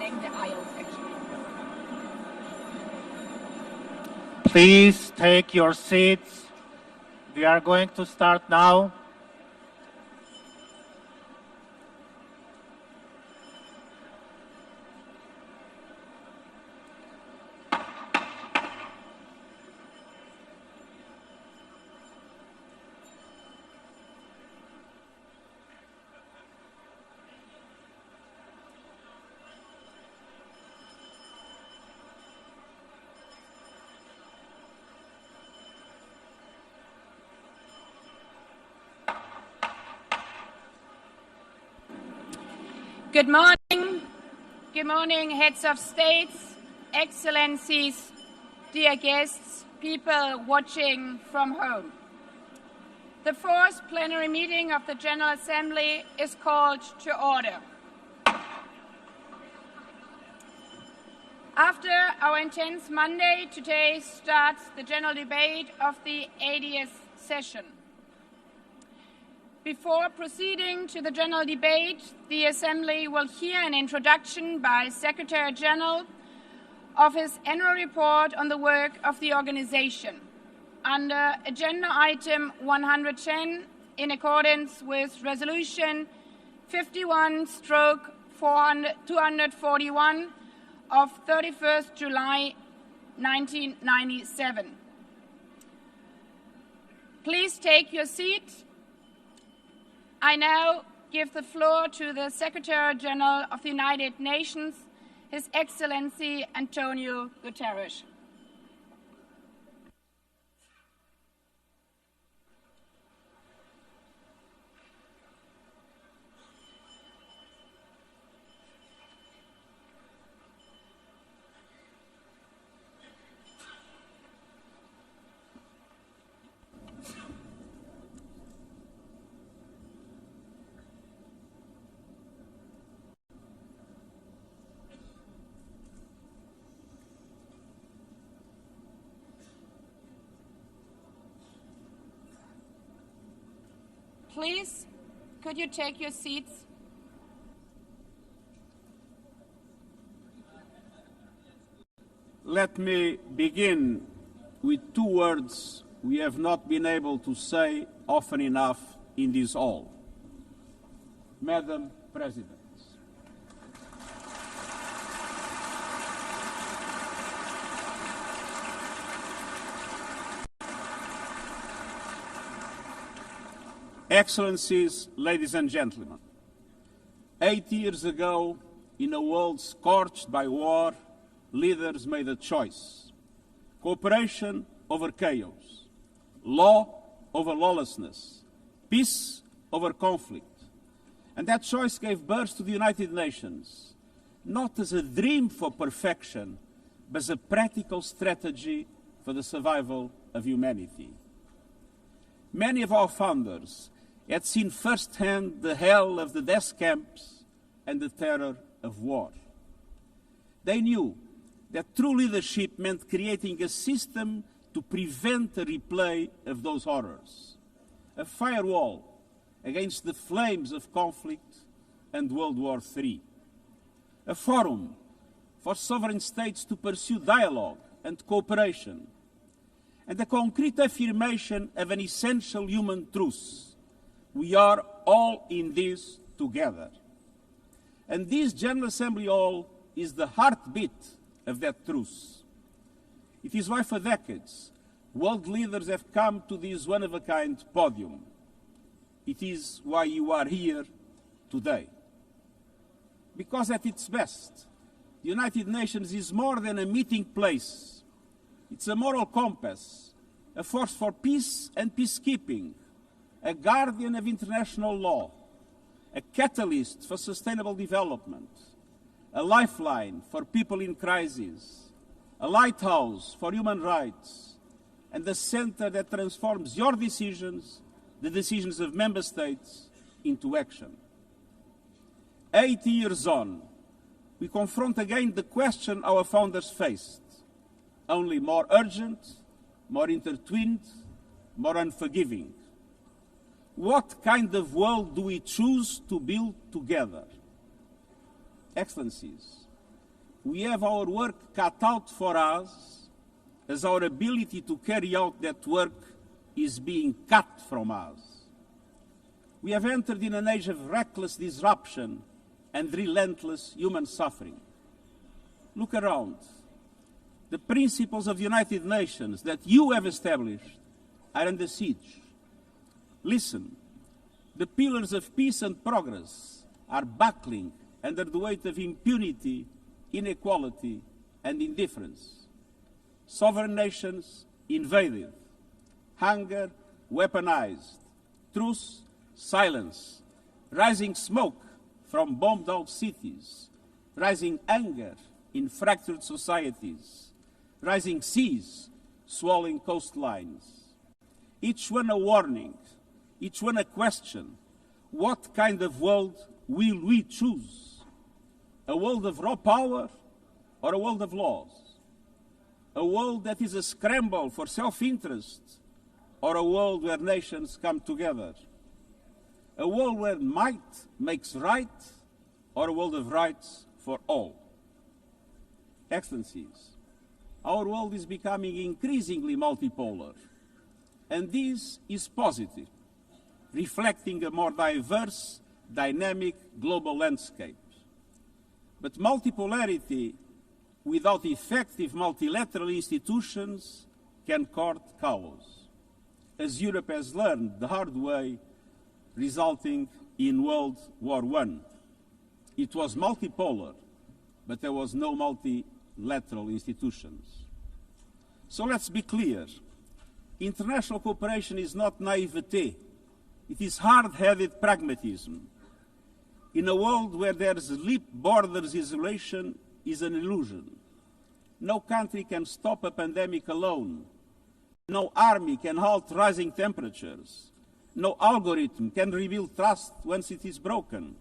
the aisles, actually. Please take your seats. We are going to start now. Good morning. Good morning, heads of states, excellencies, dear guests, people watching from home. The fourth plenary meeting of the General Assembly is called to order. After our intense Monday, today starts the general debate of the 80th session. Before proceeding to the general debate, the Assembly will hear an introduction by Secretary General of his annual report on the work of the organization. Under Agenda Item 110, in accordance with Resolution 51/241 of 31st July 1997. Please take your seat. I now give the floor to the Secretary General of the United Nations, His Excellency Antonio Guterres. Please, could you take your seats? Let me begin with two words we have not been able to say often enough in this hall. Madam President. Excellencies, ladies and gentlemen, 8 years ago, in a world scorched by war, leaders made a choice: cooperation over chaos, law over lawlessness, peace over conflict. And that choice gave birth to the United Nations, not as a dream for perfection, but as a practical strategy for the survival of humanity. Many of our founders had seen firsthand the hell of the death camps and the terror of war. They knew that true leadership meant creating a system to prevent a replay of those horrors, a firewall against the flames of conflict and World War III, a forum for sovereign states to pursue dialogue and cooperation, and a concrete affirmation of an essential human truth: we are all in this together. And this General Assembly Hall is the heartbeat of that truth. It is why for decades world leaders have come to this one-of-a-kind podium. It is why you are here today. Because at its best, the United Nations is more than a meeting place. It's a moral compass, a force for peace and peacekeeping, a guardian of international law, a catalyst for sustainable development, a lifeline for people in crisis, a lighthouse for human rights, and a center that transforms your decisions, the decisions of member states, into action. 80 years on, we confront again the question our founders faced, only more urgent, more intertwined, more unforgiving. What kind of world do we choose to build together? Excellencies, we have our work cut out for us, as our ability to carry out that work is being cut from us. We have entered in an age of reckless disruption and relentless human suffering. Look around. The principles of the United Nations that you have established are under siege. Listen, the pillars of peace and progress are buckling under the weight of impunity, inequality, and indifference. Sovereign nations invaded, hunger weaponized, truce silence, rising smoke from bombed-out cities, rising anger in fractured societies, rising seas swallowing coastlines. Each one a warning, each one a question. What kind of world will we choose? A world of raw power or a world of laws? A world that is a scramble for self-interest or a world where nations come together? A world where might makes right or a world of rights for all? Excellencies, our world is becoming increasingly multipolar, and this is positive, reflecting a more diverse, dynamic global landscape. But multipolarity without effective multilateral institutions can court chaos, as Europe has learned the hard way, resulting in World War I. It was multipolar, but there was no multilateral institutions. So let's be clear. International cooperation is not naivete. It is hard-headed pragmatism. In a world where there's leap borders, isolation is an illusion. No country can stop a pandemic alone. No army can halt rising temperatures. No algorithm can rebuild trust once it is broken.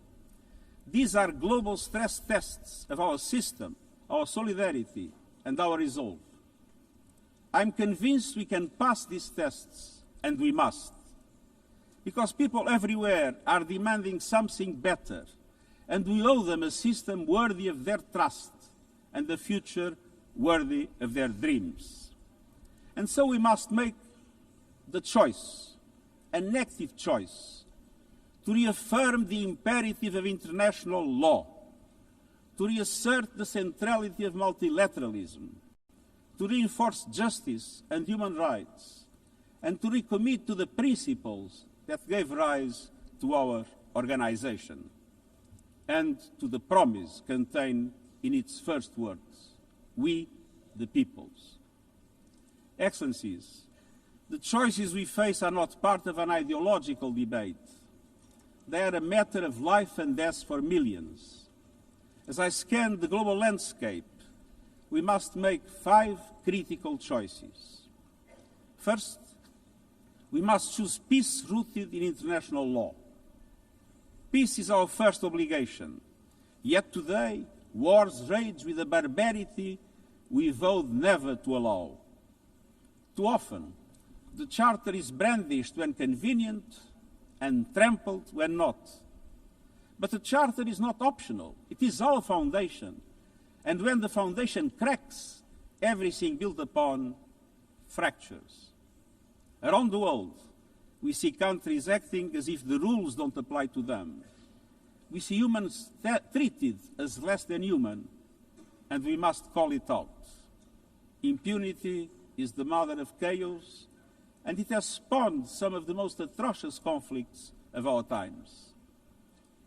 These are global stress tests of our system, our solidarity, and our resolve. I'm convinced we can pass these tests, and we must. Because people everywhere are demanding something better, and we owe them a system worthy of their trust and a future worthy of their dreams. And so we must make the choice, an active choice, to reaffirm the imperative of international law, to reassert the centrality of multilateralism, to reinforce justice and human rights, and to recommit to the principles that gave rise to our organization, and to the promise contained in its first words, we the peoples. Excellencies, the choices we face are not part of an ideological debate. They are a matter of life and death for millions. As I scan the global landscape, we must make 5 critical choices. First, we must choose peace rooted in international law. Peace is our first obligation. Yet today, wars rage with a barbarity we vowed never to allow. Too often, the Charter is brandished when convenient and trampled when not. But the Charter is not optional. It is our foundation. And when the foundation cracks, everything built upon fractures. Around the world, we see countries acting as if the rules don't apply to them. We see humans treated as less than human, and we must call it out. Impunity is the mother of chaos, and it has spawned some of the most atrocious conflicts of our times.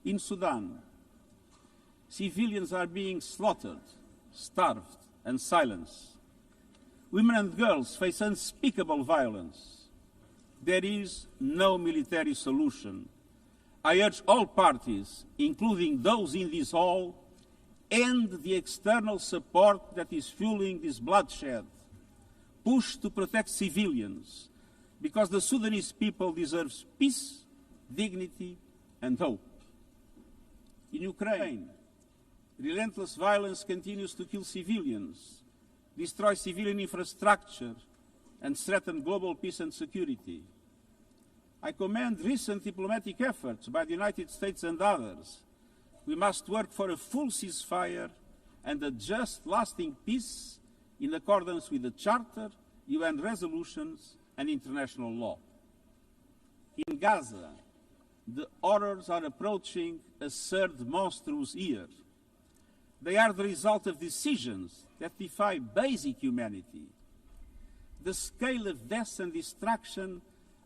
In Sudan, civilians are being slaughtered, starved, and silenced. Women and girls face unspeakable violence. There is no military solution. I urge all parties, including those in this hall, end the external support that is fueling this bloodshed. Push to protect civilians, because the Sudanese people deserve peace, dignity, and hope. In Ukraine, relentless violence continues to kill civilians, destroy civilian infrastructure, and threaten global peace and security. I commend recent diplomatic efforts by the United States and others. We must work for a full ceasefire and a just, lasting peace in accordance with the Charter, UN resolutions, and international law. In Gaza, the horrors are approaching a third monstrous year. They are the result of decisions that defy basic humanity. The scale of death and destruction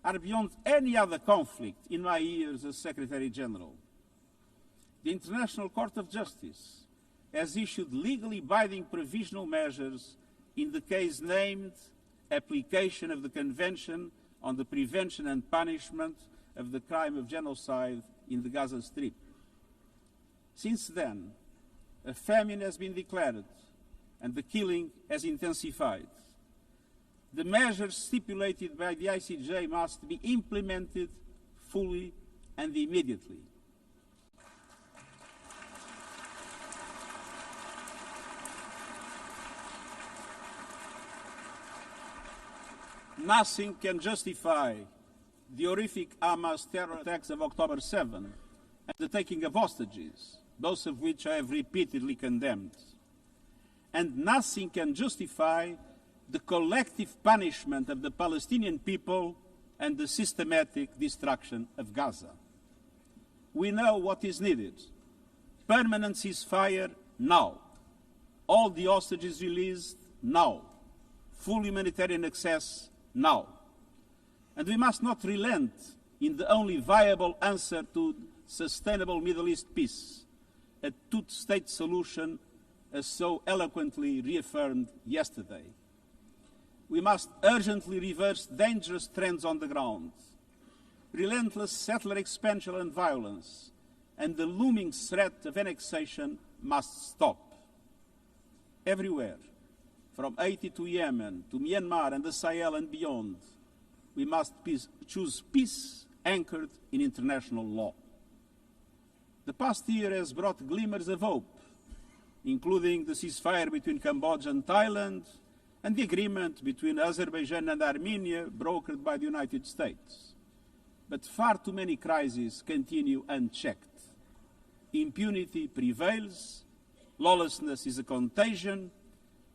are beyond any other conflict in my years as Secretary General. The International Court of Justice has issued legally binding provisional measures in the case named Application of the Convention on the Prevention and Punishment of the Crime of Genocide in the Gaza Strip. Since then, a famine has been declared and the killing has intensified. The measures stipulated by the ICJ must be implemented fully and immediately. Nothing can justify the horrific Hamas terror attacks of October 7 and the taking of hostages, both of which I have repeatedly condemned. And nothing can justify the collective punishment of the Palestinian people and the systematic destruction of Gaza. We know what is needed. Permanent ceasefire now. All the hostages released now. Full humanitarian access now. And we must not relent in the only viable answer to sustainable Middle East peace, a two-state solution as so eloquently reaffirmed yesterday. We must urgently reverse dangerous trends on the ground. Relentless settler expansion and violence and the looming threat of annexation must stop. Everywhere, from Haiti to Yemen, to Myanmar and the Sahel and beyond, we must choose peace anchored in international law. The past year has brought glimmers of hope, including the ceasefire between Cambodia and Thailand, and the agreement between Azerbaijan and Armenia brokered by the United States. But far too many crises continue unchecked. Impunity prevails, lawlessness is a contagion,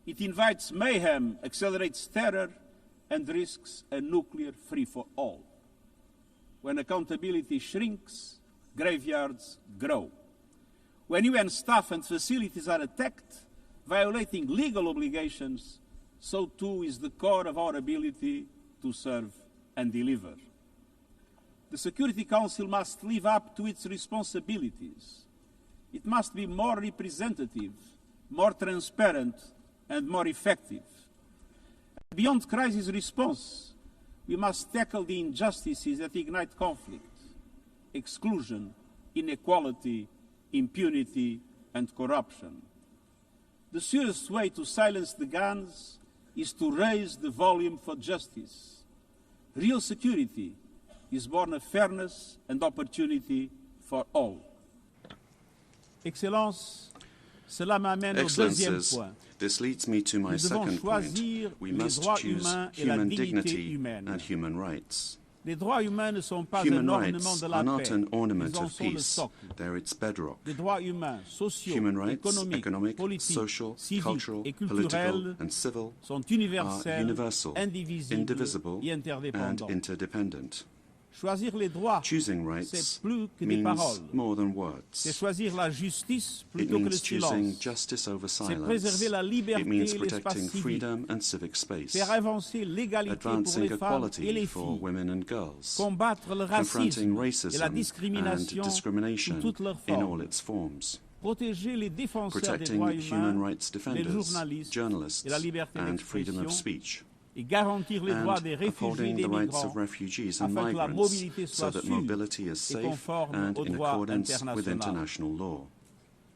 it invites mayhem, accelerates terror, and risks a nuclear free-for-all. When accountability shrinks, graveyards grow. When UN staff and facilities are attacked, violating legal obligations, so too is the core of our ability to serve and deliver. The Security Council must live up to its responsibilities. It must be more representative, more transparent, and more effective. Beyond crisis response, we must tackle the injustices that ignite conflict: exclusion, inequality, impunity, and corruption. The surest way to silence the guns is to raise the volume for justice. Real security is born of fairness and opportunity for all. Excellences, cela m'amène au deuxième point. This leads me to my second point. We must choose human dignity and human rights. Les droits humains ne sont pas Human un ornement rights de la are not paix. an ornament Ils en of sont le peace. socle. They're its bedrock. Les droits humains, sociaux, Human rights, économiques, economic, politiques, social, civiques cultural, et political, culturels and civil sont are universels, universal, indivisibles indivisible, et and interdépendants. interdependent. Choisir les droits, Choosing c'est rights plus que des means paroles. more than C'est words. choisir la justice It plutôt que le means choosing silence. justice over C'est silence. préserver la liberté It means et l'espace protecting civique. freedom and civic space. Faire avancer l'égalité pour Advancing les femmes et equality les for filles. women and girls. Combattre le Confronting racisme et la racism and discrimination discrimination sous toutes leurs in formes. all its forms. Protéger les défenseurs des Protecting droits human humains, rights les defenders, journalistes journalists, et la liberté and freedom of d'expression, speech. et garantir les droits des And réfugiés et upholding des the rights migrants of refugees and afin que la migrants mobilité so soit that sûre mobility is et safe conforme and au in droit accordance with international. international law.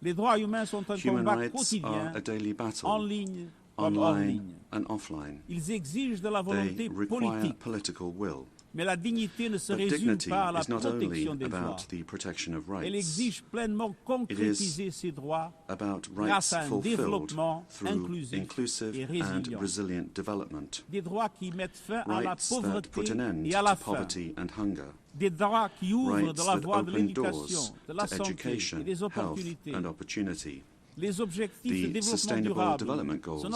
Les droits humains sont un Human combat rights quotidien, are a daily battle, en ligne comme hors online ligne. and offline. Ils exigent de la They volonté require politique, political will. mais la dignité ne se But résume dignity pas à la is not only protection des droits. about the protection of Elle rights, exige pleinement concrétiser ces droits about grâce rights à un fulfilled développement through inclusif inclusive et and résilient. resilient development. Des droits qui mettent fin à la Rights that pauvreté put an end et à la to faim. poverty and hunger. Des droits qui ouvrent Rights de la that voie de open l'éducation, doors de la to santé education, et des health opportunités. and opportunity. The Sustainable Development Goals are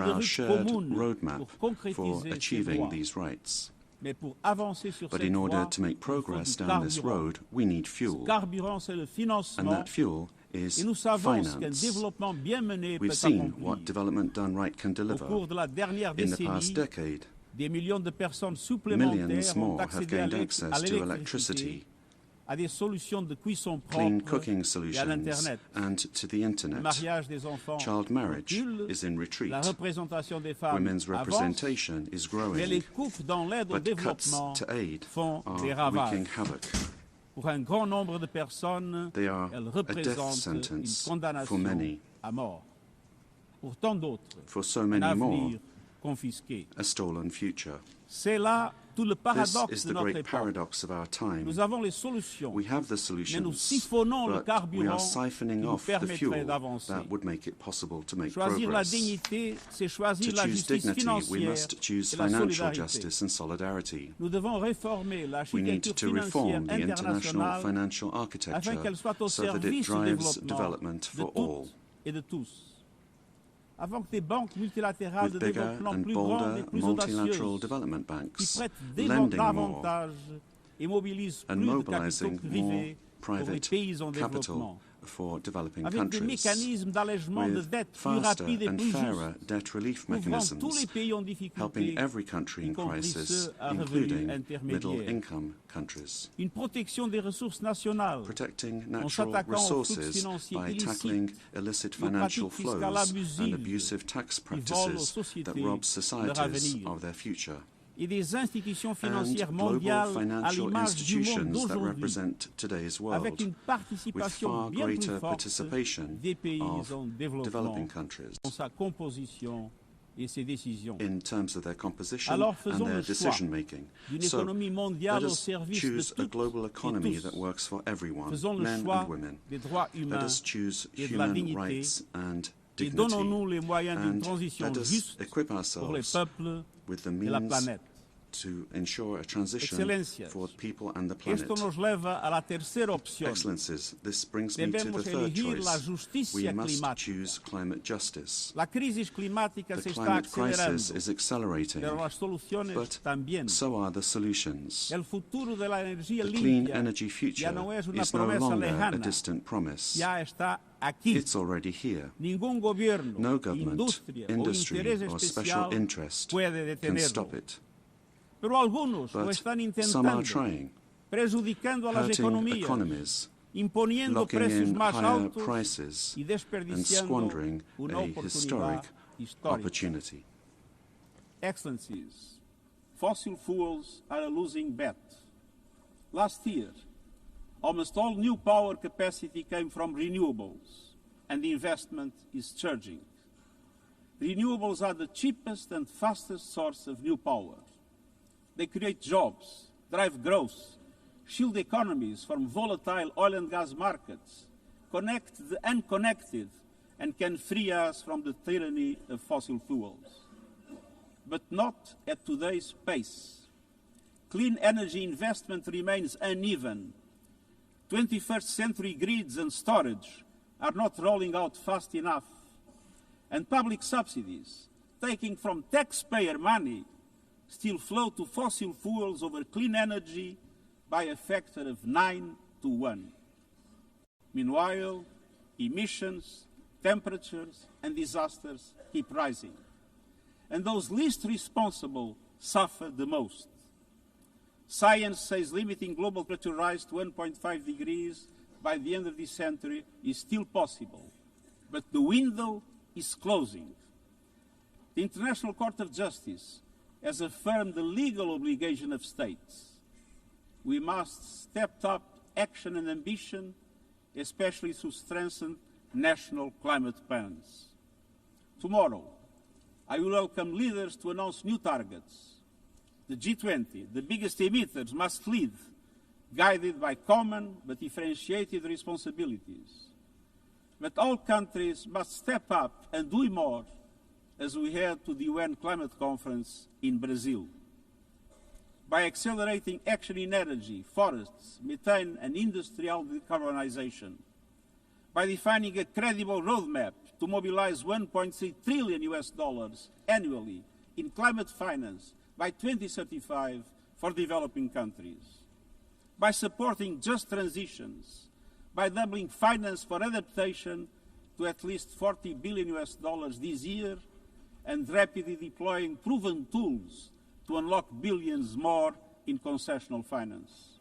our shared roadmap for achieving these rights. But in order to make progress down this road, we need fuel. And that fuel is finance. We've seen what development done right can deliver. In the past decade, millions more have gained access to electricity, clean cooking solutions, and to the internet. Child marriage is in retreat. Women's representation is growing, but cuts to aid are wreaking havoc. They are a death sentence for many. For so many more, a stolen future. This is the great paradox of our time. We have the solutions, but we are siphoning off the fuel that would make it possible to make progress. To choose dignity, we must choose financial justice and solidarity. We need to reform the international financial architecture so that it drives development for all. With bigger and bolder multilateral development banks lending more and mobilizing more private capital for developing countries, with faster and fairer debt relief mechanisms, helping every country in crisis, including middle-income countries. Protecting natural resources by tackling illicit financial flows and abusive tax practices that rob societies of their future. And global financial institutions that represent today's world, with far greater participation of developing countries in terms of their composition and their decision-making. So let us choose a global economy that works for everyone, men and women. Let us choose human rights and dignity, and let us equip ourselves with the means to ensure a transition for people and the planet. Excellencies, this brings me to the third choice. We must choose climate justice. The climate crisis is accelerating, but so are the solutions. The clean energy future is no longer a distant promise. It's already here. No government, industry, or special interest can stop it. But some are trying, hurting economies, locking in higher prices, and squandering a historic opportunity. Excellencies, fossil fuels are a losing bet. Last year, almost all new power capacity came from renewables, and the investment is surging. Renewables are the cheapest and fastest source of new power. They create jobs, drive growth, shield economies from volatile oil and gas markets, connect the unconnected, and can free us from the tyranny of fossil fuels. But not at today's pace. Clean energy investment remains uneven. 21st century grids and storage are not rolling out fast enough. And public subsidies, taking from taxpayer money, still flow to fossil fuels over clean energy by a factor of 9 to 1. Meanwhile, emissions, temperatures, and disasters keep rising. And those least responsible suffer the most. Science says limiting global temperature rise to 1.5 degrees by the end of this century is still possible, but the window is closing. The International Court of Justice has affirmed the legal obligation of states. We must step up action and ambition, especially through strengthened national climate plans. Tomorrow, I will welcome leaders to announce new targets. The G20, the biggest emitters, must lead, guided by common but differentiated responsibilities. But all countries must step up and do more as we head to the UN Climate Conference in Brazil. By accelerating action in energy, forests, methane and industrial decarbonization, by defining a credible roadmap to mobilize $1.3 trillion annually in climate finance by 2035 for developing countries, by supporting just transitions, by doubling finance for adaptation to at least $40 billion this year, and rapidly deploying proven tools to unlock billions more in concessional finance,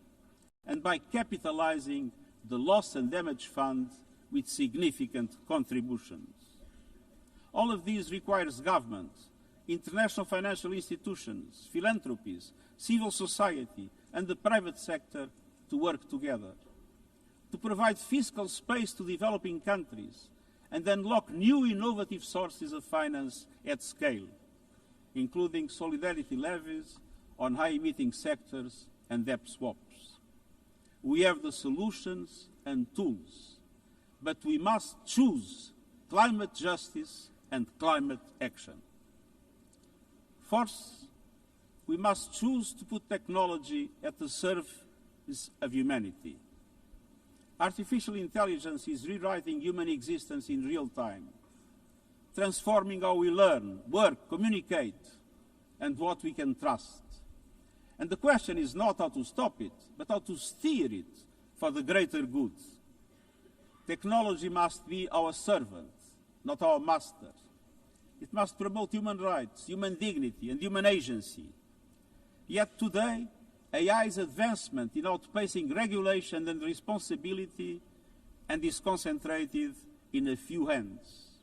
and by capitalizing the Loss and Damage Fund with significant contributions. All of these requires government, international financial institutions, philanthropies, civil society, and the private sector to work together, to provide fiscal space to developing countries and unlock new innovative sources of finance at scale, including solidarity levies on high-emitting sectors and debt swaps. We have the solutions and tools, but we must choose climate justice and climate action. First, we must choose to put technology at the service of humanity. Artificial intelligence is rewriting human existence in real time, transforming how we learn, work, communicate, and what we can trust. And the question is not how to stop it, but how to steer it for the greater good. Technology must be our servant, not our master. It must promote human rights, human dignity, and human agency. Yet today, AI's advancement in outpacing regulation and responsibility and is concentrated in a few hands.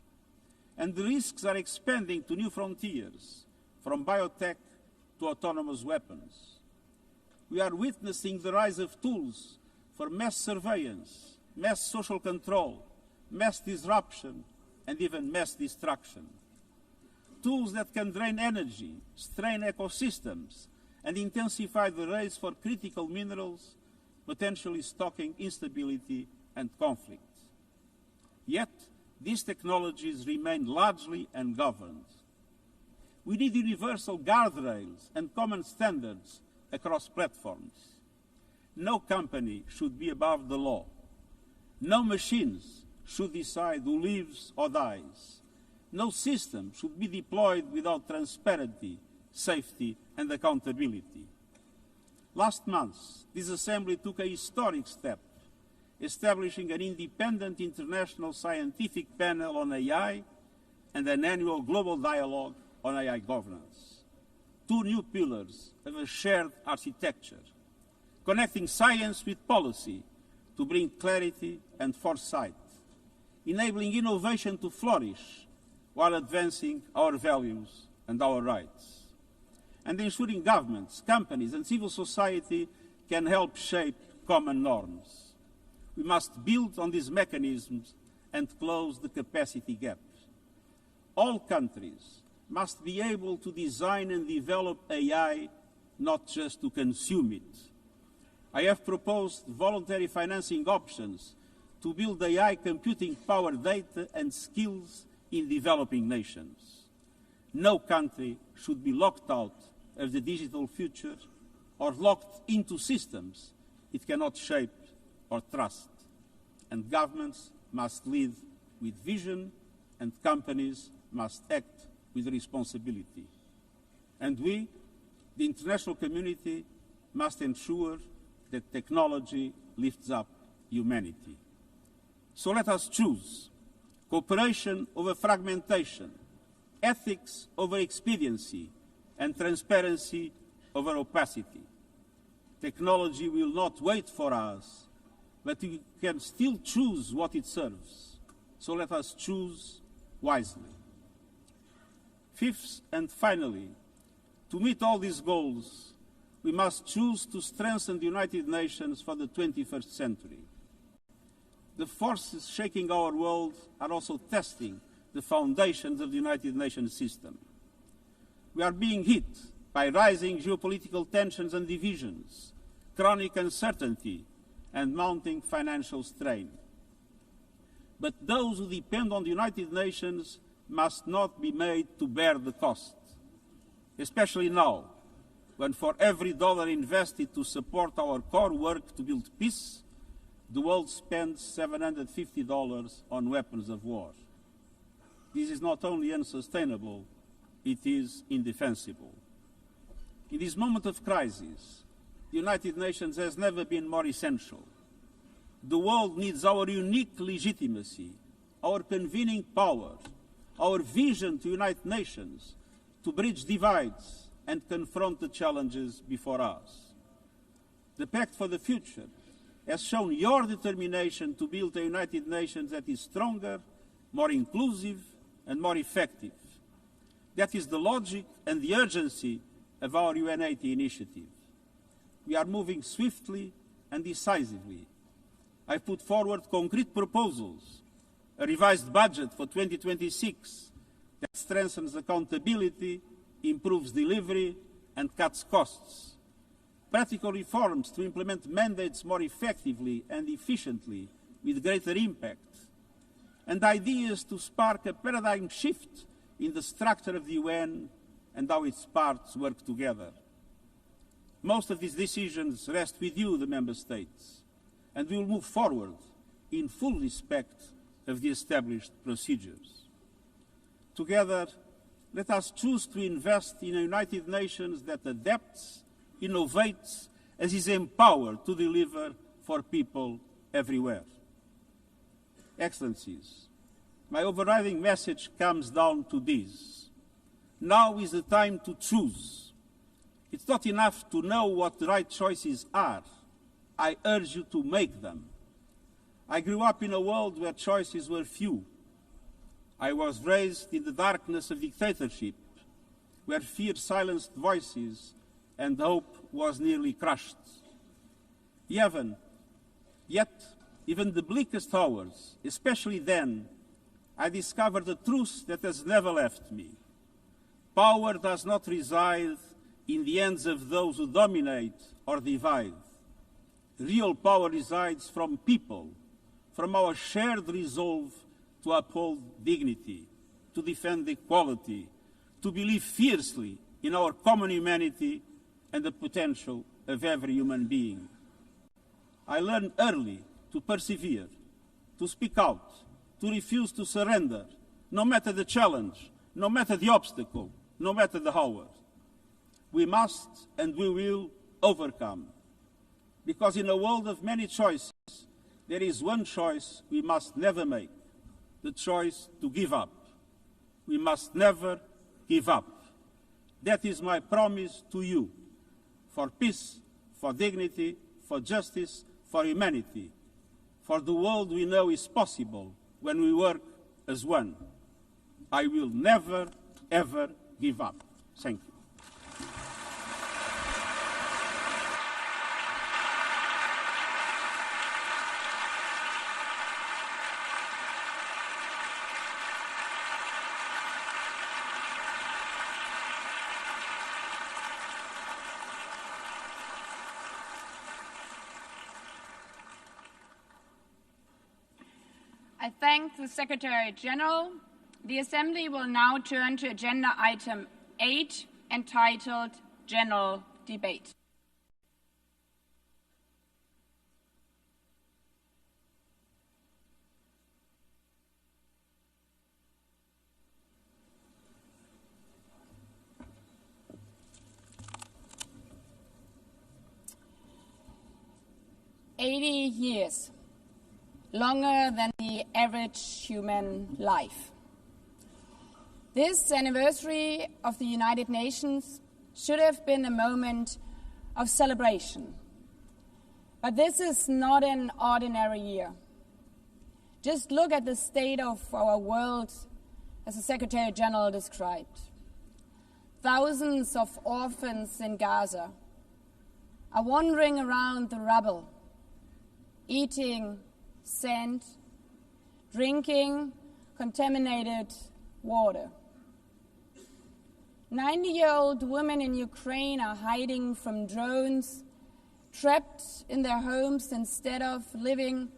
And the risks are expanding to new frontiers, from biotech to autonomous weapons. We are witnessing the rise of tools for mass surveillance, mass social control, mass disruption, and even mass destruction. Tools that can drain energy, strain ecosystems, and intensify the race for critical minerals, potentially stoking instability and conflict. Yet, these technologies remain largely ungoverned. We need universal guardrails and common standards across platforms. No company should be above the law. No machines should decide who lives or dies. No system should be deployed without transparency, safety, and accountability. Last month, this Assembly took a historic step, establishing an independent international scientific panel on AI and an annual global dialogue on AI governance. Two new pillars of a shared architecture, connecting science with policy to bring clarity and foresight, enabling innovation to flourish while advancing our values and our rights, and ensuring governments, companies, and civil society can help shape common norms. We must build on these mechanisms and close the capacity gap. All countries must be able to design and develop AI, not just to consume it. I have proposed voluntary financing options to build AI computing power, data, and skills in developing nations. No country should be locked out of the digital future or locked into systems it cannot shape or trust. And governments must lead with vision, and companies must act with responsibility. And we, the international community, must ensure that technology lifts up humanity. So let us choose cooperation over fragmentation, ethics over expediency, and transparency over opacity. Technology will not wait for us, but we can still choose what it serves. So let us choose wisely. Fifth and finally, to meet all these goals, we must choose to strengthen the United Nations for the 21st century. The forces shaking our world are also testing the foundations of the United Nations system. We are being hit by rising geopolitical tensions and divisions, chronic uncertainty, and mounting financial strain. But those who depend on the United Nations must not be made to bear the cost, especially now, when for every dollar invested to support our core work to build peace, the world spends $750 on weapons of war. This is not only unsustainable, it is indefensible. In this moment of crisis, the United Nations has never been more essential. The world needs our unique legitimacy, our convening power, our vision to unite nations, to bridge divides and confront the challenges before us. The Pact for the Future has shown your determination to build a United Nations that is stronger, more inclusive, and more effective. That is the logic and the urgency of our UN80 initiative. We are moving swiftly and decisively. I put forward concrete proposals, a revised budget for 2026 that strengthens accountability, improves delivery, and cuts costs. Practical reforms to implement mandates more effectively and efficiently with greater impact. And ideas to spark a paradigm shift in the structure of the UN and how its parts work together. Most of these decisions rest with you, the Member States, and we will move forward in full respect of the established procedures. Together, let us choose to invest in a United Nations that adapts, innovates, and is empowered to deliver for people everywhere. Excellencies, my overriding message comes down to this. Now is the time to choose. It's not enough to know what the right choices are. I urge you to make them. I grew up in a world where choices were few. I was raised in the darkness of dictatorship, where fear silenced voices and hope was nearly crushed. Yet, even the bleakest hours, especially then, I discovered a truth that has never left me. Power does not reside in the hands of those who dominate or divide. Real power resides from people, from our shared resolve to uphold dignity, to defend equality, to believe fiercely in our common humanity and the potential of every human being. I learned early to persevere, to speak out, to refuse to surrender, no matter the challenge, no matter the obstacle, no matter the hour. We must and we will overcome. Because in a world of many choices, there is one choice we must never make, the choice to give up. We must never give up. That is my promise to you, for peace, for dignity, for justice, for humanity, for the world we know is possible when we work as one. I will never, ever give up. Thank you. I thank the Secretary General. The Assembly will now turn to Agenda Item 8, entitled General Debate. Years, longer than the average human life. This anniversary of the United Nations should have been a moment of celebration. But this is not an ordinary year. Just look at the state of our world, as the Secretary General described. Thousands of orphans in Gaza are wandering around the rubble, eating sand, drinking contaminated water. 90-year-old women in Ukraine are hiding from drones, trapped in their homes instead of living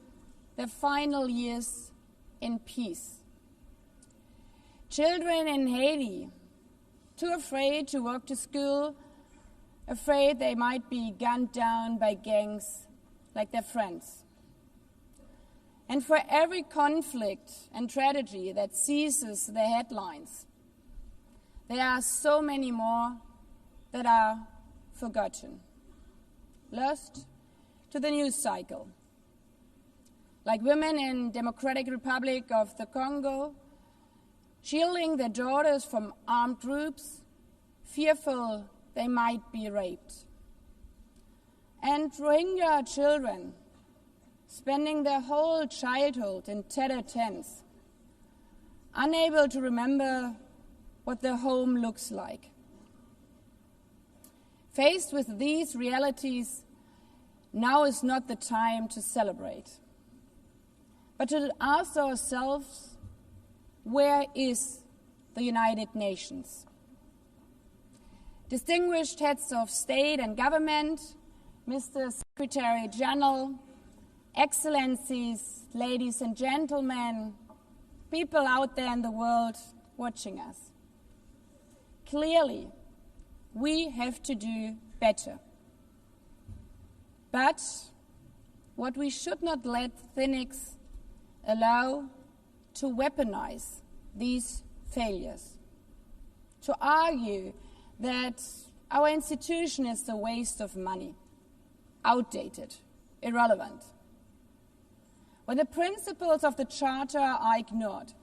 their final years in peace. Children in Haiti, too afraid to walk to school, afraid they might be gunned down by gangs like their friends. And for every conflict and tragedy that seizes the headlines, there are so many more that are forgotten, lost to the news cycle. Like women in Democratic Republic of the Congo, shielding their daughters from armed groups, fearful they might be raped. And Rohingya children spending their whole childhood in tattered tents, unable to remember what their home looks like. Faced with these realities, now is not the time to celebrate, but to ask ourselves, where is the United Nations? Distinguished heads of state and government, Mr. Secretary General, Excellencies, ladies and gentlemen, people out there in the world watching us. Clearly, we have to do better. But what we should not let cynics allow to weaponize these failures, to argue that our institution is a waste of money, outdated, irrelevant. When the principles of the Charter are ignored,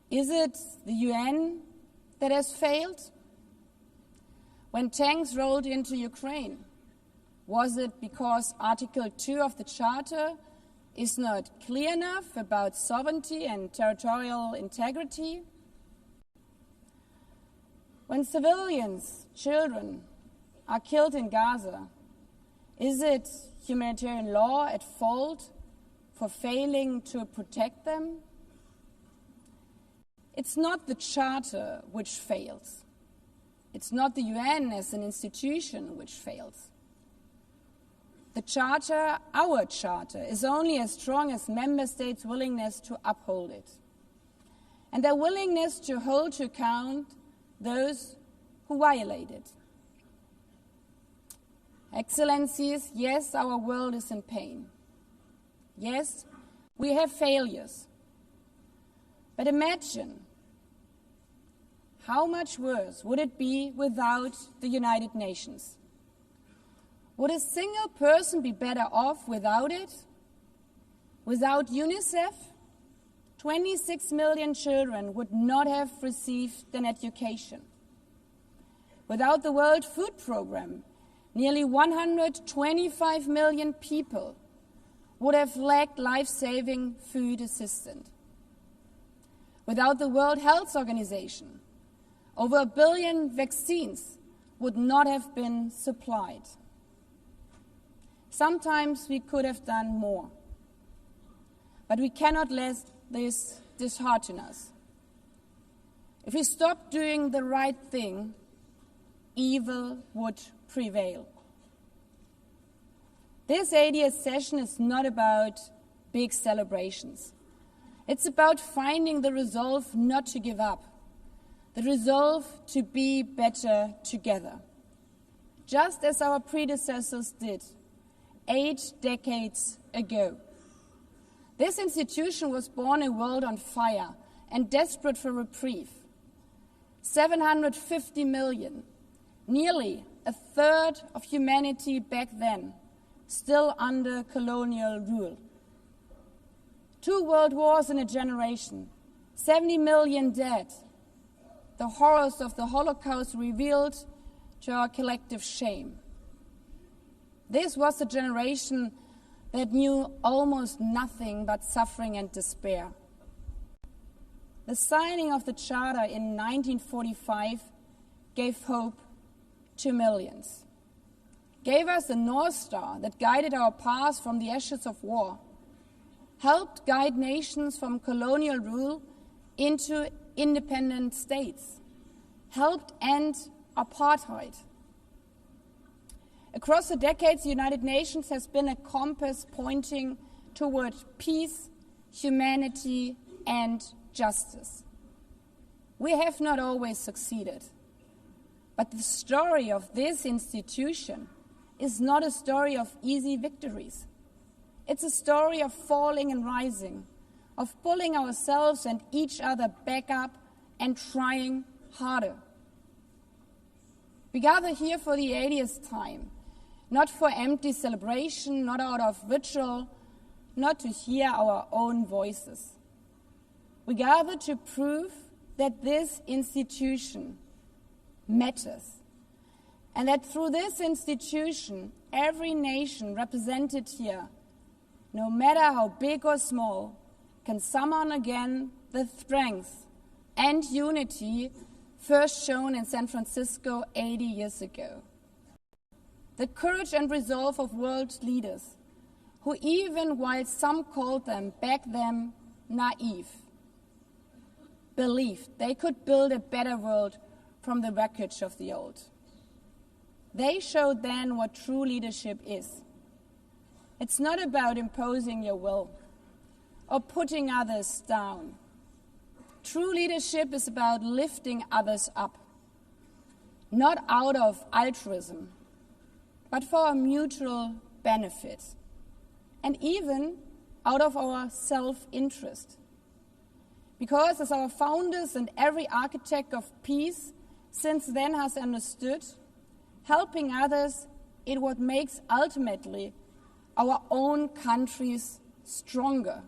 is it the UN that has failed? When tanks rolled into Ukraine, was it because Article 2 of the Charter is not clear enough about sovereignty and territorial integrity? When civilians, children, are killed in Gaza, is it humanitarian law at fault for failing to protect them? It's not the Charter which fails. It's not the UN as an institution which fails. The Charter, our Charter, is only as strong as member states' willingness to uphold it, and their willingness to hold to account those who violate it. Excellencies, yes, our world is in pain. Yes, we have failures. But imagine how much worse would it be without the United Nations? Would a single person be better off without it? Without UNICEF, 26 million children would not have received an education. Without the World Food Programme, nearly 125 million people would have lacked life-saving food assistance. Without the World Health Organization, over 1 billion vaccines would not have been supplied. Sometimes we could have done more, but we cannot let this dishearten us. If we stop doing the right thing, evil would prevail. This 80th session is not about big celebrations. It's about finding the resolve not to give up, the resolve to be better together, just as our predecessors did 8 decades ago. This institution was born in a world on fire and desperate for reprieve. 750 million, nearly a third of humanity back then, still under colonial rule. 2 world wars in a generation, 70 million dead. The horrors of the Holocaust revealed to our collective shame. This was a generation that knew almost nothing but suffering and despair. The signing of the Charter in 1945 gave hope to millions, gave us a North Star that guided our path from the ashes of war, helped guide nations from colonial rule into independent states, helped end apartheid. Across the decades, the United Nations has been a compass pointing toward peace, humanity, and justice. We have not always succeeded, but the story of this institution is not a story of easy victories. It's a story of falling and rising, of pulling ourselves and each other back up and trying harder. We gather here for the 80th time, not for empty celebration, not out of ritual, not to hear our own voices. We gather to prove that this institution matters, and that through this institution, every nation represented here, no matter how big or small, can summon again the strength and unity first shown in San Francisco 80 years ago. The courage and resolve of world leaders who, even while some called them back then naive, believed they could build a better world from the wreckage of the old. They showed then what true leadership is. It's not about imposing your will or putting others down. True leadership is about lifting others up, not out of altruism, but for a mutual benefit, and even out of our self-interest. Because as our founders and every architect of peace since then has understood, helping others is what makes ultimately our own countries stronger.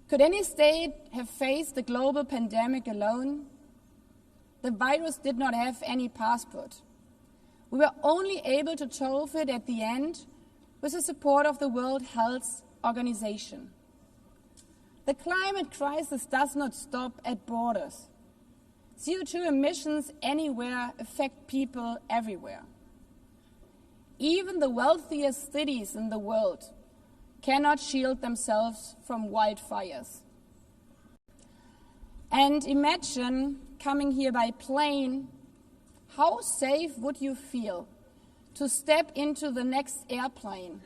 Could any state have faced the global pandemic alone? The virus did not have any passport. We were only able to solve it at the end with the support of the World Health Organization. The climate crisis does not stop at borders. CO2 emissions anywhere affect people everywhere. Even the wealthiest cities in the world cannot shield themselves from wildfires. And imagine coming here by plane. How safe would you feel to step into the next airplane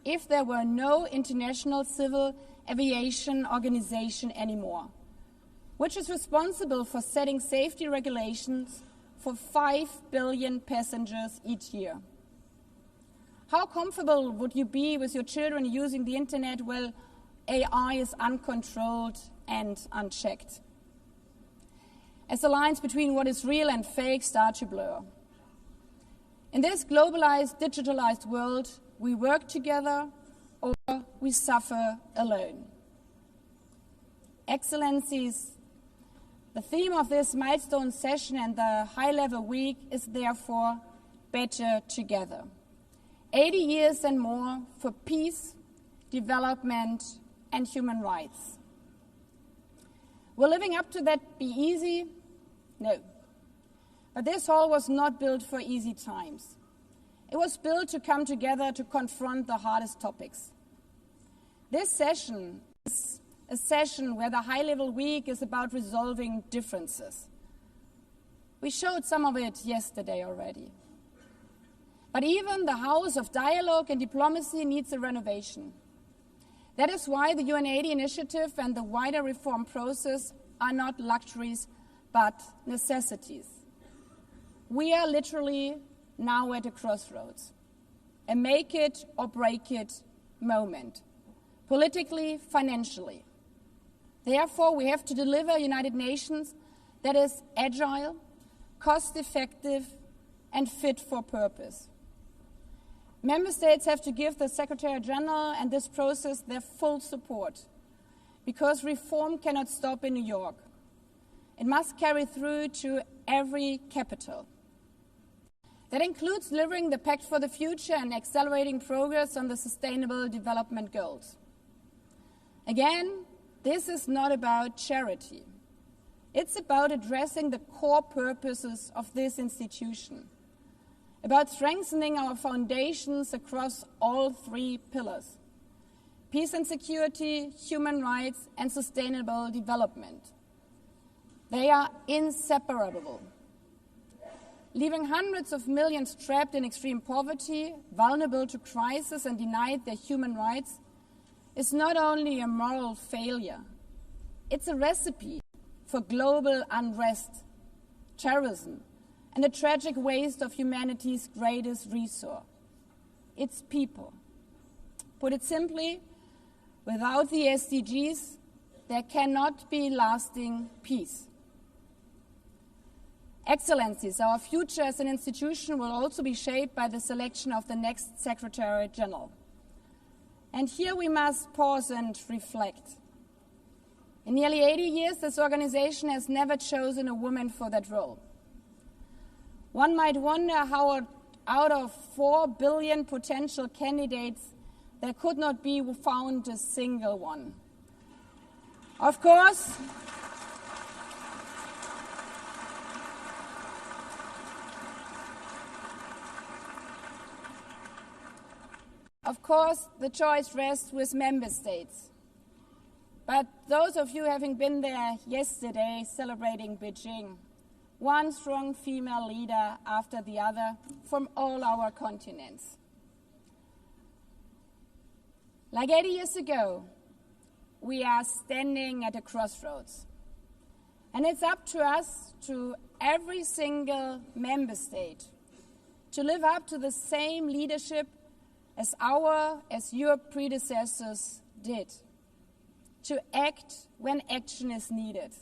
if there were no International Civil Aviation Organization anymore, which is responsible for setting safety regulations for 5 billion passengers each year? How comfortable would you be with your children using the internet while AI is uncontrolled and unchecked? As the lines between what is real and fake start to blur. In this globalized, digitalized world, we work together or we suffer alone. Excellencies, the theme of this milestone session and the high-level week is therefore Better Together. 80 years and more for peace, development, and human rights. Will living up to that be easy? No. But this hall was not built for easy times. It was built to come together to confront the hardest topics. This session is a session where the high-level week is about resolving differences. We showed some of it yesterday already. But even the House of Dialogue and Diplomacy needs a renovation. That is why the UN80 initiative and the wider reform process are not luxuries, but necessities. We are literally now at a crossroads, a make it or break it moment, politically, financially. Therefore, we have to deliver a United Nations that is agile, cost-effective, and fit for purpose. Member States have to give the Secretary General and this process their full support, because reform cannot stop in New York. It must carry through to every capital. That includes delivering the Pact for the Future and accelerating progress on the Sustainable Development Goals. Again, this is not about charity. It's about addressing the core purposes of this institution, about strengthening our foundations across all 3 pillars: peace and security, human rights, and sustainable development. They are inseparable. Leaving hundreds of millions trapped in extreme poverty, vulnerable to crisis, and denied their human rights is not only a moral failure, it's a recipe for global unrest, terrorism, and the tragic waste of humanity's greatest resource, its people. Put it simply, without the SDGs, there cannot be lasting peace. Excellencies, our future as an institution will also be shaped by the selection of the next Secretary General. And here we must pause and reflect. In nearly 80 years, this organization has never chosen a woman for that role. One might wonder how out of 4 billion potential candidates, there could not be found a single one. Of course, the choice rests with member states. But those of you having been there yesterday celebrating Beijing, one strong female leader after the other from all our continents. Like 80 years ago, we are standing at a crossroads. And it's up to us, to every single member state, to live up to the same leadership as your predecessors did. To act when action is needed.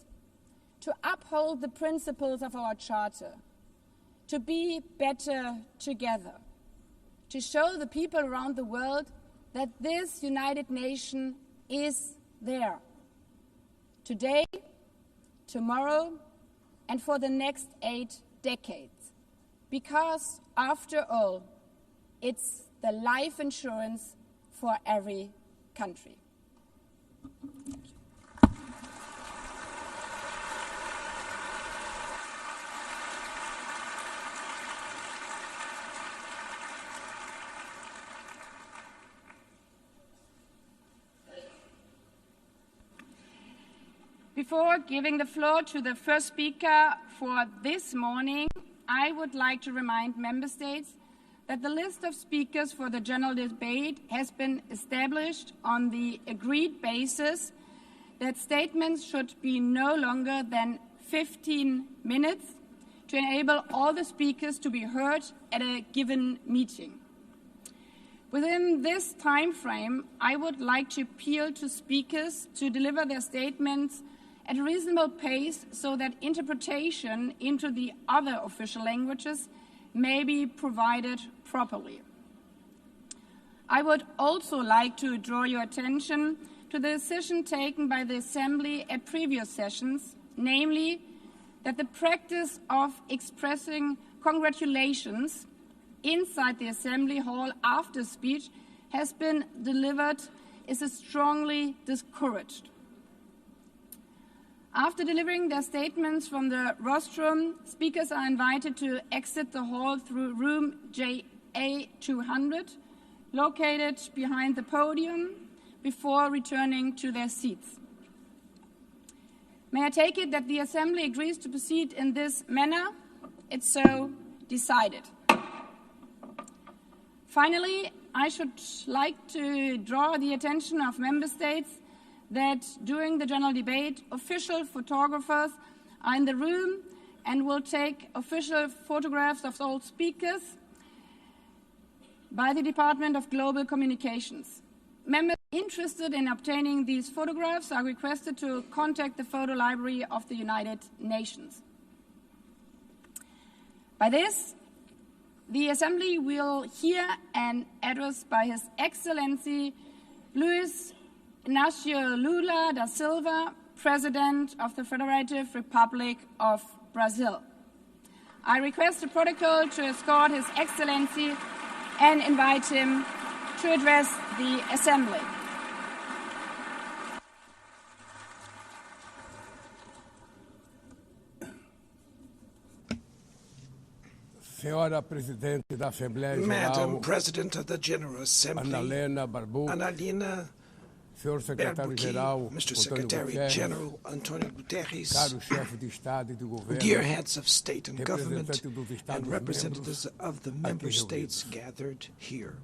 To uphold the principles of our Charter. To be better together. To show the people around the world that this United Nation is there. Today, tomorrow, and for the next 8 decades. Because, after all, it's the life insurance for every country. Before giving the floor to the first speaker for this morning, I would like to remind member states that the list of speakers for the general debate has been established on the agreed basis that statements should be no longer than 15 minutes to enable all the speakers to be heard at a given meeting. Within this time frame, I would like to appeal to speakers to deliver their statements at a reasonable pace so that interpretation into the other official languages may be provided properly. I would also like to draw your attention to the decision taken by the Assembly at previous sessions, namely that the practice of expressing congratulations inside the Assembly Hall after speech has been delivered is strongly discouraged. After delivering their statements from the rostrum, speakers are invited to exit the hall through room JA200, located behind the podium, before returning to their seats. May I take it that the Assembly agrees to proceed in this manner? It's so decided. Finally, I should like to draw the attention of member states that during the general debate, official photographers are in the room and will take official photographs of all speakers by the Department of Global Communications. Members interested in obtaining these photographs are requested to contact the Photo Library of the United Nations. By this, the Assembly will hear an address by His Excellency Luiz Inácio Lula da Silva, President of the Federative Republic of Brazil. I request the protocol to escort His Excellency and invite him to address the Assembly. Madam President of the General Assembly, Annalena Baerbock, Mr. Secretary General Antonio Guterres, dear heads of state and government, and representatives of the member states gathered here.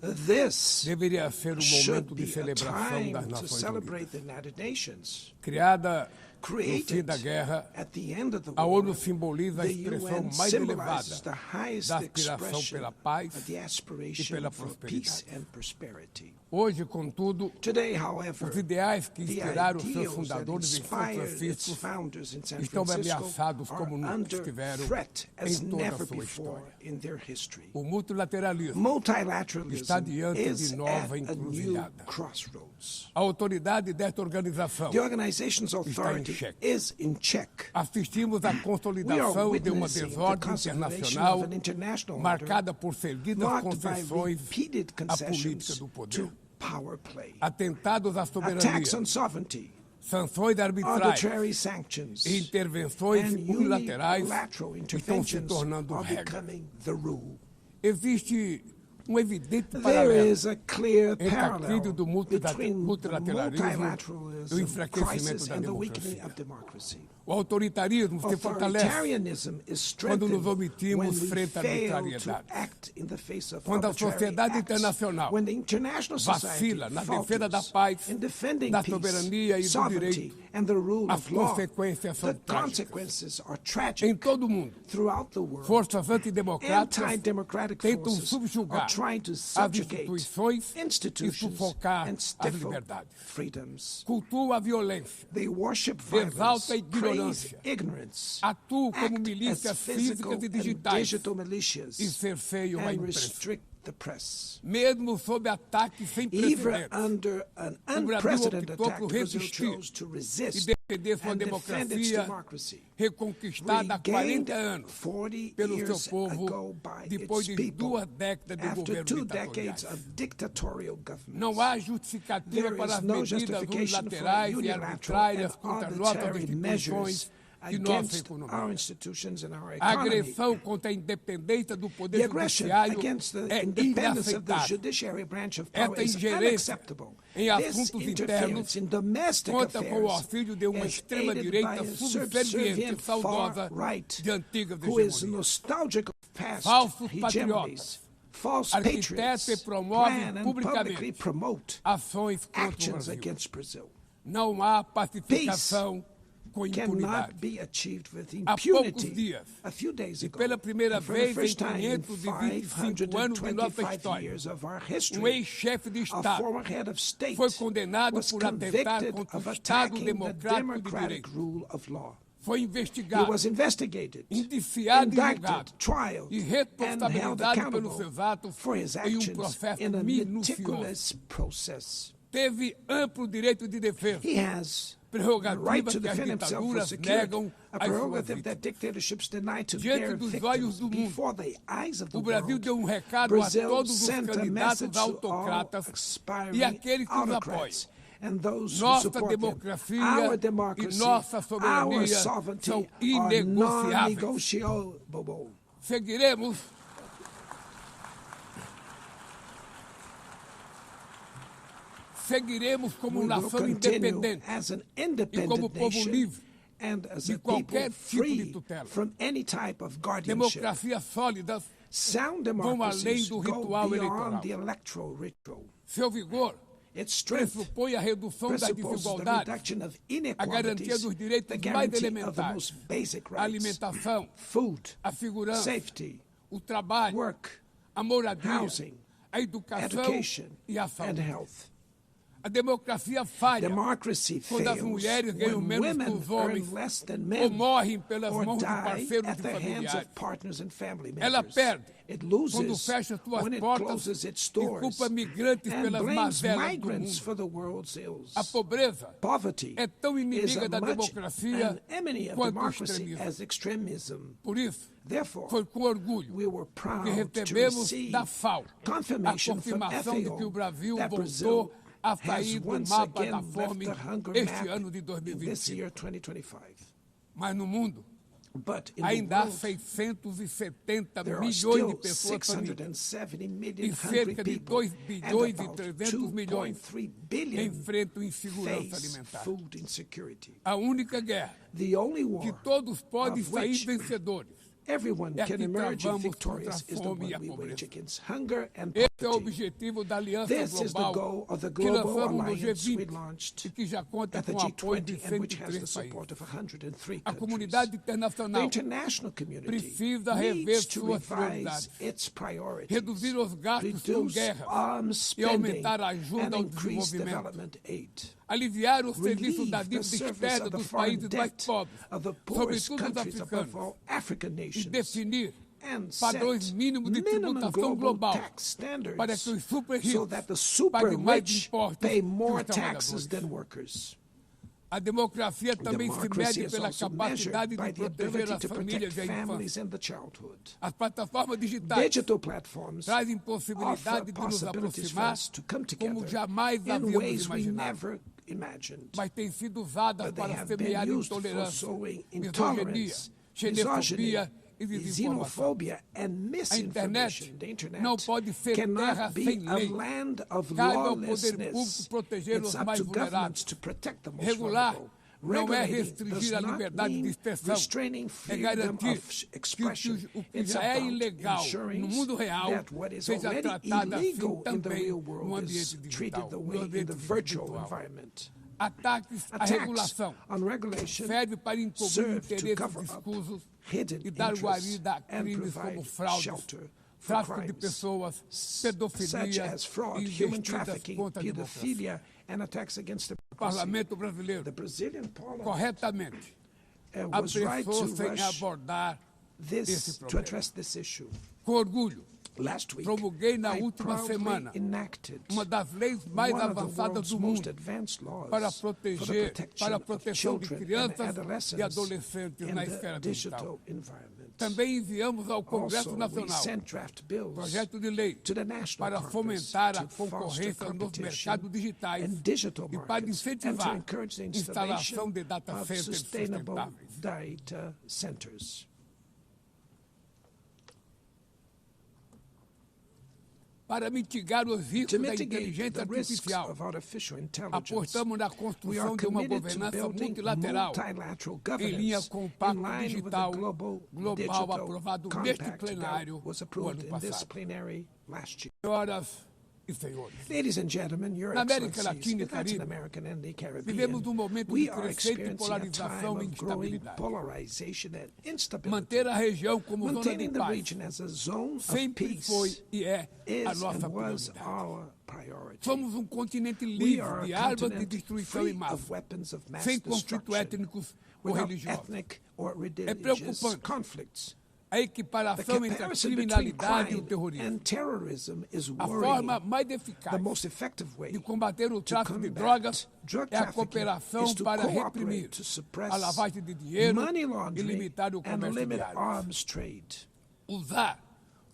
This deveria ser um should momento de be a celebração das time to Nações celebrate Unidas. the United Nations. Criada no fim Created da guerra, at the end of the a ONU war, simboliza a the expressão UN mais symbolizes elevada the highest da aspiração expression pela paz of the e aspiration pela for peace prosperidade. and prosperity. Hoje, contudo, Today, however, os ideais que the inspiraram seus ideals that fundadores em São inspired its Francisco founders in San estão Francisco ameaçados are como nunca under estiveram threat as em toda a never sua before história. in their history. O multilateralismo Multilateralism está diante is de nova at a new encruzilhada. crossroads. A autoridade desta organização The organization's authority check. is in check. assistimos à We are consolidação de uma witnessing the desordem consolidation internacional of an international order marcada por seguidas marked by concessões repeated à política concessions do poder, to power play, atentados à soberania, attacks on sovereignty, sanções arbitrárias arbitrary sanctions, e intervenções and unilaterais unilateral estão se interventions tornando are regra. becoming the rule. Existe evidente There paralelo is a clear entre a parallel crise do between the multilateralismo e o multilateralism enfraquecimento crisis da and the weakening democracia. of democracy. O autoritarismo se fortalece Authoritarianism is quando nos strengthened omitimos when we frente à fail to arbitrariedade. act in the face of Quando a arbitrary sociedade acts. internacional When the international society vacila na defesa da falters paz, in defending da peace, soberania e do sovereignty, direito, and the rule as of law, consequências são the trágicas. consequences are Em tragic todo o mundo, throughout the world. forças antidemocráticas Anti-democratic tentam forces subjugar are trying to as subjugate instituições e institutions sufocar and as stifle liberdades. freedoms. Cultua a violência, They worship violence, exalta a praise ignorância, ignorance, atuam como act milícias as physical físicas e and digitais digital militias, e cerceiam a and imprensa. restrict the press. Mesmo sob ataques sem Even precedentes, under an o Brasil unprecedented optou attack, por Brazil resistir chose to e resist defender sua and defend its democracia democracy, reconquistada há 40 anos 40 pelo seu years povo ago by depois its de people, 2 décadas de after governo 2 decades ditatoriais. of dictatorial government. Não há justificativa There para is as no medidas justification for unilaterais e unilateral arbitrárias and contra nossas arbitrary measures instituições e nossa against our economia. institutions and our A economy. agressão contra a independência do The poder aggression judiciário against the é independence of the inaceitável. judiciary branch of power Esta is ingerência unacceptable. em This assuntos internos interference in domestic conta com o affairs auxílio de uma is extrema-direita aided by a subserviente subservient e saudosa far-right de antigas who is hegemonias. nostalgic of past Falsos hegemonies. patriotas False arquitetam patriots e promovem plan and publicamente publicly promote ações contra o actions Brasil. against Brazil. Não há pacificação com Cannot impunidade. be achieved with Há poucos impunity. dias, A few days e ago, pela primeira and for the vez em first time in 525 anos de nossa 525 história, years of our history, ex-chefe de a Estado former head of state foi condenado was por atentar convicted contra of o Estado attacking the democrático de democratic direito. rule of law. Foi He investigado, was investigated, indiciado e indicted, julgado trialed, e and held responsabilizado accountable pelos seus atos for his em um actions processo in a minucioso. meticulous process. Teve amplo direito de defesa, He has the prerrogativa right to que as defend himself was ditaduras secured, negam a às suas prerogative that vítimas. dictatorships deny to Diante their dos victims olhos do mundo, before the eyes of the O Brasil world. deu um recado Brazil a todos os sent a candidatos message to all autocratas aspiring e aqueles que os apoiam. autocrats and those who Nossa support them. democracia Our e democracy, nossa soberania our sovereignty são are inegociáveis. non-negotiable. Seguiremos como We will nação continue independente as an e independent como povo nation livre and as de a people qualquer tipo de free tutela. from any type of guardianship. Democracias sólidas, Sound vão além democracies do go ritual beyond eleitoral. the electoral ritual. Seu vigor Its strength pressupõe a redução das presupposes the desigualdades, reduction of a garantia inequalities, dos direitos the mais guarantee of the elementares, most basic a rights, alimentação, food, a segurança, safety, o trabalho, work, a moradia, housing, a educação education, e a and saúde. health. A democracia falha Democracy quando as fails mulheres ganham when menos que women os homens earn less than ou men morrem pelas or mãos de die parceiros at e the hands familiares. of partners and family Ela members. perde It quando loses fecha suas when it portas closes its e doors culpa migrantes and pelas blames mazelas do migrants mundo. for the world's ills. A pobreza Poverty é tão is inimiga a da much democracia an enemy of quanto o democracy extremismo. as extremism. Por isso, Therefore, foi com orgulho we were proud que to recebemos receive da FAO a confirmation from confirmação de que o FAO Brasil that voltou Brazil a has sair do once mapa again da left fome the hunger este map ano de in this 2020. year, 2025. Mas no mundo, But in the ainda há world, 670 there are milhões still de pessoas famintas 670 e million hungry cerca de people 2 bilhões and e about 300 milhões 2.3 que billion enfrentam insegurança face alimentar. food insecurity. A única guerra The only que war todos podem of sair which vencedores everyone é can que emerge travamos victorious contra a is the fome one e a we wage pobreza. against hunger and Esse Esse é o objetivo da Aliança This is the Global goal of the que global lançamos no alliance we G20 launched e que já conta at the com o apoio de G20 and which has the 103 support países. of 103 A countries. comunidade The internacional international community precisa rever needs to suas revise prioridades, its priorities, reduzir os gastos com reduce guerras arms e spending, aumentar a ajuda and ao increase desenvolvimento. development aid. Aliviar o serviço da Relieve the dívida service externa of the dos foreign países mais debt pobres, of the poorest sobretudo os countries, above africanos, all African e nations, definir and padrões set mínimos de minimum tributação global global tax standards para que os super so ricos that the super paguem mais rich impostos pay que more os taxes trabalhadores. than workers. A democracia também se Democracy mede is pela also capacidade measured by de the proteger ability as to famílias protect e a families infância. and the childhood. As plataformas digitais Digital platforms trazem offer possibilidade de nos possibilities for aproximar us to come como together jamais in havíamos ways we imaginado, never imagined. mas têm sido usadas But they para have been semear used for intolerância, sowing misoginia, intolerance, misogyny, xenofobia e desinformação. xenophobia, and A internet misinformation. The internet não pode ser terra cannot be sem a lei. land of Cabe ao poder lawlessness. público proteger It's os up mais to governments vulneráveis. to protect the most Regular vulnerable. não é Regulating restringir does a not liberdade de mean expressão, restraining é freedom garantir of que expression. o que It's já é about ilegal ensuring no mundo real that what is seja already tratado assim illegal in the também real no world ambiente is digital, treated the no way in ambiente the virtual virtual. environment. Ataques à Attacks regulação on regulation serve para encobrir serve to interesses cover up escusos hidden e dar interests guarida a and crimes como provide fraudes, shelter for tráfico de crimes pessoas, such pedofilia as fraud, e human investidas trafficking, contra a democracia. pedophilia, and attacks against O democracy. Parlamento brasileiro, The Brazilian parliament corretamente, was right to apressou-se em rush abordar esse this to problema. address this issue. Com orgulho, Last week, promulguei na I última proudly semana enacted uma das leis mais one of the avançadas world's do most mundo advanced laws para for the proteger, protection para a of proteção de children and crianças e adolescents adolescentes in na the esfera digital. digital environment. Também enviamos ao Congresso Also, we Nacional sent draft bills projeto de lei to the national para Congress fomentar a to foster concorrência nos competition mercados digitais and digital e para markets and to incentivar encourage the a instalação installation de data of centers sustainable sustentáveis. data centers. Para mitigar os To riscos da mitigate inteligência the risks artificial, of artificial intelligence, apostamos na we are construção de uma committed to governança building multilateral multilateral em linha governance com o in Pacto line with the Digital global Global digital aprovado neste compact plenário that was o approved ano in this passado. plenary last year. Senhoras e senhores, Ladies and gentlemen, Your Na América Excellencies, Latina e the Latin Caribe, American and the Caribbean, vivemos momento we de are crescente experiencing a polarização time e of growing instabilidade. polarization and instability. Manter a região como zona de Maintaining the paz region as a zone of sempre foi peace e é a is nossa and was prioridade. our priority. Somos um continente We livre are de a armas de continent destruição em free massa, of weapons of mass sem conflitos destruction, étnicos ou without religiosos. ethnic or religious preocupante. conflicts. A The equiparação entre a comparison between criminalidade e o crime terrorismo. and terrorism is A worrying. forma mais The eficaz most effective way de combater o to tráfico de combat drogas drug é a trafficking cooperação is to para cooperate reprimir to suppress a lavagem de dinheiro money e laundering limitar o and comércio de limit armas. arms trade. Usar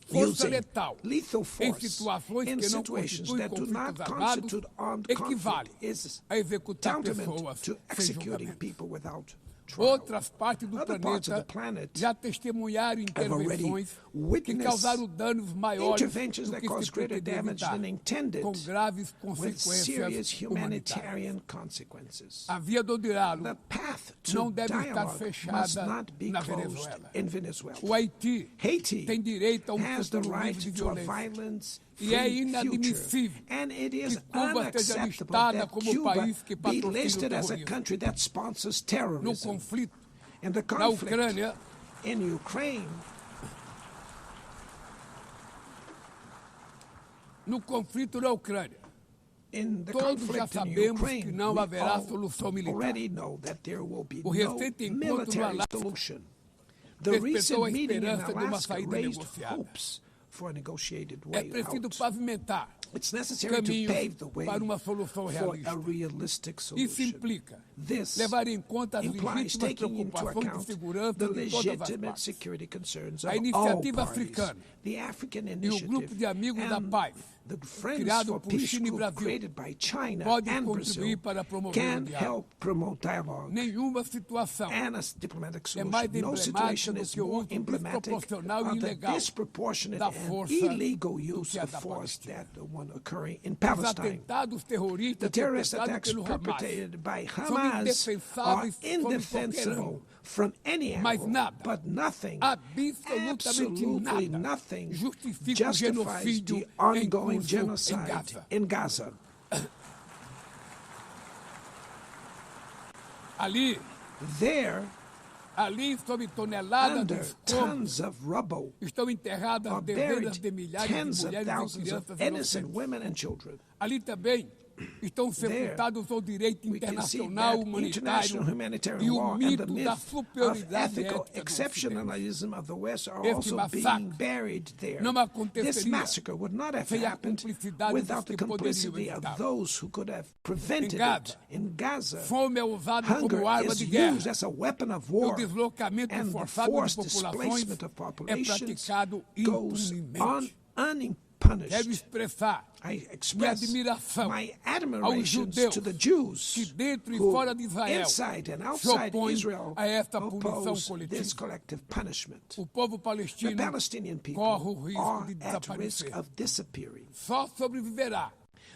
força Using letal lethal em force situações in que não situations constituem that do not conflitos armados constitute armed equivale conflict is a executar tantamount pessoas to sem executing julgamento. people without trial. Outras partes do Other parts of the planeta planet já testemunharam have already intervenções que witnessed causaram danos maiores interventions do that que cause se greater pretendia damage evitar, than intended, com graves with serious consequências humanitárias. humanitarian consequences. A via do diálogo The path não to deve estar dialogue must fechada not be na closed Venezuela. in Venezuela. O Haiti Haiti tem direito a has the futuro right livre de to a violência. violence E é free inadmissível future. And it is que Cuba esteja unacceptable listada that como Cuba país que be patrocina o listed as a terrorismo. country that sponsors No terrorism. conflito And the na conflict Ucrânia, in Ukraine, in the todos já conflict in sabemos Ukraine, que não we haverá all solução militar. already know that there will be O no recente encontro no military Alasca solution. The despertou recent a meeting in esperança de uma Alaska saída raised negociada. hopes for a negotiated É way preciso out. pavimentar It's necessary to caminhos pave the way para uma solução for realista. a realistic Isso solution. implica This levar em conta as implies legítimas taking into preocupações de account segurança the de todas as legitimate partes. security concerns A of all iniciativa parties. africana The African e o Initiative Grupo de Amigos da and Paz, the Friends criado for por Peace China e group Brasil, created by China pode and contribuir Brazil para promover o can diálogo. help promote dialogue Nenhuma situação and a diplomatic é solution. mais No emblemática situation do is que o more uso emblematic desproporcional e of the ilegal disproportionate da and força illegal do use que a of da force Palestina. that the one occurring in Os Palestine. atentados terroristas The terrorist perpetrados attacks pelo Hamas perpetrated by são Hamas are indefensáveis sob qualquer indefensible ângulo. from any angle, nada, but nothing, absolutamente absolutely nada, nothing justifica o justifies genocídio the ongoing em curso genocide in Gaza. Ali, sob toneladas Under de tons corpos, of rubble, estão enterradas are dezenas buried de milhares tens de of mulheres e thousands of crianças innocent inocentes. women and children. Ali também estão sepultados o direito We can see internacional that international humanitário humanitarian e o law and the mito da myth of superioridade ethical ética do Ocidente. exceptionalism of the West are Este also being massacre buried there. não This aconteceria massacre would not have sem a happened cumplicidade dos without the que poderiam complicity of evitar. those who could have prevented Gaza, it. In Gaza, Fome é usada hunger como arma is de guerra. used as a weapon of O war, deslocamento and the forçado de forced populações displacement of é populations praticado goes impunemente. Quero unpunished. expressar I minha express admiração my aos admiration judeus to the Jews que dentro e who, fora de Israel inside and se outside opõem Israel, a esta punição oppose this coletiva. collective punishment. O povo The palestino Palestinian people corre o risco are de at risk desaparecer. of disappearing. Só sobreviverá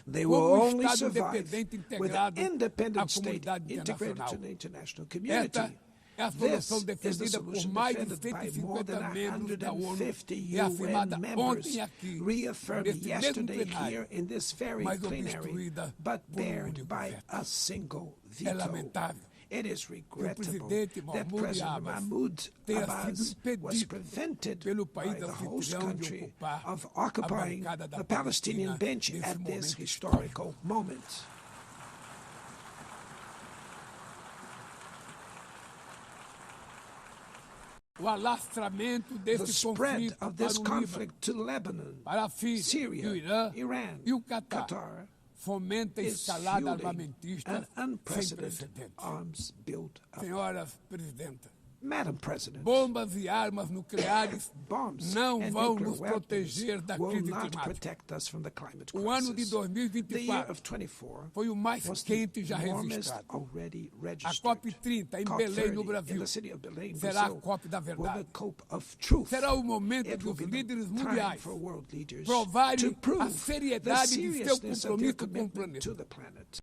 They como will um only Estado survive independente with an integrado à independent state comunidade integrated internacional. to the international community. Esta é a This solução is the defendida por solution mais de defended by more 150 than membros da ONU 150 e afirmada UN members, ontem aqui, reaffirmed neste mesmo yesterday plenário, here in this very mas plenary, obstruída but por bared único by veto. a single É veto. lamentável It is que o regrettable presidente that Mahmoud President Abbas Mahmoud tenha Abbas sido was impedido prevented pelo by país the host anfitrião de country ocupar of a occupying bancada da the Palestinian Palestina bench nesse at this momento historical moment. O alastramento The desse spread conflito of this para o Líbano, conflict to Lebanon, para a Síria, e o Syria, Irã Iran, e o Catar Qatar fomenta a is escalada fueling armamentista an sem unprecedented precedentes. arms build-up. Senhoras presidenta, Madam President, bombas e armas nucleares bombs não and vão nuclear nos weapons proteger da will crise not climática. protect us from the climate O ano de crisis. The year 2024 of 24 foi o mais was quente the já warmest registrado. already A registered. COP30 em COP30 Belém, no in Brasil, the city of Belém, será a Brazil, COP da will verdade. the COP of truth. Será o momento It will dos be the líderes time mundiais for world leaders provarem to prove a the seriedade de seu seriousness of their compromisso com o commitment to planeta. the planet.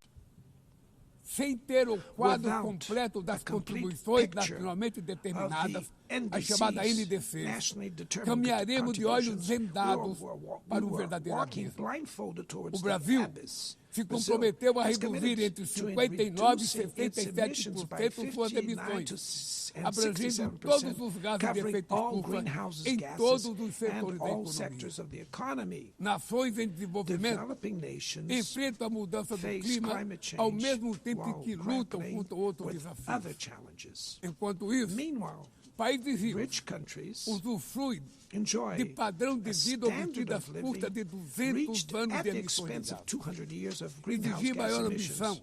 Sem ter o quadro Without completo das a complete contribuições picture nacionalmente determinadas, of the a chamada NDCs, NDC, nationally determined caminharemos de olhos contributions, vendados we para o were verdadeiro walking abismo. blindfolded towards O Brasil the abyss. se Brazil comprometeu a has reduzir committed entre to 59% e reducing its emissions by 67% suas 59 to emissões, and abrangendo todos 67%, os gases de covering efeito all estufa greenhouse em gases todos os and setores da all economia. sectors of the economy. Nações em desenvolvimento Developing nations enfrentam a mudança do face clima climate ao change mesmo tempo while que lutam grappling contra outros with desafios. other challenges. Enquanto isso, Meanwhile, países ricos rich countries usufruem enjoy de padrão de a vida standard obtido às of living custas de 200 reached anos at de the emissões de expense of gás. 200 years of greenhouse Exigir gas maior emissions. ambição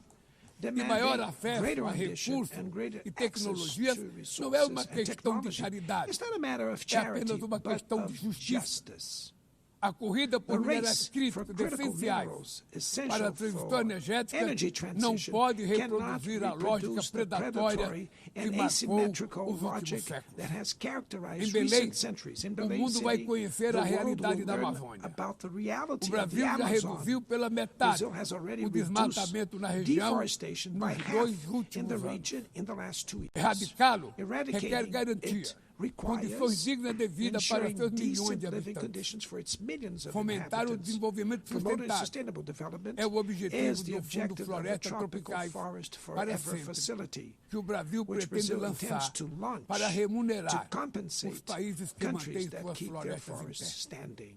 e Demanding maior acesso greater a ambition recursos and greater e access tecnologias to não é uma resources and questão de technology. caridade, It's not a matter of é charity, apenas uma but questão of de justiça. justice. A corrida The por minerais race for críticos critical essenciais minerals para a essential transição for energética energy não transition pode cannot reproduzir a lógica reproduce the predatória predatory que and marcou asymmetrical os últimos logic séculos. that has Em characterized Belém, recent centuries. In o Belém mundo vai City, conhecer the a world realidade will da learn Amazônia. about the O reality of the Brasil já Amazon. reduziu pela metade Brazil has already o desmatamento na reduced região deforestation by nos half 2 in the últimos anos. region in the last 2 years. Erradicá-lo requer Eradicating garantia, it requires condições dignas de vida para ensuring seus milhões de decent living habitantes. conditions for its millions of Fomentar o inhabitants. desenvolvimento Promoting sustentável sustainable development é o objetivo is the do Fundo objective of the Florestas Tropical Tropicais Forest para Forever sempre, Facility, que o Brasil which pretende Brazil intends lançar to launch para to remunerar compensate os países que countries mantêm that suas keep their florestas em forests pé. standing.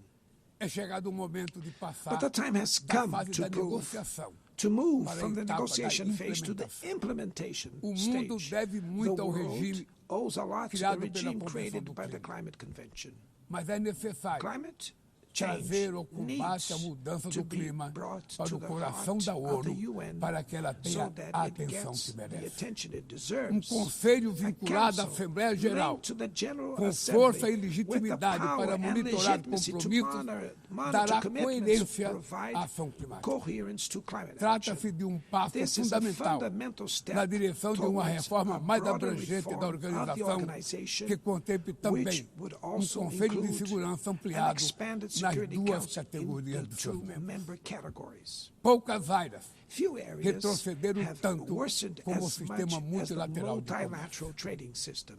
É chegado o momento de passar But the time has da come fase to da prove, negociação. to move para a from the etapa da negotiation phase to the implementação. implementation O mundo stage. deve The muito ao world regime owes a lot to the criado pela regime Convenção created do by the Clima. Climate Convention. Mas é necessário Climate change trazer o combate à needs mudança to do be clima brought para to o the coração heart da of the ONU UN para que ela tenha so that a it atenção gets que the merece. attention it Um deserves. conselho A vinculado à council Assembleia Geral, linked to the General com Assembly, força e with the legitimidade power para and monitorar legitimacy to compromissos, monitor dará commitments, coerência provide à ação climática. coherence to climate action. Trata-se de um passo This is a fundamental fundamental step na direção de uma towards reforma a mais broader abrangente da reform of the organização, organization, que contemple which também would um also Conselho de include Segurança an ampliado expanded nas Security duas Council in categorias the de seus two membros. member categories. Poucas áreas few areas retrocederam have tanto worsened como o as much sistema as the multilateral de multilateral comércio. trading system.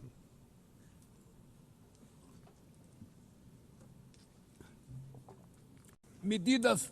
Medidas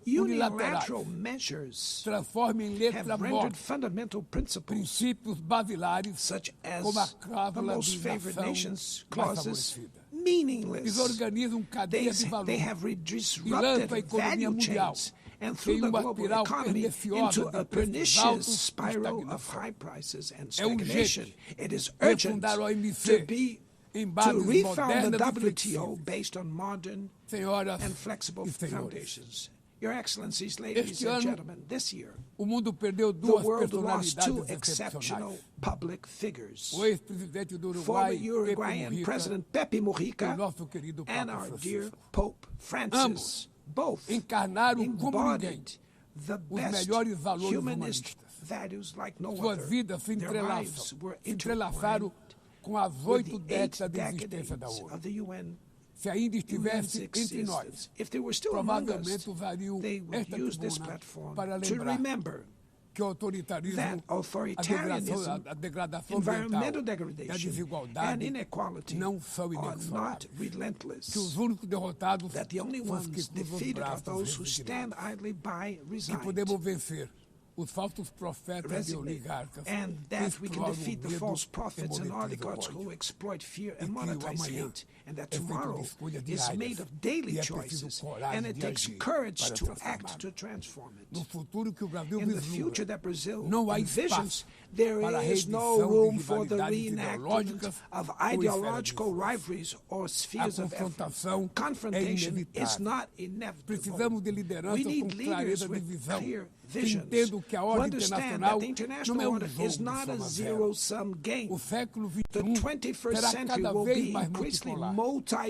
Unilateral unilaterais measures transformam em letra have rendered morta fundamental principles princípios basilares such as como a the cláusula most de favored nação nations mais clauses favorecida. meaningless. Desorganizam cadeias de valor They have e disrupted lançam a economia value mundial chains and em through the uma global espiral economy perniciosa into a de preços pernicious altos e spiral of estagnação. high prices and É urgente stagnation. It is urgent refundar o to OMC em to bases refound the modernas e WTO flexíveis. based on modern Senhoras and flexible e senhores, foundations. Your Excellencies, ladies este and ano gentlemen, this year, o mundo perdeu the duas world lost two personalidades exceptional excepcionais. public figures. O ex-presidente do Former Uruguai, Pepe Uruguayan Mujica, President Pepe e o Mujica nosso querido and Papa our dear Francisco. Pope Francis, Ambos both encarnaram como ninguém embodied the os best melhores valores humanist humanistas. values like no Suas other. vidas se Their lives entrelaçam, were se entrelaçaram intertwined com as with 8 the 8 décadas de existência da decades ONU. of the UN. Se ainda UN's estivesse entre nós, existence. If they were still among us, provavelmente usariam they would esta use this tribuna platform para to lembrar remember que o autoritarismo, that authoritarianism, a degradação environmental ambiental e a degradation, and desigualdade inequality não são are not inexoráveis. Que relentless. os únicos derrotados That the only são os que ones cruzam os defeated are braços those who resignados. stand idly by, Que resigned, podemos vencer os falsos profetas e resignate, oligarcas and que that we can exploram o defeat the medo false e prophets and monetizam o oligarchs ódio. who exploit fear E and que o monetize amanhã hate, and that é feito de tomorrow escolhas is diárias made of daily e é preciso choices, coragem and it de takes agir courage para to act transformar. to transform it. No futuro que o Brasil In the vislumbra, future that Brazil não há envisions, espaço there para a is no reedição room de for the rivalidades reenactment ideológicas of ou esferas de ideological influência. rivalries or A spheres of confrontação effort. é Confrontation is inevitável. not inevitable. Precisamos de We lideranças need com leaders clareza de with visão, clear que visions, entendam que a who ordem understand internacional that the international não é order jogo is de not a soma zero. zero-sum game. O século The XXI 21st será century cada will vez be mais increasingly multipolar.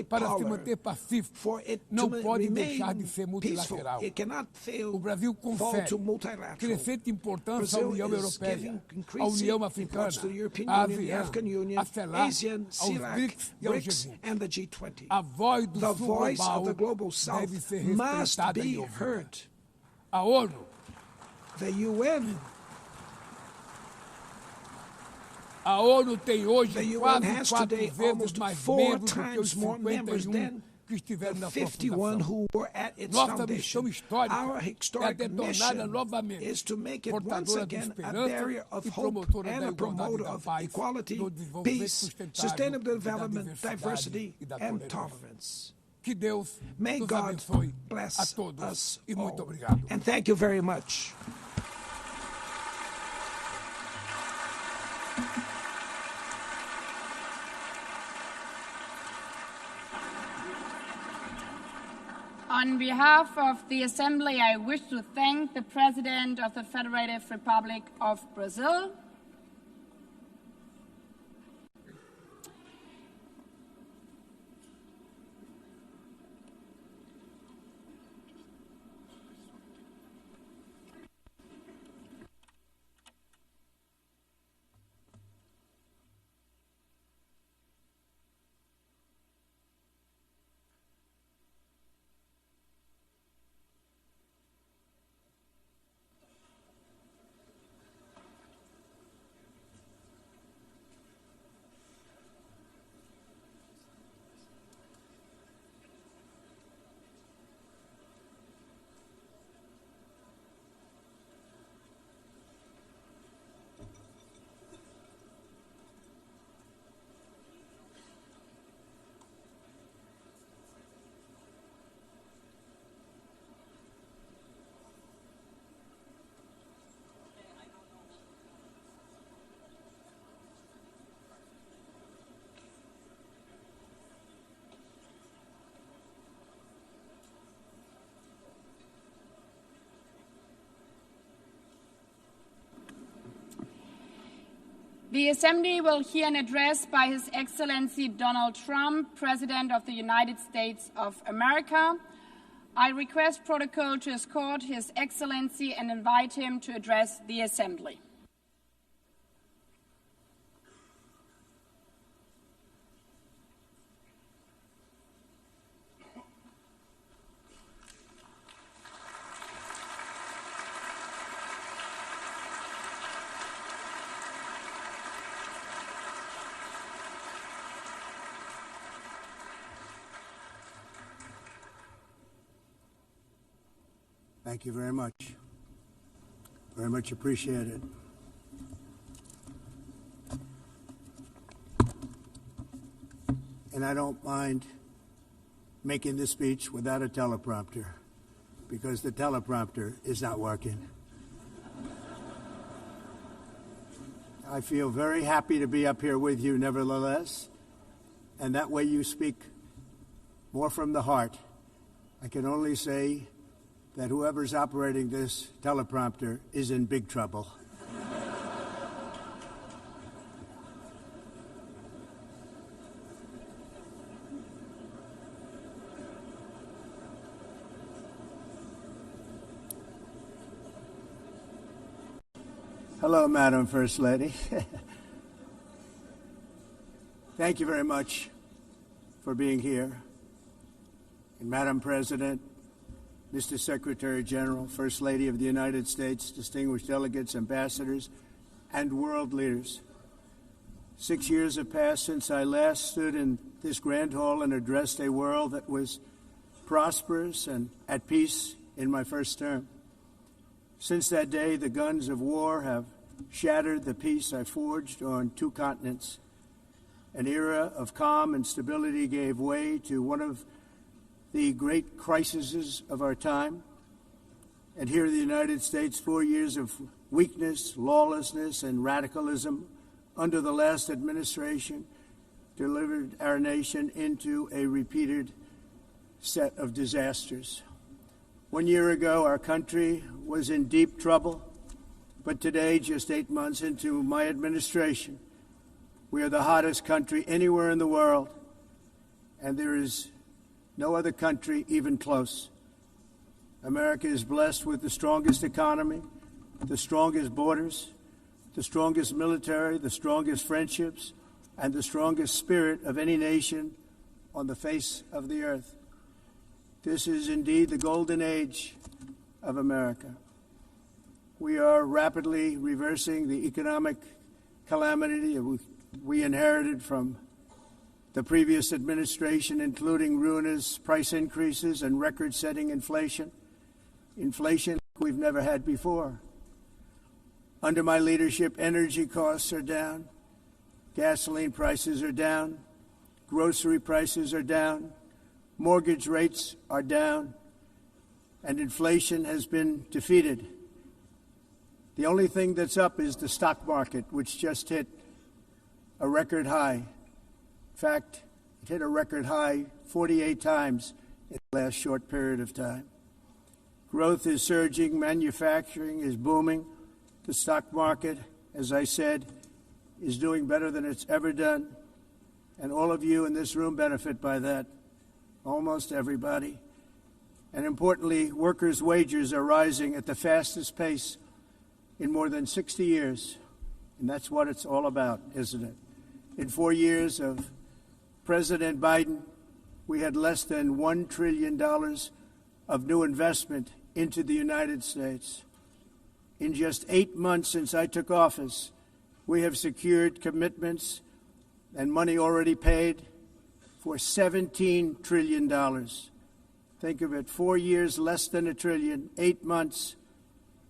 Para se multipolar. manter pacífico, For it não to pode remain deixar de ser peaceful, multilateral. it cannot fail O Brasil fall confere to multilateral. crescente importância à Brazil União is Europeia, giving à increasing União Africana, importance to the European à Union, the ASEAN, African Union, à CELAC, ASEAN, aos CELAC, BRICS e ao BRICS, G20. and the G20. A voz do The Sul voice of global the global South deve ser must respeitada e be ouvida. heard. A ONU, The UN tem hoje The UN quase has 4 today vezes almost mais 4 membros do que os times more members 51 than que estiveram na the sua 51 fundação. who were at its Nossa foundation. missão histórica Our é historic detonada mission novamente, is to make it once portadora de again a esperança barrier of e hope promotora and da a igualdade promoter da of paz, equality, do desenvolvimento peace, sustentável sustainable e da development, diversidade diversity, e da and tolerância. tolerance. Que Deus May nos God abençoe a bless todos us e muito all. obrigado. And thank you very much. On behalf of the Assembly, I wish to thank the President of the Federative Republic of Brazil, The Assembly will hear an address by His Excellency Donald Trump, President of the United States of America. I request protocol to escort His Excellency and invite him to address the Assembly. Thank you very much. Very much appreciated. And I don't mind making this speech without a teleprompter, because the teleprompter is not working. I feel very happy to be up here with you nevertheless, and that way you speak more from the heart. I can only say that whoever's operating this teleprompter is in big trouble. Hello, Madam First Lady. Thank you very much for being here. And Madam President, Mr. Secretary General, First Lady of the United States, distinguished delegates, ambassadors, and world leaders. 6 years have passed since I last stood in this grand hall and addressed a world that was prosperous and at peace in my first term. Since that day, the guns of war have shattered the peace I forged on 2 continents. An era of calm and stability gave way to one of the great crises of our time. And here in the United States, 4 years of weakness, lawlessness, and radicalism under the last administration delivered our nation into a repeated set of disasters. 1 year ago, our country was in deep trouble, but today, just 8 months into my administration, we are the hottest country anywhere in the world, and there is no other country even close. America is blessed with the strongest economy, the strongest borders, the strongest military, the strongest friendships, and the strongest spirit of any nation on the face of the earth. This is indeed the golden age of America. We are rapidly reversing the economic calamity we inherited from the previous administration, including ruinous price increases and record-setting inflation we've never had before. Under my leadership, energy costs are down, gasoline prices are down, grocery prices are down, mortgage rates are down, and inflation has been defeated. The only thing that's up is the stock market, which just hit a record high. In fact, it hit a record high 48 times in the last short period of time. Growth is surging, manufacturing is booming. The stock market, as I said, is doing better than it's ever done. And all of you in this room benefit by that, almost everybody. And importantly, workers' wages are rising at the fastest pace in more than 60 years. And that's what it's all about, isn't it? In 4 years of President Biden, we had less than $1 trillion of new investment into the United States. In just 8 months since I took office, we have secured commitments and money already paid for $17 trillion. Think of it, 4 years, less than $1 trillion, 8 months,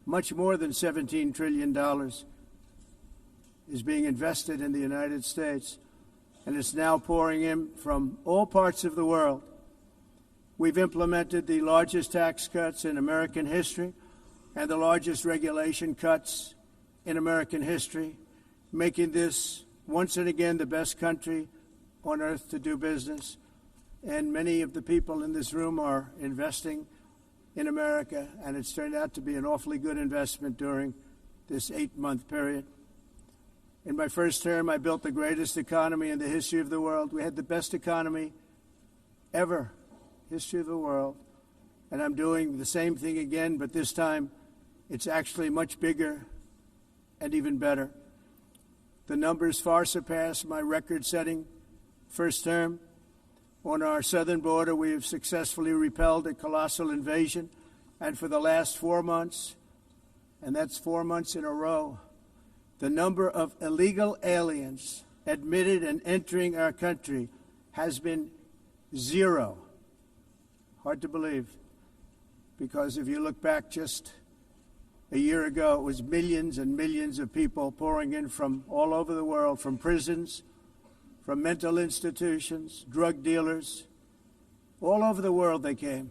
much more than $17 trillion is being invested in the United States, and it's now pouring in from all parts of the world. We've implemented the largest tax cuts in American history and the largest regulation cuts in American history, making this once and again the best country on earth to do business. And many of the people in this room are investing in America, and it's turned out to be an awfully good investment during this 8-month period. In my first term, I built the greatest economy in the history of the world. We had the best economy ever, history of the world. And I'm doing the same thing again, but this time it's actually much bigger and even better. The numbers far surpass my record-setting first term. On our southern border, we have successfully repelled a colossal invasion. And for the last 4 months, and that's 4 months in a row, the number of illegal aliens admitted and entering our country has been 0. Hard to believe, because if you look back just a year ago, it was millions and millions of people pouring in from all over the world, from prisons, from mental institutions, drug dealers. All over the world they came.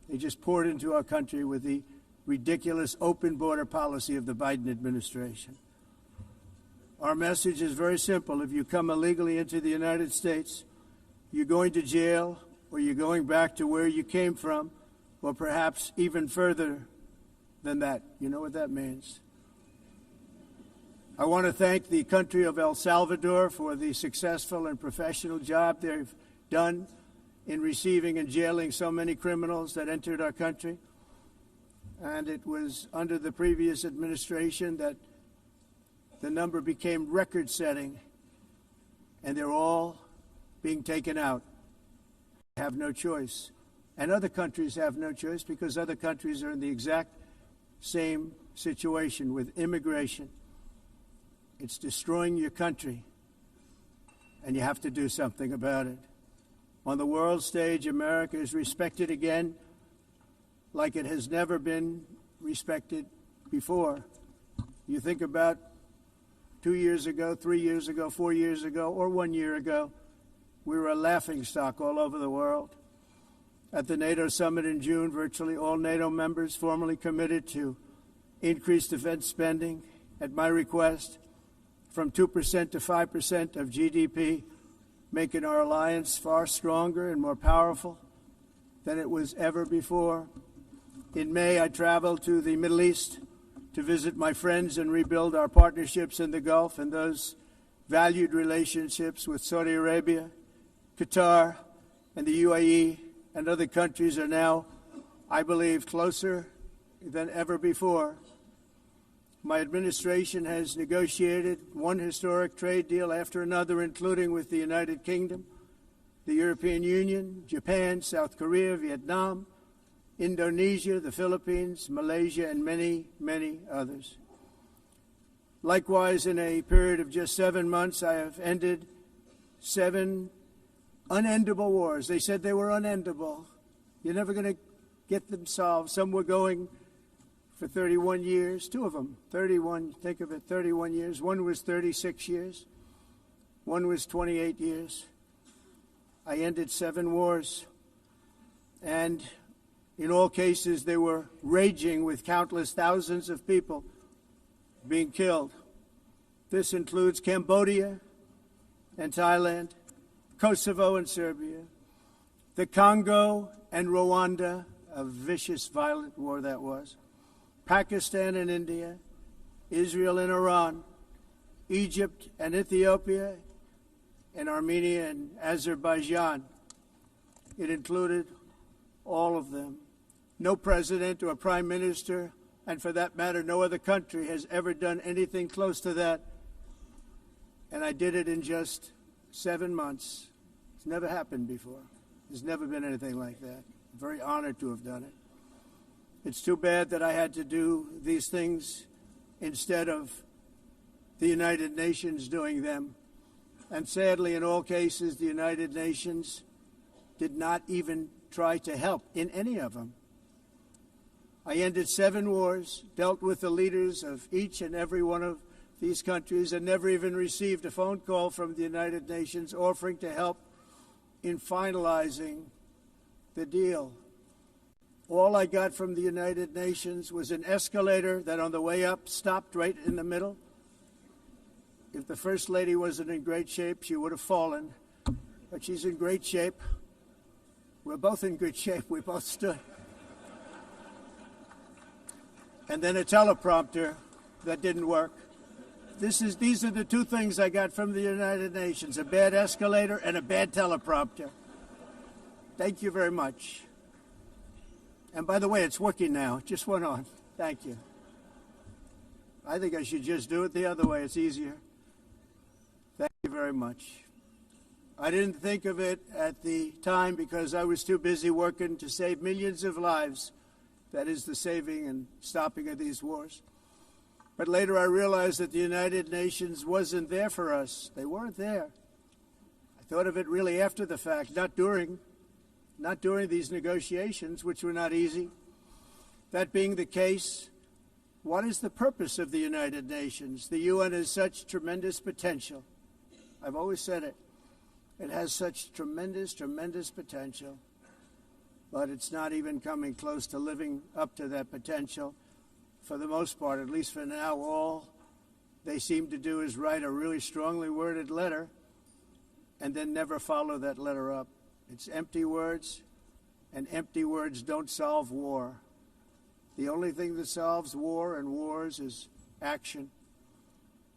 They just poured into our country with the ridiculous open border policy of the Biden administration. Our message is very simple. If you come illegally into the United States, you're going to jail, or you're going back to where you came from, or perhaps even further than that. You know what that means. I want to thank the country of El Salvador for the successful and professional job they've done in receiving and jailing so many criminals that entered our country. And it was under the previous administration that the number became record-setting, and they're all being taken out. They have no choice. And other countries have no choice because other countries are in the exact same situation with immigration. It's destroying your country, and you have to do something about it. On the world stage, America is respected again like it has never been respected before. You think about 2 years ago, 3 years ago, 4 years ago, or 1 year ago, we were a laughingstock all over the world. At the NATO summit in June, virtually all NATO members formally committed to increase defense spending at my request from 2% to 5% of GDP, making our alliance far stronger and more powerful than it was ever before. In May, I traveled to the Middle East to visit my friends and rebuild our partnerships in the Gulf and those valued relationships with Saudi Arabia, Qatar, and the UAE and other countries are now, I believe, closer than ever before. My administration has negotiated one historic trade deal after another, including with the United Kingdom, the European Union, Japan, South Korea, Vietnam, Indonesia, the Philippines, Malaysia, and many, many others. Likewise, in a period of just 7 months, I have ended 7 unendable wars. They said they were unendable. You're never going to get them solved. Some were going for 31 years, 2 of them, 31, think of it, 31 years. One was 36 years. One was 28 years. I ended 7 wars. And in all cases, they were raging with countless thousands of people being killed. This includes Cambodia and Thailand, Kosovo and Serbia, the Congo and Rwanda, a vicious, violent war that was, Pakistan and India, Israel and Iran, Egypt and Ethiopia, and Armenia and Azerbaijan. It included all of them. No president or prime minister, and for that matter, no other country has ever done anything close to that. And I did it in just 7 months. It's never happened before. There's never been anything like that. I'm very honored to have done it. It's too bad that I had to do these things instead of the United Nations doing them. And sadly, in all cases, the United Nations did not even try to help in any of them. I ended 7 wars, dealt with the leaders of each and every one of these countries, and never even received a phone call from the United Nations offering to help in finalizing the deal. All I got from the United Nations was an escalator that on the way up stopped right in the middle. If the First Lady wasn't in great shape, she would have fallen. But she's in great shape. We're both in good shape. We both stood. And then a teleprompter that didn't work. These are the 2 things I got from the United Nations, a bad escalator and a bad teleprompter. Thank you very much. And by the way, it's working now. It just went on. Thank you. I think I should just do it the other way. It's easier. Thank you very much. I didn't think of it at the time because I was too busy working to save millions of lives. That is the saving and stopping of these wars. But later I realized that the United Nations wasn't there for us. They weren't there. I thought of it really after the fact, not during these negotiations, which were not easy. That being the case, what is the purpose of the United Nations? The UN has such tremendous potential. I've always said it. It has such tremendous, tremendous potential, but it's not even coming close to living up to that potential. For the most part, at least for now, all they seem to do is write a really strongly worded letter and then never follow that letter up. It's empty words, and empty words don't solve war. The only thing that solves war and wars is action.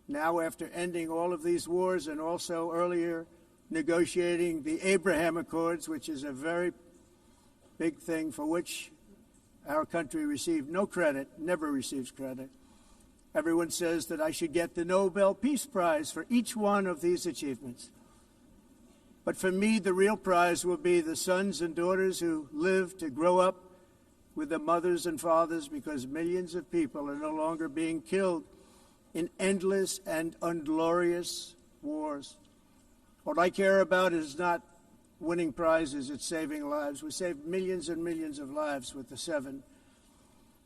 Now, after ending all of these wars and also earlier negotiating the Abraham Accords, which is a very big thing for which our country received no credit, never receives credit. Everyone says that I should get the Nobel Peace Prize for each one of these achievements. But for me, the real prize will be the sons and daughters who live to grow up with the mothers and fathers, because millions of people are no longer being killed in endless and unglorious wars. What I care about is not winning prizes, it's saving lives. We saved millions and millions of lives with the 7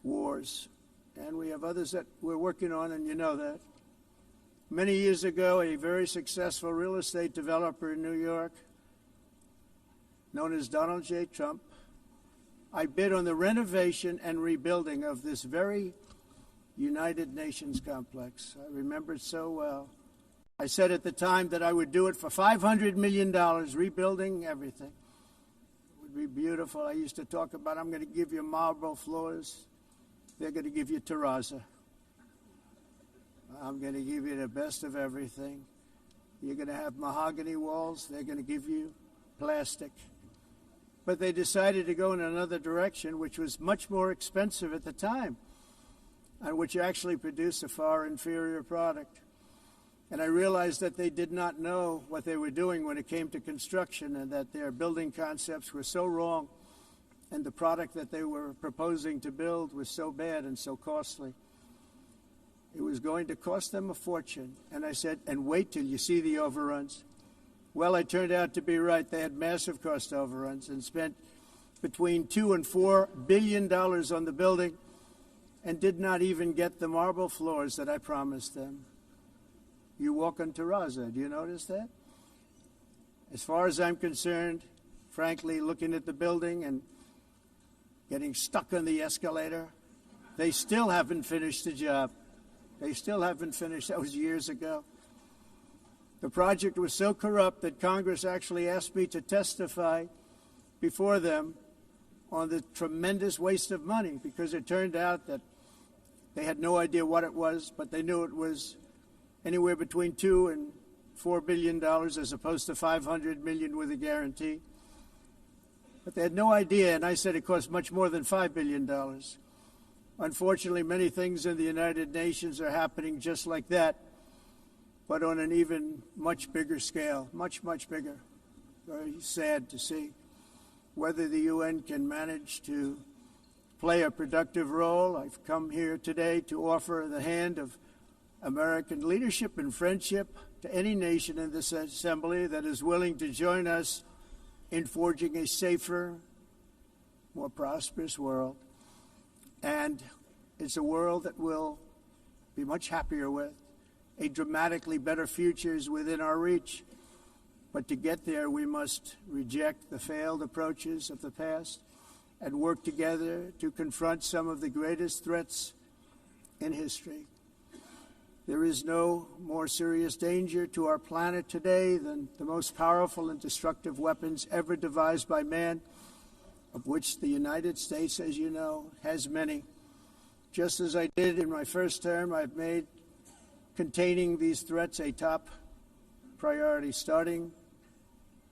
wars. And we have others that we're working on, and you know that. Many years ago, a very successful real estate developer in New York, known as Donald J. Trump, I bid on the renovation and rebuilding of this very United Nations complex. I remember it so well. I said at the time that I would do it for $500 million, rebuilding everything. It would be beautiful. I used to talk about, I'm going to give you marble floors. They're going to give you terrazzo. I'm going to give you the best of everything. You're going to have mahogany walls. They're going to give you plastic. But they decided to go in another direction, which was much more expensive at the time, and which actually produced a far inferior product. And I realized that they did not know what they were doing when it came to construction, and that their building concepts were so wrong, and the product that they were proposing to build was so bad and so costly. It was going to cost them a fortune. And I said, and wait till you see the overruns. Well, I turned out to be right. They had massive cost overruns and spent between $2 and $4 billion on the building and did not even get the marble floors that I promised them. You walk on terrazzo. Do you notice that? As far as I'm concerned, frankly, looking at the building and getting stuck on the escalator, they still haven't finished the job. They still haven't finished. That was years ago. The project was so corrupt that Congress actually asked me to testify before them on the tremendous waste of money, because it turned out that they had no idea what it was, but they knew it was anywhere between $2 and $4 billion as opposed to $500 million with a guarantee. But they had no idea, and I said it cost much more than $5 billion. Unfortunately, many things in the United Nations are happening just like that, but on an even much bigger scale, much, much bigger. Very sad to see. Whether the UN can manage to play a productive role, I've come here today to offer the hand of American leadership and friendship to any nation in this assembly that is willing to join us in forging a safer, more prosperous world. And it's a world that we'll be much happier with. A dramatically better future is within our reach. But to get there, we must reject the failed approaches of the past and work together to confront some of the greatest threats in history. There is no more serious danger to our planet today than the most powerful and destructive weapons ever devised by man, of which the United States, as you know, has many. Just as I did in my first term, I've made containing these threats a top priority, starting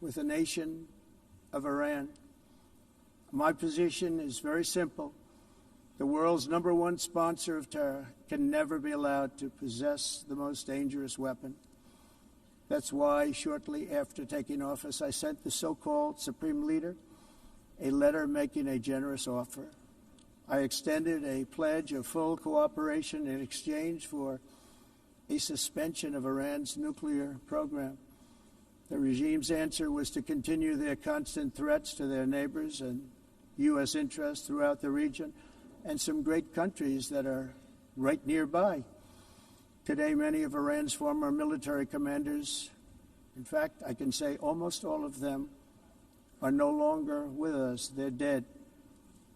with the nation of Iran. My position is very simple. The world's #1 sponsor of terror can never be allowed to possess the most dangerous weapon. That's why, shortly after taking office, I sent the so-called Supreme Leader a letter making a generous offer. I extended a pledge of full cooperation in exchange for a suspension of Iran's nuclear program. The regime's answer was to continue their constant threats to their neighbors and U.S. interests throughout the region, and some great countries that are right nearby. Today, many of Iran's former military commanders, in fact, I can say almost all of them, are no longer with us. They're dead.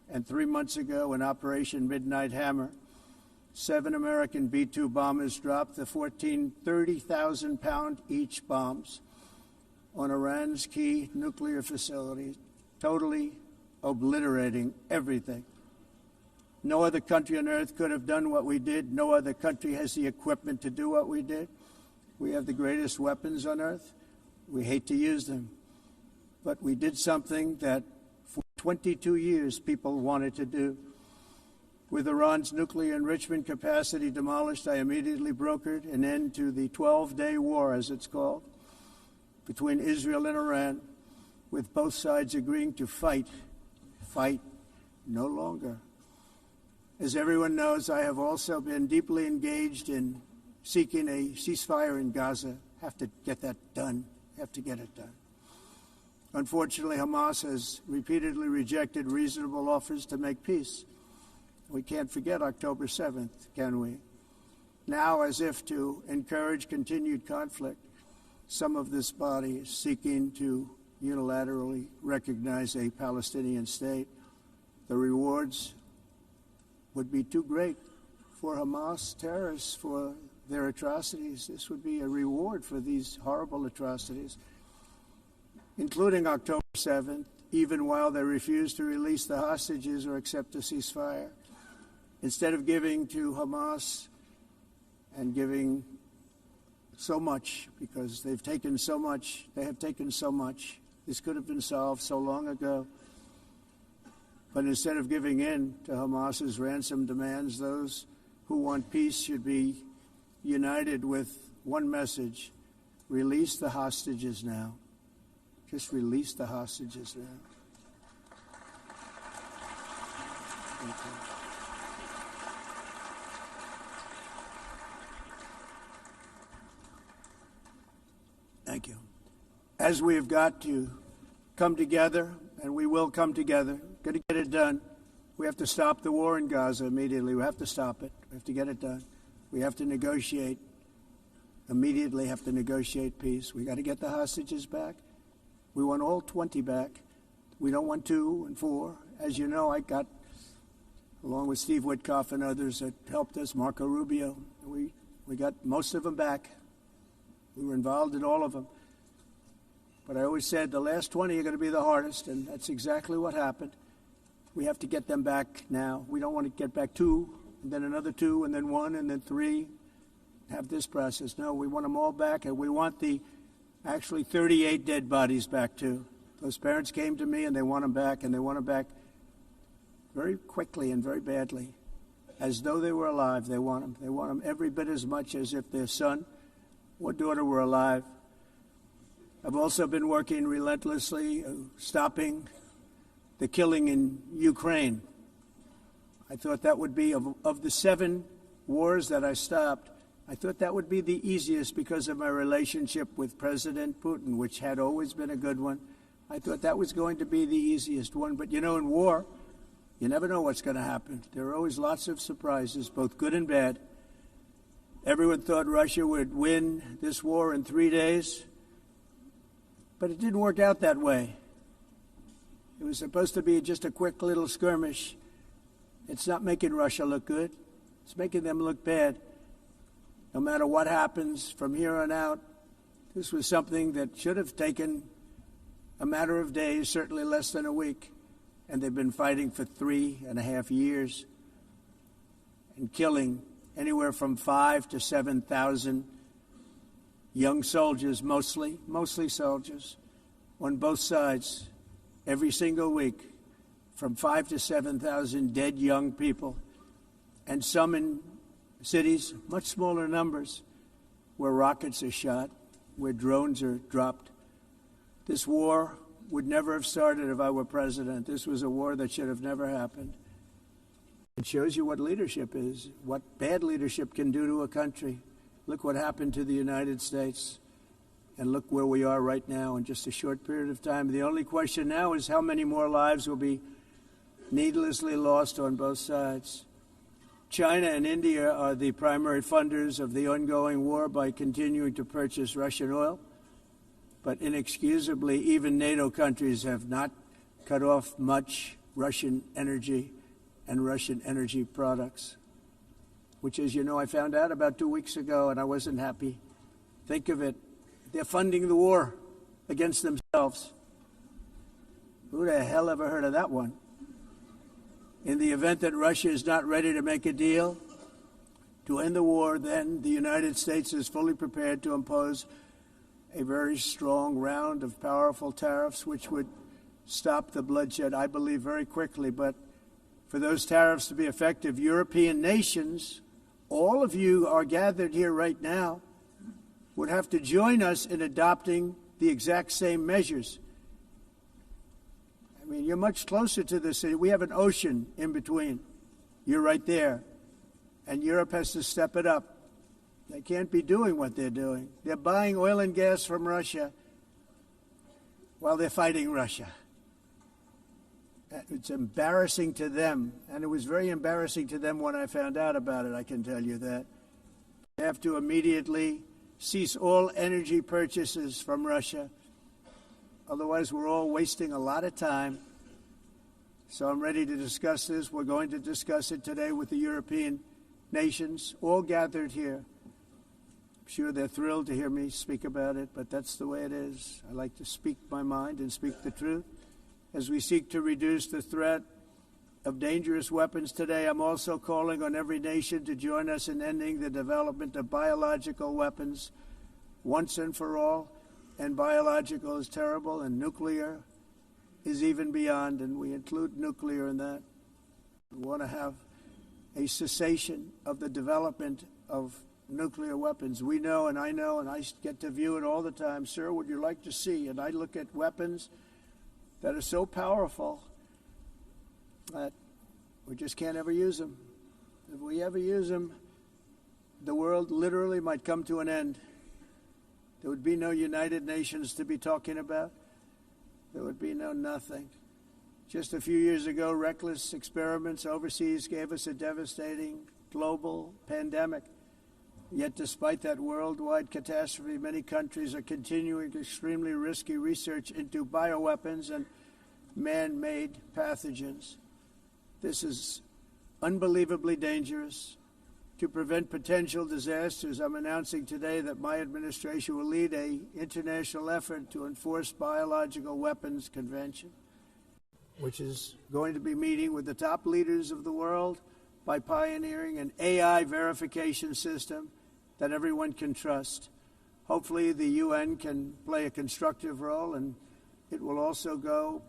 And 3 months ago, in Operation Midnight Hammer, 7 American B-2 bombers dropped the 14 30,000-pound each bombs on Iran's key nuclear facilities, totally obliterating everything. No other country on earth could have done what we did. No other country has the equipment to do what we did. We have the greatest weapons on earth. We hate to use them. But we did something that for 22 years people wanted to do. With Iran's nuclear enrichment capacity demolished, I immediately brokered an end to the 12-day war, as it's called, between Israel and Iran, with both sides agreeing to fight no longer. As everyone knows, I have also been deeply engaged in seeking a ceasefire in Gaza. Have to get that done. Have to get it done. Unfortunately, Hamas has repeatedly rejected reasonable offers to make peace. We can't forget October 7th, can we? Now, as if to encourage continued conflict, some of this body is seeking to unilaterally recognize a Palestinian state. The rewards would be too great for Hamas terrorists for their atrocities. This would be a reward for these horrible atrocities, including October 7th, even while they refuse to release the hostages or accept a ceasefire. Instead of giving to Hamas and giving so much, because they've taken so much, this could have been solved so long ago. But instead of giving in to Hamas's ransom demands, those who want peace should be united with one message: release the hostages now. Just release the hostages now. Thank you. Thank you. As we have got to come together, and we will come together, got to get it done. We have to stop the war in Gaza immediately. We have to stop it. We have to get it done. We have to negotiate, immediately have to negotiate peace. We got to get the hostages back. We want all 20 back. We don't want 2 and 4. As you know, I got, along with Steve Witkoff and others that helped us, Marco Rubio, we got most of them back. We were involved in all of them. But I always said the last 20 are going to be the hardest, and that's exactly what happened. We have to get them back now. We don't want to get back 2, and then another 2, and then 1, and then 3, have this process. No, we want them all back, and we want the actually 38 dead bodies back, too. Those parents came to me, and they want them back, and they want them back very quickly and very badly, as though they were alive. They want them. They want them every bit as much as if their son or daughter were alive. I've also been working relentlessly, stopping the killing in Ukraine. I thought that would be, of the 7 wars that I stopped, I thought that would be the easiest because of my relationship with President Putin, which had always been a good one. I thought that was going to be the easiest one. But, you know, in war, you never know what's going to happen. There are always lots of surprises, both good and bad. Everyone thought Russia would win this war in 3 days, but it didn't work out that way. It was supposed to be just a quick little skirmish. It's not making Russia look good. It's making them look bad. No matter what happens from here on out, this was something that should have taken a matter of days, certainly less than a week. And they've been fighting for 3.5 years and killing anywhere from 5,000 to 7,000 young soldiers, mostly soldiers, on both sides, every single week, from 5,000 to 7,000 dead young people, and some in cities, much smaller numbers, where rockets are shot, where drones are dropped. This war would never have started if I were president. This was a war that should have never happened. It shows you what leadership is, what bad leadership can do to a country. Look what happened to the United States, and look where we are right now in just a short period of time. The only question now is how many more lives will be needlessly lost on both sides. China and India are the primary funders of the ongoing war by continuing to purchase Russian oil. But inexcusably, even NATO countries have not cut off much Russian energy and Russian energy products, which, as you know, I found out about 2 weeks ago, and I wasn't happy. Think of it. They're funding the war against themselves. Who the hell ever heard of that one? In the event that Russia is not ready to make a deal to end the war, then the United States is fully prepared to impose a very strong round of powerful tariffs, which would stop the bloodshed, I believe, very quickly. But for those tariffs to be effective, European nations, all of you are gathered here right now, would have to join us in adopting the exact same measures. I mean, you're much closer to this. We have an ocean in between. You're right there. And Europe has to step it up. They can't be doing what they're doing. They're buying oil and gas from Russia while they're fighting Russia. It's embarrassing to them. And it was very embarrassing to them when I found out about it, I can tell you that. They have to immediately cease all energy purchases from Russia. Otherwise, we're all wasting a lot of time. So I'm ready to discuss this. We're going to discuss it today with the European nations, all gathered here. I'm sure they're thrilled to hear me speak about it, but that's the way it is. I like to speak my mind and speak the truth. As we seek to reduce the threat of dangerous weapons today, I'm also calling on every nation to join us in ending the development of biological weapons once and for all. And biological is terrible, and nuclear is even beyond, and we include nuclear in that. We want to have a cessation of the development of nuclear weapons. We know, and I get to view it all the time. Sir, would you like to see? And I look at weapons that are so powerful that we just can't ever use them. If we ever use them, the world literally might come to an end. There would be no United Nations to be talking about. There would be no nothing. Just a few years ago, reckless experiments overseas gave us a devastating global pandemic. Yet despite that worldwide catastrophe, many countries are continuing extremely risky research into bioweapons and man-made pathogens. This is unbelievably dangerous. To prevent potential disasters, I'm announcing today that my administration will lead an international effort to enforce Biological Weapons Convention, which is going to be meeting with the top leaders of the world by pioneering an AI verification system that everyone can trust. Hopefully the UN can play a constructive role, and it will also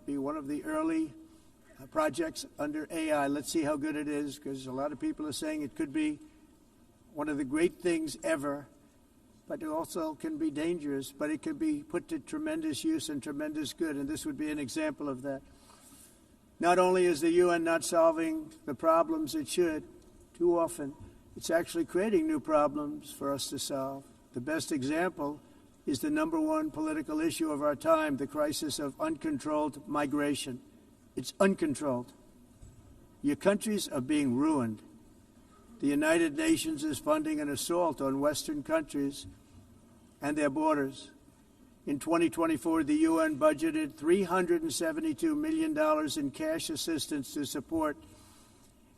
be one of the early projects under AI. Let's see how good it is, because a lot of people are saying it could be one of the great things ever, but it also can be dangerous, but it can be put to tremendous use and tremendous good, and this would be an example of that. Not only is the UN not solving the problems it should, too often, it's actually creating new problems for us to solve. The best example is the number one political issue of our time, the crisis of uncontrolled migration. It's uncontrolled. Your countries are being ruined. The United Nations is funding an assault on Western countries and their borders. In 2024, the UN budgeted $372 million in cash assistance to support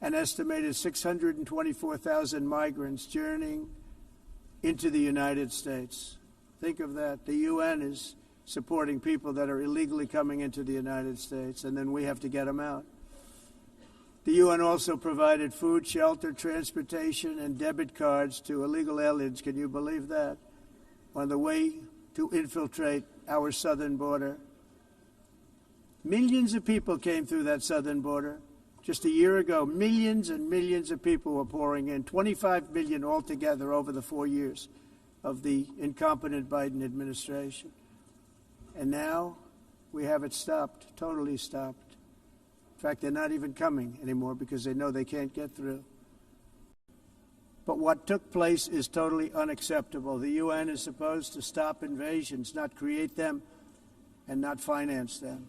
an estimated 624,000 migrants journeying into the United States. Think of that. The UN is supporting people that are illegally coming into the United States, and then we have to get them out. The UN also provided food, shelter, transportation, and debit cards to illegal aliens. Can you believe that? On the way to infiltrate our southern border. Millions of people came through that southern border. Just a year ago, millions and millions of people were pouring in, 25 million altogether over the 4 years of the incompetent Biden administration. And now we have it stopped, totally stopped. In fact, they're not even coming anymore because they know they can't get through. But what took place is totally unacceptable. The UN is supposed to stop invasions, not create them and not finance them.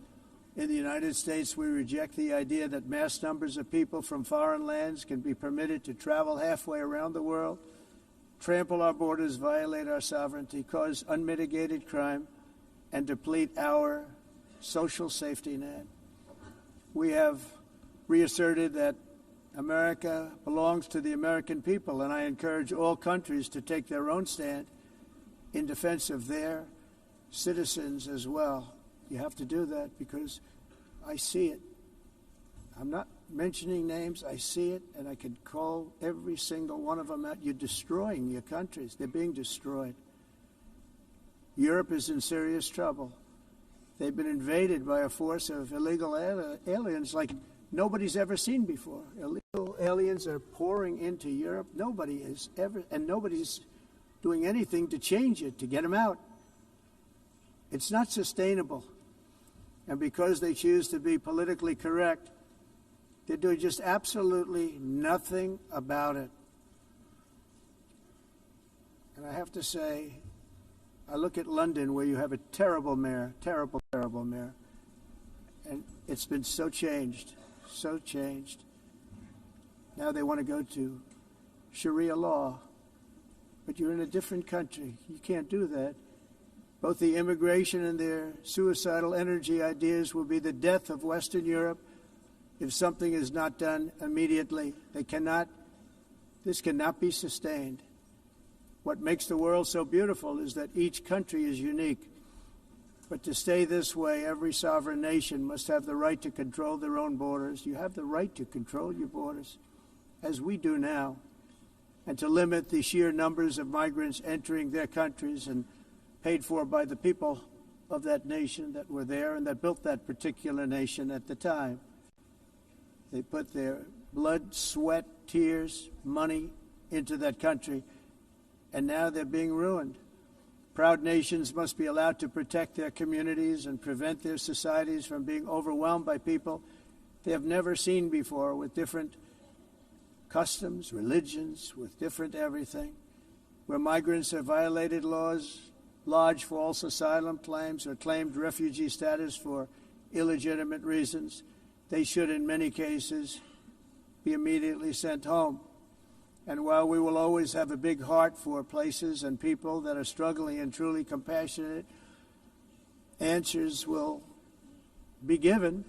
In the United States, we reject the idea that mass numbers of people from foreign lands can be permitted to travel halfway around the world, trample our borders, violate our sovereignty, cause unmitigated crime, and deplete our social safety net. We have reasserted that America belongs to the American people, and I encourage all countries to take their own stand in defense of their citizens as well. You have to do that because I see it. I'm not mentioning names. I see it, and I can call every single one of them out. You're destroying your countries. They're being destroyed. Europe is in serious trouble. They've been invaded by a force of illegal aliens like nobody's ever seen before. Illegal aliens are pouring into Europe. Nobody is ever, and nobody's doing anything to change it, to get them out. It's not sustainable. And because they choose to be politically correct, they're doing just absolutely nothing about it. And I have to say, I look at London, where you have a terrible mayor, terrible mayor, and it's been so changed. Now they want to go to Sharia law, but you're in a different country. You can't do that. Both the immigration and their suicidal energy ideas will be the death of Western Europe if something is not done immediately. This cannot be sustained. What makes the world so beautiful is that each country is unique. But to stay this way, every sovereign nation must have the right to control their own borders. You have the right to control your borders, as we do now, and to limit the sheer numbers of migrants entering their countries and paid for by the people of that nation that were there and that built that particular nation at the time. They put their blood, sweat, tears, money into that country, and now they're being ruined. Proud nations must be allowed to protect their communities and prevent their societies from being overwhelmed by people they have never seen before, with different customs, religions, with different everything. Where migrants have violated laws, lodged false asylum claims, or claimed refugee status for illegitimate reasons, they should, in many cases, be immediately sent home. And while we will always have a big heart for places and people that are struggling and truly compassionate, answers will be given.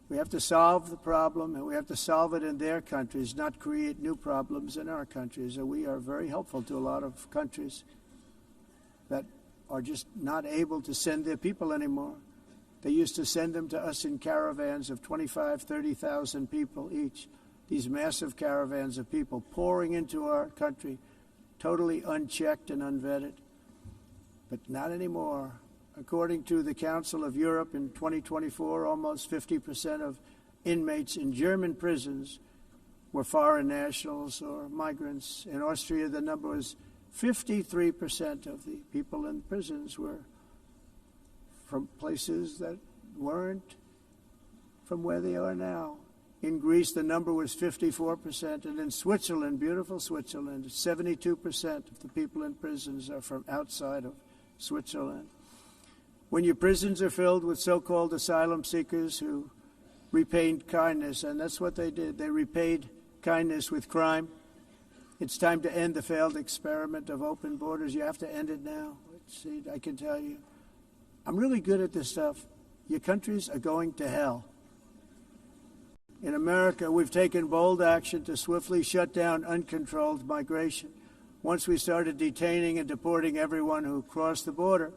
We have to solve the problem, and we have to solve it in their countries, not create new problems in our countries. And we are very helpful to a lot of countries that are just not able to send their people anymore. They used to send them to us in caravans of 25,000, 30,000 people each. These massive caravans of people pouring into our country, totally unchecked and unvetted. But not anymore. According to the Council of Europe, in 2024, almost 50% of inmates in German prisons were foreign nationals or migrants. In Austria, the number was 53% of the people in prisons were from places that weren't from where they are now. In Greece, the number was 54%, and in Switzerland, beautiful Switzerland, 72% of the people in prisons are from outside of Switzerland. When your prisons are filled with so-called asylum seekers who repaid kindness, and that's what they did, they repaid kindness with crime, it's time to end the failed experiment of open borders. You have to end it now. See, I can tell you, I'm really good at this stuff. Your countries are going to hell. In America, we've taken bold action to swiftly shut down uncontrolled migration. Once we started detaining and deporting everyone who crossed the border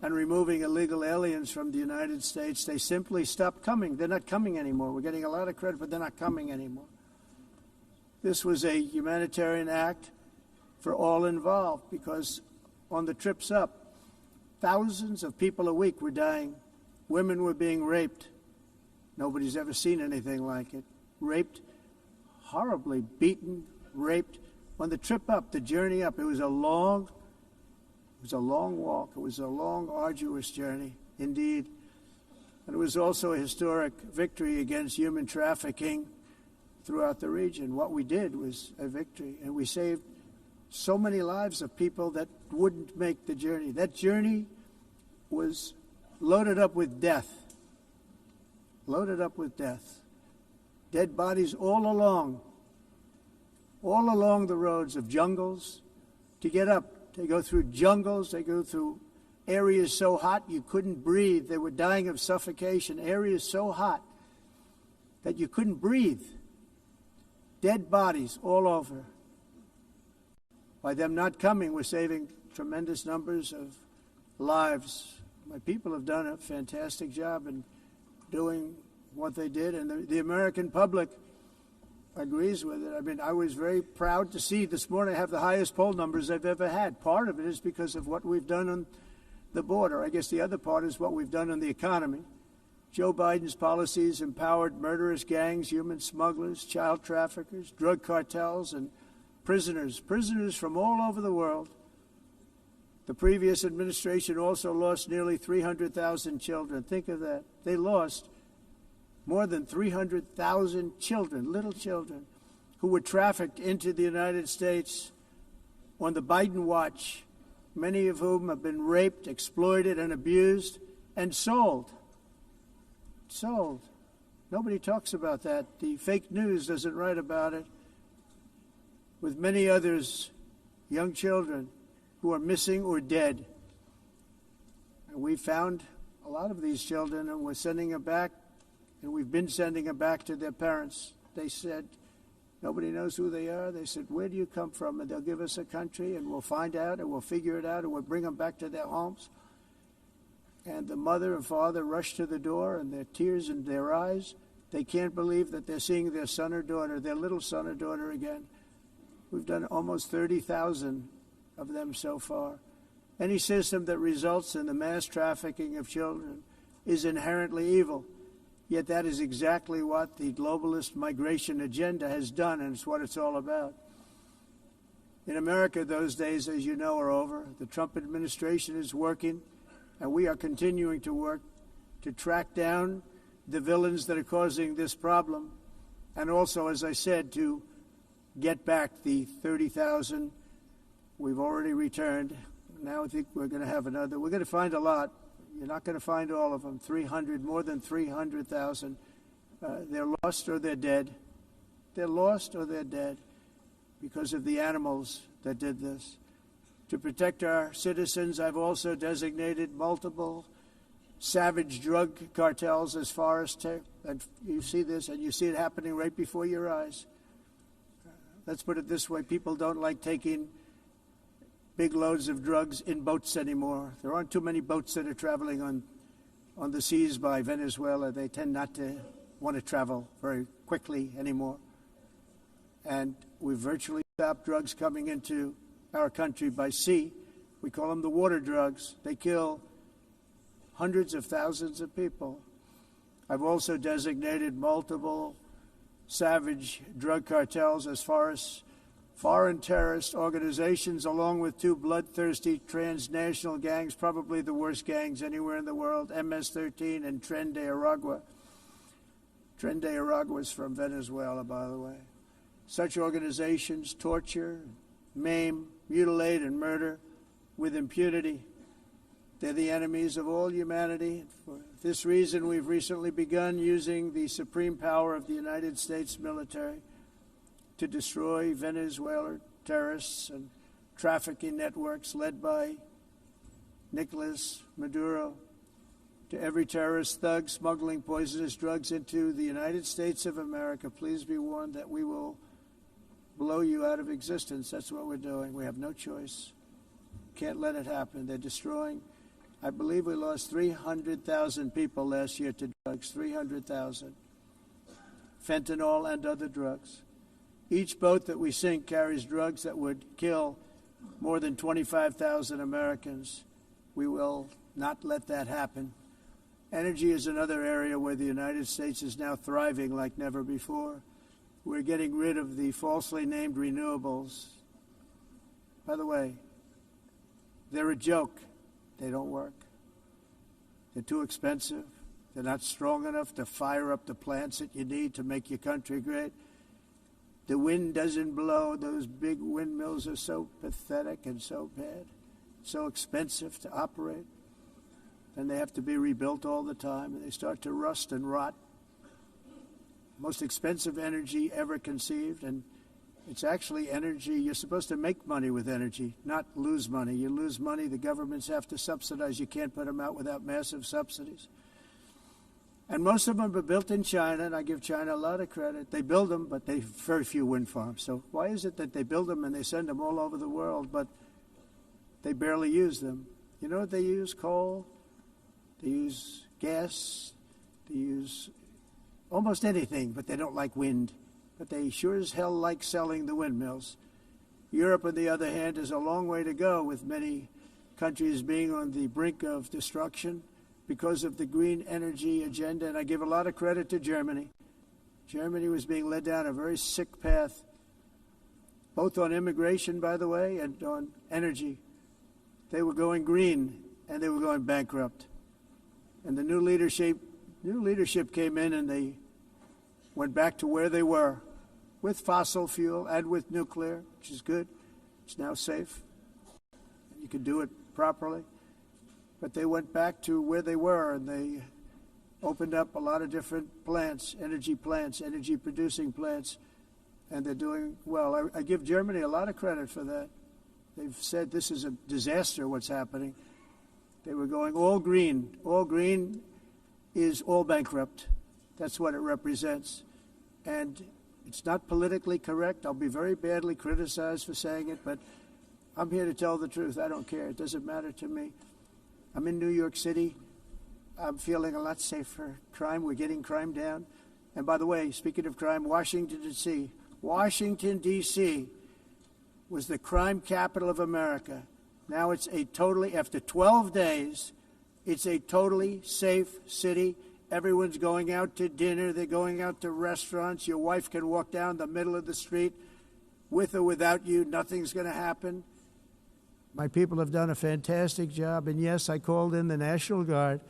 and removing illegal aliens from the United States, they simply stopped coming. They're not coming anymore. We're getting a lot of credit, but they're not coming anymore. This was a humanitarian act for all involved, because on the trips up, thousands of people a week were dying. Women were being raped. Nobody's ever seen anything like it. Raped, horribly beaten, raped. On the trip up, the journey up, it was a long walk. It was a long, arduous journey, indeed. And it was also a historic victory against human trafficking throughout the region. What we did was a victory, and we saved so many lives of people that wouldn't make the journey. That journey was loaded up with death. loaded up with death. Dead bodies all along the roads of jungles. To get up, they go through jungles, they go through areas so hot you couldn't breathe. They were dying of suffocation, areas so hot that you couldn't breathe. Dead bodies all over. By them not coming, we're saving tremendous numbers of lives. My people have done a fantastic job in doing what they did, and the American public agrees with it. I mean, I was very proud to see this morning I have the highest poll numbers I've ever had. Part of it is because of what we've done on the border. I guess the other part is what we've done on the economy. Joe Biden's policies empowered murderous gangs, human smugglers, child traffickers, drug cartels, and prisoners from all over the world. The previous administration also lost nearly 300,000 children. Think of that. They lost more than 300,000 children, little children, who were trafficked into the United States on the Biden watch, many of whom have been raped, exploited, and abused, and sold. Sold. Nobody talks about that. The fake news doesn't write about it. With many others, young children who are missing or dead. And we found a lot of these children, and we're sending them back, and we've been sending them back to their parents. They said, nobody knows who they are. They said, where do you come from? And they'll give us a country, and we'll find out, and we'll figure it out, and we'll bring them back to their homes. And the mother and father rush to the door, and their tears in their eyes. They can't believe that they're seeing their son or daughter, their little son or daughter again. We've done almost 30,000 of them so far. Any system that results in the mass trafficking of children is inherently evil. Yet that is exactly what the globalist migration agenda has done, and it's what it's all about. In America, those days, as you know, are over. The Trump administration is working, and we are continuing to work to track down the villains that are causing this problem, and also, as I said, to get back the 30,000 we've already returned. Now I think we're going to have another. We're going to find a lot. You're not going to find all of them. 300, more than 300,000. They're lost or they're dead. They're lost or they're dead because of the animals that did this. To protect our citizens, I've also designated multiple savage drug cartels as far as and you see this, and you see it happening right before your eyes. Let's put it this way. People don't like taking big loads of drugs in boats anymore. There aren't too many boats that are traveling on the seas by Venezuela. They tend not to want to travel very quickly anymore. And we've virtually stopped drugs coming into our country by sea. We call them the water drugs. They kill hundreds of thousands of people. I've also designated multiple savage drug cartels as far as foreign terrorist organizations, along with two bloodthirsty transnational gangs, probably the worst gangs anywhere in the world, MS-13 and Tren de Aragua. Tren de Aragua is from Venezuela, by the way. Such organizations torture, maim, mutilate, and murder with impunity. They're the enemies of all humanity. For this reason, we've recently begun using the supreme power of the United States military to destroy Venezuelan terrorists and trafficking networks led by Nicolas Maduro. To every terrorist thug smuggling poisonous drugs into the United States of America, please be warned that we will blow you out of existence. That's what we're doing. We have no choice. Can't let it happen. They're destroying. I believe we lost 300,000 people last year to drugs, 300,000. Fentanyl and other drugs. Each boat that we sink carries drugs that would kill more than 25,000 Americans. We will not let that happen. Energy is another area where the United States is now thriving like never before. We're getting rid of the falsely named renewables. By the way, they're a joke. They don't work. They're too expensive. They're not strong enough to fire up the plants that you need to make your country great. The wind doesn't blow. Those big windmills are so pathetic and so bad, so expensive to operate. And they have to be rebuilt all the time, and they start to rust and rot most expensive energy ever conceived, and it's actually energy. You're supposed to make money with energy, not lose money. You lose money, the governments have to subsidize. You can't put them out without massive subsidies. And most of them are built in China, and I give China a lot of credit. They build them, but they have very few wind farms. So why is it that they build them and they send them all over the world, but they barely use them? You know what they use? Coal. They use gas. They use almost anything, but they don't like wind. But they sure as hell like selling the windmills. Europe, on the other hand, has a long way to go, with many countries being on the brink of destruction because of the green energy agenda. And I give a lot of credit to Germany. Germany was being led down a very sick path, both on immigration, by the way, and on energy. They were going green, and they were going bankrupt. And the new leadership came in, and they went back to where they were, with fossil fuel and with nuclear, which is good. It's now safe. You can do it properly. But they went back to where they were, and they opened up a lot of different plants, energy-producing plants, and they're doing well. I give Germany a lot of credit for that. They've said this is a disaster, what's happening. They were going all green. All green is all bankrupt. That's what it represents. And it's not politically correct. I'll be very badly criticized for saying it, but I'm here to tell the truth. I don't care. It doesn't matter to me. I'm in New York City. I'm feeling a lot safer. Crime, we're getting crime down. And by the way, speaking of crime, Washington, D.C. was the crime capital of America. Now it's after 12 days, it's a totally safe city. Everyone's going out to dinner. They're going out to restaurants. Your wife can walk down the middle of the street with or without you. Nothing's going to happen. My people have done a fantastic job. And yes, I called in the National Guard,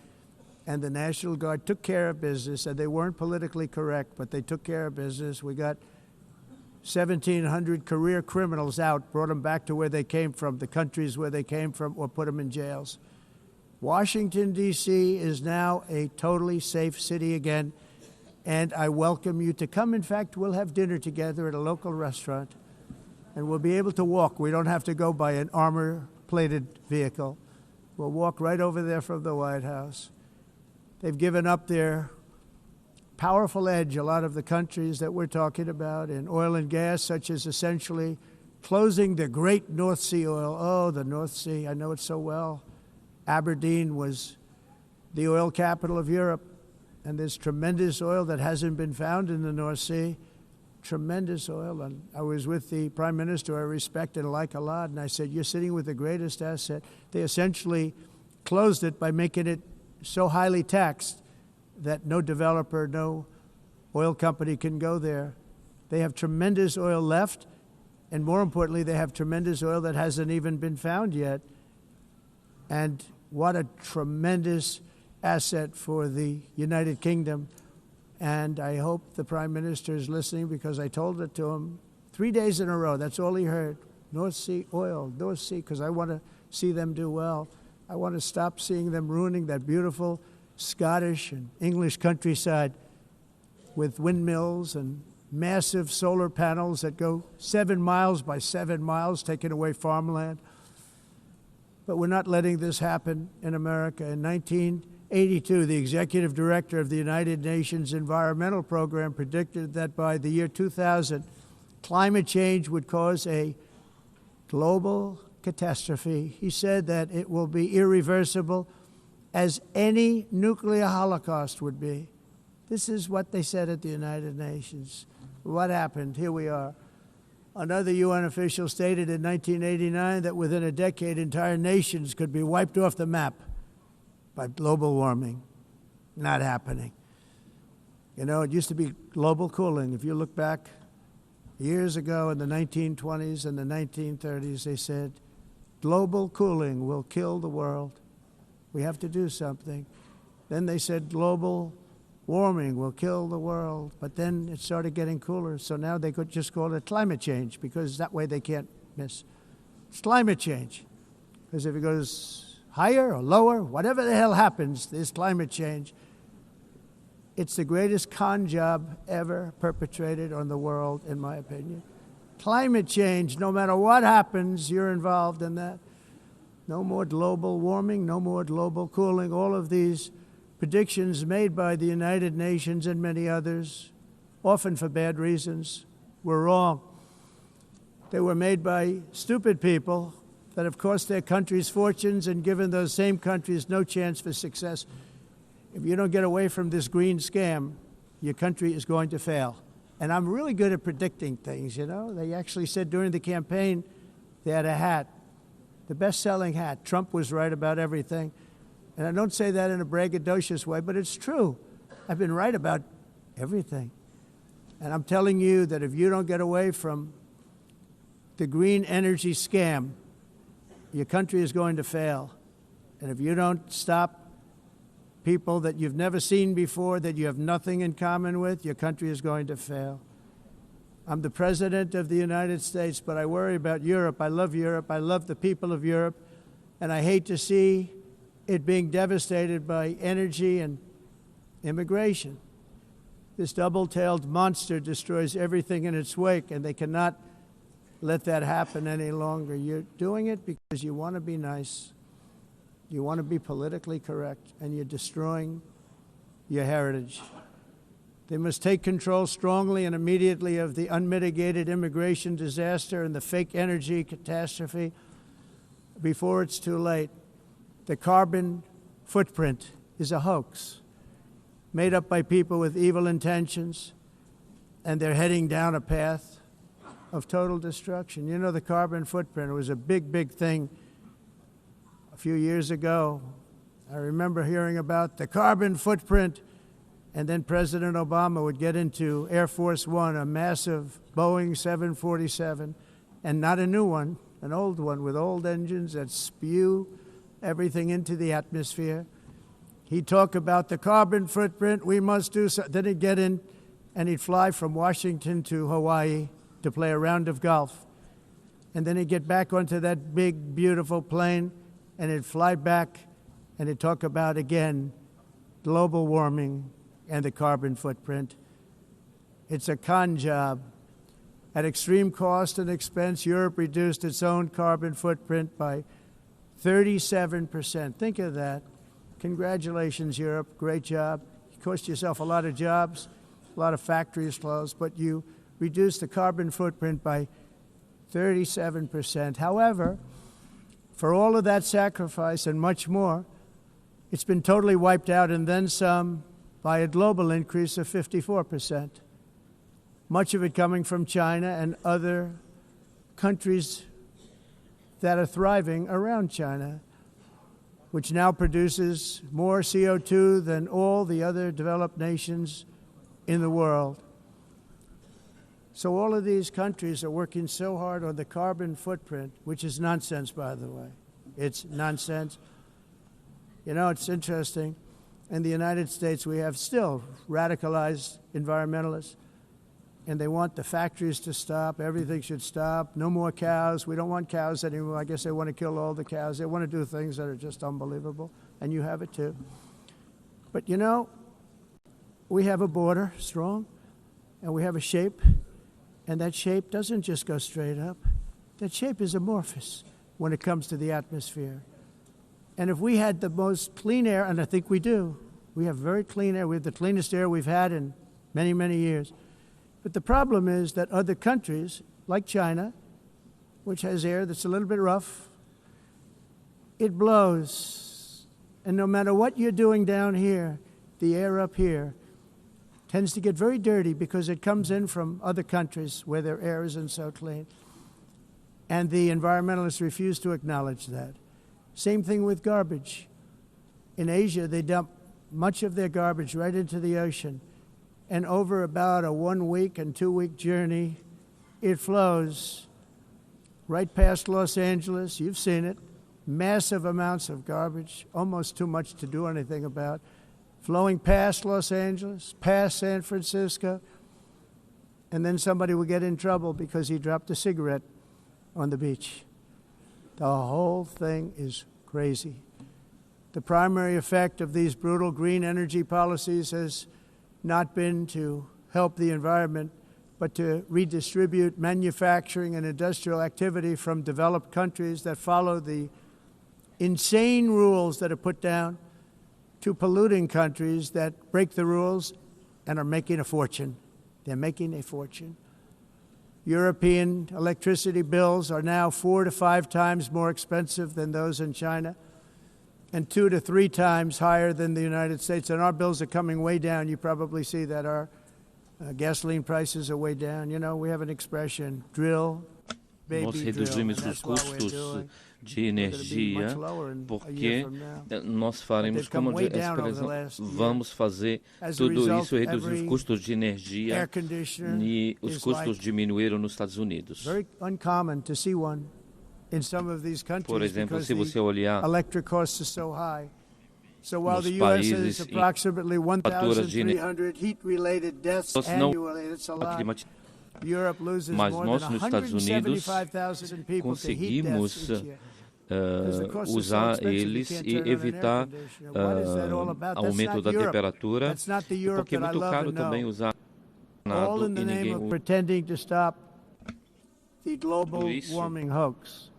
and the National Guard took care of business. And they weren't politically correct, but they took care of business. We got 1,700 career criminals out, brought them back to where they came from, the countries where they came from, or put them in jails. Washington, D.C. is now a totally safe city again, and I welcome you to come. In fact, we'll have dinner together at a local restaurant, and we'll be able to walk. We don't have to go by an armor-plated vehicle. We'll walk right over there from the White House. They've given up their powerful edge, a lot of the countries that we're talking about, in oil and gas, such as essentially closing the great North Sea oil. Oh, the North Sea, I know it so well. Aberdeen was the oil capital of Europe, and there's tremendous oil that hasn't been found in the North Sea, tremendous oil. And I was with the Prime Minister I respect and like a lot, and I said, you're sitting with the greatest asset. They essentially closed it by making it so highly taxed that no developer, no oil company can go there. They have tremendous oil left, and more importantly, they have tremendous oil that hasn't even been found yet. And what a tremendous asset for the United Kingdom. And I hope the Prime Minister is listening, because I told it to him 3 days in a row. That's all he heard. North Sea oil, North Sea, because I want to see them do well. I want to stop seeing them ruining that beautiful Scottish and English countryside with windmills and massive solar panels that go 7 miles by 7 miles, taking away farmland. But we're not letting this happen in America. In 1982, the executive director of the United Nations Environmental Program predicted that by the year 2000, climate change would cause a global catastrophe. He said that it will be irreversible, as any nuclear holocaust would be. This is what they said at the United Nations. What happened? Here we are. Another UN official stated in 1989 that within a decade, entire nations could be wiped off the map by global warming. Not happening. You know, it used to be global cooling. If you look back years ago in the 1920s and the 1930s, they said, global cooling will kill the world. We have to do something. Then they said global warming will kill the world, but then it started getting cooler, so now they could just call it climate change, because that way they can't miss. It's climate change, because if it goes higher or lower, whatever the hell happens, there's climate change. It's the greatest con job ever perpetrated on the world, in my opinion. Climate change, no matter what happens, you're involved in that. No more global warming, no more global cooling. All of these predictions made by the United Nations and many others, often for bad reasons, were wrong. They were made by stupid people that have cost their countries fortunes and given those same countries no chance for success. If you don't get away from this green scam, your country is going to fail. And I'm really good at predicting things, you know. They actually said during the campaign they had a hat, the best-selling hat. Trump was right about everything. And I don't say that in a braggadocious way, but it's true. I've been right about everything. And I'm telling you that if you don't get away from the green energy scam, your country is going to fail. And if you don't stop people that you've never seen before, that you have nothing in common with, your country is going to fail. I'm the President of the United States, but I worry about Europe. I love Europe. I love the people of Europe. And I hate to see it being devastated by energy and immigration. This double-tailed monster destroys everything in its wake, and they cannot let that happen any longer. You're doing it because you want to be nice. You want to be politically correct, and you're destroying your heritage. They must take control strongly and immediately of the unmitigated immigration disaster and the fake energy catastrophe before it's too late. The carbon footprint is a hoax made up by people with evil intentions, and they're heading down a path of total destruction. You know, the carbon footprint was a big, big thing a few years ago. I remember hearing about the carbon footprint, and then President Obama would get into Air Force One, a massive Boeing 747, and not a new one, an old one with old engines that spew everything into the atmosphere. He'd talk about the carbon footprint, we must do so. Then he'd get in and he'd fly from Washington to Hawaii to play a round of golf. And then he'd get back onto that big, beautiful plane and he'd fly back and he'd talk about, again, global warming and the carbon footprint. It's a con job. At extreme cost and expense, Europe reduced its own carbon footprint by 37%. Think of that. Congratulations, Europe. Great job. You cost yourself a lot of jobs, a lot of factories closed, but you reduced the carbon footprint by 37%. However, for all of that sacrifice and much more, it's been totally wiped out and then some by a global increase of 54%. Much of it coming from China and other countries that are thriving around China, which now produces more CO2 than all the other developed nations in the world. So all of these countries are working so hard on the carbon footprint, which is nonsense, by the way. It's nonsense. You know, it's interesting. In the United States, we have still radicalized environmentalists, and they want the factories to stop. Everything should stop. No more cows. We don't want cows anymore. I guess they want to kill all the cows. They want to do things that are just unbelievable, and you have it too. But, you know, we have a border, strong, and we have a shape, and that shape doesn't just go straight up. That shape is amorphous when it comes to the atmosphere. And if we had the most clean air, and I think we do, we have very clean air. We have the cleanest air we've had in many, many years. But the problem is that other countries, like China, which has air that's a little bit rough, it blows. And no matter what you're doing down here, the air up here tends to get very dirty because it comes in from other countries where their air isn't so clean. And the environmentalists refuse to acknowledge that. Same thing with garbage. In Asia, they dump much of their garbage right into the ocean. And over about a 1 week and 2 week journey, it flows right past Los Angeles. You've seen it. Massive amounts of garbage, almost too much to do anything about, flowing past Los Angeles, past San Francisco, and then somebody will get in trouble because he dropped a cigarette on the beach. The whole thing is crazy. The primary effect of these brutal green energy policies has not been to help the environment, but to redistribute manufacturing and industrial activity from developed countries that follow the insane rules that are put down to polluting countries that break the rules and are making a fortune. They're making a fortune. European electricity bills are now 4 to 5 times more expensive than those in China, and 2 to 3 times higher than the United States. And our bills are coming way down. You probably see that our gasoline prices are way down. You know, we have an expression, drill, baby, Nós reduzimos os custos de energia porque nós faremos, como a expressão, vamos fazer tudo isso, reduzir os custos de energia e os custos diminuíram nos Estados Unidos. Por exemplo, se você olhar nos países em faturas de energia não climatizam. Mas nós, nos Estados Unidos, conseguimos usar eles e evitar aumento da temperatura, porque é muito caro também usar nada e ninguém usa isso.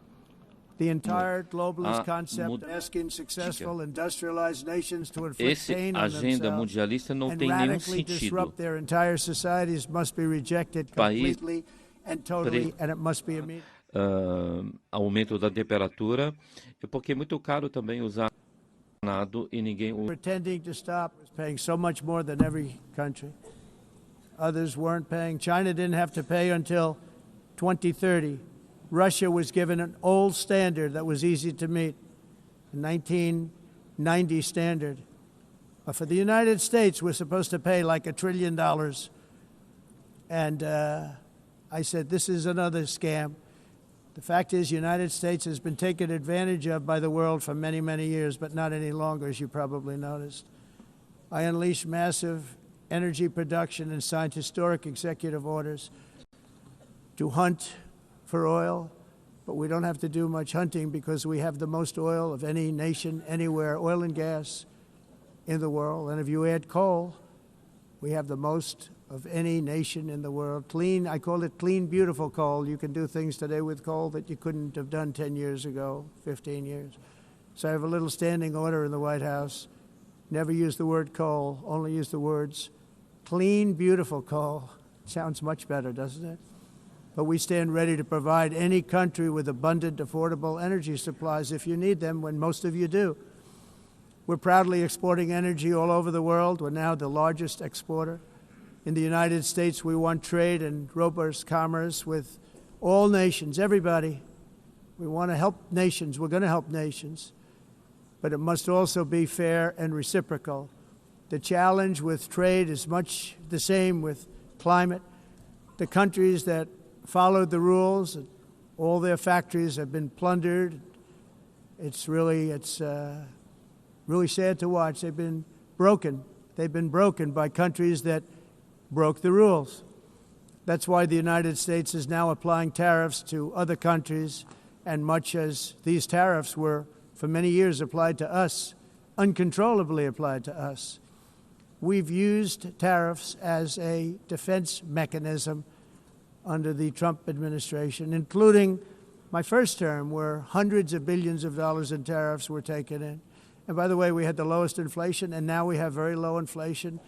The entire globalist concept asking successful industrialized nations to inflict pain on themselves and radically disrupt their entire societies must be rejected completely and totally, and it must be immediate. Aumento da temperatura, porque é muito caro também usar nada e ninguém usa. Pretending to stop is paying so much more than every country. Others weren't paying. China didn't have to pay until 2030. Russia was given an old standard that was easy to meet, a 1990 standard. But for the United States, we're supposed to pay like $1 trillion. And I said, this is another scam. The fact is, the United States has been taken advantage of by the world for many, many years, but not any longer, as you probably noticed. I unleashed massive energy production and signed historic executive orders to hunt for oil, but we don't have to do much hunting because we have the most oil of any nation anywhere, oil and gas in the world. And if you add coal, we have the most of any nation in the world. Clean, I call it clean, beautiful coal. You can do things today with coal that you couldn't have done 10 years ago, 15 years. So I have a little standing order in the White House. Never use the word coal, only use the words clean, beautiful coal. Sounds much better, doesn't it? But we stand ready to provide any country with abundant, affordable energy supplies if you need them, when most of you do. We're proudly exporting energy all over the world. We're now the largest exporter. In the United States, we want trade and robust commerce with all nations, everybody. We want to help nations. We're going to help nations. But it must also be fair and reciprocal. The challenge with trade is much the same with climate. The countries that followed the rules, all their factories have been plundered. It's really sad to watch. They've been broken. They've been broken by countries that broke the rules. That's why the United States is now applying tariffs to other countries, and much as these tariffs were for many years applied to us, uncontrollably applied to us. We've used tariffs as a defense mechanism under the Trump administration, including my first term, where hundreds of billions of dollars in tariffs were taken in. And by the way, we had the lowest inflation, and now we have very low inflation.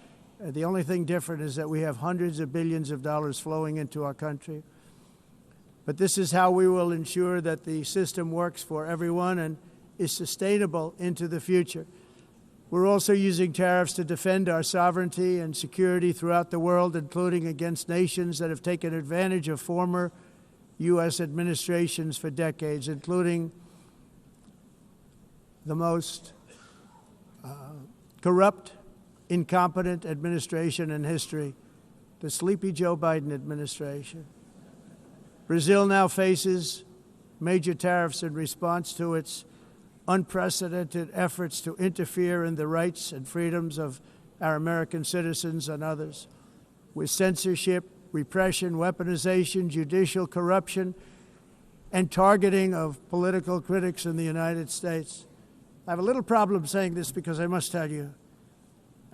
The only thing different is that we have hundreds of billions of dollars flowing into our country. But this is how we will ensure that the system works for everyone and is sustainable into the future. We're also using tariffs to defend our sovereignty and security throughout the world, including against nations that have taken advantage of former U.S. administrations for decades, including the most corrupt, incompetent administration in history, the sleepy Joe Biden administration. Brazil now faces major tariffs in response to its unprecedented efforts to interfere in the rights and freedoms of our American citizens and others, with censorship, repression, weaponization, judicial corruption, and targeting of political critics in the United States. I have a little problem saying this because I must tell you,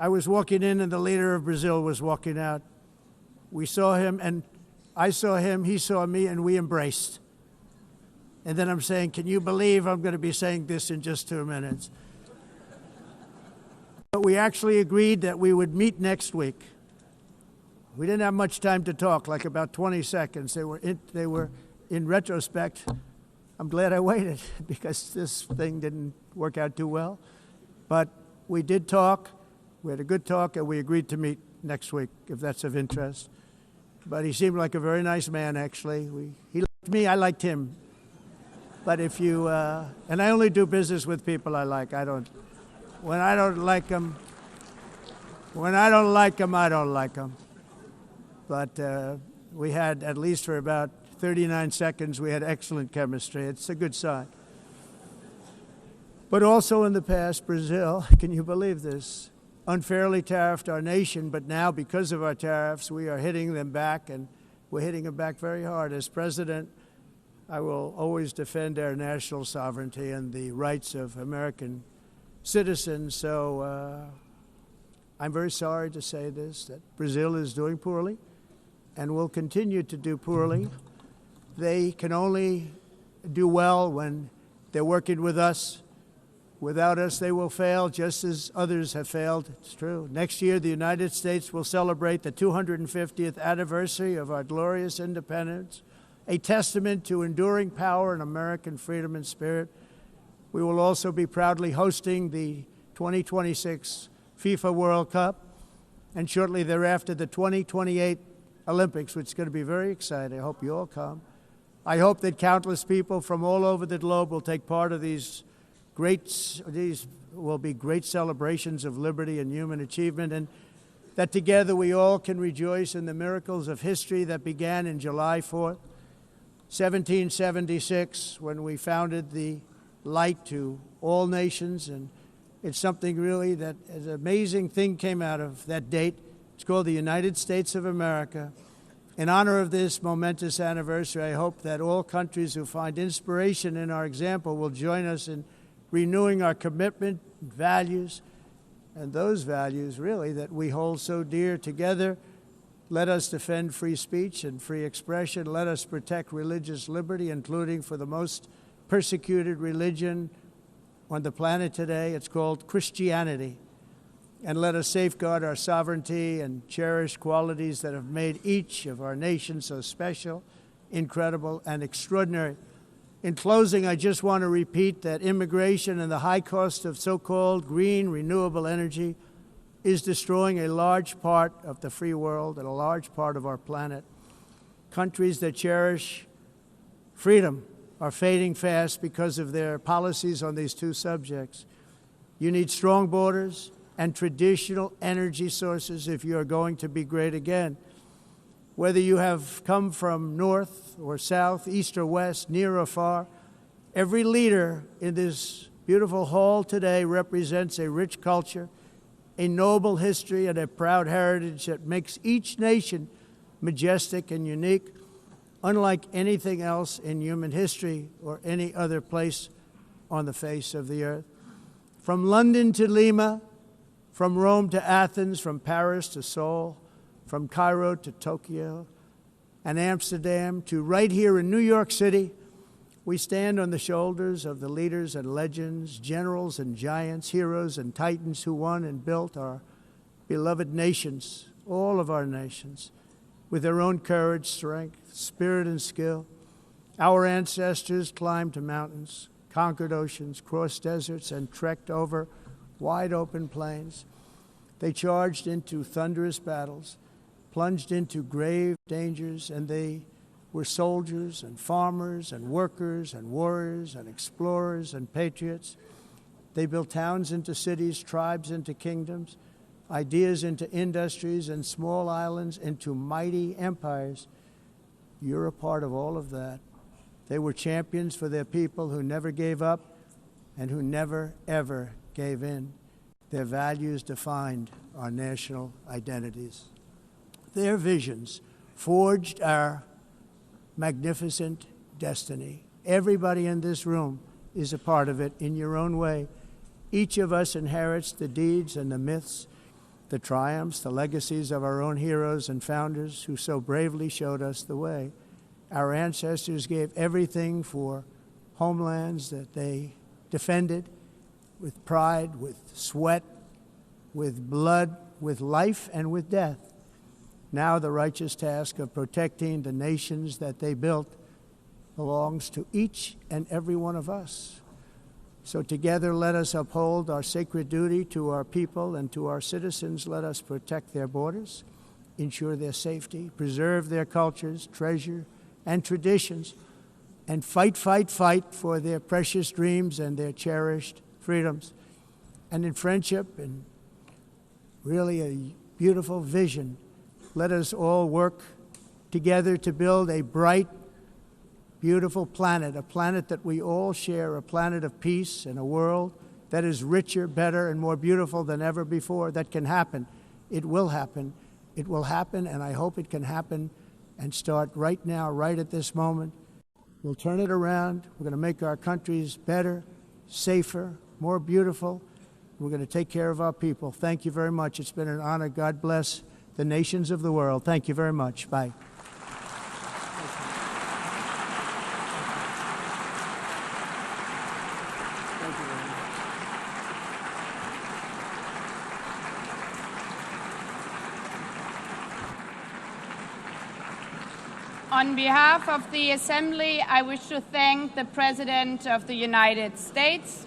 I was walking in and the leader of Brazil was walking out. We saw him and I saw him, he saw me, and we embraced. And then I'm saying, can you believe I'm going to be saying this in just 2 minutes? But we actually agreed that we would meet next week. We didn't have much time to talk, like about 20 seconds. They were in retrospect, I'm glad I waited because this thing didn't work out too well. But we did talk, we had a good talk, and we agreed to meet next week, if that's of interest. But he seemed like a very nice man, actually. He liked me, I liked him. But if you, and I only do business with people I like. When I don't like them, I don't like them. But we had, at least for about 39 seconds, we had excellent chemistry. It's a good sign. But also in the past, Brazil, can you believe this, unfairly tariffed our nation, but now because of our tariffs, we are hitting them back, and we're hitting them back very hard. As president, I will always defend our national sovereignty and the rights of American citizens. So I'm very sorry to say this, that Brazil is doing poorly and will continue to do poorly. They can only do well when they're working with us. Without us, they will fail, just as others have failed. It's true. Next year, the United States will celebrate the 250th anniversary of our glorious independence, a testament to enduring power and American freedom and spirit. We will also be proudly hosting the 2026 FIFA World Cup, and shortly thereafter, the 2028 Olympics, which is going to be very exciting. I hope you all come. I hope that countless people from all over the globe will take part of these will be great celebrations of liberty and human achievement, and that together we all can rejoice in the miracles of history that began in July 4th, 1776, when we founded the light to all nations. And it's something really that an amazing thing came out of that date. It's called the United States of America. In honor of this momentous anniversary, I hope that all countries who find inspiration in our example will join us in renewing our commitment, values, and those values, really, that we hold so dear together. Let us defend free speech and free expression. Let us protect religious liberty, including for the most persecuted religion on the planet today. It's called Christianity. And let us safeguard our sovereignty and cherish qualities that have made each of our nations so special, incredible, and extraordinary. In closing, I just want to repeat that immigration and the high cost of so-called green renewable energy is destroying a large part of the free world and a large part of our planet. Countries that cherish freedom are fading fast because of their policies on these two subjects. You need strong borders and traditional energy sources if you are going to be great again. Whether you have come from north or south, east or west, near or far, every leader in this beautiful hall today represents a rich culture, a noble history, and a proud heritage that makes each nation majestic and unique, unlike anything else in human history or any other place on the face of the earth. From London to Lima, from Rome to Athens, from Paris to Seoul, from Cairo to Tokyo and Amsterdam to right here in New York City, we stand on the shoulders of the leaders and legends, generals and giants, heroes and titans who won and built our beloved nations, all of our nations, with their own courage, strength, spirit, and skill. Our ancestors climbed mountains, conquered oceans, crossed deserts, and trekked over wide open plains. They charged into thunderous battles, plunged into grave dangers, and they were soldiers and farmers and workers and warriors and explorers and patriots. They built towns into cities, tribes into kingdoms, ideas into industries, and small islands into mighty empires. You're a part of all of that. They were champions for their people who never gave up and who never, ever gave in. Their values defined our national identities. Their visions forged our magnificent destiny. Everybody in this room is a part of it in your own way. Each of us inherits the deeds and the myths the triumphs, the legacies of our own heroes and founders who so bravely showed us the way. Our ancestors gave everything for homelands that they defended with pride, with sweat, with blood, with life, and with death. Now the righteous task of protecting the nations that they built belongs to each and every one of us. So together let us uphold our sacred duty to our people and to our citizens. Let us protect their borders, ensure their safety, preserve their cultures, treasure, and traditions, and fight, fight, fight for their precious dreams and their cherished freedoms. And in friendship and really a beautiful vision, let us all work together to build a bright, beautiful planet, a planet that we all share, a planet of peace and a world that is richer, better, and more beautiful than ever before. That can happen. It will happen. It will happen, and I hope it can happen and start right now, right at this moment. We'll turn it around. We're going to make our countries better, safer, more beautiful. We're going to take care of our people. Thank you very much. It's been an honor. God bless the nations of the world. Thank you very much. Bye. On behalf of the Assembly, I wish to thank the President of the United States,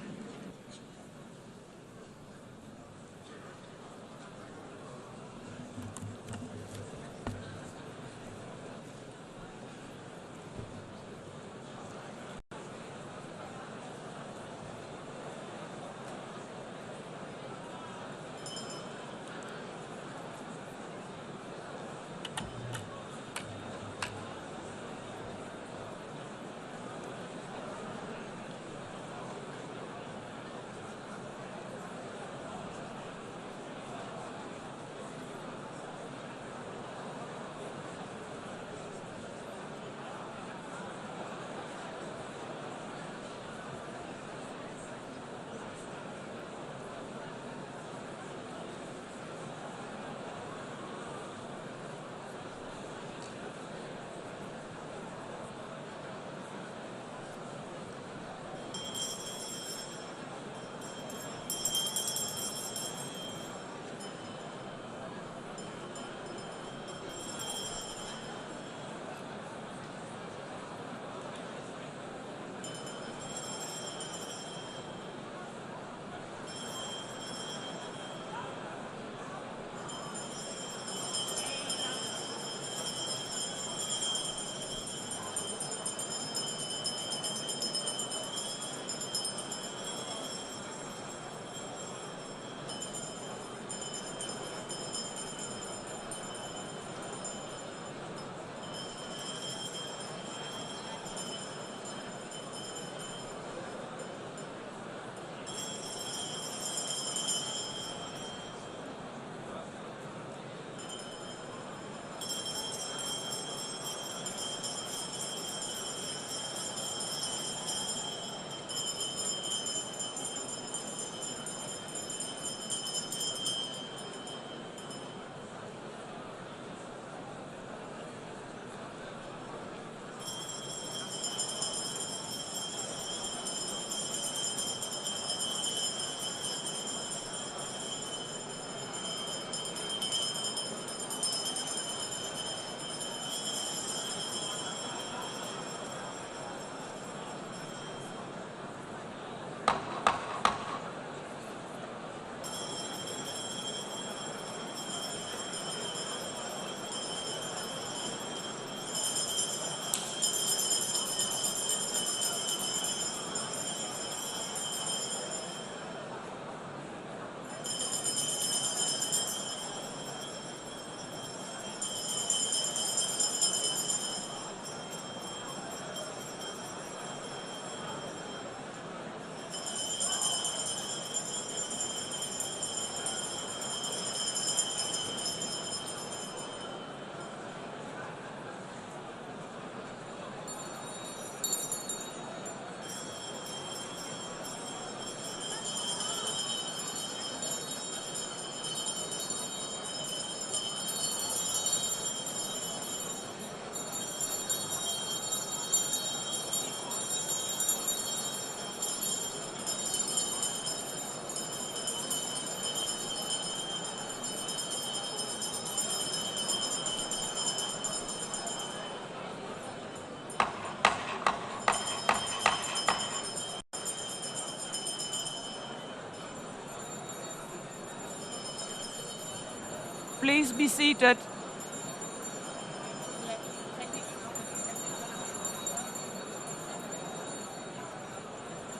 please be seated.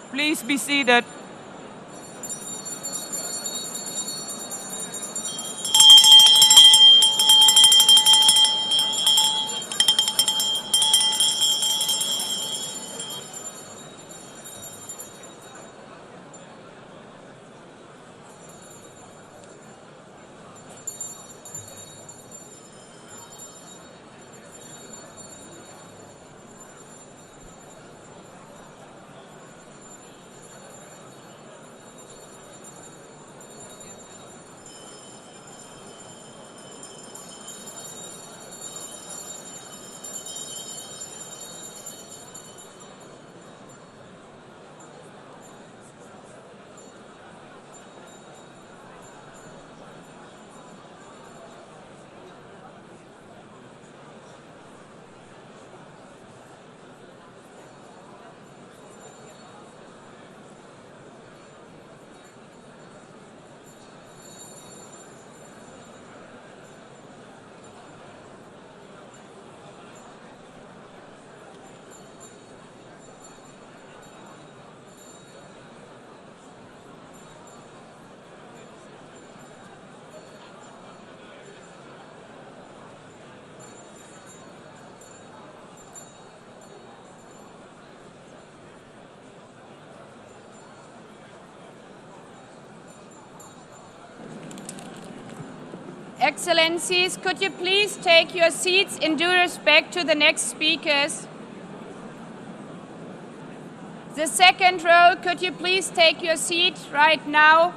Please be seated. Excellencies, could you please take your seats in due respect to the next speakers? The second row, could you please take your seat right now?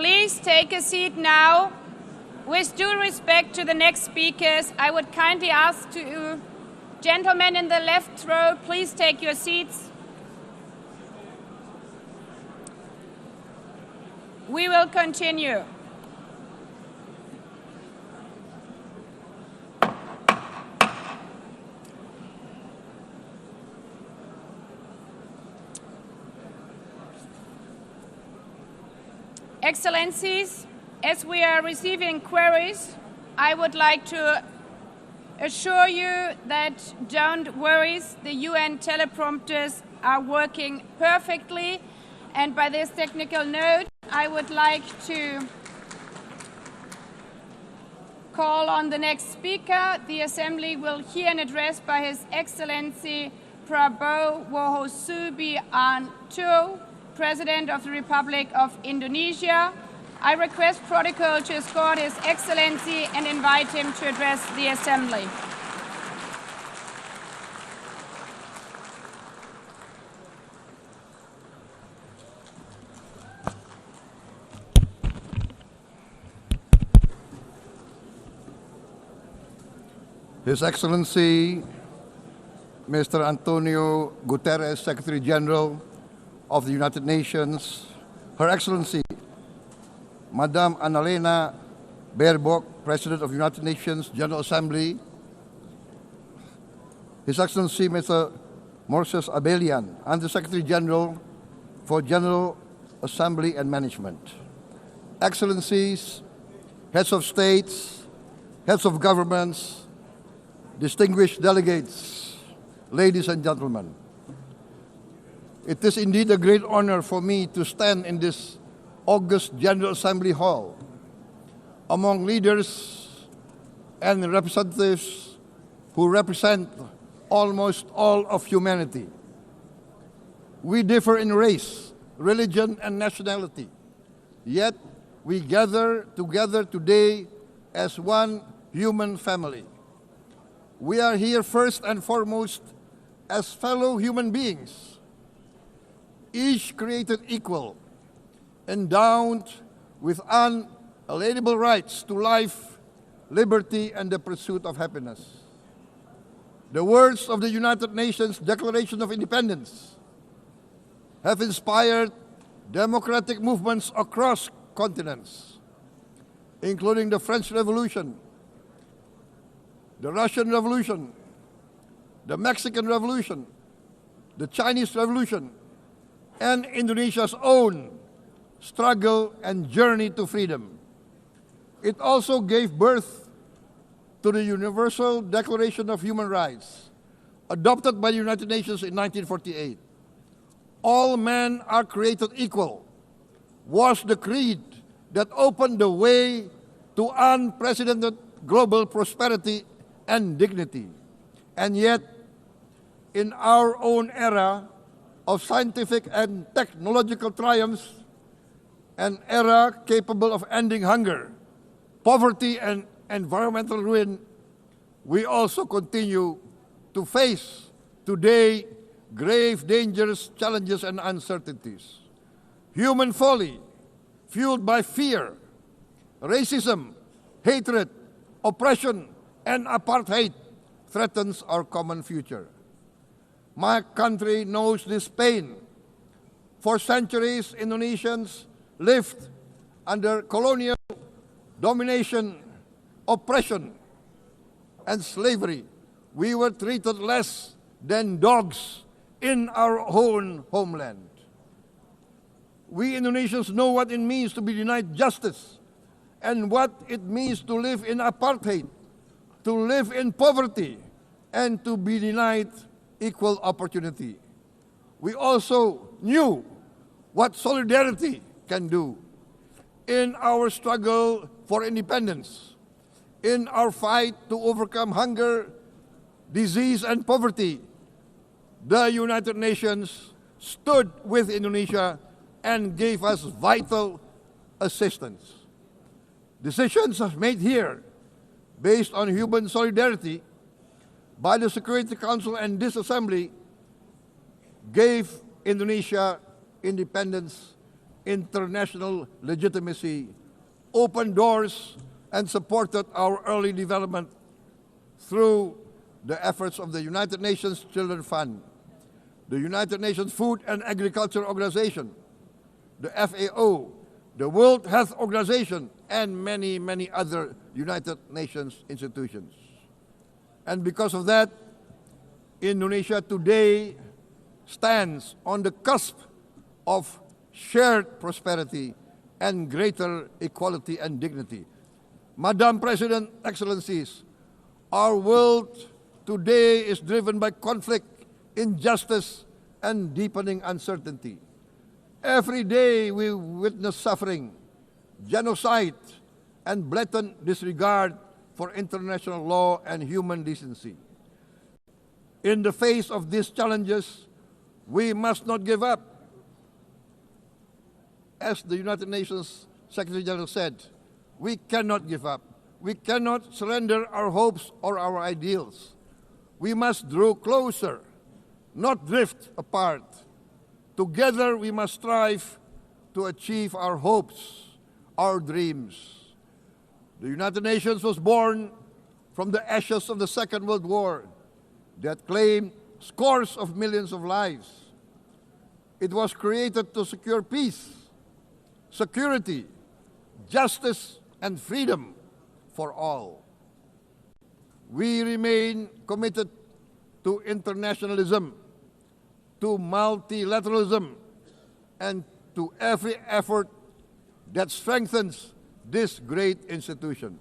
Please take a seat now. With due respect to the next speakers, I would kindly ask you, gentlemen in the left row, please take your seats. We will continue. Excellencies, as we are receiving queries, I would like to assure you that don't worry, the UN teleprompters are working perfectly. And by this technical note, I would like to call on the next speaker. The Assembly will hear an address by His Excellency Prabowo Subianto, President of the Republic of Indonesia. I request protocol to escort His Excellency and invite him to address the Assembly. His Excellency, Mr. Antonio Guterres, Secretary General of the United Nations, Her Excellency, Madame Annalena Baerbock, President of the United Nations General Assembly, His Excellency, Mr. Moses Abelian, Under-Secretary General for General Assembly and Management, Excellencies, Heads of States, Heads of Governments, distinguished delegates, ladies and gentlemen. It is indeed a great honor for me to stand in this august General Assembly Hall among leaders and representatives who represent almost all of humanity. We differ in race, religion, and nationality, yet we gather together today as one human family. We are here first and foremost as fellow human beings, each created equal, endowed with unalienable rights to life, liberty, and the pursuit of happiness. The words of the United Nations Declaration of Independence have inspired democratic movements across continents, including the French Revolution, the Russian Revolution, the Mexican Revolution, the Chinese Revolution, and Indonesia's own struggle and journey to freedom. It also gave birth to the Universal Declaration of Human Rights, adopted by the United Nations in 1948. All men are created equal was the creed that opened the way to unprecedented global prosperity and dignity. And yet, in our own era of scientific and technological triumphs, an era capable of ending hunger, poverty, and environmental ruin, we also continue to face today grave dangers, challenges, and uncertainties. Human folly, fueled by fear, racism, hatred, oppression, and apartheid, threatens our common future. My country knows this pain. For centuries, Indonesians lived under colonial domination, oppression, and slavery. We were treated less than dogs in our own homeland. We Indonesians know what it means to be denied justice and what it means to live in apartheid, to live in poverty, and to be denied equal opportunity. We also knew what solidarity can do. In our struggle for independence, in our fight to overcome hunger, disease, and poverty, the United Nations stood with Indonesia and gave us vital assistance. Decisions made here based on human solidarity by the Security Council and this Assembly gave Indonesia independence, international legitimacy, opened doors, and supported our early development through the efforts of the United Nations Children Fund, the United Nations Food and Agriculture Organization, the FAO, the World Health Organization, and many, many other United Nations institutions. And because of that, Indonesia today stands on the cusp of shared prosperity and greater equality and dignity. Madam President, Excellencies, our world today is driven by conflict, injustice, and deepening uncertainty. Every day we witness suffering, genocide, and blatant disregard for international law and human decency. In the face of these challenges, we must not give up. As the United Nations Secretary General said, we cannot give up. We cannot surrender our hopes or our ideals. We must draw closer, not drift apart. Together we must strive to achieve our hopes, our dreams. The United Nations was born from the ashes of the Second World War that claimed scores of millions of lives. It was created to secure peace, security, justice, and freedom for all. We remain committed to internationalism, to multilateralism, and to every effort that strengthens this great institution.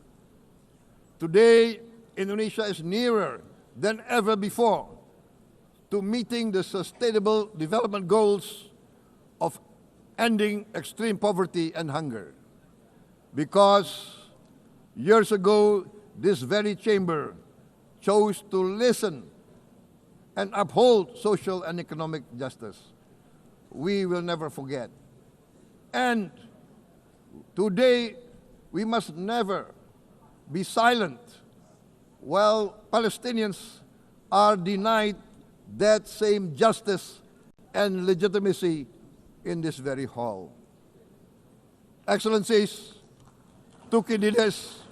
Today, Indonesia is nearer than ever before to meeting the Sustainable Development Goals of ending extreme poverty and hunger. Because years ago, this very chamber chose to listen and uphold social and economic justice. We will never forget. And today, we must never be silent while Palestinians are denied that same justice and legitimacy in this very hall. Excellencies, Thucydides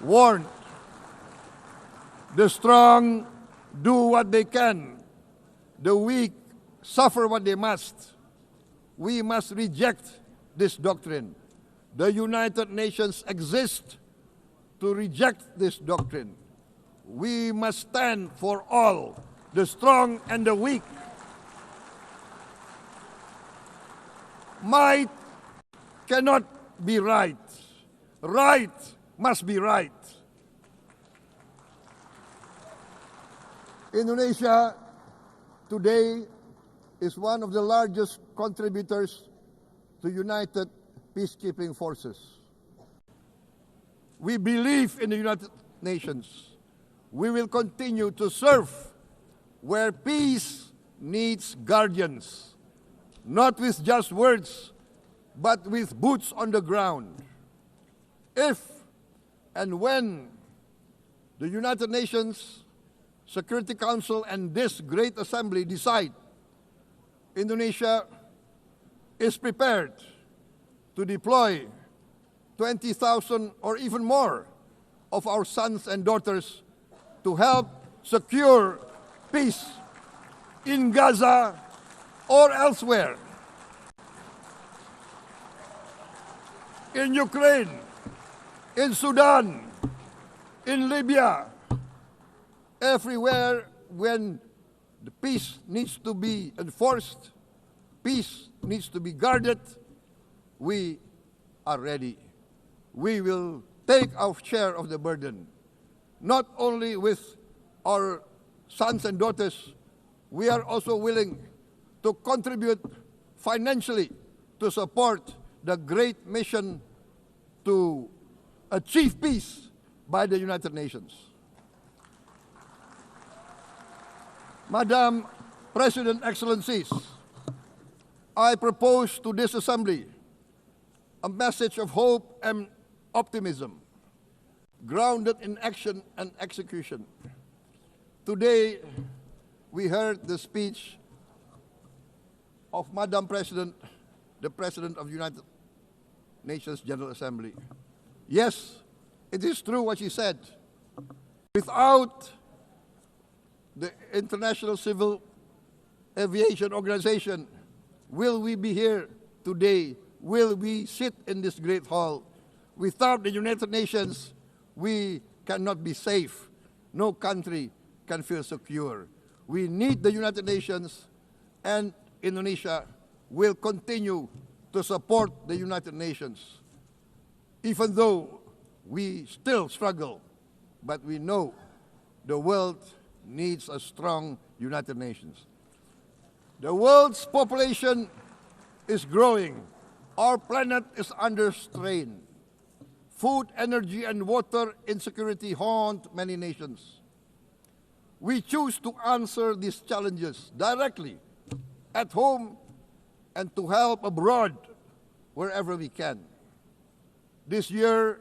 warned, the strong do what they can, the weak suffer what they must. We must reject this doctrine. The United Nations exist to reject this doctrine. We must stand for all, the strong and the weak. Might cannot be right. Right must be right. Indonesia today is one of the largest contributors to United Peacekeeping Forces. We believe in the United Nations. We will continue to serve where peace needs guardians, not with just words, but with boots on the ground. If and when the United Nations Security Council and this great assembly decide Indonesia is prepared to deploy 20,000 or even more of our sons and daughters to help secure peace in Gaza or elsewhere, in Ukraine, in Sudan, in Libya, everywhere when the peace needs to be enforced, peace needs to be guarded, we are ready. We will take our share of the burden, not only with our sons and daughters, we are also willing to contribute financially to support the great mission to achieve peace by the United Nations. Madam President, Excellencies, I propose to this Assembly a message of hope and optimism, grounded in action and execution. Today, we heard the speech of Madam President, the President of the United Nations General Assembly. Yes, it is true what she said. Without the International Civil Aviation Organization, will we be here today? Will we sit in this great hall? Without the United Nations, we cannot be safe. No country can feel secure. We need the United Nations, and Indonesia will continue to support the United Nations. Even though we still struggle, but we know the world needs a strong United Nations. The world's population is growing. Our planet is under strain. Food, energy, and water insecurity haunt many nations. We choose to answer these challenges directly at home and to help abroad wherever we can. This year,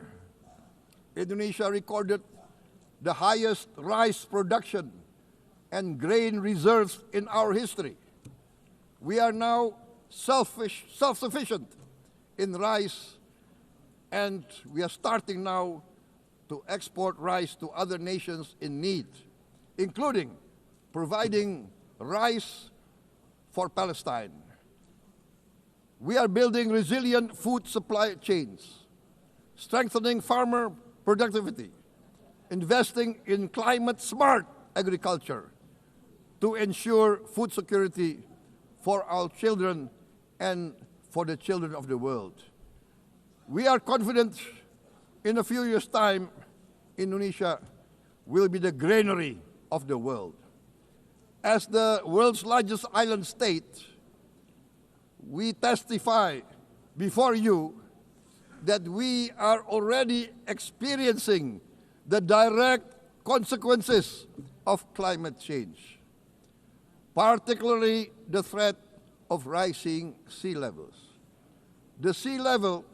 Indonesia recorded the highest rice production and grain reserves in our history. We are now self-sufficient in rice, and we are starting now to export rice to other nations in need, including providing rice for Palestine. We are building resilient food supply chains, strengthening farmer productivity, investing in climate-smart agriculture to ensure food security for our children and for the children of the world. We are confident in a few years' time, Indonesia will be the granary of the world. As the world's largest island state, we testify before you that we are already experiencing the direct consequences of climate change, particularly the threat of rising sea levels. The sea level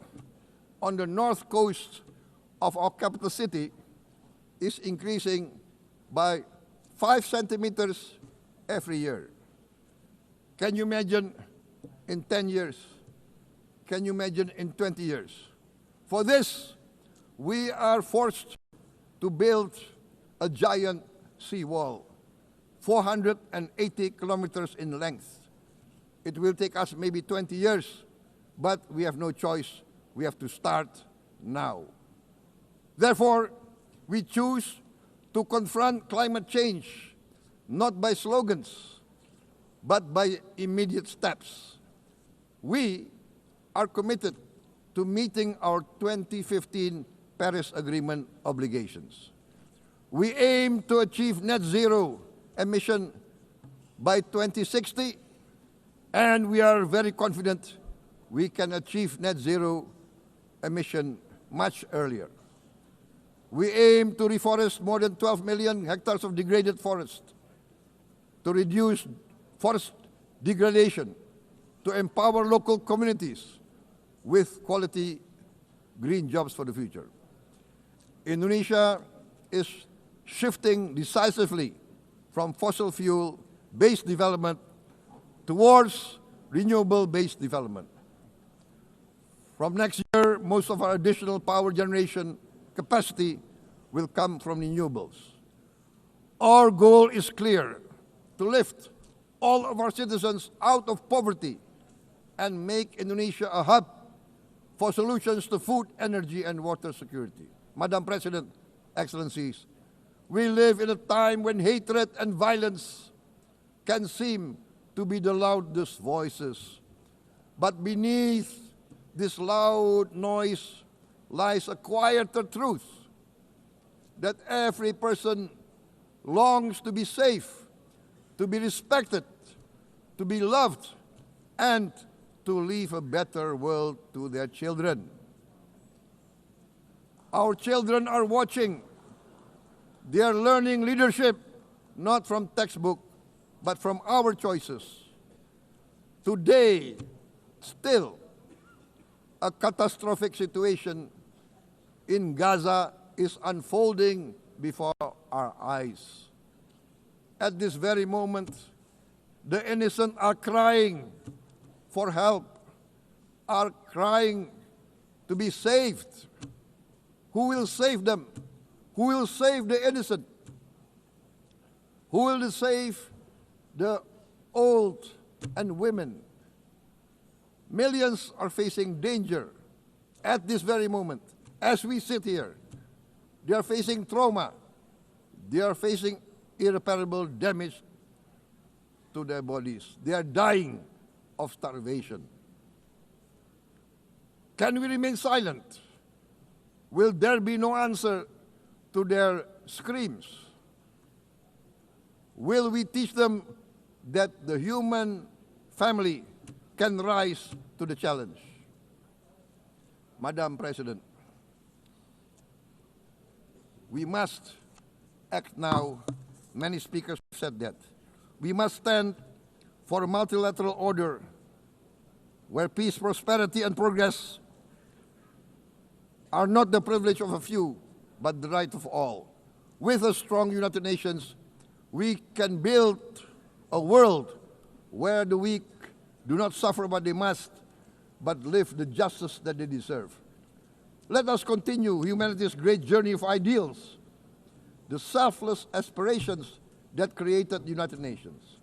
on the north coast of our capital city is increasing by 5 centimeters every year. Can you imagine in 10 years? Can you imagine in 20 years? For this, we are forced to build a giant seawall, 480 kilometers in length. It will take us maybe 20 years, but we have no choice. We have to start now. Therefore, we choose to confront climate change not by slogans, but by immediate steps. We are committed to meeting our 2015 Paris Agreement obligations. We aim to achieve net zero emission by 2060, and we are very confident we can achieve net zero emission much earlier. We aim to reforest more than 12 million hectares of degraded forest, to reduce forest degradation, to empower local communities with quality green jobs for the future. Indonesia is shifting decisively from fossil fuel-based development towards renewable-based development. From next year, most of our additional power generation capacity will come from renewables. Our goal is clear: to lift all of our citizens out of poverty and make Indonesia a hub for solutions to food, energy, and water security. Madam President, Excellencies, we live in a time when hatred and violence can seem to be the loudest voices. But beneath this loud noise lies a quieter truth, that every person longs to be safe, to be respected, to be loved, and to leave a better world to their children. Our children are watching. They are learning leadership, not from textbook, but from our choices. Today, still, a catastrophic situation in Gaza is unfolding before our eyes. At this very moment, the innocent are crying for help, are crying to be saved. Who will save them? Who will save the innocent? Who will save the old and women? Millions are facing danger at this very moment. As we sit here, they are facing trauma. They are facing irreparable damage to their bodies. They are dying of starvation. Can we remain silent? Will there be no answer to their screams? Will we teach them that the human family can rise to the challenge? Madam President, we must act now. Many speakers have said that. We must stand for a multilateral order where peace, prosperity, and progress are not the privilege of a few, but the right of all. With a strong United Nations, we can build a world where the weak do not suffer what they must, but live the justice that they deserve. Let us continue humanity's great journey of ideals, the selfless aspirations that created the United Nations.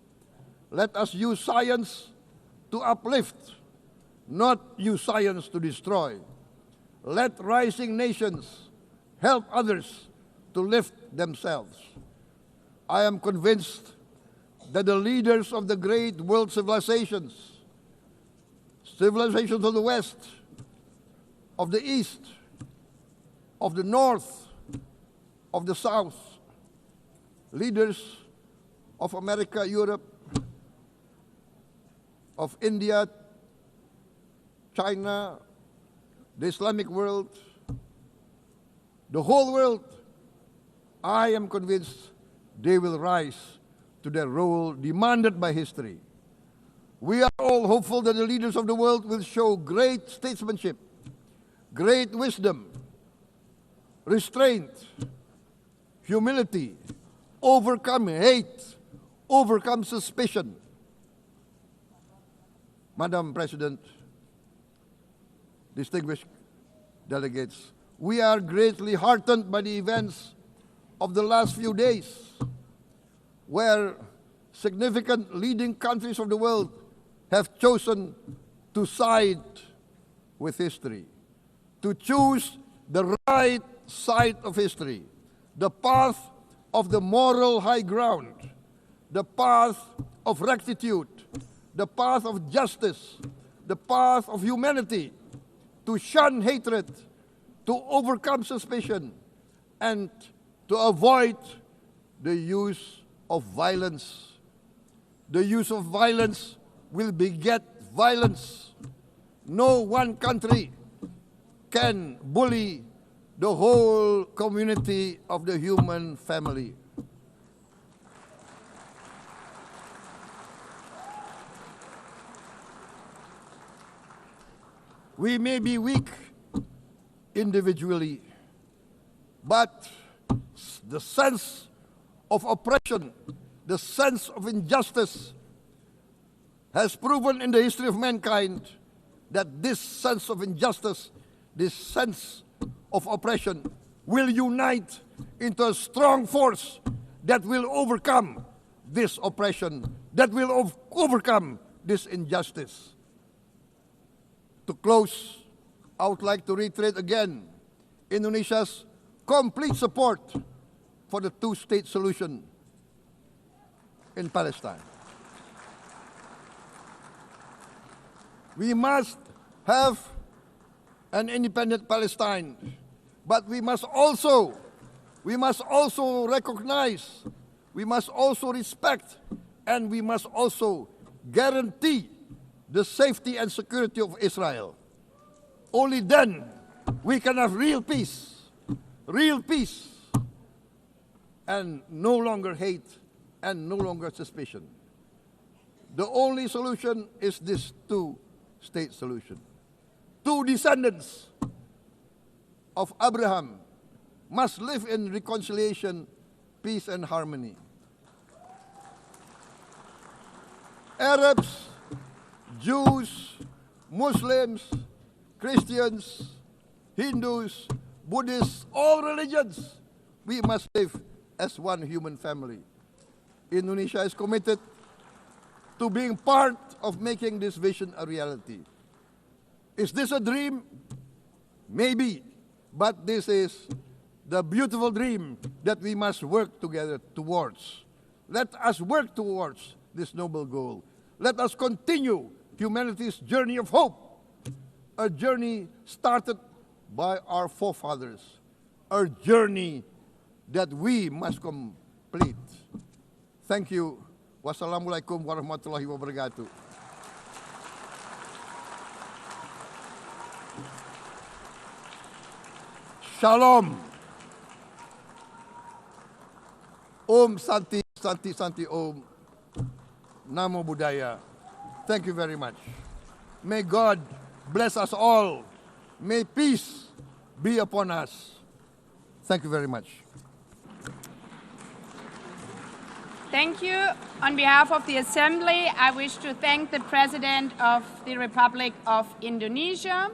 Let us use science to uplift, not use science to destroy. Let rising nations help others to lift themselves. I am convinced that the leaders of the great world civilizations of the West, of the East, of the North, of the South, leaders of America, Europe, of India, China, the Islamic world, the whole world, I am convinced they will rise to their role demanded by history. We are all hopeful that the leaders of the world will show great statesmanship, great wisdom, restraint, humility, overcome hate, overcome suspicion. Madam President, distinguished delegates, we are greatly heartened by the events of the last few days, where significant leading countries of the world have chosen to side with history, to choose the right side of history, the path of the moral high ground, the path of rectitude, the path of justice, the path of humanity, to shun hatred, to overcome suspicion, and to avoid the use of violence. The use of violence will beget violence. No one country can bully the whole community of the human family. We may be weak individually, but the sense of oppression, the sense of injustice has proven in the history of mankind that this sense of injustice, this sense of oppression will unite into a strong force that will overcome this oppression, that will overcome this injustice. To close, I would like to reiterate again Indonesia's complete support for the two-state solution in Palestine. We must have an independent Palestine, but we must also recognize, we must also respect, and we must also guarantee the safety and security of Israel. Only then we can have real peace, and no longer hate and no longer suspicion. The only solution is this two-state solution. Two descendants of Abraham must live in reconciliation, peace, and harmony. Arabs, Jews, Muslims, Christians, Hindus, Buddhists, all religions, we must live as one human family. Indonesia is committed to being part of making this vision a reality. Is this a dream? Maybe, but this is the beautiful dream that we must work together towards. Let us work towards this noble goal. Let us continue humanity's journey of hope, a journey started by our forefathers, a journey that we must complete. Thank you. Wassalamualaikum warahmatullahi wabarakatuh. Shalom. Om Santi, Santi, Santi Om. Namo Buddhaya. Thank you very much. May God bless us all. May peace be upon us. Thank you very much. Thank you. On behalf of the Assembly, I wish to thank the President of the Republic of Indonesia.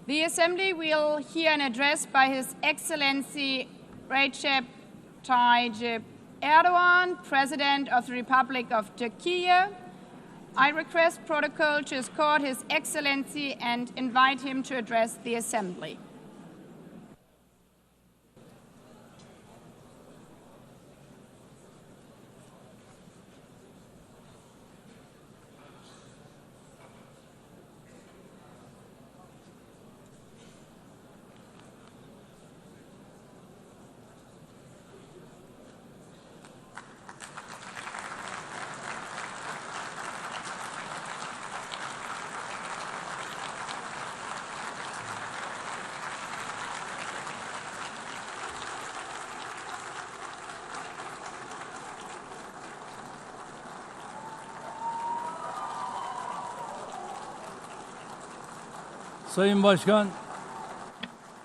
The Assembly will hear an address by His Excellency Recep Tayyip Erdogan, President of the Republic of Turkey. I request protocol to escort His Excellency and invite him to address the Assembly. Sayın Başkan,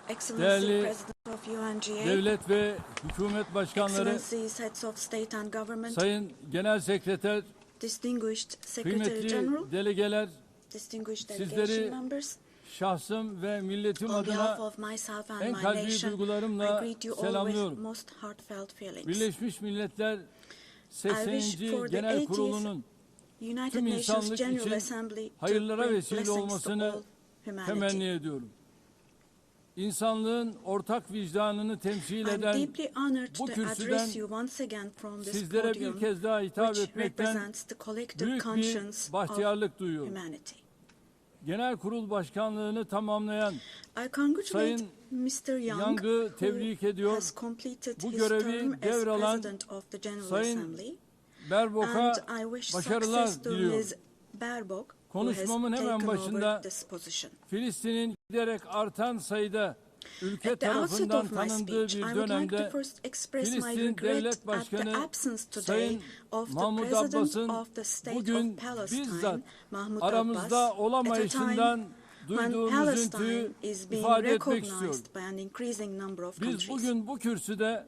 Excellency değerli President of UNGA, devlet ve hükümet başkanları, Excellencies, Heads of State and Government, Sayın Genel Sekreter, Distinguished Secretary kıymetli General, delegeler, distinguished sizleri delegation members, şahsım ve milletim on behalf adına of myself and en my kalbi nation, I duygularımla greet you all with selamlıyorum. most heartfelt feelings. Birleşmiş Milletler I wish 80. for the Genel 80th Kurulu'nun United tüm Nations insanlık General için Assembly to hayırlara bring vesile blessings to olmasını all humanity. temenni ediyorum. İnsanlığın ortak vicdanını temsil I'm eden deeply honored bu to kürsüden address you once again from this sizlere bir podium, kez daha hitap which etmekten represents the collective büyük conscience bir bahtiyarlık of duyuyorum. humanity. Genel Kurul Başkanlığını tamamlayan I congratulate Sayın Mr. Young'ı tebrik ediyor. has completed Bu his görevi term as devralan President of the General Sayın Assembly, Baerbock'a and I wish başarılar success to diliyorum. Ms. Baerbock, who has Konuşmamın hemen taken over başında this position. Filistin'in giderek artan sayıda ülke At the outset tarafından of my tanındığı speech, bir I would like to dönemde first express my Filistin regret Devlet at the Başkanı absence today Sayın of the Mahmut President Abbas'ın of the State bugün of Palestine, bizzat Mahmoud aramızda Abbas, at a olamayışından time when duyduğum Palestine üzüntüyü is being ifade etmek istiyorum. recognized by an increasing number of Biz countries. bugün bu kürsüde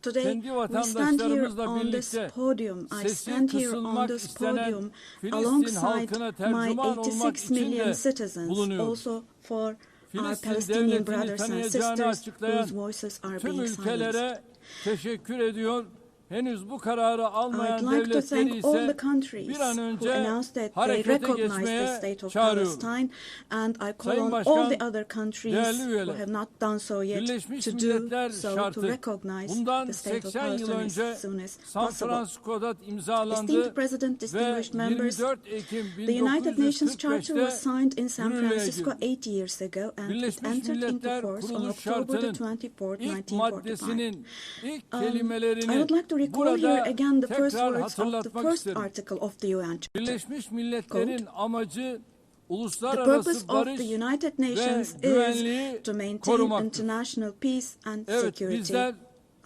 Today, kendi we stand here vatandaşlarımızla on this birlikte podium. I sesi stand here on kısılmak this istenen podium Filistin alongside halkına my tercüman olmak 86 için million de citizens, bulunuyoruz. also for our Filistin Palestinian devletini brothers and tanıyacağını sisters açıklayan whose voices are tüm being silenced. ülkelere teşekkür ediyor. Henüz bu kararı almayan I'd like to devletleri thank all the ise countries bir an who önce announced that they harekete recognize the geçmeye state of çağırıyorum. Palestine, and I call Sayın on Başkan, all the other countries değerli who üyeler, have not done so yet Birleşmiş to Milletler do so to şartı recognize bundan the state of 80 yıl Palestine önce as soon as San possible. Francisco'da imzalandı Esteemed President, ve distinguished members, 24 Ekim the United Nations Charter was 1945'te signed in San yürürlüğe Francisco girdi. 8 years ago, and it Birleşmiş entered into Milletler force on Kuruluş October the Şartı'nın 24th, ilk 1945. maddesinin ilk I kelimelerini would like to recall here burada again the first tekrar words of the hatırlatmak first isterim. article of the UN Charter. Birleşmiş Milletler'in amacı The uluslararası purpose of barış the United ve Nations güvenliği is to maintain korumaktır. international peace and Evet, security. bizler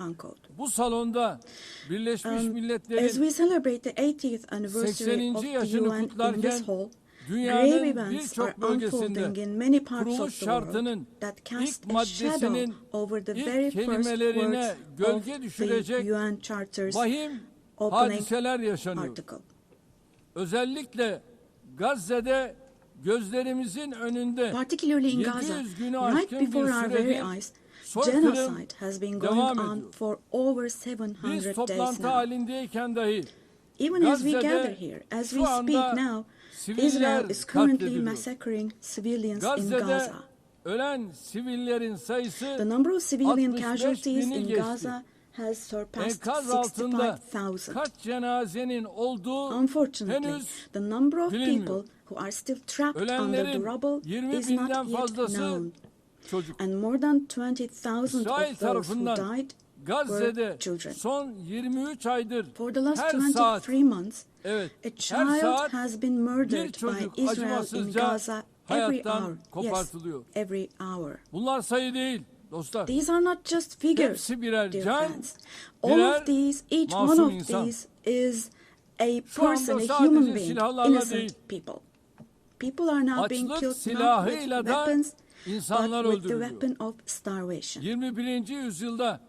Unquote. bu salonda Birleşmiş As Milletler'in we celebrate the 80th anniversary 80. of the yaşını UN in kutlarken this hall, grave dünyanın events are birçok bölgesinde unfolding in many parts kuruluş of the world şartının that cast ilk a shadow maddesinin over the ilk very first kelimelerine words gölge of düşürecek the UN Charter's vahim opening hadiseler yaşanıyor. article. Özellikle Gazze'de gözlerimizin önünde Particularly in Gaza, 700 günü right aşkın bir before our very süredir eyes, soykırım genocide has been going devam on ediyor. for over Biz 700 days toplantı now. halindeyken dahi Even as we gather Gazze'de here, as we şu speak anda now, siviller Israel is currently katlediliyor. massacring civilians in Gazze'de Gaza. ölen sivillerin sayısı The number of civilian 65 casualties bini in geçti. Gaza has surpassed Enkaz altında 65,000. kaç cenazenin olduğu Unfortunately, henüz the number of bilinmiyor. people who are still trapped under the Ölenlerin rubble 20 is binden not yet fazlası known. çocuk. And more than 20,000 İsrail of those who tarafından died Gazze'de were children. son 23 aydır For the last her 23 saat months, evet a her child saat has been bir murdered çocuk by Israel in acımasızca Gaza every hour. hayattan Yes, kopartılıyor. every hour. Bunlar sayı değil dostlar. These are not just figures, Hepsi birer dear can, friends. All birer of these, each one masum of insan. these is a Şu anda person, a sadece human being, silahlarla innocent değil, people. People are now being açlık killed not silahıyla with da weapons, insanlar but with the öldürülüyor. weapon of starvation. 21. yüzyılda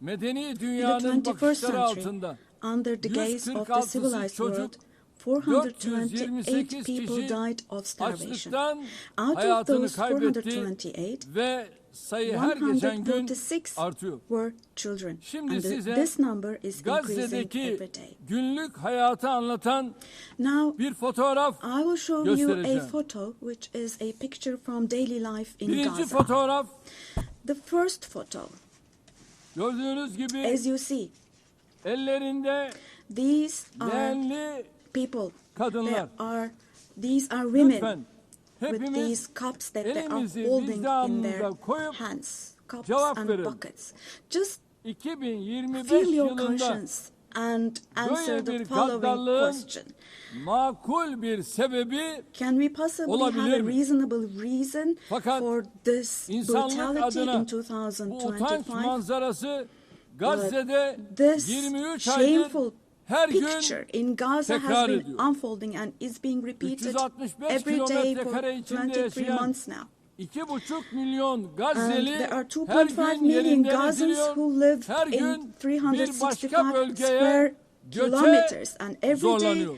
medeni In the dünyanın 21st bakışları century, altında under the gaze of the 146 civilized çocuk, world, 428 428 people kişi died of starvation. açlıktan Out of hayatını those kaybetti 428, ve sayı her geçen gün 146 artıyor. were children. Şimdi And size this number is increasing Gazze'deki every day. günlük hayatı anlatan Now, bir fotoğraf I will show you a göstereceğim. photo, which is a picture from daily life in Birinci Gaza. fotoğraf The first photo, gördüğünüz gibi as you see, ellerinde these are leğenli people. kadınlar. These are women Lütfen with hepimiz these cups that they are elimizi holding in their vicdanımıza koyup hands, cups cevap and verin. buckets. Just 2025 feel your yılında conscience and answer böyle the bir following gaddallığın question. makul bir sebebi Can we possibly have olabilir a mi? reasonable reason Fakat for this insanlık brutality adına in bu utanç 2025? manzarası Gazze'de This 23 shameful aydır her gün picture in Gaza tekrar has been ediyor. unfolding and is being repeated 365 every day kilometre for kare içinde 23 yaşayan months now. 2,5 milyon And Gazze'li there are her 2.5 gün million yerinden Gazans ediliyor. who live Her in gün bir başka 365 bölgeye square göçe kilometers. And every day, zorlanıyor.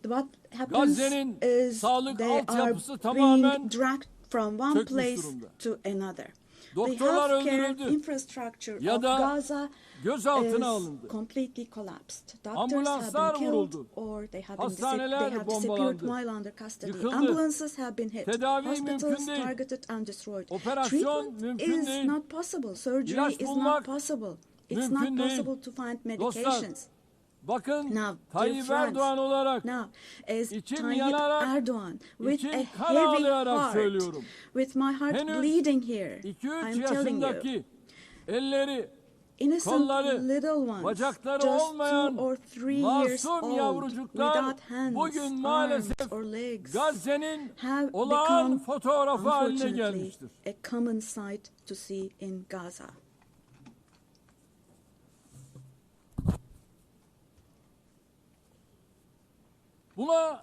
what happens Gazze'nin is sağlık they are altyapısı being tamamen dragged from one çökmüş place durumda. to another. The Doktorlar healthcare öldürüldü infrastructure ya of da Gaza gözaltına is alındı. completely collapsed. Doctors Ambulanslar have been killed vuruldu. or they have Hastaneler disappeared bombalandı. while under custody. Yıkıldı. Ambulances have been hit. Tedavi Hospitals mümkün değil. targeted and destroyed. Operasyon Treatment mümkün is değil. not possible. Surgery İlaç is bulmak not possible. It's mümkün not değil. possible to find Dostlar, medications. bakın Now, Tayyip dear Erdoğan olarak Now, as içim Tayyip yanarak, Erdoğan, with içim a kan heavy ağlayarak heart, söylüyorum. with my heart Henüz bleeding here, 2-3 I'm telling you, yaşındaki elleri, innocent kolları, little ones, bacakları just olmayan 2 or 3 years masum old, yavrucuklar without hands, bugün arms maalesef or legs, Gazze'nin have olağan become, fotoğrafı haline unfortunately, gelmiştir. a common sight to see in Gaza. Buna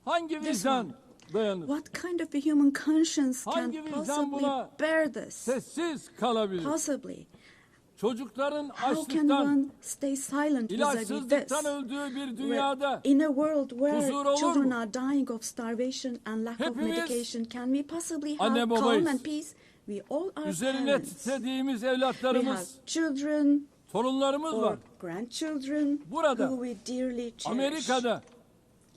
hangi vicdan dayanır? What kind of a human conscience can Hangi vicdan possibly buna bear this? sessiz kalabilir? Possibly. Çocukların How can açlıktan, one stay silent vis-a-vis this? ilaçsızlıktan öldüğü bir dünyada In a world where huzur olur children mu? are dying of starvation and lack of Hepimiz medication, can we possibly anne have calm babayız. and peace? We all are Üzerine parents. titrediğimiz We have evlatlarımız, children torunlarımız or var. grandchildren Burada, who we dearly cherish. Amerika'da,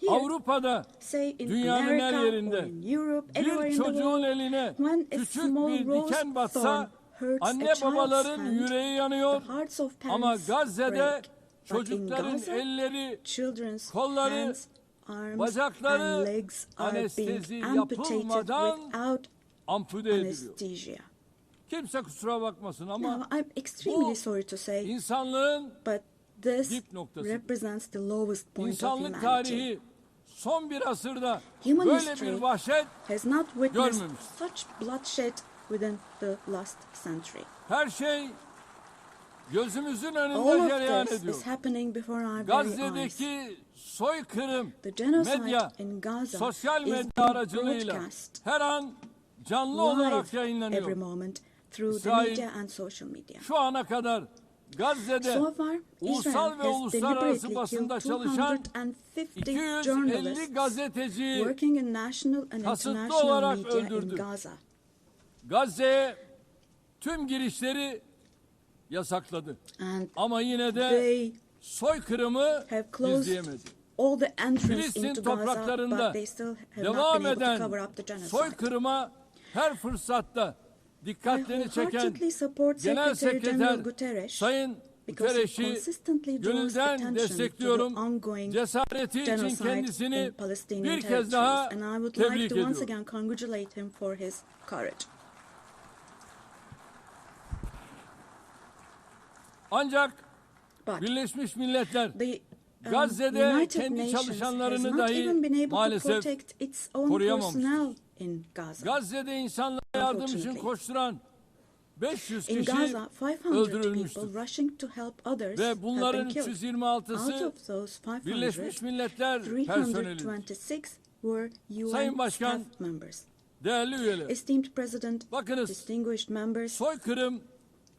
Here, Avrupa'da, say in dünyanın her America or yerinde in Europe, anywhere bir in the çocuğun world, eline when a küçük small bir rose diken thorn batsa hurts a anne child's babaların hand, yüreği yanıyor. the hearts of Ama parents Gazze'de break. But in çocukların Gaza, elleri, children's kolları, hands, arms, bacakları and legs are anestezi being amputated yapılmadan without ampute ediliyor. anesthesia. Kimse kusura bakmasın ama Now, I'm extremely bu sorry to say, insanlığın but this dip noktası. represents the lowest point of İnsanlık humanity. tarihi son bir asırda Human böyle history bir vahşet has not witnessed görmemiş. such bloodshed within the last century. Her şey gözümüzün All önünde cereyan of this ediyor. is happening before our very eyes. Gazze'deki soykırım, The genocide medya, in Gaza sosyal is medya being aracılığıyla broadcast her an canlı olarak live every yayınlanıyor. moment through the İsrail, media and social media. Şu ana kadar Gazze'de So far, ulusal Israel ve has uluslararası deliberately basında killed çalışan 250 250 journalists gazeteciyi working in national and kasıtlı international olarak media in öldürdü. Gaza. Gazze'ye tüm girişleri yasakladı. And Ama yine de they soykırımı have closed gizleyemedi. all the entrance Filistin into Gaza, topraklarında but they still have not devam been able to eden cover up the genocide. soykırıma her fırsatta I dikkatlerini çeken wholeheartedly support Genel Secretary General Sekreter Guterres Sayın because he Guterres'i consistently draws gönülden attention to the destekliyorum. ongoing Cesareti için genocide kendisini in Palestinian bir kez daha territories, and I would like tebrik to once ediyorum. again congratulate him for his courage. Ancak But Birleşmiş Milletler the Gazze'de United kendi Nations has çalışanlarını not dahi even been able to maalesef protect its own koruyamamıştır. personnel in Gaza. Gazze'de insanlara yardım için Unfortunately. koşturan 500 In kişi Gaza, 500 öldürülmüştür. people rushing to help others Ve have been bunların killed. Out 326'sı of those 500, Birleşmiş Milletler personelidir. 326 were Sayın UN Başkan, staff members. değerli üyeler, Esteemed President, bakınız distinguished members, soykırım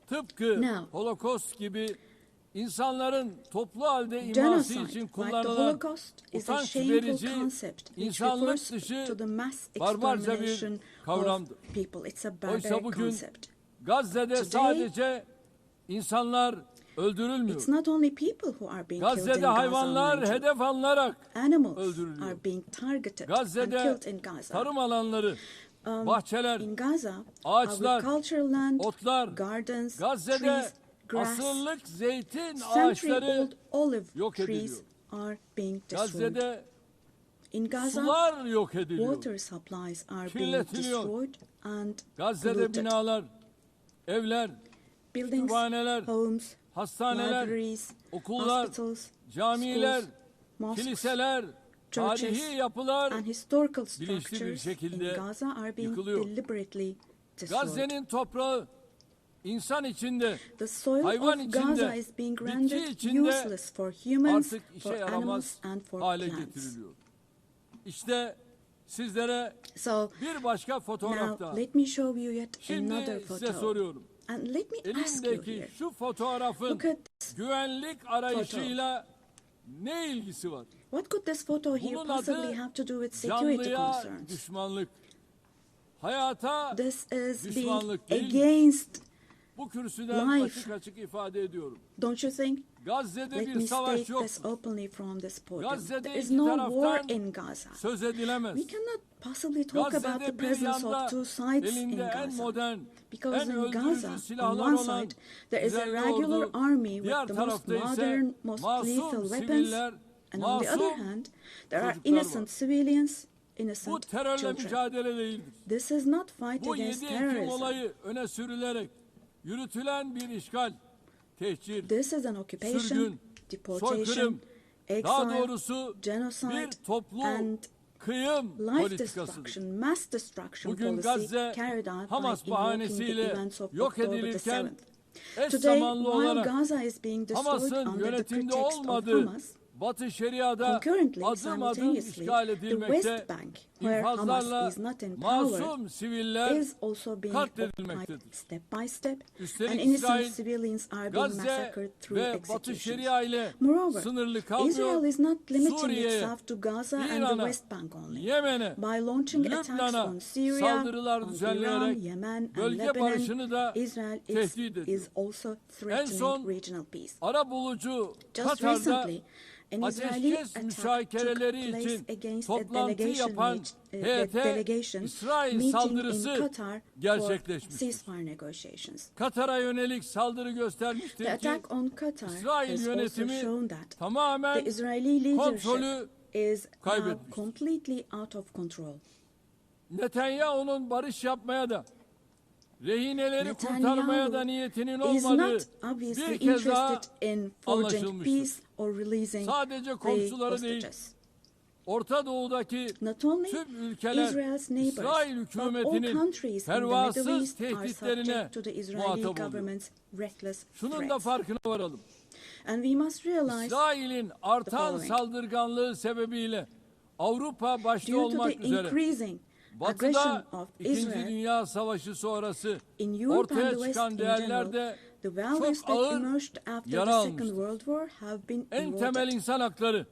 tıpkı Now, Holocaust gibi insanların toplu halde iması genocide, için like the kullanılan Holocaust, is a utanç shameful verici, concept which insanlık refers dışı to the mass barbarca bir extermination kavramdır. of people. It's a Oysa barbaric bugün concept. Gazze'de Today, sadece insanlar öldürülmüyor. It's not only people who are being killed in Gazze'de Gaza, hayvanlar mind you. hedef alınarak Animals öldürülüyor. are being targeted and Gazze'de killed in Gaza. tarım alanları, bahçeler, In Gaza, ağaçlar, agricultural land, otlar, gardens, Gazze'de trees, grass, asırlık zeytin ağaçları century-old olive yok trees ediliyor. are being destroyed. Gazze'de In Gaza, sular yok ediliyor. water supplies are being Kirletiliyor. destroyed and Gazze'de polluted. binalar, evler, Buildings, kütüphaneler, homes, hastaneler, libraries, okullar, hospitals, camiler, schools, mosques, kiliseler, churches, tarihi yapılar and historical bilinçli bir structures şekilde in Gaza are being yıkılıyor. deliberately destroyed. Gazze'nin toprağı insan içinde, The soil hayvan of içinde, Gaza is being bitki rendered içinde useless for humans, artık for işe animals, yaramaz and for hale plants. getiriliyor. İşte Sizlere bir başka fotoğraf daha. Let me show you yet Şimdi another size photo. soruyorum. And let me ask you Elimdeki here. şu fotoğrafın Look at this güvenlik arayışıyla ne ilgisi var? What could this photo here Bunun possibly adı have to do with security canlıya concerns? düşmanlık. Hayata This is being düşmanlık değil. against Bu kürsüden life. açık açık ifade ediyorum. Don't you think? Gazze'de Let bir me savaş state yok. this openly from this podium. Gazze'de There is iki no war taraftan in Gaza. söz edilemez. We cannot possibly talk about the Gazze'de bir presence yanda of two sides in elinde en Gaza. modern, Because en in öldürücü Gaza, on silahlar one olan side, there is a İsrail regular ordu, army diğer with the most tarafta ise modern, most lethal masum weapons. siviller, And on the other masum hand, there are çocuklar var. innocent civilians, Bu innocent terörle children. mücadele değildir. This is not fight Bu against 7 Ekim terrorism. olayı öne sürülerek yürütülen bir işgal, tehcir, This is an occupation, sürgün, deportation, soykırım, daha exile, doğrusu genocide, bir toplu and kıyım life politikasıdır. destruction, mass destruction Bugün policy Gazze carried out Hamas by invoking the bahanesiyle events of yok October the edilirken 7th. eş Today, zamanlı while olarak Gaza is being destroyed Hamas'ın under the yönetimde pretext of olmadığı Hamas, Batı Şeria'da concurrently, adım adım simultaneously, işgal the edilmekte, West Bank, where Hamas infazlarla is not in power, masum siviller is also being occupied katledilmektedir. step by step, and Üstelik innocent İsrail, civilians are being Gazze massacred through ve Batı executions. Şeria ile Moreover, sınırlı Israel kalmıyor, is not limiting Suriye'ye, itself to Gaza and the İran'a, West Bank only. Yemen'e, By launching attacks Lübnan'a on Syria, saldırılar on Iran, düzenleyerek Yemen, and bölge Lebanon, barışını da Israel tehdit ediyor. is also En threatening son regional peace. arabulucu Just Katar'da recently, an Israeli ateşkes attack müzakereleri took place için against a toplantı delegation, yapan delegation İsrail meeting in saldırısı Qatar for gerçekleşmiştir. ceasefire negotiations. Katar'a yönelik saldırı göstermiştir The ki attack on Qatar İsrail has also yönetimi shown that tamamen the Israeli leadership kontrolü is now kaybetmiştir. completely out of control. Netanyahu'nun barış yapmaya da rehineleri Netanyahu kurtarmaya da niyetinin is olmadığı not obviously bir kez daha interested in forging anlaşılmıştır. peace or releasing Sadece the komşuları değil, hostages. Orta Doğu'daki Not only tüm ülkeler Israel's neighbors, İsrail but all hükümetinin countries in the Middle pervasız East are tehditlerine subject to the Israeli muhatap oluyor. government's reckless Şunun da threats. farkına varalım. And we must realize, İsrail'in artan following. saldırganlığı sebebiyle Avrupa başta due to olmak the üzere increasing Batı'da aggression of 2. Israel Dünya Savaşı sonrası in Europe and ortaya the West çıkan in değerler general, de the values çok that ağır emerged after yara the Second almıştır. World War have been En temel eroded. insan hakları,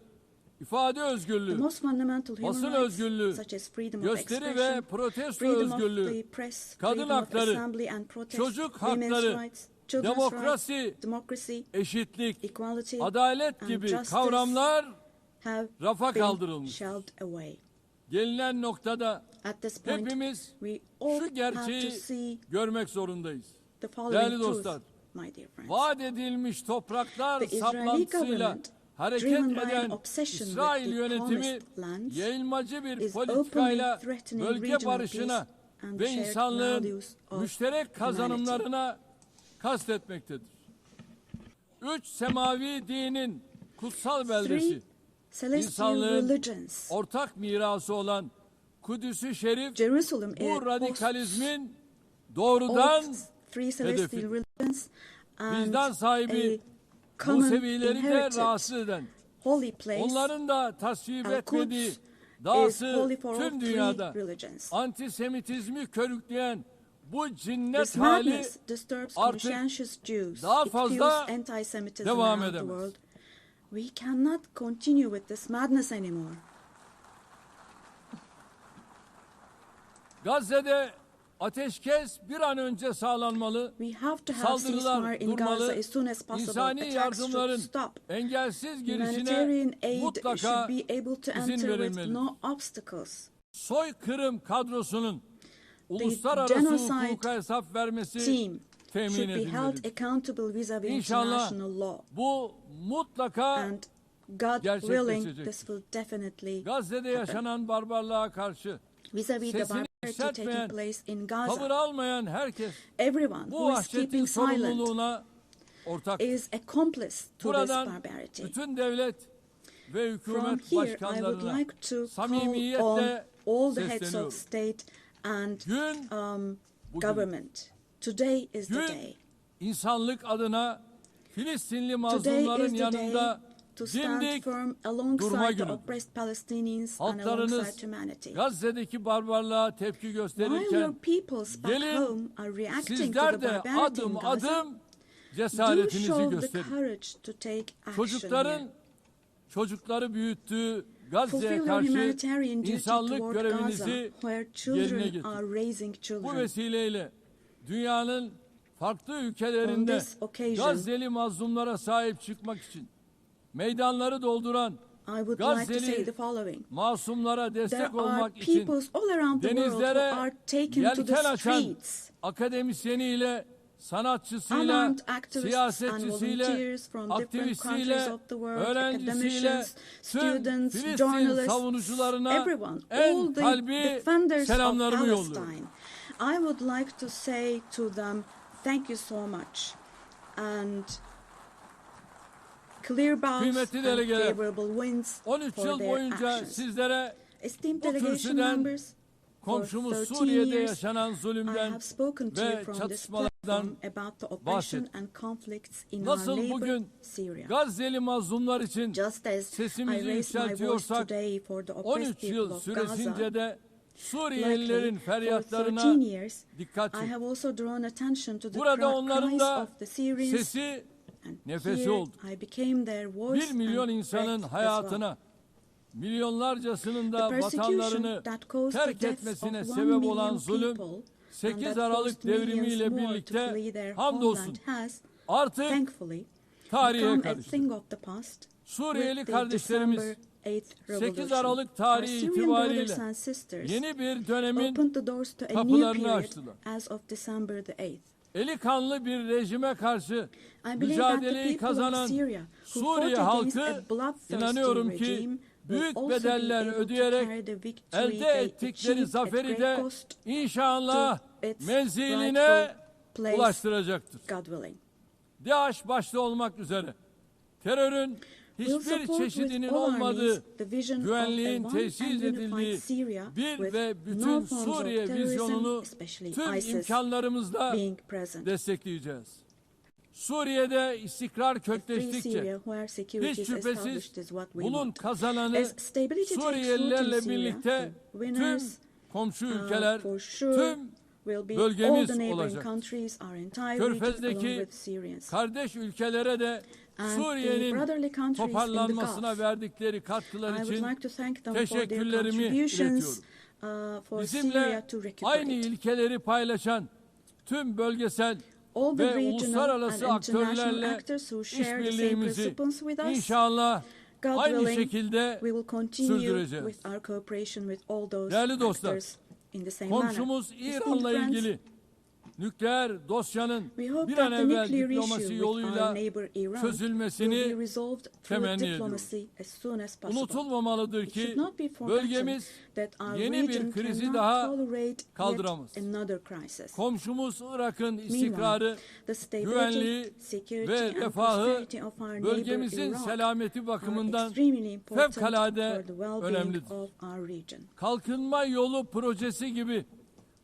ifade The özgürlüğü, most fundamental human basın rights, özgürlüğü, such as freedom of gösteri ve expression, protesto freedom of özgürlüğü, the press, kadın freedom of hakları, assembly and protest, çocuk women's hakları, rights, children's demokrasi, rights, democracy, eşitlik, equality, adalet and gibi justice kavramlar have rafa been kaldırılmış. shelved away. Gelinen noktada At this point, hepimiz we all şu have to gerçeği see görmek zorundayız. the following Değerli truth, dostlar, my dear friends. vaat edilmiş topraklar The Israeli saplantısıyla government, hareket driven by an eden obsession with İsrail the yönetimi promised lands, yayılmacı bir is politikayla openly threatening bölge regional barışına peace and ve shared insanlığın values of müşterek kazanımlarına kastetmektedir. 3 semavi dinin kutsal beldesi, Three celestial insanlığın religions, ortak mirası olan Kudüs-ü Şerif Jerusalem bu radikalizmin all doğrudan three celestial hedefi. religions, and Vicdan sahibi a common Musevileri de inherited rahatsız eden, holy place. onların da tasvip Al-Quds etmediği is dahası holy for all tüm three dünyada religions. antisemitizmi körükleyen bu cinnet This hali madness disturbs artık conscientious Jews. daha It fazla fuels anti-Semitism devam around the edemez. world. We cannot continue with this madness anymore. Gazze'de ateşkes bir an önce sağlanmalı, We have to have saldırılar ceasefire in Gaza durmalı, as soon as possible. insani Attacks yardımların should stop. engelsiz girişine Humanitarian aid mutlaka should be able to izin enter with verilmelidir. no obstacles. Soykırım kadrosunun uluslararası genocide hukuka hesap vermesi Team temin should be held edilmelidir. accountable vis-a-vis İnşallah international law. bu mutlaka And God willing, gerçekleşecektir. this will definitely Gazze'de happen. yaşanan barbarlığa karşı Vis-a-vis the sesini barbarity yükseltmeyen, taking place in tavır Gaza, almayan herkes everyone bu who is vahşetin keeping silent sorumluluğuna ortak. is accomplice to this Buradan barbarity. bütün devlet ve From hükümet here, I would başkanlarına like to call on samimiyetle all the heads sesleniyorum. of state and Gün bugün. government. Today is the Gün day. insanlık adına Filistinli Today mazlumların is the day yanında to stand dimdik firm durma alongside the günüdür. oppressed Palestinians and alongside Halklarınız humanity. Gazze'deki barbarlığa tepki While your gösterirken peoples back gelin home are reacting to the sizler de barbarity in adım Gaza, adım do cesaretinizi show the gösterin. courage to take action Çocukların çocukları büyüttüğü Gazze'ye Fulfill your karşı humanitarian duty insanlık toward Gaza, görevinizi where yerine children getirin. are raising Bu children. vesileyle dünyanın farklı On ülkelerinde this occasion, Gazze'li mazlumlara sahip çıkmak için meydanları dolduran I would like to say Gazze'li the following. masumlara There destek are olmak için peoples all around the world who denizlere are taken to the yelken açan streets. akademisyeniyle, sanatçısıyla, Unarmed activists and siyasetçisiyle, volunteers from different countries aktivistiyle, of the world, öğrencisiyle, academicians, tüm students, Filistin journalists, savunucularına everyone, en all the kalbi defenders of selamlarımı yolluyorum. Palestine. I would like to say to them, thank you so much. And clear bows Kıymetli and delegeler, favorable winds 13 for yıl their boyunca actions. sizlere Esteemed bu delegation kürsüden members, for komşumuz 13 Suriye'de years, yaşanan I zulümden have spoken to you ve from this çatışmalardan platform about the oppression bahsettim. and conflicts in our Nasıl neighbor bugün Syria. Gazze'li mazlumlar için Just as I sesimizi raised my voice yükseltiyorsak today for the oppressed 13 people yıl of süresince Gaza, de Suriyelilerin likely for 13 feryatlarına years, dikkat I çek. have also drawn attention to the Burada onların cries da of the Syrians, sesi, and nefesi here oldu. I became their voice 1 milyon and insanın breath as well. hayatına, milyonlarcasının da The persecution vatanlarını that caused the terk deaths etmesine of 1 sebep olan million zulüm, people and 8 that Aralık forced millions devrimiyle more to birlikte flee their hamdolsun homeland has, artık thankfully, tarihe become a karıştı. thing of the past. Suriyeli With the kardeşlerimiz December 8th 8 revolution. Aralık Our tarihi Syrian itibariyle brothers and sisters yeni bir dönemin opened the doors to a new kapılarını period açtılar. as of December the 8th. Eli kanlı bir rejime karşı I believe that the mücadeleyi people of kazanan Syria who Suriye fought against halkı a bloodthirsty inanıyorum ki regime will büyük also bedeller be able to ödeyerek carry the victory elde they ettikleri achieved at zaferi great de cost inşallah to its menziline rightful place, ulaştıracaktır. God willing. DAEŞ başta olmak üzere terörün We'll hiçbir support with çeşidinin all our olmadığı, means the vision of güvenliğin a one tesis and edildiği unified Syria bir with ve no bütün forms of Suriye terrorism, vizyonunu especially tüm ISIS, imkanlarımızla being present. destekleyeceğiz. Suriye'de istikrar A free kökleştikçe Syria where security hiç is şüphesiz established is what we bunun want. kazananı As stability takes root in Suriyelilerle Syria, birlikte the tüm winners komşu ülkeler, for sure tüm will be all bölgemiz the neighboring olacak. countries, our entire region along Körfez'deki with Syrians. kardeş ülkelere de And the Suriye'nin brotherly countries in the toparlanmasına Gulf. verdikleri katkılar I would için like to thank them for their teşekkürlerimi contributions iletiyorum. for Syria Bizimle to aynı recuperate. ilkeleri paylaşan tüm bölgesel All the ve regional uluslararası and international aktörlerle actors who share the same işbirliğimizi principles with us, inşallah God aynı willing, şekilde we will continue sürdüreceğiz. with our cooperation with all those Değerli dostlar, actors in the same manner. komşumuz Esteemed İran'la friends, ilgili nükleer dosyanın we hope bir an that the evvel nuclear diplomasi issue with our yoluyla neighbor Iran will be çözülmesini resolved through temenni diplomacy as soon as possible. unutulmamalıdır It should ki not be forgotten bölgemiz that our yeni bir region krizi cannot daha tolerate kaldıramaz. yet another crisis. Komşumuz Irak'ın istikrarı, The stability, güvenliği security ve and refahı prosperity of our neighbor bölgemizin Iraq selameti are bakımından extremely important fevkalade for the well-being önemlidir. of our region. Kalkınma yolu projesi gibi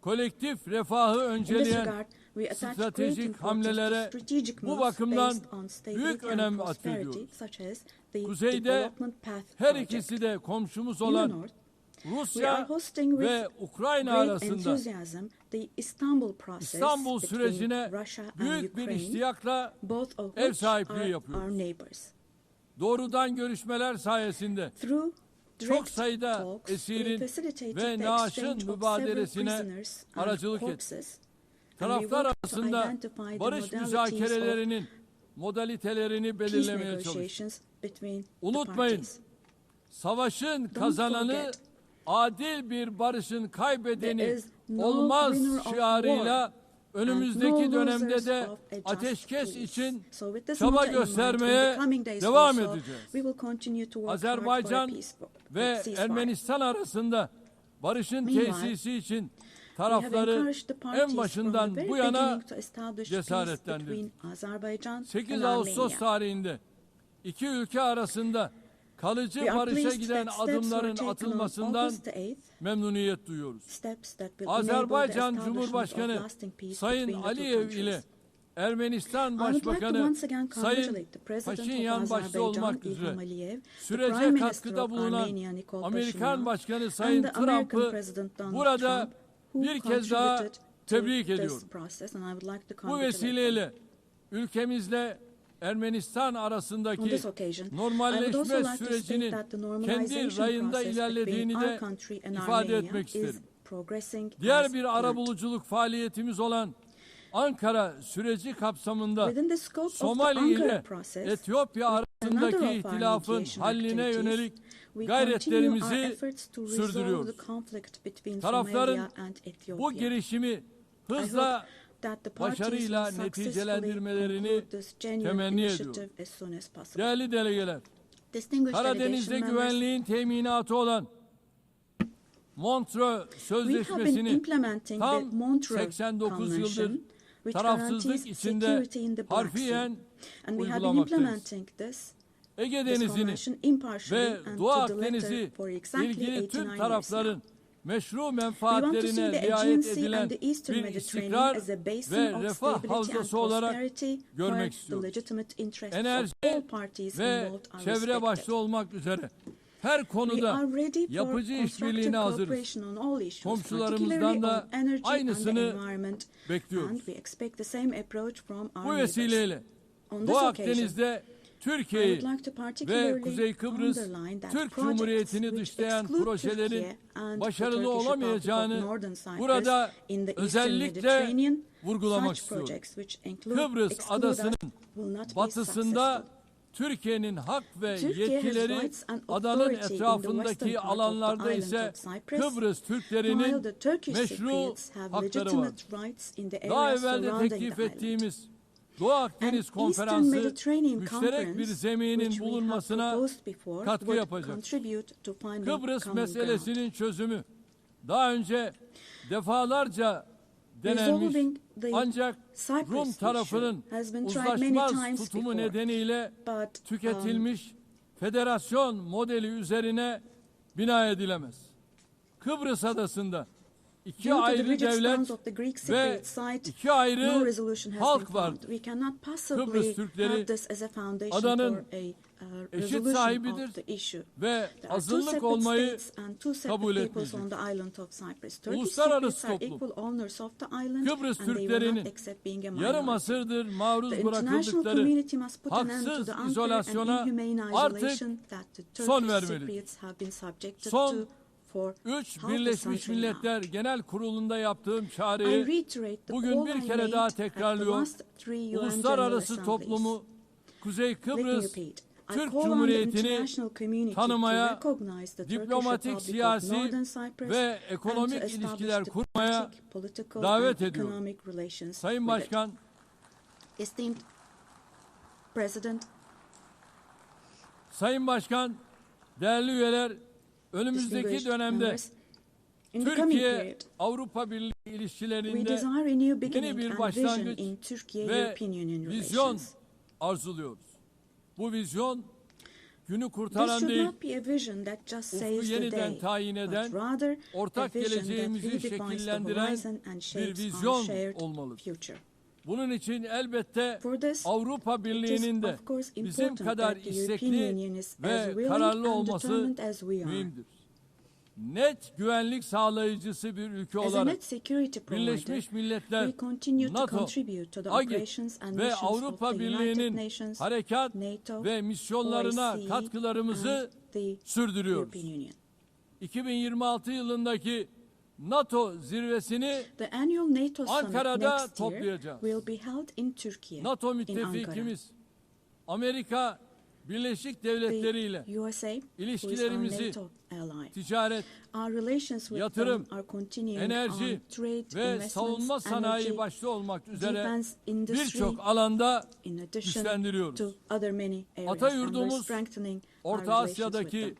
kolektif refahı In this önceleyen regard, we attach great stratejik importance to hamlelere strategic bu moves bakımdan based on stability büyük and önem prosperity, atfediyoruz. such as the Kuzeyde development path her project. ikisi de komşumuz In the olan north, we are Rusya hosting ve with Ukrayna great arasında enthusiasm the Istanbul process İstanbul between sürecine Russia and büyük bir Ukraine, iştiyakla both of ev which sahipliği are yapıyoruz. our neighbors. Doğrudan görüşmeler sayesinde Through çok direct sayıda talks, we esirin facilitated ve the naaşın exchange of mübadelesine several prisoners and aracılık etti. corpses, and we Taraflar worked to arasında identify the barış modalities müzakerelerinin modalitelerini of peace belirlemeye çalıştık. negotiations between the Unutmayın, parties. savaşın kazananı forget, adil bir barışın There kaybedeni is no olmaz winner of şiarıyla war önümüzdeki and no dönemde losers de of a just ateşkes peace. için So with this çaba motto in mind, in göstermeye the coming days devam also, edeceğiz. we will continue to work hard for a Azerbaycan peaceful ve ceasefire. Ermenistan arasında barışın Meanwhile, tesisi için We have tarafları encouraged the parties en başından from the bu very yana beginning to establish peace cesaretlendirdik. between Azerbaijan 8 and Ağustos Armenia. tarihinde iki ülke arasında kalıcı We are barışa pleased giden that steps were adımların taken on atılmasından August the 8th, memnuniyet duyuyoruz. steps that will enable the Azerbaycan establishment of Cumhurbaşkanı lasting peace Sayın between the two Aliyev ile countries. Ermenistan Başbakanı Sayın Paşinyan başta olmak üzere sürece katkıda bulunan Amerikan Başkanı Sayın Trump'ı burada bir kez daha tebrik ediyorum. Bu vesileyle ülkemizle Ermenistan arasındaki normalleşme sürecinin kendi rayında ilerlediğini de ifade etmek isterim. Diğer bir arabuluculuk faaliyetimiz olan Ankara süreci kapsamında Somali ile Etiyopya arasındaki ihtilafın halline yönelik gayretlerimizi sürdürüyoruz. Tarafların bu girişimi hızla başarıyla neticelendirmelerini temenni ediyorum. Değerli delegeler, Karadeniz'de güvenliğin teminatı olan Montreux Sözleşmesi'ni tam 89 yıldır tarafsızlık içinde harfiyen uygulamaktayız. Ege Denizi'ni ve Doğu Akdeniz'i ilgili tüm tarafların meşru menfaatlerine riayet edilen bir istikrar ve refah havzası olarak görmek istiyoruz. Enerji ve çevre başta olmak üzere her konuda yapıcı işbirliğine hazırız. Komşularımızdan da aynısını bekliyoruz. Bu vesileyle Doğu Akdeniz'de Türkiye'yi ve Kuzey Kıbrıs Türk Cumhuriyeti'ni dışlayan projelerin başarılı olamayacağını burada özellikle vurgulamak istiyorum. Kıbrıs adasının batısında Türkiye'nin hak ve yetkileri, adanın etrafındaki alanlarda ise Kıbrıs Türklerinin meşru hakları var. Daha evvel de teklif ettiğimiz Doğu Akdeniz Konferansı müşterek bir zeminin bulunmasına katkı yapacak. Kıbrıs meselesinin çözümü daha önce defalarca denenmiş ancak Rum tarafının uzlaşmaz tutumu nedeniyle tüketilmiş federasyon modeli üzerine bina edilemez. Kıbrıs adasında iki ayrı devlet ve iki ayrı halk vardır. Kıbrıs Türkleri adanın eşit sahibidir ve azınlık olmayı kabul etmeyecek. Uluslararası toplum Kıbrıs Türklerinin yarım asırdır maruz bırakıldıkları haksız izolasyona artık son vermelidir. Son 3 Birleşmiş Milletler Genel Kurulu'nda yaptığım çağrıyı bugün bir kere daha tekrarlıyor. Uluslararası toplumu Kuzey Kıbrıs Türk Cumhuriyeti'ni tanımaya, diplomatik, siyasi ve ekonomik ilişkiler kurmaya davet ediyor. Sayın Başkan, Sayın Başkan, değerli üyeler, önümüzdeki dönemde Türkiye-Avrupa Birliği ilişkilerinde yeni bir başlangıç ve vizyon arzuluyoruz. Bu vizyon günü kurtaran değil, ufku yeniden tayin eden, ortak geleceğimizi şekillendiren bir vizyon olmalıdır. Bunun için elbette Avrupa Birliği'nin de bizim kadar istekli ve kararlı olması mühimdir. Net güvenlik sağlayıcısı bir ülke olarak Birleşmiş Milletler, NATO, AGİ ve Avrupa Birliği'nin harekat ve misyonlarına katkılarımızı sürdürüyoruz. 2026 yılındaki NATO zirvesini Ankara'da toplayacağız. NATO müttefikimiz Amerika Birleşik Devletleri ile ilişkilerimizi ticaret, yatırım, enerji ve savunma sanayi başta olmak üzere birçok alanda güçlendiriyoruz. Ata yurdumuz Orta Asya'daki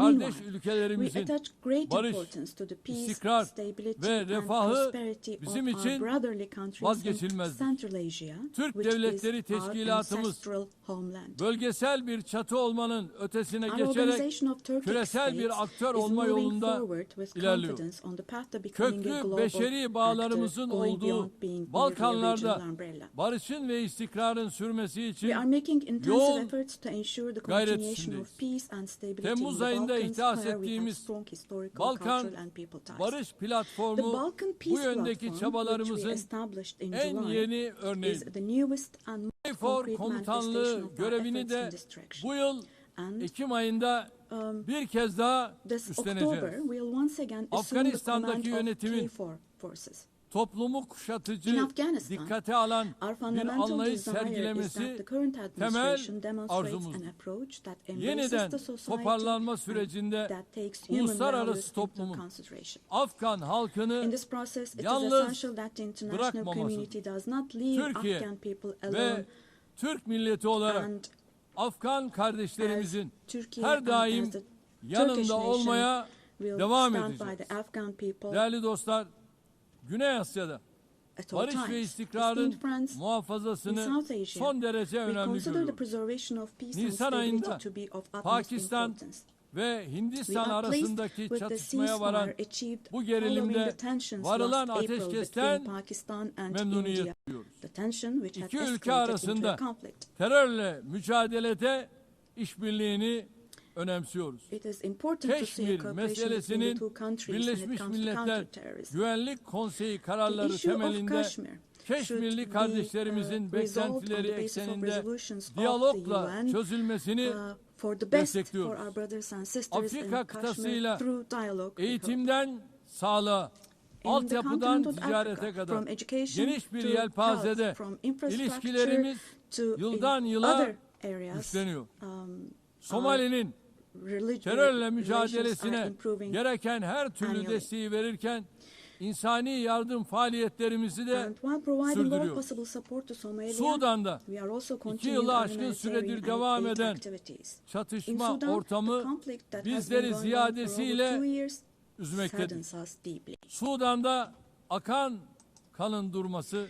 kardeş we ülkelerimizin attach great barış, importance to the peace, istikrar stability, ve and refahı prosperity bizim of our için brotherly countries in vazgeçilmezdir. Central Asia, Türk which Devletleri is our Teşkilatımız ancestral homeland. bölgesel bir çatı olmanın ötesine Our geçerek organization of Turkic küresel bir states aktör is olma moving yolunda forward with ilerliyor. confidence on the path to becoming a Köklü global beşeri bağlarımızın actor, going olduğu beyond being merely a Balkanlarda regional umbrella. barışın ve istikrarın sürmesi için We are making intensive yoğun efforts to ensure the gayret continuation içindeyiz. of peace and stability Temmuz in the ayında Balkans, ihdas where we have ettiğimiz strong historical, Balkan cultural and people ties. Barış The Platformu Balkan bu Peace yöndeki Platform, which we çabalarımızın established in en July, yeni is örneği. the newest and most KFOR concrete manifestation komutanlığı of our görevini efforts in de this direction. bu yıl And Ekim ayında bir kez daha this üstleneceğiz. October, we will once again assume the Afganistan'daki command of yönetimin KFOR forces. toplumu kuşatıcı, In Afghanistan, dikkate alan our bir fundamental anlayış desire is that sergilemesi the current temel administration demonstrates arzumuzdur. an approach that embraces Yeniden the society toparlanma and sürecinde that takes human uluslararası values into toplumun consideration. Afgan In halkını this process, it is yalnız essential that the international bırakmaması, community does not leave Türkiye Afghan people ve alone, Türk milleti olarak and Afgan kardeşlerimizin Turkey her and daim as the Turkish yanında nation olmaya will devam stand by edeceğiz. the Afghan people Değerli dostlar, Güney Asya'da at all barış ve times. istikrarın Esteemed friends, in muhafazasını South Asia, son derece we önemli consider the görüyoruz. preservation of peace and Nisan stability ayında to be of utmost Pakistan importance. ve We Hindistan are pleased arasındaki with the çatışmaya varan ceasefire achieved bu following gerilimde the tensions varılan last April ateşkesten between Pakistan and memnuniyet India. duyuyoruz. The tension which had İki ülke escalated into a arasında conflict. terörle mücadelede işbirliğini önemsiyoruz. It is important to see a Keşmir cooperation between the meselesinin two countries when it Birleşmiş comes to Milletler counterterrorism. Güvenlik Konseyi The kararları issue of temelinde Kashmir Keşmirli should be kardeşlerimizin resolved on beklentileri the basis of ekseninde resolutions of the diyalogla UN çözülmesini for the best for destekliyoruz. our brothers and sisters in Afrika Kashmir kıtasıyla through dialogue. we hope. eğitimden sağlığa, In the altyapıdan continent of ticarete Africa, kadar from education geniş bir to yelpazede health, from infrastructure ilişkilerimiz to yıldan in yıla other areas, güçleniyor. our Somali'nin terörle relations mücadelesine are improving gereken her türlü annually. desteği verirken insani yardım faaliyetlerimizi de And while providing all sürdürüyoruz. possible support to Somalia, Sudan'da we are also 2 continuing yılı our aşkın humanitarian süredir and devam aid eden activities. In çatışma Sudan, ortamı the conflict that has bizleri been going on for ziyadesiyle over 2 years üzmektedir. saddens us deeply. Sudan'da akan kanın durması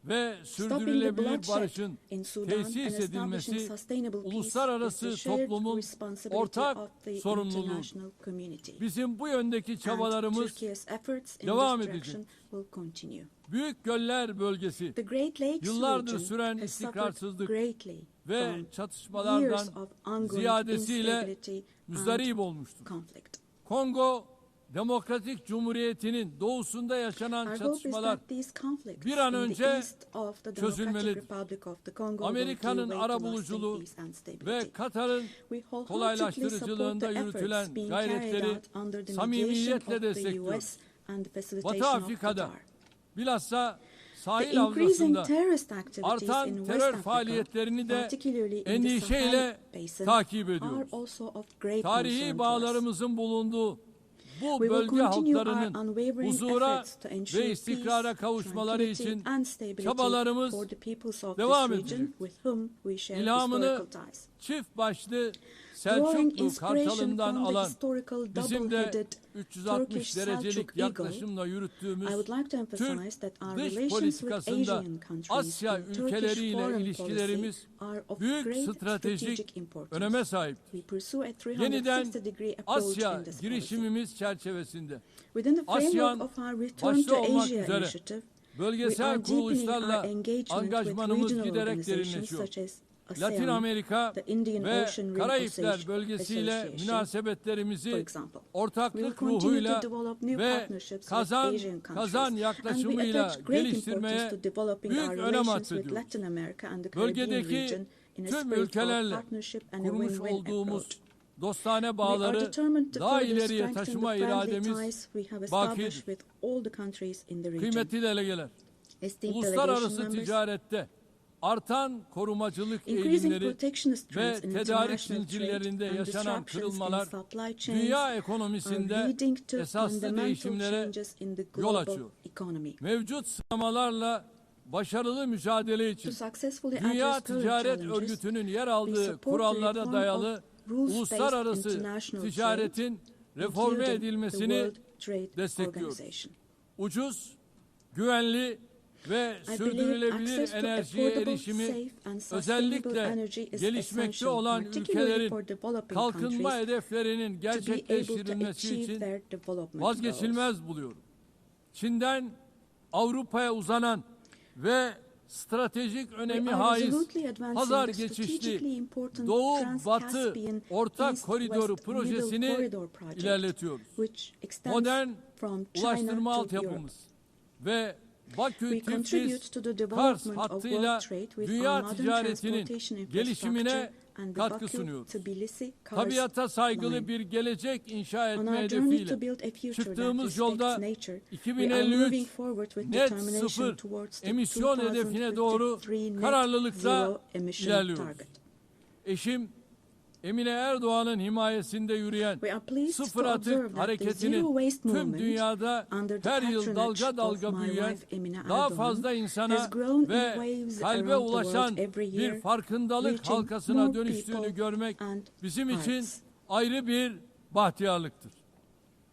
ve Stopping the sürdürülebilir bloodshed barışın in Sudan and tesis establishing edilmesi sustainable peace is uluslararası the shared toplumun responsibility ortak of the sorumluluğu. international community. Bizim bu yöndeki And çabalarımız Turkey's efforts in devam this edecek. direction will continue. Büyük Göller Bölgesi The Great Lakes yıllardır region süren has suffered istikrarsızlık greatly ve from years çatışmalardan of ongoing ziyadesiyle instability müzdarip and olmuştur. conflict. Kongo Demokratik Cumhuriyeti'nin doğusunda yaşanan Our hope is çatışmalar that these conflicts bir an in the önce east of the Democratic çözülmelidir. Republic of the Congo will Amerika'nın give way ara to lasting buluculuğu peace and stability. ve Katar'ın We wholeheartedly kolaylaştırıcılığında support the yürütülen efforts being gayretleri carried out under the samimiyetle mediation of the destekliyoruz. US and the Batı facilitation of Afrika'da Qatar. bilhassa The sahil increasing havzasında terrorist activities artan in West terör Africa, faaliyetlerini de particularly in the endişeyle Sahel Basin, takip are ediyoruz. also of great concern Tarihi to us. bağlarımızın bulunduğu bu We will bölge continue our halklarının unwavering huzura efforts to ensure ve istikrara peace, kavuşmaları tranquility için and stability çabalarımız for the peoples of devam this region edecek. with whom we share İlhamını historical ties. çift başlı Drawing Selçuklu inspiration Kartalı'ndan from the alan historical bizim de double-headed 360 Turkish derecelik Selçuk Eagle, yaklaşımla yürüttüğümüz I would like to emphasize Türk that our dış relations with politikasında Asian countries Asya and Turkish ülkeleriyle foreign ilişkilerimiz policy are of büyük great stratejik strategic importance. öneme sahip. We pursue a Yeniden 360 degree approach Asya in this policy. girişimimiz çerçevesinde Within the framework ASEAN of our Return başta to olmak Asia üzere initiative, we bölgesel are deepening our kuruluşlarla engagement with angajmanımız regional giderek organizations derinleşiyor. such as Latin ASEAN, Amerika the Indian ve Ocean Rim Karayipler bölgesiyle Association, for münasebetlerimizi example. We will ortaklık continue ruhuyla to develop new ve partnerships with kazan Asian countries, kazan and we yaklaşımıyla attach great geliştirmeye importance to developing büyük our önem relations with atfediyoruz. Latin America and the Caribbean Bölgedeki region in a tüm spirit of ülkelerle partnership and a kurmuş win-win olduğumuz approach. dostane We are bağları determined to daha further ileriye strengthen taşıma the friendly irademiz ties we have bakidir. established with all the countries in the region. Kıymetli delegeler, Esteemed uluslararası delegation members, ticarette artan korumacılık increasing eğilimleri protectionist ve trends in tedarik international trade zincirlerinde and yaşanan disruptions in kırılmalar supply chains dünya are ekonomisinde leading to esaslı fundamental değişimlere changes in the yol global açıyor. economy. Mevcut sınamalarla başarılı mücadele için To successfully Dünya address current Ticaret challenges, Örgütü'nün yer we aldığı support the kurallara reform dayalı of uluslararası ticaretin reforme edilmesini destekliyoruz. Ucuz, güvenli ve sürdürülebilir enerjiye erişimi özellikle gelişmekte olan ülkelerin kalkınma hedeflerinin gerçekleştirilmesi için vazgeçilmez buluyorum. Çin'den Avrupa'ya uzanan ve stratejik önemi haiz pazar geçişli Doğu-Batı Ortak Koridoru projesini ilerletiyoruz. Modern ulaştırma altyapımız ve Bakü-Tiflis-Kars hattıyla dünya ticaretinin gelişimine katkı sunuyoruz. Tabiata saygılı bir gelecek inşa etme hedefiyle çıktığımız yolda 2053 net sıfır emisyon hedefine doğru kararlılıkla ilerliyoruz. Eşim Emine Erdoğan'ın himayesinde yürüyen sıfır atık hareketinin tüm dünyada her yıl dalga dalga büyüyen, daha fazla insana ve kalbe ulaşan bir farkındalık halkasına dönüştüğünü görmek bizim için ayrı bir bahtiyarlıktır.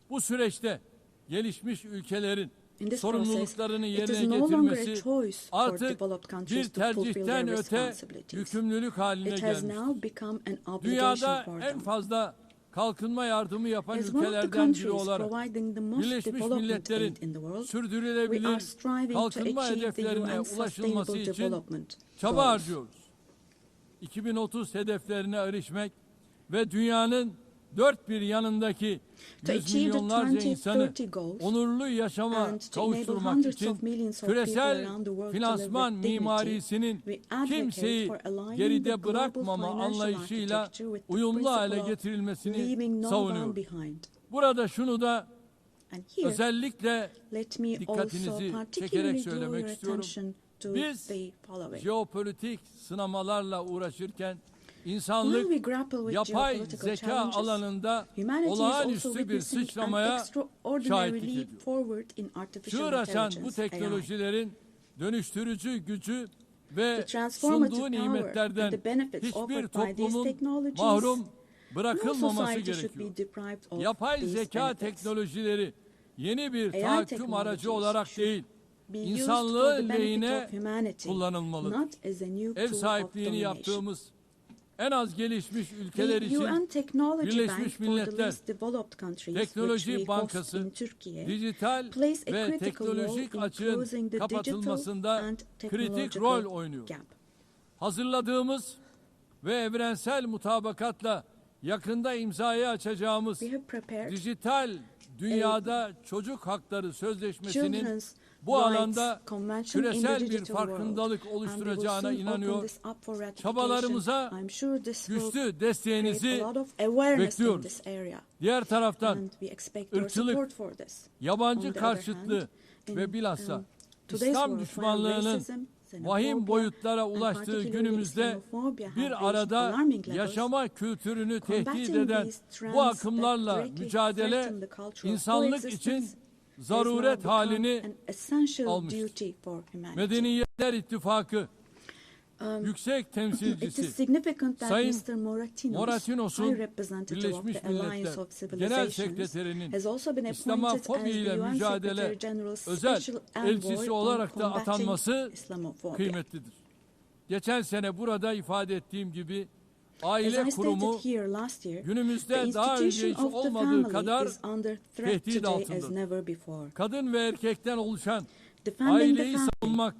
Bu süreçte gelişmiş ülkelerin sorumluluklarını yerine getirmesi artık bir tercihten öte yükümlülük haline gelmiştir. Dünyada en fazla kalkınma yardımı yapan ülkelerden biri olarak Birleşmiş Milletler'in sürdürülebilir kalkınma hedeflerine ulaşılması için çaba harcıyoruz. 2030 hedeflerine erişmek ve dünyanın dört bir yanındaki yüz milyonlarca insanı onurlu yaşama kavuşturmak için küresel finansman mimarisinin kimseyi geride bırakmama anlayışıyla uyumlu hale getirilmesini savunuyor. Burada şunu da özellikle dikkatinizi çekerek söylemek istiyorum. Biz jeopolitik sınamalarla uğraşırken İnsanlık yapay zeka alanında olağanüstü bir sıçramaya şahitlik ediyor. Çığır açan bu teknolojilerin dönüştürücü gücü ve sunduğu nimetlerden hiçbir toplumun mahrum bırakılmaması gerekiyor. Yapay zeka teknolojileri yeni bir tahakküm aracı olarak değil, insanlığın lehine kullanılmalıdır. Ev sahipliğini yaptığımız en az gelişmiş ülkeler için Birleşmiş Milletler Teknoloji Bankası dijital ve teknolojik açığın kapatılmasında kritik rol oynuyor. Hazırladığımız ve evrensel mutabakatla yakında imzaya açacağımız dijital dünyada çocuk hakları sözleşmesinin bu alanda küresel bir farkındalık oluşturacağına inanıyor. Çabalarımıza güçlü desteğinizi bekliyoruz. Diğer taraftan ırkçılık, yabancı karşıtlığı ve bilhassa İslam düşmanlığının vahim boyutlara ulaştığı günümüzde bir arada yaşama kültürünü tehdit eden bu akımlarla mücadele insanlık için zaruret halini almıştır. Medeniyetler İttifakı Yüksek Temsilcisi Sayın Moratinos'un Birleşmiş Milletler Genel Sekreterinin İslamofobi ile mücadele özel elçisi olarak da atanması kıymetlidir. Geçen sene burada ifade ettiğim gibi aile kurumu günümüzde daha önce hiç olmadığı kadar tehdit altındadır. Kadın ve erkekten oluşan aileyi savunmak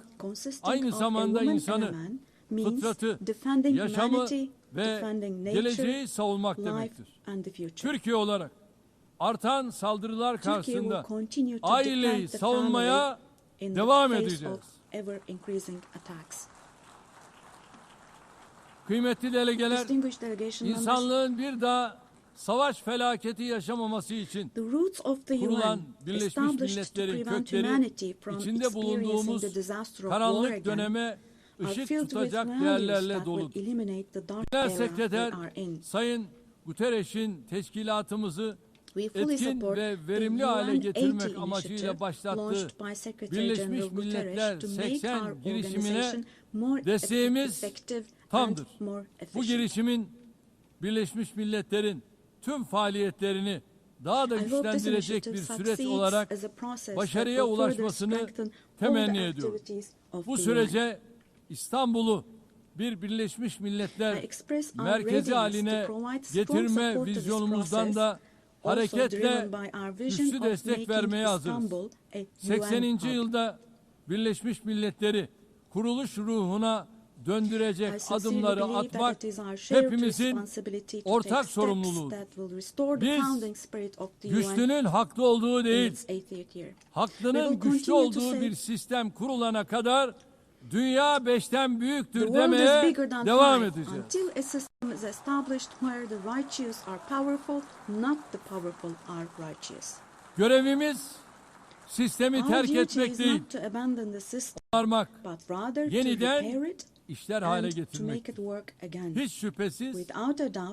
aynı zamanda insanı, fıtratı, yaşamı ve geleceği savunmak demektir. Türkiye olarak artan saldırılar karşısında aileyi savunmaya devam edeceğiz. Kıymetli delegeler, insanlığın bir daha savaş felaketi yaşamaması için kurulan Birleşmiş Milletler'in kökleri içinde bulunduğumuz karanlık döneme ışık tutacak değerlerle doludur. Genel Sekreter Sayın Guterres'in teşkilatımızı etkin ve verimli hale getirmek amacıyla başlattığı Birleşmiş Milletler 80 girişimine desteğimiz tamdır. Bu girişimin Birleşmiş Milletler'in tüm faaliyetlerini daha da güçlendirecek bir süreç olarak başarıya ulaşmasını temenni ediyorum. Bu sürece İstanbul'u bir Birleşmiş Milletler merkezi haline getirme vizyonumuzdan da hareketle güçlü destek vermeye hazırız. 80. yılda Birleşmiş Milletler'i kuruluş ruhuna döndürecek adımları atmak hepimizin ortak sorumluluğudur. Biz güçlünün haklı olduğu değil, haklının güçlü olduğu bir sistem kurulana kadar dünya 5'ten büyüktür demeye devam edeceğiz. Until a system is established where the righteous are powerful, not the powerful are righteous. Görevimiz sistemi terk etmek değil, onarmak, yeniden işler hale getirmek. Hiç şüphesiz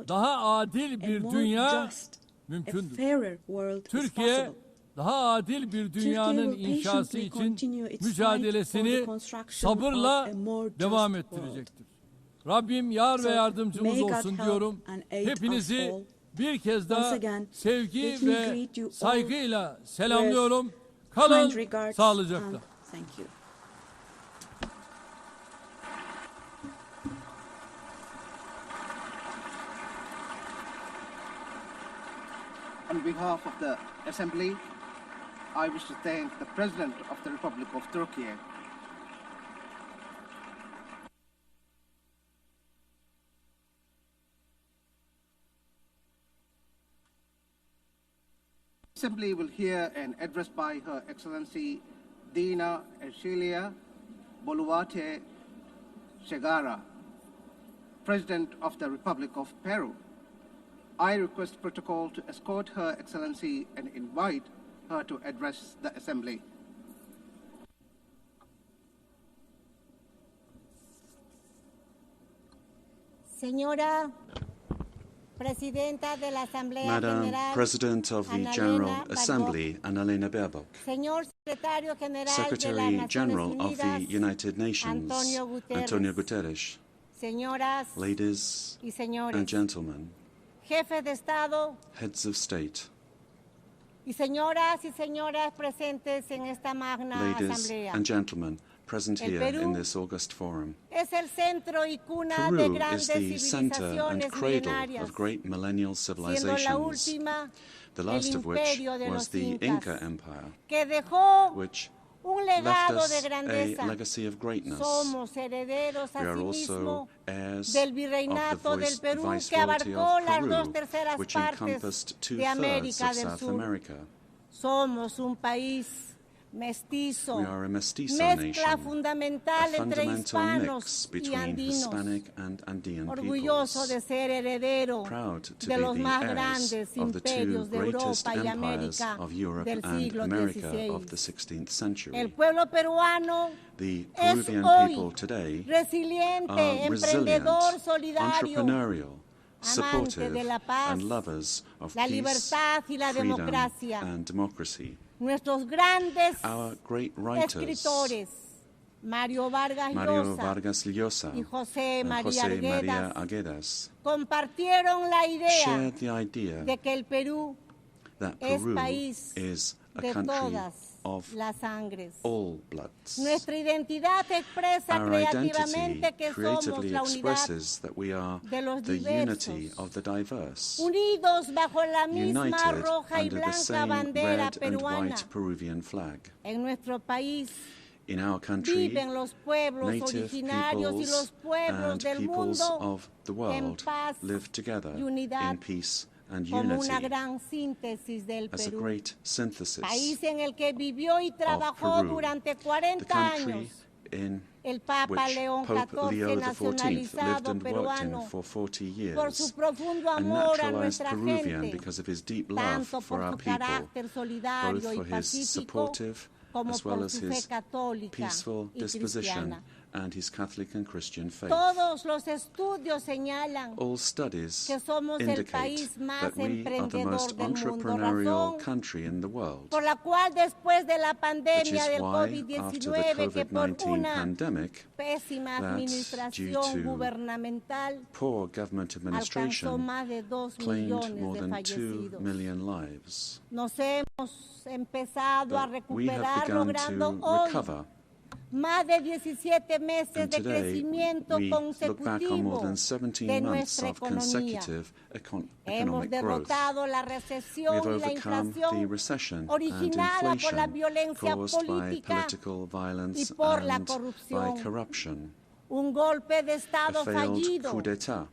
daha adil bir dünya mümkündür. Türkiye daha adil bir dünyanın inşası için mücadelesini sabırla devam ettirecektir. Rabbim yar ve yardımcımız olsun diyorum. Hepinizi bir kez daha sevgi ve saygıyla selamlıyorum. Kalın sağlıcakla. On behalf of the Assembly, I wish to thank the President of the Republic of Turkey. The Assembly will hear an address by Her Excellency Dina Ercilia Boluarte Segara, President of the Republic of Peru. I request protocol to escort Her Excellency and invite her to address the Assembly. Señora Presidenta de la Asamblea Madam General, President of the General Assembly, Annalena Baerbock, Señor Secretario General Secretary de las General Naciones of the Unidas, United Nations, Antonio Guterres, Señoras ladies y señores, and gentlemen, Jefes de Estado heads of state, y señoras y señores presentes en esta magna ladies asamblea. and gentlemen present El here Perú in this august forum. Es el centro y cuna de Peru is grandes the center civilizaciones and cradle milenarias, of great millennial siendo la civilizations, última the last el of which imperio de was los the Incas, Inca Empire, que dejó which un left legado us de a grandeza. legacy of greatness. Somos herederos We are asimismo also heirs del of virreinato the del Perú, que viceroyalty abarcó of las Peru, 2/3 which partes encompassed de 2/3 América of del South Sur. America. Somos un país mestizo, We are a mestizo mezcla nation, fundamental a entre fundamental hispanos mix y between andinos, Hispanic and Andean orgulloso peoples, de ser heredero proud to de be los the más heirs grandes of the two imperios de greatest Europa y empires América of Europe del and siglo America XVI. of the 16th century. El pueblo peruano The es Peruvian hoy people today resiliente, are resilient, emprendedor, solidario, entrepreneurial, amante supportive, de la paz, and lovers of la peace, libertad y la freedom, democracia. and democracy. Nuestros grandes Our great writers, escritores, Mario Vargas Mario Llosa Vargas Llosa y José and María José María Arguedas, Arguedas, compartieron la idea shared the idea de que el Perú that es Peru país is a de country todas of las sangres. all bloods. Nuestra identidad expresa Our creativamente identity que somos creatively la unidad expresses that we are de los the diversos, unity of the diverse, unidos bajo la misma united roja y under the blanca same bandera red and peruana. white Peruvian flag. En nuestro país In our country, viven los pueblos native originarios y los peoples pueblos and del peoples mundo of the en world paz live together y unidad in peace and como una unity gran síntesis del as a Perú, great synthesis país en el que vivió y trabajó Peru, durante the 40 country años in el Papa which León Pope Leo XIV, XIV lived nacionalizado and worked in peruano, for 40 por su years, profundo a amor a naturalized nuestra Peruvian gente, because of his deep love tanto for por our su people, carácter solidario both y for his pacífico supportive como as well por as su fe his católica peaceful y disposition cristiana. and his Catholic and Christian faith. Todos los estudios señalan All studies que somos el indicate país más that we are the emprendedor most del mundo, entrepreneurial razón country in the world, por la cual después de la which pandemia is del why, after the COVID-19, que por COVID-19 una pandemic, pésima that administración due to gubernamental poor government alcanzó administration más de 2 claimed millones more de than 2 fallecidos. million lives. Nos hemos empezado a But we have recuperar begun logrando to hoy recover. más de 17 meses And de today, crecimiento we look back on more consecutivo than 17 de months nuestra of economía. consecutive Hemos economic growth. derrotado la We recesión have y la overcome the inflación recession and originada por la inflation violencia caused by política political violence y por la and by corrupción. corruption, Un golpe de a Estado failed fallido coup d'etat,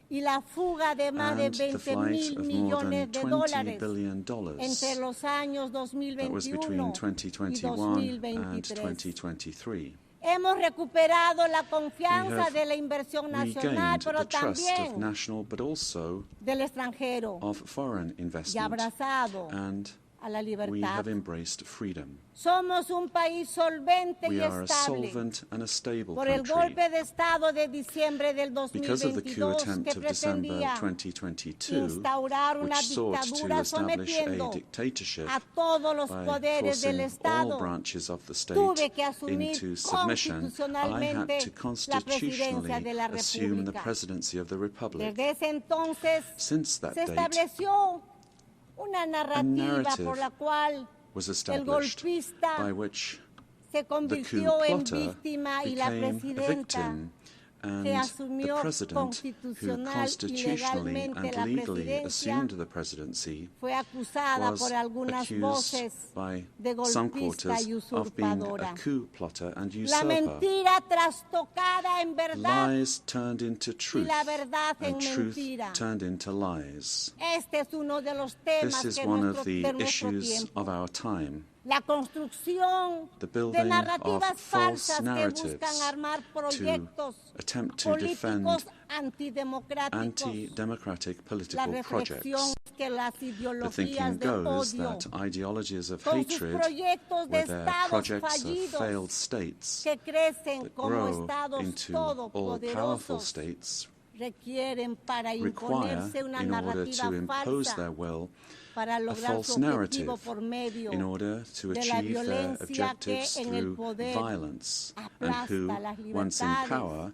y la fuga de más de and the 20 flight mil of more millones than de $20 dólares billion entre los años that was between 2021 y 2021 and 2023. 2023. Hemos recuperado la We confianza have de la inversión nacional, regained pero the trust of también national but also del extranjero, of foreign y investment, abrazado and a la we libertad. have embraced freedom. Somos un país solvente We y are a estable solvent and a stable por el country golpe de Estado de diciembre del because of the coup 2022 attempt que of December pretendía 2022, instaurar una which sought to dictadura establish a sometiendo dictatorship a todos los by poderes del forcing all Estado. branches of the state Tuve que asumir into submission. I had constitucionalmente to la presidencia constitutionally de la assume the República. presidency of the Republic. Desde ese entonces Since that se date, estableció una narrativa narrative por la cual was el established golpista by which se the convirtió coup en plotter víctima y la became a presidenta victim, and que the asumió president, who constitucional y constitutionally legalmente and la legally presidencia, assumed the presidency, fue acusada was por algunas accused voces by de some golpista quarters y of being a usurpadora. coup plotter and La usurper. mentira trastocada en verdad Lies turned into y truth, la verdad en and truth mentira. turned into lies. Este es uno de los temas This is que one nuestro, of the de nuestro issues tiempo. of our time. La construcción The de building narrativas of false falsas que narratives buscan armar to proyectos attempt to defend políticos antidemocráticos. anti-democratic La political reflexión projects. es que las The ideologías thinking de goes odio, that ideologies of con sus hatred, proyectos de with their estados projects of fallidos failed states que crecen that como grow estados into all-powerful todopoderosos, states, requieren para require, imponerse una in order narrativa to impose falsa their will, para a lograr false su narrative objetivo por medio in order to de la achieve their violencia que objectives en el through poder violence, and who, aplasta las once in libertades, power,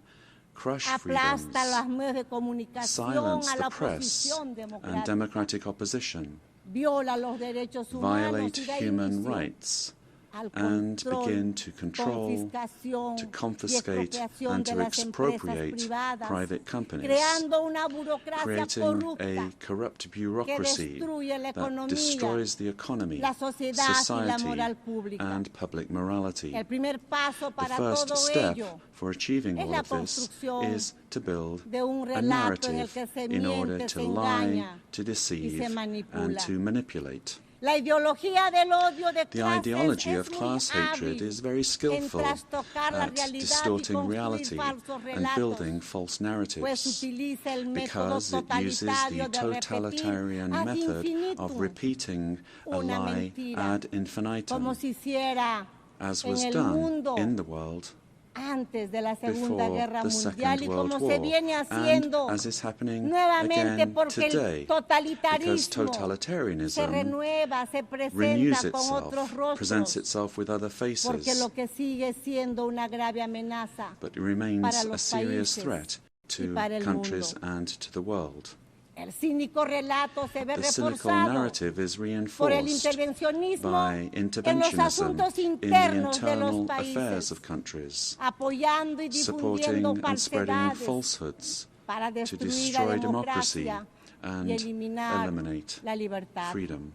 crush aplasta los freedoms, medios de comunicación, silence a la the press oposición and democrática, democratic opposition, viola los derechos humanos violate y da human inicio rights, al and control, begin to control, confiscación to y confiscate, expropiación and de to las empresas expropriate privadas, private companies, creando una burocracia creating corrupta a corrupt que bureaucracy destruye la that economía, destroys the economy, la sociedad y la society, moral pública. and public morality. El primer paso The para first todo step ello for achieving es all la of this construcción is to build de un a relato en el narrative que se in order miente, to se lie, engaña to y deceive, se and manipula. to manipulate. La ideología del odio de The clases ideology es of muy class hatred hábil is very en skillful trastocar la at realidad y distorting construir reality falsos and relatos, building false pues narratives, utiliza el método because it uses totalitario the de repetir totalitarian ad method of infinitum repeating a una lie mentira, ad infinitum, como se hiciera as en was el done mundo in the world antes de la Segunda before Guerra the Mundial y Second World como War, se viene and haciendo as is happening nuevamente again porque el today, because totalitarismo se totalitarianism renueva, se renews presenta con otros itself, presents rostros, itself with other porque lo faces, que sigue siendo una grave amenaza but it remains para a los serious países threat y to para el countries mundo. and to the world. El cínico relato se ve The cynical reforzado narrative is por el reinforced intervencionismo by en los interventionism asuntos in the internos de los internal affairs países, of countries, apoyando y supporting difundiendo and spreading falsedades falsehoods para to destruir la destroy democracy democracia y and eliminar eliminate la libertad. freedom.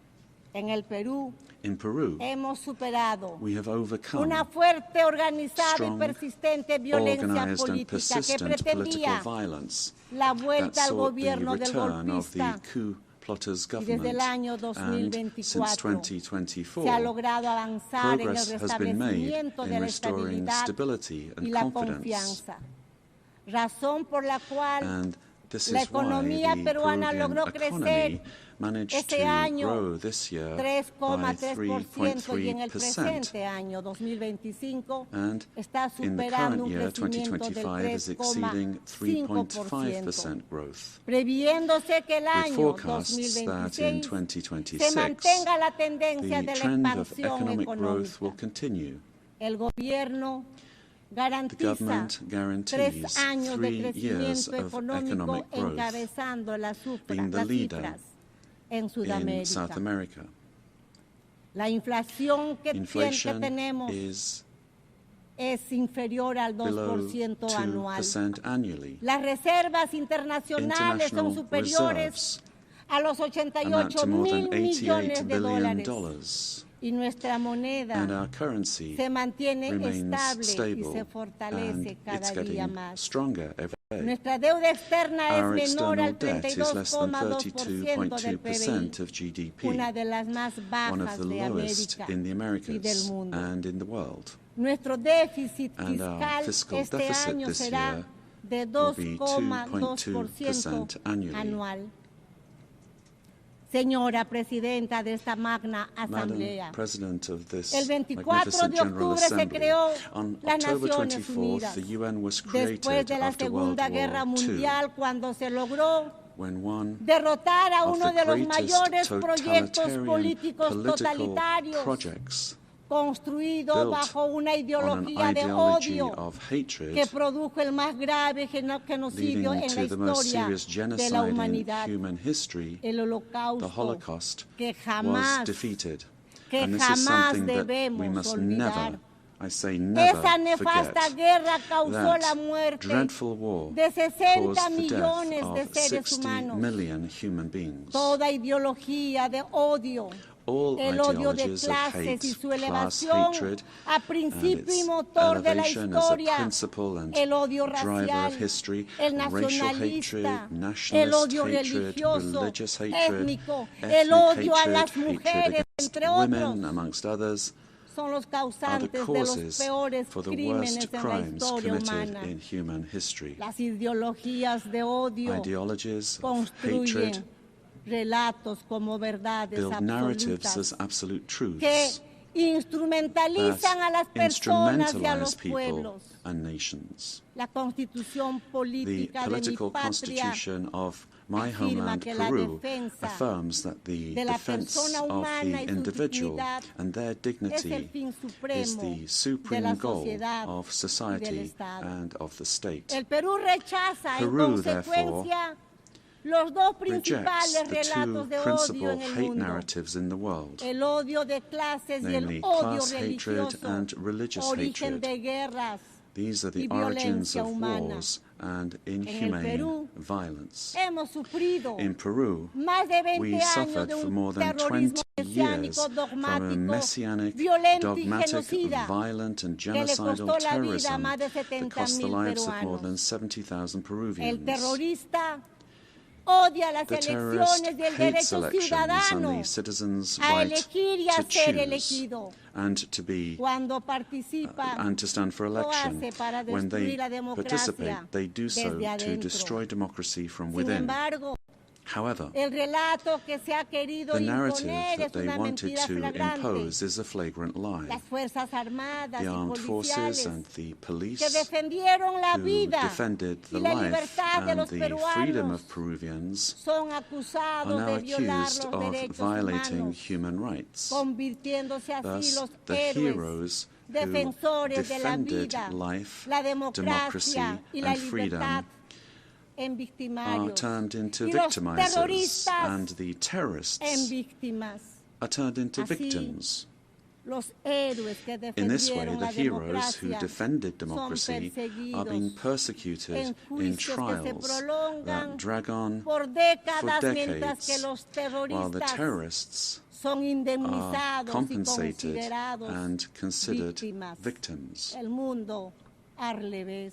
En el Perú In Peru, hemos superado we have overcome una fuerte, organizada y strong, persistente violencia organized and política que persistent political pretendía violence la that vuelta al sought the gobierno del return of the golpista, coup plotters y desde el government, año and since 2024 2024, se ha logrado avanzar en el progress has been made restablecimiento de in la restoring estabilidad stability y and la confidence, confianza, razón por la cual and This La is why economía the peruana Peruvian logró economy crecer managed este to año grow this year by 3,3% y en el 3.3%. presente año 2025 And está in the superando current un year, crecimiento del 2025, is exceeding 3,5%, 3.5% growth. previéndose que el With año forecasts that in 2026 se 2026, mantenga la tendencia the de la trend of expansión economic growth will económica. continue. El gobierno The garantiza government 3 guarantees años de 3 years crecimiento of económico economic growth, encabezando las being the leader cifras en in Sudamérica. South America. La inflación que Inflation tenemos is es inferior al below 2% anual. 2% annually. Las reservas internacionales son International superiores reserves a los amount 88 to more mil than millones $88 de billion, dólares. Y nuestra and moneda our currency se mantiene remains estable y stable, se and fortalece it's cada día getting más. stronger every day. Nuestra deuda externa Our es menor external al debt is less than 32,2% del PBI, 32.2% of GDP, una de las más one of bajas the de lowest América in the y del Americas mundo. and in the world. Nuestro déficit And our fiscal fiscal este deficit año this será year de will be 2,2% 2.2% annually. anual. Señora Presidenta de esta magna Asamblea, Madam President of this el 24 magnificent de General octubre se Assembly, creó on las October Naciones 24th, Unidas, the UN was después created de la after World Segunda Guerra War II, Mundial, cuando se logró when one derrotar a of uno the de los greatest mayores proyectos totalitarian políticos political totalitarios projects construido built bajo una on an ideología de ideology odio of hatred, que produjo el más grave genocidio leading en la to the most historia serious de la genocide in humanidad, human history, el the Holocausto, Holocaust, que was jamás, defeated. que And this is jamás something that we debemos must olvidar. never, I say never, Esa nefasta forget. guerra causó la That muerte dreadful war de 60 caused the millones death de of seres 60 humanos. million human beings. Toda ideología de odio, All el odio de ideologies of clases hate, y su class elevación hatred, a and principio y its motor de la elevation as a historia, principle and el odio driver racial, of history, el racial hatred, nacionalista, el nationalist odio hatred, religioso, religious hatred, étnico, el ethnic odio a hatred, las hatred mujeres, against entre women, otros, amongst others, son los are the causantes de los causes peores for the crímenes worst en la crimes historia committed humana. in human history. Las ideologías de odio Ideologies of construyen hatred relatos como verdades build narratives absolutas as absolute que truths instrumentalizan a las that personas y a instrumentalize los people pueblos. and nations. La constitución The política de mi political patria constitution of my afirma homeland, que la Peru, defensa affirms that the de la defense persona of humana the y su individual dignidad and their es el dignity fin is supremo the de supreme la goal sociedad of y del society Estado. and of the state. El Perú rechaza en Peru, consecuencia los dos Rejects principales the two relatos de odio principal en el hate mundo, narratives in the world, el odio de clases y namely el odio class hatred religioso, and religious origen hatred. de guerras. These are the y origins violencia of humana. wars and En el inhumane Perú violence. hemos sufrido In Peru, más de 20 we años suffered de for un more than terrorismo 20 years mesiánico, from a dogmático, messianic, violento y dogmatic, genocida violent and que le costó genocidal la vida a terrorism más de that cost the 70,000 lives of more peruanos. than 70,000 El Peruvians. terrorista odia las The terrorist elecciones y el hates derecho elections ciudadano and the citizens' a right elegir y a to ser choose elegido. and to be Cuando participa, and to stand for lo election. hace para When they destruir la democracia participate, they do so desde to adentro. destroy democracy from Sin within. embargo, However, el relato que se ha querido the narrative imponer that es they una wanted mentira to flagrante. impose is a flagrant lie. Las Fuerzas Armadas The y armed forces policiales and the police que defendieron la who vida defended y the la life libertad de and los the freedom peruanos of Peruvians son are acusados now de violar accused los of derechos violating humanos, human rights. convirtiéndose así Thus, los the héroes, heroes who defensores de la defended vida, life, la democracy, democracia y la and freedom libertad en are victimarios turned into y los victimizers, terroristas and the terrorists en víctimas. are turned into Así, victims. Los héroes que In this way, defendieron the la heroes who democracia defended son democracy are perseguidos being persecuted en in juicios que se trials prolongan that drag on por for décadas, mientras que decades, los while the terroristas terrorists son are indemnizados y compensated considerados and considered víctimas. victims. El mundo al revés.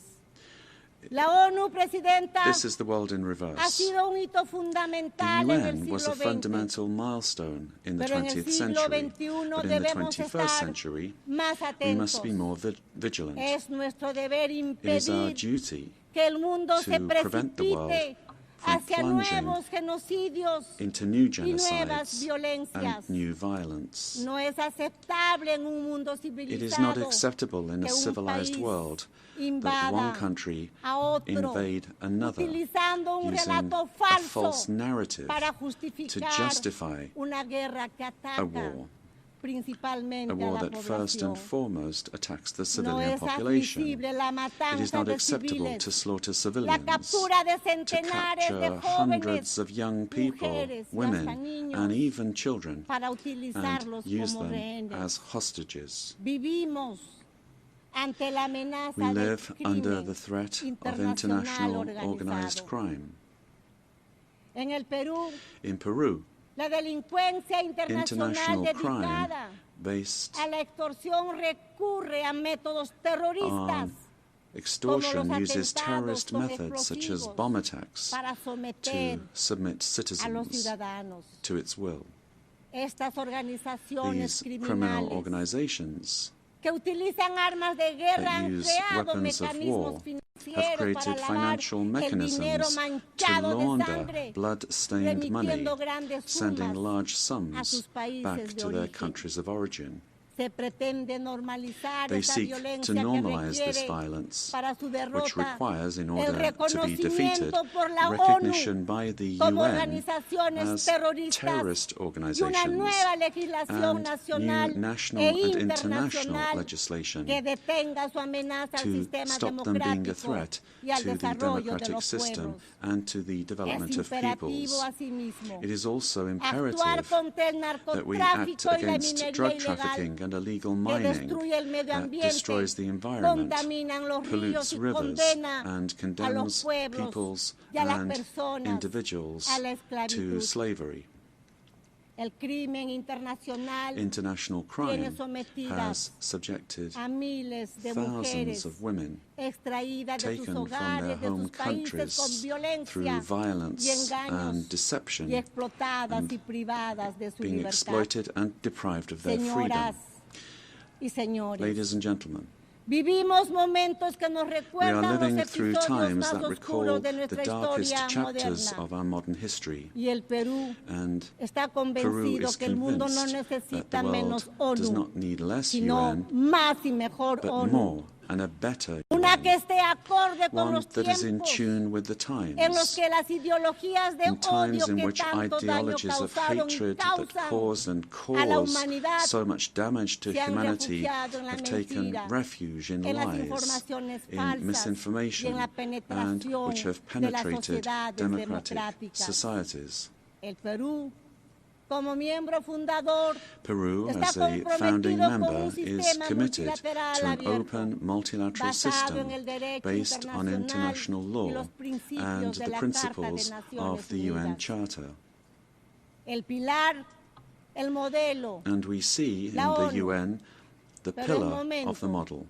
La ONU, Presidenta, This is the world in ha reverse. sido un hito The fundamental en el UN was a siglo XX. fundamental milestone in the Pero en el 20th siglo century, XXI but in the debemos 21st estar century, más we must atentos. be more vigilant. Es nuestro deber It is our impedir duty que el mundo to se prevent the world precipite from plunging into new genocides and new violence. It is not acceptable in a civilized world that one country invade another using a false narrative to justify a war that first and foremost attacks the civilian population. It is not acceptable to slaughter civilians, to capture hundreds of young people, women, and even children, and use them as hostages. We live under the threat of international organized crime. In Peru, la delincuencia international internacional crime dedicada based a la extorsión recurre a métodos terroristas. Extortion uses terrorist methods such as bomb attacks to submit citizens to its will. Estas organizaciones These criminal organizations que utilizan armas de guerra that han use creado weapons of war mecanismos have created financieros para lavar financial el dinero mechanisms to manchado de launder sangre, blood-stained money, remitiendo grandes sending sumas large a sums sus países back de to their origen. countries of origin. Se pretende normalizar They esa seek violencia to que normalize this requiere violence, para su which derrota requires, in el order to be defeated, reconocimiento por la recognition ONU by the como UN organizaciones as terroristas terrorist y una organizations nueva legislación and nacional new national e and international internacional legislation que detenga su amenaza al to sistema stop them being a democrático threat y al to the desarrollo de democratic los system pueblos. and to the development Es of imperativo peoples. asimismo It is also actuar imperative contra el that we act narcotráfico y la against minería drug ilegal trafficking and illegal que mining destruye el medio that ambiente, destroys the environment, contaminan los pollutes ríos y rivers, condena and a condemns los pueblos peoples y a las and personas individuals a la to esclavitud. slavery. El crimen internacional International tiene crime sometidas has subjected a miles de thousands mujeres of women extraídas de sus taken from their hogares, de home sus países con countries violencia through violence y engaños and deception y explotadas and y privadas de su being libertad. exploited and deprived of their freedom. Señoras y señores, Ladies and gentlemen, vivimos momentos que nos we are recuerdan los living through episodios times más that recall oscuros de the nuestra darkest historia chapters moderna. of our modern history, Y el Perú and está Peru convencido is que el mundo no convinced that necesita the menos world does ONU, not need less sino UN, más y mejor but ONU. more and a better Una UN, que esté acorde con one los that is in tiempos tune with the en los times, que las ideologías de in times odio in que which tanto daño ideologies of causaron y hatred that causan cause and a la cause humanidad so much damage to se han humanity refugiado en la have taken mentira, refuge in en las lies, informaciones in falsas y misinformation, en la and penetración which have de las penetrated sociedades democratic democráticas. societies. El Perú, como miembro fundador, Peru, está as a founding comprometido con member, un is sistema committed multilateral to an abierto, open multilateral basado system en el derecho based on international y law los principios and de the la Carta de principles Naciones of the UN Unidas. Charter. El pilar, el modelo And we see in La the ONU, UN the pero pillar el momento of the model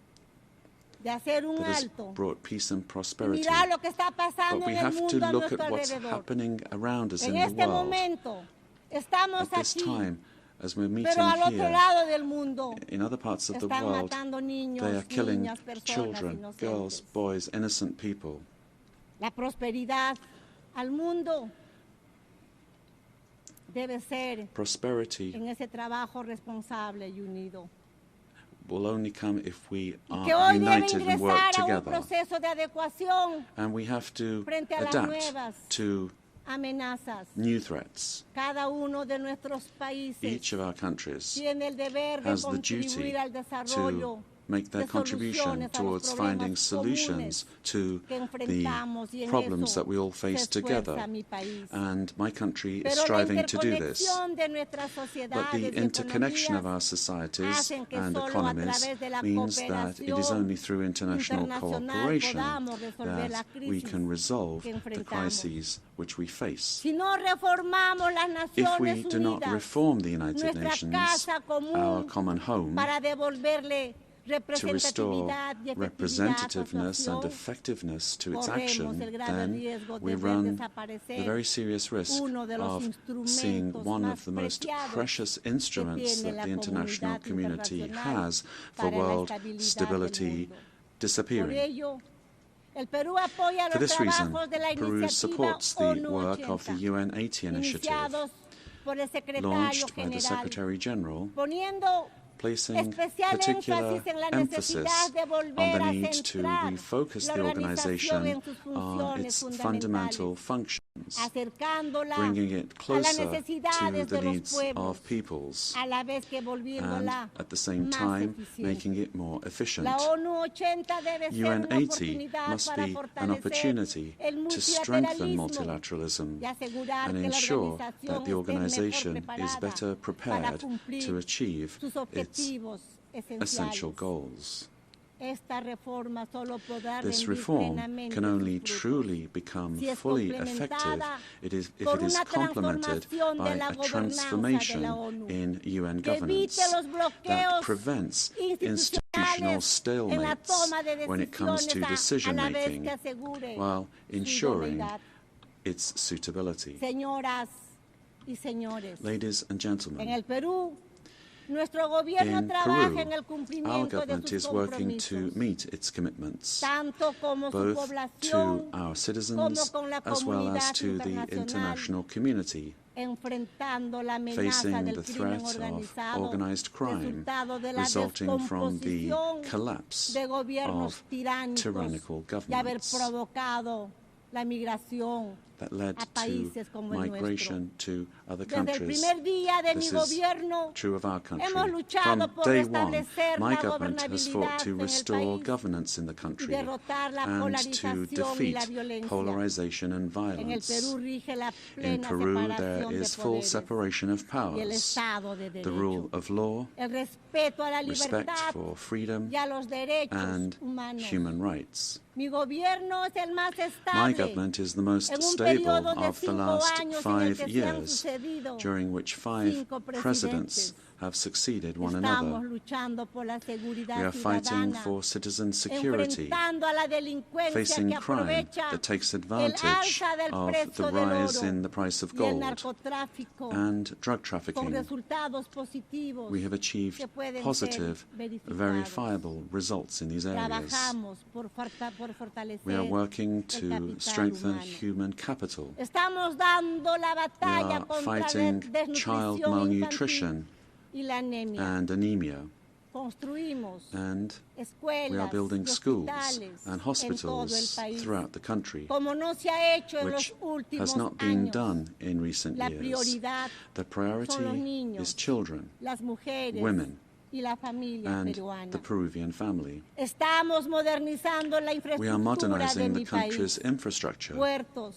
de hacer un that has alto brought peace and y prosperity. mirar lo que está But pasando we en el have to mundo a look nuestro at what's alrededor. happening around us En in the este world. momento estamos At this aquí, time, as we're meeting pero al otro here, lado del mundo in other parts of the están world, matando niños, they are killing niñas, personas children, inocentes. girls, boys, innocent people. La prosperidad al mundo debe ser Prosperity en ese trabajo responsable y unido. will only come if we Y que are hoy debe united and work ingresar a un together. proceso de adecuación And we have to frente a las adapt nuevas to amenazas. new threats. Cada uno de nuestros países Each of our countries tiene el deber de has the duty contribuir al desarrollo to make their de contribution soluciones a los towards finding problemas solutions to que the enfrentamos y en problems eso that we all se face esfuerza together. mi país. And my country is Pero la striving to do this. interconexión de nuestras But sociedades the y interconnection of economías our societies hacen que and solo a economies través de la means that it is only through international internacional cooperation podamos resolver la that we crisis can resolve que the enfrentamos. crises which we face. Si no reformamos las If Naciones we do not Unidas, reform the United nuestra Nations, casa our común, common home, para devolverle to restore representatividad y efectividad a su representativeness and actuación, effectiveness to its corremos action, el grave then riesgo de we ver run desaparecer the very serious risk uno de los of seeing instrumentos one más of the most preciados precious que instruments tiene that la the international comunidad community internacional has for para la world estabilidad del stability mundo. Por disappearing. ello, For this reason, Peru supports the work of the UN 80 initiative, launched by the Secretary General, placing particular emphasis on the need to refocus the organization on its fundamental functions, bringing it closer to the needs of peoples, and at the same time making it more efficient. UN 80 must be an opportunity to strengthen multilateralism and ensure that the organization is better prepared to achieve its essential goals. This reform can only truly become fully effective if it is complemented by a transformation in UN governance that prevents institutional stalemates when it comes to decision-making, while ensuring its suitability. Ladies and gentlemen, in Peru, our government is working to meet its commitments, both to our citizens as well as to the international community, facing the threat of organized crime resulting from the collapse of tyrannical governments that led to migration to other countries. This is true of our country. From day one, my government has fought to restore governance in the country and to defeat polarization and violence. In Peru, there is full separation of powers, the rule of law, respect for freedom and human rights. My government is the most stable of the last 5 years, during which 5 presidents have succeeded one another. We are fighting for citizen security, facing crime that takes advantage of the rise in the price of gold and drug trafficking. We have achieved positive, verifiable results in these areas. We are working to strengthen human capital. We are fighting child malnutrition and anemia, and we are building schools and hospitals throughout the country, which has not been done in recent years. The priority is children, women, and the Peruvian family. We are modernizing the country's infrastructure,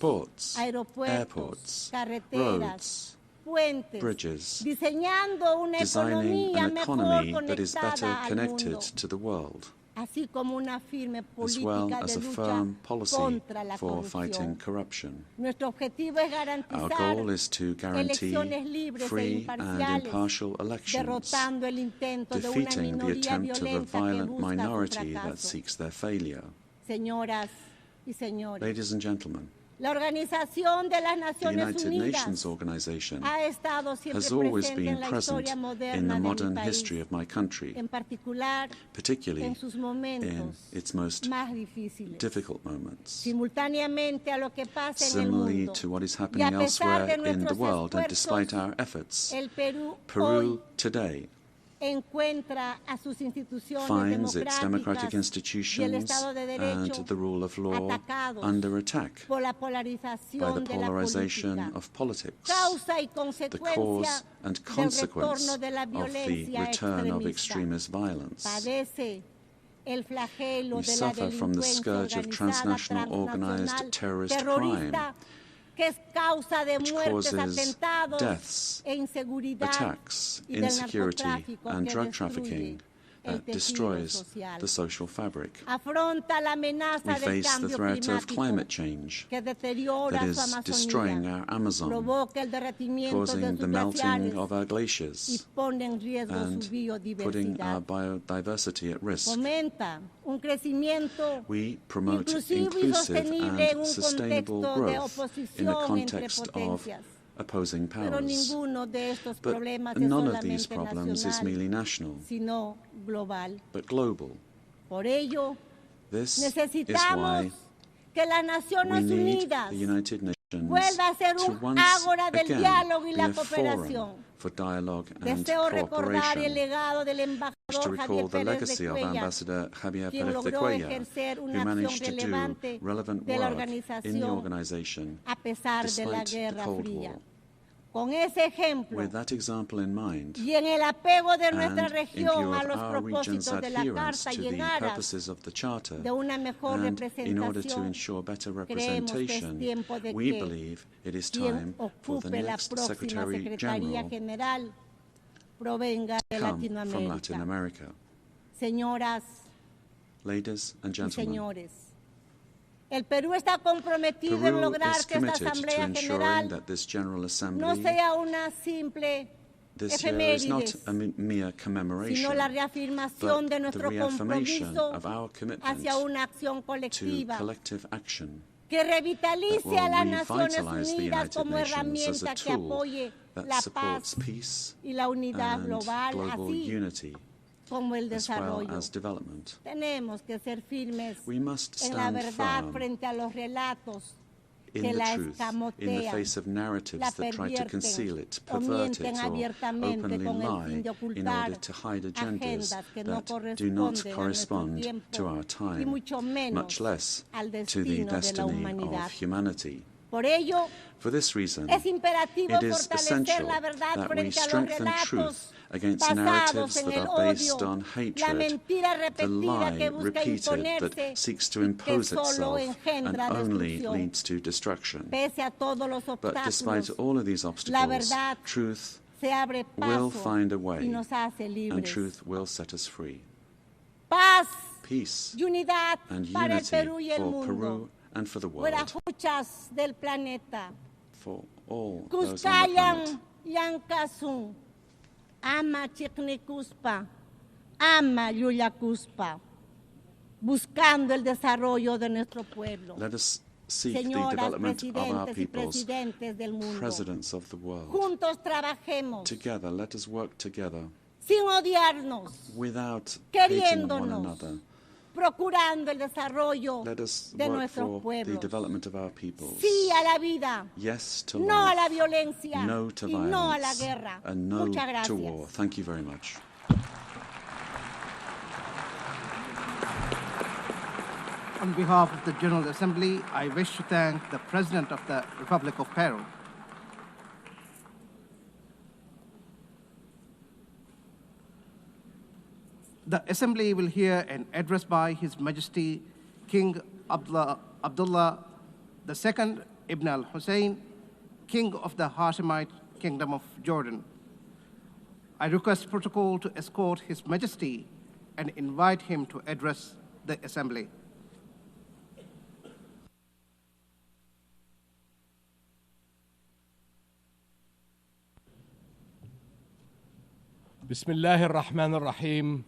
ports, airports, roads, bridges, designing an economy that is better connected to the world, as well as a firm policy for fighting corruption. Our goal is to guarantee free and impartial elections, defeating the attempt of a violent minority that seeks their failure. Ladies and gentlemen, the United Nations organization has always been present in the modern history of my country, particularly in its most difficult moments. Similarly to what is happening elsewhere in the world, and despite our efforts, Peru today finds its democratic institutions and the rule of law under attack by the polarization of politics, the cause and consequence of the return of extremist violence. We suffer from the scourge of transnational organized terrorist crime, which causes deaths, attacks, insecurity, and drug trafficking that destroys the social fabric. We face the threat of climate change that is destroying our Amazon, causing the melting of our glaciers, and putting our biodiversity at risk. We promote inclusive and sustainable growth in the context of opposing powers. But none of these problems is merely national, but global. This is why que las Naciones we need Unidas the United Nations vuelva a ser to un once ágora del again diálogo y be la a forum cooperación. for dialogue and Deseo recordar el cooperation. legado del To embajador recall Javier the Pérez de legacy of Cuellar, Ambassador Javier quien Pérez de logró Cuellar, ejercer who una acción managed to do relevante relevant de la work in the organización organization a pesar de la despite the Guerra Cold Fría. War. Con ese ejemplo With that example in mind, y en el apego de nuestra and in región view a of los our region's propósitos de la adherence Carta to y en the aras purposes of the Charter, de una mejor and in order to representación, ensure better creemos que es representation, tiempo de we que believe it is quien time for the ocupe la next próxima Secretary Secretaría General General provenga de come from Latin Latinoamérica. America. Señoras Ladies and y gentlemen, señores, el Perú está comprometido en Peru lograr is que esta committed to Asamblea ensuring General that this General Assembly no sea una simple this year is not efemérides, a mere commemoration, sino la reafirmación but de the nuestro reaffirmation compromiso of our commitment hacia una acción to colectiva collective action que revitalice that a las will Naciones revitalize the Unidas United como Nations as herramienta a que tool apoye that la supports paz peace y la unidad and global, global así unity como el as well desarrollo. as development. Tenemos que ser firmes We must en la stand verdad firm frente a los relatos in que the la truth, in the escamotean, face of la narratives that try to conceal it, pervierten o pervert mienten it, or abiertamente openly con el lie fin de in ocultar order to hide agendas agendas que no that do not corresponden a nuestro correspond tiempo to our y time, mucho menos much less al to the destino de la destiny humanidad. of humanity. Por ello, For this reason, es imperativo it is fortalecer essential la verdad that we frente a los strengthen relatos truth against basados narratives en that el are based odio, on la hatred, mentira the repetida que lie busca repeated imponerse that seeks to y que impose solo itself and engendra only destrucción. leads to destruction. Pese a todos los But despite obstáculos, all of these la obstacles, verdad truth se abre will paso find a y way, nos hace and libres. truth will set us free. Paz Peace y unidad and para el unity Perú y el for mundo. Peru and for the Buenas world, escuchas del planeta. for all those on the Kuskayan planet. Yankasun. Ama Chiknikuspa. Ama Yuyakuspa. Buscando el desarrollo de nuestro pueblo. Let us seek the Señoras, development of our presidentes y peoples, presidentes del mundo. presidents of the world. Juntos trabajemos Together, let us work together sin odiarnos, without hating one queriéndonos, another. procurando el desarrollo Let us de work nuestros for the pueblos. development of our peoples. Sí a la vida, Yes to no a life, la violencia no to y no a la violence, guerra. and no Muchas to gracias. war. Thank you very much. On behalf of the General Assembly, I wish to thank the President of the Republic of Peru. The Assembly will hear an address by His Majesty King Abdullah II Ibn al-Hussein, King of the Hashemite Kingdom of Jordan. I request protocol to escort His Majesty and invite him to address the Assembly. Bismillah ar-Rahman ar-Rahim.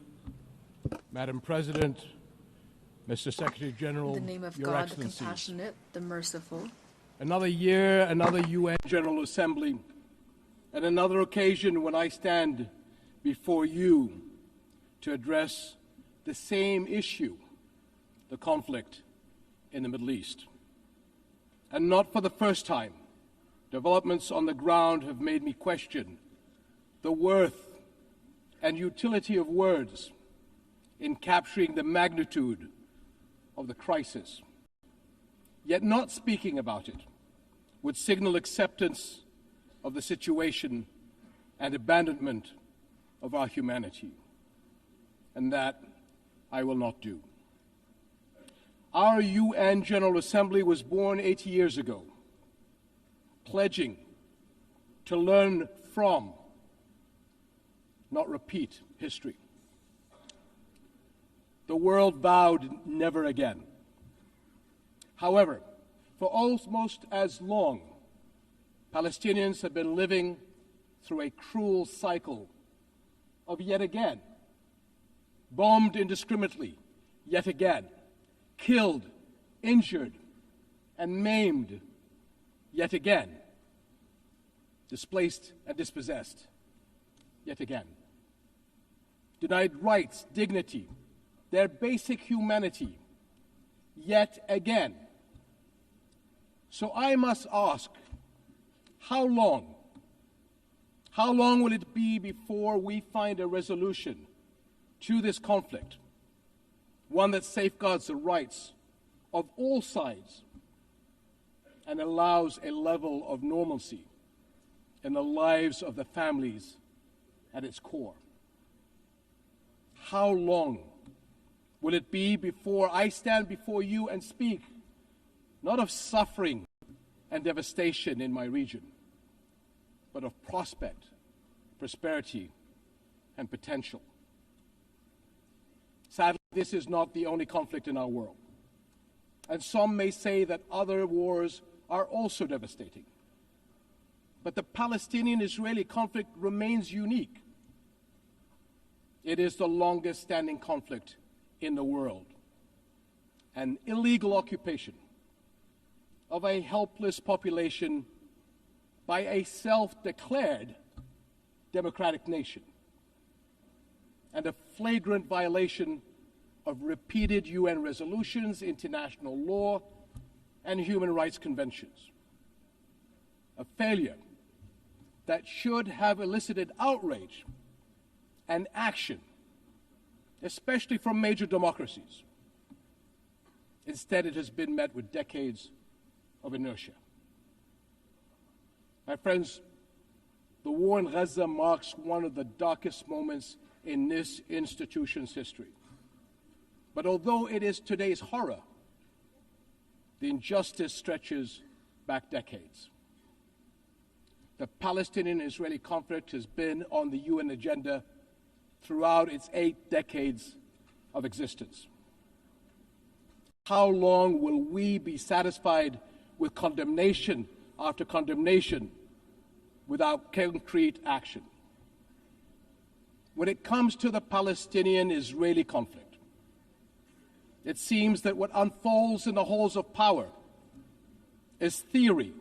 Madam President, Mr. Secretary General, in the name of Your God, the Excellencies. compassionate, the merciful. Another year, another UN General Assembly, and another occasion when I stand before you to address the same issue, the conflict in the Middle East. And not for the first time, developments on the ground have made me question the worth and utility of words in capturing the magnitude of the crisis. Yet not speaking about it would signal acceptance of the situation and abandonment of our humanity. And that I will not do. Our UN General Assembly was born 80 years ago, pledging to learn from, not repeat, history. The world vowed never again. However, for almost as long, Palestinians have been living through a cruel cycle of yet again, bombed indiscriminately, yet again, killed, injured, and maimed, yet again, displaced and dispossessed, yet again, denied rights, dignity, their basic humanity, yet again, So I must ask, how long? How long will it be before we find a resolution to this conflict, one that safeguards the rights of all sides and allows a level of normalcy in the lives of the families at its core? How long will it be before I stand before you and speak not of suffering and devastation in my region, but of prospect, prosperity, and potential? Sadly, this is not the only conflict in our world. And some may say that other wars are also devastating. But the Palestinian-Israeli conflict remains unique. It is the longest-standing conflict in the world, an illegal occupation of a helpless population by a self-declared democratic nation, and a flagrant violation of repeated UN resolutions, international law, and human rights conventions. A failure that should have elicited outrage and action, especially from major democracies. Instead, it has been met with decades of inertia. My friends, the war in Gaza marks one of the darkest moments in this institution's history. But although it is today's horror, the injustice stretches back decades. The Palestinian-Israeli conflict has been on the UN agenda throughout its 8 decades of existence. How long will we be satisfied with condemnation after condemnation without concrete action? When it comes to the Palestinian-Israeli conflict, it seems that what unfolds in the halls of power is theory.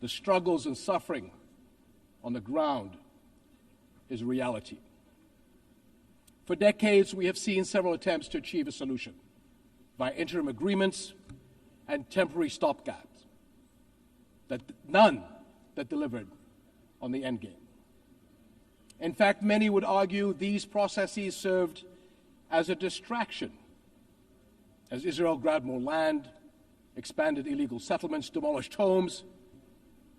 The struggles and suffering on the ground is reality. For decades, we have seen several attempts to achieve a solution by interim agreements and temporary stopgaps, none that delivered on the end game. In fact, many would argue these processes served as a distraction as Israel grabbed more land, expanded illegal settlements, demolished homes,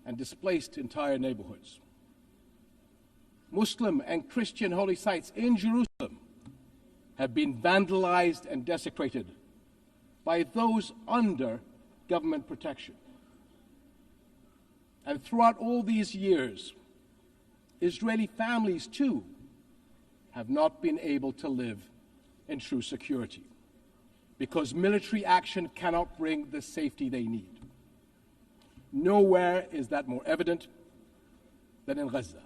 and displaced entire neighborhoods. Muslim and Christian holy sites in Jerusalem have been vandalized and desecrated by those under government protection. And throughout all these years, Israeli families, too, have not been able to live in true security because military action cannot bring the safety they need. Nowhere is that more evident than in Gaza.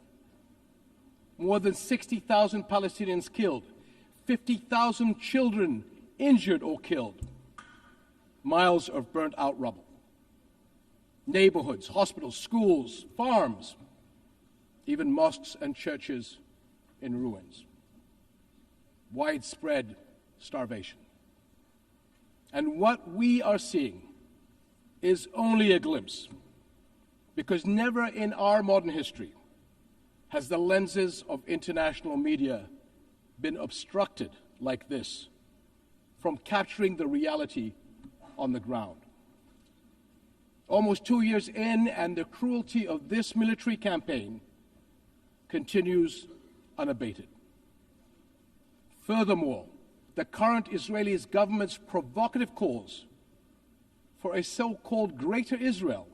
More than 60,000 Palestinians killed, 50,000 children injured or killed, miles of burnt-out rubble, neighborhoods, hospitals, schools, farms, even mosques and churches in ruins, widespread starvation. And what we are seeing is only a glimpse, because never in our modern history has the lenses of international media been obstructed like this from capturing the reality on the ground. Almost 2 years in, and the cruelty of this military campaign continues unabated. Furthermore, the current Israeli government's provocative calls for a so-called Greater Israel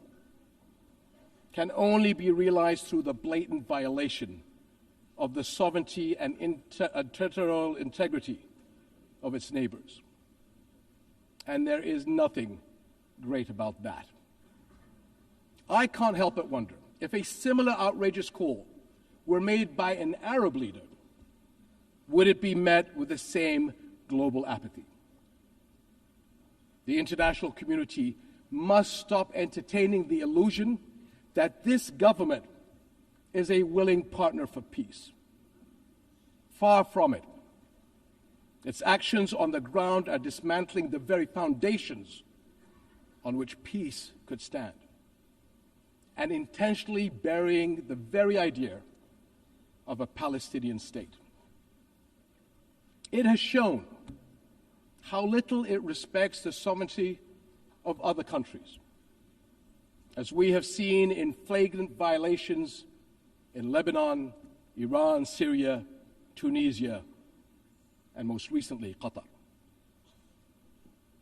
can only be realized through the blatant violation of the sovereignty and territorial integrity of its neighbors. And there is nothing great about that. I can't help but wonder if a similar outrageous call were made by an Arab leader, would it be met with the same global apathy? The international community must stop entertaining the illusion that this government is a willing partner for peace. Far from it. Its actions on the ground are dismantling the very foundations on which peace could stand, and intentionally burying the very idea of a Palestinian state. It has shown how little it respects the sovereignty of other countries, as we have seen in flagrant violations in Lebanon, Iran, Syria, Tunisia, and most recently, Qatar.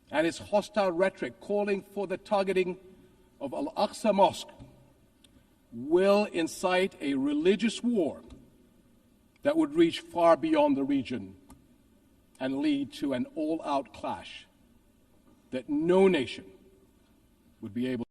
And its hostile rhetoric calling for the targeting of Al-Aqsa Mosque will incite a religious war that would reach far beyond the region and lead to an all-out clash that no nation would be able.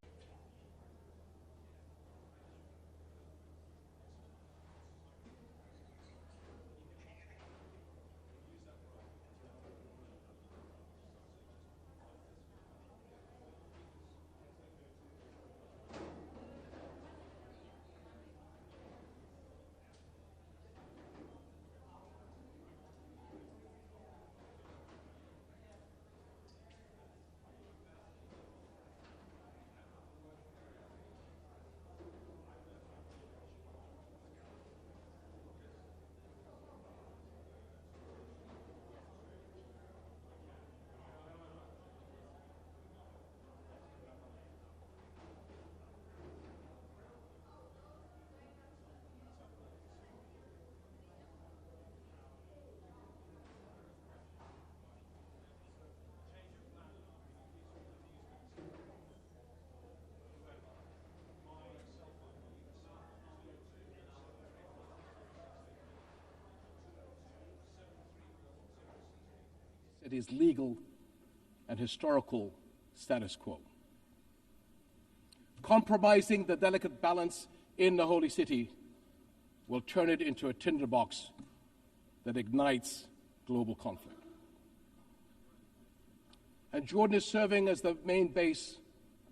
It is legal and historical status quo. Compromising the delicate balance in the Holy City will turn it into a tinderbox that ignites global conflict. And Jordan is serving as the main base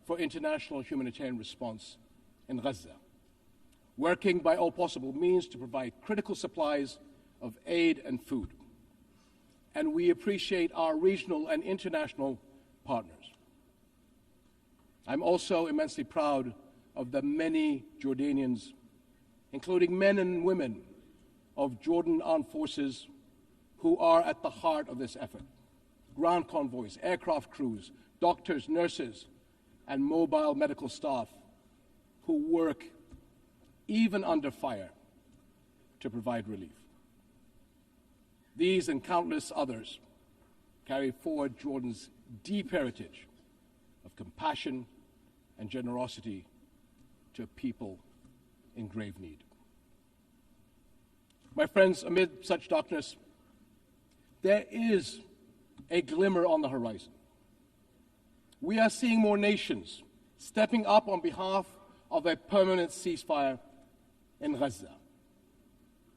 for international humanitarian response in Gaza, working by all possible means to provide critical supplies of aid and food. And we appreciate our regional and international partners. I'm also immensely proud of the many Jordanians, including men and women of Jordan Armed Forces, who are at the heart of this effort. Ground convoys, aircraft crews, doctors, nurses, and mobile medical staff who work even under fire to provide relief. These and countless others carry forward Jordan's deep heritage of compassion and generosity to a people in grave need. My friends, amid such darkness, there is a glimmer on the horizon. We are seeing more nations stepping up on behalf of a permanent ceasefire in Gaza,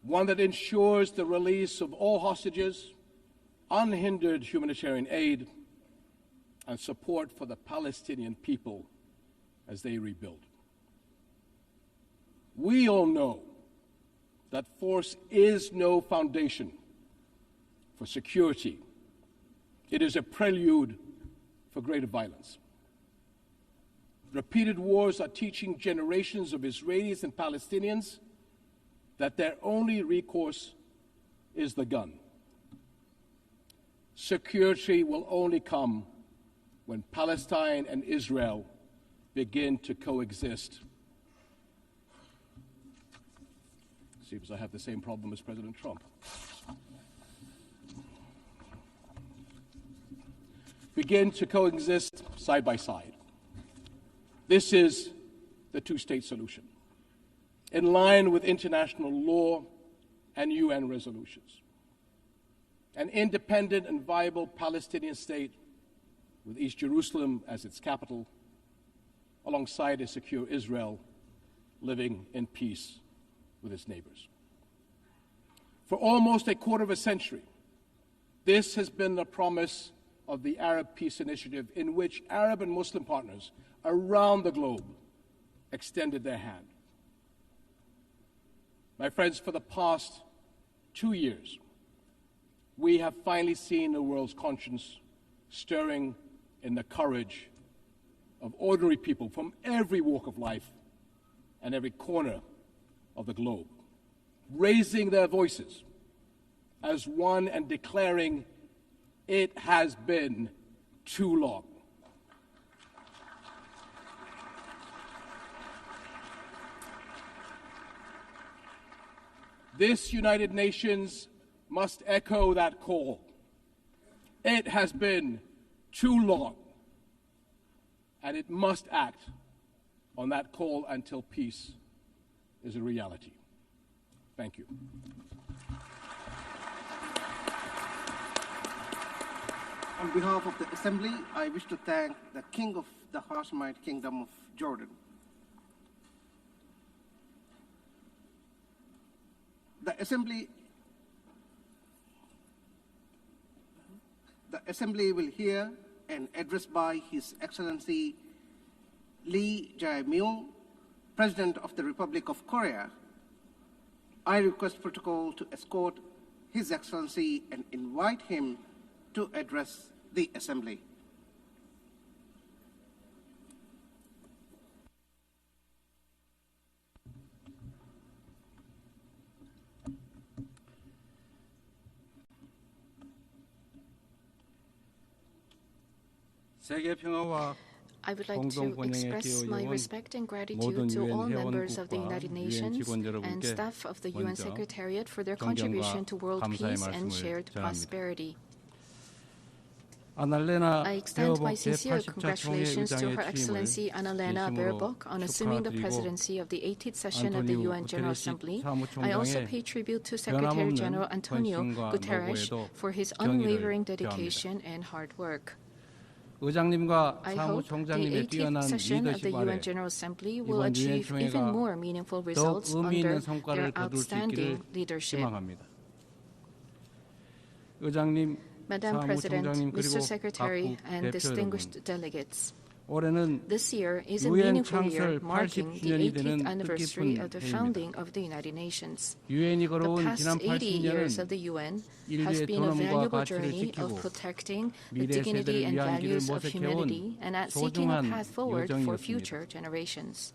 one that ensures the release of all hostages, unhindered humanitarian aid, and support for the Palestinian people as they rebuild. We all know that force is no foundation for security. It is a prelude for greater violence. Repeated wars are teaching generations of Israelis and Palestinians that their only recourse is the gun. Security will only come when Palestine and Israel begin to coexist. Seems I have the same problem as President Trump. Begin to coexist side by side. This is the two-state solution, in line with international law and UN resolutions. An independent and viable Palestinian state with East Jerusalem as its capital, alongside a secure Israel living in peace with its neighbors. For almost a quarter of a century, this has been the promise of the Arab Peace Initiative, in which Arab and Muslim partners around the globe extended their hand. My friends, for the past 2 years, we have finally seen the world's conscience stirring in the courage of ordinary people from every walk of life and every corner of the globe, raising their voices as one and declaring, "It has been too long." This United Nations must echo that call. It has been too long, and it must act on that call until peace is a reality. Thank you. On behalf of the Assembly, I wish to thank the King of the Hashemite Kingdom of Jordan. The Assembly will hear an address by His Excellency Lee Jae-myung, President of the Republic of Korea. I request protocol to escort His Excellency and invite him to address the Assembly. I would like to express my respect and gratitude to all members of the United Nations and staff of the UN Secretariat for their contribution to world peace and shared prosperity. I extend my sincere congratulations to Her Excellency Annalena Baerbock on assuming the presidency of the 18th session of the UN General Assembly. I also pay tribute to Secretary General Antonio Guterres for his unwavering dedication and hard work. I hope the 18th session of the UN General Assembly will achieve even more meaningful results under their outstanding leadership. Madam President, Mr. Secretary, and distinguished delegates, this year is a meaningful year marking the 18th anniversary of the founding of the United Nations. The past 80 years of the UN has been a valuable journey of protecting the dignity and values of humanity and at seeking a path forward for future generations.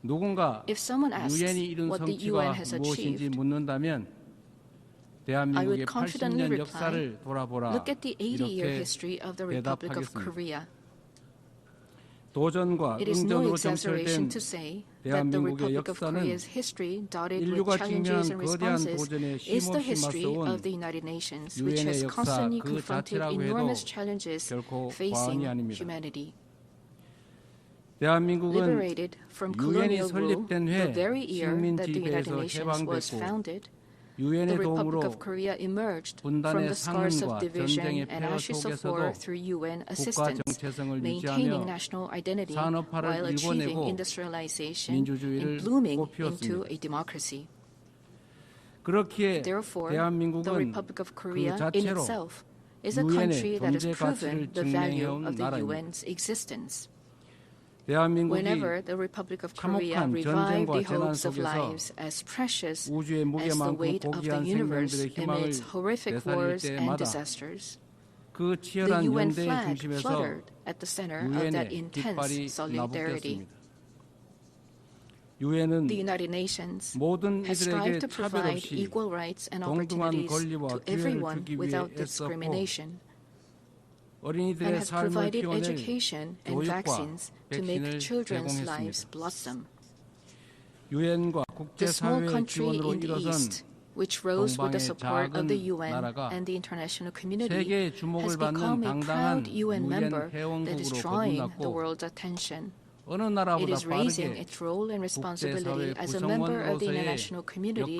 If someone asks what the UN has achieved, I would confidently reply, look at the 80-year history of the Republic of Korea. It is no exaggeration to say that the Republic of Korea's history, dotted with challenges and responses, is the history of the United Nations, which has constantly confronted enormous challenges facing humanity. Liberated from colonial rule the very year that the United Nations was founded, the Republic of Korea emerged from the scars of division and ashes of war through UN assistance, maintaining national identity while achieving industrialization and blooming into a democracy. Therefore, the Republic of Korea in itself is a country that has proven the value of the UN's existence. Whenever the Republic of Korea revived the hopes of lives as precious as the weight of the universe amidst horrific wars and disasters, the UN flag fluttered at the center of that intense solidarity. The United Nations has strived to provide equal rights and opportunities to everyone without discrimination, and has provided education and vaccines to make children's lives blossom. The small country in the East, which rose with the support of the UN and the international community, has become a proud UN member that is drawing the world's attention. It is raising its role and responsibility as a member of the international community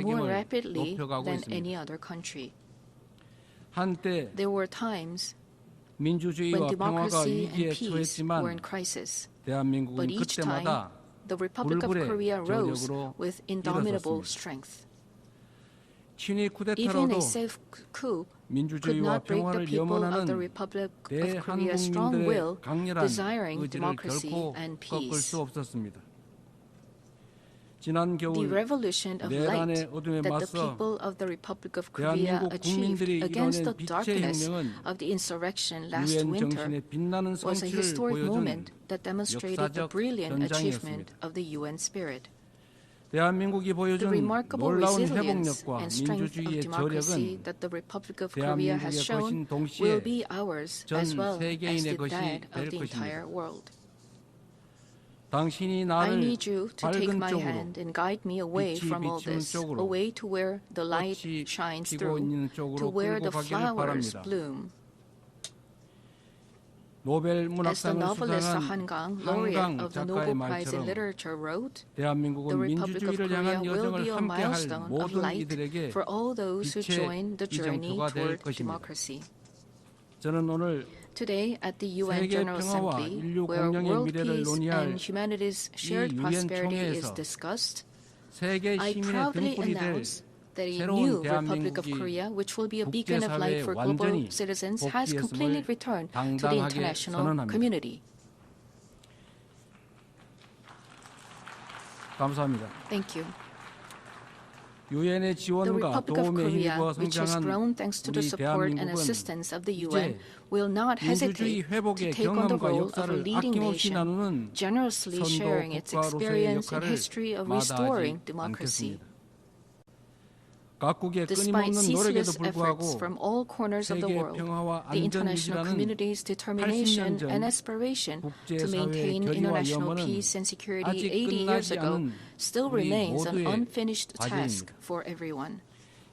more rapidly than any other country. There were times when democracy and peace were in crisis, but each time, the Republic of Korea rose with indomitable strength. Even a safe coup could not break the people of the Republic of Korea's strong will, desiring democracy and peace. The revolution of light that the people of the Republic of Korea achieved against the darkness of the insurrection last winter was a historic moment that demonstrated the brilliant achievement of the UN spirit. The remarkable resilience and strength of democracy that the Republic of Korea has shown will be ours as well as that of the entire world. I need you to take my hand and guide me away from all this, away to where the light shines through, to where the flowers bloom. As the novelist Han Gang, laureate of the Nobel Prize in Literature, wrote, the Republic of Korea will be a milestone of light for all those who join the journey toward democracy. Today, at the UN General Assembly, where world peace and humanity's shared prosperity is discussed, I proudly announce that a new Republic of Korea, which will be a beacon of light for global citizens, has completely returned to the international community. Thank you. The Republic of Korea, which has grown thanks to the support and assistance of the UN, will not hesitate to take on the role of a leading nation, generously sharing its experience and history of restoring democracy. Despite ceaseless efforts from all corners of the world, the international community's determination and aspiration to maintain international peace and security 80 years ago still remains an unfinished task for everyone.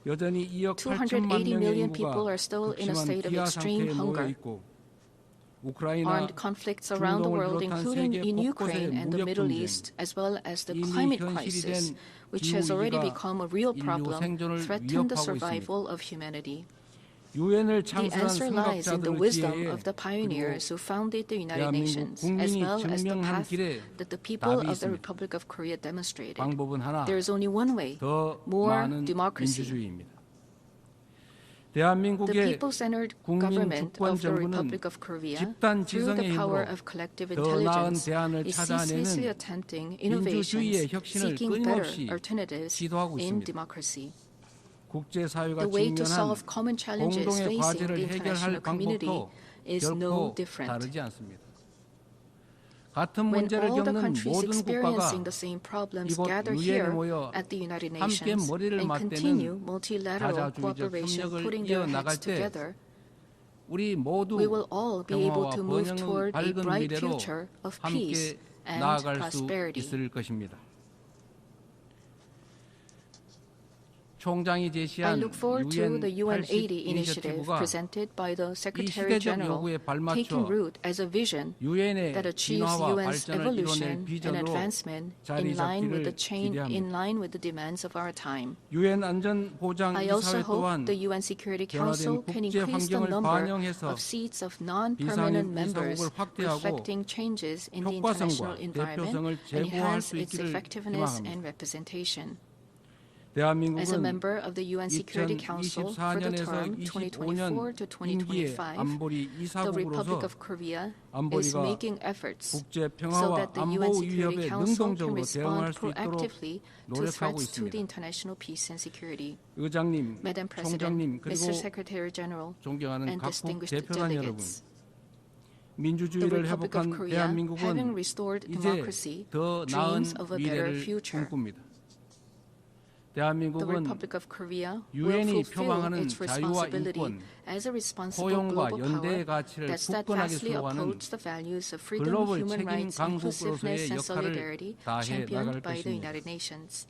280 million people are still in a state of extreme hunger. Armed conflicts around the world, including in Ukraine and the Middle East, as well as the climate crisis, which has already become a real problem, threaten the survival of humanity. The answer lies in the wisdom of the pioneers who founded the United Nations, as well as the path that the people of the Republic of Korea demonstrated. There is only one way: more democracy. The people-centered government of the Republic of Korea, through the power of collective intelligence, is ceaselessly attempting innovations, seeking better alternatives in democracy. The way to solve common challenges facing the international community is no different. When all the countries experiencing the same problems gather here at the United Nations and continue multilateral cooperation, putting their heads together, we will all be able to move toward a bright future of peace and prosperity. I look forward to the UN 80 initiative presented by the Secretary General, taking root as a vision that achieves UN's evolution and advancement in line with the demands of our time. I also hope the UN Security Council can increase the number of seats of non-permanent members, reflecting changes in the international environment, and enhance its effectiveness and representation. As a member of the UN Security Council for the term 2024 to 2025, the Republic of Korea is making efforts so that the UN Security Council can respond proactively to threats to the international peace and security. Madam President, Mr. Secretary General, and distinguished delegates, the Republic of Korea, having restored democracy, dreams of a better future. The Republic of Korea will fulfill its responsibility as a responsible global power that steadfastly upholds the values of freedom, human rights, inclusiveness, and solidarity championed by the United Nations.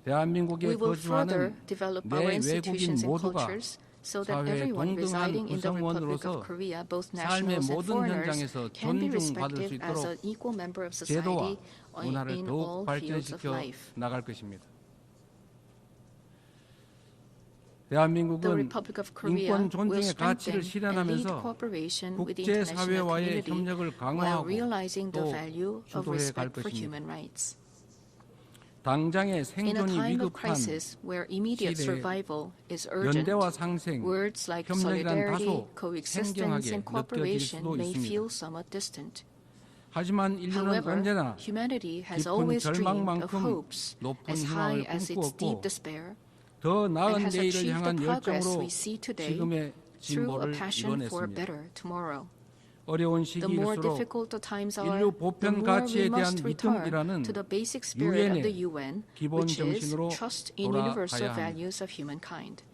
We will further develop our institutions and cultures so that everyone residing in the Republic of Korea, both nationals and foreigners, can be respected as an equal member of society in all fields of life. The Republic of Korea will strengthen and lead cooperation with the international community while realizing the value of respect for human rights. In a time of crisis where immediate survival is urgent, words like solidarity, coexistence, and cooperation may feel somewhat distant. 하지만 인류는 However, 언제나 humanity has 깊은 always dreamed of 절망만큼 hopes 높은 as high 희망을 as its deep 꿈꾸었고 despair, 더 and 나은 has 내일을 achieved 향한 the progress 열정으로 we see today 지금의 through a 진보를 passion for a 이뤄냈습니다. better tomorrow. 어려운 The more 시기일수록 difficult the times are, 인류 the 보편 more we 가치에 대한 must return 믿음이라는 to the basic spirit of the 유엔의 UN, 기본 which is 정신으로 trust in universal 돌아가야 합니다. values of humankind.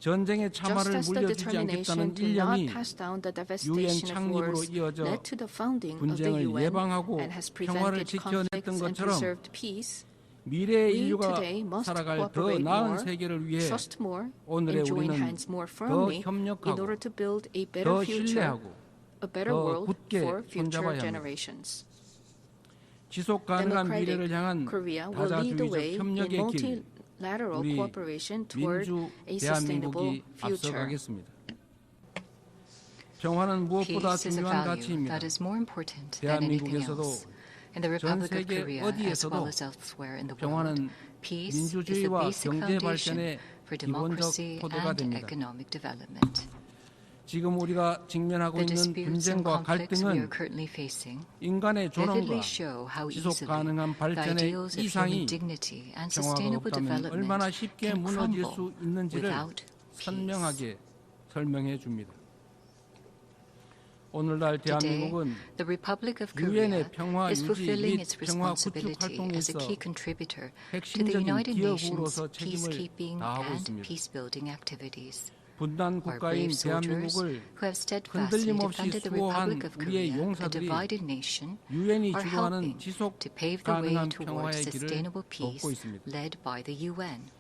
전쟁의 Just 참화를 as the 물려주지 determination 않겠다는 to not 일념이 pass down the 유엔 devastation of 창립으로 wars 이어져 led to the founding of the 분쟁을 UN 예방하고 and has 평화를 prevented 지켜냈던 conflicts and 것처럼 preserved peace, 미래의 we 인류가 today must 살아갈 더 cooperate 나은 more, 세계를 위해 trust more, 오늘의 and join 우리는 hands more 더 firmly in 협력하고 order to build a better 더 future, 신뢰하고 a better 더 world 굳게 for future 손잡아야 합니다. generations. 지속 가능한 미래를 Democratic 향한 Korea will lead the way 다자주의적 in 협력의 길, multilateral 우리 cooperation toward 민주 a sustainable 대한민국이 future. 앞서가겠습니다. 평화는 무엇보다 Peace is a 중요한 value 가치입니다. that is more important than anything 대한민국에서도 else. In the 전 Republic of 세계 Korea, as 어디에서도 well as elsewhere in the world, 평화는 peace is the 민주주의와 basic 경제 foundation 발전의 for 기본적 democracy 토대가 and 됩니다. economic development. 지금 우리가 직면하고 The 있는 disputes and 분쟁과 conflicts we are 갈등은 currently facing 인간의 vividly 존엄과 show how 지속 easily 가능한 the 발전의 ideals of 이상이 human dignity and 평화가 sustainable 없다면 얼마나 development 쉽게 can 무너질 crumble 수 있는지를 without 선명하게 설명해 줍니다. 오늘날 Today, 대한민국은 the Republic of 유엔의 Korea 평화 is 유지 fulfilling 및 its 평화 구축 responsibility as a 활동에서 key contributor to the 핵심적인 United Nations 기여국으로서 책임을 peacekeeping 다하고 and 있습니다. peacebuilding activities. 분단 Our 국가인 brave soldiers 대한민국을 who have steadfastly 흔들림 없이 defended the 수호한 Republic of 우리의 Korea, a 용사들이 divided nation, 유엔이 are 주도하는 helping 지속 to pave the way 가능한 towards 평화의 길을 sustainable peace 돕고 있습니다. led by the UN.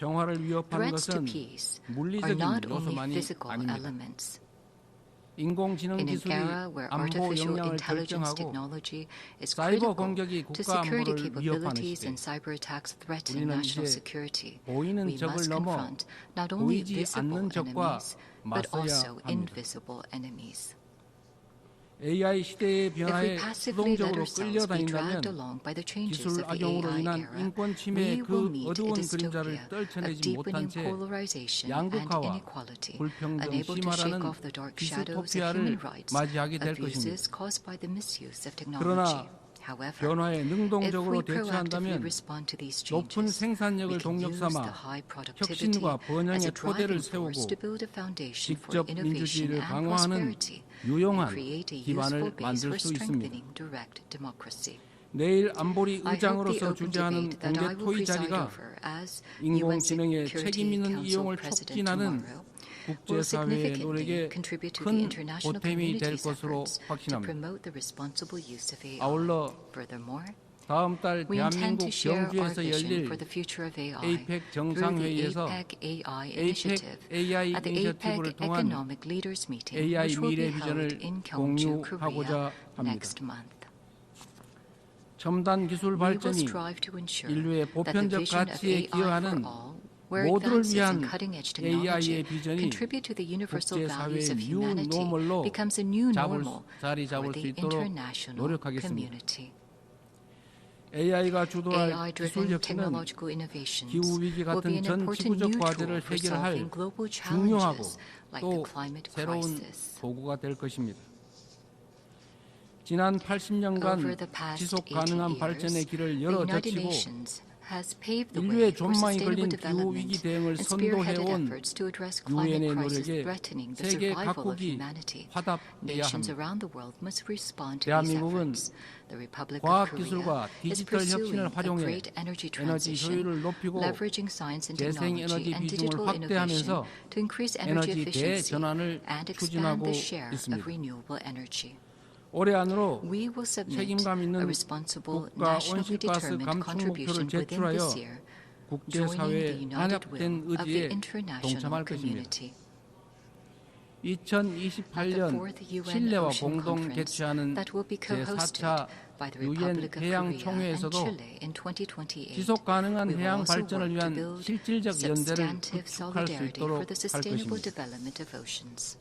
평화를 위협하는 Threats to 것은 peace are 물리적인 not only 요소만이 physical 아닙니다. elements. 인공지능 In an 기술이 era where 안보 artificial 역량을 intelligence 결정하고 technology is 사이버 critical 공격이 to 국가 security 안보를 위협하는 capabilities 시대, and cyber attacks threaten 우리는 national 이제 security, 보이는 we 적을 must 넘어 confront not only 보이지 visible 않는 적과 enemies, but 맞서야 also 합니다. invisible enemies. AI 시대의 If we 변화에 passively let 수동적으로 ourselves be dragged 끌려다닌다면 along by the changes 기술 of the 악용으로 AI 인한 era, 인권 we 침해의 will 그 meet a 어두운 그림자를 dystopia of 떨쳐내지 못한 deepening 채 polarization and 양극화와 inequality, 불평등 unable to shake 심화라는 off the dark shadows of 디스토피아를 human rights, 맞이하게 될 것입니다. abuses caused by the misuse of technology. 그러나 However, 변화에 if 능동적으로 we proactively 대처한다면 respond to these 높은 changes, 생산력을 we can 동력 use the 삼아 high productivity 혁신과 as 번영의 a 토대를 driving force 세우고 to build a foundation for 직접 innovation 민주주의를 and 강화하는 prosperity, 유용한 and create a 기반을 useful base 만들 for 수 있습니다. strengthening direct democracy. 내일 안보리 I hope the 의장으로서 open 주재하는 debate that I 공개 will 토의 preside 자리가 over as 인공지능의 UN 책임 있는 Security 이용을 Council 촉진하는 President tomorrow will 국제사회의 노력에 significantly contribute to the 큰 international 보탬이 될 community's 것으로 efforts to 확신합니다. promote the responsible use of AI. 아울러 Furthermore, 다음 달 we intend 대한민국 to share our 경주에서 vision 열릴 for the future of AI APEC through the 정상회의에서 APEC AI APEC initiative AI at the 이니셔티브를 APEC 통한 Economic Leaders Meeting, AI which will be 미래 held 비전을 in Gyeongju, Korea 공유하고자 합니다. next month. 첨단 기술 We will 발전이 strive to ensure 인류의 that the 보편적 vision of 가치에 AI for 기여하는 all, where 모두를 advances 위한 in cutting-edge technology AI의 비전이 contribute to the universal values 국제사회의 of 뉴 humanity 노멀로 becomes a new normal 자리 for 잡을 수 the 있도록 international 노력하겠습니다. community. AI가 주도할 기술 AI-driven 혁신은 technological innovations 기후 위기 will be 같은 an 전 important 지구적 new 과제를 tool for 해결할 solving global 중요하고 challenges like the 또 climate 새로운 crisis. 도구가 될 것입니다. 지난 80년간 Over the past 지속 80 가능한 발전의 years, 길을 the 열어 United 젖히고 Nations has paved the way 인류의 for 존망이 sustainable 걸린 기후 위기 development 대응을 and spearheaded 선도해온 efforts to address climate 유엔의 crisis 노력에 threatening the 세계 survival of 각국이 humanity. 화답해야 Nations 합니다. around the world must respond to these 대한민국은 efforts. The Republic of 과학기술과 Korea is 디지털 pursuing 혁신을 a 활용해 great energy 에너지 transition, 효율을 높이고 leveraging science and 재생에너지 technology and 비중을 digital innovation 확대하면서 to increase energy 에너지 efficiency 대전환을 and expand 추진하고 the share 있습니다. of renewable energy. 올해 안으로 We will submit 책임감 a 있는 responsible, 국가 nationally 온실가스 determined 감축 contribution 목표를 within 제출하여 this year, joining the 국제사회의 united 단합된 will of the 의지에 international 동참할 것입니다. community. 2028년 칠레와 공동 개최하는 that will be co-hosted 제4차 by the 유엔 Republic of 해양 Korea and 총회에서도 Chile in 2028. 지속 가능한 We will 해양 also 발전을 work to 위한 build 실질적 연대를 substantive 구축할 수 solidarity 있도록 for the 할 sustainable 것입니다. development of oceans.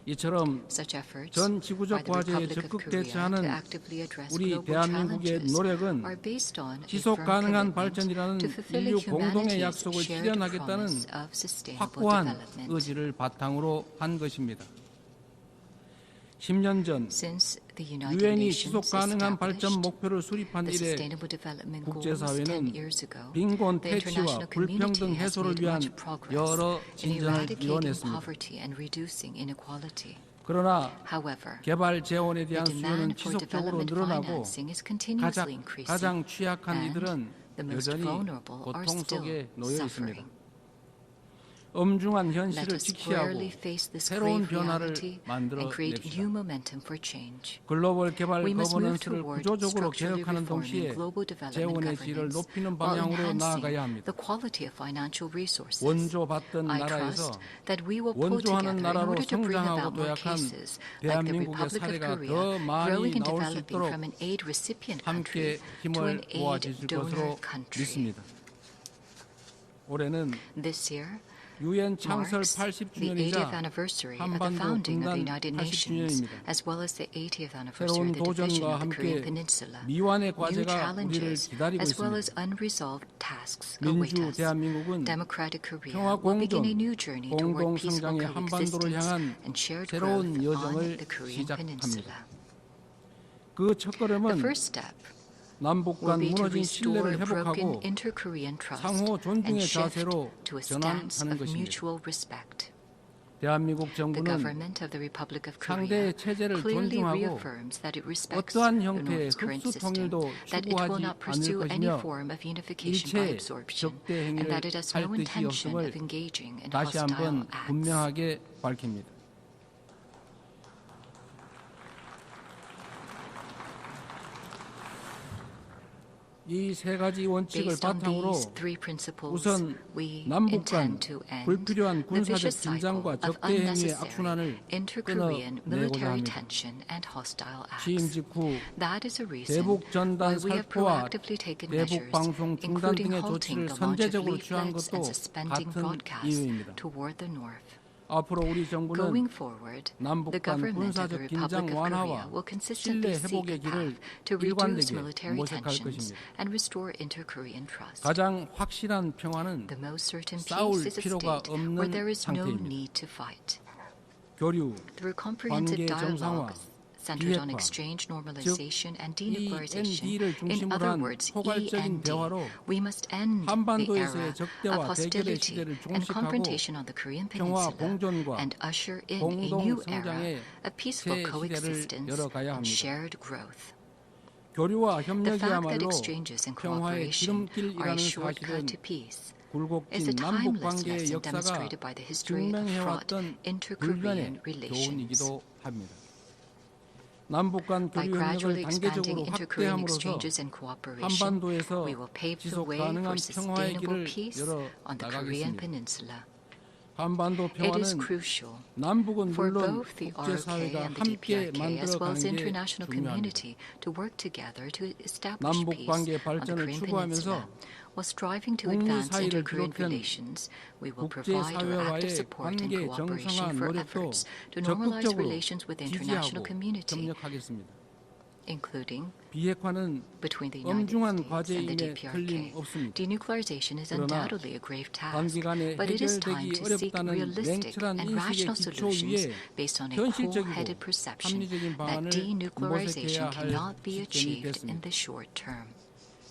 이처럼 Such efforts 전 by 지구적 the 과제에 Republic of 적극 Korea 대처하는 to actively address 우리 global 대한민국의 challenges 노력은 are based on a 지속 firm 가능한 commitment 발전이라는 to fulfilling 인류 공동의 humanity's 약속을 shared 실현하겠다는 promise of sustainable 확고한 development. 의지를 바탕으로 한 것입니다. 10년 전 Since the United 유엔이 Nations 지속 가능한 발전 established 목표를 수립한 the 이래 Sustainable Development Goals 10 국제사회는 years ago, 빈곤 the 퇴치와 international community 불평등 has 해소를 made 위한 much progress 여러 in 진전을 eradicating 이뤄냈습니다. poverty and reducing inequality. 그러나 However, 개발 재원에 the 대한 수요는 demand for 지속적으로 development 늘어나고 financing is continuously increasing, 가장 취약한 and 이들은 the most 여전히 vulnerable are 고통 still 속에 놓여 suffering. 있습니다. 엄중한 Let 현실을 us 직시하고 squarely face this 새로운 grave 변화를 reality and create 만들어냅시다. new momentum for change. 글로벌 개발 We must move 거버넌스를 toward 구조적으로 structurally 개혁하는 reforming 동시에 global development 재원의 질을 governance 높이는 while 방향으로 나아가야 enhancing 합니다. the quality of financial resources. 원조 받던 I 나라에서 trust that we will pull 원조하는 together in 나라로 order to bring 성장하고 about more 도약한 cases like the 대한민국의 Republic of 사례가 Korea 더 많이 growing and 나올 수 developing 있도록 from an aid recipient 함께 country to 힘을 an aid 모아주실 donor 것으로 country. 믿습니다. 올해는 This year 유엔 창설 marks the 80th 80주년이자 anniversary of the 한반도 founding of the 분단 United Nations, 80주년입니다. as well as the 80th anniversary 새로운 of the division 도전과 of the Korean 함께 Peninsula. 미완의 New 과제가 우리를 challenges, 기다리고 as well 있습니다. as unresolved tasks await 민주 us. 대한민국은 Democratic Korea 평화 will begin a 공존, new journey toward 공동 peaceful 성장의 한반도를 coexistence 향한 and shared 새로운 growth 여정을 on the Korean Peninsula. 시작합니다. 그 첫걸음은 The first step 남북 간 will be to 무너진 restore 신뢰를 broken 회복하고 inter-Korean trust 상호 존중의 and shift 자세로 to a stance 전환하는 of 것입니다. mutual respect. 대한민국 The 정부는 government of the Republic of Korea 상대의 체제를 clearly 존중하고 reaffirms that it respects 어떠한 the 형태의 North's current 흡수 system, 통일도 that it will 추구하지 not 않을 pursue any 것이며 form of unification by 일체 absorption, 적대 and 행위를 that it has 할 no 뜻이 intention 없음을 of engaging in 다시 hostile 한번 acts. 분명하게 밝힙니다. 이 세 가지 원칙을 Based on 바탕으로 these three principles, 우선 we 남북 간 intend to end 불필요한 the 군사적 vicious cycle 긴장과 of 적대 행위의 unnecessary 악순환을 inter-Korean 끊어내고자 military 합니다. tension and hostile 취임 acts. 직후 That is a reason 대북 전단 why we have 살포와 proactively taken 대북 measures, 방송 중단 including 등의 halting 조치를 the launch of 선제적으로 취한 leaflets 것도 and suspending 같은 broadcasts 이유입니다. toward the north. 앞으로 우리 정부는 Going forward, 남북 the 간 government of 군사적 the 긴장 Republic of Korea 완화와 will consistently 신뢰 seek 회복의 a 길을 path to reduce 일관되게 military 모색할 tensions 것입니다. and restore inter-Korean trust. 가장 확실한 평화는 The most certain 싸울 peace is a 필요가 state where 없는 there is no 상태입니다. need to fight. 교류, Through comprehensive 관계 정상화, dialogue centered on 비핵화, exchange 즉 normalization and denuclearization. END를 In 중심으로 other 한 words, 포괄적인 END, 대화로 we must end the 한반도에서의 era 적대와 of 대결의 hostility 시대를 and 종식하고 confrontation on the Korean 평화 Peninsula 공존과 and usher in a 공동 new 성장의 era of peaceful 새 시대를 coexistence 열어가야 and 합니다. shared growth. 교류와 The fact that 협력이야말로 exchanges and 평화의 cooperation are 지름길이라는 a shortcut 사실은 to peace 굴곡진 is a 남북 timeless 관계의 lesson 역사가 demonstrated by the history of fraught 증명해왔던 inter-Korean 불변의 relations. 교훈이기도 합니다. 남북 간 By 교류 gradually 협력을 expanding 단계적으로 inter-Korean 확대함으로써 exchanges and cooperation, 한반도에서 we will pave the 지속 way 가능한 for 평화의 sustainable 길을 peace 열어 on the Korean 나가겠습니다. Peninsula. 한반도 It is 평화는 crucial 남북은 for 물론 both the RK 국제사회가 and the 함께 DPRK, as well as 만들어가는 게 the international 중요합니다. community, to work together to establish 남북 peace 관계 on the 발전을 Korean 추구하면서 Peninsula. While striving to 북미 advance 사이를 inter-Korean 비롯한 relations, we will provide our 국제사회와의 active support and 관계 cooperation 정상화 for 노력도 efforts to normalize 적극적으로 relations with the international 지지하고 community, 협력하겠습니다. including 비핵화는 between the United 엄중한 States and the 과제임에 DPRK. 틀림없습니다. Denuclearization is 그러나 undoubtedly a grave task, 단기간에 but it is time 해결되기 to seek 어렵다는 realistic 냉철한 and 인식의 rational 기초 solutions 위에 based on a 현실적이고 cool-headed perception 합리적인 that 방안을 denuclearization 모색해야 할 cannot be 시점이 achieved in 됐습니다. the short term.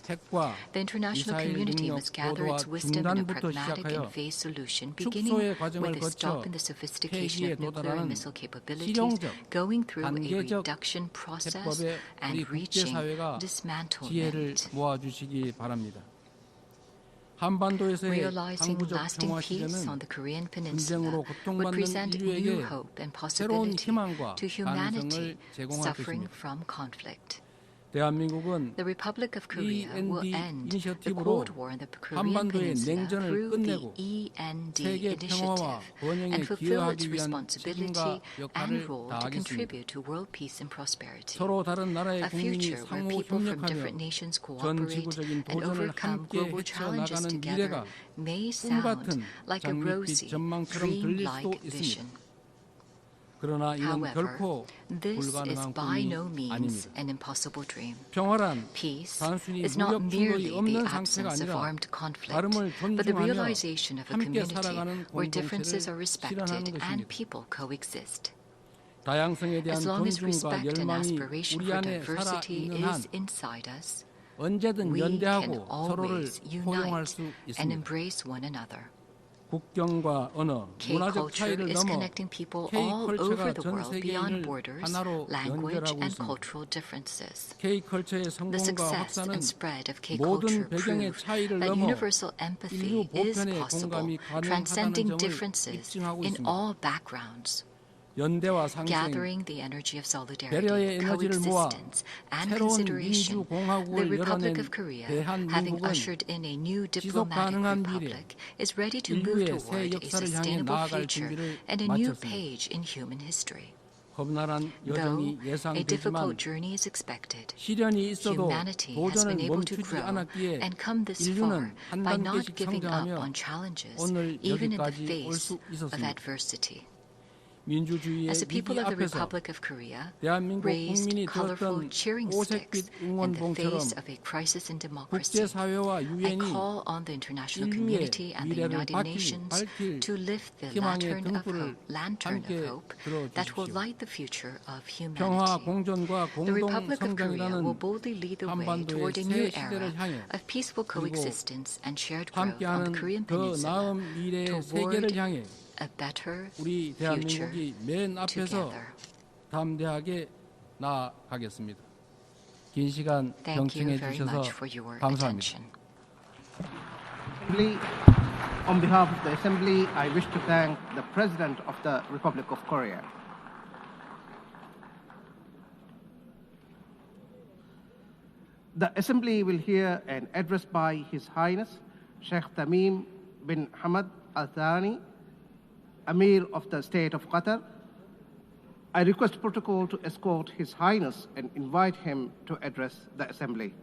핵과 The international 미사일 community 능력 must gather 보도와 its wisdom in a 중단부터 pragmatic 시작하여 and phased solution, beginning 축소의 과정을 with a 거쳐 stop in the sophistication 폐기에 of nuclear 도달하는 and missile capabilities, 실용적, going through a 단계적 reduction process, 해법에 우리 and reaching 국제사회가 지혜를 dismantlement. 모아주시기 바랍니다. 한반도에서의 Realizing 항구적 lasting 평화 peace 시대는 on the Korean Peninsula 분쟁으로 would 고통받는 present new 인류에게 hope and 새로운 possibility 희망과 to humanity 가능성을 제공할 suffering 것입니다. from conflict. 대한민국은 The Republic of Korea will END end the 이니셔티브로 Cold War in the Korean 한반도의 Peninsula 냉전을 through the 끝내고 END 세계 평화와 initiative 번영에 and fulfill its 기여하기 위한 responsibility 책임과 and 역할을 role to 다하겠습니다. contribute to world peace and prosperity. 서로 다른 나라의 A 국민이 future where 상호 people from 협력하며 different nations 전 cooperate 지구적인 and 도전을 overcome 함께 global challenges 헤쳐나가는 together 미래가 may 꿈 sound 같은 like a 장밋빛 rosy, 전망처럼 들릴 수도 dream-like vision. 있습니다. 그러나 이는 However, 결코 this is 불가능한 by 꿈이 no means 아닙니다. an impossible dream. 평화란 Peace 단순히 is not 무력 merely 충돌이 the 없는 상태가 absence of 아니라 armed conflict, 다름을 but the 존중하며 realization of a 함께 community 살아가는 where differences 공동체를 are 실현하는 respected and 것입니다. people coexist. As long as respect and aspiration for diversity is inside us, we can always unite and embrace one another. K culture is connecting people all over the world beyond borders, language, and cultural differences. The success and spread of K culture proves that universal empathy is possible, transcending differences in all backgrounds. Gathering the energy of solidarity, coexistence, and consideration, the Republic of Korea, having ushered in a new diplomatic republic, is ready to move toward a sustainable future and a new page in human history. Though a difficult journey is expected, humanity has been able to grow and come this far by not giving up on challenges, even in the face of adversity. As the people of the Republic of Korea raised colorful cheering sticks in the face of a crisis in democracy, I call on the international community and the United Nations to lift the lantern of hope that will light the future of humanity. The Republic of Korea will boldly lead the way toward a new era of peaceful coexistence and shared growth on the Korean Peninsula toward a better future together. Thank you very much for your attention. On behalf of the Assembly, I wish to thank the President of the Republic of Korea. The Assembly will hear an address by His Highness Sheikh Tamim bin Hamad Al Thani, Amir of the State of Qatar. I request protocol to escort His Highness and invite him to address the Assembly.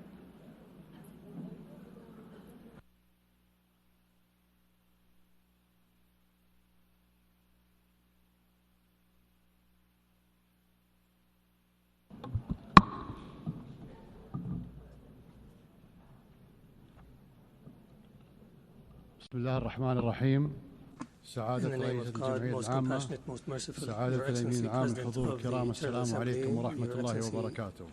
بسم الله الرحمن الرحيم. سعادة رئيس الجمعية العامة، سعادة الأمين العام، حضور الكرام، السلام عليكم ورحمة الله وبركاته.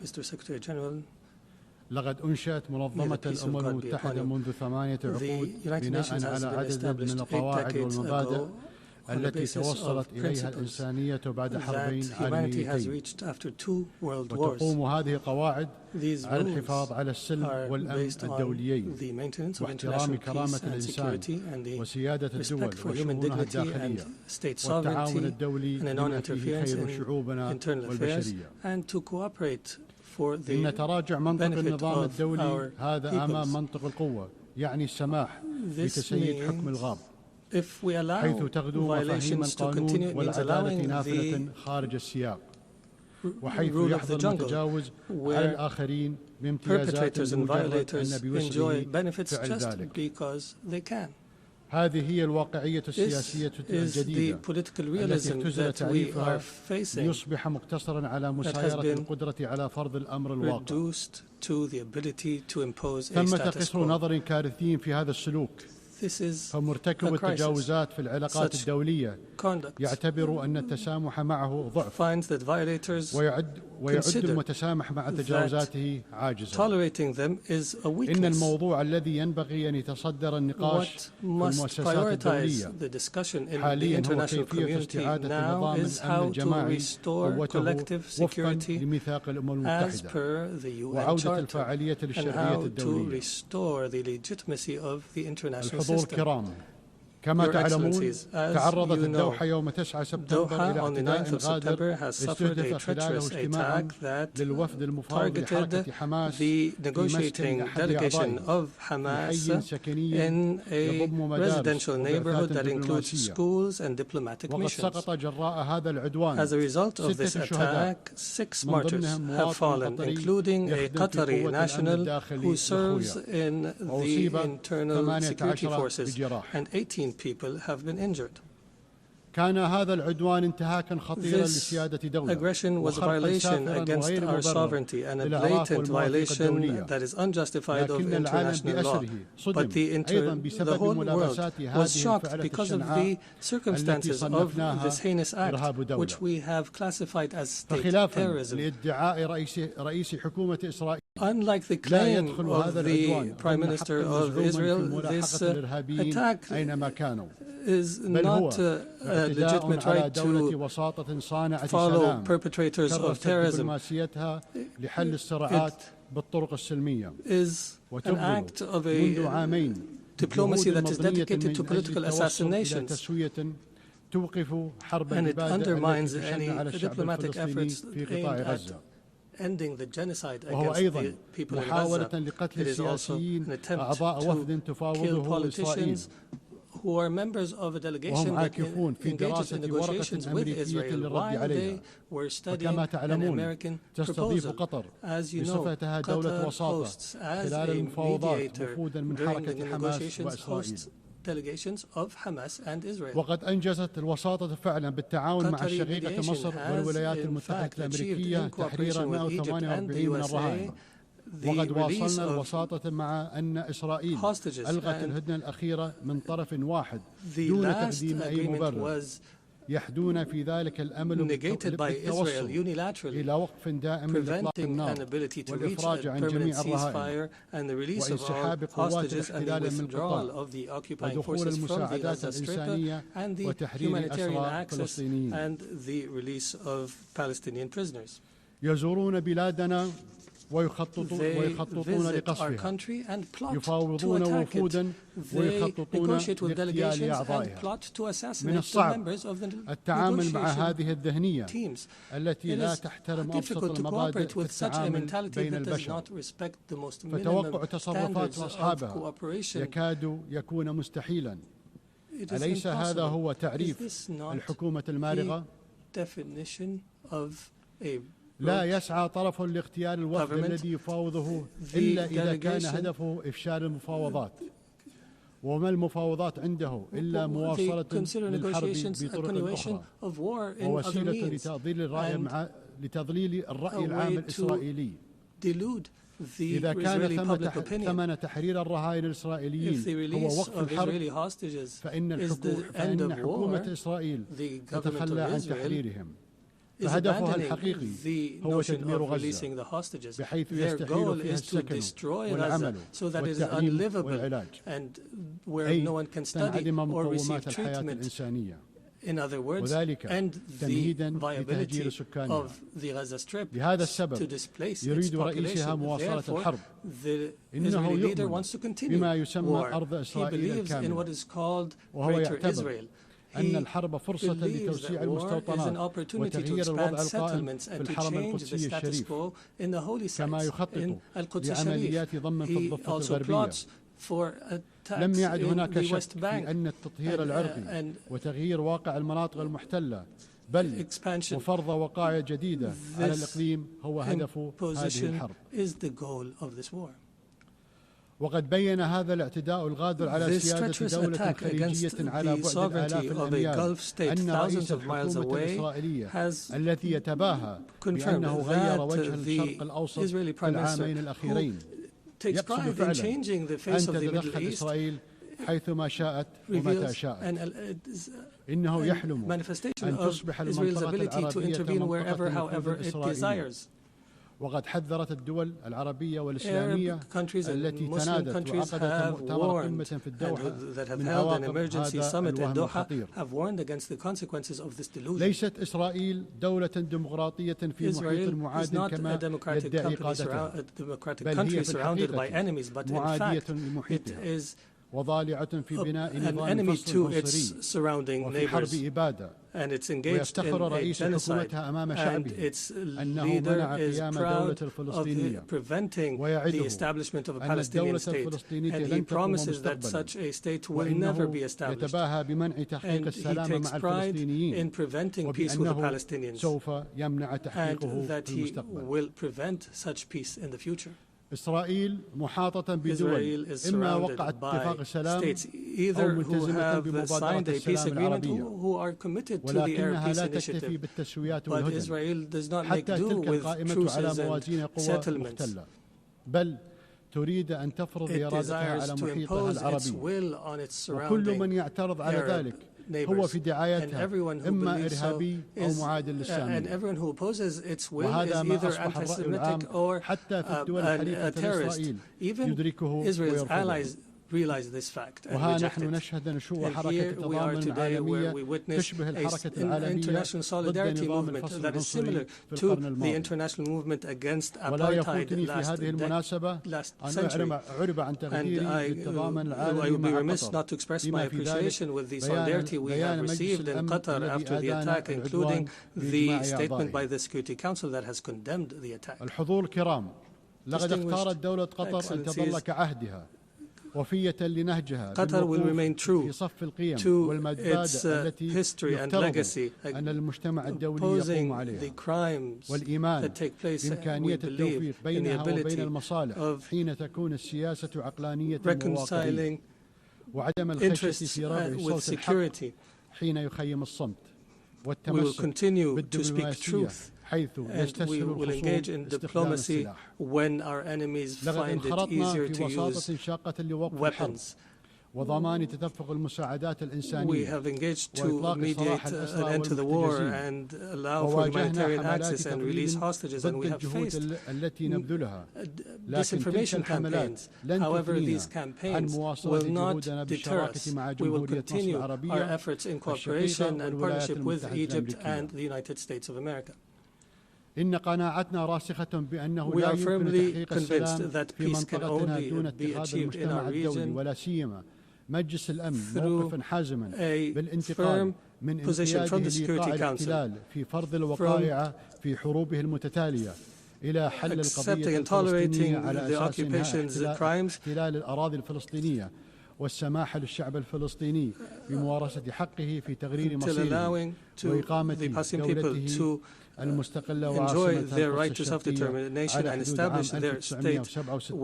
لقد أنشأت منظمة الأمم المتحدة منذ 8 عقود بناء على عدد من القواعد والمبادئ التي توصلت إليها الإنسانية بعد حربين عالميتين، وتقوم هذه القواعد على الحفاظ على السلم والأمن الدوليين واحترام كرامة الإنسان وسيادة الدول وشؤونها الداخلية والتعاون الدولي بما فيه خير شعوبنا والبشرية. إن تراجع منطق النظام الدولي هذا أمام منطق القوة يعني السماح بتسييد حكم الغاب، حيث تغدو مفاهيم القانون والعدالة نافذة خارج السياق، وحيث يحظى المتجاوز على الآخرين بامتيازات بمجرد أن بوسعه فعل ذلك. هذه هي الواقعية السياسية الجديدة التي اختزل تعريفها ليصبح مقتصرا على مسايرة القدرة على فرض الأمر الواقع. ثمة قصر نظر كارثي في هذا السلوك، فمرتكب التجاوزات في العلاقات الدولية يعتبر أن التسامح معه ضعف، ويعد المتسامح مع تجاوزاته عاجزا. إن الموضوع الذي ينبغي أن يتصدر النقاش في المؤسسات الدولية حاليا هو كيفية استعادة نظام الأمن الجماعي قوته وفقا لميثاق الأمم المتحدة، وعودة الفاعلية للشرعية الدولية. الحضور الكرام، كما تعلمون تعرضت الدوحة يوم 9 سبتمبر إلى اعتداء غادر استهدف خلاله اجتماعا للوفد المفاوض لحركة حماس في مسكن أحد أعضائه في حي سكني يضم مدارس وبعثات دبلوماسية. وقد سقط جراء هذا العدوان 6 شهداء، من ضمنهم مواطن قطري يخدم في قوة الأمن الداخلي الأخوية، وأصيب 18 بجراح. people have been injured. كان هذا العدوان انتهاكا خطيرا لسيادة دولة. Aggression was a violation against our sovereignty and a blatant violation that is unjustified of international law. But the whole world was shocked because of the circumstances of this heinous act, which we have classified as state terrorism. Unlike the claim of the Prime Minister of Israel, this attack is not a legitimate right to follow perpetrators of terrorism. It is an act of a diplomacy that is dedicated to political assassinations, and it undermines any diplomatic efforts aimed at ending the genocide against the people in Gaza. It is also an attempt to kill politicians who are members of a delegation that engages in negotiations with Israel while they were studying an American proposal. As you know, Qatar hosts, as a mediator during the negotiations, hosts delegations of Hamas and Israel. وقد أنجزت الوساطة فعلا بالتعاون مع الشقيقة مصر والولايات المتحدة الأمريكية تحرير 148 من الرهائن. وقد واصلنا الوساطة مع أن إسرائيل ألغت الهدنة الأخيرة من طرف واحد دون تقديم أي مبرر. يحدون في ذلك الأمل بالتوصل إلى وقف دائم لإطلاق النار والإفراج عن جميع الرهائن وانسحاب قوات الاحتلال من القطاع ودخول المساعدات الإنسانية وتحرير الأسرى الفلسطينيين. يزورون بلادنا ويخططون لقصفها. يفاوضون وفودا ويخططون لاغتيال أعضائها. من الصعب التعامل مع هذه الذهنية التي لا تحترم أبسط المبادئ في التعامل بين البشر، فتوقع تصرفات أصحابها يكاد يكون مستحيلا. أليس هذا هو تعريف الحكومة المارغة؟ لا يسعى طرف لاغتيال الوفد الذي يفاوضه إلا إذا كان هدفه إفشال المفاوضات. وما المفاوضات عنده إلا مواصلة للحرب بطرق أخرى ووسيلة لتضليل الرأي العام الإسرائيلي. إذا كان ثمن تحرير الرهائن الإسرائيليين هو وقف الحرب فإن حكومة إسرائيل تتخلى عن تحريرهم. فهدفها الحقيقي هو تدمير غزة بحيث يستحيل فيها السكن والعمل والتعليم والعلاج، أي تنعدم مقومات الحياة الإنسانية. وذلك تمهيدا لتهجير سكانها. لهذا السبب يريد رئيسها مواصلة الحرب. إنه يؤمن بما يسمى أرض إسرائيل الكاملة، وهو يعتبر أن الحرب فرصة لتوسيع المستوطنات وتغيير الوضع القائم في الحرم القدسي الشريف، كما يخطط لعمليات ضم في الضفة الغربية. لم يعد هناك شك في أن التطهير العرقي وتغيير واقع المناطق المحتلة بل وفرض وقائع جديدة على الإقليم هو هدف هذه الحرب. وقد بين هذا الاعتداء الغادر على سيادة دولة خليجية على بعد آلاف الأميال أن رئيس الحكومة الإسرائيلية التي يتباهى بأنه غير وجه الشرق الأوسط في العامين الأخيرين يقصد فعلا أن تتدخل إسرائيل حيثما شاءت ومتى شاءت. إنه يحلم أن تصبح المنطقة العربية منطقة إسرائيلية. وقد حذرت الدول العربية والإسلامية التي تنادت وعقدت مؤتمر قمة في الدوحة من عواقب هذا الوهم الخطير. ليست إسرائيل دولة ديمقراطية في محيط المعادٍ كما يدعي قادتها، بل هي في الحقيقة معادية لمحيطها وضالعة في بناء نظام فصل عنصري وفي حرب إبادة. ويفتخر رئيس حكومتها أمام شعبه أنه منع قيام دولة الفلسطينية ويعده أن الدولة الفلسطينية لن تقوم مستقبلا، وإنه يتباهى بمنع تحقيق السلام مع الفلسطينيين وبأنه سوف يمنع تحقيقه في المستقبل. إسرائيل محاطة بدول إما وقعت اتفاق السلام أو ملتزمة بمبادرة السلام العربية ولكنها لا تكتفي بالتسويات والهدن حتى تلك القائمة على موازين قوى مختلة بل تريد أن تفرض إرادتها على محيطها العربي وكل من يعترض على ذلك هو في دعايتها إما إرهابي أو معاد للسامية وهذا ما أصبح الرأي العام حتى في الدول الحليفة لإسرائيل يدركه ويرفضه وها نحن نشهد نشوء حركة تضامن عالمية تشبه الحركة العالمية ضد نظام الفصل العنصري في القرن الماضي ولا يفوتني في هذه المناسبة أن أعرب عن تقديري للتضامن العالمي مع قطر بما في ذلك بيان مجلس الأمن الذي آذان العدوان بإجماع أعضائه. الحضور الكرام، لقد اختارت دولة قطر أن تظل كعهدها وفية لنهجها في صف القيم والمبادئ التي يفترض أن المجتمع الدولي يقوم عليها والإيمان بإمكانية التوفيق بينها وبين المصالح حين تكون السياسة عقلانية وواقعية وعدم الخشية في رفع صوت الحق حين يخيم الصمت والتمسك بالدبلوماسية حيث يستسهل الخصوم استخدام السلاح. لقد انخرطنا في وساطة شاقة لوقف الحرب وضمان تدفق المساعدات الإنسانية وإطلاق سراح الأسرى والمحتجزين وواجهنا حملات تقليد ضد الجهود التي نبذلها لكن تلك الحملات لن تثنينا عن مواصلة جهودنا بالشراكة مع جمهورية مصر العربية الشقيقة والولايات المتحدة الأمريكية. إن قناعتنا راسخة بأنه لا يمكن تحقيق السلام في منطقتنا دون اتخاذ المجتمع الدولي ولا سيما مجلس الأمن موقفا حازما بالانتقال من انقياده لإيقاع الاحتلال في فرض الوقائع في حروبه المتتالية إلى حل القضية الفلسطينية على أساس احتلال الأراضي الفلسطينية والسماح للشعب الفلسطيني بممارسة حقه في تغيير مصيره وإقامة دولته المستقلة وعاصمتها القدس and establish their state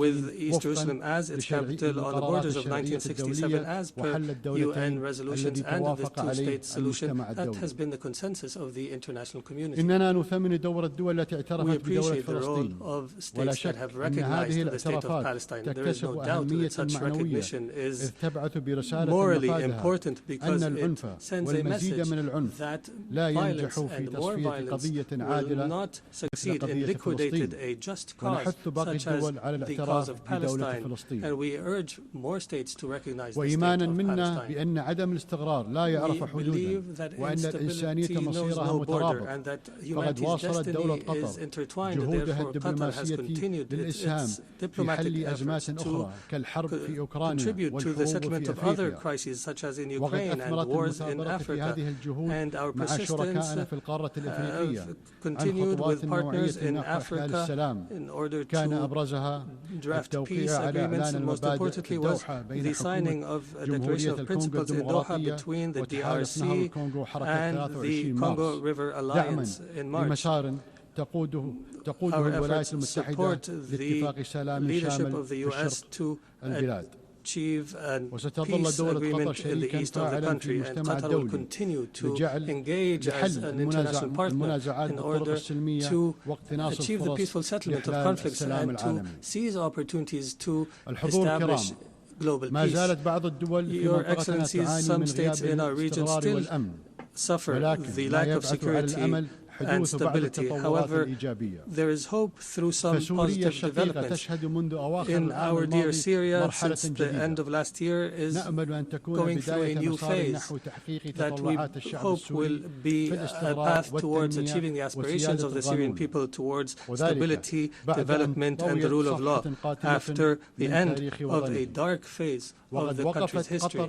with East Jerusalem as its capital on the borders of 1967 as per UN resolutions and the two-state solution that has been the consensus of the international community. إننا نثمن دور الدول التي اعترفت بدولة فلسطين ولا شك أن هذه الاعترافات تكتسب أهمية معنوية إذ تبعث برسالة مفادها أن العنف والمزيد من العنف لا ينجح في تصفية قضية عادلة لقضية فلسطين ونحث باقي الدول على الاعتراف بدولة فلسطين وإيمانا منا بأن عدم الاستقرار لا يعرف حدودا وأن الإنسانية مصيرها مترابط فقد واصلت دولة قطر جهودها الدبلوماسية للإسهام في حل أزمات أخرى كالحرب في أوكرانيا والحروب في أفريقيا وقد أثمرت المثابرة في هذه الجهود مع شركائنا في القارة الإفريقية عن خطوات نوعية نحو السلام كان أبرزها التوقيع على إعلان المبادئ في الدوحة بين حكومة جمهورية الكونغو الديمقراطية وتحالف نهر الكونغو حركة 23 مارس دعما لمسار تقوده الولايات المتحدة لاتفاق سلام شامل في شرق البلاد. وستظل دولة قطر شريكا فاعلا في المجتمع الدولي لحل المنازعات بالطرق السلمية واقتناص الفرص لإحلال السلام العالمي. الحضور الكرام، ما زالت بعض الدول في منطقتنا تعاني من غياب الاستقرار والأمن ولكن لا يبعث على الأمل and stability. However, there is hope through some positive developments. In our dear Syria, since the end of last year, is going through a new phase that we hope will be a path towards achieving the aspirations of the Syrian people towards stability, development, and the rule of law after the end of a dark phase of the country's history.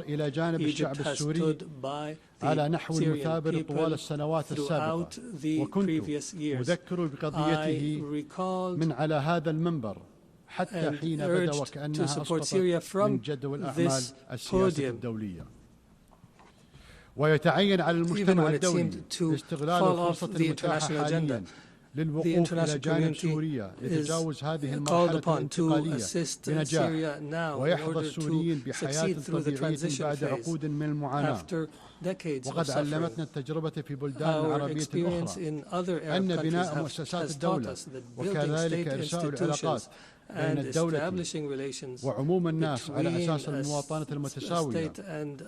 Egypt has stood by على نحو مثابر طوال السنوات السابقة وكنت أذكر بقضيته من على هذا المنبر حتى حين بدا وكأنها أسقطت من جدول الأعمال السياسة الدولية. ويتعين على المجتمع الدولي استغلال الفرصة المتاحة حاليا the international community is called upon to assist Syria now in order to succeed through the transition phase after decades of suffering. Our experience in other Arab countries has taught us that building state institutions and establishing relations between a state and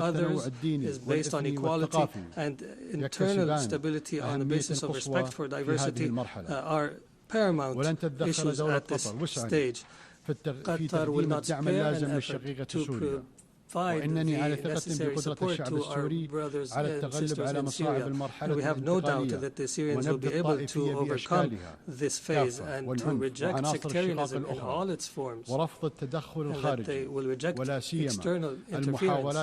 others is based on equality, and internal stability on the basis of respect for diversity are paramount issues at this stage. Qatar will not spare an effort to provide the necessary support to our brothers and sisters in Syria. And we have no doubt that the Syrians will be able to overcome this phase and to reject sectarianism in all its forms, and that they will reject external interference,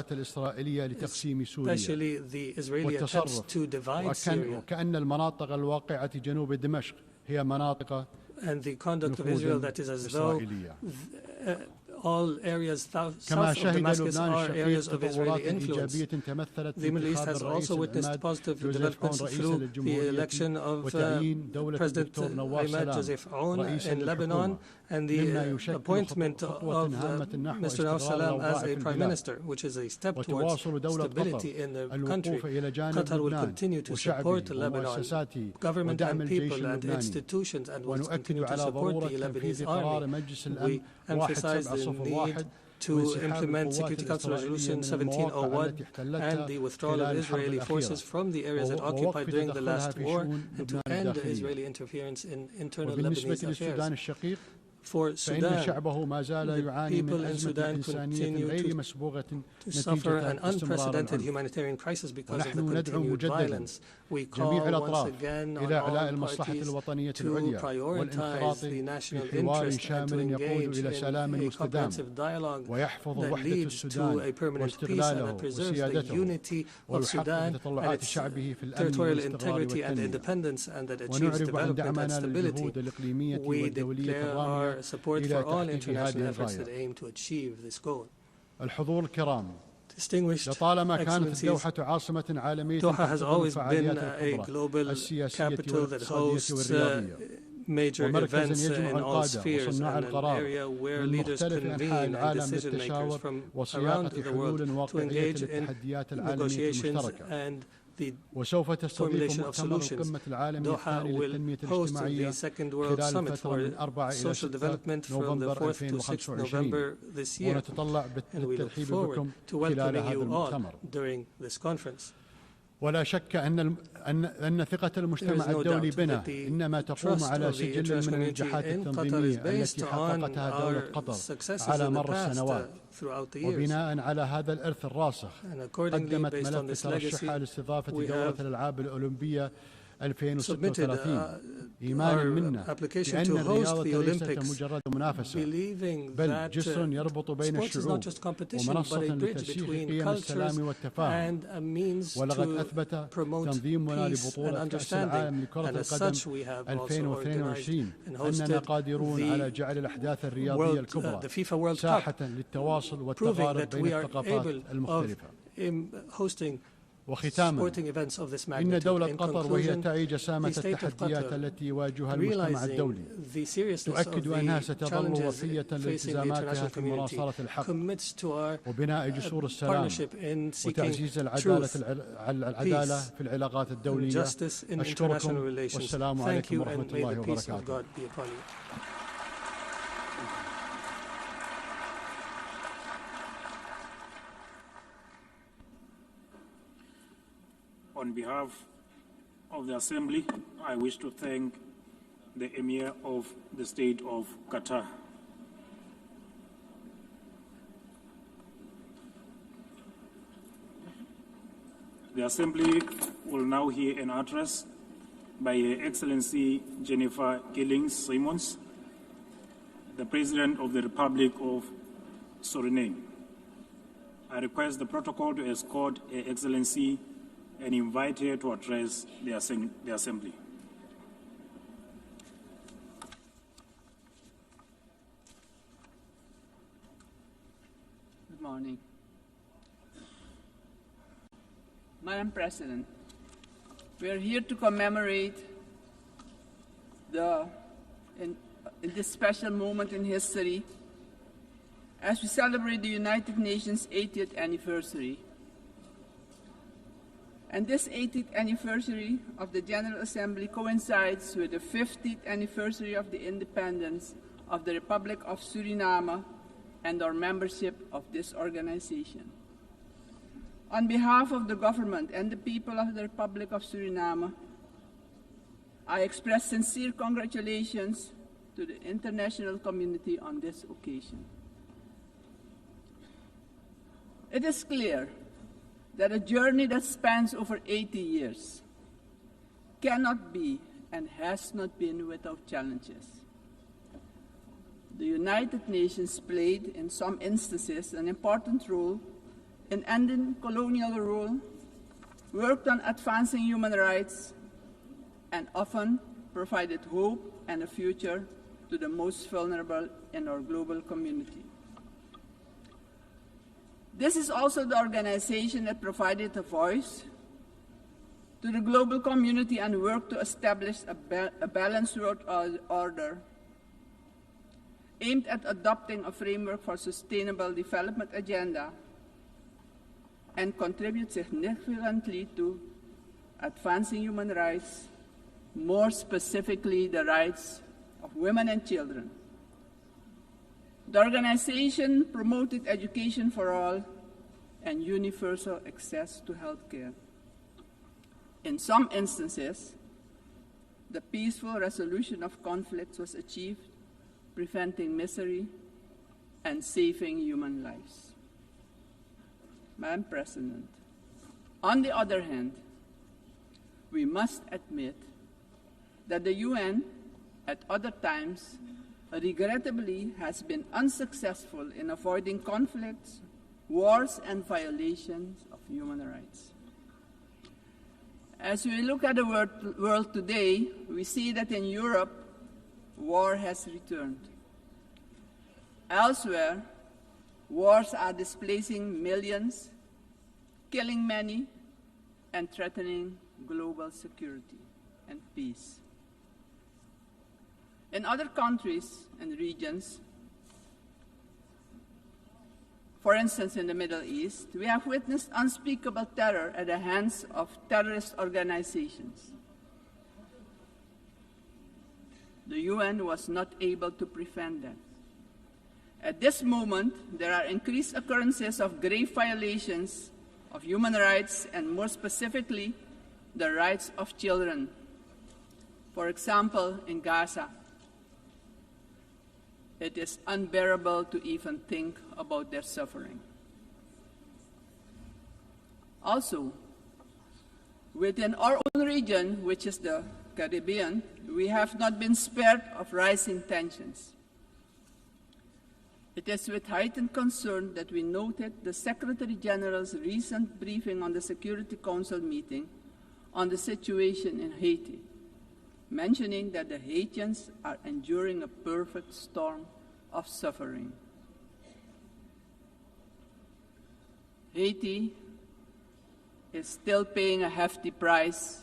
especially the Israeli attempts to divide Syria. And the conduct of Israel that is as though all areas south of Damascus are areas of Israeli influence. The Middle East has also witnessed positive developments through the election of President Ahmed Joseph Aoun in Lebanon and the appointment of Mr. Nawaf Salam as a prime minister, which is a step towards stability in the country. Qatar will continue to support Lebanon government and people and institutions, and will continue to support the Lebanese army. We emphasize the need to implement Security Council Resolution 1701 and the withdrawal of Israeli forces from the areas it occupied during the last war, and to end Israeli interference in internal Lebanese affairs. For Sudan, the people in Sudan continue to suffer an unprecedented humanitarian crisis because of the continued violence. We call once again on all parties to prioritize the national interest and to engage in a comprehensive dialogue that leads to a permanent peace and that preserves the unity of Sudan and its territorial integrity and independence, and that achieves development and stability. We declare our support for all international efforts that aim to achieve this goal. Distinguished Excellencies, Doha has always been a global capital that hosts major events in all spheres, and an area where leaders convene and decision makers from around the world to engage in negotiations and the formulation of solutions. Doha will host the Second World Summit for Social Development from the 4th to 6th November this year, and we look forward to welcoming you all during this conference. ولا شك أن ثقة المجتمع الدولي بنا إنما تقوم على سجل من النجاحات التنظيمية التي حققتها دولة قطر على مر السنوات، وبناء على هذا الإرث الراسخ قدمت ملف ترشحها لاستضافة دورة الألعاب الأولمبية 2036 إيمانا منا بأن الرياضة ليست مجرد منافسة بل جسر يربط بين الشعوب ومنصة لترسيخ قيم السلام والتفاهم. ولقد أثبت تنظيمنا لبطولة كأس العالم لكرة القدم 2022 أننا قادرون على جعل الأحداث الرياضية الكبرى ساحة للتواصل والتقارب بين الثقافات المختلفة. وختاما إن دولة قطر وهي تعي جسامة التحديات التي يواجهها المجتمع الدولي تؤكد أنها ستظل وفية لالتزاماتها في مناصرة الحق وبناء جسور السلام وتعزيز العدالة في العلاقات الدولية. أشكركم والسلام عليكم ورحمة الله وبركاته. On behalf of the Assembly, I wish to thank the Emir of the State of Qatar. The Assembly will now hear an address by Her Excellency Jennifer Gillings-Simons, the President of the Republic of Suriname. I request the protocol to escort Her Excellency and invite her to address the Assembly. Good morning. Madam President, we are here to commemorate in this special moment in history as we celebrate the United Nations 80th anniversary. And this 80th anniversary of the General Assembly coincides with the 50th anniversary of the independence of the Republic of Suriname and our membership of this organization. On behalf of the government and the people of the Republic of Suriname, I express sincere congratulations to the international community on this occasion. It is clear that a journey that spans over 80 years cannot be and has not been without challenges. The United Nations played, in some instances, an important role in ending colonial rule, worked on advancing human rights, and often provided hope and a future to the most vulnerable in our global community. This is also the organization that provided a voice to the global community and worked to establish a balanced world order aimed at adopting a framework for sustainable development agenda and contribute significantly to advancing human rights, more specifically the rights of women and children. The organization promoted education for all and universal access to health care. In some instances, the peaceful resolution of conflicts was achieved, preventing misery and saving human lives. Madam President, on the other hand, we must admit that the UN, at other times, regrettably has been unsuccessful in avoiding conflicts, wars, and violations of human rights. As we look at the world today, we see that in Europe, war has returned. Elsewhere, wars are displacing millions, killing many, and threatening global security and peace. In other countries and regions, for instance in the Middle East, we have witnessed unspeakable terror at the hands of terrorist organizations. The UN was not able to prevent that. At this moment, there are increased occurrences of grave violations of human rights and more specifically, the rights of children. For example, in Gaza, it is unbearable to even think about their suffering. Also, within our own region, which is the Caribbean, we have not been spared of rising tensions. It is with heightened concern that we noted the Secretary General's recent briefing on the Security Council meeting on the situation in Haiti, mentioning that the Haitians are enduring a perfect storm of suffering. Haiti is still paying a hefty price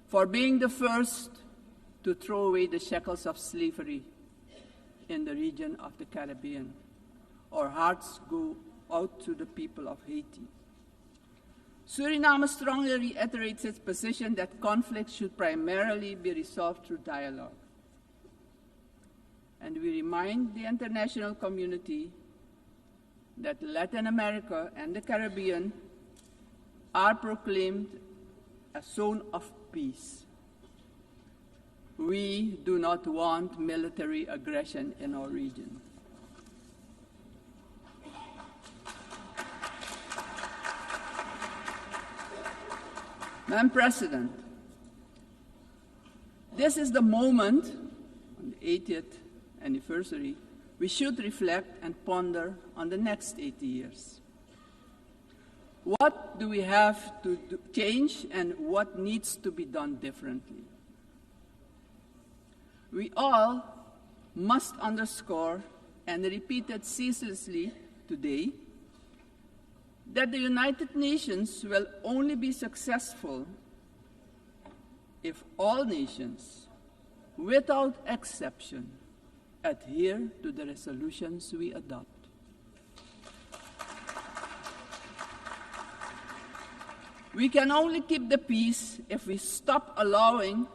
for being the first to throw away the shackles of slavery in the region of the Caribbean. Our hearts go out to the people of Haiti. Suriname strongly reiterates its position that conflicts should primarily be resolved through dialogue. And we remind the international community that Latin America and the Caribbean are proclaimed a zone of peace. We do not want military aggression in our region. Madam President, this is the moment, on the 80th anniversary, we should reflect and ponder on the next 80 years. What do we have to change and what needs to be done differently? We all must underscore and repeat it ceaselessly today that the United Nations will only be successful if all nations without exception, adhere to the resolutions we adopt. We can only keep the peace if we stop allowing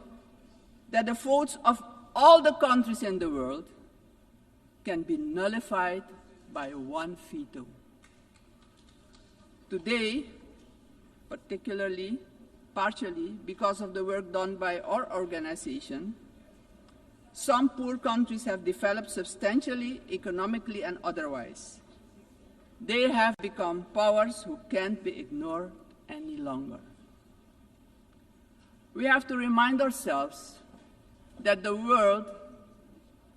that the votes of all the countries in the world can be nullified by one veto. Today, partially because of the work done by our organization, some poor countries have developed substantially, economically and otherwise. They have become powers who can't be ignored any longer. We have to remind ourselves that the world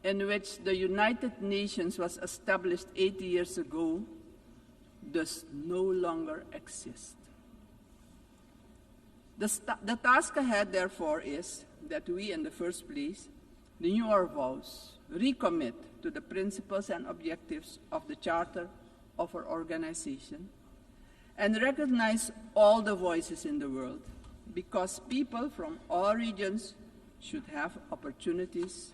in which the United Nations was established 80 years ago does no longer exist. The task ahead, therefore, is that we, in the first place, renew our vows, recommit to the principles and objectives of the Charter of our organization, and recognize all the voices in the world, because people from all regions should have opportunities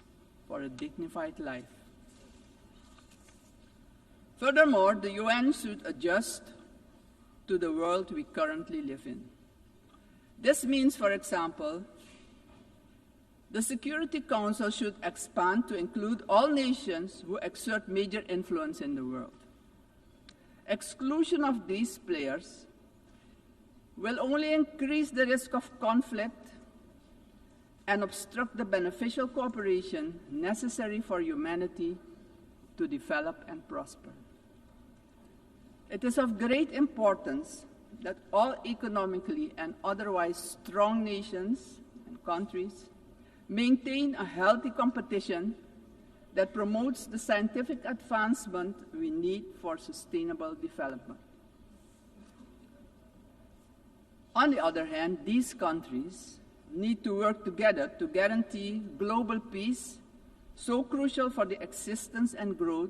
for a dignified life. Furthermore, the UN should adjust to the world we currently live in. This means, for example, the Security Council should expand to include all nations who exert major influence in the world. Exclusion of these players will only increase the risk of conflict and obstruct the beneficial cooperation necessary for humanity to develop and prosper. It is of great importance that all economically and otherwise strong nations and countries maintain a healthy competition that promotes the scientific advancement we need for sustainable development. On the other hand, these countries need to work together to guarantee global peace, so crucial for the existence and growth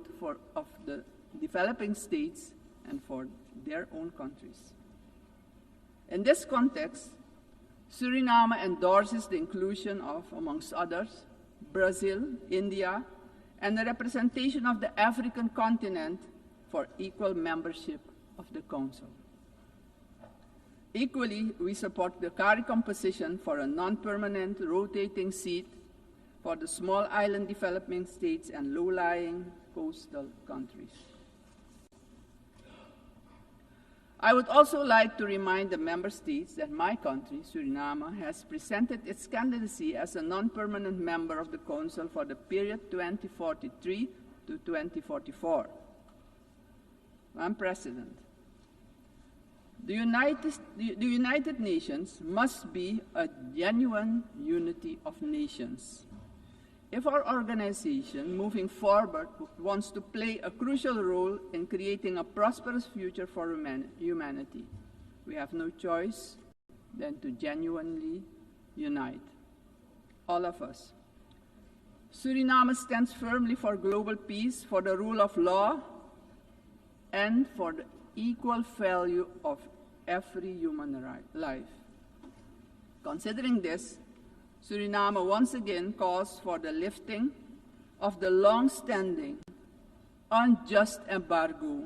of the developing states and for their own countries. In this context, Suriname endorses the inclusion of, amongst others, Brazil, India, and the representation of the African continent for equal membership of the Council. Equally, we support the CARICOM position for a non-permanent rotating seat for the small island developing states and low-lying coastal countries. I would also like to remind the member states that my country, Suriname, has presented its candidacy as a non-permanent member of the Council for the period 2043 to 2044. Madam President, the United Nations must be a genuine unity of nations. If our organization, moving forward, wants to play a crucial role in creating a prosperous future for humanity, we have no choice than to genuinely unite, all of us. Suriname stands firmly for global peace, for the rule of law, and for the equal value of every human life. Considering this, Suriname once again calls for the lifting of the long-standing, unjust embargo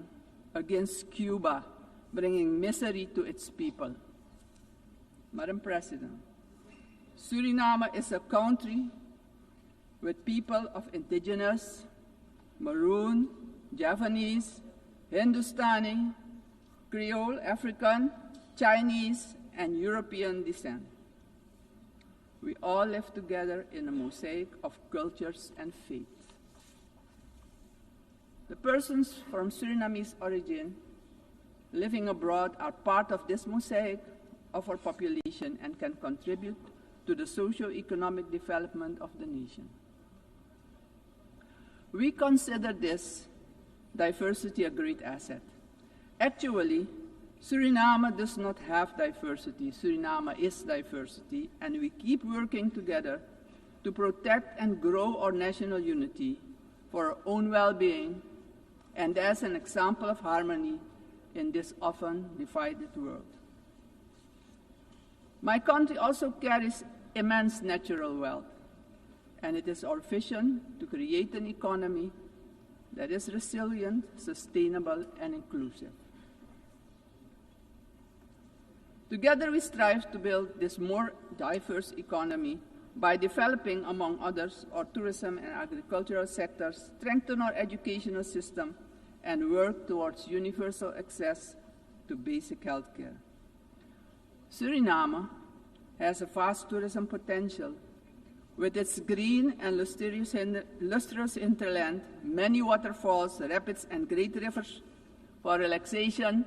against Cuba, bringing misery to its people. Madam President, Suriname is a country with people of indigenous, Maroon, Javanese, Hindustani, Creole, African, Chinese, and European descent. We all live together in a mosaic of cultures and faiths. The persons from Surinamese origin living abroad are part of this mosaic of our population and can contribute to the socio-economic development of the nation. We consider this diversity a great asset. Actually, Suriname does not have diversity. Suriname is diversity, and we keep working together to protect and grow our national unity for our own well-being and as an example of harmony in this often divided world. My country also carries immense natural wealth. and it is our vision to create an economy that is resilient, sustainable, and inclusive. Together we strive to build this more diverse economy by developing, among others, our tourism and agricultural sectors, strengthen our educational system, and work towards universal access to basic health care. Suriname has a vast tourism potential with its green and lustrous hinterland, many waterfalls, rapids, and great rivers for relaxation,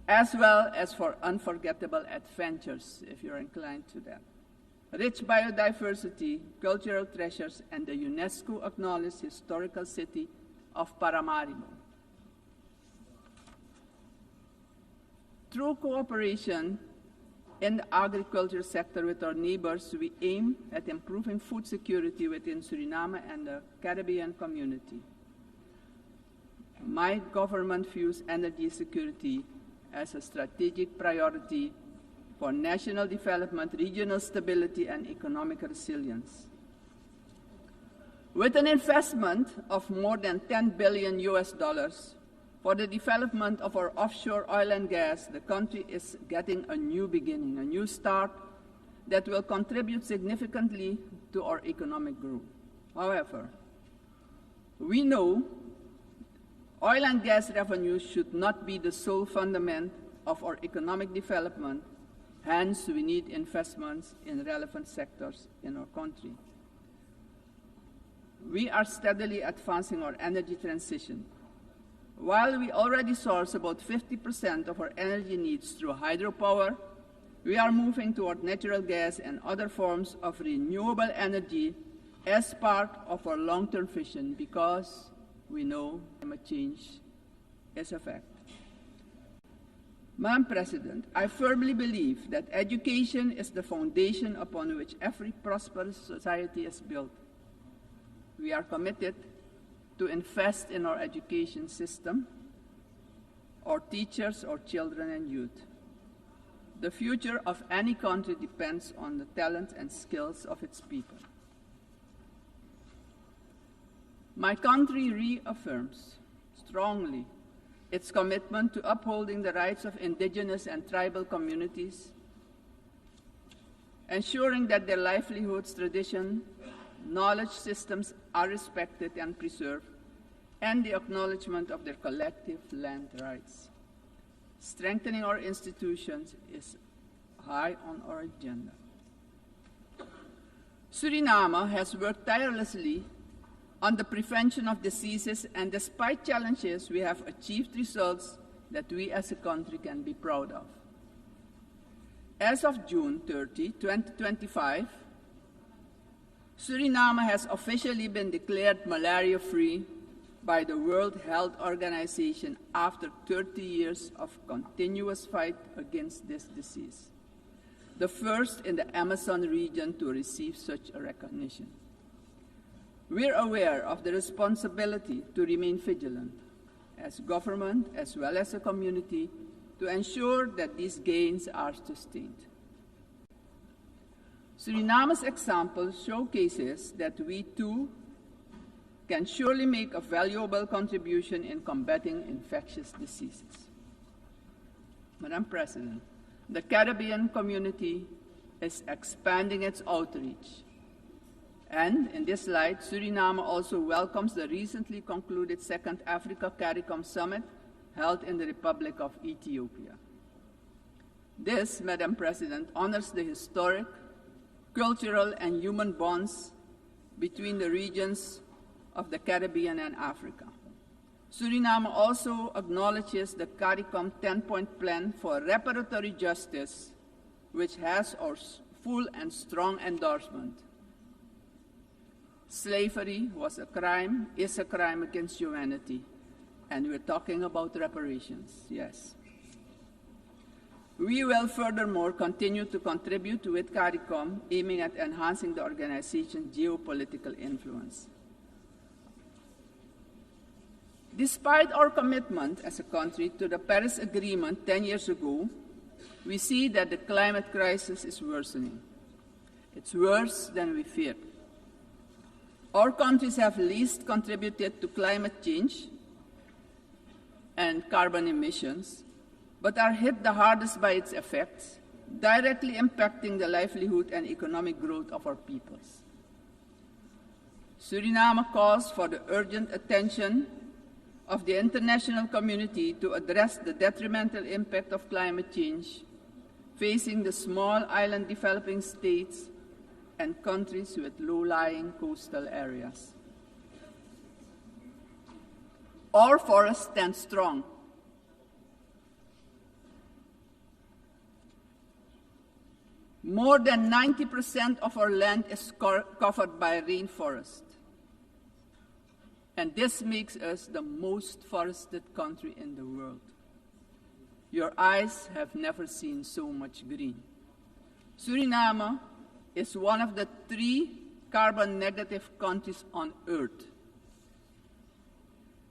as well as for unforgettable adventures, if you're inclined to that. Rich biodiversity, cultural treasures, and the UNESCO-acknowledged historical city of Paramaribo. Through cooperation in the agriculture sector with our neighbors, we aim at improving food security within Suriname and the Caribbean community. My government views energy security as a strategic priority for national development, regional stability, and economic resilience. With an investment of more than $10 billion for the development of our offshore oil and gas, the country is getting a new beginning, a new start that will contribute significantly to our economic growth. However, we know oil and gas revenues should not be the sole fundament of our economic development. Hence, we need investments in relevant sectors in our country. We are steadily advancing our energy transition. While we already source about 50% of our energy needs through hydropower, we are moving toward natural gas and other forms of renewable energy as part of our long-term vision, because we know climate change is a fact. Madam President, I firmly believe that education is the foundation upon which every prosperous society is built. We are committed to invest in our education system, our teachers, our children and youth. The future of any country depends on the talent and skills of its people. My country reaffirms strongly its commitment to upholding the rights of indigenous and tribal communities, ensuring that their livelihoods, tradition, knowledge systems are respected and preserved, and the acknowledgement of their collective land rights. Strengthening our institutions is high on our agenda. Suriname has worked tirelessly on the prevention of diseases, and despite challenges, we have achieved results that we as a country can be proud of. As of June 30, 2025, Suriname has officially been declared malaria-free by the World Health Organization after 30 years of continuous fight against this disease, the first in the Amazon region to receive such a recognition. We're aware of the responsibility to remain vigilant as government as well as a community to ensure that these gains are sustained. Suriname's example showcases that we too can surely make a valuable contribution in combating infectious diseases. Madam President, the Caribbean community is expanding its outreach. And in this light, Suriname also welcomes the recently concluded Second Africa CARICOM Summit held in the Republic of Ethiopia. This, Madam President, honors the historic, cultural, and human bonds between the regions of the Caribbean and Africa. Suriname also acknowledges the CARICOM 10-point plan for reparatory justice, which has our full and strong endorsement. Slavery was a crime, is a crime against humanity, and we're talking about reparations, yes. We will furthermore continue to contribute with CARICOM, aiming at enhancing the organization's geopolitical influence. Despite our commitment as a country to the Paris Agreement 10 years ago, we see that the climate crisis is worsening. It's worse than we feared. Our countries have least contributed to climate change and carbon emissions, but are hit the hardest by its effects, directly impacting the livelihood and economic growth of our peoples. Suriname calls for the urgent attention of the international community to address the detrimental impact of climate change facing the small island developing states and countries with low-lying coastal areas. Our forests stand strong. More than 90% of our land is covered by rainforest. And this makes us the most forested country in the world. Your eyes have never seen so much green. Suriname is one of the 3 carbon-negative countries on Earth.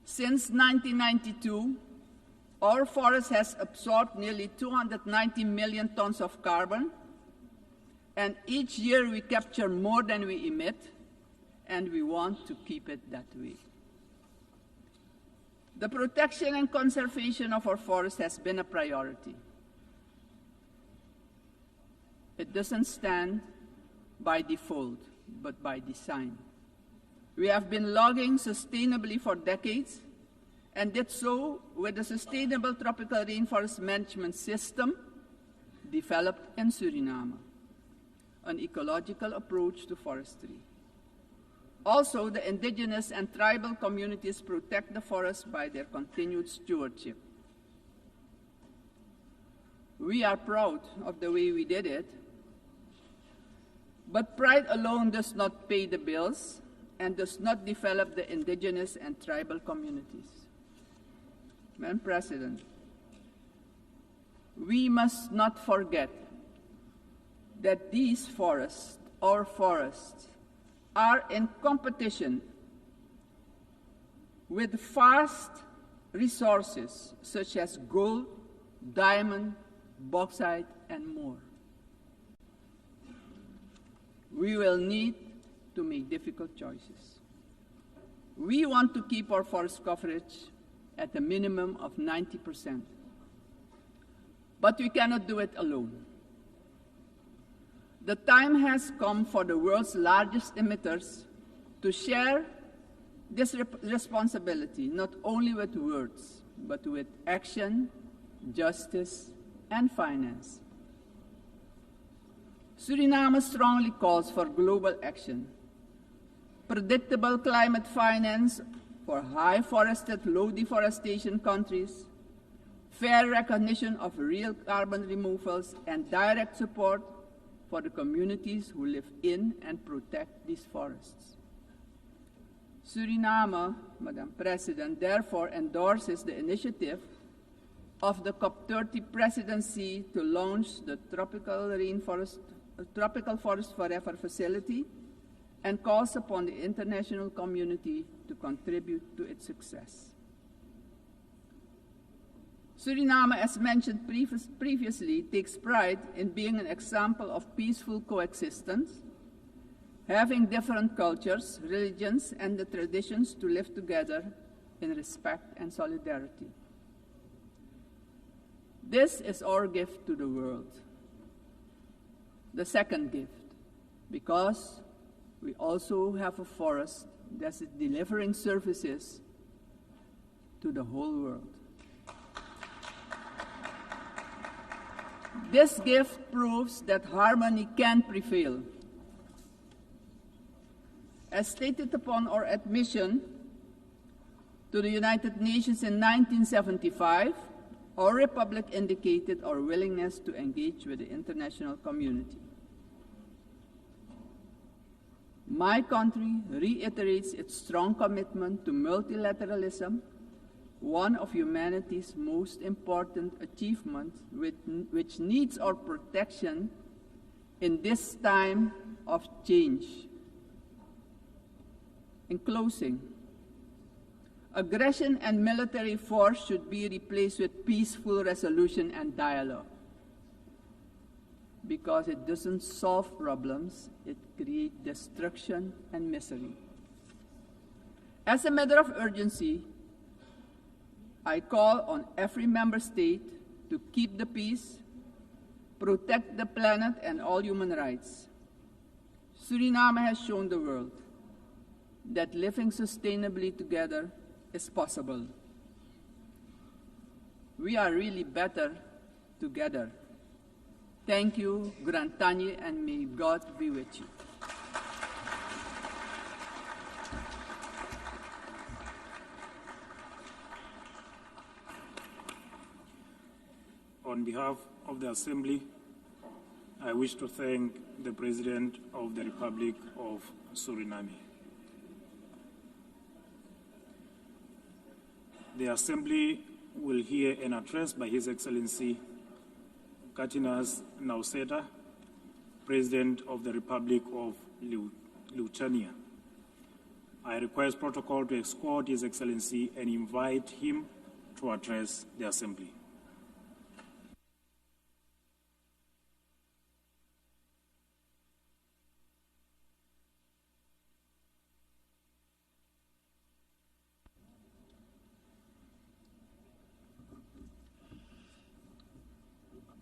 Since 1992, our forest has absorbed nearly 290 million tons of carbon, and each year we capture more than we emit, and we want to keep it that way. The protection and conservation of our forests has been a priority. It doesn't stand by default, but by design. We have been logging sustainably for decades, and did so with the Sustainable Tropical Rainforest Management System developed in Suriname, an ecological approach to forestry. Also, the indigenous and tribal communities protect the forest by their continued stewardship. We are proud of the way we did it, but pride alone does not pay the bills and does not develop the indigenous and tribal communities. Madam President, we must not forget that these forests, our forests, are in competition with vast resources such as gold, diamond, bauxite, and more. We will need to make difficult choices. We want to keep our forest coverage at a minimum of 90%, but we cannot do it alone. The time has come for the world's largest emitters to share this responsibility, not only with words, but with action, justice, and finance. Suriname strongly calls for global action, predictable climate finance for high forested, low deforestation countries, fair recognition of real carbon removals, and direct support for the communities who live in and protect these forests. Suriname, Madam President, therefore endorses the initiative of the COP30 presidency to launch the Tropical Forest Forever facility and calls upon the international community to contribute to its success. Suriname, as mentioned previously, takes pride in being an example of peaceful coexistence, having different cultures, religions, and the traditions to live together in respect and solidarity. This is our gift to the world. The second gift, because we also have a forest that is delivering services to the whole world. This gift proves that harmony can prevail. As stated upon our admission to the United Nations in 1975, our republic indicated our willingness to engage with the international community. My country reiterates its strong commitment to multilateralism, one of humanity's most important achievements, which needs our protection in this time of change. In closing, aggression and military force should be replaced with peaceful resolution and dialogue, because it doesn't solve problems, it creates destruction and misery. As a matter of urgency, I call on every member state to keep the peace, protect the planet and all human rights. Suriname has shown the world that living sustainably together is possible. We are really better together. Thank you, Grand Tanye, and may God be with you. On behalf of the Assembly, I wish to thank the President of the Republic of Suriname. The Assembly will hear an address by His Excellency Katinas Nauseta, President of the Republic of Lithuania. I request protocol to escort His Excellency and invite him to address the Assembly.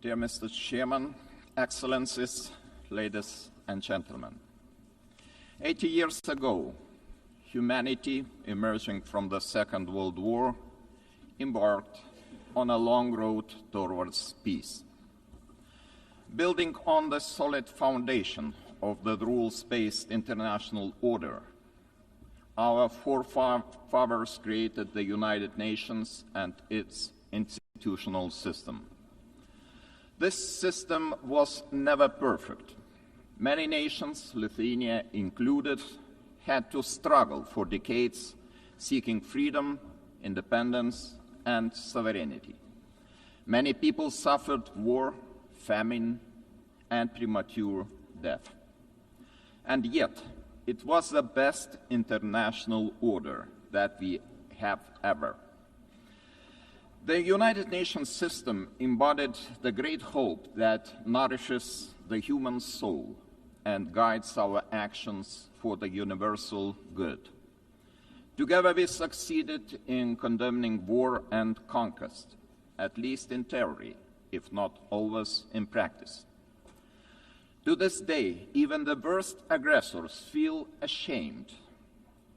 Dear Mr. Chairman, Excellencies, ladies and gentlemen. 80 years ago, humanity, emerging from the Second World War, embarked on a long road towards peace. Building on the solid foundation of the rules-based international order, our forefathers created the United Nations and its institutional system. This system was never perfect. Many nations, Lithuania included, had to struggle for decades, seeking freedom, independence, and sovereignty. Many people suffered war, famine, and premature death. And yet, it was the best international order that we have ever. The United Nations system embodied the great hope that nourishes the human soul and guides our actions for the universal good. Together we succeeded in condemning war and conquest, at least in theory, if not always in practice. To this day, even the worst aggressors feel ashamed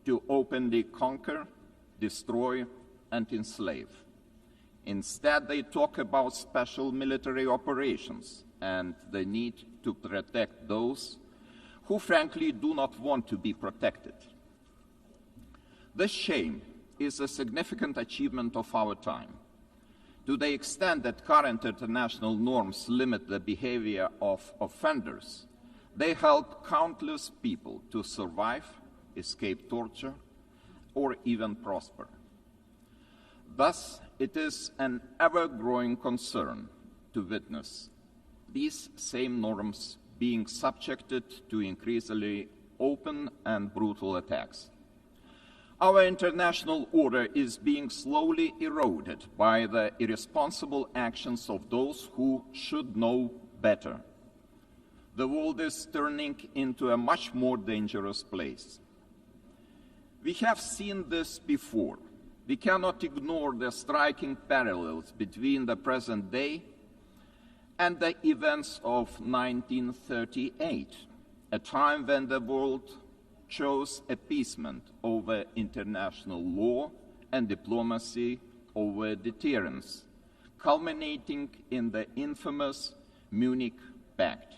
to openly conquer, destroy, and enslave. Instead, they talk about special military operations and the need to protect those who frankly do not want to be protected. This shame is a significant achievement of our time. To the extent that current international norms limit the behavior of offenders, they help countless people to survive, escape torture, or even prosper. Thus, it is an ever-growing concern to witness these same norms being subjected to increasingly open and brutal attacks. Our international order is being slowly eroded by the irresponsible actions of those who should know better. The world is turning into a much more dangerous place. We have seen this before. We cannot ignore the striking parallels between the present day and the events of 1938, a time when the world chose appeasement over international law and diplomacy over deterrence, culminating in the infamous Munich Pact.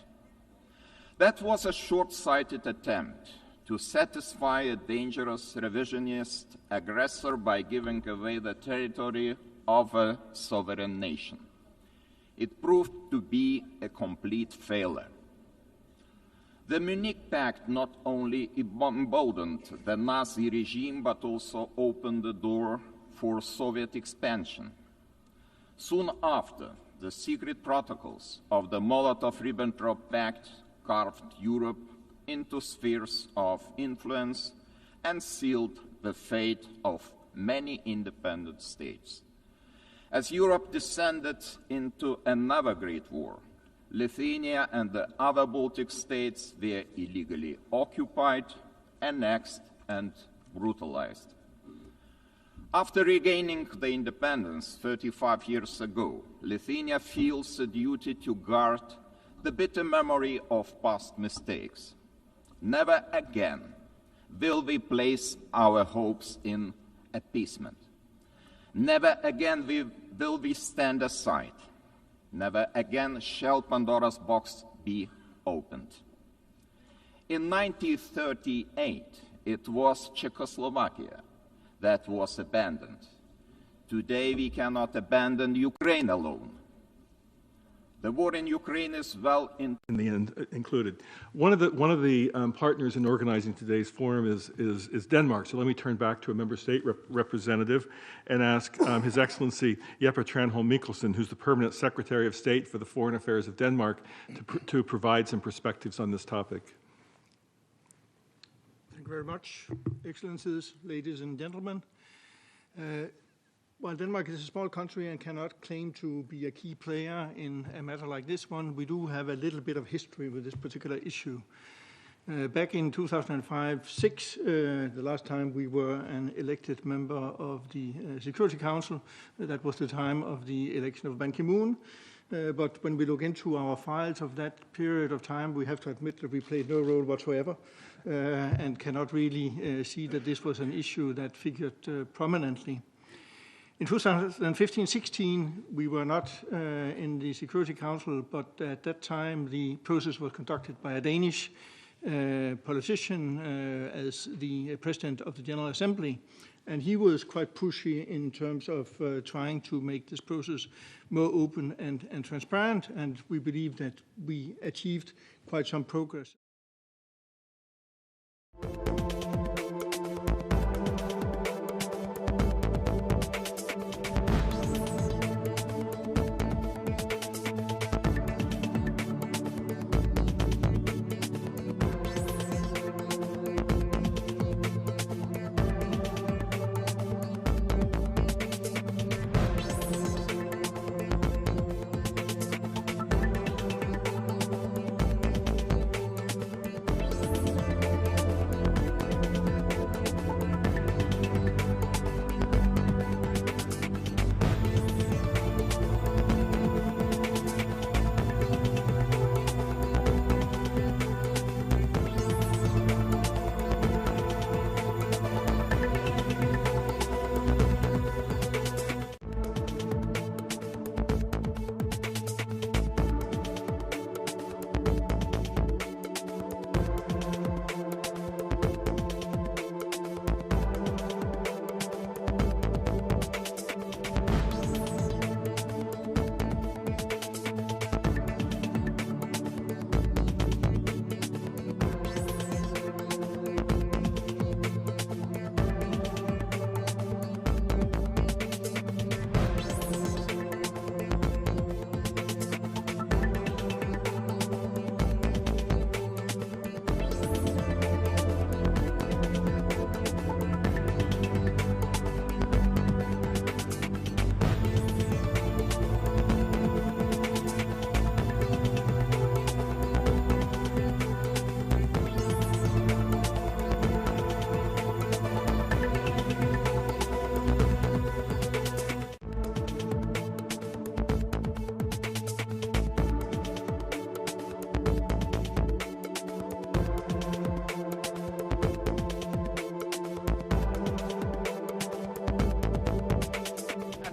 That was a short-sighted attempt to satisfy a dangerous revisionist aggressor by giving away the territory of a sovereign nation. It proved to be a complete failure. The Munich Pact not only emboldened the Nazi regime, but also opened the door for Soviet expansion. Soon after, the secret protocols of the Molotov-Ribbentrop Pact carved Europe into spheres of influence and sealed the fate of many independent states. As Europe descended into another great war, Lithuania and the other Baltic states were illegally occupied, annexed, and brutalized. After regaining the independence 35 years ago, Lithuania feels a duty to guard the bitter memory of past mistakes. Never again will we place our hopes in appeasement. Never again will we stand aside. Never again shall Pandora's box be opened. In 1938, it was Czechoslovakia that was abandoned. Today, we cannot abandon Ukraine alone. The war in Ukraine is well in the end included. One of the partners in organizing today's forum is Denmark. So let me turn back to a member state representative and ask His Excellency Jeppe Tranholm Mikkelsen, who's the permanent Secretary of State for the Foreign Affairs of Denmark, to provide some perspectives on this topic. Thank you very much, Excellencies, ladies and gentlemen. While Denmark is a small country and cannot claim to be a key player in a matter like this one, we do have a little bit of history with this particular issue. Back in 2005-06, the last time we were an elected member of the Security Council, that was the time of the election of Ban Ki-moon. But when we look into our files of that period of time, we have to admit that we played no role whatsoever and cannot really see that this was an issue that figured prominently. In 2015-16, we were not in the Security Council, but at that time the process was conducted by a Danish politician as the President of the General Assembly. And he was quite pushy in terms of trying to make this process more open and transparent, and we believe that we achieved quite some progress.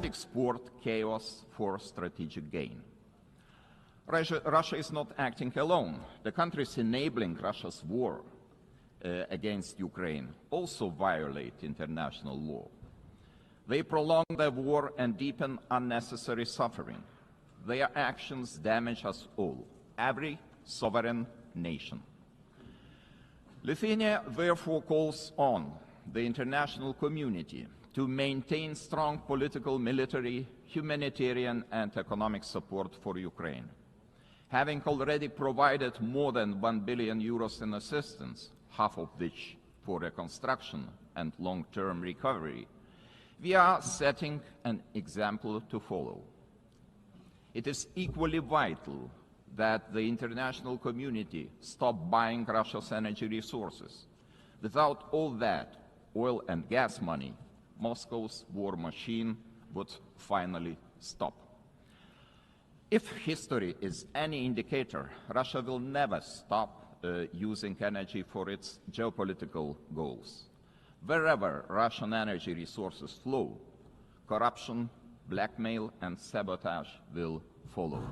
Export chaos for strategic gain. Russia is not acting alone. The countries enabling Russia's war against Ukraine also violate international law. They prolong the war and deepen unnecessary suffering. Their actions damage us all, every sovereign nation. Lithuania therefore calls on the international community to maintain strong political, military, humanitarian, and economic support for Ukraine. Having already provided more than 1 billion euros in assistance, half of which for reconstruction and long-term recovery, we are setting an example to follow. It is equally vital that the international community stop buying Russia's energy resources. Without all that, oil and gas money, Moscow's war machine would finally stop. If history is any indicator, Russia will never stop using energy for its geopolitical goals. Wherever Russian energy resources flow, corruption, blackmail, and sabotage will follow.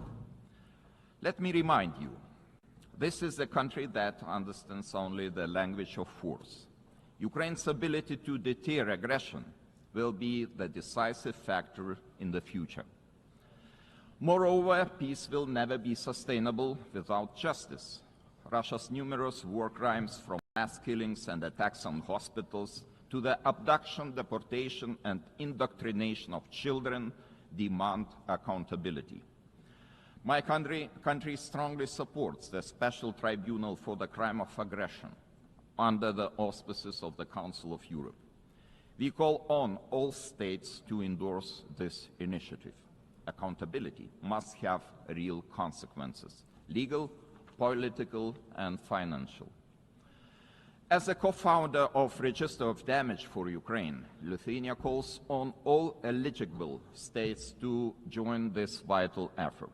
Let me remind you, this is a country that understands only the language of force. Ukraine's ability to deter aggression will be the decisive factor in the future. Moreover, peace will never be sustainable without justice. Russia's numerous war crimes, from mass killings and attacks on hospitals to the abduction, deportation, and indoctrination of children, demand accountability. My country strongly supports the Special Tribunal for the Crime of Aggression under the auspices of the Council of Europe. We call on all states to endorse this initiative. Accountability must have real consequences, legal, political, and financial. As a co-founder of Register of Damage for Ukraine, Lithuania calls on all eligible states to join this vital effort.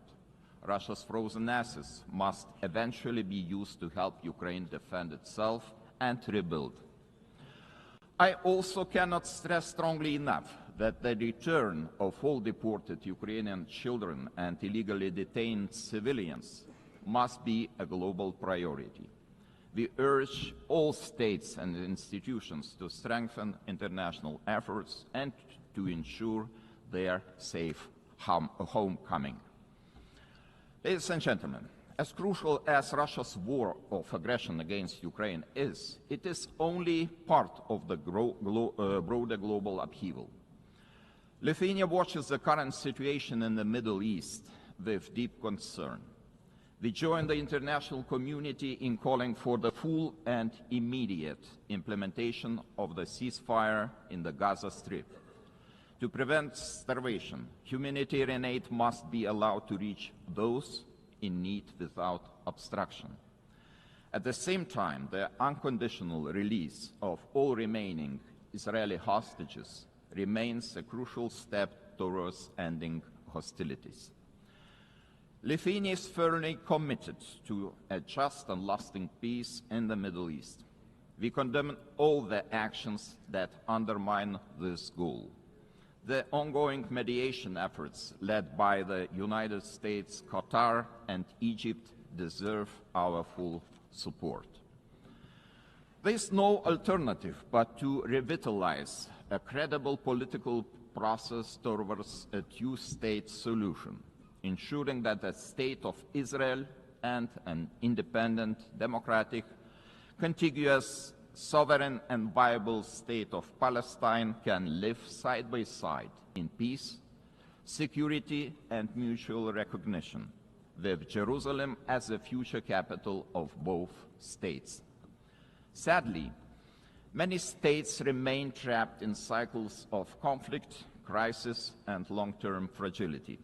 Russia's frozen assets must eventually be used to help Ukraine defend itself and rebuild. I also cannot stress strongly enough that the return of all deported Ukrainian children and illegally detained civilians must be a global priority. We urge all states and institutions to strengthen international efforts and to ensure their safe homecoming. Ladies and gentlemen, as crucial as Russia's war of aggression against Ukraine is, it is only part of the broader global upheaval. Lithuania watches the current situation in the Middle East with deep concern. We join the international community in calling for the full and immediate implementation of the ceasefire in the Gaza Strip. To prevent starvation, humanitarian aid must be allowed to reach those in need without obstruction. At the same time, the unconditional release of all remaining Israeli hostages remains a crucial step towards ending hostilities. Lithuania is firmly committed to a just and lasting peace in the Middle East. We condemn all the actions that undermine this goal. The ongoing mediation efforts led by the United States, Qatar, and Egypt deserve our full support. There is no alternative but to revitalize a credible political process towards a two-state solution, ensuring that the State of Israel and an independent, democratic, contiguous, sovereign and viable State of Palestine can live side by side in peace, security and mutual recognition, with Jerusalem as the future capital of both states. Sadly, many states remain trapped in cycles of conflict, crisis and long-term fragility.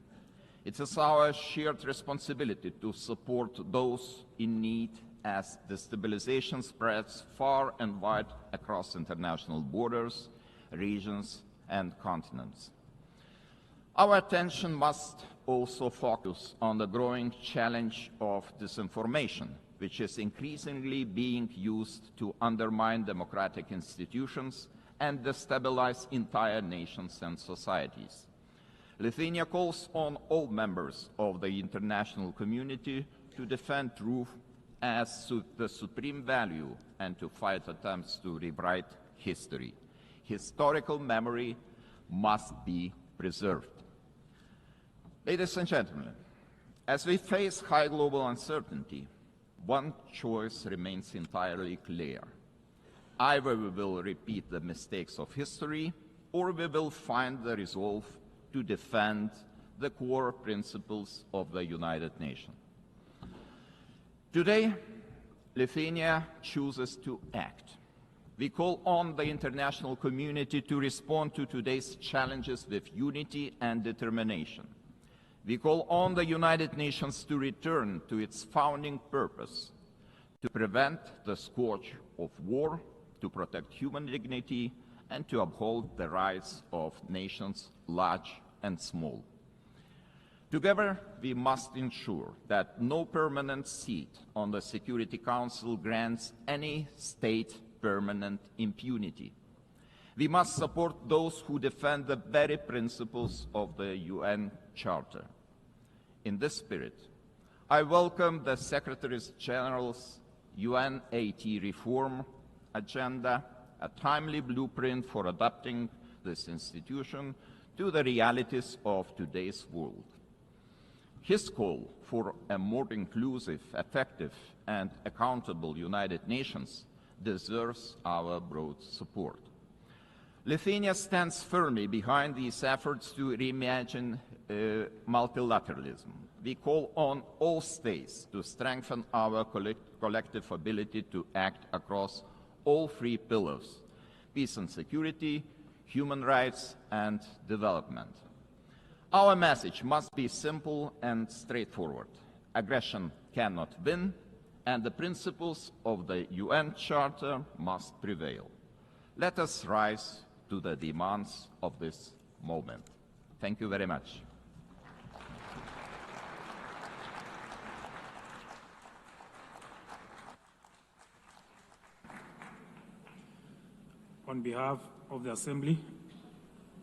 It is our shared responsibility to support those in need as destabilization spreads far and wide across international borders, regions, and continents. Our attention must also focus on the growing challenge of disinformation, which is increasingly being used to undermine democratic institutions and destabilize entire nations and societies. Lithuania calls on all members of the international community to defend truth as the supreme value and to fight attempts to rewrite history. Historical memory must be preserved. Ladies and gentlemen, as we face high global uncertainty, one choice remains entirely clear. Either we will repeat the mistakes of history, or we will find the resolve to defend the core principles of the United Nations. Today, Lithuania chooses to act. We call on the international community to respond to today's challenges with unity and determination. We call on the United Nations to return to its founding purpose, to prevent the scourge of war, to protect human dignity and to uphold the rights of nations large and small. Together, we must ensure that no permanent seat on the Security Council grants any state permanent impunity. We must support those who defend the very principles of the UN Charter. In this spirit, I welcome the Secretary General's UN80 reform agenda, a timely blueprint for adapting this institution to the realities of today's world. His call for a more inclusive, effective, and accountable United Nations deserves our broad support. Lithuania stands firmly behind these efforts to reimagine multilateralism. We call on all states to strengthen our collective ability to act across all three pillars: peace and security, human rights, and development. Our message must be simple and straightforward. Aggression cannot win, and the principles of the UN Charter must prevail. Let us rise to the demands of this moment. Thank you very much. On behalf of the Assembly,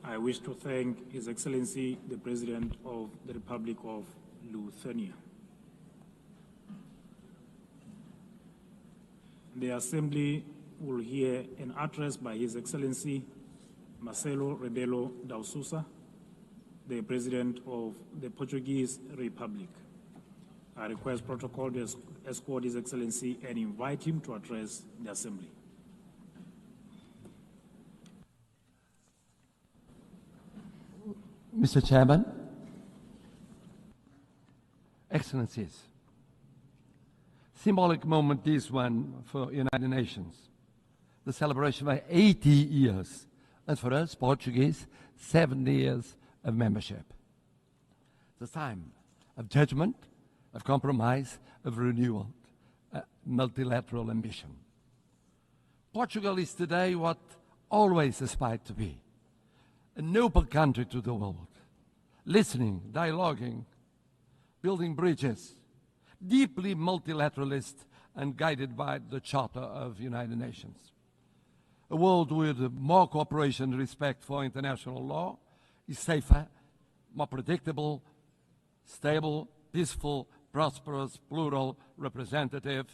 I wish to thank His Excellency, the President of the Republic of Lithuania. The Assembly will hear an address by His Excellency Marcelo Rebelo da Sousa, the President of the Portuguese Republic. I request protocol to escort His Excellency and invite him to address the Assembly. Mr. Chairman, Excellencies, symbolic moment this one for United Nations, the celebration of 80 years, and for us, Portuguese, 70 years of membership. The time of judgment, of compromise, of renewal, multilateral ambition. Portugal is today what always aspired to be, an open country to the world, listening, dialoguing, building bridges, deeply multilateralist and guided by the Charter of United Nations. A world with more cooperation and respect for international law is safer, more predictable, stable, peaceful, prosperous, plural, representative,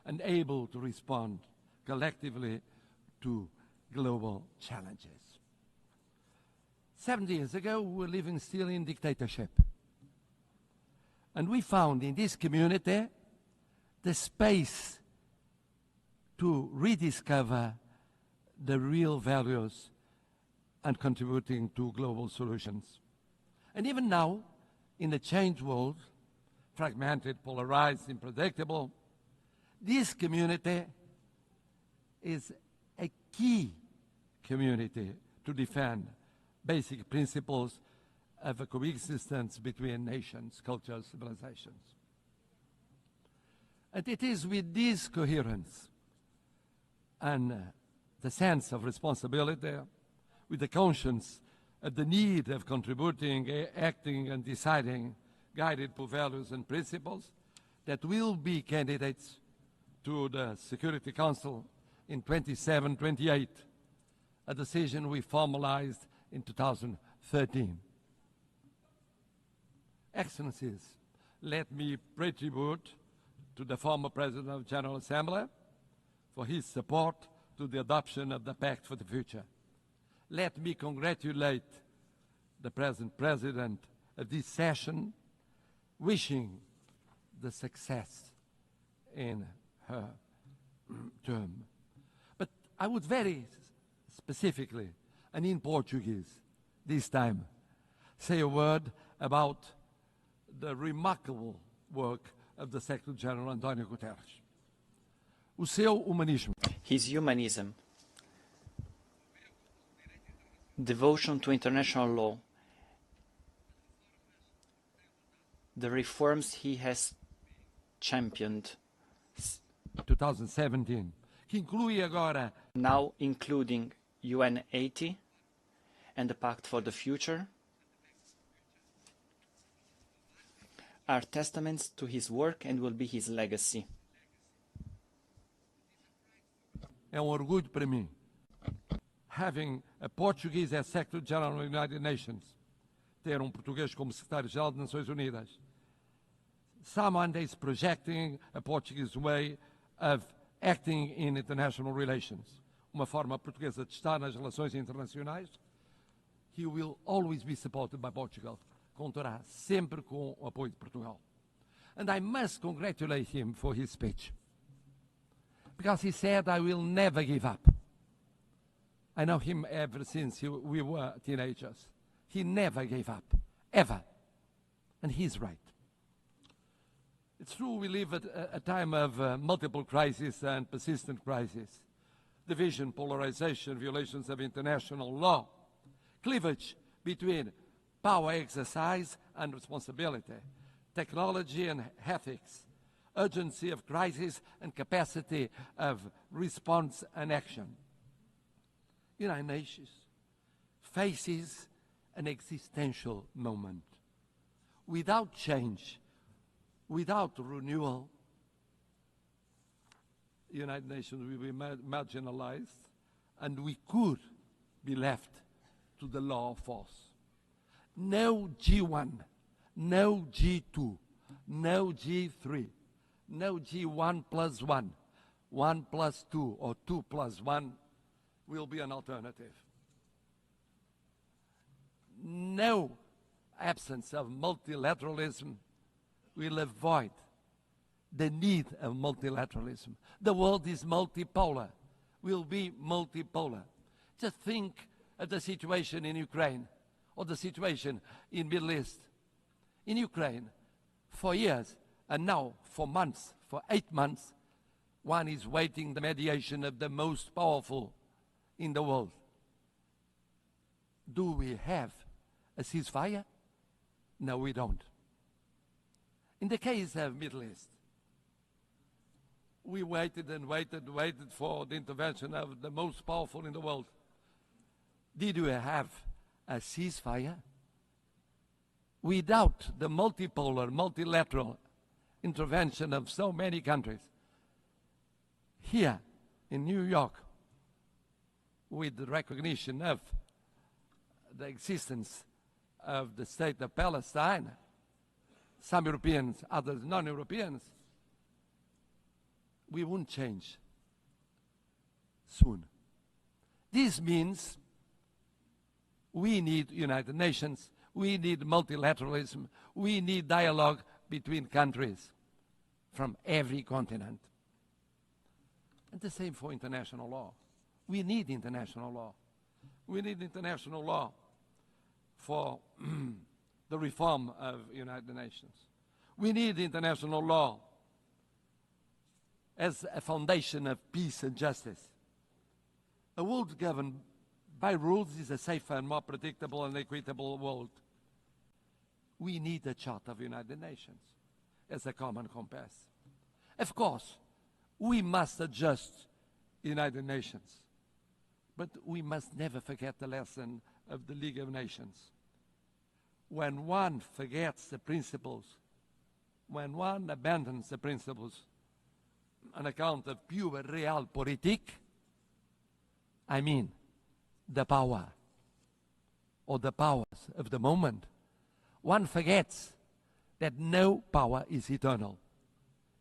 and able to respond collectively to global challenges. 70 years ago, we were living still in dictatorship. And we found in this community the space to rediscover the real values and contributing to global solutions. And even now, in the changed world, fragmented, polarized, unpredictable, this community is a key community to defend basic principles of a coexistence between nations, cultures, civilizations. And it is with this coherence and the sense of responsibility, with the conscience of the need of contributing, acting, and deciding, guided by values and principles, that will be candidates to the Security Council in 27-28, a decision we formalized in 2013. Excellencies, let me pay tribute to the former President of the General Assembly for his support to the adoption of the Pact for the Future. Let me congratulate the present President of this session, wishing the success in her term. But I would very specifically, and in Portuguese this time, say a word about the remarkable work of the Secretary General António Guterres. O seu humanismo. His humanism, devotion to international law, the reforms he has championed. 2017, que inclui agora now including UN 80 and the Pact for the Future, are testaments to his work and will be his legacy. É orgulho para mim, having a Portuguese as Secretary-General of the United Nations, ter português como Secretário-Geral das Nações Unidas. Someone that is projecting a Portuguese way of acting in international relations. Uma forma portuguesa de estar nas relações internacionais. He will always be supported by Portugal. Contará sempre com o apoio de Portugal. And I must congratulate him for his speech. Because he said, I will never give up. I know him ever since we were teenagers. He never gave up, ever. And he's right. It's true we live at a time of multiple crises and persistent crises. Division, polarization, violations of international law, cleavage between power exercise and responsibility, technology and ethics, urgency of crisis and capacity of response and action. United Nations faces an existential moment. Without change, without renewal, the United Nations will be marginalized, and we could be left to the law of force. No G1, no G2, no G3, no G1 plus 1, 1 plus 2, or 2 plus 1 will be an alternative. No absence of multilateralism will avoid the need of multilateralism. The world is multipolar, will be multipolar. Just think of the situation in Ukraine or the situation in Middle East. In Ukraine, for years, and now for months, for 8 months, one is waiting the mediation of the most powerful in the world. Do we have a ceasefire? No, we don't. In the case of Middle East, we waited and waited for the intervention of the most powerful in the world. Did we have a ceasefire? Without the multipolar, multilateral intervention of so many countries, here in New York, with the recognition of the existence of the state of Palestine, some Europeans, others non-Europeans, we won't change soon. This means we need United Nations, we need multilateralism, we need dialogue between countries from every continent. And the same for international law. We need international law. We need international law for the reform of United Nations. We need international law as a foundation of peace and justice. A world governed by rules is a safer and more predictable and equitable world. We need a Charter of United Nations as a common compass. Of course, we must adjust United Nations, but we must never forget the lesson of the League of Nations. When one forgets the principles, when one abandons the principles on account of pure realpolitik, I mean the power or the powers of the moment, one forgets that no power is eternal.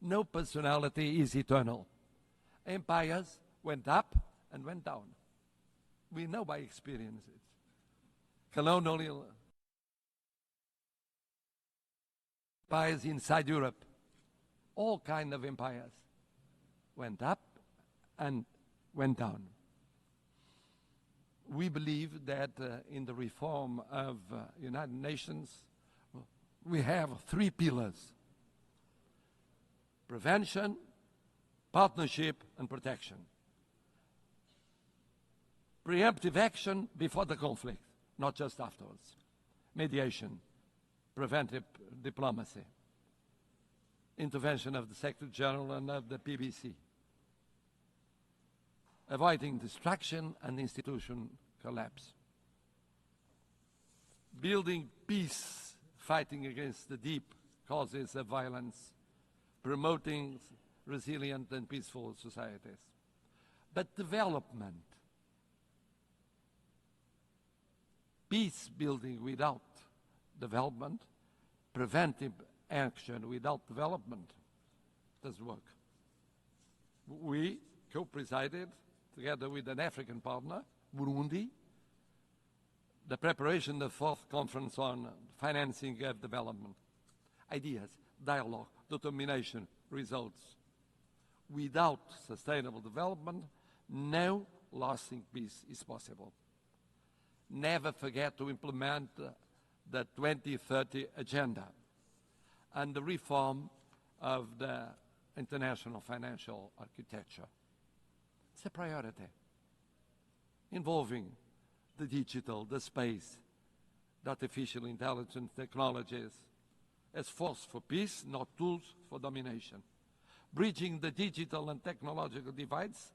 No personality is eternal. Empires went up and went down. We know by experience it. Colonial empires inside Europe, all kinds of empires went up and went down. We believe that in the reform of United Nations, we have 3 pillars: prevention, partnership, and protection. Preemptive action before the conflict, not just afterwards. Mediation, preventive diplomacy, intervention of the Secretary General and of the PBC. avoiding destruction and institution collapse. Building peace, fighting against the deep causes of violence, promoting resilient and peaceful societies. But development, peace building without development, preventive action without development doesn't work. We co-presided, together with an African partner, Burundi, the preparation of the fourth conference on financing of development. Ideas, dialogue, determination, results. Without sustainable development, no lasting peace is possible. Never forget to implement the 2030 agenda and the reform of the international financial architecture. It's a priority involving the digital, the space, the artificial intelligence technologies as force for peace, not tools for domination. Bridging the digital and technological divides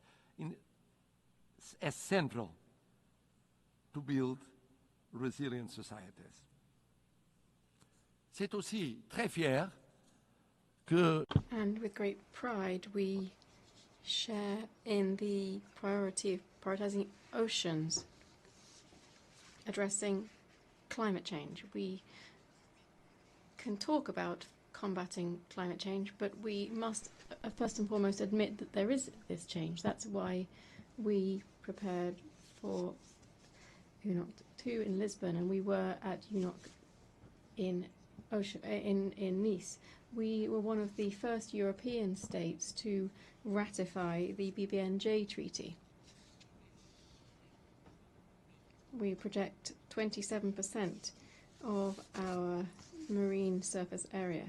as central to build resilient societies. C'est aussi très fier que... And with great pride, we share in the priority of prioritizing oceans, addressing climate change. We can talk about combating climate change, but we must first and foremost admit that there is this change. That's why we prepared for UNOC 2 in Lisbon, and we were at UNOC in Nice. We were one of the first European states to ratify the BBNJ Treaty. We project 27% of our marine surface area.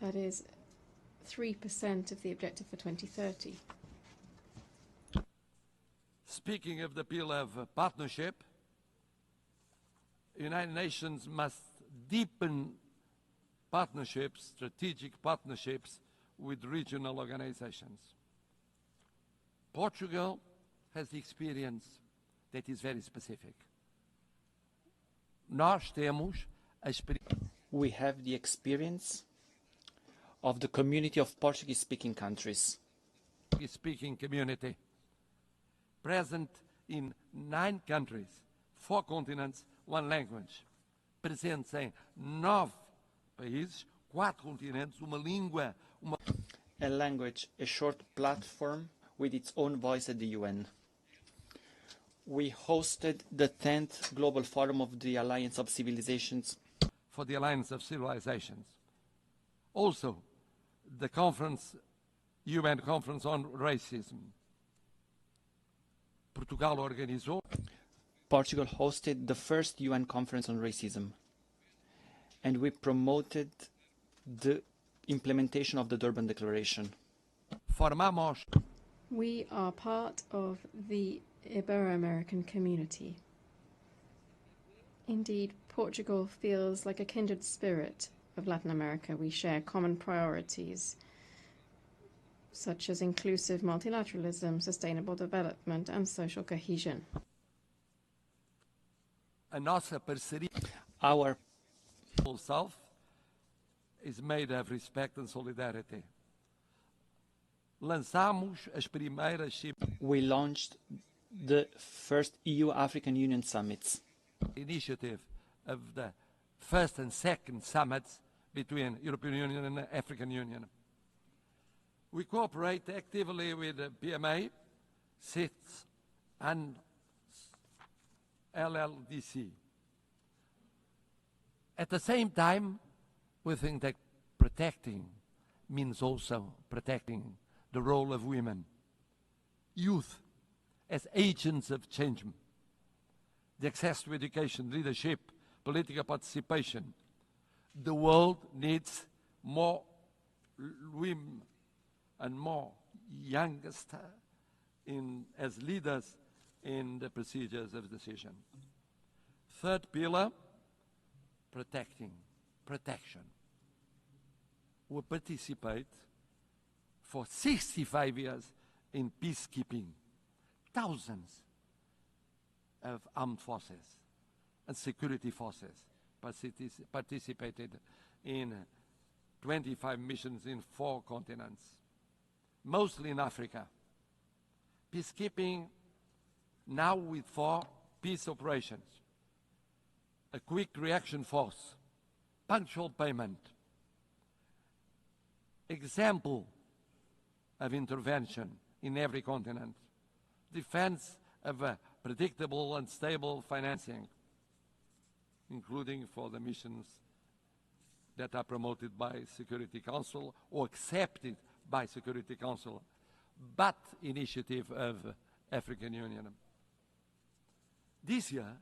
That is 3% of the objective for 2030. Speaking of the appeal of partnership, the United Nations must deepen partnerships, strategic partnerships with regional organizations. Portugal has the experience that is very specific. We have the experience of the community of Portuguese-speaking countries. Portuguese-speaking community, present in 9 countries, 4 continents, 1 language. Presentes em 9 países, 4 continentes, uma língua, A language, a short platform with its own voice at the UN. We hosted the 10th Global Forum of the Alliance of Civilizations. For the Alliance of Civilizations. Also, the conference, UN Conference on Racism. Portugal hosted the first UN Conference on Racism, and we promoted the implementation of the Durban Declaration. We are part of the Ibero-American community. Indeed, Portugal feels like a kindred spirit of Latin America. We share common priorities, such as inclusive multilateralism, sustainable development, and social cohesion. Our self is made of respect and solidarity. We launched the first EU-African Union summits. Initiative of the first and second summits between European Union and the African Union. We cooperate actively with the PMA, CITES, and LLDC. At the same time, we think that protecting means also protecting the role of women, youth as agents of change, the access to education, leadership, political participation. The world needs more women and more youngest as leaders in the procedures of decision. Third pillar, protection. We participate for 65 years in peacekeeping. Thousands of armed forces and security forces participated in 25 missions in 4 continents, mostly in Africa. Peacekeeping now with 4 peace operations, a quick reaction force, punctual payment, example of intervention in every continent, defense of a predictable and stable financing, including for the missions that are promoted by Security Council or accepted by Security Council, but initiative of African Union. This year,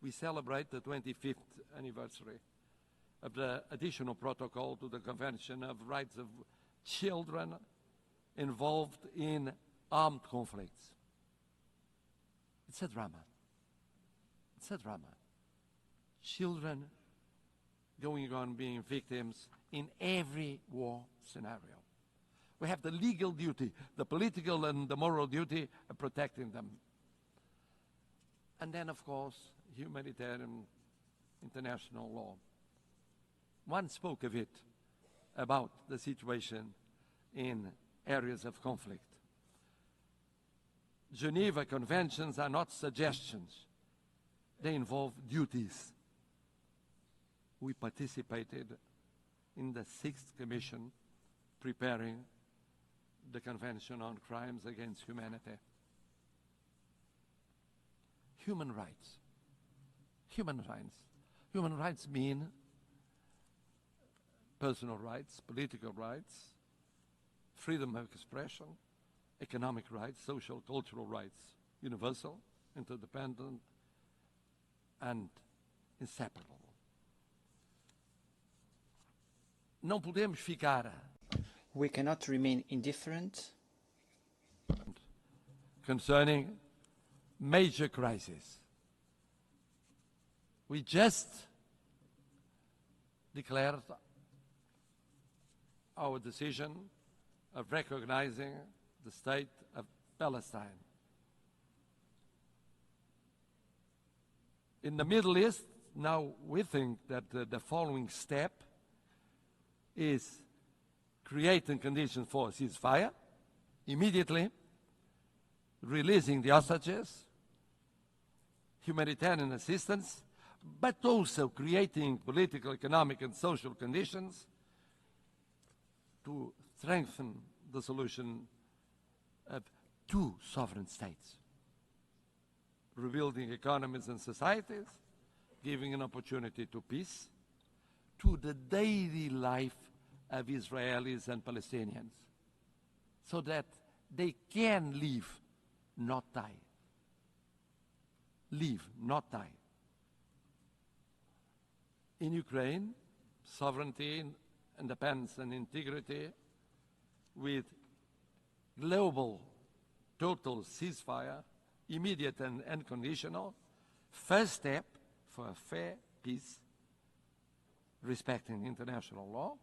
we celebrate the 25th anniversary of the additional protocol to the Convention of Rights of Children involved in armed conflicts. It's a drama. It's a drama. Children going on being victims in every war scenario. We have the legal duty, the political and the moral duty of protecting them. And then, of course, humanitarian international law. One spoke of it, about the situation in areas of conflict. Geneva Conventions are not suggestions. They involve duties. We participated in the 6th Commission preparing the Convention on Crimes Against Humanity. Human rights. Human rights. Human rights mean personal rights, political rights, freedom of expression, economic rights, social, cultural rights, universal, interdependent, and inseparable. Não podemos ficar. We cannot remain indifferent concerning major crises. We just declared our decision of recognizing the state of Palestine. In the Middle East, now we think that the following step is creating conditions for a ceasefire, immediately releasing the hostages, humanitarian assistance, but also creating political, economic, and social conditions to strengthen the solution of 2 sovereign states, rebuilding economies and societies, giving an opportunity to peace, to the daily life of Israelis and Palestinians, so that they can live, not die. Live, not die. In Ukraine, sovereignty, independence, and integrity with global total ceasefire, immediate and unconditional, first step for a fair peace, respecting international law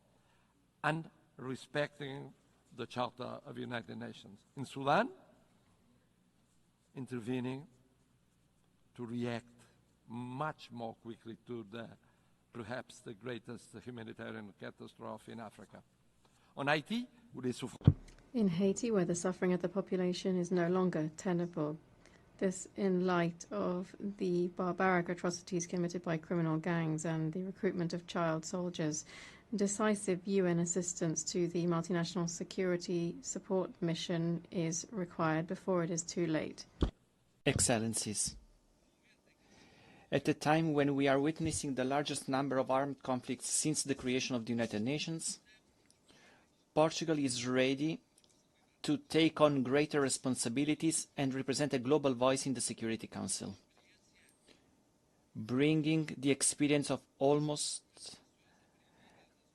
and respecting the Charter of the United Nations. In Sudan, intervening to react much more quickly to perhaps the greatest humanitarian catastrophe in Africa. On Haiti, in Haiti, where the suffering of the population is no longer tenable, this in light of the barbaric atrocities committed by criminal gangs and the recruitment of child soldiers, decisive UN assistance to the multinational security support mission is required before it is too late. Excellencies, at a time when we are witnessing the largest number of armed conflicts since the creation of the United Nations, Portugal is ready to take on greater responsibilities and represent a global voice in the Security Council, bringing the experience of almost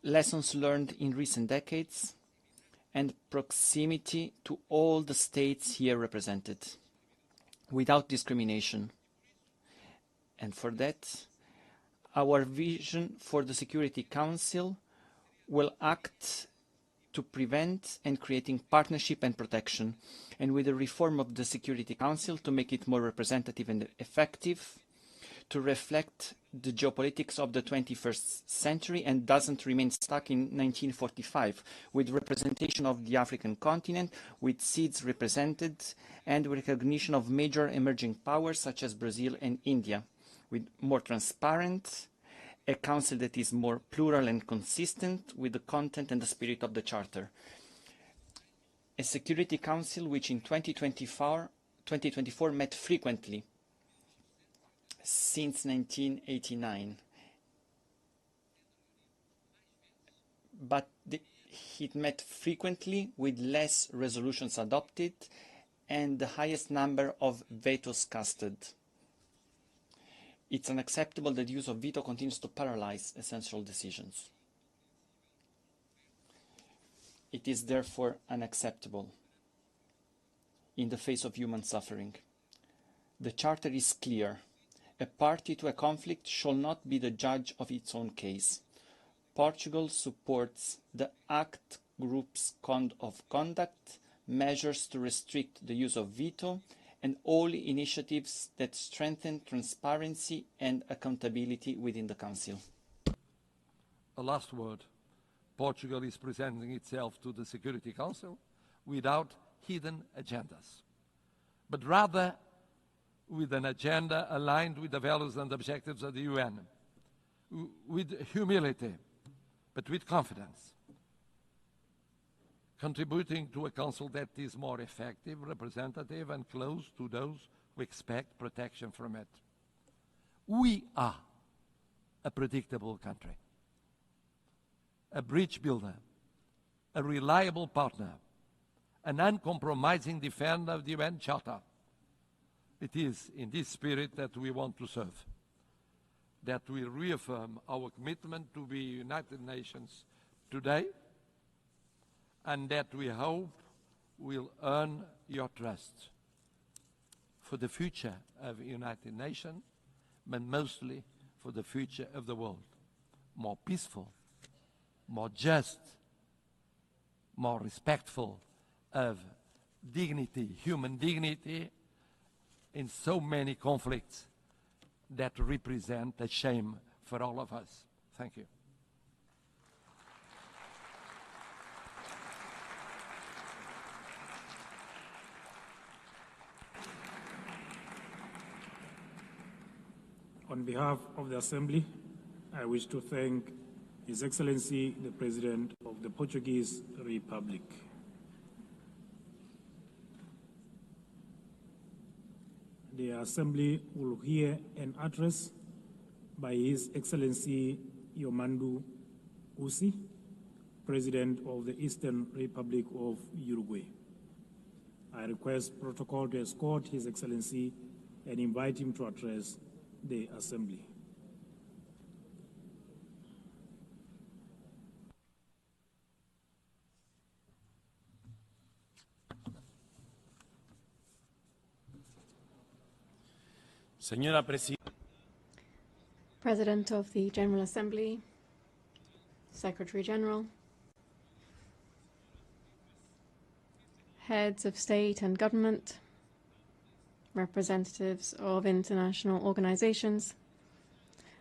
lessons learned in recent decades and proximity to all the states here represented, without discrimination. And for that, our vision for the Security Council will act to prevent and creating partnership and protection, and with the reform of the Security Council to make it more representative and effective, to reflect the geopolitics of the 21st century and doesn't remain stuck in 1945, with representation of the African continent, with seats represented, and recognition of major emerging powers such as Brazil and India, with more transparent, a council that is more plural and consistent with the content and the spirit of the Charter. A Security Council which in 2024 met frequently since 1989. But it met frequently with less resolutions adopted and the highest number of vetoes casted. It's unacceptable that the use of veto continues to paralyze essential decisions. It is therefore unacceptable in the face of human suffering. The Charter is clear. A party to a conflict shall not be the judge of its own case. Portugal supports the ACT Group's code of conduct, measures to restrict the use of veto, and all initiatives that strengthen transparency and accountability within the Council. A last word. Portugal is presenting itself to the Security Council without hidden agendas, but rather with an agenda aligned with the values and objectives of the UN, with humility, but with confidence, contributing to a council that is more effective, representative, and close to those who expect protection from it. We are a predictable country, a bridge builder, a reliable partner, an uncompromising defender of the UN Charter. It is in this spirit that we want to serve, that we reaffirm our commitment to the United Nations today, and that we hope will earn your trust for the future of the United Nations, but mostly for the future of the world. More peaceful, more just, more respectful of dignity, human dignity, in so many conflicts that represent a shame for all of us. Thank you. On behalf of the Assembly, I wish to thank His Excellency, the President of the Portuguese Republic. The Assembly will hear an address by His Excellency Yomandu Usi, President of the Eastern Republic of Uruguay. I request protocol to escort His Excellency and invite him to address the Assembly. Señora President of the General Assembly, Secretary General, heads of state and government, representatives of international organizations,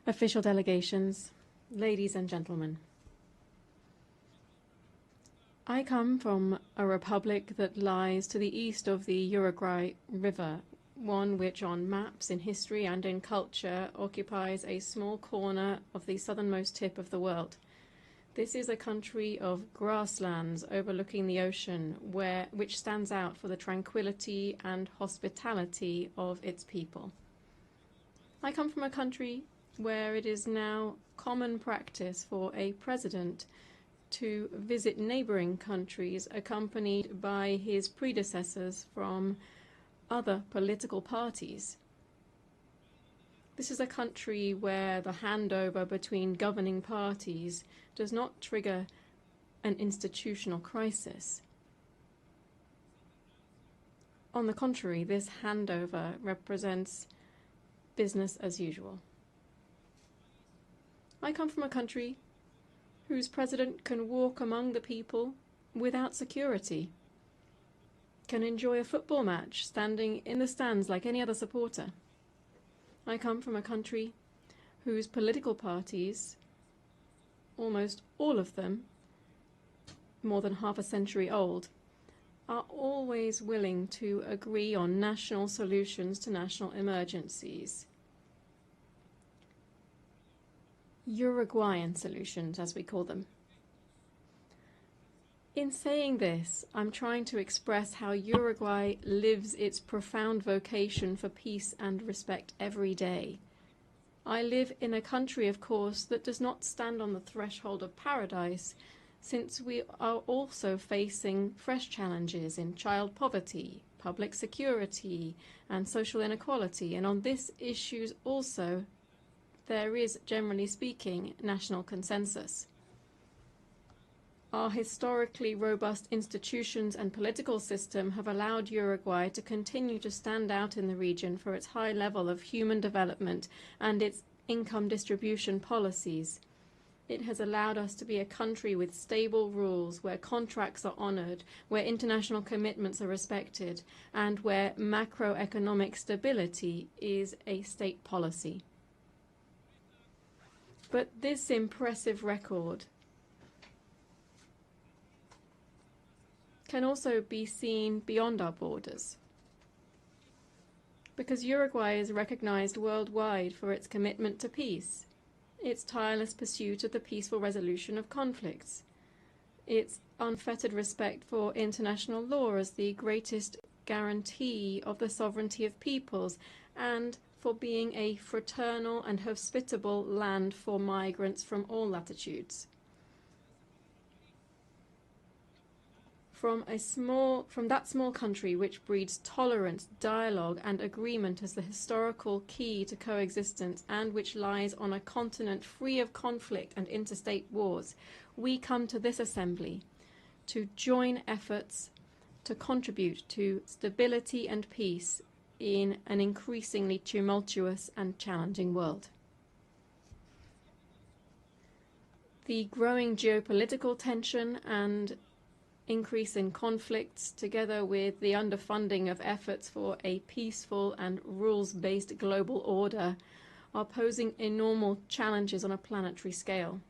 official delegations, ladies and gentlemen. I come from a republic that lies to the east of the Uruguay River, one which on maps, in history and in culture occupies a small corner of the southernmost tip of the world. This is a country of grasslands overlooking the ocean, which stands out for the tranquility and hospitality of its people. I come from a country where it is now common practice for a president to visit neighboring countries accompanied by his predecessors from other political parties. This is a country where the handover between governing parties does not trigger an institutional crisis. On the contrary, this handover represents business as usual. I come from a country whose president can walk among the people without security, can enjoy a football match standing in the stands like any other supporter. I come from a country whose political parties, almost all of them, more than half a century old, are always willing to agree on national solutions to national emergencies. Uruguayan solutions, as we call them. In saying this, I'm trying to express how Uruguay lives its profound vocation for peace and respect every day. I live in a country, of course, that does not stand on the threshold of paradise, since we are also facing fresh challenges in child poverty, public security, and social inequality. And on these issues also, there is, generally speaking, national consensus. Our historically robust institutions and political system have allowed Uruguay to continue to stand out in the region for its high level of human development and its income distribution policies. It has allowed us to be a country with stable rules, where contracts are honored, where international commitments are respected, and where macroeconomic stability is a state policy. But this impressive record can also be seen beyond our borders, because Uruguay is recognized worldwide for its commitment to peace, its tireless pursuit of the peaceful resolution of conflicts, its unfettered respect for international law as the greatest guarantee of the sovereignty of peoples, and for being a fraternal and hospitable land for migrants from all latitudes. From that small country which breeds tolerance, dialogue, and agreement as the historical key to coexistence, and which lies on a continent free of conflict and interstate wars, we come to this assembly to join efforts to contribute to stability and peace in an increasingly tumultuous and challenging world. The growing geopolitical tension and increase in conflicts, together with the underfunding of efforts for a peaceful and rules-based global order, are posing enormous challenges on a planetary scale.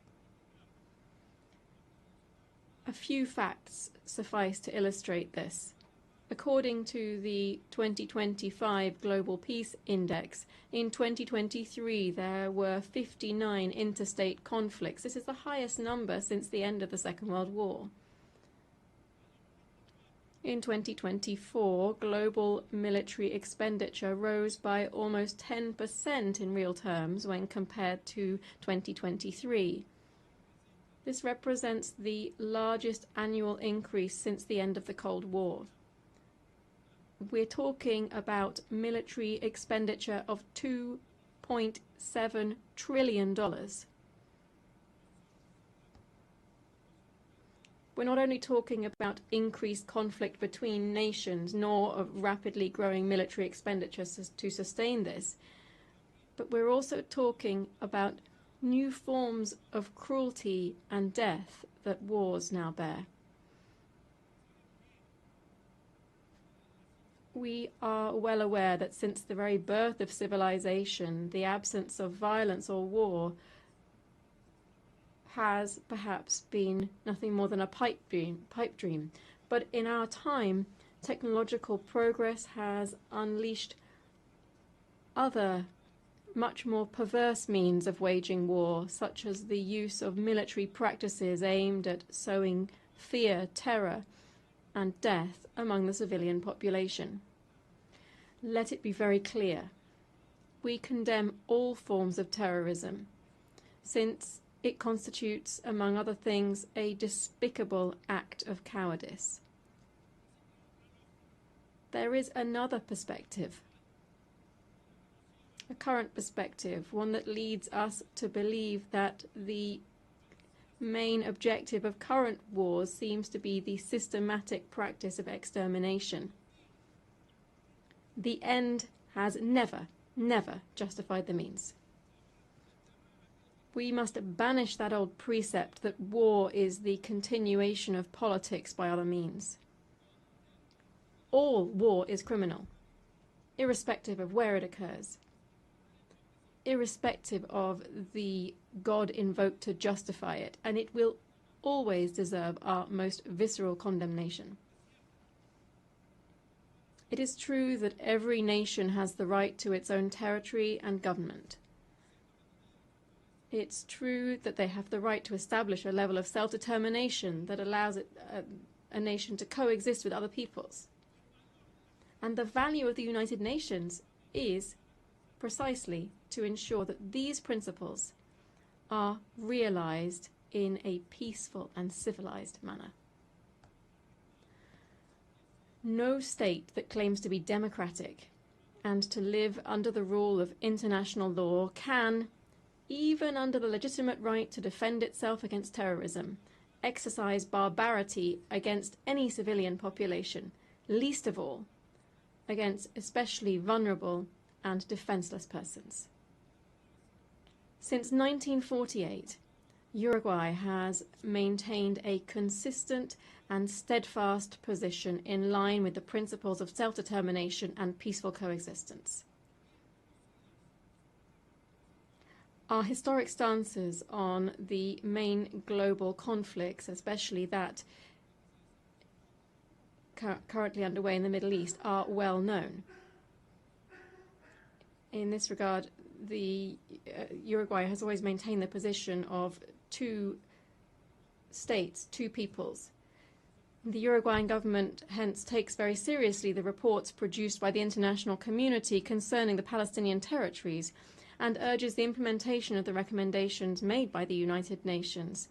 A few facts suffice to illustrate this. According to the 2025 Global Peace Index, in 2023 there were 59 interstate conflicts. This is the highest number since the end of the Second World War. In 2024, global military expenditure rose by almost 10% in real terms when compared to 2023. This represents the largest annual increase since the end of the Cold War. We're talking about military expenditure of $2.7 trillion. We're not only talking about increased conflict between nations, nor of rapidly growing military expenditures to sustain this, but we're also talking about new forms of cruelty and death that wars now bear. We are well aware that since the very birth of civilization, the absence of violence or war has perhaps been nothing more than a pipe dream. But in our time, technological progress has unleashed other, much more perverse means of waging war, such as the use of military practices aimed at sowing fear, terror, and death among the civilian population. Let it be very clear. We condemn all forms of terrorism, since it constitutes, among other things, a despicable act of cowardice. There is another perspective, a current perspective, one that leads us to believe that the main objective of current wars seems to be the systematic practice of extermination. The end has never justified the means. We must banish that old precept that war is the continuation of politics by other means. All war is criminal, irrespective of where it occurs, irrespective of the God invoked to justify it, and it will always deserve our most visceral condemnation. It is true that every nation has the right to its own territory and government. It's true that they have the right to establish a level of self-determination that allows a nation to coexist with other peoples. And the value of the United Nations is precisely to ensure that these principles are realized in a peaceful and civilized manner. No state that claims to be democratic and to live under the rule of international law can, even under the legitimate right to defend itself against terrorism, exercise barbarity against any civilian population, least of all against especially vulnerable and defenseless persons. Since 1948, Uruguay has maintained a consistent and steadfast position in line with the principles of self-determination and peaceful coexistence. Our historic stances on the main global conflicts, especially that currently underway in the Middle East, are well known. In this regard, Uruguay has always maintained the position of two states, two peoples. The Uruguayan government hence takes very seriously the reports produced by the international community concerning the Palestinian territories and urges the implementation of the recommendations made by the United Nations.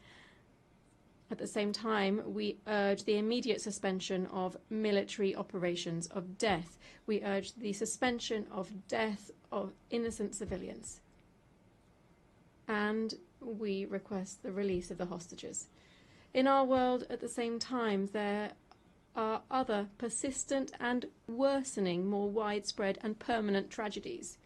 At the same time, we urge the immediate suspension of military operations of death. We urge the suspension of death of innocent civilians. And we request the release of the hostages. In our world, at the same time, there are other persistent and worsening, more widespread and permanent tragedies,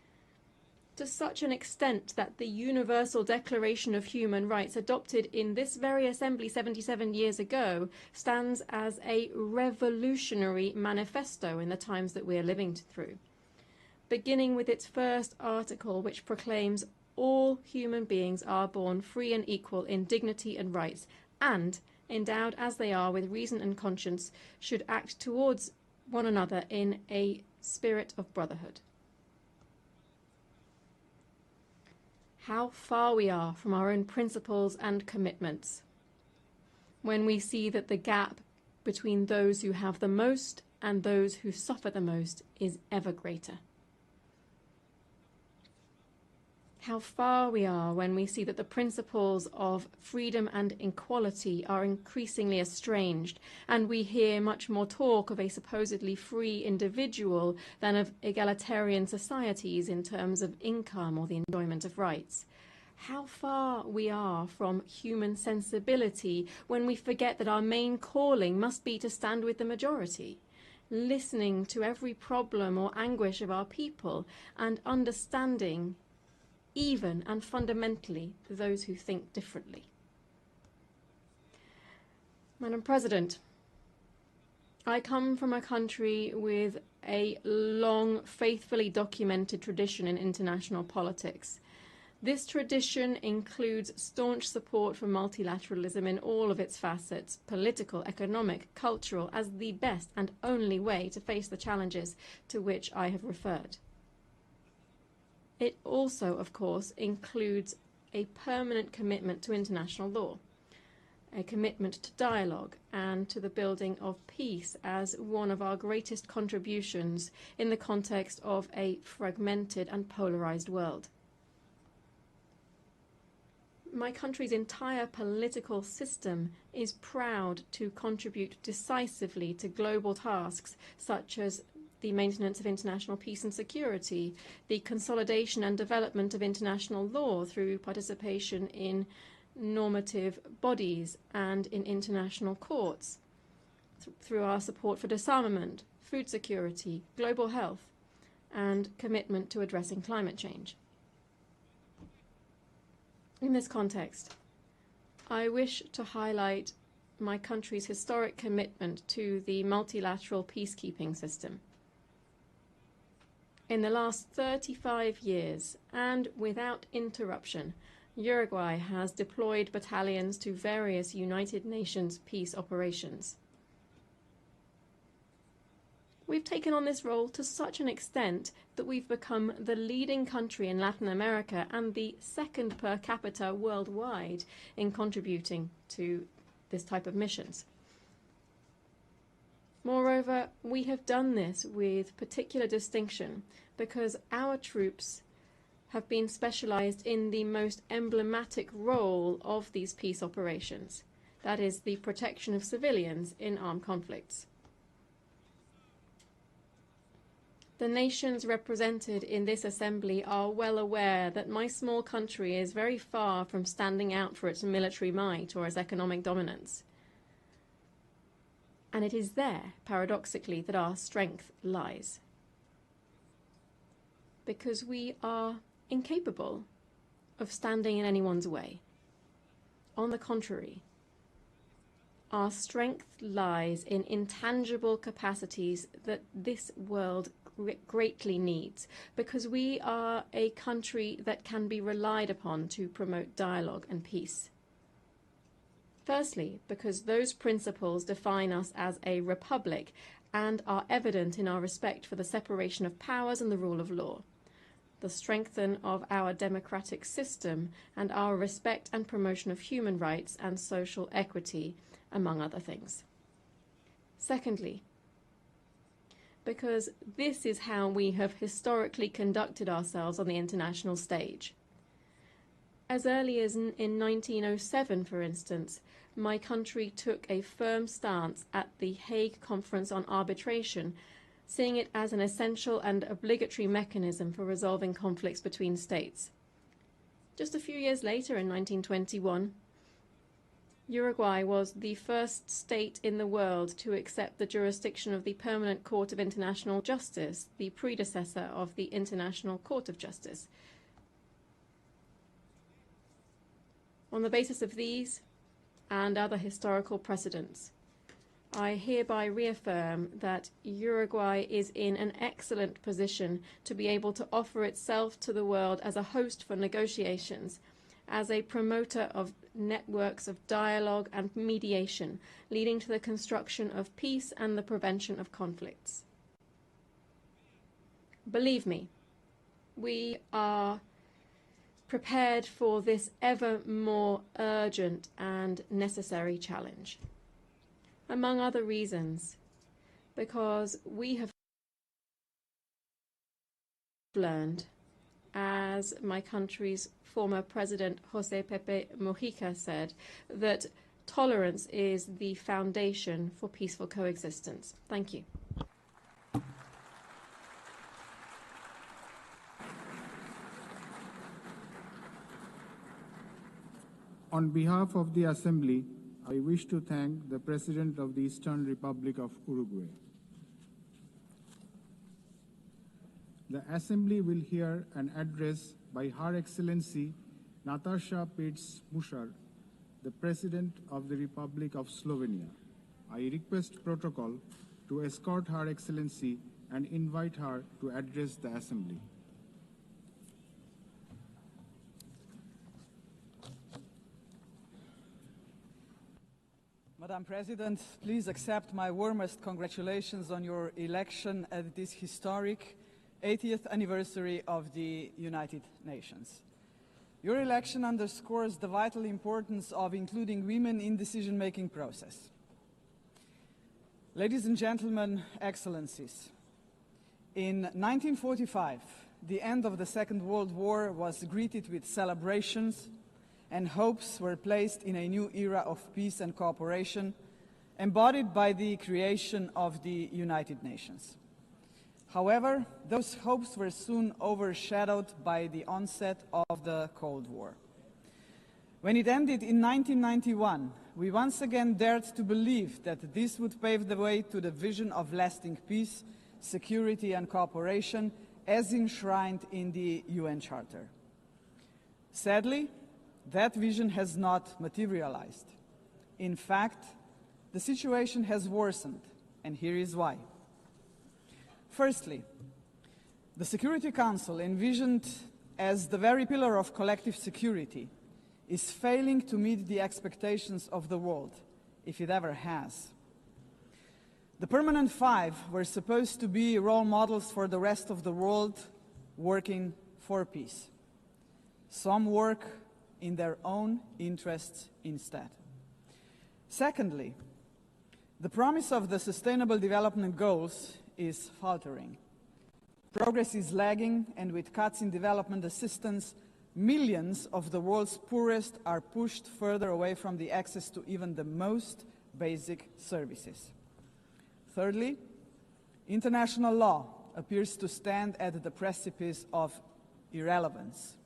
to such an extent that the Universal Declaration of Human Rights, adopted in this very assembly 77 years ago, stands as a revolutionary manifesto in the times that we are living through, beginning with its first article, which proclaims all human beings are born free and equal in dignity and rights, and, endowed as they are with reason and conscience, should act towards one another in a spirit of brotherhood. How far we are from our own principles and commitments when we see that the gap between those who have the most and those who suffer the most is ever greater. How far we are when we see that the principles of freedom and equality are increasingly estranged, and we hear much more talk of a supposedly free individual than of egalitarian societies in terms of income or the enjoyment of rights. How far we are from human sensibility when we forget that our main calling must be to stand with the majority, listening to every problem or anguish of our people and understanding even and fundamentally those who think differently. Madam President, I come from a country with a long, faithfully documented tradition in international politics. This tradition includes staunch support for multilateralism in all of its facets, political, economic, cultural, as the best and only way to face the challenges to which I have referred. It also, of course, includes a permanent commitment to international law, a commitment to dialogue and to the building of peace as one of our greatest contributions in the context of a fragmented and polarized world. My country's entire political system is proud to contribute decisively to global tasks such as the maintenance of international peace and security, the consolidation and development of international law through participation in normative bodies and in international courts, through our support for disarmament, food security, global health, and commitment to addressing climate change. In this context, I wish to highlight my country's historic commitment to the multilateral peacekeeping system. In the last 35 years, and without interruption, Uruguay has deployed battalions to various United Nations peace operations. We've taken on this role to such an extent that we've become the leading country in Latin America and the second per capita worldwide in contributing to this type of missions. Moreover, we have done this with particular distinction because our troops have been specialized in the most emblematic role of these peace operations, that is, the protection of civilians in armed conflicts. The nations represented in this assembly are well aware that my small country is very far from standing out for its military might or its economic dominance. And it is there, paradoxically, that our strength lies. Because we are incapable of standing in anyone's way. On the contrary, our strength lies in intangible capacities that this world greatly needs, because we are a country that can be relied upon to promote dialogue and peace. Firstly, because those principles define us as a republic and are evident in our respect for the separation of powers and the rule of law, the strengthening of our democratic system, and our respect and promotion of human rights and social equity, among other things. Secondly, because this is how we have historically conducted ourselves on the international stage. As early as in 1907, for instance, my country took a firm stance at the Hague Conference on Arbitration, seeing it as an essential and obligatory mechanism for resolving conflicts between states. Just a few years later, in 1921, Uruguay was the first state in the world to accept the jurisdiction of the Permanent Court of International Justice, the predecessor of the International Court of Justice. On the basis of these and other historical precedents, I hereby reaffirm that Uruguay is in an excellent position to be able to offer itself to the world as a host for negotiations, as a promoter of networks of dialogue and mediation, leading to the construction of peace and the prevention of conflicts. Believe me, we are prepared for this ever more urgent and necessary challenge. Among other reasons, because we have learned, as my country's former president, José Pepe Mujica, said, that tolerance is the foundation for peaceful coexistence. Thank you. On behalf of the Assembly, I wish to thank the President of the Eastern Republic of Uruguay. The Assembly will hear an address by Her Excellency Nataša Pirc Musar, the President of the Republic of Slovenia. I request protocol to escort Her Excellency and invite her to address the Assembly. Madam President, please accept my warmest congratulations on your election at this historic 80th anniversary of the United Nations. Your election underscores the vital importance of including women in the decision-making process. Ladies and gentlemen, Excellencies, in 1945, the end of the Second World War was greeted with celebrations, and hopes were placed in a new era of peace and cooperation, embodied by the creation of the United Nations. However, those hopes were soon overshadowed by the onset of the Cold War. When it ended in 1991, we once again dared to believe that this would pave the way to the vision of lasting peace, security and cooperation as enshrined in the UN Charter. Sadly, that vision has not materialized. In fact, the situation has worsened, and here is why. Firstly, the Security Council, envisioned as the very pillar of collective security, is failing to meet the expectations of the world, if it ever has. The Permanent Five were supposed to be role models for the rest of the world working for peace. Some work in their own interests instead. Secondly, the promise of the Sustainable Development Goals is faltering. Progress is lagging, and with cuts in development assistance, millions of the world's poorest are pushed further away from the access to even the most basic services. Thirdly, international law appears to stand at the precipice of irrelevance.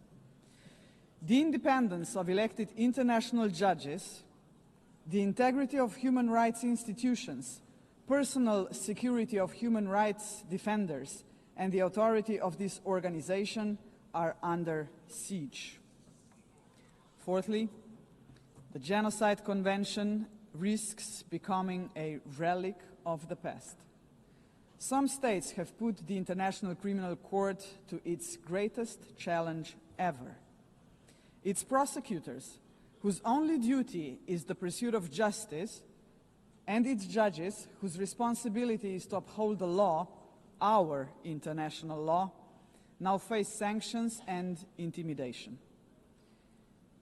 The independence of elected international judges, the integrity of human rights institutions, personal security of human rights defenders, and the authority of this organization are under siege. Fourthly, the Genocide Convention risks becoming a relic of the past. Some states have put the International Criminal Court to its greatest challenge ever. Its prosecutors, whose only duty is the pursuit of justice, and its judges, whose responsibility is to uphold the law, our international law, now face sanctions and intimidation.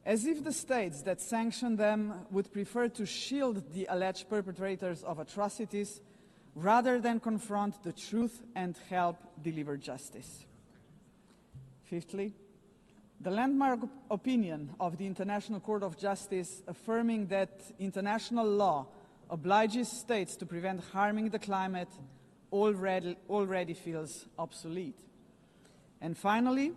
As if the states that sanction them would prefer to shield the alleged perpetrators of atrocities rather than confront the truth and help deliver justice. Fifthly, the landmark opinion of the International Court of Justice affirming that international law obliges states to prevent harming the climate already feels obsolete. And finally,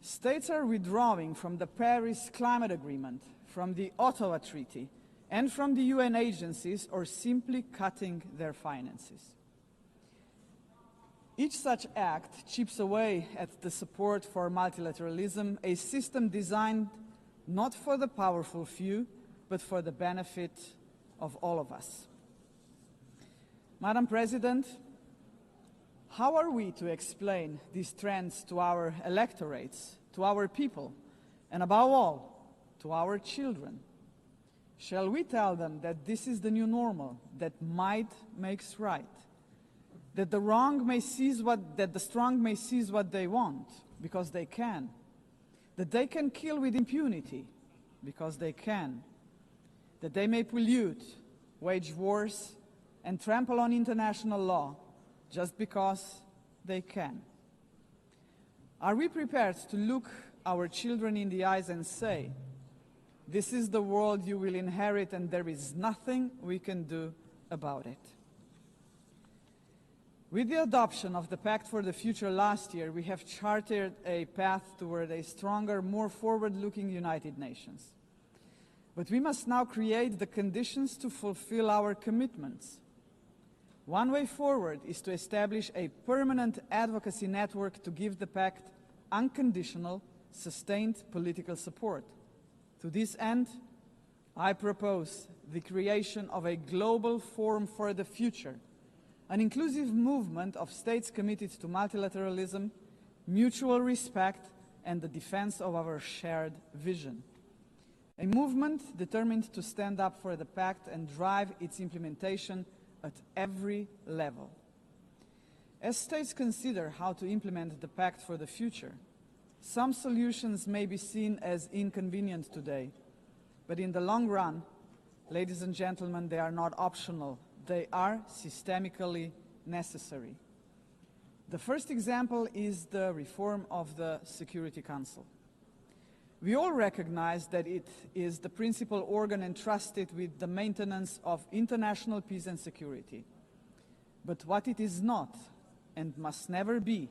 states are withdrawing from the Paris Climate Agreement, from the Ottawa Treaty, and from the UN agencies, or simply cutting their finances. Each such act chips away at the support for multilateralism, a system designed not for the powerful few, but for the benefit of all of us. Madam President, how are we to explain these trends to our electorates, to our people, and above all, to our children? Shall we tell them that this is the new normal, that might makes right, that the strong may seize what they want because they can, that they can kill with impunity because they can, that they may pollute, wage wars, and trample on international law just because they can? Are we prepared to look our children in the eyes and say, "This is the world you will inherit and there is nothing we can do about it"? With the adoption of the Pact for the Future last year, we have charted a path toward a stronger, more forward-looking United Nations. But we must now create the conditions to fulfill our commitments. One way forward is to establish a permanent advocacy network to give the Pact unconditional, sustained political support. To this end, I propose the creation of a global forum for the future, an inclusive movement of states committed to multilateralism, mutual respect, and the defense of our shared vision. A movement determined to stand up for the Pact and drive its implementation at every level. As states consider how to implement the Pact for the Future, some solutions may be seen as inconvenient today, but in the long run, ladies and gentlemen, they are not optional. They are systemically necessary. The first example is the reform of the Security Council. We all recognize that it is the principal organ entrusted with the maintenance of international peace and security. But what it is not, and must never be,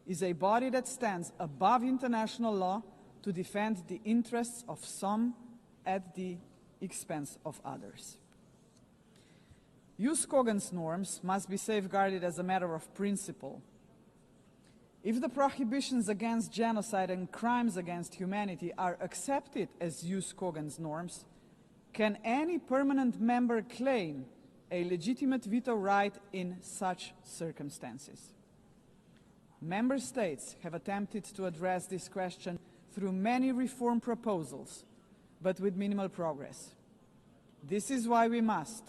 is a body that stands above international law to defend the interests of some at the expense of others. Jus cogens norms must be safeguarded as a matter of principle. If the prohibitions against genocide and crimes against humanity are accepted as Jus Cogens norms, can any permanent member claim a legitimate veto right in such circumstances? Member states have attempted to address this question through many reform proposals, but with minimal progress. This is why we must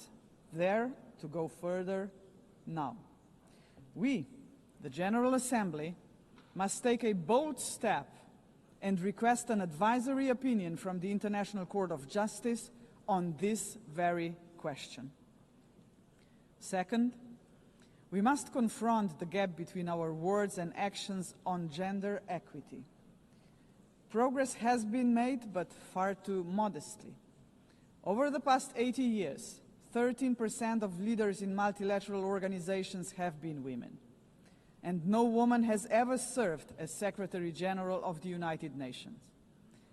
dare to go further now. We, the General Assembly, must take a bold step and request an advisory opinion from the International Court of Justice on this very question. Second, we must confront the gap between our words and actions on gender equity. Progress has been made, but far too modestly. Over the past 80 years, 13% of leaders in multilateral organizations have been women, and no woman has ever served as Secretary General of the United Nations.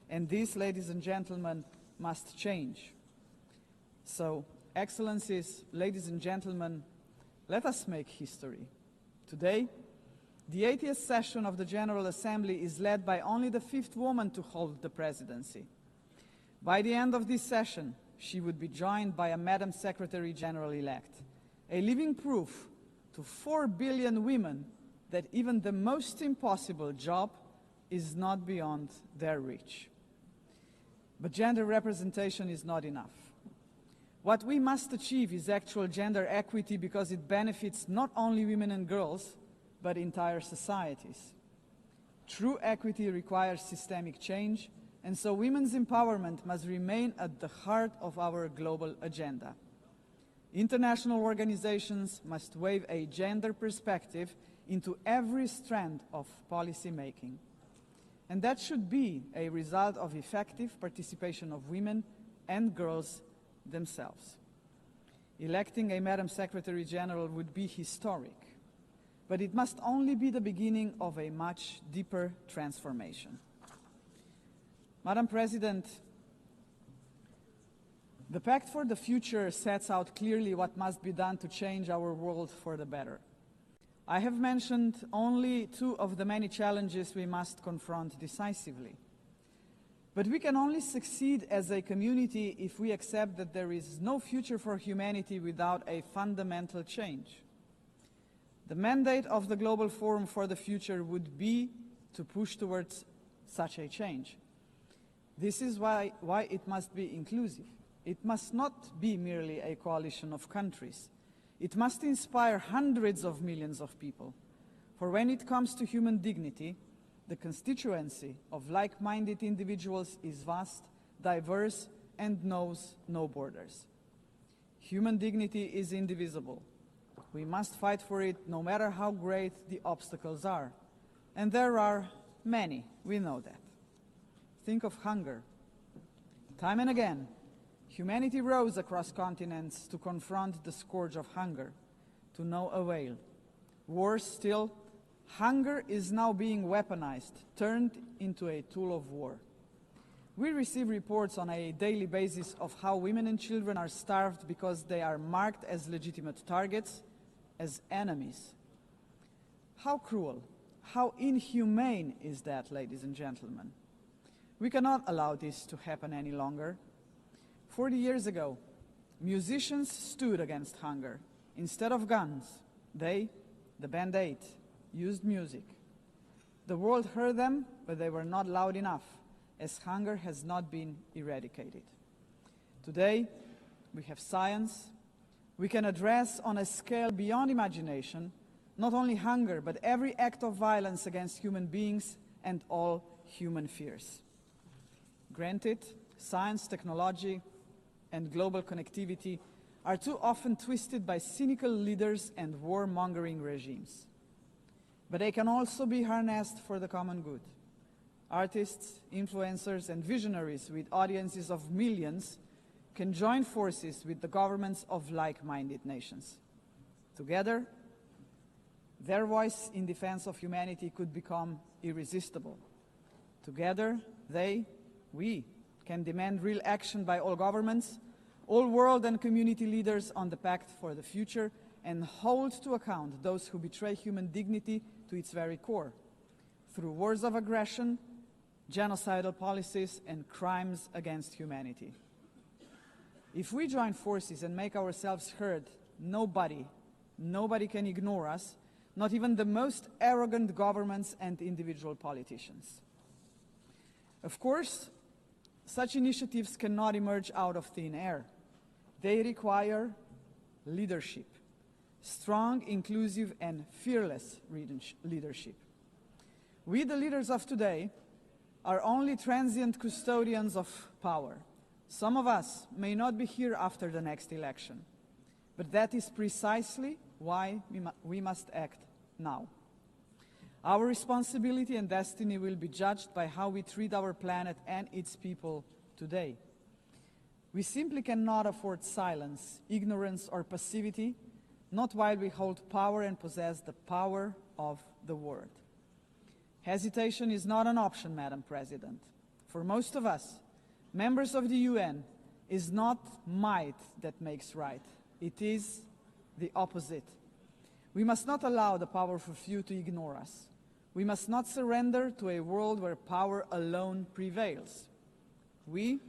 And this, ladies and gentlemen, must change. So, Excellencies, ladies and gentlemen, let us make history. Today, the 80th session of the General Assembly is led by only the 5th woman to hold the presidency. By the end of this session, she would be joined by a Madam Secretary General-elect, a living proof to 4 billion women that even the most impossible job is not beyond their reach. But gender representation is not enough. What we must achieve is actual gender equity because it benefits not only women and girls, but entire societies. True equity requires systemic change, and so women's empowerment must remain at the heart of our global agenda. International organizations must weave a gender perspective into every strand of policy making. And that should be a result of effective participation of women and girls themselves. Electing a Madam Secretary General would be historic, but it must only be the beginning of a much deeper transformation. Madam President, the Pact for the Future sets out clearly what must be done to change our world for the better. I have mentioned only 2 of the many challenges we must confront decisively. But we can only succeed as a community if we accept that there is no future for humanity without a fundamental change. The mandate of the Global Forum for the Future would be to push towards such a change. This is why it must be inclusive. It must not be merely a coalition of countries. It must inspire hundreds of millions of people. For when it comes to human dignity, the constituency of like-minded individuals is vast, diverse, and knows no borders. Human dignity is indivisible. We must fight for it no matter how great the obstacles are. And there are many, we know that. Think of hunger. Time and again, humanity rose across continents to confront the scourge of hunger, to no avail. Worse still, hunger is now being weaponized, turned into a tool of war. We receive reports on a daily basis of how women and children are starved because they are marked as legitimate targets, as enemies. How cruel, how inhumane is that, ladies and gentlemen? We cannot allow this to happen any longer. 40 years ago, musicians stood against hunger. Instead of guns, they, the Band Aid, used music. The world heard them, but they were not loud enough, as hunger has not been eradicated. Today, we have science. We can address on a scale beyond imagination not only hunger, but every act of violence against human beings and all human fears. Granted, science, technology, and global connectivity are too often twisted by cynical leaders and warmongering regimes. But they can also be harnessed for the common good. Artists, influencers, and visionaries with audiences of millions can join forces with the governments of like-minded nations. Together, their voice in defense of humanity could become irresistible. Together, we can demand real action by all governments, all world and community leaders on the Pact for the Future, and hold to account those who betray human dignity to its very core. through wars of aggression, genocidal policies, and crimes against humanity. If we join forces and make ourselves heard, nobody can ignore us, not even the most arrogant governments and individual politicians. Of course, such initiatives cannot emerge out of thin air. They require leadership, strong, inclusive, and fearless leadership. We, the leaders of today, are only transient custodians of power. Some of us may not be here after the next election, but that is precisely why we must act now. Our responsibility and destiny will be judged by how we treat our planet and its people today. We simply cannot afford silence, ignorance, or passivity, not while we hold power and possess the power of the word. Hesitation is not an option, Madam President. For most of us, members of the UN, is not might that makes right. It is the opposite. We must not allow the powerful few to ignore us. We must not surrender to a world where power alone prevails. We,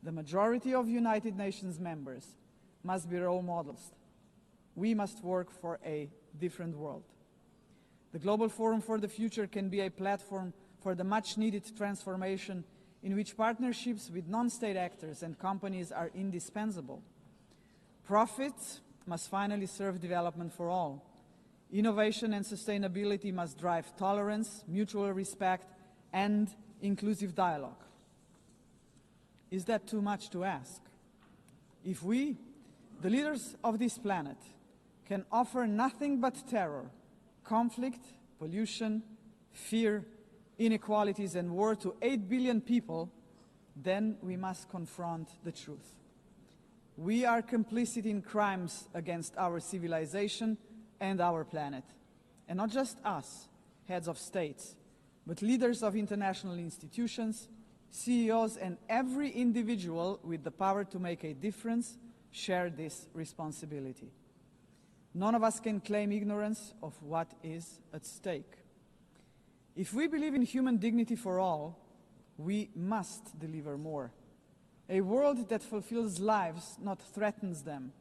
the majority of United Nations members, must be role models. We must work for a different world. The Global Forum for the Future can be a platform for the much-needed transformation in which partnerships with non-state actors and companies are indispensable. Profits must finally serve development for all. Innovation and sustainability must drive tolerance, mutual respect, and inclusive dialogue. Is that too much to ask? If we, the leaders of this planet, can offer nothing but terror, conflict, pollution, fear, inequalities, and war to 8 billion people, then we must confront the truth. We are complicit in crimes against our civilization and our planet. And not just us, heads of states, but leaders of international institutions, CEOs, and every individual with the power to make a difference share this responsibility. None of us can claim ignorance of what is at stake. If we believe in human dignity for all, we must deliver more. A world that fulfills lives, not threatens them.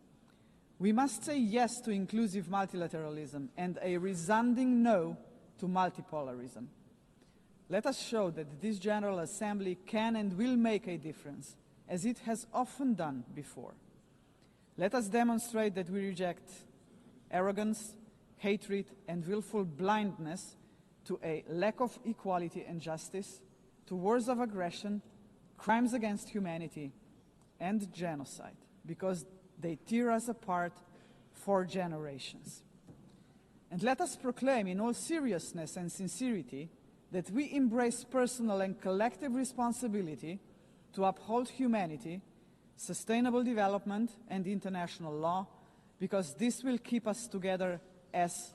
We must say yes to inclusive multilateralism and a resounding no to multipolarism. Let us show that this General Assembly can and will make a difference, as it has often done before. Let us demonstrate that we reject arrogance, hatred, and willful blindness to a lack of equality and justice, to wars of aggression, crimes against humanity, and genocide, because they tear us apart for generations. And let us proclaim in all seriousness and sincerity that we embrace personal and collective responsibility to uphold humanity, sustainable development, and international law, because this will keep us together as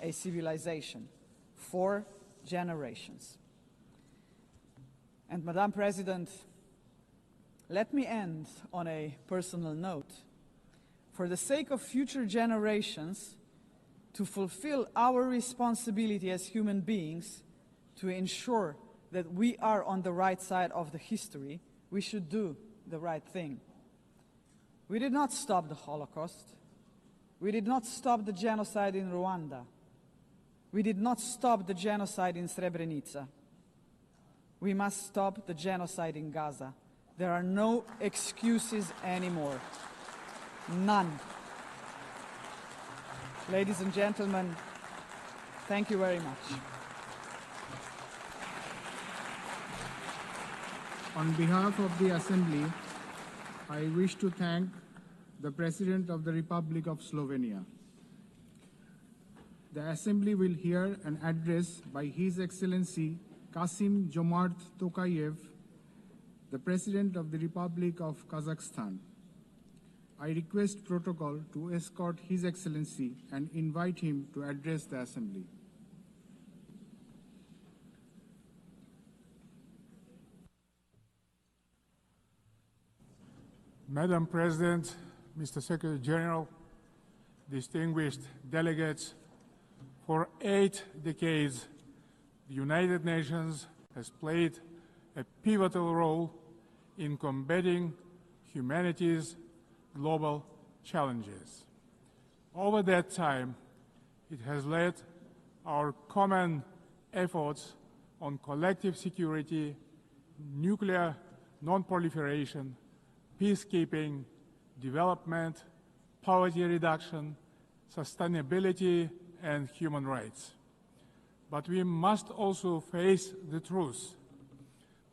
a civilization for generations. And Madam President, let me end on a personal note. For the sake of future generations, to fulfill our responsibility as human beings, to ensure that we are on the right side of the history, we should do the right thing. We did not stop the Holocaust. We did not stop the genocide in Rwanda. We did not stop the genocide in Srebrenica. We must stop the genocide in Gaza. There are no excuses anymore. None. Ladies and gentlemen, thank you very much. On behalf of the Assembly, I wish to thank the President of the Republic of Slovenia. The Assembly will hear an address by His Excellency Kassym-Jomart Tokayev, the President of the Republic of Kazakhstan. I request protocol to escort His Excellency and invite him to address the Assembly. Madam President, Mr. Secretary General, distinguished delegates, for 8 decades, the United Nations has played a pivotal role in combating humanity's global challenges. Over that time, it has led our common efforts on collective security, nuclear non-proliferation, peacekeeping, development, poverty reduction, sustainability, and human rights. But we must also face the truth.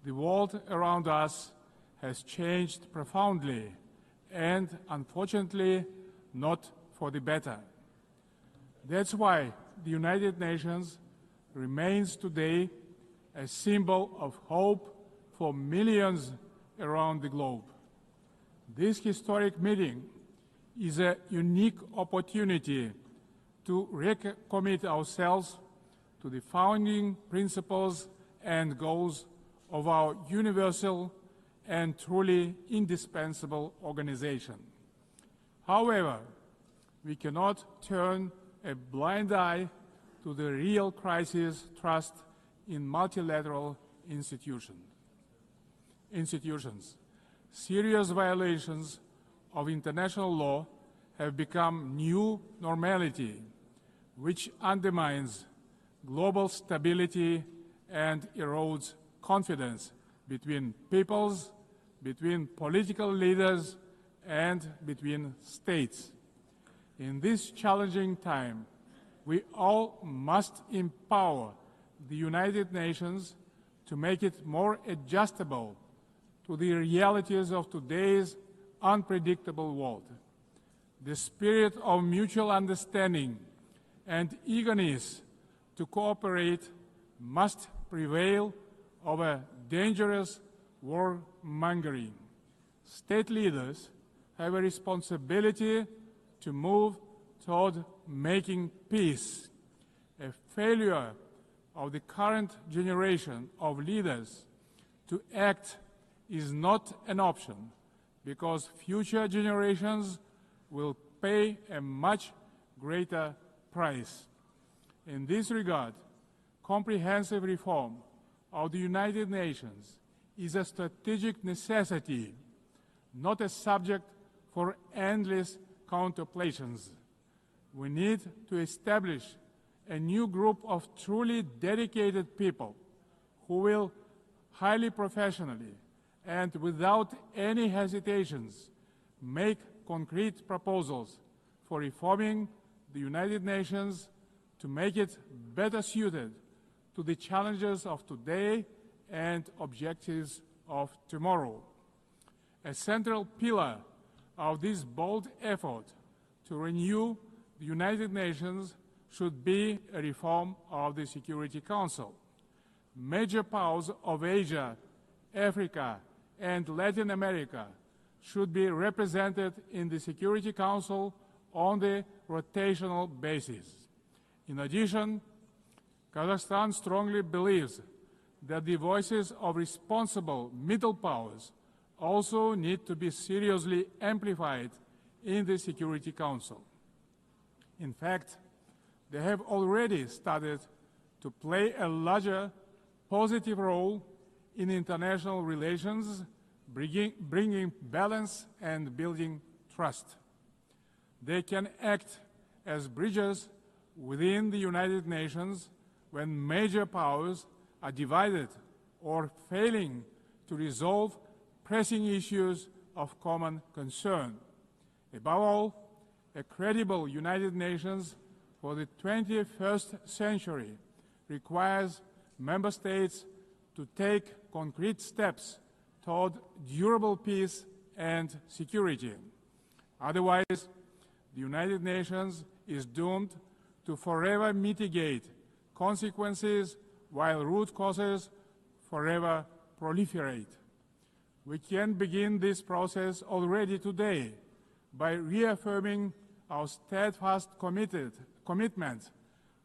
The world around us has changed profoundly and, unfortunately, not for the better. That's why the United Nations remains today a symbol of hope for millions around the globe. This historic meeting is a unique opportunity to recommit ourselves to the founding principles and goals of our universal and truly indispensable organization. However, we cannot turn a blind eye to the real crisis thrust in multilateral institutions. Serious violations of international law have become new normality, which undermines global stability and erodes confidence between peoples, between political leaders, and between states. In this challenging time, we all must empower the United Nations to make it more adjustable to the realities of today's unpredictable world. The spirit of mutual understanding and eagerness to cooperate must prevail over dangerous warmongering. State leaders have a responsibility to move toward making peace. A failure of the current generation of leaders to act is not an option, because future generations will pay a much greater price. In this regard, comprehensive reform of the United Nations is a strategic necessity, not a subject for endless contemplations. We need to establish a new group of truly dedicated people who will highly professionally and without any hesitations make concrete proposals for reforming the United Nations to make it better suited to the challenges of today and objectives of tomorrow. A central pillar of this bold effort to renew the United Nations should be a reform of the Security Council. Major powers of Asia, Africa, and Latin America should be represented in the Security Council on the rotational basis. In addition, Kazakhstan strongly believes that the voices of responsible middle powers also need to be seriously amplified in the Security Council. In fact, they have already started to play a larger positive role in international relations, bringing balance and building trust. They can act as bridges within the United Nations when major powers are divided or failing to resolve pressing issues of common concern. Above all, a credible United Nations for the 21st century requires member states to take concrete steps toward durable peace and security. Otherwise, the United Nations is doomed to forever mitigate consequences while root causes forever proliferate. We can begin this process already today by reaffirming our steadfast commitment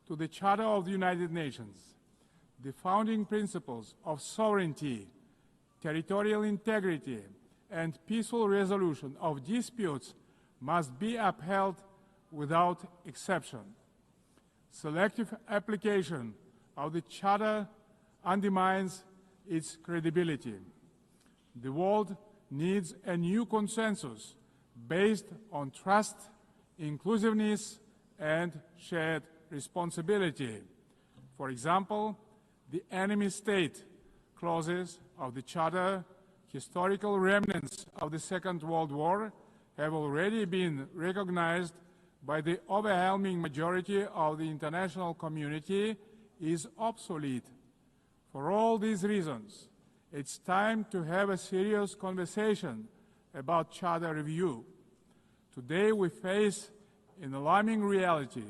to the Charter of the United Nations. The founding principles of sovereignty, territorial integrity, and peaceful resolution of disputes must be upheld without exception. Selective application how the Charter undermines its credibility. The world needs a new consensus based on trust, inclusiveness, and shared responsibility. For example, the enemy state clauses of the Charter, historical remnants of the Second World War, have already been recognized by the overwhelming majority of the international community is obsolete. For all these reasons, it's time to have a serious conversation about Charter review. Today we face an alarming reality.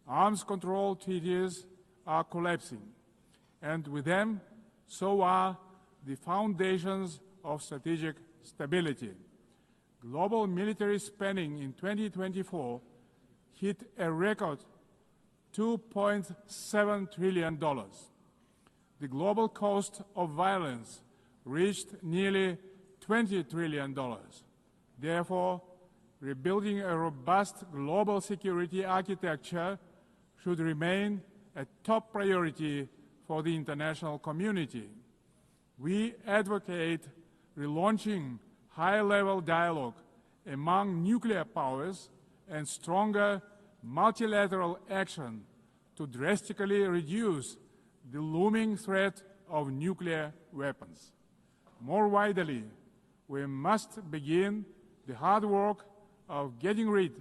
Arms control treaties are collapsing, and with them, so are the foundations of strategic stability. Global military spending in 2024 hit a record $2.7 trillion. The global cost of violence reached nearly $20 trillion. Therefore, rebuilding a robust global security architecture should remain a top priority for the international community. We advocate relaunching high-level dialogue among nuclear powers and stronger multilateral action to drastically reduce the looming threat of nuclear weapons. More widely, we must begin the hard work of getting rid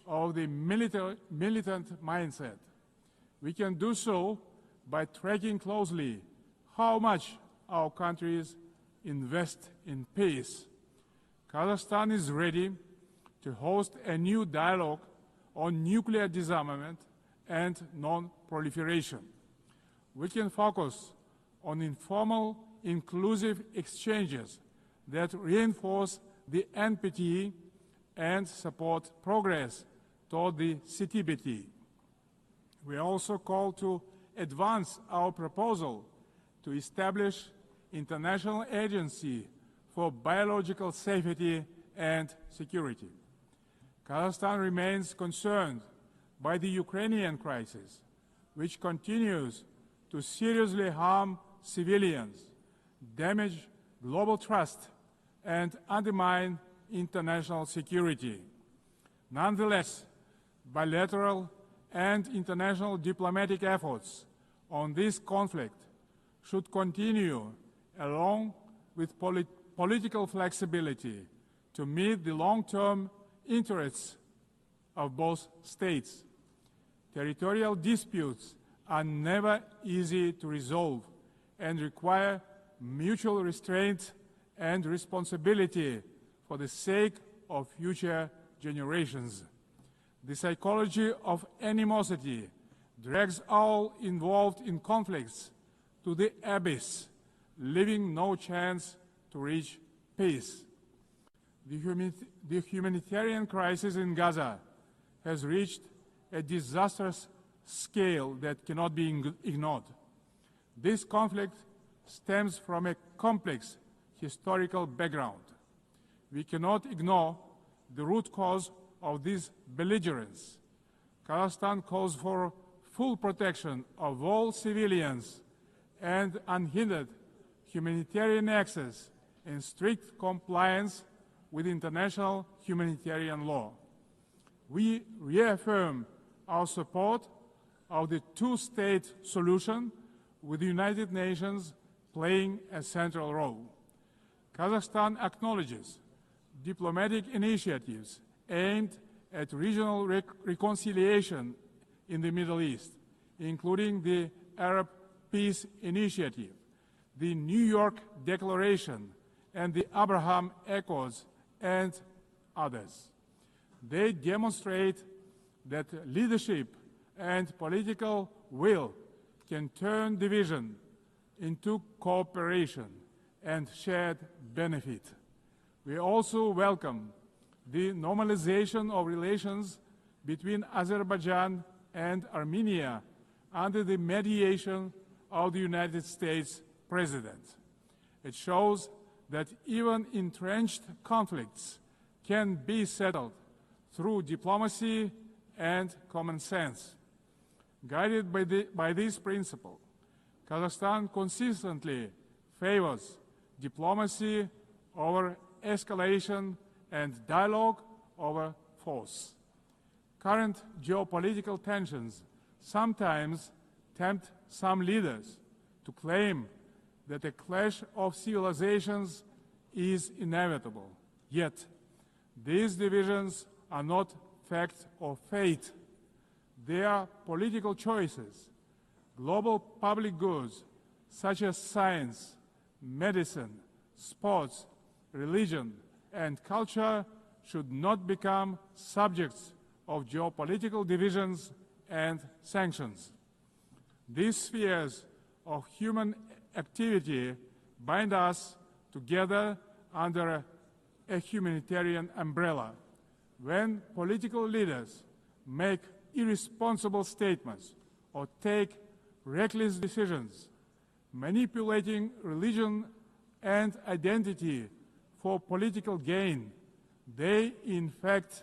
of the militant mindset. We can do so by tracking closely how much our countries invest in peace. Kazakhstan is ready to host a new dialogue on nuclear disarmament and non-proliferation. We can focus on informal, inclusive exchanges that reinforce the NPT and support progress toward the CTBT. We also call to advance our proposal to establish International Agency for Biological Safety and Security. Kazakhstan remains concerned by the Ukrainian crisis, which continues to seriously harm civilians, damage global trust, and undermine international security. Nonetheless, bilateral and international diplomatic efforts on this conflict should continue along with political flexibility to meet the long-term interests of both states. Territorial disputes are never easy to resolve and require mutual restraint and responsibility for the sake of future generations. The psychology of animosity drags all involved in conflicts to the abyss, leaving no chance to reach peace. The humanitarian crisis in Gaza has reached a disastrous scale that cannot be ignored. This conflict stems from a complex historical background. We cannot ignore the root cause of this belligerence. Kazakhstan calls for full protection of all civilians and unhindered humanitarian access in strict compliance with international humanitarian law. We reaffirm our support of the two-state solution, with the United Nations playing a central role. Kazakhstan acknowledges diplomatic initiatives aimed at regional reconciliation in the Middle East, including the Arab Peace Initiative, the New York Declaration, and the Abraham Accords, and others. They demonstrate that leadership and political will can turn division into cooperation and shared benefit. We also welcome the normalization of relations between Azerbaijan and Armenia under the mediation of the United States President. It shows that even entrenched conflicts can be settled through diplomacy and common sense. Guided by this principle, Kazakhstan consistently favors diplomacy over escalation and dialogue over force. Current geopolitical tensions sometimes tempt some leaders to claim that a clash of civilizations is inevitable. Yet, these divisions are not fact or fate. They are political choices. Global public goods such as science, medicine, sports, religion, and culture should not become subjects of geopolitical divisions and sanctions. These spheres of human activity bind us together under a humanitarian umbrella. When political leaders make irresponsible statements or take reckless decisions, manipulating religion and identity for political gain, they in fact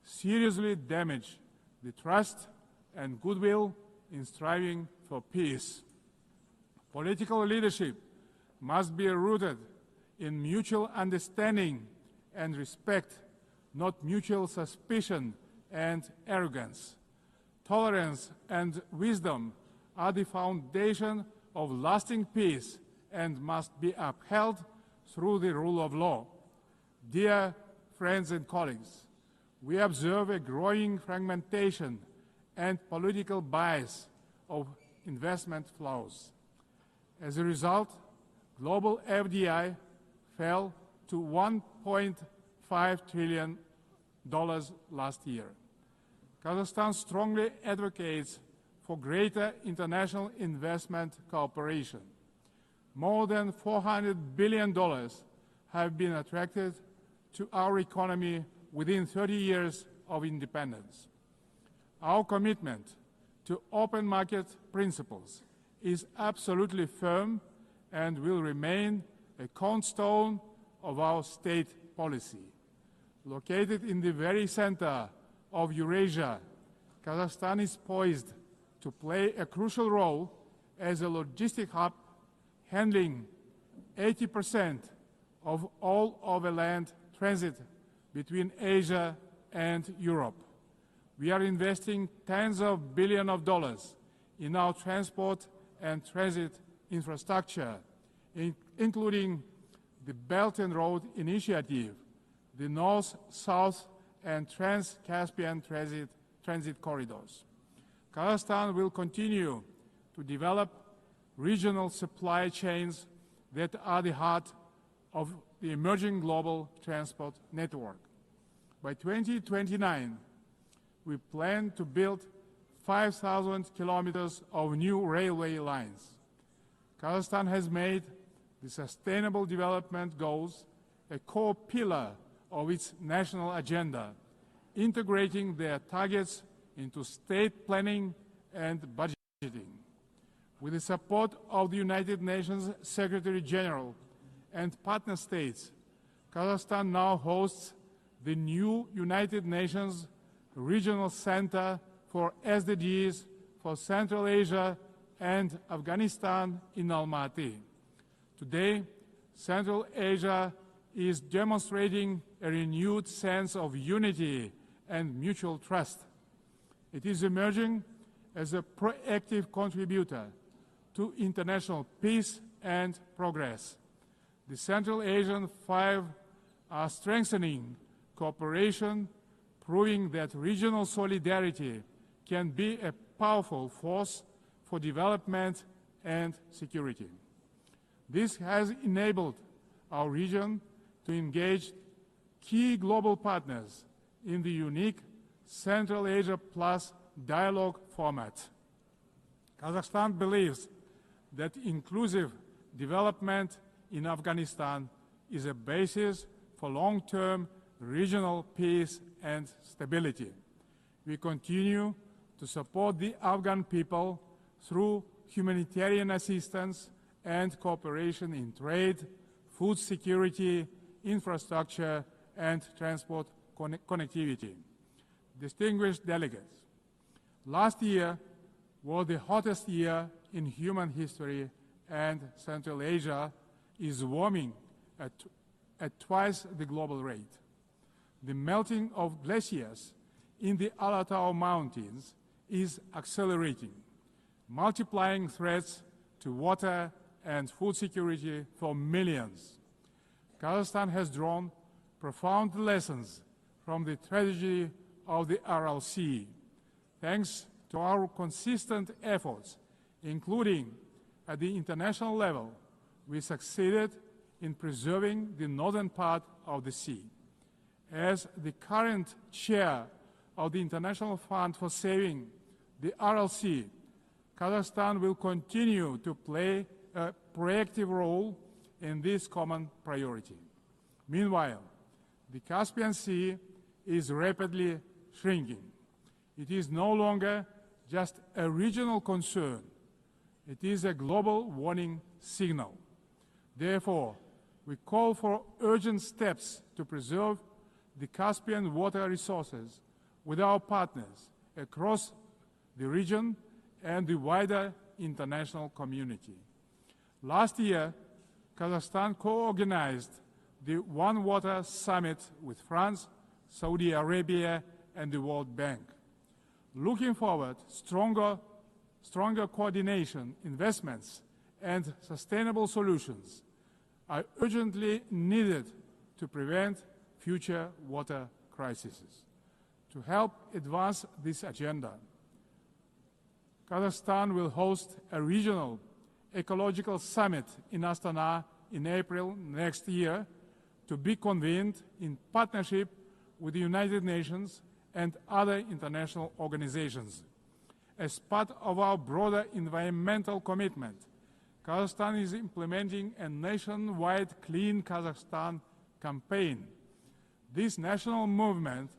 seriously damage the trust and goodwill in striving for peace. Political leadership must be rooted in mutual understanding and respect, not mutual suspicion and arrogance. Tolerance and wisdom are the foundation of lasting peace and must be upheld through the rule of law. Dear friends and colleagues, we observe a growing fragmentation and political bias of investment flows. As a result, global FDI fell to $1.5 trillion last year. Kazakhstan strongly advocates for greater international investment cooperation. More than $400 billion have been attracted to our economy within 30 years of independence. Our commitment to open market principles is absolutely firm and will remain a cornerstone of our state policy. Located in the very center of Eurasia, Kazakhstan is poised to play a crucial role as a logistic hub, handling 80% of all overland transit between Asia and Europe. We are investing tens of billions of dollars in our transport and transit infrastructure, including the Belt and Road Initiative, the North-South and Trans-Caspian transit corridors. Kazakhstan will continue to develop regional supply chains that are the heart of the emerging global transport network. By 2029, we plan to build 5,000 kilometers of new railway lines. Kazakhstan has made the Sustainable Development Goals a core pillar of its national agenda, integrating their targets into state planning and budgeting. With the support of the United Nations Secretary General and partner states, Kazakhstan now hosts the new United Nations Regional Center for SDGs for Central Asia and Afghanistan in Almaty. Today, Central Asia is demonstrating a renewed sense of unity and mutual trust. It is emerging as a proactive contributor to international peace and progress. The Central Asian Five are strengthening cooperation, proving that regional solidarity can be a powerful force for development and security. This has enabled our region to engage key global partners in the unique Central Asia Plus dialogue format. Kazakhstan believes that inclusive development in Afghanistan is a basis for long-term regional peace and stability. We continue to support the Afghan people through humanitarian assistance and cooperation in trade, food security, infrastructure, and transport connectivity. Distinguished delegates, last year was the hottest year in human history, and Central Asia is warming at twice the global rate. The melting of glaciers in the Alatau Mountains is accelerating, multiplying threats to water and food security for millions. Kazakhstan has drawn profound lessons from the tragedy of the Aral Sea. Thanks to our consistent efforts, including at the international level, we succeeded in preserving the northern part of the sea. As the current chair of the International Fund for Saving the Aral Sea, Kazakhstan will continue to play a proactive role in this common priority. Meanwhile, the Caspian Sea is rapidly shrinking. It is no longer just a regional concern. It is a global warning signal. Therefore, we call for urgent steps to preserve the Caspian water resources with our partners across the region and the wider international community. Last year, Kazakhstan co-organized the One Water Summit with France, Saudi Arabia, and the World Bank. Looking forward, stronger coordination, investments, and sustainable solutions are urgently needed to prevent future water crises. To help advance this agenda, Kazakhstan will host a regional ecological summit in Astana in April next year, to be convened in partnership with the United Nations and other international organizations. As part of our broader environmental commitment, Kazakhstan is implementing a nationwide Clean Kazakhstan campaign. This national movement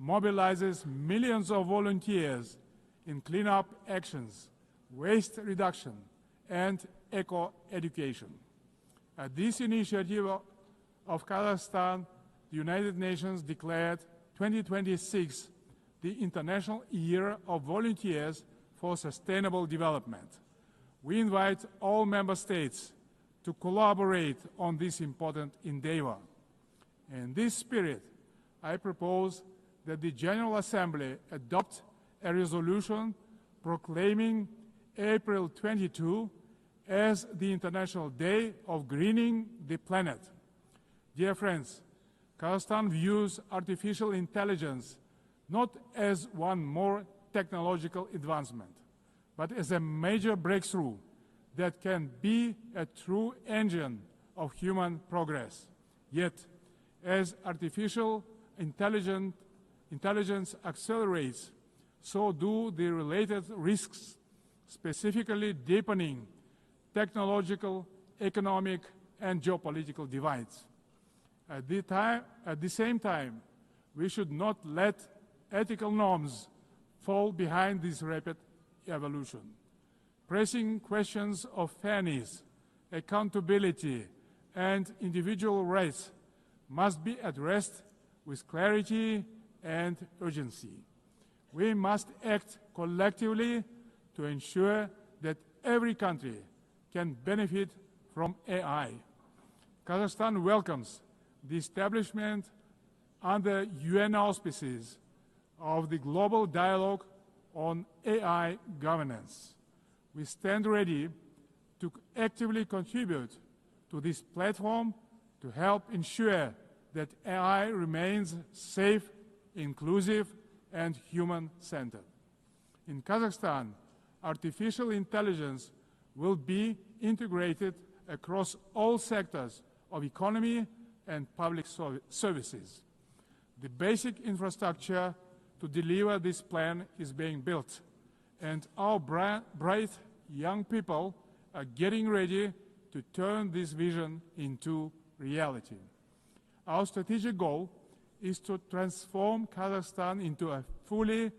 mobilizes millions of volunteers in cleanup actions, waste reduction, and eco-education. At this initiative of Kazakhstan, the United Nations declared 2026 the International Year of Volunteers for Sustainable Development. We invite all member states to collaborate on this important endeavor. In this spirit, I propose that the General Assembly adopt a resolution proclaiming April 22 as the International Day of Greening the Planet. Dear friends, Kazakhstan views artificial intelligence not as one more technological advancement, but as a major breakthrough that can be a true engine of human progress. Yet, as artificial intelligence accelerates, so do the related risks, specifically deepening technological, economic, and geopolitical divides. At the same time, we should not let ethical norms fall behind this rapid evolution. Pressing questions of fairness, accountability, and individual rights must be addressed with clarity and urgency. We must act collectively to ensure that every country can benefit from AI. Kazakhstan welcomes the establishment under UN auspices of the Global Dialogue on AI Governance. We stand ready to actively contribute to this platform to help ensure that AI remains safe, inclusive, and human-centered. In Kazakhstan, artificial intelligence will be integrated across all sectors of economy and public services. The basic infrastructure to deliver this plan is being built, and our bright young people are getting ready to turn this vision into reality. Our strategic goal is to transform Kazakhstan into a fully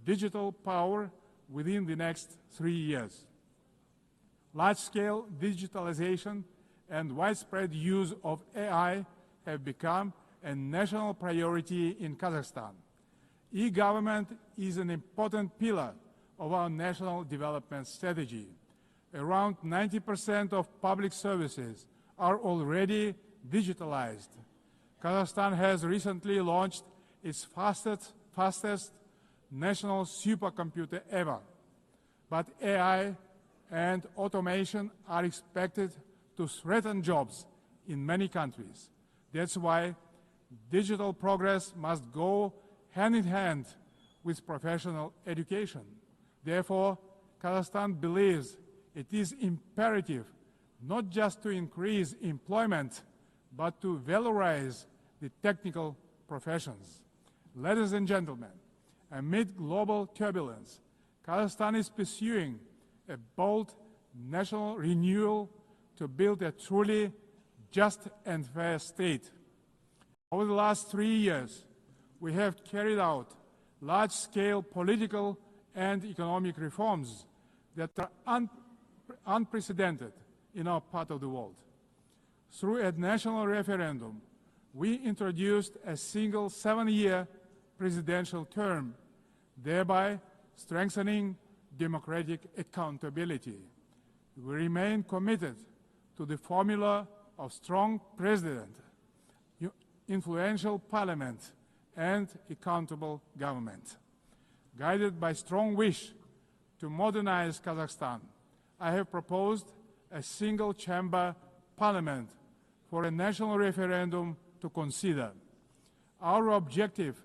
digital power within the next 3 years. Large-scale digitalization and widespread use of AI have become a national priority in Kazakhstan. E-government is an important pillar of our national development strategy. Around 90% of public services are already digitalized. Kazakhstan has recently launched its fastest national supercomputer ever. But AI and automation are expected to threaten jobs in many countries. That's why digital progress must go hand in hand with professional education. Therefore, Kazakhstan believes it is imperative not just to increase employment, but to valorize the technical professions. Ladies and gentlemen, amid global turbulence, Kazakhstan is pursuing a bold national renewal to build a truly just and fair state. Over the last 3 years, we have carried out large-scale political and economic reforms that are unprecedented in our part of the world. Through a national referendum, we introduced a single 7-year presidential term, thereby strengthening democratic accountability. We remain committed to the formula of strong president, influential parliament, and accountable government. Guided by strong wish to modernize Kazakhstan, I have proposed a single-chamber parliament for a national referendum to consider. Our objective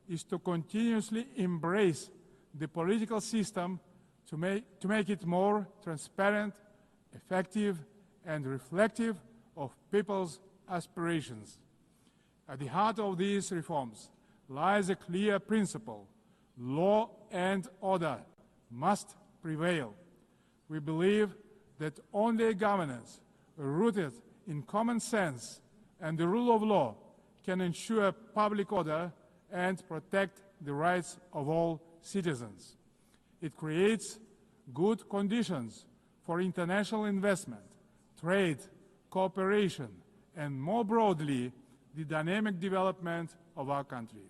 is to continuously embrace the political system to make it more transparent, effective, and reflective of people's aspirations. At the heart of these reforms lies a clear principle: law and order must prevail. We believe that only governance rooted in common sense and the rule of law can ensure public order and protect the rights of all citizens. It creates good conditions for international investment, trade, cooperation, and more broadly, the dynamic development of our country.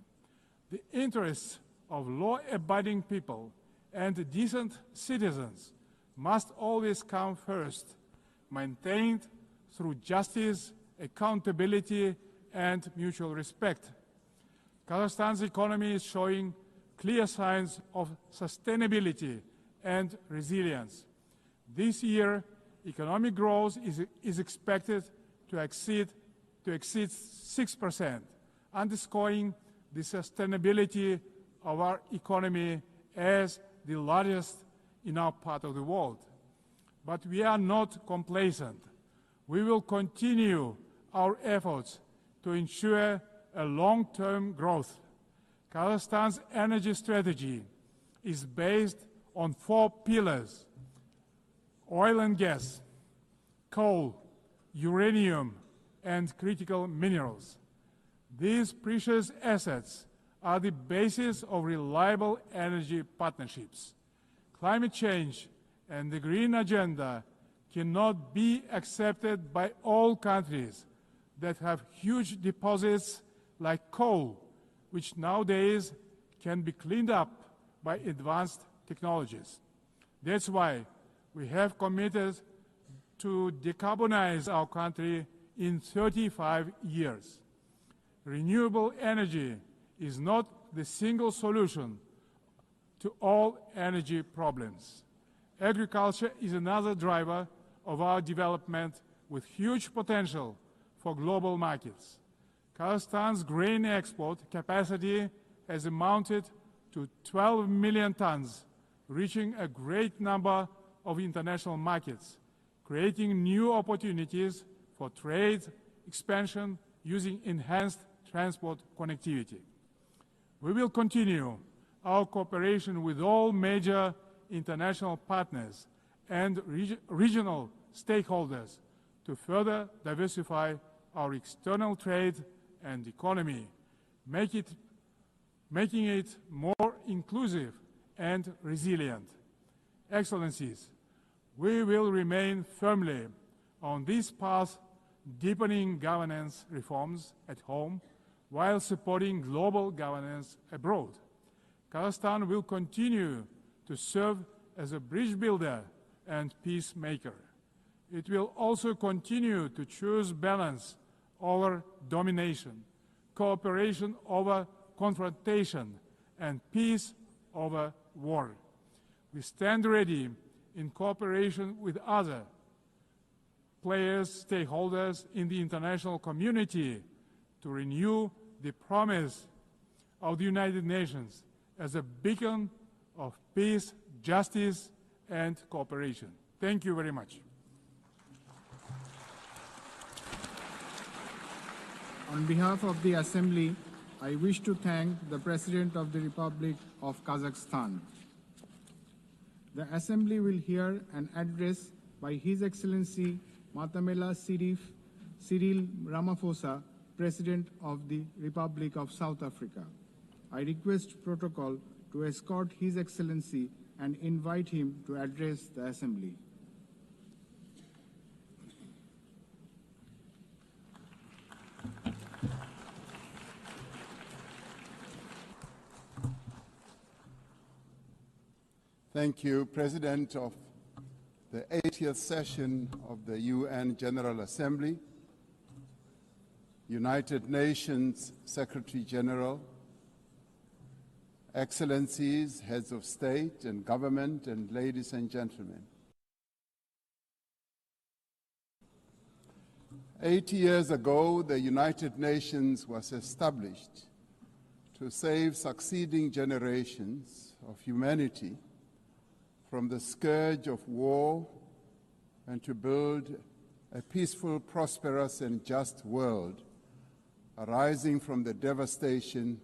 The interests of law-abiding people and decent citizens must always come first, maintained through justice, accountability, and mutual respect. Kazakhstan's economy is showing clear signs of sustainability and resilience. This year, economic growth is expected to exceed 6%, underscoring the sustainability of our economy as the largest in our part of the world. But we are not complacent. We will continue our efforts to ensure a long-term growth. Kazakhstan's energy strategy is based on 4 pillars: oil and gas, coal, uranium, and critical minerals. These precious assets are the basis of reliable energy partnerships. Climate change and the green agenda cannot be accepted by all countries that have huge deposits like coal, which nowadays can be cleaned up by advanced technologies. That's why we have committed to decarbonize our country in 35 years. Renewable energy is not the single solution to all energy problems. Agriculture is another driver of our development with huge potential for global markets. Kazakhstan's grain export capacity has amounted to 12 million tons, reaching a great number of international markets, creating new opportunities for trade expansion using enhanced transport connectivity. We will continue our cooperation with all major international partners and regional stakeholders to further diversify our external trade and economy, making it more inclusive and resilient. Excellencies, we will remain firmly on this path, deepening governance reforms at home while supporting global governance abroad. Kazakhstan will continue to serve as a bridge builder and peacemaker. It will also continue to choose balance over domination, cooperation over confrontation, and peace over war. We stand ready in cooperation with other players, stakeholders in the international community to renew the promise of the United Nations as a beacon of peace, justice, and cooperation. Thank you very much. On behalf of the Assembly, I wish to thank the President of the Republic of Kazakhstan. The Assembly will hear an address by His Excellency Matamela Cyril Ramaphosa, President of the Republic of South Africa. I request protocol to escort His Excellency and invite him to address the Assembly. Thank you, President of the 80th session of the UN General Assembly, United Nations Secretary General, Excellencies, Heads of State and Government, and ladies and gentlemen. 80 years ago, the United Nations was established to save succeeding generations of humanity from the scourge of war and to build a peaceful, prosperous, and just world arising from the devastation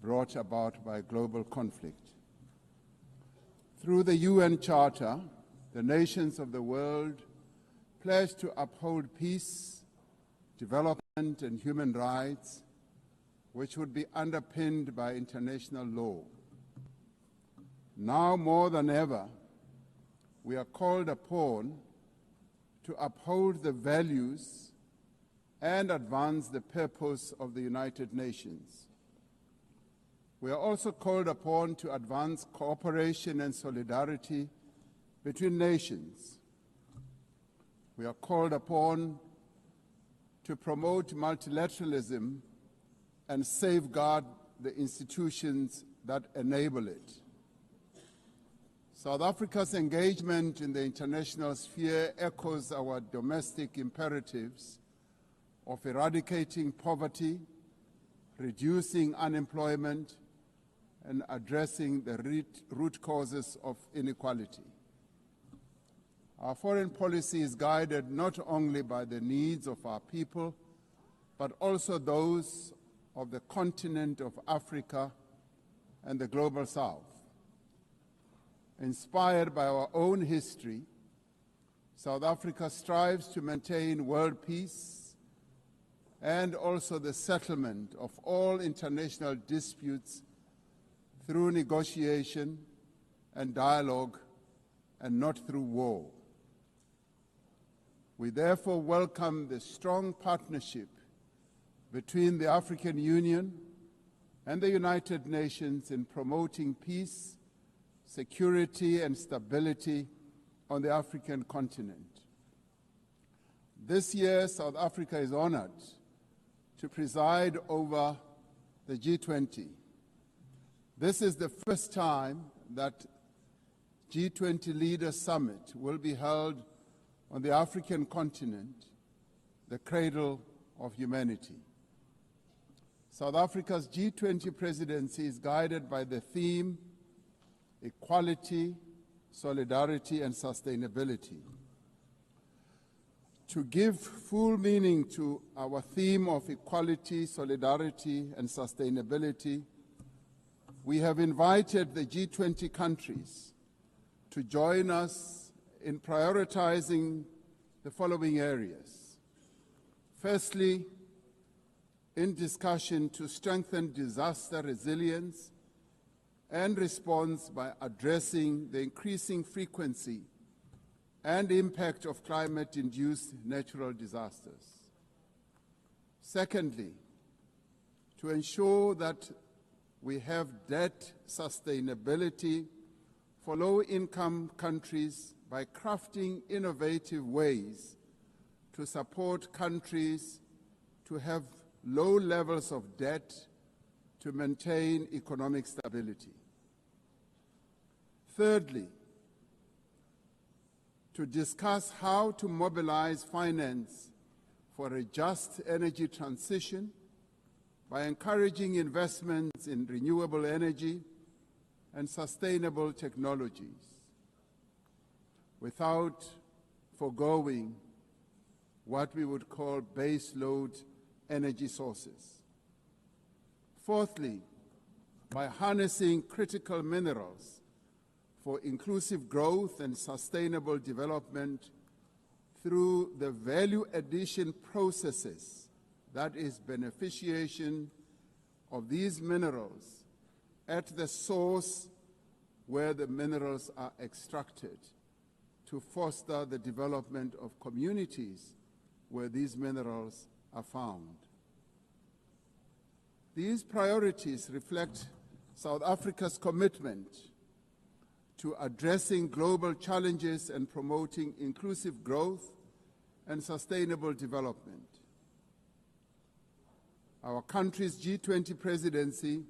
brought about by global conflict. Through the UN Charter, the nations of the world pledged to uphold peace, development, and human rights, which would be underpinned by international law. Now more than ever, we are called upon to uphold the values and advance the purpose of the United Nations. We are also called upon to advance cooperation and solidarity between nations. We are called upon to promote multilateralism and safeguard the institutions that enable it. South Africa's engagement in the international sphere echoes our domestic imperatives of eradicating poverty, reducing unemployment, and addressing the root causes of inequality. Our foreign policy is guided not only by the needs of our people, but also those of the continent of Africa and the Global South. Inspired by our own history, South Africa strives to maintain world peace and also the settlement of all international disputes through negotiation and dialogue and not through war. We therefore welcome the strong partnership between the African Union and the United Nations in promoting peace, security, and stability on the African continent. This year, South Africa is honored to preside over the G20. This is the first time that G20 Leaders Summit will be held on the African continent, the cradle of humanity. South Africa's G20 presidency is guided by the theme equality, solidarity, and sustainability. To give full meaning to our theme of equality, solidarity, and sustainability, we have invited the G20 countries to join us in prioritizing the following areas. Firstly, in discussion to strengthen disaster resilience and response by addressing the increasing frequency and impact of climate-induced natural disasters. Secondly, to ensure that we have debt sustainability for low-income countries by crafting innovative ways to support countries to have low levels of debt to maintain economic stability. Thirdly, to discuss how to mobilize finance for a just energy transition by encouraging investments in renewable energy and sustainable technologies without foregoing what we would call base load energy sources. Fourthly, by harnessing critical minerals for inclusive growth and sustainable development through the value addition processes, that is, beneficiation of these minerals at the source where the minerals are extracted to foster the development of communities where these minerals are found. These priorities reflect South Africa's commitment to addressing global challenges and promoting inclusive growth and sustainable development. Our country's G20 presidency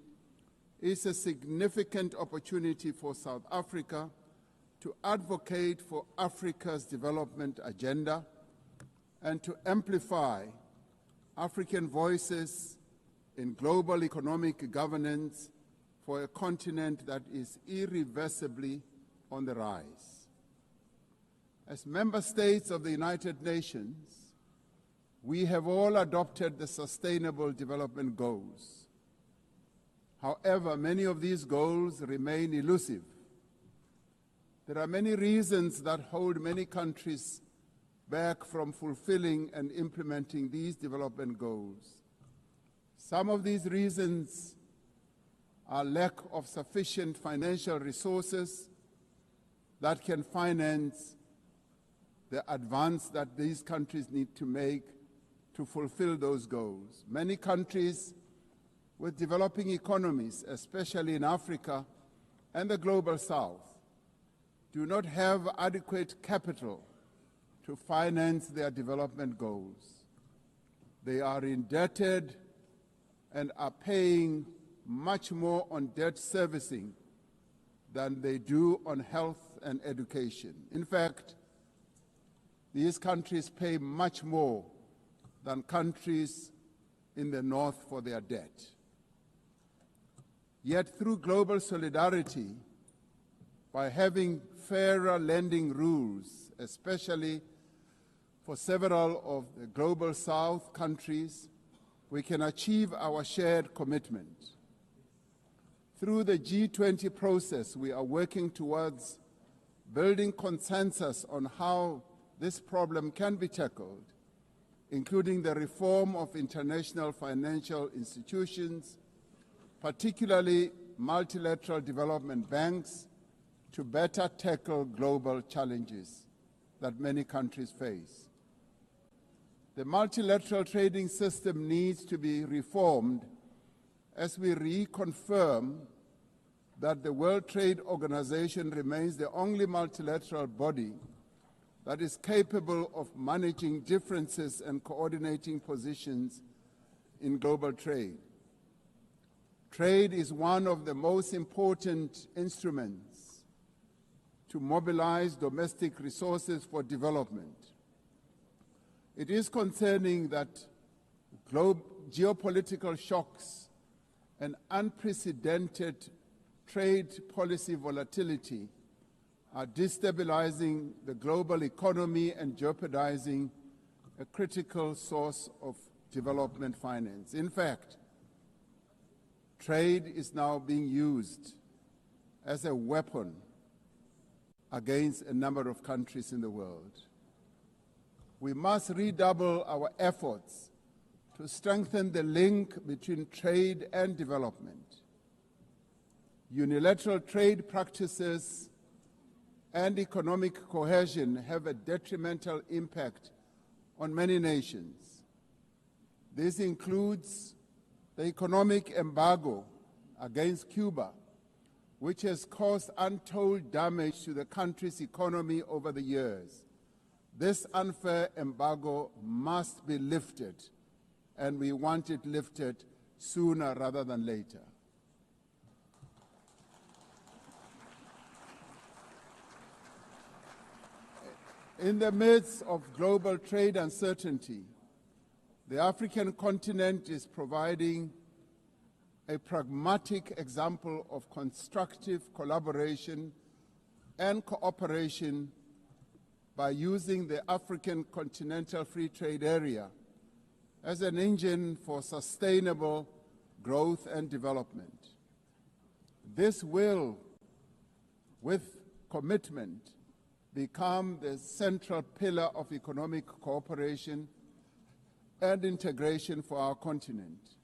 is a significant opportunity for South Africa to advocate for Africa's development agenda and to amplify African voices in global economic governance for a continent that is irreversibly on the rise. As member states of the United Nations, we have all adopted the Sustainable Development Goals. However, many of these goals remain elusive. There are many reasons that hold many countries back from fulfilling and implementing these development goals. Some of these reasons are lack of sufficient financial resources that can finance the advance that these countries need to make to fulfill those goals. Many countries with developing economies, especially in Africa and the Global South, do not have adequate capital to finance their development goals. They are indebted and are paying much more on debt servicing than they do on health and education. In fact, these countries pay much more than countries in the North for their debt. Yet through global solidarity, by having fairer lending rules, especially for several of the Global South countries, we can achieve our shared commitment. Through the G20 process, we are working towards building consensus on how this problem can be tackled, including the reform of international financial institutions, particularly multilateral development banks, to better tackle global challenges that many countries face. The multilateral trading system needs to be reformed as we reconfirm that the World Trade Organization remains the only multilateral body that is capable of managing differences and coordinating positions in global trade. Trade is one of the most important instruments to mobilize domestic resources for development. It is concerning that geopolitical shocks and unprecedented trade policy volatility are destabilizing the global economy and jeopardizing a critical source of development finance. In fact, trade is now being used as a weapon against a number of countries in the world. We must redouble our efforts to strengthen the link between trade and development. Unilateral trade practices and economic cohesion have a detrimental impact on many nations. This includes the economic embargo against Cuba, which has caused untold damage to the country's economy over the years. This unfair embargo must be lifted, and we want it lifted sooner rather than later. In the midst of global trade uncertainty, the African continent is providing a pragmatic example of constructive collaboration and cooperation by using the African Continental Free Trade Area as an engine for sustainable growth and development. This will, with commitment, become the central pillar of economic cooperation and integration for our continent.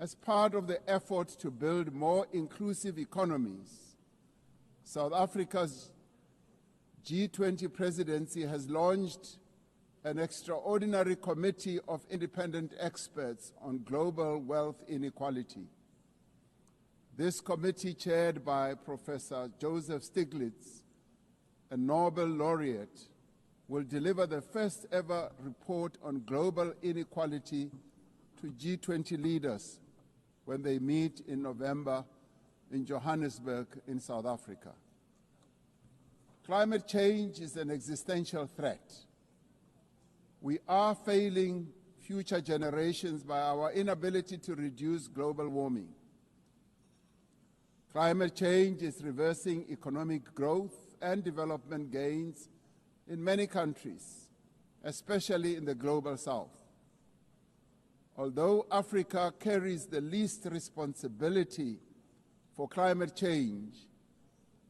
As part of the effort to build more inclusive economies, South Africa's G20 presidency has launched an extraordinary committee of independent experts on global wealth inequality. This committee, chaired by Professor Joseph Stiglitz, a Nobel laureate, will deliver the first ever report on global inequality to G20 leaders when they meet in November in Johannesburg in South Africa. Climate change is an existential threat. We are failing future generations by our inability to reduce global warming. Climate change is reversing economic growth and development gains in many countries, especially in the global south. Although Africa carries the least responsibility for climate change,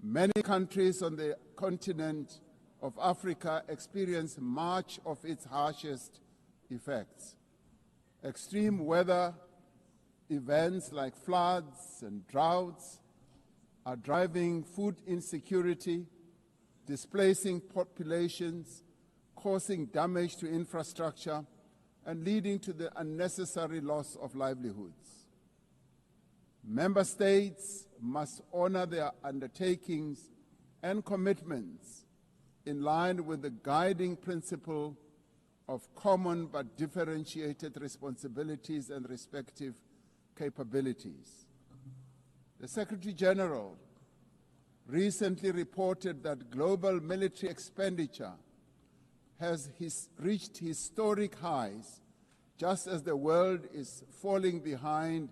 many countries on the continent of Africa experience much of its harshest effects. Extreme weather events like floods and droughts are driving food insecurity, displacing populations, causing damage to infrastructure, and leading to the unnecessary loss of livelihoods. Member states must honor their undertakings and commitments in line with the guiding principle of common but differentiated responsibilities and respective capabilities. The Secretary General recently reported that global military expenditure has reached historic highs, just as the world is falling behind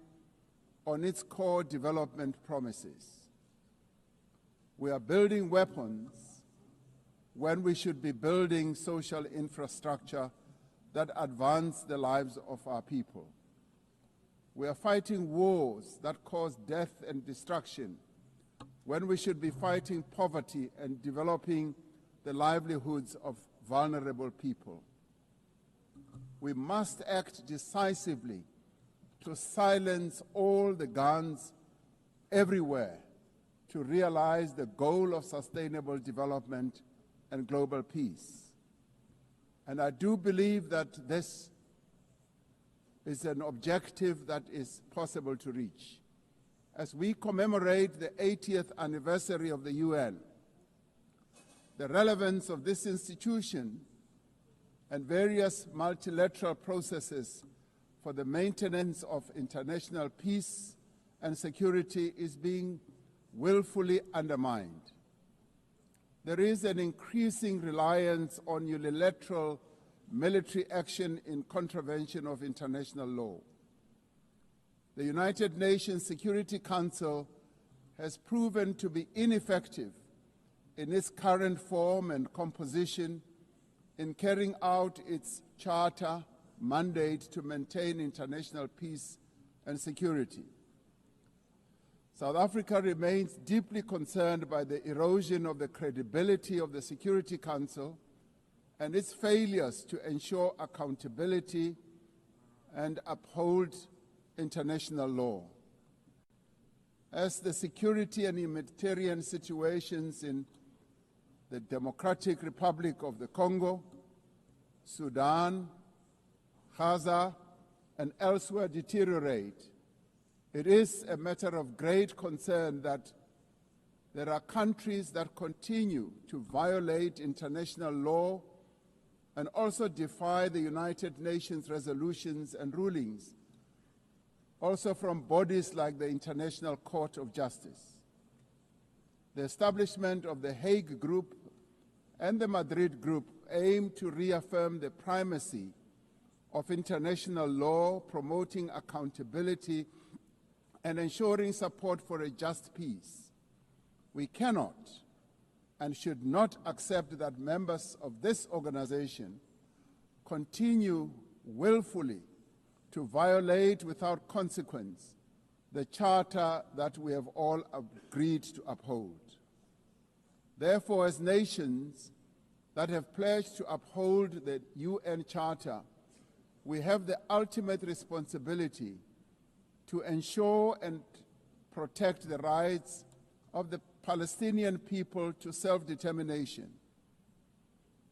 on its core development promises. We are building weapons when we should be building social infrastructure that advance the lives of our people. We are fighting wars that cause death and destruction when we should be fighting poverty and developing the livelihoods of vulnerable people. We must act decisively to silence all the guns everywhere to realize the goal of sustainable development and global peace. And I do believe that this is an objective that is possible to reach. As we commemorate the 80th anniversary of the UN, the relevance of this institution and various multilateral processes for the maintenance of international peace and security is being willfully undermined. There is an increasing reliance on unilateral military action in contravention of international law. The United Nations Security Council has proven to be ineffective in its current form and composition in carrying out its charter mandate to maintain international peace and security. South Africa remains deeply concerned by the erosion of the credibility of the Security Council and its failures to ensure accountability and uphold international law. As the security and humanitarian situations in the Democratic Republic of the Congo, Sudan, Gaza, and elsewhere deteriorate, it is a matter of great concern that there are countries that continue to violate international law and also defy the United Nations resolutions and rulings, also from bodies like the International Court of Justice. The establishment of the Hague Group and the Madrid Group aim to reaffirm the primacy of international law, promoting accountability and ensuring support for a just peace. We cannot and should not accept that members of this organization continue willfully to violate without consequence the charter that we have all agreed to uphold. Therefore, as nations that have pledged to uphold the UN Charter, we have the ultimate responsibility to ensure and protect the rights of the Palestinian people to self-determination,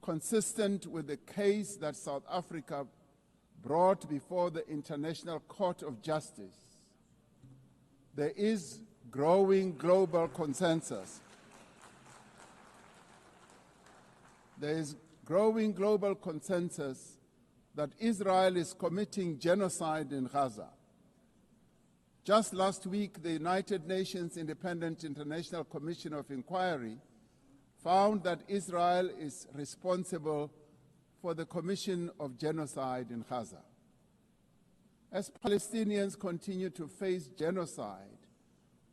consistent with the case that South Africa brought before the International Court of Justice. There is growing global consensus. There is growing global consensus that Israel is committing genocide in Gaza. Just last week, the United Nations Independent International Commission of Inquiry found that Israel is responsible for the commission of genocide in Gaza. As Palestinians continue to face genocide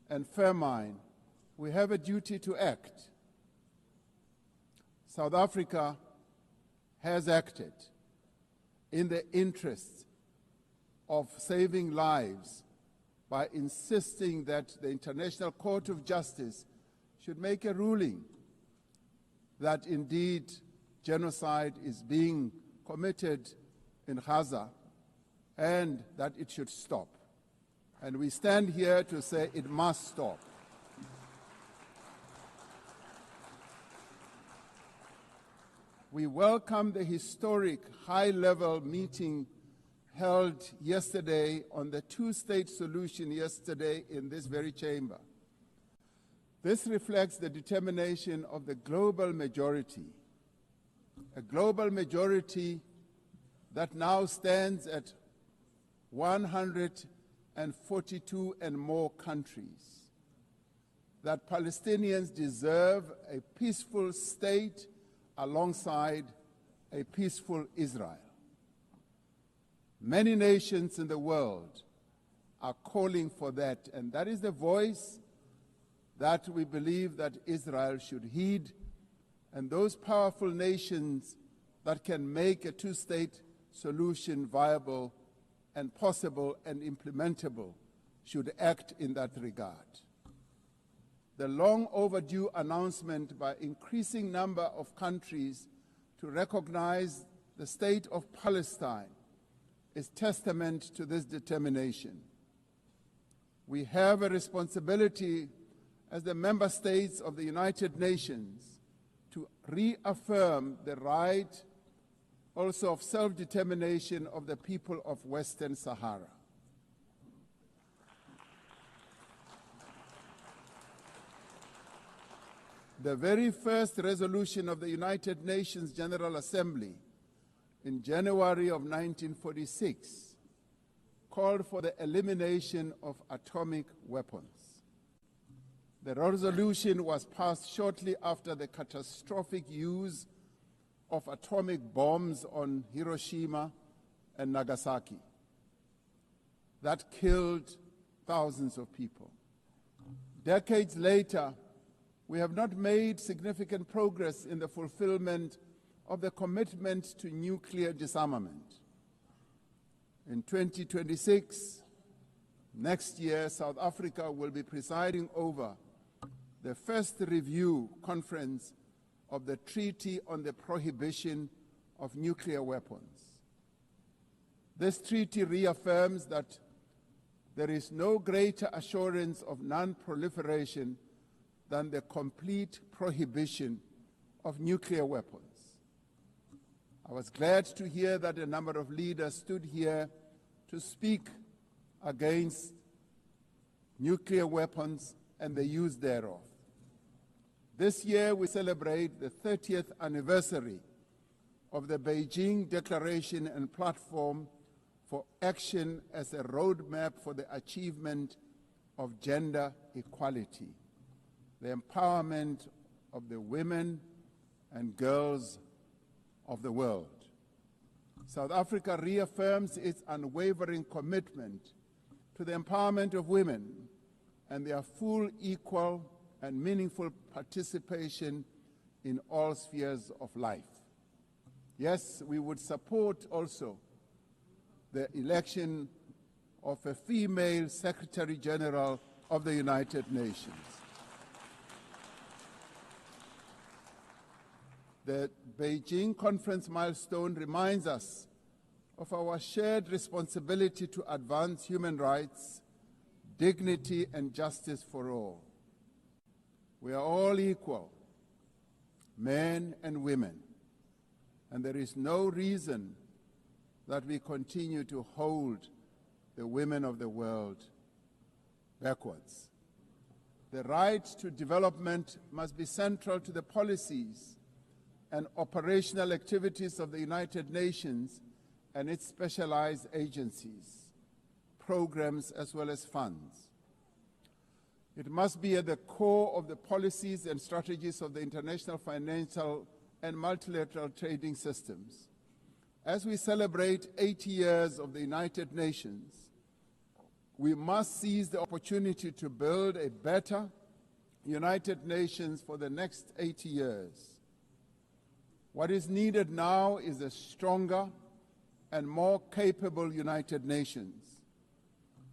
and famine, we have a duty to act. South Africa has acted in the interest of saving lives by insisting that the International Court of Justice should make a ruling that indeed genocide is being committed in Gaza and that it should stop. And we stand here to say it must stop. We welcome the historic high-level meeting held yesterday on the two-state solution yesterday in this very chamber. This reflects the determination of the global majority, a global majority that now stands at 142 and more countries, that Palestinians deserve a peaceful state alongside a peaceful Israel. Many nations in the world are calling for that, and that is the voice that we believe that Israel should heed, and those powerful nations that can make a two-state solution viable and possible and implementable should act in that regard. The long overdue announcement by increasing number of countries to recognize the state of Palestine is testament to this determination. We have a responsibility as the member states of the United Nations to reaffirm the right also of self-determination of the people of Western Sahara. The very first resolution of the United Nations General Assembly in January of 1946 called for the elimination of atomic weapons. The resolution was passed shortly after the catastrophic use of atomic bombs on Hiroshima and Nagasaki that killed thousands of people. Decades later, we have not made significant progress in the fulfillment of the commitment to nuclear disarmament. In 2026, next year, South Africa will be presiding over the first review conference of the Treaty on the Prohibition of Nuclear Weapons. This treaty reaffirms that there is no greater assurance of non-proliferation than the complete prohibition of nuclear weapons. I was glad to hear that a number of leaders stood here to speak against nuclear weapons and the use thereof. This year we celebrate the 30th anniversary of the Beijing Declaration and Platform for Action as a roadmap for the achievement of gender equality, the empowerment of the women and girls of the world. South Africa reaffirms its unwavering commitment to the empowerment of women and their full, equal, and meaningful participation in all spheres of life. Yes, we would support also the election of a female Secretary General of the United Nations. The Beijing conference milestone reminds us of our shared responsibility to advance human rights, dignity, and justice for all. We are all equal, men and women, and there is no reason that we continue to hold the women of the world backwards. The right to development must be central to the policies and operational activities of the United Nations and its specialized agencies, programs, as well as funds. It must be at the core of the policies and strategies of the international financial and multilateral trading systems. As we celebrate 80 years of the United Nations, we must seize the opportunity to build a better United Nations for the next 80 years. What is needed now is a stronger and more capable United Nations,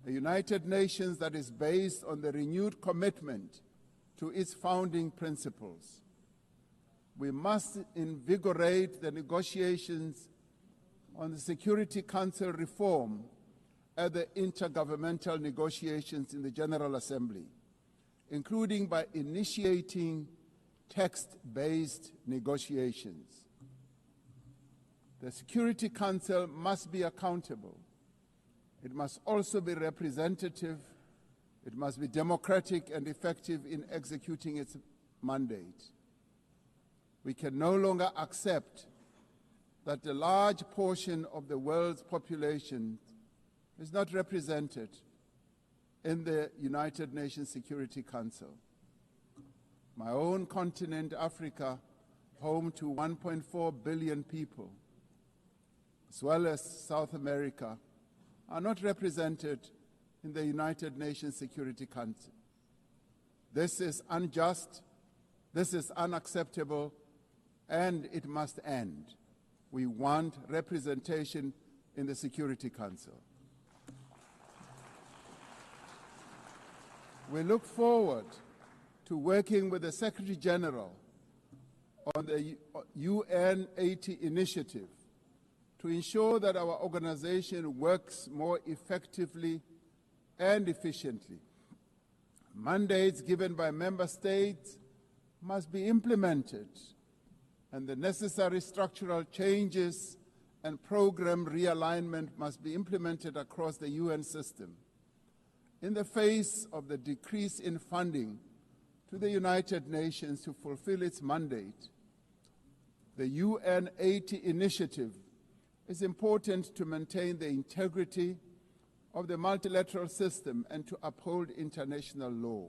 a United Nations that is based on the renewed commitment to its founding principles. We must invigorate the negotiations on the Security Council reform at the intergovernmental negotiations in the General Assembly, including by initiating text-based negotiations. The Security Council must be accountable. It must also be representative. It must be democratic and effective in executing its mandate. We can no longer accept that a large portion of the world's population is not represented in the United Nations Security Council. My own continent, Africa, home to 1.4 billion people, as well as South America, are not represented in the United Nations Security Council. This is unjust, this is unacceptable, and it must end. We want representation in the Security Council. We look forward to working with the Secretary General on the UN 80 initiative to ensure that our organization works more effectively and efficiently. Mandates given by member states must be implemented, and the necessary structural changes and program realignment must be implemented across the UN system. In the face of the decrease in funding to the United Nations to fulfill its mandate, the UN 80 initiative is important to maintain the integrity of the multilateral system and to uphold international law.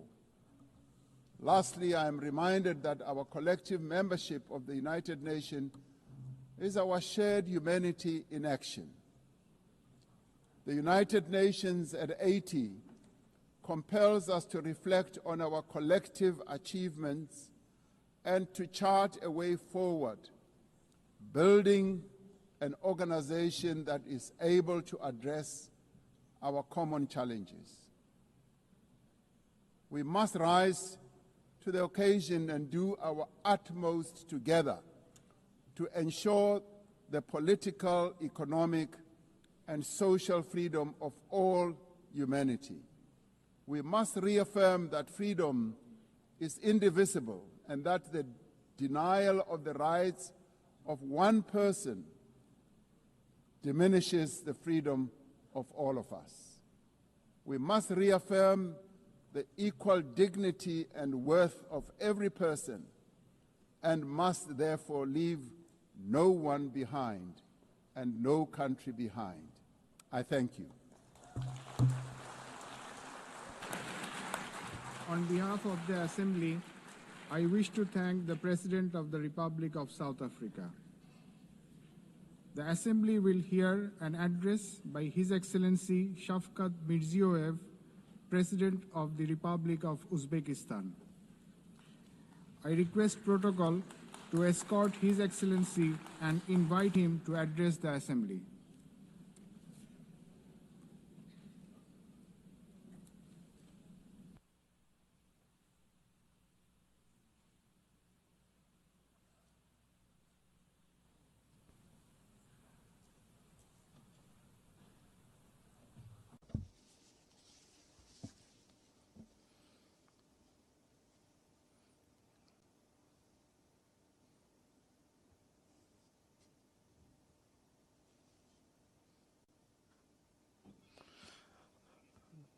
Lastly, I am reminded that our collective membership of the United Nations is our shared humanity in action. The United Nations at 80 compels us to reflect on our collective achievements and to chart a way forward, building an organization that is able to address our common challenges. We must rise to the occasion and do our utmost together to ensure the political, economic, and social freedom of all humanity. We must reaffirm that freedom is indivisible and that the denial of the rights of one person diminishes the freedom of all of us. We must reaffirm the equal dignity and worth of every person and must therefore leave no one behind and no country behind. I thank you. On behalf of the Assembly, I wish to thank the President of the Republic of South Africa. The Assembly will hear an address by His Excellency Shavkat Mirziyoyev, President of the Republic of Uzbekistan. I request protocol to escort His Excellency and invite him to address the Assembly.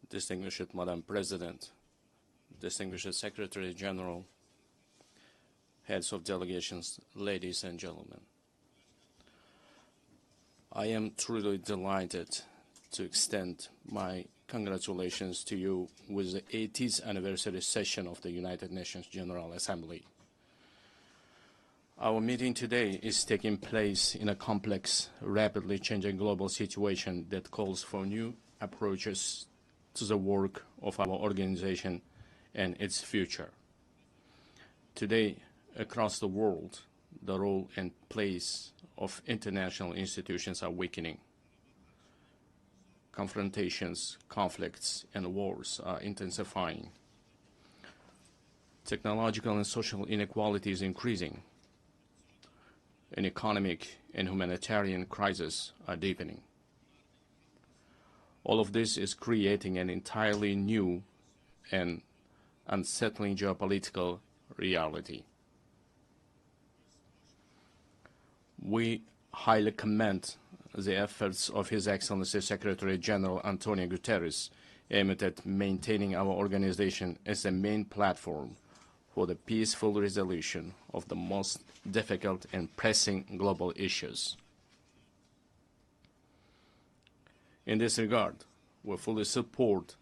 Distinguished Madam President, distinguished Secretary General, heads of delegations, ladies and gentlemen. I am truly delighted to extend my congratulations to you with the 80th anniversary session of the United Nations General Assembly. Our meeting today is taking place in a complex, rapidly changing global situation that calls for new approaches to the work of our organization and its future. Today, across the world, the role and place of international institutions are weakening. Confrontations, conflicts, and wars are intensifying. Technological and social inequality is increasing. An economic and humanitarian crisis are deepening. All of this is creating an entirely new and unsettling geopolitical reality. We highly commend the efforts of His Excellency Secretary General Antonio Guterres aimed at maintaining our organization as a main platform for the peaceful resolution of the most difficult and pressing global issues. In this regard, we fully support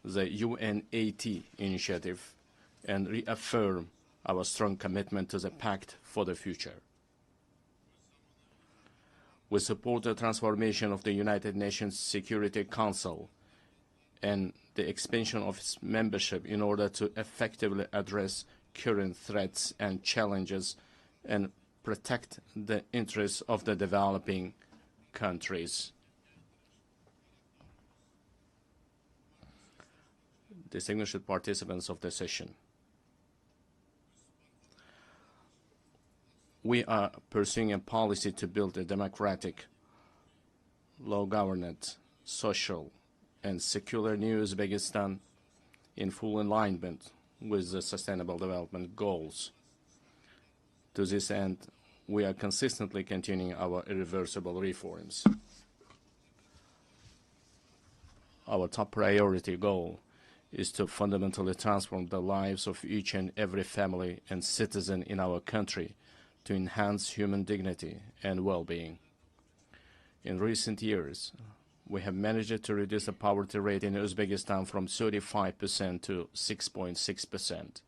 the UNAT initiative and reaffirm our strong commitment to the Pact for the Future. We support the transformation of the United Nations Security Council and the expansion of its membership in order to effectively address current threats and challenges and protect the interests of the developing countries. Distinguished participants of the session, we are pursuing a policy to build a democratic, law-governed, social, and secular new Uzbekistan in full alignment with the Sustainable Development Goals. To this end, we are consistently continuing our irreversible reforms. Our top priority goal is to fundamentally transform the lives of each and every family and citizen in our country to enhance human dignity and well-being. In recent years, we have managed to reduce the poverty rate in Uzbekistan from 35% to 6.6%.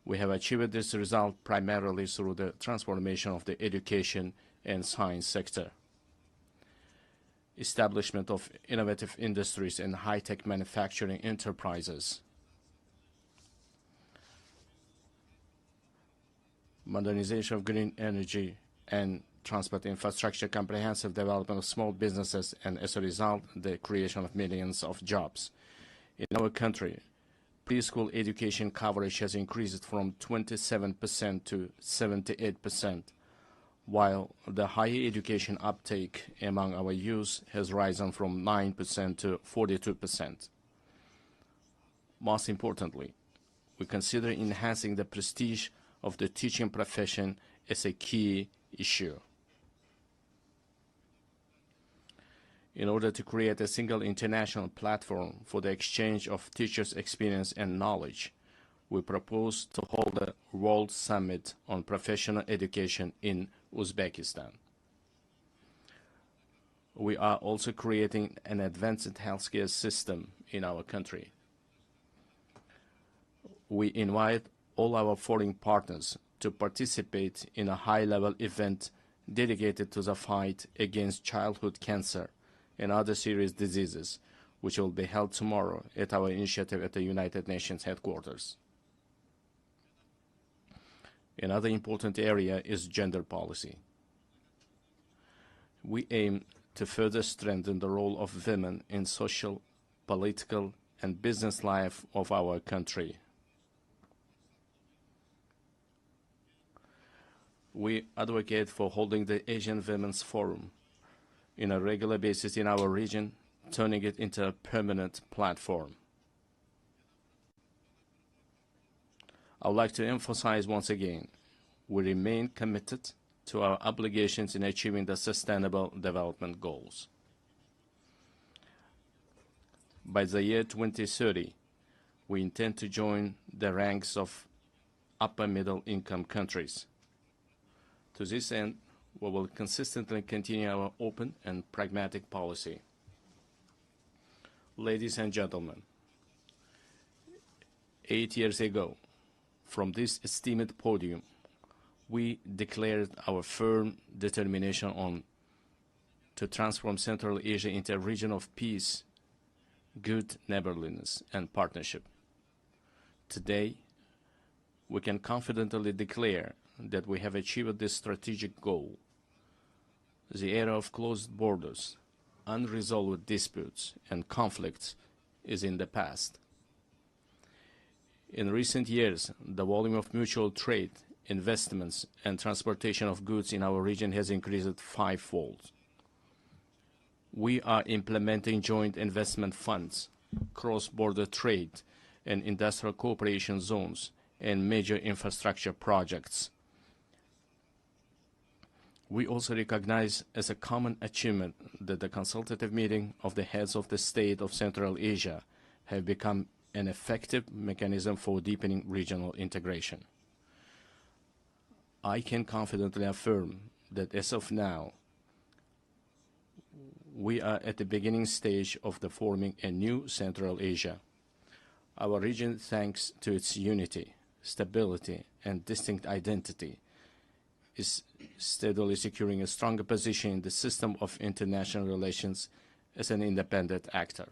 We have achieved this result primarily through the transformation of the education and science sector, establishment of innovative industries and high-tech manufacturing enterprises, modernization of green energy and transport infrastructure, comprehensive development of small businesses, and as a result, the creation of millions of jobs. In our country, preschool education coverage has increased from 27% to 78%, while the higher education uptake among our youth has risen from 9% to 42%. Most importantly, we consider enhancing the prestige of the teaching profession as a key issue. In order to create a single international platform for the exchange of teachers' experience and knowledge, we propose to hold a World Summit on Professional Education in Uzbekistan. We are also creating an advanced healthcare system in our country. We invite all our foreign partners to participate in a high-level event dedicated to the fight against childhood cancer and other serious diseases, which will be held tomorrow at our initiative at the United Nations headquarters. Another important area is gender policy. We aim to further strengthen the role of women in social, political, and business life of our country. We advocate for holding the Asian Women's Forum on a regular basis in our region, turning it into a permanent platform. I would like to emphasize once again, we remain committed to our obligations in achieving the Sustainable Development Goals. By the year 2030, we intend to join the ranks of upper middle income countries. To this end, we will consistently continue our open and pragmatic policy. Ladies and gentlemen, 8 years ago, from this esteemed podium, we declared our firm determination to transform Central Asia into a region of peace, good neighborliness, and partnership. Today, we can confidently declare that we have achieved this strategic goal. The era of closed borders, unresolved disputes, and conflicts is in the past. In recent years, the volume of mutual trade, investments, and transportation of goods in our region has increased fivefold. We are implementing joint investment funds, cross-border trade, and industrial cooperation zones, and major infrastructure projects. We also recognize as a common achievement that the consultative meeting of the heads of the state of Central Asia have become an effective mechanism for deepening regional integration. I can confidently affirm that as of now, we are at the beginning stage of the forming a new Central Asia. Our region, thanks to its unity, stability, and distinct identity, is steadily securing a stronger position in the system of international relations as an independent actor.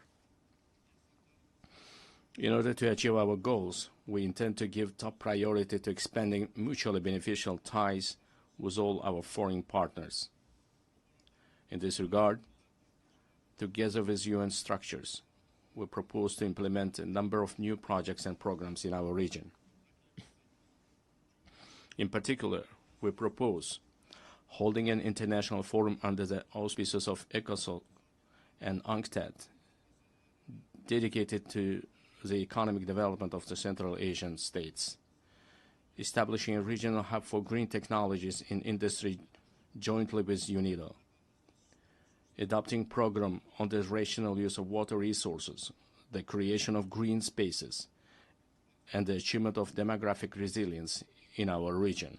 In order to achieve our goals, we intend to give top priority to expanding mutually beneficial ties with all our foreign partners. In this regard, together with UN structures, we propose to implement a number of new projects and programs in our region. In particular, we propose holding an international forum under the auspices of ECOSOC and UNCTAD, dedicated to the economic development of the Central Asian states, establishing a regional hub for green technologies in industry jointly with UNIDO, adopting program on the rational use of water resources, the creation of green spaces, and the achievement of demographic resilience in our region.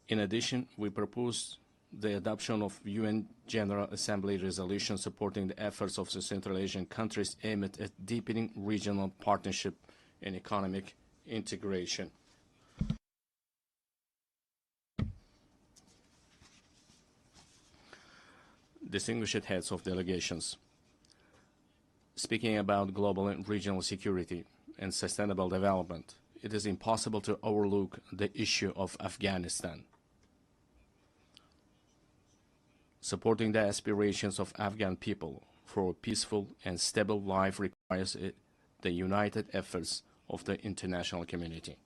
In addition, we propose the adoption of UN General Assembly resolution supporting the efforts of the Central Asian countries aimed at deepening regional partnership and economic integration. Distinguished heads of delegations, speaking about global and regional security and sustainable development, it is impossible to overlook the issue of Afghanistan. Supporting the aspirations of Afghan people for a peaceful and stable life requires the united efforts of the international community.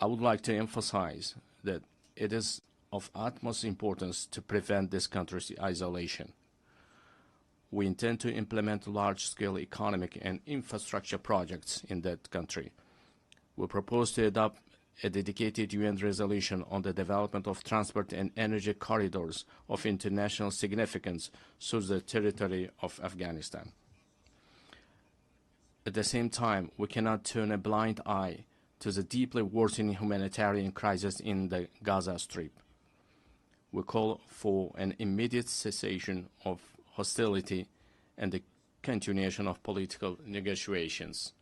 I would like to emphasize that it is of utmost importance to prevent this country's isolation. We intend to implement large-scale economic and infrastructure projects in that country. We propose to adopt a dedicated UN resolution on the development of transport and energy corridors of international significance through the territory of Afghanistan. At the same time, we cannot turn a blind eye to the deeply worsening humanitarian crisis in the Gaza Strip. We call for an immediate cessation of hostility and the continuation of political negotiations.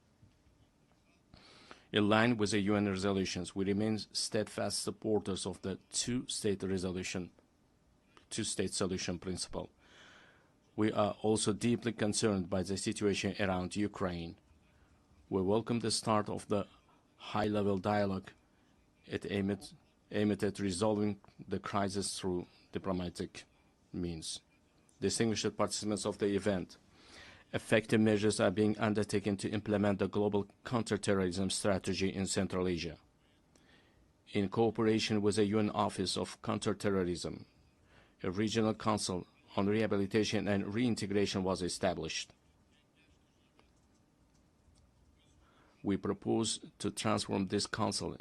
In line with the UN resolutions, we remain steadfast supporters of the two-state solution principle. We are also deeply concerned by the situation around Ukraine. We welcome the start of the high-level dialogue aimed at resolving the crisis through diplomatic means. Distinguished participants of the event, effective measures are being undertaken to implement the global counterterrorism strategy in Central Asia. In cooperation with the UN Office of Counterterrorism, a regional council on rehabilitation and reintegration was established. We propose to transform this council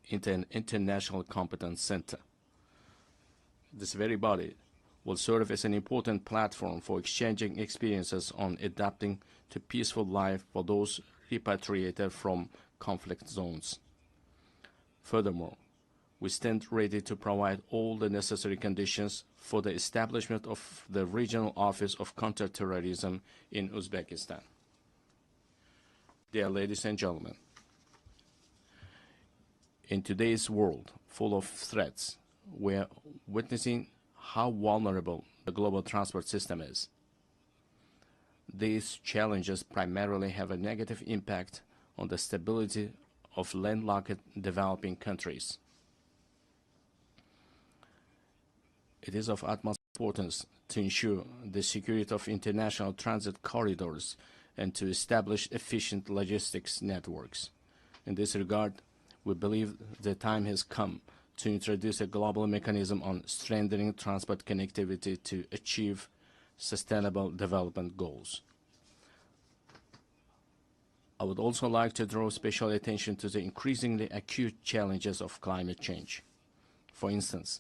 into an international competence center. This very body will serve as an important platform for exchanging experiences on adapting to peaceful life for those repatriated from conflict zones. Furthermore, we stand ready to provide all the necessary conditions for the establishment of the Regional Office of Counterterrorism in Uzbekistan. Dear ladies and gentlemen, in today's world full of threats, we are witnessing how vulnerable the global transport system is. These challenges primarily have a negative impact on the stability of landlocked developing countries. It is of utmost importance to ensure the security of international transit corridors and to establish efficient logistics networks. In this regard, we believe the time has come to introduce a global mechanism on strengthening transport connectivity to achieve sustainable development goals. I would also like to draw special attention to the increasingly acute challenges of climate change. For instance,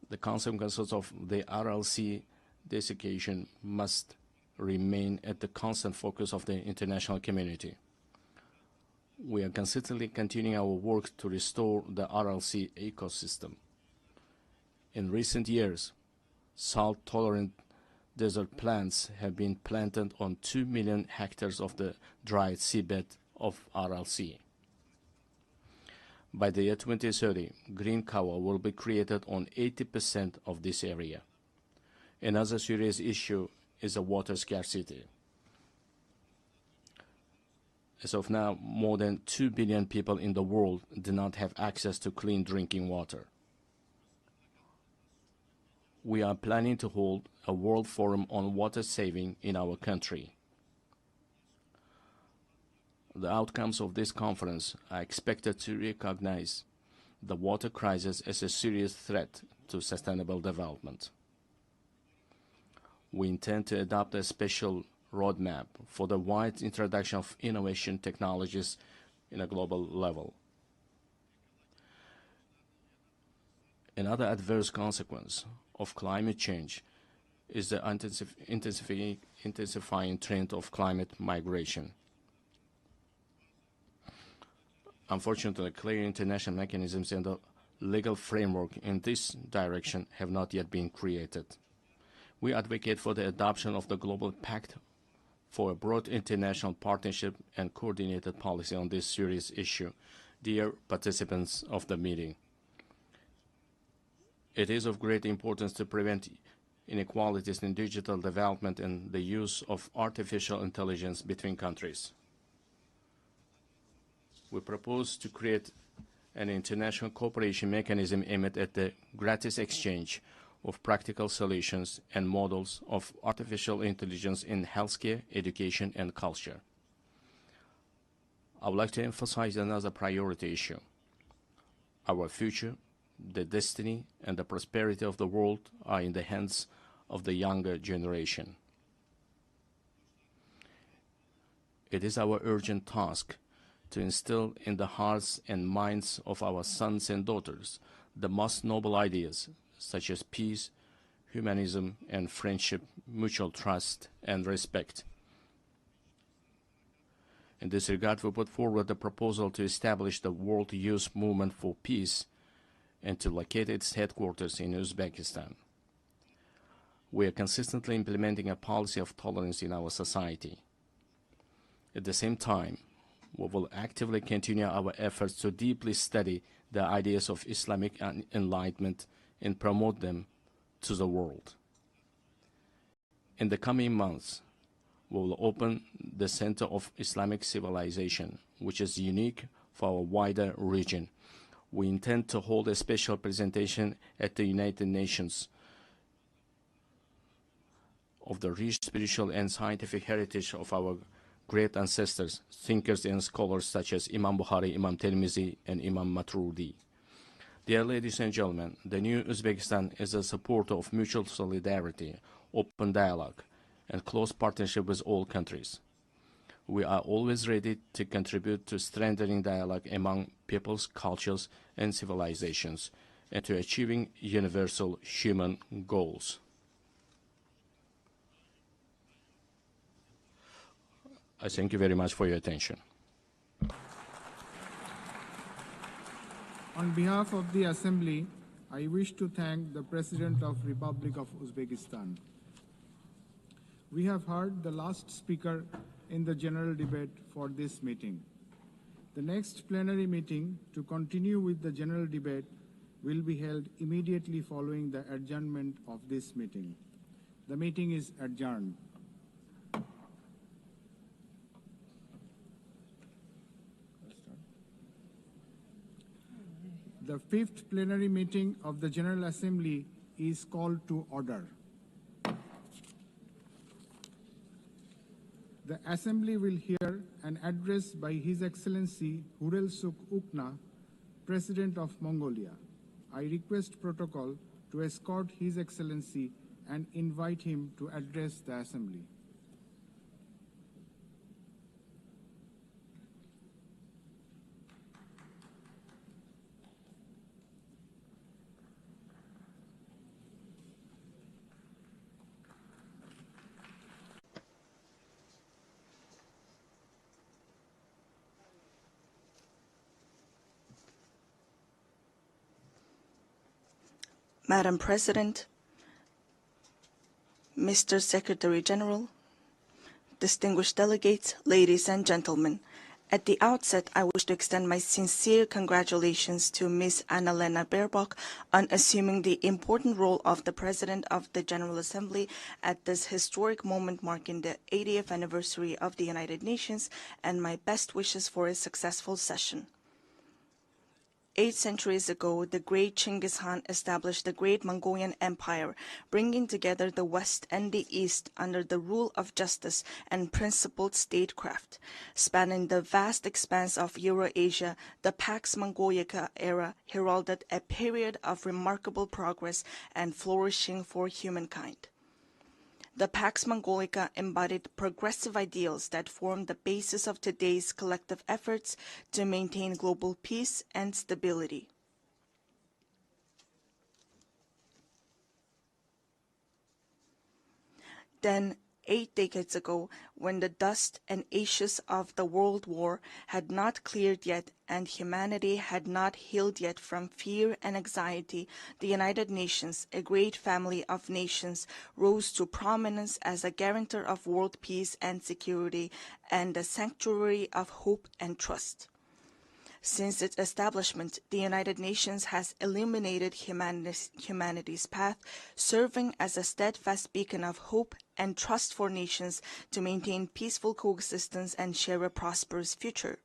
the consequences of the RLC desiccation must remain at the constant focus of the international community. We are consistently continuing our work to restore the RLC ecosystem. In recent years, salt-tolerant desert plants have been planted on 2 million hectares of the dry seabed of RLC. By the year 2030, green cover will be created on 80% of this area. Another serious issue is the water scarcity. As of now, more than 2 billion people in the world do not have access to clean drinking water. We are planning to hold a World Forum on water saving in our country. The outcomes of this conference are expected to recognize the water crisis as a serious threat to sustainable development. We intend to adopt a special roadmap for the wide introduction of innovation technologies in a global level. Another adverse consequence of climate change is the intensifying trend of climate migration. Unfortunately, clear international mechanisms and the legal framework in this direction have not yet been created. We advocate for the adoption of the Global Pact for a broad international partnership and coordinated policy on this serious issue. Dear participants of the meeting, it is of great importance to prevent inequalities in digital development and the use of artificial intelligence between countries. We propose to create an international cooperation mechanism aimed at the gratis exchange of practical solutions and models of artificial intelligence in healthcare, education, and culture. I would like to emphasize another priority issue. Our future, the destiny, and the prosperity of the world are in the hands of the younger generation. It is our urgent task to instill in the hearts and minds of our sons and daughters the most noble ideas, such as peace, humanism, and friendship, mutual trust, and respect. In this regard, we put forward the proposal to establish the World Youth Movement for Peace and to locate its headquarters in Uzbekistan. We are consistently implementing a policy of tolerance in our society. At the same time, we will actively continue our efforts to deeply study the ideas of Islamic enlightenment and promote them to the world. In the coming months, we will open the Center of Islamic Civilization, which is unique for our wider region. We intend to hold a special presentation at the United Nations of the rich spiritual and scientific heritage of our great ancestors, thinkers and scholars such as Imam Bukhari, Imam Tirmizi, and Imam Maturidi. Dear ladies and gentlemen, the new Uzbekistan is a supporter of mutual solidarity, open dialogue, and close partnership with all countries. We are always ready to contribute to strengthening dialogue among peoples, cultures, and civilizations, and to achieving universal human goals. I thank you very much for your attention. On behalf of the Assembly, I wish to thank the President of Republic of Uzbekistan. We have heard the last speaker in the general debate for this meeting. The next plenary meeting to continue with the general debate will be held immediately following the adjournment of this meeting. The meeting is adjourned. The fifth plenary meeting of the General Assembly is called to order. The Assembly will hear an address by His Excellency Hurelsuk Ukna, President of Mongolia. I request protocol to escort His Excellency and invite him to address the Assembly. Madam President, Mr. Secretary General, distinguished delegates, ladies and gentlemen, at the outset, I wish to extend my sincere congratulations to Ms. Annalena Baerbock on assuming the important role of the President of the General Assembly at this historic moment marking the 80th anniversary of the United Nations, and my best wishes for a successful session. 8 centuries ago, the great Chinggis Khan established the Great Mongolian Empire, bringing together the West and the East under the rule of justice and principled statecraft. Spanning the vast expanse of Eurasia, the Pax Mongolica era heralded a period of remarkable progress and flourishing for humankind. The Pax Mongolica embodied progressive ideals that form the basis of today's collective efforts to maintain global peace and stability. Then, 8 decades ago, when the dust and ashes of the World War had not cleared yet and humanity had not healed yet from fear and anxiety, the United Nations, a great family of nations, rose to prominence as a guarantor of world peace and security and a sanctuary of hope and trust. Since its establishment, the United Nations has illuminated humanity's path, serving as a steadfast beacon of hope and trust for nations to maintain peaceful coexistence and share a prosperous future.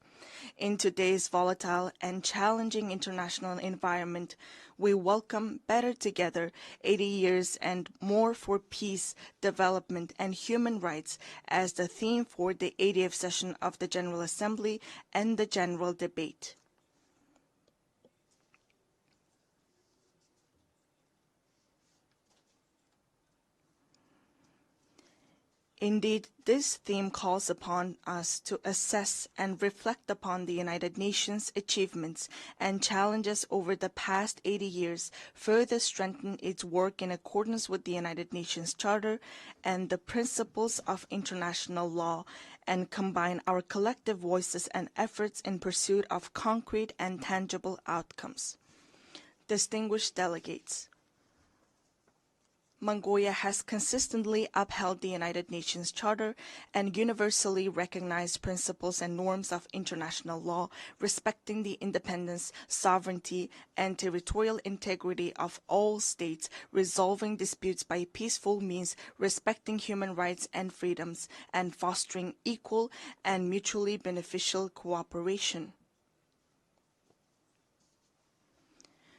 In today's volatile and challenging international environment, we welcome Better Together, 80 years and more for peace, development, and human rights as the theme for the 80th session of the General Assembly and the general debate. Indeed, this theme calls upon us to assess and reflect upon the United Nations' achievements and challenges over the past 80 years, further strengthen its work in accordance with the United Nations Charter and the principles of international law, and combine our collective voices and efforts in pursuit of concrete and tangible outcomes. Distinguished delegates, Mongolia has consistently upheld the United Nations Charter and universally recognized principles and norms of international law, respecting the independence, sovereignty, and territorial integrity of all states, resolving disputes by peaceful means, respecting human rights and freedoms, and fostering equal and mutually beneficial cooperation.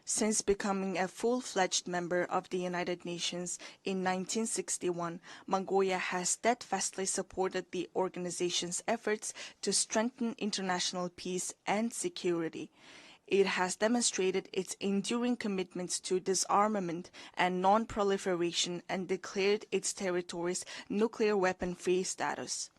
Since becoming a full-fledged member of the United Nations in 1961, Mongolia has steadfastly supported the organization's efforts to strengthen international peace and security. It has demonstrated its enduring commitments to disarmament and non-proliferation and declared its territories nuclear weapon-free status.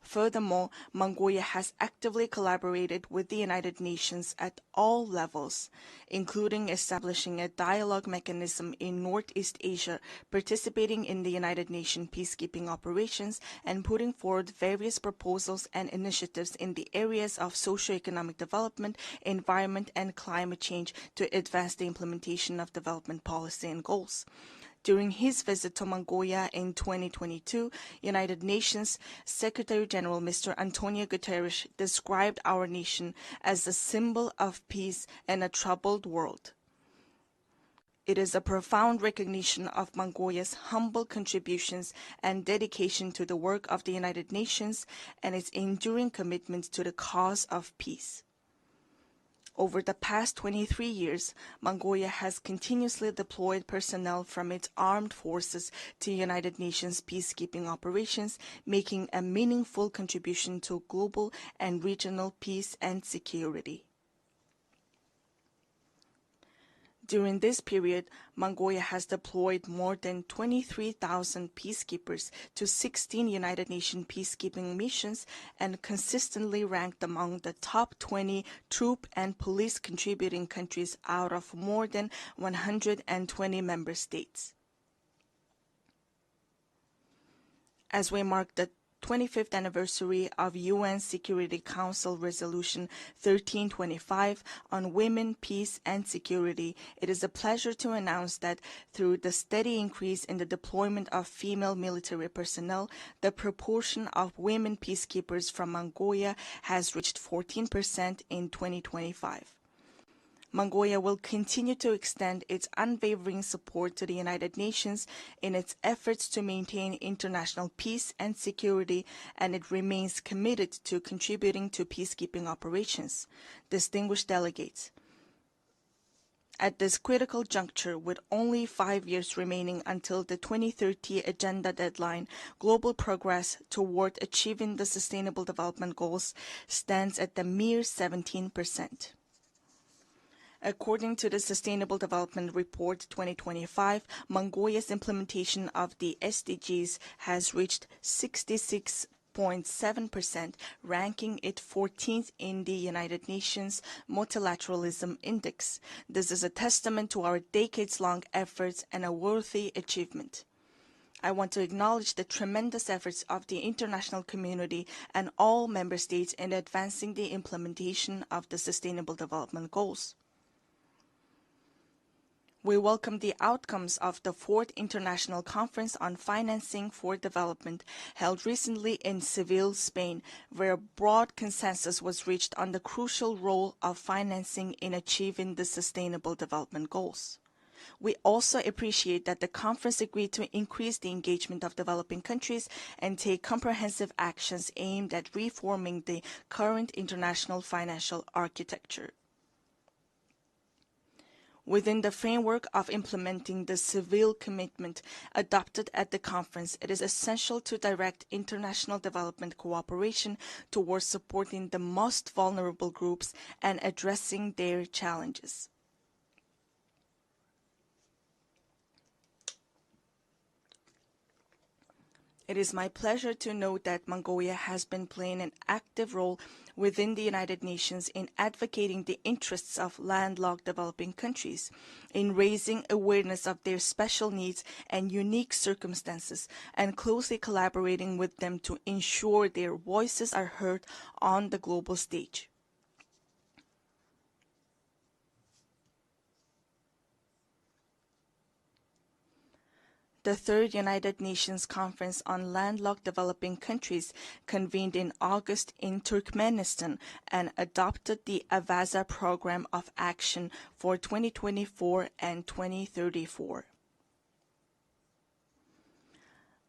Furthermore, Mongolia has actively collaborated with the United Nations at all levels, including establishing a dialogue mechanism in Northeast Asia, participating in the United Nations peacekeeping operations, and putting forward various proposals and initiatives in the areas of socio-economic development, environment, and climate change to advance the implementation of development policy and goals. During his visit to Mongolia in 2022, United Nations Secretary-General Mr. Antonio Guterres described our nation as a symbol of peace in a troubled world. It is a profound recognition of Mongolia's humble contributions and dedication to the work of the United Nations and its enduring commitment to the cause of peace. Over the past 23 years, Mongolia has continuously deployed personnel from its armed forces to United Nations peacekeeping operations, making a meaningful contribution to global and regional peace and security. During this period, Mongolia has deployed more than 23,000 peacekeepers to 16 United Nations peacekeeping missions and consistently ranked among the top 20 troop and police contributing countries out of more than 120 member states. As we mark the 25th anniversary of UN Security Council Resolution 1325 on women, peace, and security, it is a pleasure to announce that through the steady increase in the deployment of female military personnel, the proportion of women peacekeepers from Mongolia has reached 14% in 2025. Mongolia will continue to extend its unwavering support to the United Nations in its efforts to maintain international peace and security, and it remains committed to contributing to peacekeeping operations. Distinguished delegates, at this critical juncture, with only 5 years remaining until the 2030 agenda deadline, global progress toward achieving the Sustainable Development Goals stands at the mere 17%. According to the Sustainable Development Report 2025, Mongolia's implementation of the SDGs has reached 66.7%, ranking it 14th in the United Nations Multilateralism Index. This is a testament to our decades-long efforts and a worthy achievement. I want to acknowledge the tremendous efforts of the international community and all member states in advancing the implementation of the Sustainable Development Goals. We welcome the outcomes of the 4th International Conference on Financing for Development, held recently in Seville, Spain, where a broad consensus was reached on the crucial role of financing in achieving the Sustainable Development Goals. We also appreciate that the conference agreed to increase the engagement of developing countries and take comprehensive actions aimed at reforming the current international financial architecture. Within the framework of implementing the Seville commitment adopted at the conference, it is essential to direct international development cooperation towards supporting the most vulnerable groups and addressing their challenges. It is my pleasure to note that Mongolia has been playing an active role within the United Nations in advocating the interests of landlocked developing countries, in raising awareness of their special needs and unique circumstances, and closely collaborating with them to ensure their voices are heard on the global stage. The Third United Nations Conference on Landlocked Developing Countries convened in August in Turkmenistan and adopted the Avaza Program of Action for 2024 and 2034.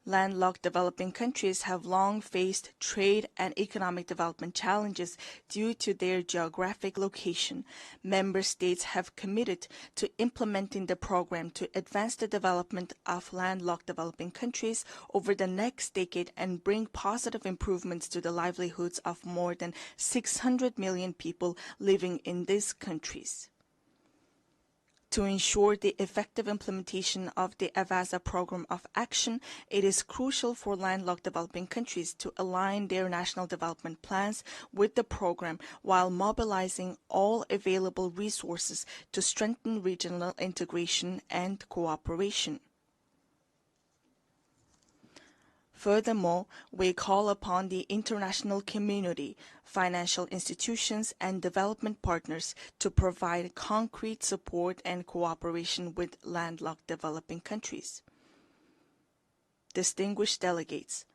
Landlocked developing countries have long faced trade and economic development challenges due to their geographic location. Member states have committed to implementing the program to advance the development of landlocked developing countries over the next decade and bring positive improvements to the livelihoods of more than 600 million people living in these countries. To ensure the effective implementation of the Avaza Program of Action, it is crucial for landlocked developing countries to align their national development plans with the program while mobilizing all available resources to strengthen regional integration and cooperation. Furthermore, we call upon the international community, financial institutions, and development partners to provide concrete support and cooperation with landlocked developing countries. Distinguished delegates,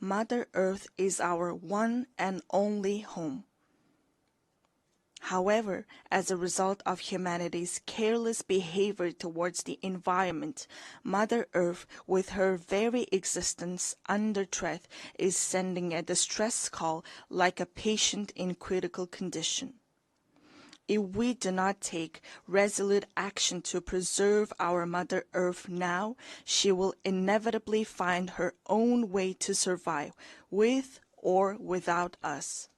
Mother Earth is our one and only home. However, as a result of humanity's careless behavior towards the environment, Mother Earth, with her very existence under threat, is sending a distress call like a patient in critical condition. If we do not take resolute action to preserve our Mother Earth now, she will inevitably find her own way to survive, with or without us.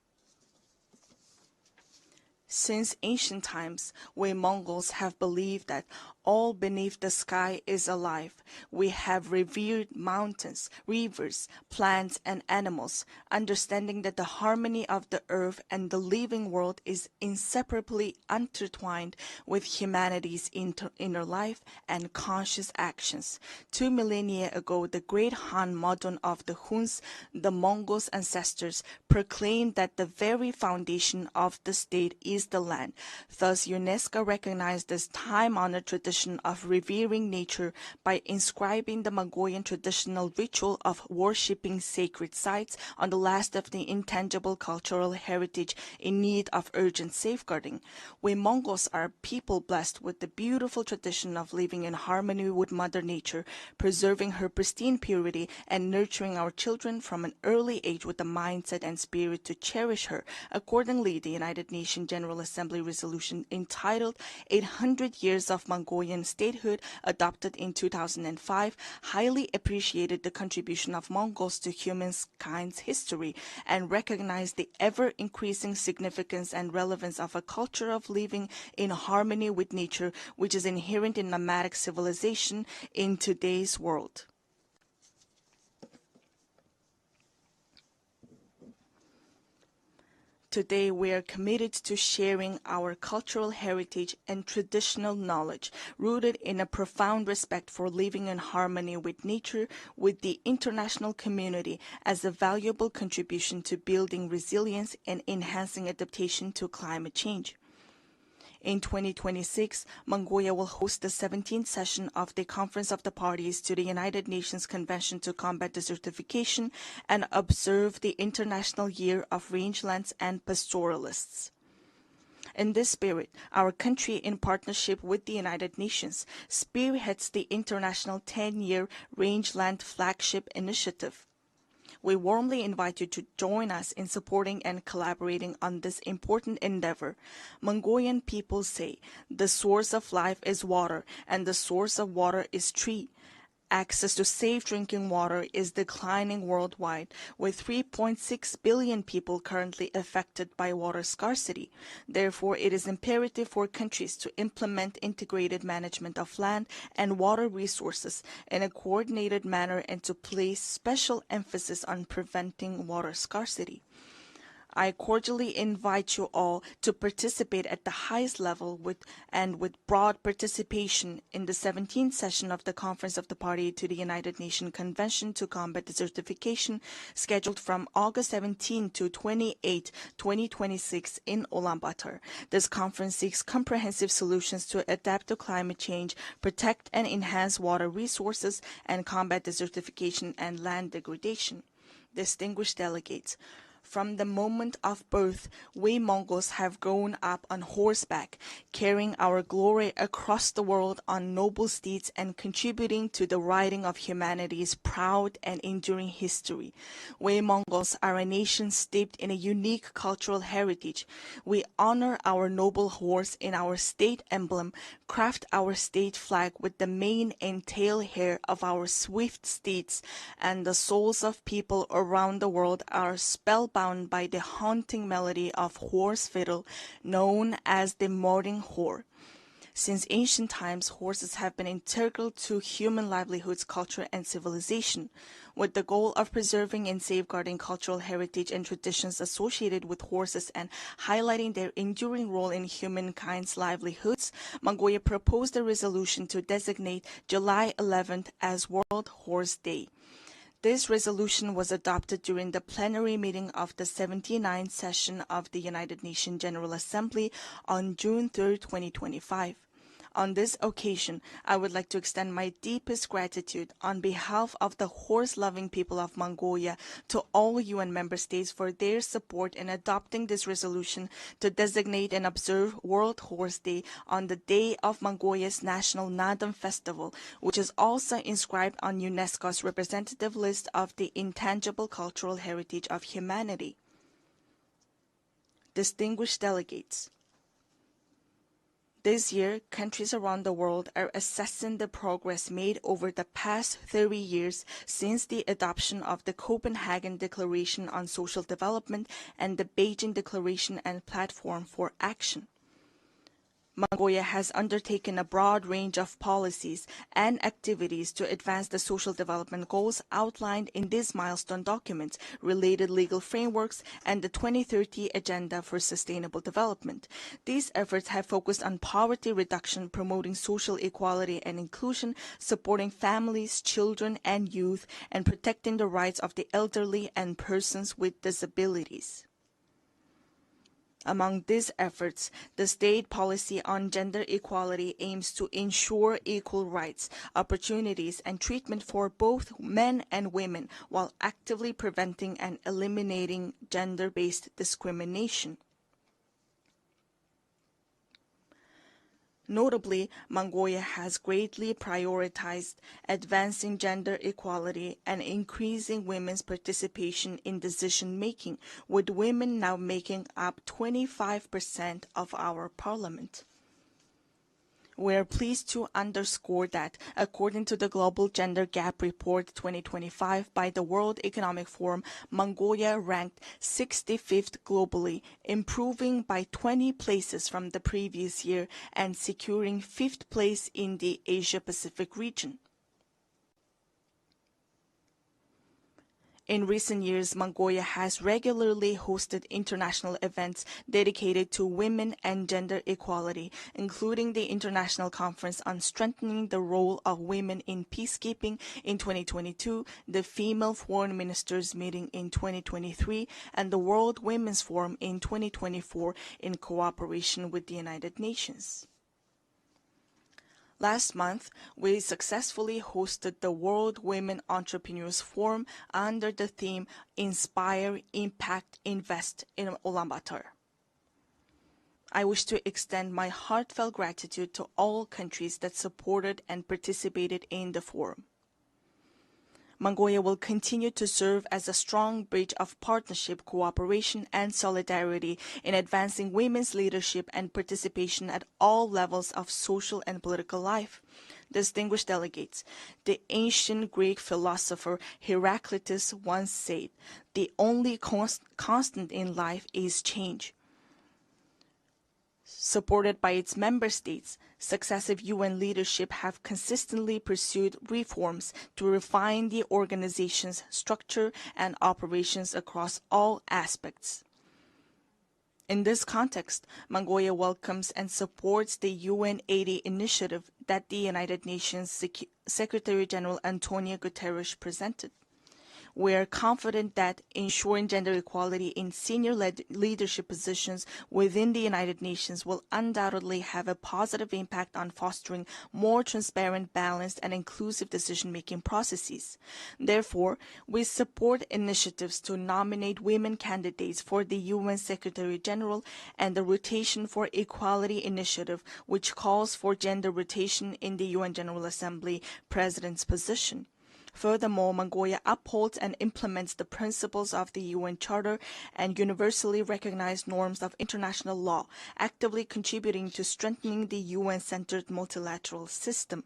Since ancient times, we Mongols have believed that all beneath the sky is alive. We have revered mountains, rivers, plants, and animals, understanding that the harmony of the earth and the living world is inseparably intertwined with humanity's inner life and conscious actions. 2 millennia ago, the great Han Modon of the Huns, the Mongols' ancestors, proclaimed that the very foundation of the state is the land. Thus, UNESCO recognized this time-honored tradition of revering nature by inscribing the Mongolian traditional ritual of worshipping sacred sites on the last of the intangible cultural heritage in need of urgent safeguarding. We Mongols are a people blessed with the beautiful tradition of living in harmony with Mother Nature, preserving her pristine purity and nurturing our children from an early age with the mindset and spirit to cherish her. Accordingly, the United Nations General Assembly resolution entitled 800 Years of Mongolian Statehood, adopted in 2005, highly appreciated the contribution of Mongols to humankind's history and recognized the ever-increasing significance and relevance of a culture of living in harmony with nature, which is inherent in nomadic civilization in today's world. Today, we are committed to sharing our cultural heritage and traditional knowledge, rooted in a profound respect for living in harmony with nature, with the international community, as a valuable contribution to building resilience and enhancing adaptation to climate change. In 2026, Mongolia will host the 17th session of the Conference of the Parties to the United Nations Convention to Combat Desertification and observe the International Year of Rangelands and Pastoralists. In this spirit, our country, in partnership with the United Nations, spearheads the International 10-Year Rangeland Flagship Initiative. We warmly invite you to join us in supporting and collaborating on this important endeavor. Mongolian people say, the source of life is water, and the source of water is tree. access to safe drinking water is declining worldwide, with 3.6 billion people currently affected by water scarcity. Therefore, it is imperative for countries to implement integrated management of land and water resources in a coordinated manner and to place special emphasis on preventing water scarcity. I cordially invite you all to participate at the highest level with broad participation in the 17th session of the Conference of the Party to the United Nations Convention to Combat Desertification, scheduled from August 17 to 28, 2026 in Ulaanbaatar. This conference seeks comprehensive solutions to adapt to climate change, protect and enhance water resources, and combat desertification and land degradation. Distinguished delegates, from the moment of birth, we Mongols have grown up on horseback, carrying our glory across the world on noble steeds and contributing to the writing of humanity's proud and enduring history. We Mongols are a nation steeped in a unique cultural heritage. We honor our noble horse in our state emblem, craft our state flag with the mane and tail hair of our swift steeds, and the souls of people around the world are spellbound by the haunting melody of horse fiddle known as the Moring Hor. Since ancient times, horses have been integral to human livelihoods, culture, and civilization. With the goal of preserving and safeguarding cultural heritage and traditions associated with horses and highlighting their enduring role in humankind's livelihoods, Mongolia proposed a resolution to designate July 11th as World Horse Day. This resolution was adopted during the plenary meeting of the 79th session of the United Nations General Assembly on June 3, 2025. On this occasion, I would like to extend my deepest gratitude on behalf of the horse-loving people of Mongolia to all UN member states for their support in adopting this resolution to designate and observe World Horse Day on the day of Mongolia's National Naadam Festival, which is also inscribed on UNESCO's representative list of the intangible cultural heritage of humanity. Distinguished delegates, this year, countries around the world are assessing the progress made over the past 30 years since the adoption of the Copenhagen Declaration on Social Development and the Beijing Declaration and Platform for Action. Mongolia has undertaken a broad range of policies and activities to advance the social development goals outlined in these milestone documents, related legal frameworks, and the 2030 Agenda for Sustainable Development. These efforts have focused on poverty reduction, promoting social equality and inclusion, supporting families, children, and youth, and protecting the rights of the elderly and persons with disabilities. Among these efforts, the state policy on gender equality aims to ensure equal rights, opportunities, and treatment for both men and women while actively preventing and eliminating gender-based discrimination. Notably, Mongolia has greatly prioritized advancing gender equality and increasing women's participation in decision-making, with women now making up 25% of our parliament. We are pleased to underscore that, according to the Global Gender Gap Report 2025 by the World Economic Forum, Mongolia ranked 65th globally, improving by 20 places from the previous year and securing 5th place in the Asia-Pacific region. In recent years, Mongolia has regularly hosted international events dedicated to women and gender equality, including the International Conference on Strengthening the Role of Women in Peacekeeping in 2022, the Female Foreign Ministers Meeting in 2023, and the World Women's Forum in 2024 in cooperation with the United Nations. Last month, we successfully hosted the World Women Entrepreneurs Forum under the theme Inspire, Impact, Invest in Ulaanbaatar. I wish to extend my heartfelt gratitude to all countries that supported and participated in the forum. Mongolia will continue to serve as a strong bridge of partnership, cooperation, and solidarity in advancing women's leadership and participation at all levels of social and political life. Distinguished delegates, the ancient Greek philosopher Heraclitus once said, "The only constant in life is change." Supported by its member states, successive UN leadership have consistently pursued reforms to refine the organization's structure and operations across all aspects. In this context, Mongolia welcomes and supports the UN80 initiative that the United Nations Secretary-General Antonio Guterres presented. We are confident that ensuring gender equality in senior leadership positions within the United Nations will undoubtedly have a positive impact on fostering more transparent, balanced, and inclusive decision-making processes. Therefore, we support initiatives to nominate women candidates for the UN Secretary-General and the Rotation for Equality initiative, which calls for gender rotation in the UN General Assembly President's position. Furthermore, Mongolia upholds and implements the principles of the UN Charter and universally recognized norms of international law, actively contributing to strengthening the UN-centered multilateral system.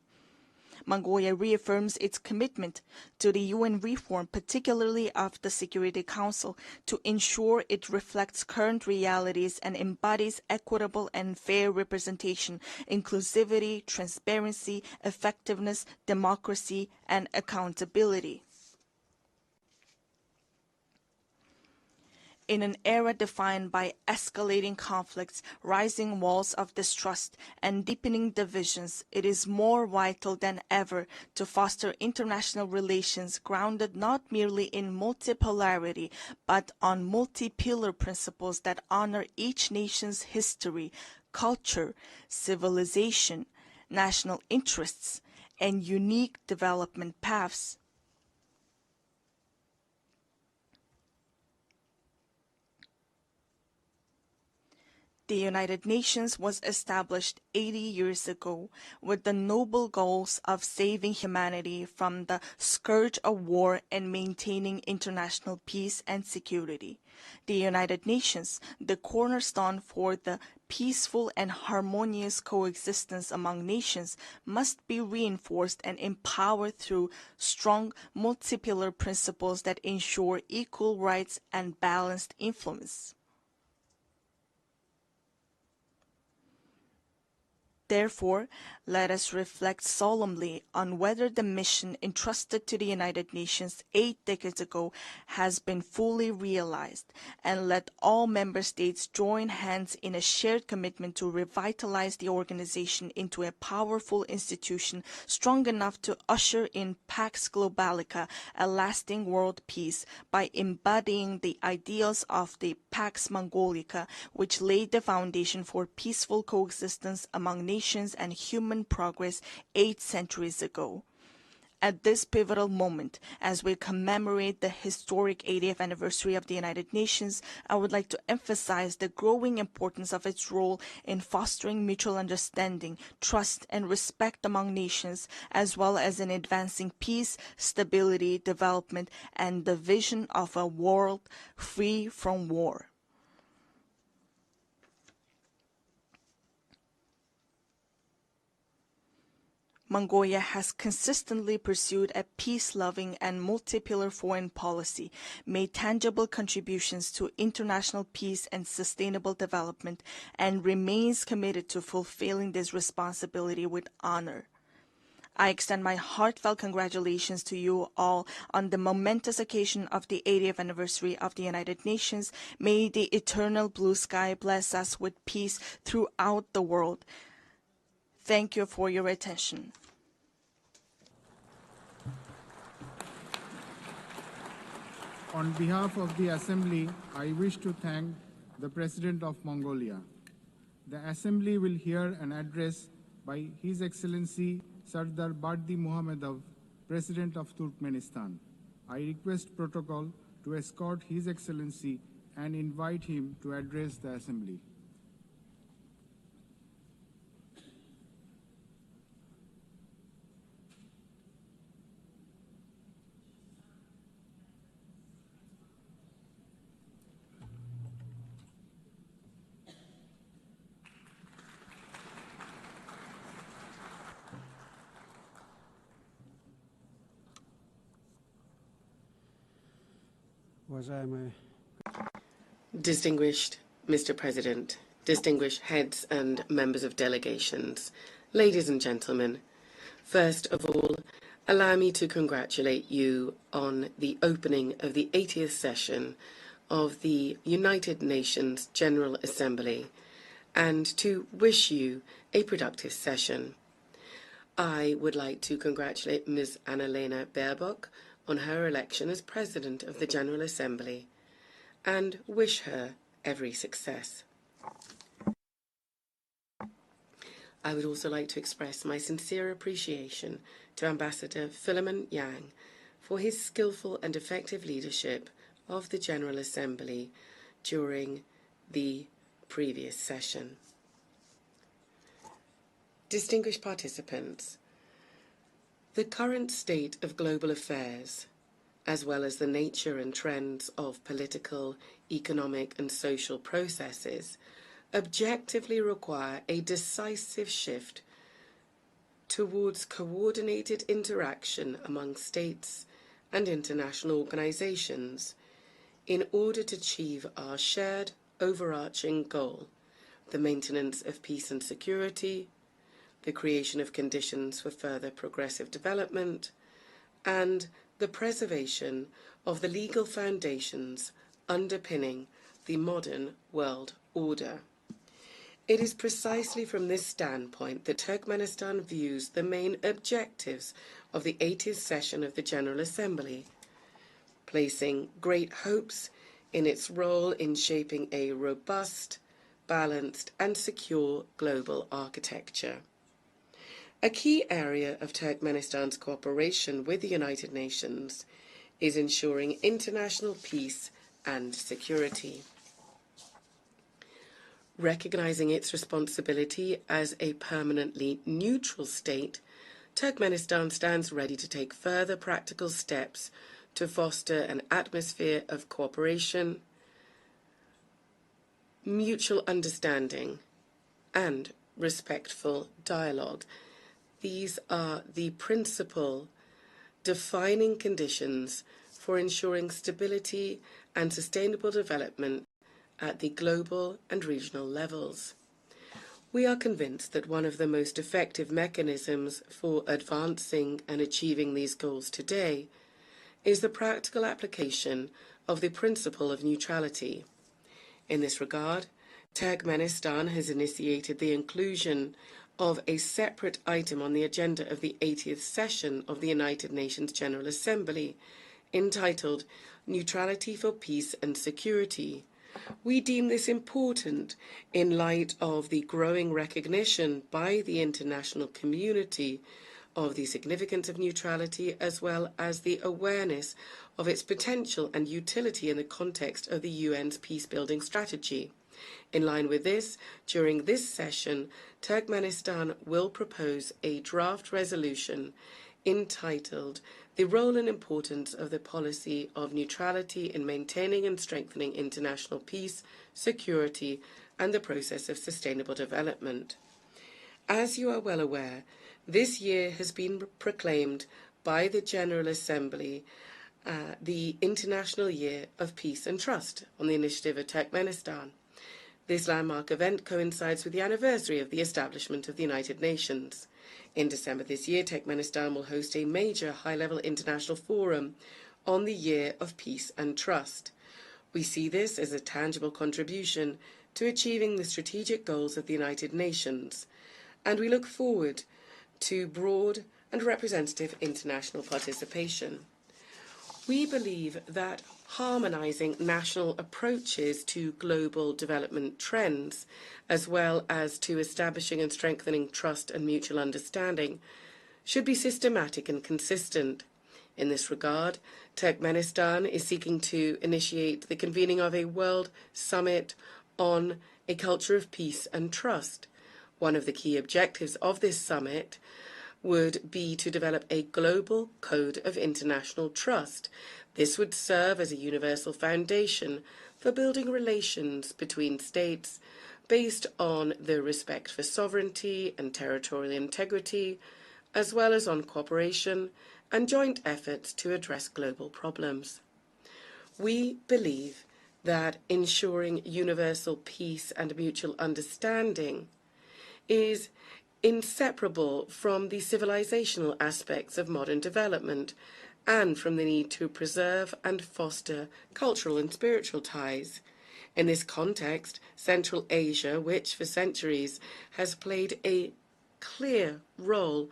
Mongolia reaffirms its commitment to the UN reform, particularly of the Security Council, to ensure it reflects current realities and embodies equitable and fair representation, inclusivity, transparency, effectiveness, democracy, and accountability. In an era defined by escalating conflicts, rising walls of distrust, and deepening divisions, it is more vital than ever to foster international relations grounded not merely in multipolarity, but on multi-pillar principles that honor each nation's history, culture, civilization, national interests, and unique development paths. The United Nations was established 80 years ago with the noble goals of saving humanity from the scourge of war and maintaining international peace and security. The United Nations, the cornerstone for the peaceful and harmonious coexistence among nations, must be reinforced and empowered through strong multi-pillar principles that ensure equal rights and balanced influence. Therefore, let us reflect solemnly on whether the mission entrusted to the United Nations 8 decades ago has been fully realized, and let all member states join hands in a shared commitment to revitalize the organization into a powerful institution strong enough to usher in Pax Globalica, a lasting world peace, by embodying the ideals of the Pax Mongolica, which laid the foundation for peaceful coexistence among nations and human progress 8 centuries ago. At this pivotal moment, as we commemorate the historic 80th anniversary of the United Nations, I would like to emphasize the growing importance of its role in fostering mutual understanding, trust, and respect among nations, as well as in advancing peace, stability, development, and the vision of a world free from war. Mongolia has consistently pursued a peace-loving and multi-pillar foreign policy, made tangible contributions to international peace and sustainable development, and remains committed to fulfilling this responsibility with honor. I extend my heartfelt congratulations to you all on the momentous occasion of the 80th anniversary of the United Nations. May the eternal blue sky bless us with peace throughout the world. Thank you for your attention. On behalf of the Assembly, I wish to thank the President of Mongolia. The Assembly will hear an address by His Excellency Sardar Bardi Muhammadov, President of Turkmenistan. I request protocol to escort His Excellency and invite him to address the Assembly. Distinguished Mr. President, distinguished heads and members of delegations, ladies and gentlemen, first of all, allow me to congratulate you on the opening of the 80th session of the United Nations General Assembly and to wish you a productive session. I would like to congratulate Ms. Annalena Baerbock on her election as President of the General Assembly and wish her every success. I would also like to express my sincere appreciation to Ambassador Philemon Yang for his skillful and effective leadership of the General Assembly during the previous session. Distinguished participants, the current state of global affairs, as well as the nature and trends of political, economic, and social processes, objectively require a decisive shift towards coordinated interaction among states and international organizations in order to achieve our shared overarching goal, the maintenance of peace and security, the creation of conditions for further progressive development, and the preservation of the legal foundations underpinning the modern world order. It is precisely from this standpoint that Turkmenistan views the main objectives of the 80th session of the General Assembly, placing great hopes in its role in shaping a robust, balanced, and secure global architecture. A key area of Turkmenistan's cooperation with the United Nations is ensuring international peace and security. Recognizing its responsibility as a permanently neutral state, Turkmenistan stands ready to take further practical steps to foster an atmosphere of cooperation, mutual understanding, and respectful dialogue. These are the principal defining conditions for ensuring stability and sustainable development at the global and regional levels. We are convinced that one of the most effective mechanisms for advancing and achieving these goals today is the practical application of the principle of neutrality. In this regard, Turkmenistan has initiated the inclusion of a separate item on the agenda of the 80th session of the United Nations General Assembly, entitled Neutrality for Peace and Security. We deem this important in light of the growing recognition by the international community of the significance of neutrality, as well as the awareness of its potential and utility in the context of the UN's peace-building strategy. In line with this, during this session, Turkmenistan will propose a draft resolution entitled The Role and Importance of the Policy of Neutrality in Maintaining and Strengthening International Peace, Security, and the Process of Sustainable Development. As you are well aware, this year has been proclaimed by the General Assembly the International Year of Peace and Trust on the initiative of Turkmenistan. This landmark event coincides with the anniversary of the establishment of the United Nations. In December this year, Turkmenistan will host a major high-level international forum on the Year of Peace and Trust. We see this as a tangible contribution to achieving the strategic goals of the United Nations, and we look forward to broad and representative international participation. We believe that harmonizing national approaches to global development trends, as well as to establishing and strengthening trust and mutual understanding, should be systematic and consistent. In this regard, Turkmenistan is seeking to initiate the convening of a World Summit on a Culture of Peace and Trust. One of the key objectives of this summit would be to develop a global code of international trust. This would serve as a universal foundation for building relations between states based on the respect for sovereignty and territorial integrity, as well as on cooperation and joint efforts to address global problems. We believe that ensuring universal peace and mutual understanding is inseparable from the civilizational aspects of modern development and from the need to preserve and foster cultural and spiritual ties. In this context, Central Asia, which for centuries has played a clear role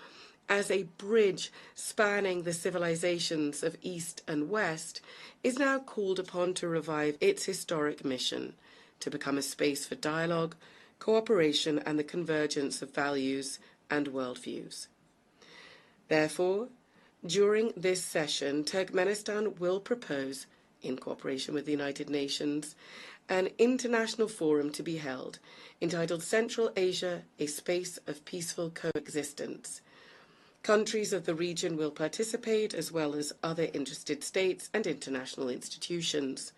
as a bridge spanning the civilizations of East and West, is now called upon to revive its historic mission to become a space for dialogue, cooperation, and the convergence of values and worldviews. Therefore, during this session, Turkmenistan will propose, in cooperation with the United Nations, an international forum to be held entitled Central Asia, a Space of Peaceful Coexistence. Countries of the region will participate, as well as other interested states and international institutions.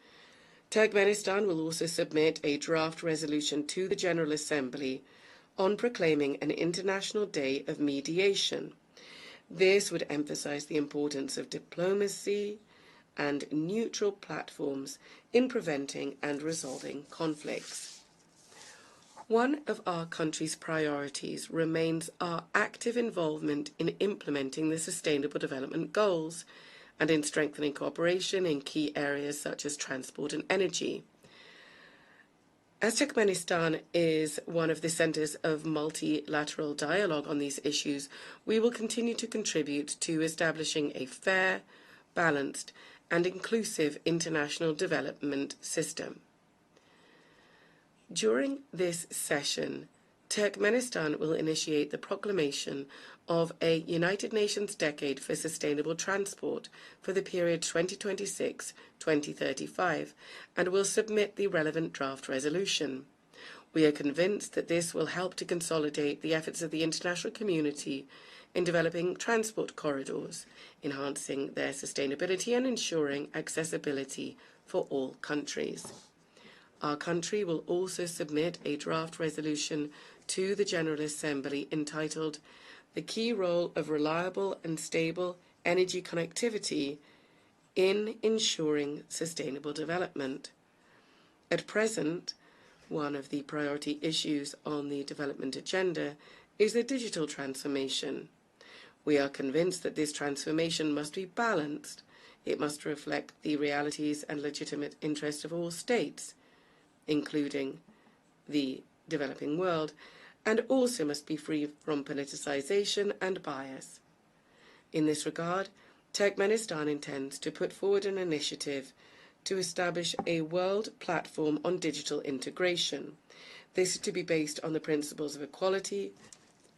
Turkmenistan will also submit a draft resolution to the General Assembly on proclaiming an International Day of Mediation. This would emphasize the importance of diplomacy and neutral platforms in preventing and resolving conflicts. One of our country's priorities remains our active involvement in implementing the Sustainable Development Goals and in strengthening cooperation in key areas such as transport and energy. As Turkmenistan is one of the centers of multilateral dialogue on these issues, we will continue to contribute to establishing a fair, balanced, and inclusive international development system. During this session, Turkmenistan will initiate the proclamation of a United Nations Decade for Sustainable Transport for the period 2026-2035 and will submit the relevant draft resolution. We are convinced that this will help to consolidate the efforts of the international community in developing transport corridors, enhancing their sustainability and ensuring accessibility for all countries. Our country will also submit a draft resolution to the General Assembly entitled The Key Role of Reliable and Stable Energy Connectivity in Ensuring Sustainable Development. At present, one of the priority issues on the development agenda is the digital transformation. We are convinced that this transformation must be balanced. It must reflect the realities and legitimate interests of all states, including the developing world, and also must be free from politicization and bias. In this regard, Turkmenistan intends to put forward an initiative to establish a world platform on digital integration. This is to be based on the principles of equality,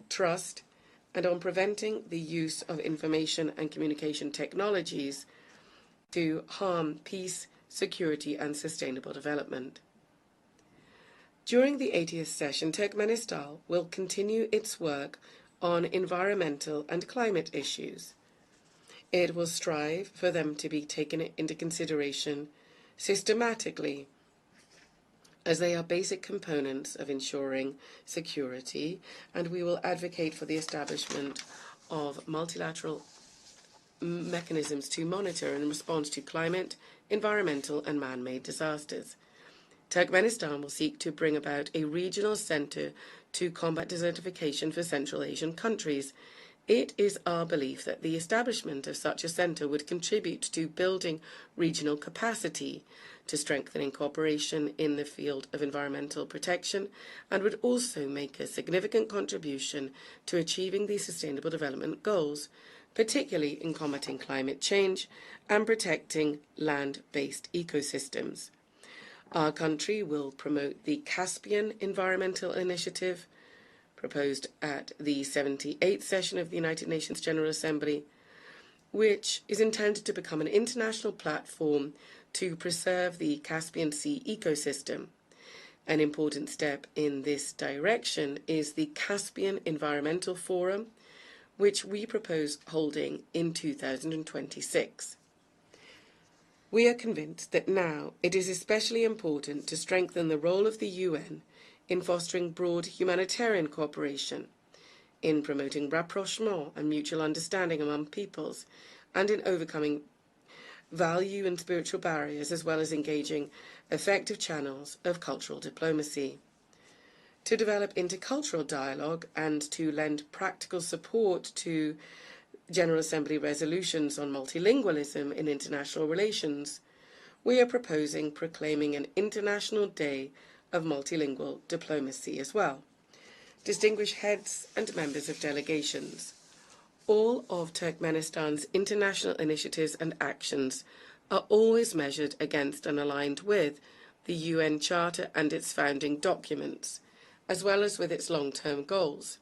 trust, and on preventing the use of information and communication technologies to harm peace, security, and sustainable development. During the 80th session, Turkmenistan will continue its work on environmental and climate issues. It will strive for them to be taken into consideration systematically, as they are basic components of ensuring security, and we will advocate for the establishment of multilateral mechanisms to monitor and respond to climate, environmental, and man-made disasters. Turkmenistan will seek to bring about a regional center to combat desertification for Central Asian countries. It is our belief that the establishment of such a center would contribute to building regional capacity, to strengthening cooperation in the field of environmental protection, and would also make a significant contribution to achieving the Sustainable Development Goals, particularly in combating climate change and protecting land-based ecosystems. Our country will promote the Caspian Environmental Initiative, proposed at the 78th session of the United Nations General Assembly, which is intended to become an international platform to preserve the Caspian Sea ecosystem. An important step in this direction is the Caspian Environmental Forum, which we propose holding in 2026. We are convinced that now it is especially important to strengthen the role of the UN in fostering broad humanitarian cooperation, in promoting rapprochement and mutual understanding among peoples, and in overcoming value and spiritual barriers, as well as engaging effective channels of cultural diplomacy. To develop intercultural dialogue and to lend practical support to General Assembly resolutions on multilingualism in international relations, we are proposing proclaiming an International Day of Multilingual Diplomacy as well. Distinguished heads and members of delegations, all of Turkmenistan's international initiatives and actions are always measured against and aligned with the UN Charter and its founding documents, as well as with its long-term goals.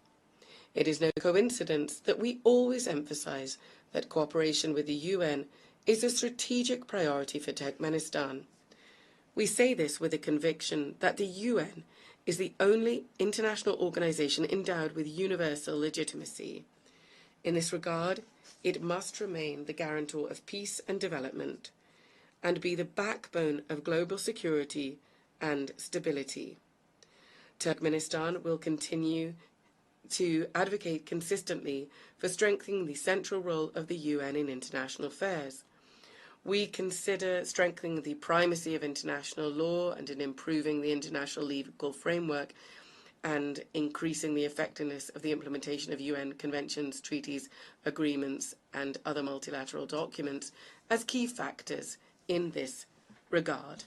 It is no coincidence that we always emphasize that cooperation with the UN is a strategic priority for Turkmenistan. We say this with a conviction that the UN is the only international organization endowed with universal legitimacy. In this regard, it must remain the guarantor of peace and development, and be the backbone of global security and stability. Turkmenistan will continue to advocate consistently for strengthening the central role of the UN in international affairs. We consider strengthening the primacy of international law and in improving the international legal framework and increasing the effectiveness of the implementation of UN conventions, treaties, agreements, and other multilateral documents as key factors in this regard.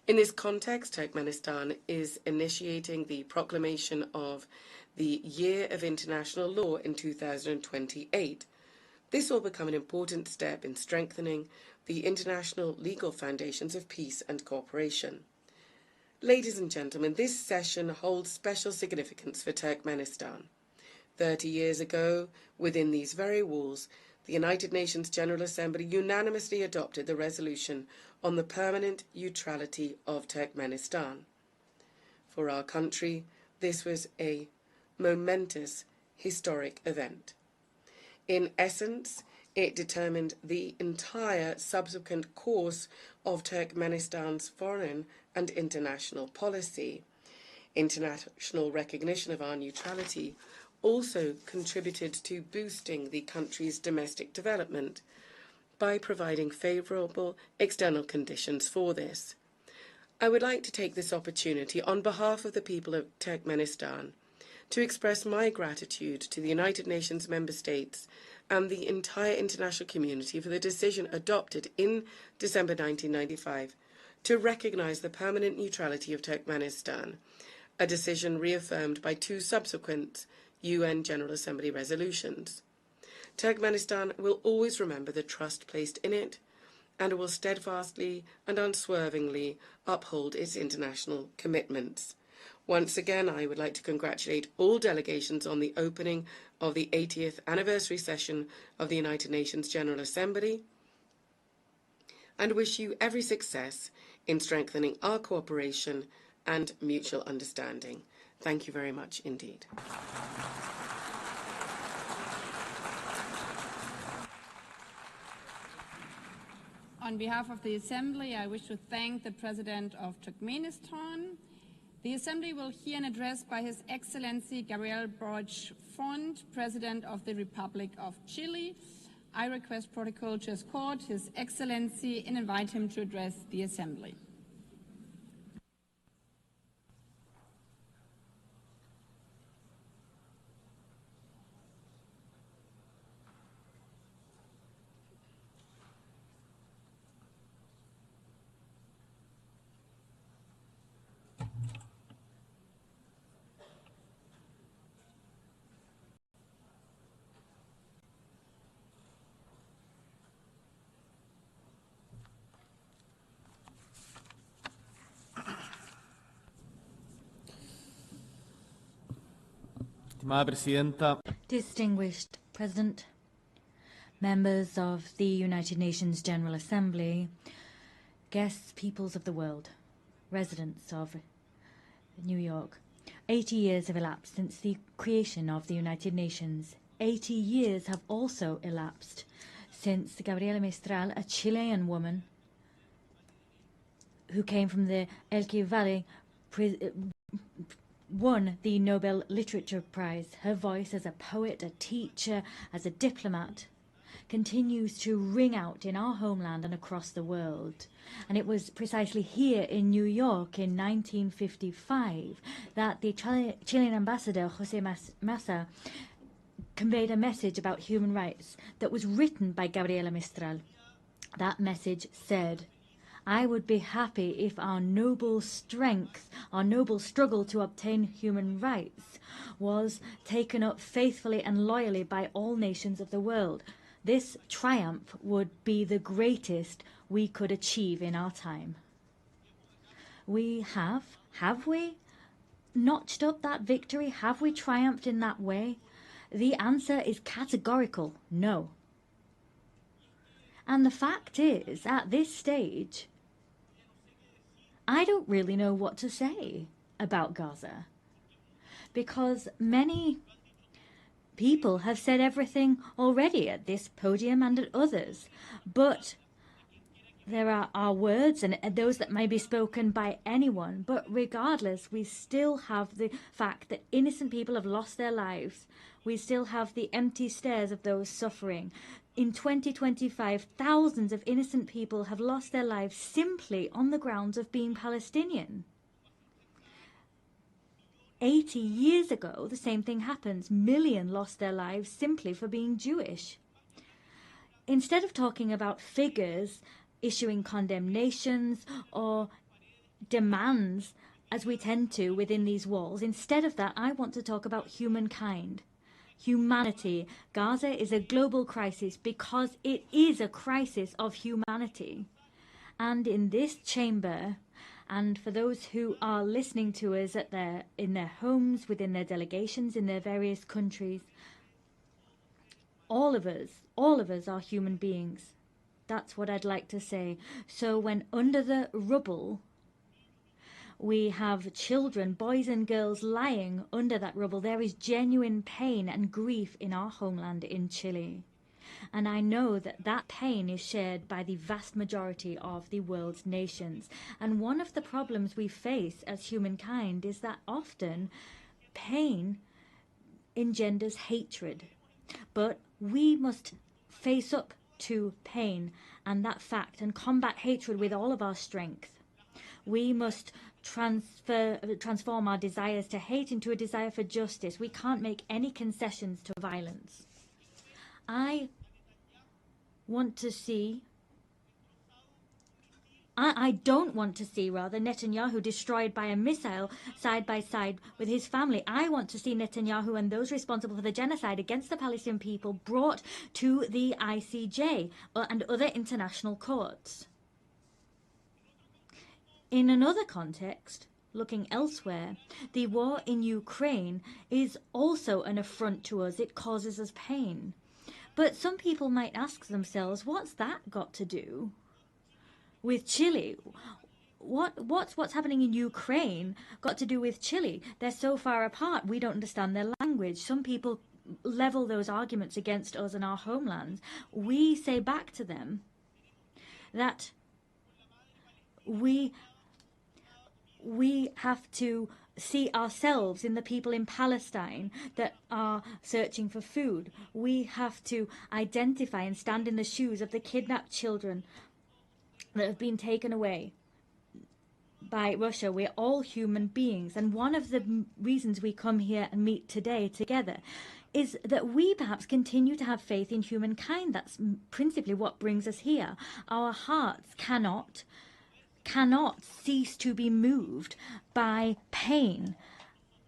In this context, Turkmenistan is initiating the proclamation of the Year of International Law in 2028. This will become an important step in strengthening the international legal foundations of peace and cooperation. Ladies and gentlemen, this session holds special significance for Turkmenistan. 30 years ago, within these very walls, the United Nations General Assembly unanimously adopted the resolution on the permanent neutrality of Turkmenistan. For our country, this was a momentous, historic event. In essence, it determined the entire subsequent course of Turkmenistan's foreign and international policy. International recognition of our neutrality also contributed to boosting the country's domestic development by providing favourable external conditions for this. I would like to take this opportunity on behalf of the people of Turkmenistan to express my gratitude to the United Nations member states and the entire international community for the decision adopted in December 1995 to recognise the permanent neutrality of Turkmenistan, a decision reaffirmed by 2 subsequent UN General Assembly resolutions. Turkmenistan will always remember the trust placed in it and will steadfastly and unswervingly uphold its international commitments. Once again, I would like to congratulate all delegations on the opening of the 80th anniversary session of the United Nations General Assembly and wish you every success in strengthening our cooperation and mutual understanding. Thank you very much indeed. On behalf of the Assembly, I wish to thank the President of Turkmenistan. The Assembly will hear an address by His Excellency Gabriel Boric Font, President of the Republic of Chile. I request protocol to escort His Excellency and invite him to address the Assembly. Distinguished President, members of the United Nations General Assembly, guests, peoples of the world, residents of New York, 80 years have elapsed since the creation of the United Nations. 80 years have also elapsed since Gabriela Mistral, a Chilean woman who came from the Elqui Valley, won the Nobel Literature Prize. Her voice as a poet, a teacher, as a diplomat continues to ring out in our homeland and across the world. And it was precisely here in New York in 1955 that the Chilean ambassador, Jose Massa, conveyed a message about human rights that was written by Gabriela Mistral. That message said, "I would be happy if our noble strength, our noble struggle to obtain human rights was taken up faithfully and loyally by all nations of the world. This triumph would be the greatest we could achieve in our time." We have we notched up that victory? Have we triumphed in that way? The answer is categorical no. And the fact is, at this stage, I don't really know what to say about Gaza, because many people have said everything already at this podium and at others, but there are our words and those that may be spoken by anyone, but regardless, we still have the fact that innocent people have lost their lives. We still have the empty stares of those suffering. In 2025, thousands of innocent people have lost their lives simply on the grounds of being Palestinian. 80 years ago, the same thing happens. Millions lost their lives simply for being Jewish. Instead of talking about figures, issuing condemnations or demands, as we tend to within these walls, instead of that, I want to talk about humankind. Humanity. Gaza is a global crisis because it is a crisis of humanity. And in this chamber, and for those who are listening to us in their homes, within their delegations, in their various countries, all of us are human beings. That's what I'd like to say. So when under the rubble, we have children, boys and girls, lying under that rubble, there is genuine pain and grief in our homeland in Chile. And I know that that pain is shared by the vast majority of the world's nations. And one of the problems we face as humankind is that often pain engenders hatred. But we must face up to pain and that fact and combat hatred with all of our strength. We must transform our desires to hate into a desire for justice. We can't make any concessions to violence. I don't want to see Netanyahu destroyed by a missile side by side with his family. I want to see Netanyahu and those responsible for the genocide against the Palestinian people brought to the ICJ and other international courts. In another context, looking elsewhere, the war in Ukraine is also an affront to us. It causes us pain. But some people might ask themselves, what's that got to do with Chile? What's happening in Ukraine got to do with Chile? They're so far apart, we don't understand their language. Some people level those arguments against us and our homelands. We say back to them that we have to see ourselves in the people in Palestine that are searching for food. We have to identify and stand in the shoes of the kidnapped children that have been taken away by Russia. We're all human beings. And one of the reasons we come here and meet today together is that we perhaps continue to have faith in humankind. That's principally what brings us here. Our hearts cannot cease to be moved by pain,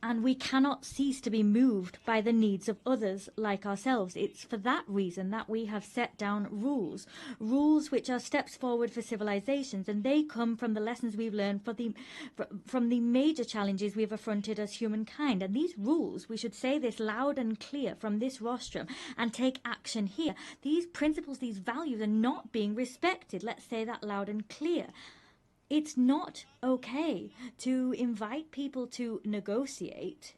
and we cannot cease to be moved by the needs of others like ourselves. It's for that reason that we have set down rules which are steps forward for civilizations, and they come from the lessons we've learned from the major challenges we've affronted as humankind. And these rules, we should say this loud and clear from this rostrum and take action here. These principles, these values are not being respected. Let's say that loud and clear. It's not okay to invite people to negotiate,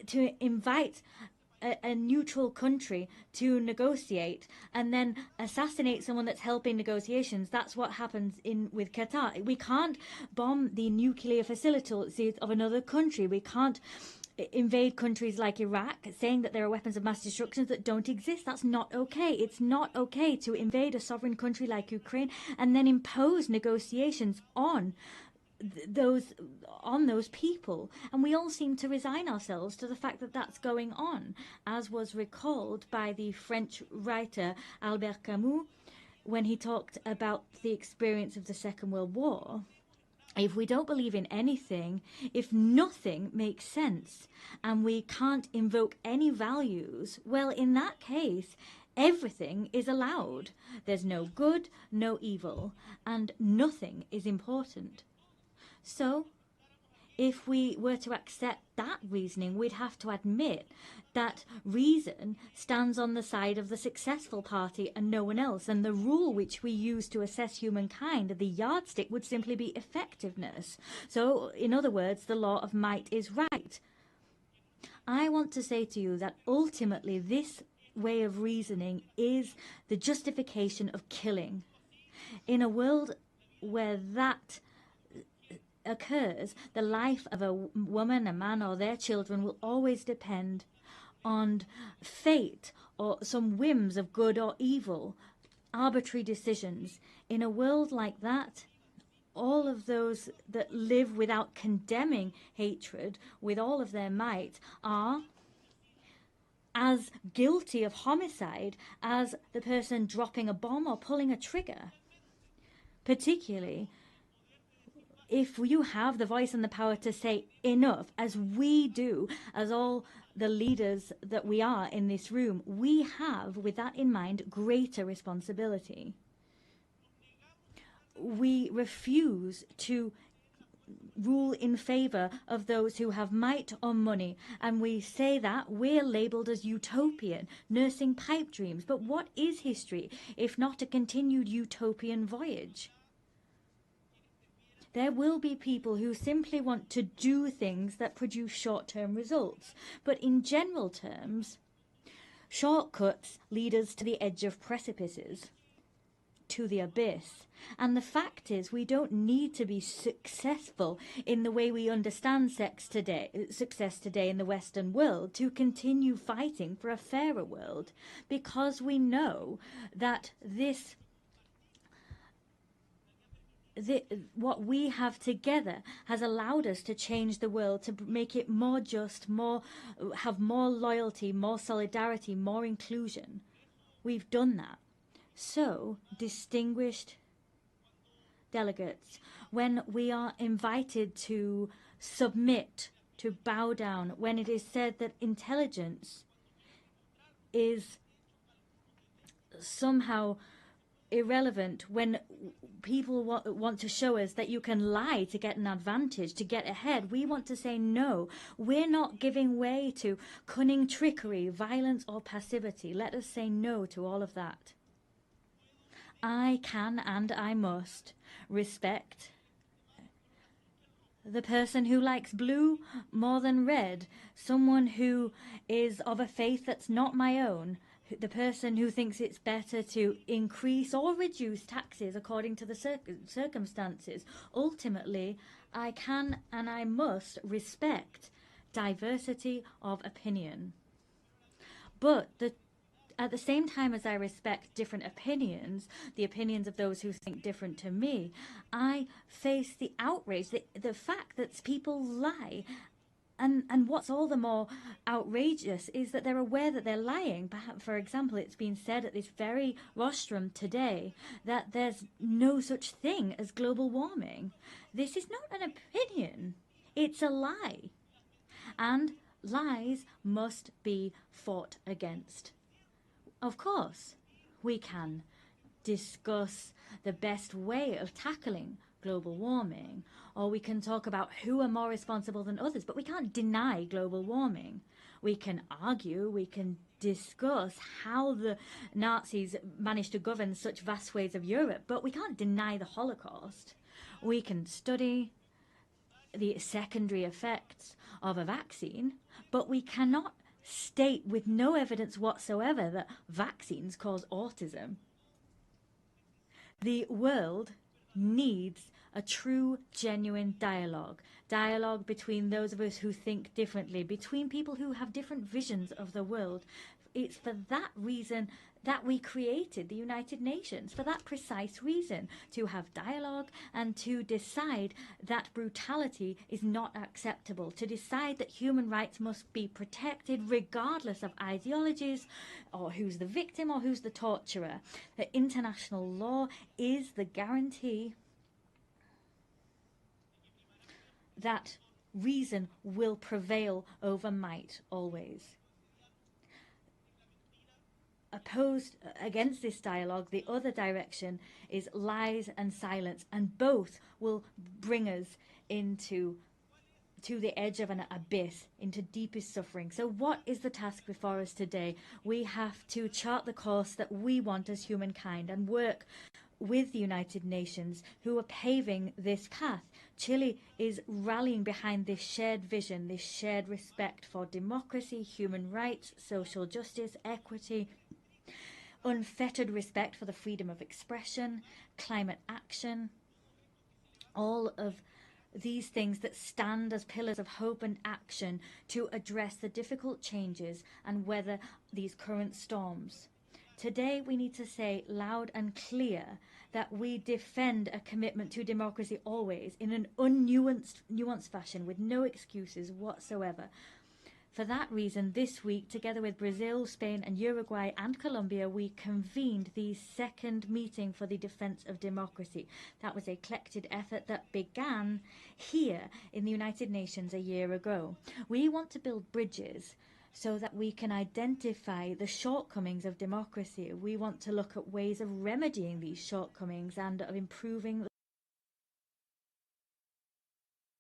to invite a neutral country to negotiate and then assassinate someone that's helping negotiations. That's what happens with Qatar. We can't bomb the nuclear facilities of another country. We can't invade countries like Iraq, saying that there are weapons of mass destruction that don't exist. That's not okay. It's not okay to invade a sovereign country like Ukraine and then impose negotiations on those people. And we all seem to resign ourselves to the fact that that's going on, as was recalled by the French writer Albert Camus when he talked about the experience of the Second World War. If we don't believe in anything, if nothing makes sense, and we can't invoke any values, well, in that case, everything is allowed. There's no good, no evil, and nothing is important. So, if we were to accept that reasoning, we'd have to admit that reason stands on the side of the successful party and no one else, and the rule which we use to assess humankind, the yardstick, would simply be effectiveness. So, in other words, the law of might is right. I want to say to you that ultimately this way of reasoning is the justification of killing. In a world where that occurs, the life of a woman, a man, or their children will always depend on fate or some whims of good or evil, arbitrary decisions. In a world like that, all of those that live without condemning hatred with all of their might are as guilty of homicide as the person dropping a bomb or pulling a trigger. Particularly if you have the voice and the power to say enough, as we do, as all the leaders that we are in this room, we have, with that in mind, greater responsibility. We refuse to rule in favour of those who have might or money, and we say that we're labelled as utopian, nursing pipe dreams. But what is history if not a continued utopian voyage? There will be people who simply want to do things that produce short-term results. But in general terms, shortcuts lead us to the edge of precipices, to the abyss. And the fact is, we don't need to be successful in the way we understand success today in the Western world to continue fighting for a fairer world, because we know that what we have together has allowed us to change the world, to make it more just, have more loyalty, more solidarity, more inclusion. We've done that. So, distinguished delegates, when we are invited to submit, to bow down, when it is said that intelligence is somehow irrelevant, when people want to show us that you can lie to get an advantage, to get ahead, we want to say no. We're not giving way to cunning trickery, violence or passivity. Let us say no to all of that. I can and I must respect the person who likes blue more than red, someone who is of a faith that's not my own, the person who thinks it's better to increase or reduce taxes according to the circumstances. Ultimately, I can and I must respect diversity of opinion. But at the same time as I respect different opinions, the opinions of those who think different to me, I face the outrage, the fact that people lie. And what's all the more outrageous is that they're aware that they're lying. Perhaps, for example, it's been said at this very rostrum today that there's no such thing as global warming. This is not an opinion. It's a lie. And lies must be fought against. Of course, we can discuss the best way of tackling global warming, or we can talk about who are more responsible than others, but we can't deny global warming. We can argue, we can discuss how the Nazis managed to govern such vast swathes of Europe, but we can't deny the Holocaust. We can study the secondary effects of a vaccine, but we cannot state with no evidence whatsoever that vaccines cause autism. The world needs a true, genuine dialogue. Dialogue between those of us who think differently, between people who have different visions of the world. It's for that reason that we created the United Nations, for that precise reason, to have dialogue and to decide that brutality is not acceptable, to decide that human rights must be protected regardless of ideologies or who's the victim or who's the torturer. That international law is the guarantee that reason will prevail over might always. Opposed against this dialogue, the other direction is lies and silence, and both will bring us to the edge of an abyss, into deepest suffering. So what is the task before us today? We have to chart the course that we want as humankind and work with the United Nations, who are paving this path. Chile is rallying behind this shared vision, this shared respect for democracy, human rights, social justice, equity, unfettered respect for the freedom of expression, climate action, all of these things that stand as pillars of hope and action to address the difficult changes and weather these current storms. Today we need to say loud and clear that we defend a commitment to democracy always in an nuanced fashion with no excuses whatsoever. For that reason, this week, together with Brazil, Spain and Uruguay and Colombia, we convened the second meeting for the defense of democracy. That was a collected effort that began here in the United Nations a year ago. We want to build bridges so that we can identify the shortcomings of democracy. We want to look at ways of remedying these shortcomings and of improving the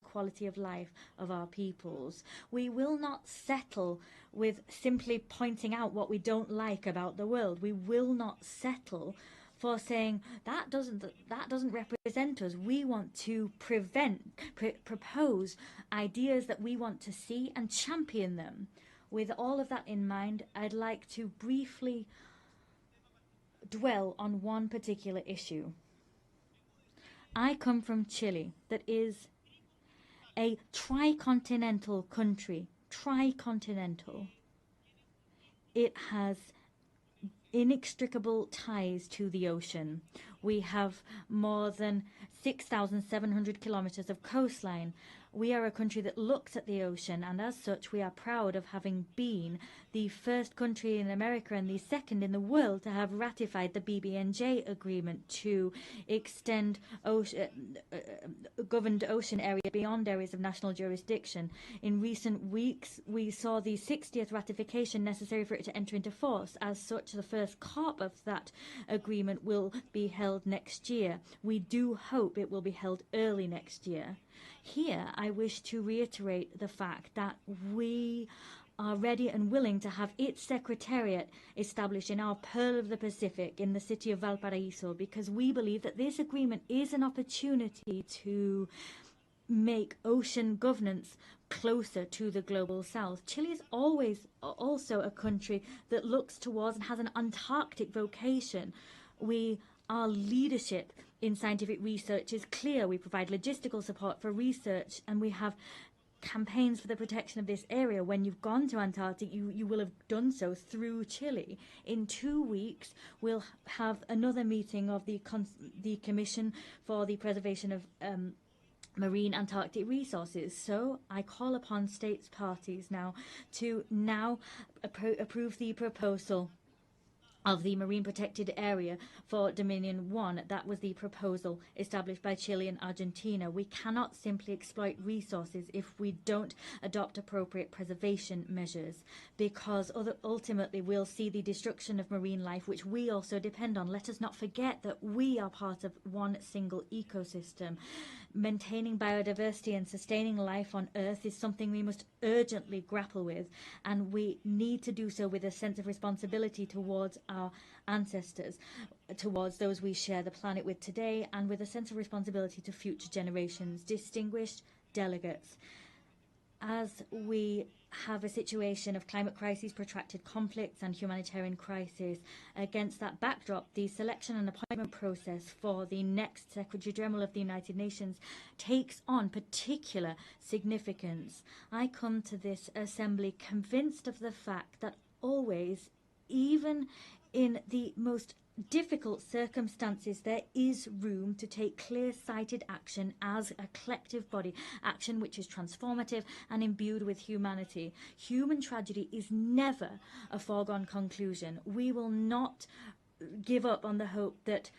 quality of life of our peoples. We will not settle with simply pointing out what we don't like about the world. We will not settle for saying that doesn't represent us. We want to propose ideas that we want to see and champion them. With all of that in mind, I'd like to briefly dwell on one particular issue. I come from Chile, that is a tricontinental country. Tricontinental. It has inextricable ties to the ocean. We have more than 6,700 kilometers of coastline. We are a country that looks at the ocean, and as such we are proud of having been the first country in America and the second in the world to have ratified the BBNJ agreement to extend governed ocean area beyond areas of national jurisdiction. In recent weeks, we saw the 60th ratification necessary for it to enter into force. As such, the first COP of that agreement will be held next year. We do hope it will be held early next year. Here, I wish to reiterate the fact that we are ready and willing to have its secretariat established in our Pearl of the Pacific in the city of Valparaiso, because we believe that this agreement is an opportunity to make ocean governance closer to the global south. Chile is always also a country that looks towards and has an Antarctic vocation. Our leadership in scientific research is clear. We provide logistical support for research, and we have campaigns for the protection of this area. When you've gone to Antarctica, you will have done so through Chile. In 2 weeks, we'll have another meeting of the Commission for the Preservation of Marine Antarctic Resources. So I call upon states parties now to approve the proposal of the Marine Protected Area for Dominion 1. That was the proposal established by Chile and Argentina. We cannot simply exploit resources if we don't adopt appropriate preservation measures, because ultimately we'll see the destruction of marine life, which we also depend on. Let us not forget that we are part of one single ecosystem. Maintaining biodiversity and sustaining life on Earth is something we must urgently grapple with, and we need to do so with a sense of responsibility towards our ancestors, towards those we share the planet with today, and with a sense of responsibility to future generations. Distinguished delegates, As we have a situation of climate crises, protracted conflicts and humanitarian crisis, against that backdrop, the selection and appointment process for the next Secretary General of the United Nations takes on particular significance. I come to this assembly convinced of the fact that always, even in the most difficult circumstances, there is room to take clear-sighted action as a collective body, action which is transformative and imbued with humanity. Human tragedy is never a foregone conclusion. We will not give up on the hope that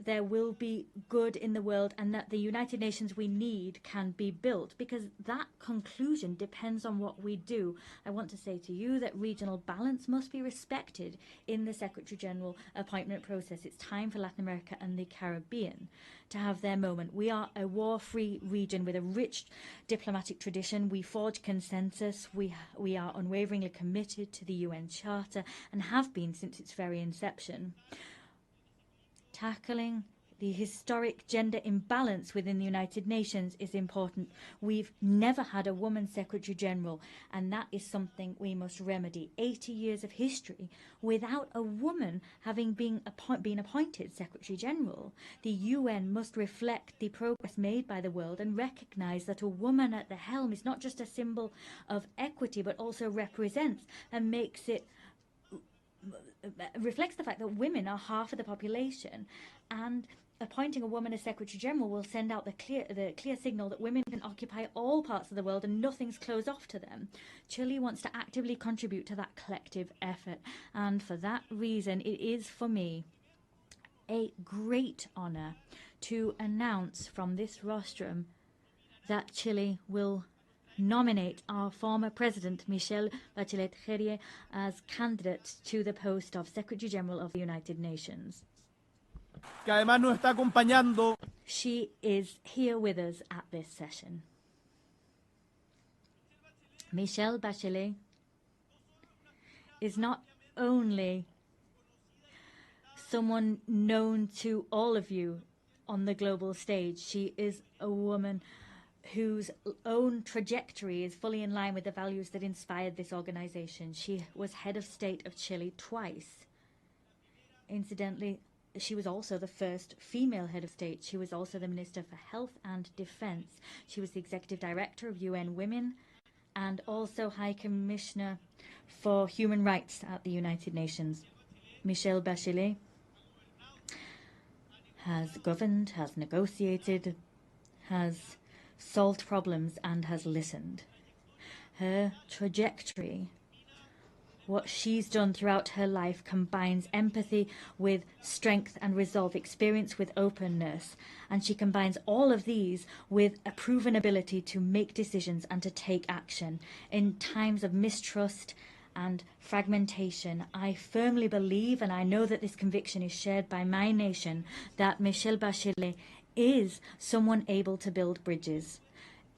there will be good in the world and that the United Nations we need can be built, because that conclusion depends on what we do. I want to say to you that regional balance must be respected in the Secretary General appointment process. It's time for Latin America and the Caribbean to have their moment. We are a war-free region with a rich diplomatic tradition. We forge consensus. We are unwaveringly committed to the UN Charter and have been since its very inception. Tackling the historic gender imbalance within the United Nations is important. We've never had a woman Secretary General, and that is something we must remedy. 80 years of history without a woman having been appointed Secretary General. The UN must reflect the progress made by the world and recognise that a woman at the helm is not just a symbol of equity, but also represents and reflects the fact that women are half of the population, and appointing a woman as Secretary General will send out the clear signal that women can occupy all parts of the world and nothing's closed off to them. Chile wants to actively contribute to that collective effort, and for that reason it is for me a great honour to announce from this rostrum that Chile will nominate our former President, Michelle Bachelet Jeria, as candidate to the post of Secretary General of the United Nations. Que además nos está acompañando. She is here with us at this session. Michelle Bachelet is not only someone known to all of you on the global stage, she is a woman whose own trajectory is fully in line with the values that inspired this organization. She was head of state of Chile twice. Incidentally, she was also the first female head of state. She was also the Minister for Health and Defense. She was the Executive Director of UN Women and also High Commissioner for Human Rights at the United Nations. Michelle Bachelet has governed, has negotiated, has solved problems and has listened. Her trajectory, what she's done throughout her life, combines empathy with strength and resolve, experience with openness, and she combines all of these with a proven ability to make decisions and to take action. In times of mistrust and fragmentation, I firmly believe, and I know that this conviction is shared by my nation, that Michelle Bachelet is someone able to build bridges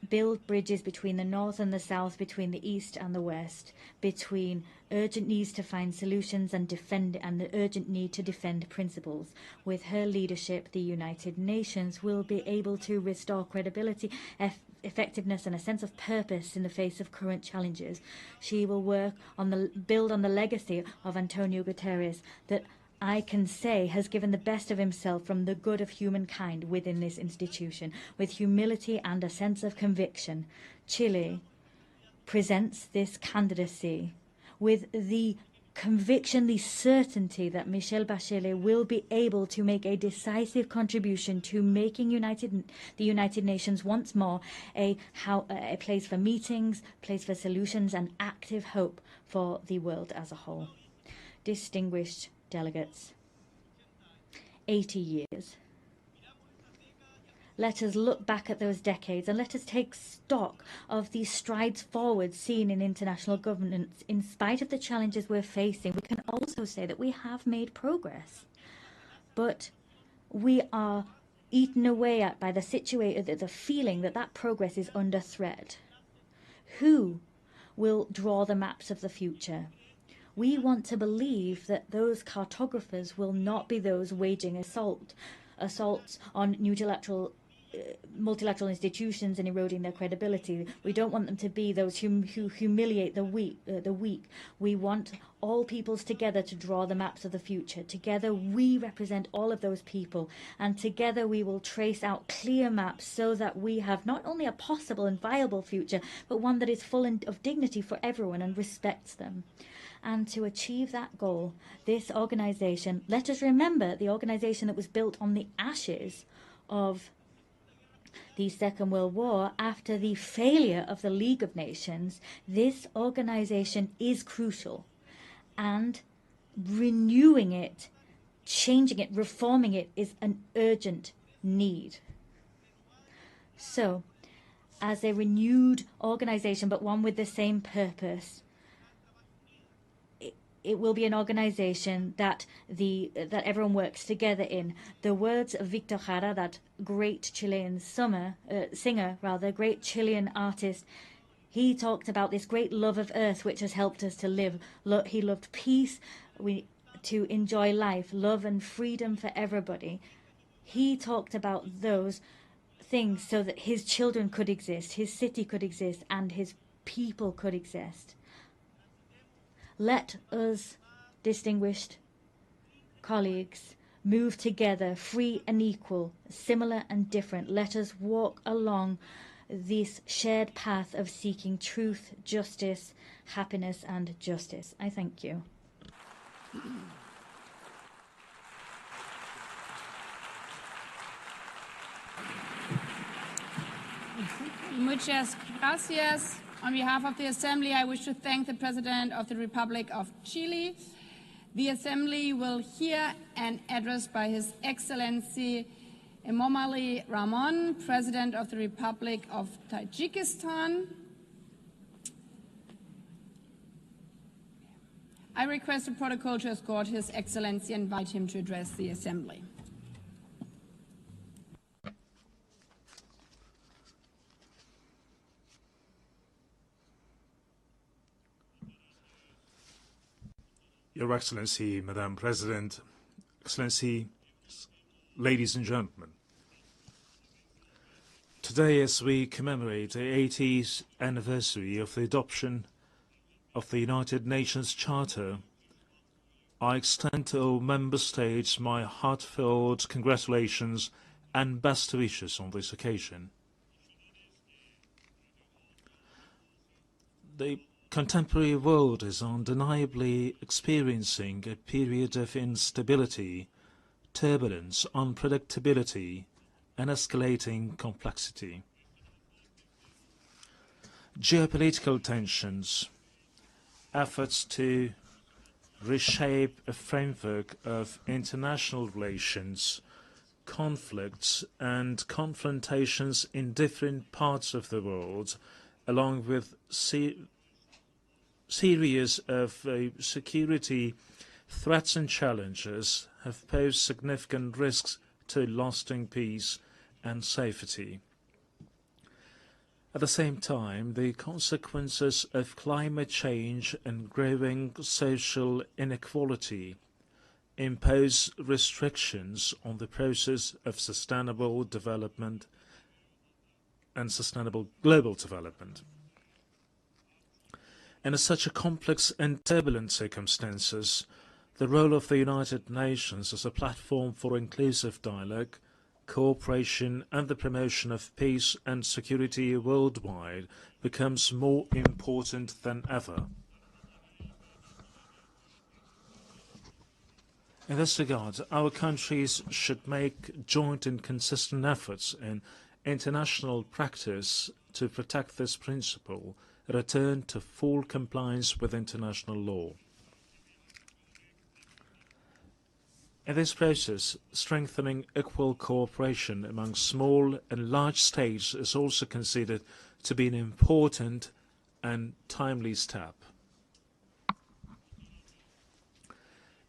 between the North and the South, between the East and the West, between urgent needs to find solutions and the urgent need to defend principles. With her leadership, the United Nations will be able to restore credibility, effectiveness and a sense of purpose in the face of current challenges. She will build on the legacy of Antonio Guterres that I can say has given the best of himself from the good of humankind within this institution. With humility and a sense of conviction, Chile presents this candidacy with the conviction, the certainty that Michelle Bachelet will be able to make a decisive contribution to making the United Nations once more a place for meetings, place for solutions and active hope for the world as a whole. Distinguished delegates, 80 years. Let us look back at those decades and let us take stock of these strides forward seen in international governance. In spite of the challenges we're facing, we can also say that we have made progress. But we are eaten away at by the feeling that that progress is under threat. Who will draw the maps of the future? We want to believe that those cartographers will not be those waging assaults on unilateral multilateral institutions and eroding their credibility. We don't want them to be those who humiliate the weak. We want all peoples together to draw the maps of the future. Together we represent all of those people, and together we will trace out clear maps so that we have not only a possible and viable future, but one that is full of dignity for everyone and respects them. And to achieve that goal, this organization, let us remember the organization that was built on the ashes of the Second World War after the failure of the League of Nations, this organization is crucial. And renewing it, changing it, reforming it is an urgent need. So, as a renewed organization, but one with the same purpose, it will be an organization that everyone works together in. The words of Victor Jara, that great Chilean singer, great Chilean artist, he talked about this great love of earth which has helped us to live. He loved peace, to enjoy life, love and freedom for everybody. He talked about those things so that his children could exist, his city could exist, and his people could exist. Let us, distinguished colleagues, move together, free and equal, similar and different. Let us walk along this shared path of seeking truth, justice, happiness, and justice. I thank you. Muchas gracias. On behalf of the Assembly, I wish to thank the President of the Republic of Chile. The Assembly will hear an address by His Excellency Emomali Rahmon, President of the Republic of Tajikistan. I request the protocol to escort His Excellency and invite him to address the Assembly. Your Excellency, Madam President, Excellency, ladies and gentlemen. Today, as we commemorate the 80th anniversary of the adoption of the United Nations Charter, I extend to all member states my heartfelt congratulations and best wishes on this occasion. The contemporary world is undeniably experiencing a period of instability, turbulence, unpredictability, and escalating complexity. Geopolitical tensions, efforts to reshape a framework of international relations, conflicts and confrontations in different parts of the world, along with series of security threats and challenges have posed significant risks to lasting peace and safety. At the same time, the consequences of climate change and growing social inequality impose restrictions on the process of sustainable development and sustainable global development. In such a complex and turbulent circumstances, the role of the United Nations as a platform for inclusive dialogue, cooperation and the promotion of peace and security worldwide becomes more important than ever. In this regard, our countries should make joint and consistent efforts in international practice to protect this principle, return to full compliance with international law. In this process, strengthening equal cooperation among small and large states is also considered to be an important and timely step.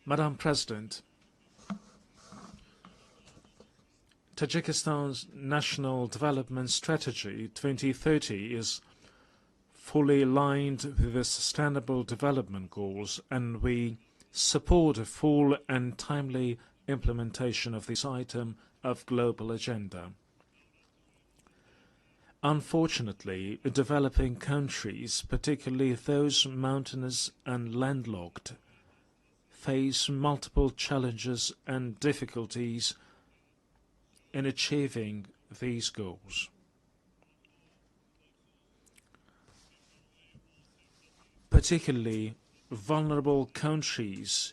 Madam President, Tajikistan's National Development Strategy 2030 is fully aligned with the Sustainable Development Goals, and we support a full and timely implementation of this item of global agenda. Unfortunately, developing countries, particularly those mountainous and landlocked, face multiple challenges and difficulties in achieving these goals. Particularly vulnerable countries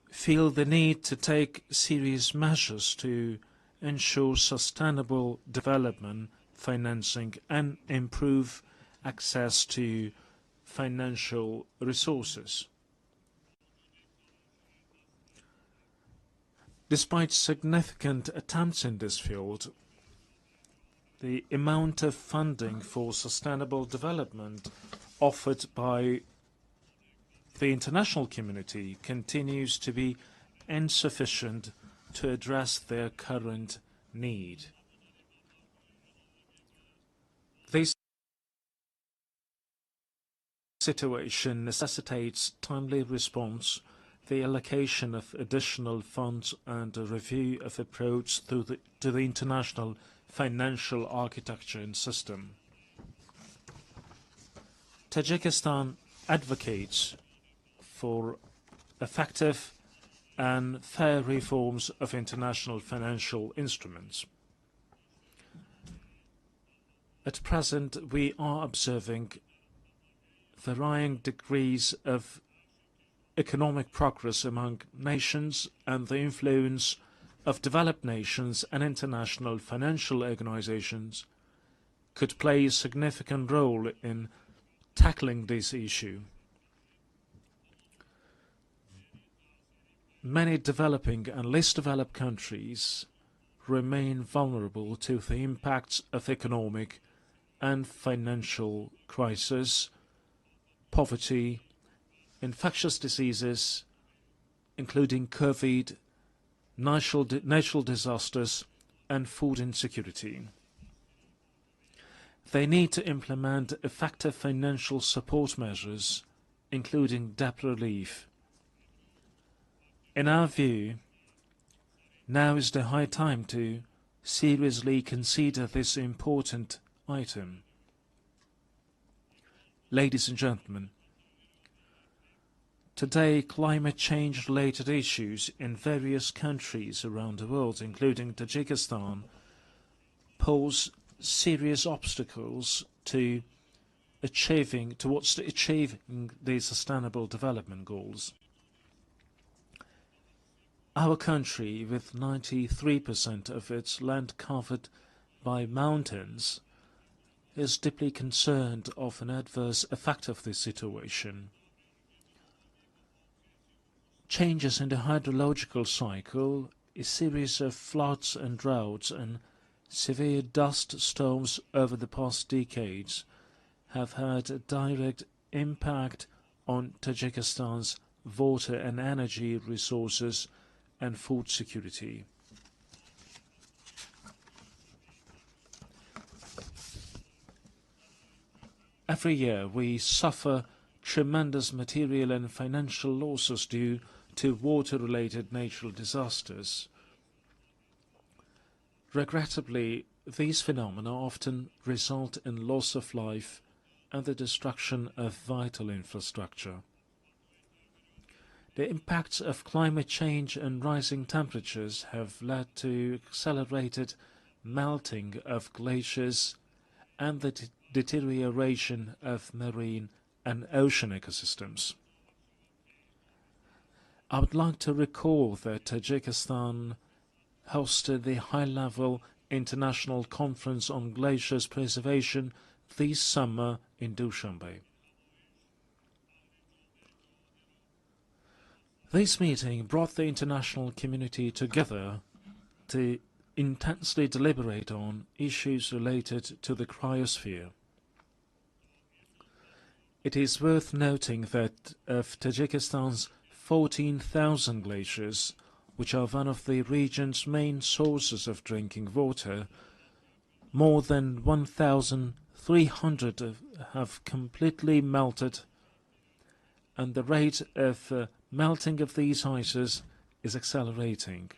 feel the need to take serious measures to ensure sustainable development, financing, and improve access to financial resources. Despite significant attempts in this field, the amount of funding for sustainable development offered by the international community continues to be insufficient to address their current need. This situation necessitates timely response, the allocation of additional funds, and a review of approach to the international financial architecture and system. Tajikistan advocates for effective and fair reforms of international financial instruments. At present, we are observing varying degrees of economic progress among nations, and the influence of developed nations and international financial organizations could play a significant role in tackling this issue. Many developing and less developed countries remain vulnerable to the impacts of economic and financial crisis, poverty, infectious diseases, including COVID, natural disasters, and food insecurity. They need to implement effective financial support measures, including debt relief. In our view, now is the high time to seriously consider this important item. Ladies and gentlemen, today climate change-related issues in various countries around the world, including Tajikistan, pose serious obstacles towards achieving the Sustainable Development Goals. Our country, with 93% of its land covered by mountains, is deeply concerned of an adverse effect of this situation. Changes in the hydrological cycle, a series of floods and droughts, and severe dust storms over the past decades have had a direct impact on Tajikistan's water and energy resources and food security. Every year we suffer tremendous material and financial losses due to water-related natural disasters. Regrettably, these phenomena often result in loss of life and the destruction of vital infrastructure. The impacts of climate change and rising temperatures have led to accelerated melting of glaciers and the deterioration of marine and ocean ecosystems. I would like to recall that Tajikistan hosted the high-level International Conference on Glaciers Preservation this summer in Dushanbe. This meeting brought the international community together to intensely deliberate on issues related to the cryosphere. It is worth noting that of Tajikistan's 14,000 glaciers, which are one of the region's main sources of drinking water, more than 1,300 have completely melted, and the rate of melting of these ices is accelerating.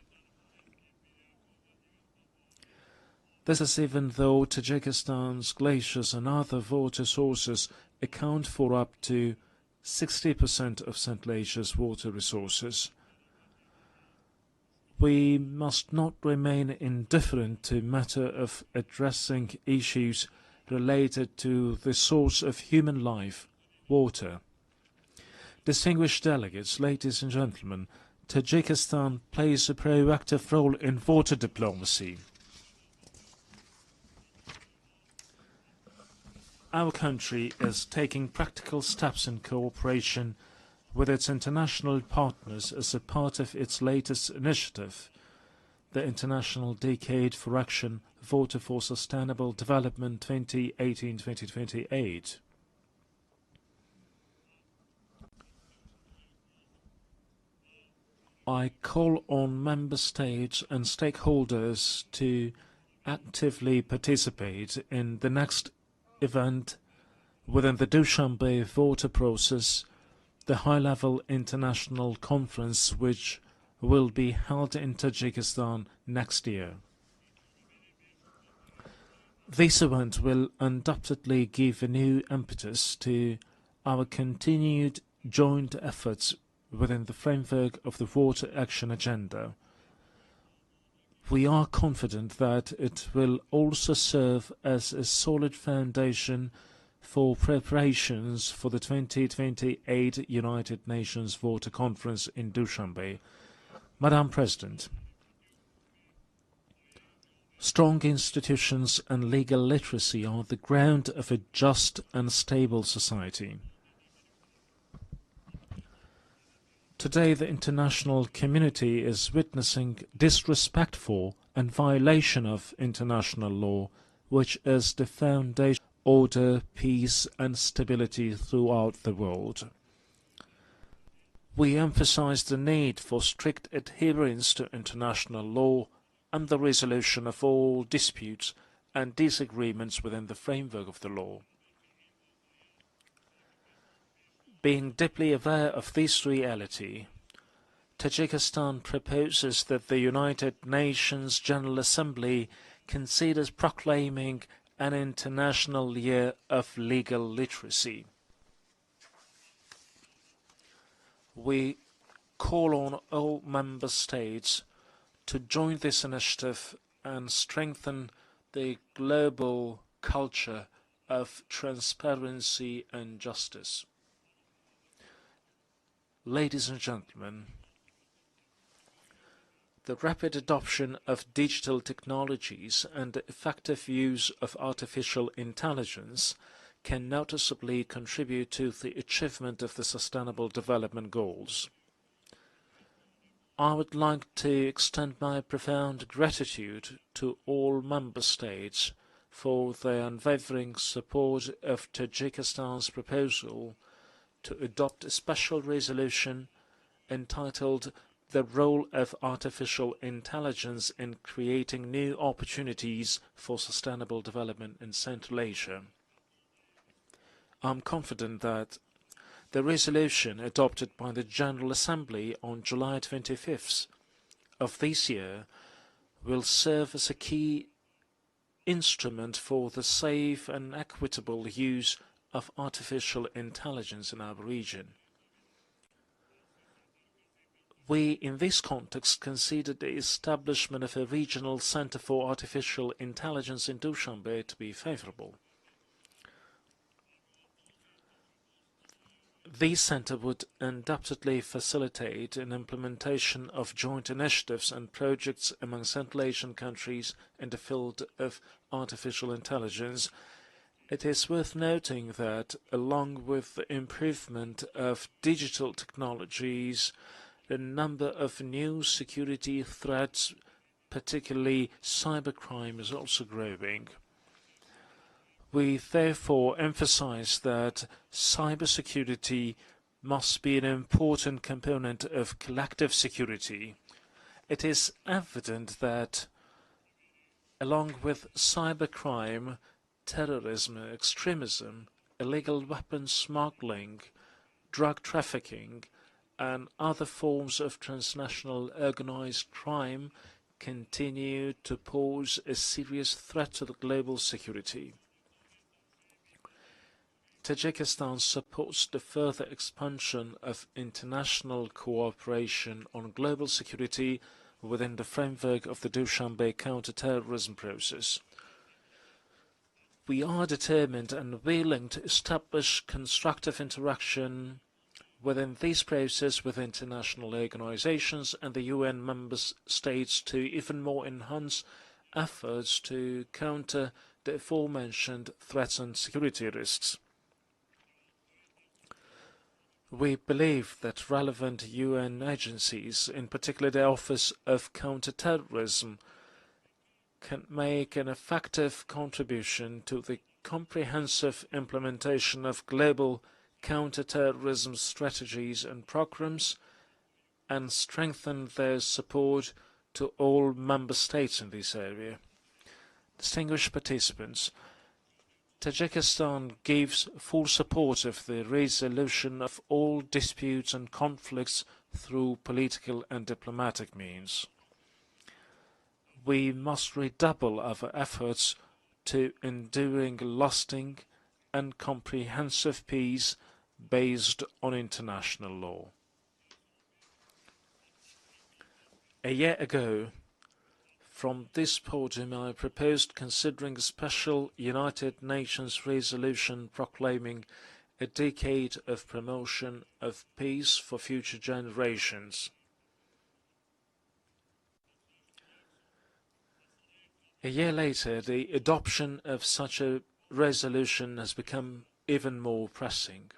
This is even though Tajikistan's glaciers and other water sources account for up to 60% of Central Asia's water resources. We must not remain indifferent to the matter of addressing issues related to the source of human life, water. Distinguished delegates, ladies and gentlemen, Tajikistan plays a proactive role in water diplomacy. Our country is taking practical steps in cooperation with its international partners as a part of its latest initiative, the International Decade for Action Water for Sustainable Development 2018-2028. I call on member states and stakeholders to actively participate in the next event within the Dushanbe water process, the high-level international conference which will be held in Tajikistan next year. This event will undoubtedly give a new impetus to our continued joint efforts within the framework of the Water Action Agenda. We are confident that it will also serve as a solid foundation for preparations for the 2028 United Nations Water Conference in Dushanbe. Madam President, strong institutions and legal literacy are the ground of a just and stable society. Today, the international community is witnessing disrespect for and violation of international law, which is the foundation of order, peace and stability throughout the world. We emphasize the need for strict adherence to international law and the resolution of all disputes and disagreements within the framework of the law. Being deeply aware of this reality, Tajikistan proposes that the United Nations General Assembly considers proclaiming an International Year of Legal Literacy. We call on all member states to join this initiative and strengthen the global culture of transparency and justice. Ladies and gentlemen, the rapid adoption of digital technologies and the effective use of artificial intelligence can noticeably contribute to the achievement of the Sustainable Development Goals. I would like to extend my profound gratitude to all member states for their unwavering support of Tajikistan's proposal to adopt a special resolution entitled "The Role of Artificial Intelligence in Creating New Opportunities for Sustainable Development in Central Asia." I am confident that the resolution adopted by the General Assembly on July 25th of this year will serve as a key instrument for the safe and equitable use of artificial intelligence in our region. We, in this context, consider the establishment of a regional Center for Artificial Intelligence in Dushanbe to be favorable. This center would undoubtedly facilitate an implementation of joint initiatives and projects among Central Asian countries in the field of artificial intelligence. It is worth noting that, along with the improvement of digital technologies, the number of new security threats, particularly cybercrime, is also growing. We therefore emphasize that cybersecurity must be an important component of collective security. It is evident that, along with cybercrime, terrorism, extremism, illegal weapons smuggling, drug trafficking, and other forms of transnational organized crime continue to pose a serious threat to the global security. Tajikistan supports the further expansion of international cooperation on global security within the framework of the Dushanbe counter-terrorism process. We are determined and willing to establish constructive interaction within this process with international organizations and the UN member states to even more enhance efforts to counter the aforementioned threats and security risks. We believe that relevant UN agencies, in particular the Office of Counterterrorism, can make an effective contribution to the comprehensive implementation of global counterterrorism strategies and programs and strengthen their support to all member states in this area. Distinguished participants, Tajikistan gives full support of the resolution of all disputes and conflicts through political and diplomatic means. We must redouble our efforts to enduring, lasting, and comprehensive peace based on international law. A year ago, from this podium, I proposed considering a special United Nations resolution proclaiming a decade of promotion of peace for future generations. A year later, the adoption of such a resolution has become even more pressing.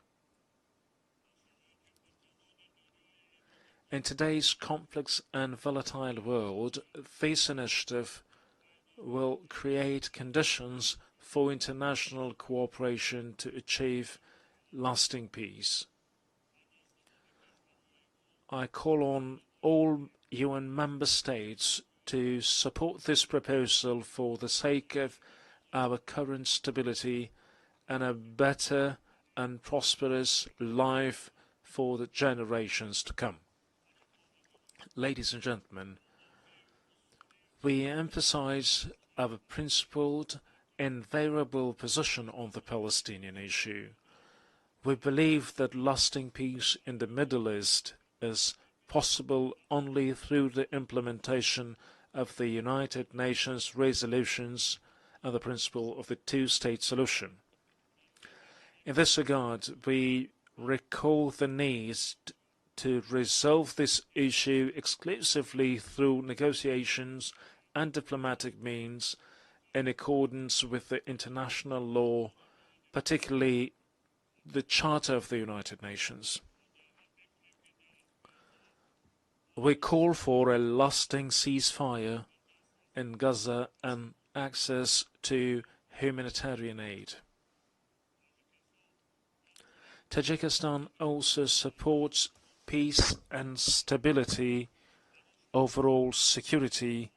In today's complex and volatile world, this initiative will create conditions for international cooperation to achieve lasting peace. I call on all UN member states to support this proposal for the sake of our current stability and a better and prosperous life for the generations to come. Ladies and gentlemen, we emphasize our principled, invariable position on the Palestinian issue. We believe that lasting peace in the Middle East is possible only through the implementation of the United Nations resolutions and the principle of the two-state solution. In this regard, we recall the need to resolve this issue exclusively through negotiations and diplomatic means in accordance with the international law, particularly the Charter of the United Nations. We call for a lasting ceasefire in Gaza and access to humanitarian aid. Tajikistan also supports peace and stability, overall security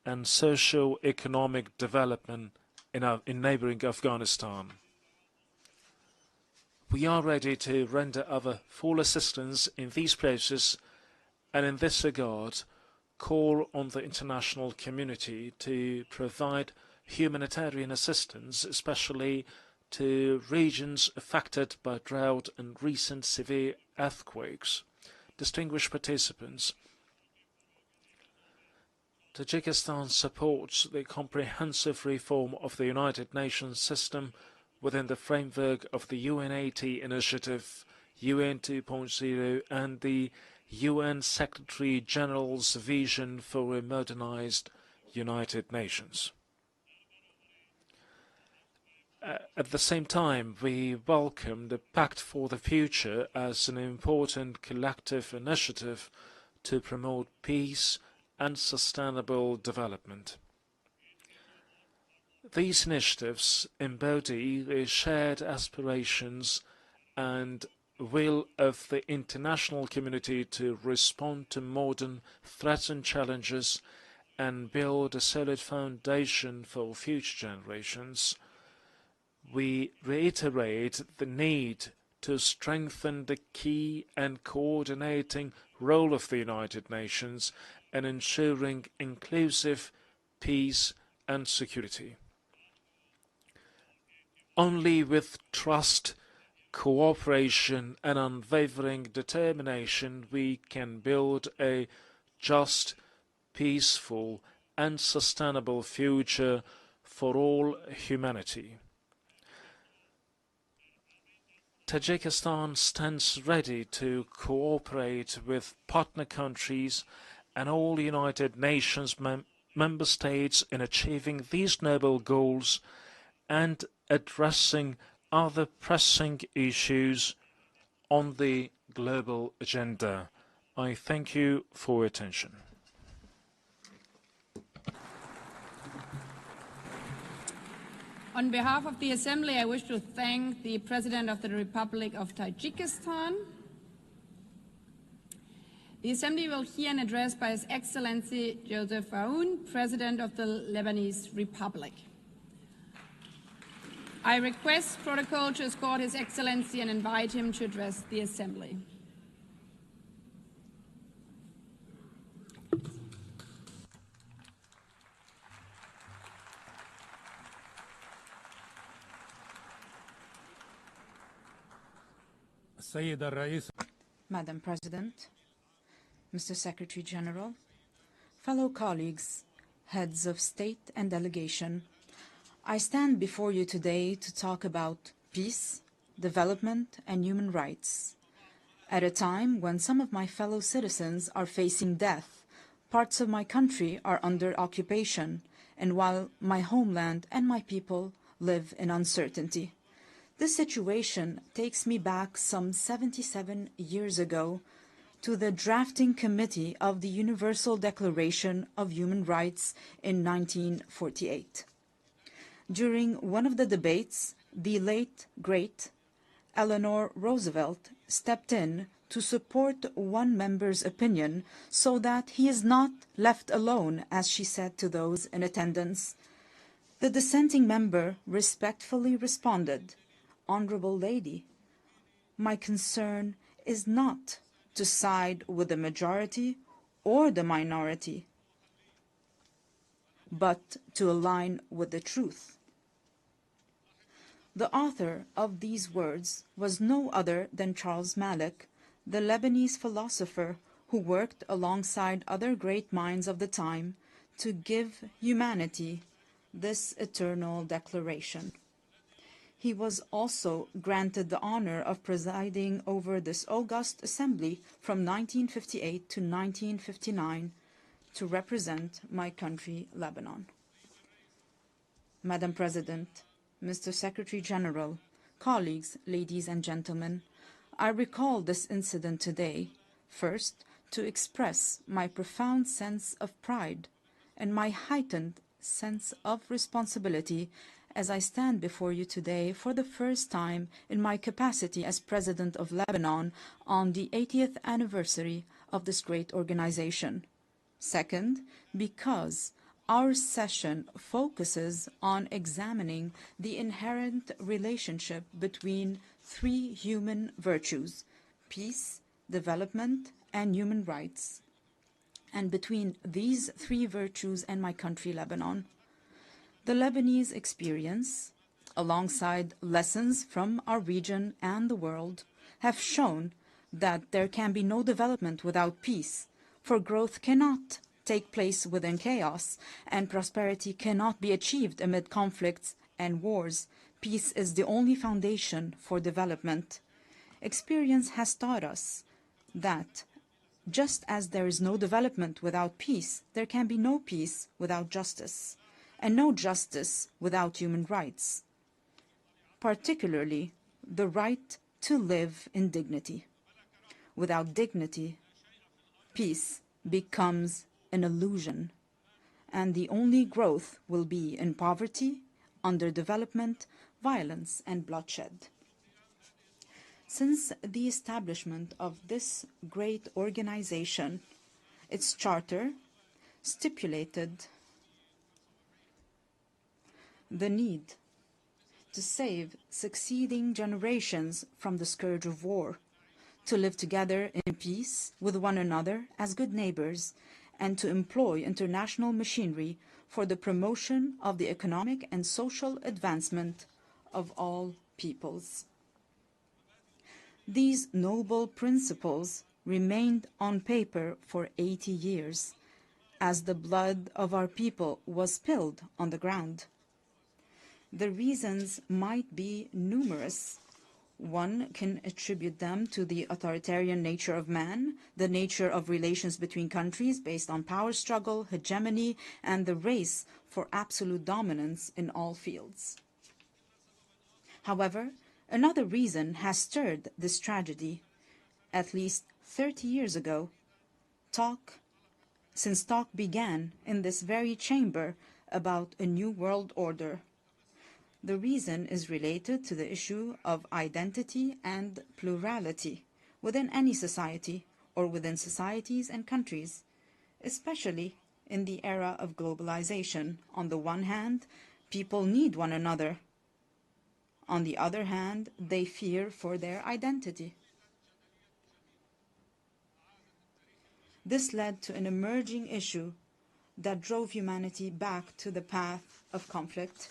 and socio-economic development in neighboring Afghanistan. We are ready to render our full assistance in these processes and in this regard call on the international community to provide humanitarian assistance, especially to regions affected by drought and recent severe earthquakes. Distinguished participants, Tajikistan supports the comprehensive reform of the United Nations system within the framework of the UN80 initiative, UN 2.0, and the UN Secretary General's vision for a modernized United Nations. At the same time, we welcome the Pact for the Future as an important collective initiative to promote peace and sustainable development. These initiatives embody the shared aspirations and will of the international community to respond to modern threats and challenges and build a solid foundation for future generations. We reiterate the need to strengthen the key and coordinating role of the United Nations and ensuring inclusive peace and security. Only with trust, cooperation, and unwavering determination we can build a just, peaceful, and sustainable future for all humanity. Tajikistan stands ready to cooperate with partner countries and all United Nations member states in achieving these noble goals and addressing other pressing issues on the global agenda. I thank you for your attention. On behalf of the Assembly, I wish to thank the President of the Republic of Tajikistan. The Assembly will hear an address by His Excellency Joseph Aoun, President of the Lebanese Republic. I request protocol to escort His Excellency and invite him to address the Assembly. Madam President, Mr. Secretary General, fellow colleagues, heads of state and delegation, I stand before you today to talk about peace, development, and human rights. At a time when some of my fellow citizens are facing death, parts of my country are under occupation, and while my homeland and my people live in uncertainty. This situation takes me back some 77 years ago to the drafting committee of the Universal Declaration of Human Rights in 1948. During one of the debates, the late, great Eleanor Roosevelt stepped in to support one member's opinion so that he is not left alone, as she said to those in attendance. The dissenting member respectfully responded, "Honorable lady, my concern is not to side with the majority or the minority, but to align with the truth." The author of these words was no other than Charles Malik, the Lebanese philosopher who worked alongside other great minds of the time to give humanity this eternal declaration. He was also granted the honor of presiding over this august assembly from 1958 to 1959 to represent my country, Lebanon. Madam President, Mr. Secretary General, colleagues, ladies and gentlemen, I recall this incident today, first, to express my profound sense of pride and my heightened sense of responsibility as I stand before you today for the first time in my capacity as President of Lebanon on the 80th anniversary of this great organization. Second, because our session focuses on examining the inherent relationship between three human virtues: peace, development, and human rights, and between these three virtues and my country, Lebanon. The Lebanese experience, alongside lessons from our region and the world, have shown that there can be no development without peace, for growth cannot take place within chaos, and prosperity cannot be achieved amid conflicts and wars. Peace is the only foundation for development. Experience has taught us that just as there is no development without peace, there can be no peace without justice, and no justice without human rights, particularly the right to live in dignity. Without dignity, peace becomes an illusion, and the only growth will be in poverty, underdevelopment, violence, and bloodshed. Since the establishment of this great organization, its charter stipulated the need to save succeeding generations from the scourge of war, to live together in peace with one another as good neighbors, and to employ international machinery for the promotion of the economic and social advancement of all peoples. These noble principles remained on paper for 80 years, as the blood of our people was spilled on the ground. The reasons might be numerous. One can attribute them to the authoritarian nature of man, the nature of relations between countries based on power struggle, hegemony, and the race for absolute dominance in all fields. However, another reason has stirred this tragedy. At least 30 years ago, since talk began in this very chamber about a new world order. The reason is related to the issue of identity and plurality within any society or within societies and countries, especially in the era of globalization. On the one hand, people need one another. On the other hand, they fear for their identity. This led to an emerging issue that drove humanity back to the path of conflict.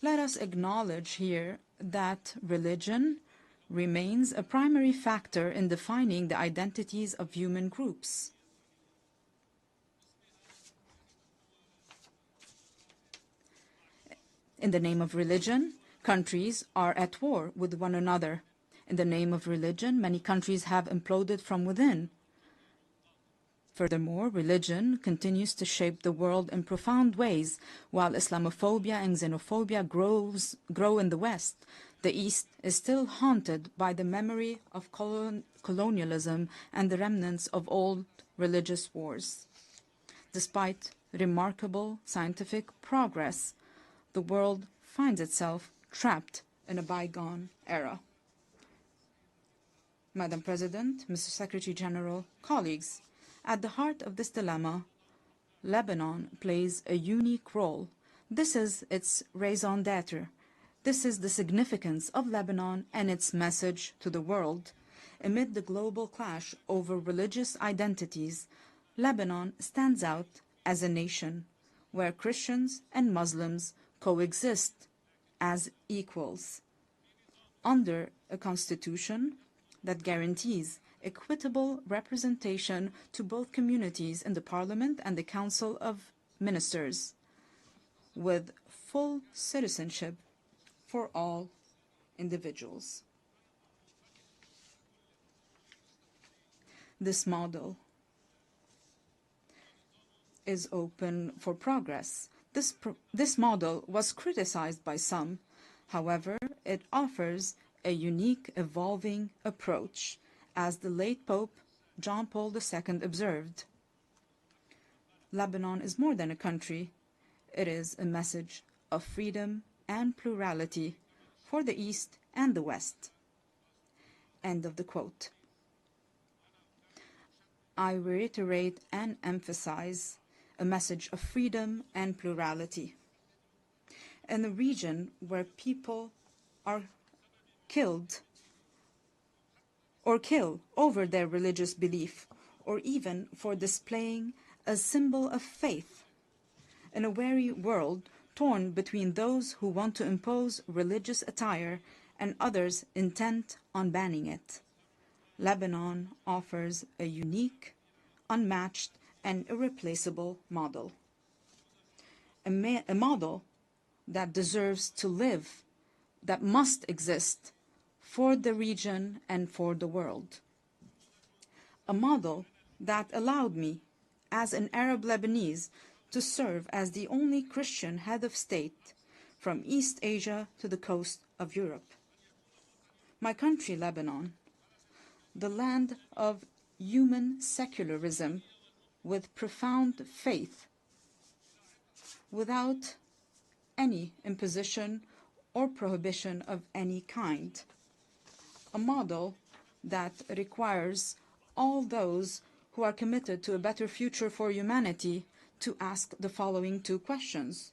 Let us acknowledge here that religion remains a primary factor in defining the identities of human groups. In the name of religion, countries are at war with one another. In the name of religion, many countries have imploded from within. Furthermore, religion continues to shape the world in profound ways. While Islamophobia and xenophobia grow in the West, the East is still haunted by the memory of colonialism and the remnants of old religious wars. Despite remarkable scientific progress, the world finds itself trapped in a bygone era. Madam President, Mr. Secretary General, colleagues, at the heart of this dilemma, Lebanon plays a unique role. This is its raison d'être. This is the significance of Lebanon and its message to the world. Amid the global clash over religious identities, Lebanon stands out as a nation where Christians and Muslims coexist as equals under a constitution that guarantees equitable representation to both communities in the Parliament and the Council of Ministers, with full citizenship for all individuals. This model is open for progress. This model was criticized by some. However, it offers a unique, evolving approach, as the late Pope John Paul II observed. Lebanon is more than a country. It is a message of freedom and plurality for the East and the West. End of the quote. I reiterate and emphasize a message of freedom and plurality. In a region where people are killed or kill over their religious belief, or even for displaying a symbol of faith. In a weary world torn between those who want to impose religious attire and others intent on banning it, Lebanon offers a unique, unmatched, and irreplaceable model. A model that deserves to live, that must exist for the region and for the world. A model that allowed me, as an Arab Lebanese, to serve as the only Christian head of state from East Asia to the coast of Europe. My country, Lebanon, the land of human secularism with profound faith, without any imposition or prohibition of any kind. A model that requires all those who are committed to a better future for humanity to ask the following two questions.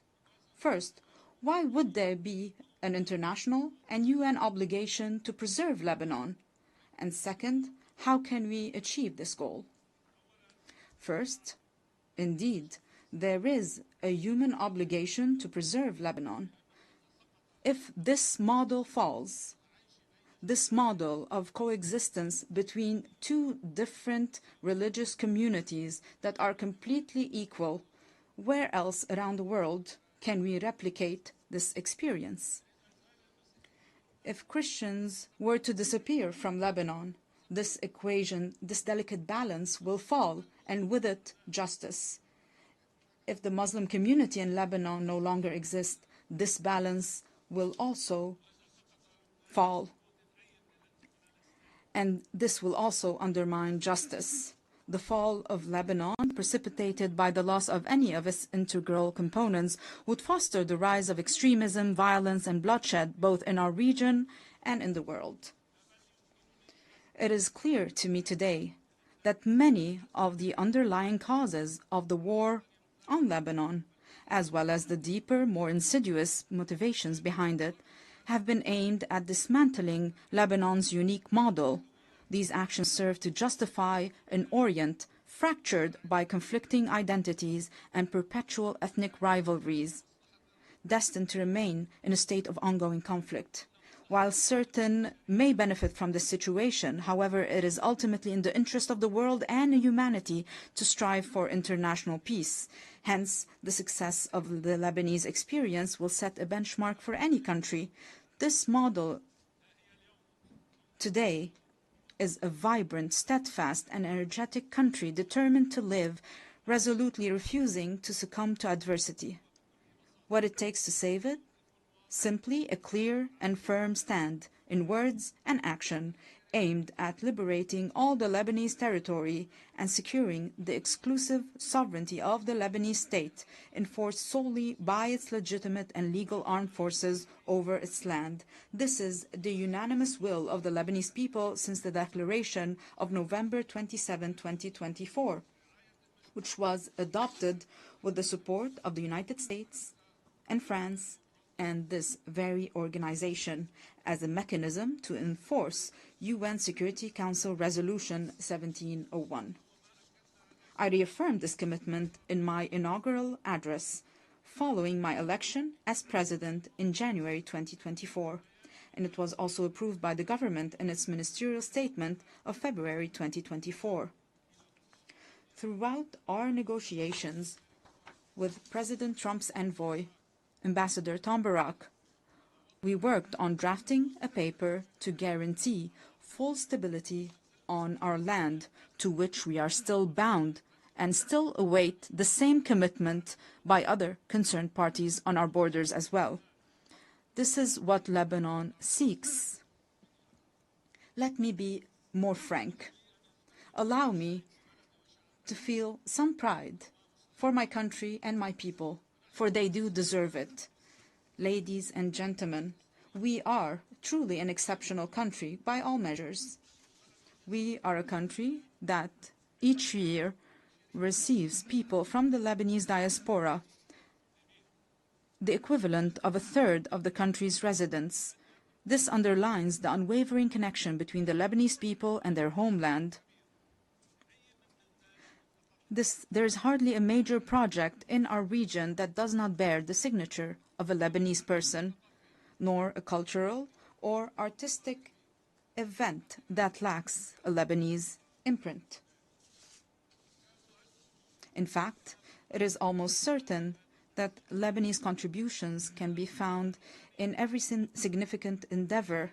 First, why would there be an international and UN obligation to preserve Lebanon? And second, how can we achieve this goal? First, Indeed, there is a human obligation to preserve Lebanon. If this model falls, this model of coexistence between two different religious communities that are completely equal, where else around the world can we replicate this experience? If Christians were to disappear from Lebanon, this equation, this delicate balance will fall, and with it, justice. If the Muslim community in Lebanon no longer exists, this balance will also fall. And this will also undermine justice. The fall of Lebanon, precipitated by the loss of any of its integral components, would foster the rise of extremism, violence, and bloodshed, both in our region and in the world. It is clear to me today that many of the underlying causes of the war on Lebanon, as well as the deeper, more insidious motivations behind it, have been aimed at dismantling Lebanon's unique model. These actions serve to justify an Orient fractured by conflicting identities and perpetual ethnic rivalries, destined to remain in a state of ongoing conflict. While certain may benefit from this situation, however, it is ultimately in the interest of the world and humanity to strive for international peace. Hence, the success of the Lebanese experience will set a benchmark for any country. This model today is a vibrant, steadfast, and energetic country determined to live, resolutely refusing to succumb to adversity. What it takes to save it? Simply a clear and firm stand, in words and action, aimed at liberating all the Lebanese territory and securing the exclusive sovereignty of the Lebanese state, enforced solely by its legitimate and legal armed forces over its land. This is the unanimous will of the Lebanese people since the declaration of November 27, 2024, which was adopted with the support of the United States and France and this very organization as a mechanism to enforce UN Security Council Resolution 1701. I reaffirmed this commitment in my inaugural address following my election as president in January 2024, and it was also approved by the government in its ministerial statement of February 2024. Throughout our negotiations with President Trump's envoy, Ambassador Tom Barak, we worked on drafting a paper to guarantee full stability on our land, to which we are still bound and still await the same commitment by other concerned parties on our borders as well. This is what Lebanon seeks. Let me be more frank. Allow me to feel some pride for my country and my people, for they do deserve it. Ladies and gentlemen, we are truly an exceptional country by all measures. We are a country that each year receives people from the Lebanese diaspora, the equivalent of a third of the country's residents. This underlines the unwavering connection between the Lebanese people and their homeland. There is hardly a major project in our region that does not bear the signature of a Lebanese person, nor a cultural or artistic event that lacks a Lebanese imprint. In fact, it is almost certain that Lebanese contributions can be found in every significant endeavor.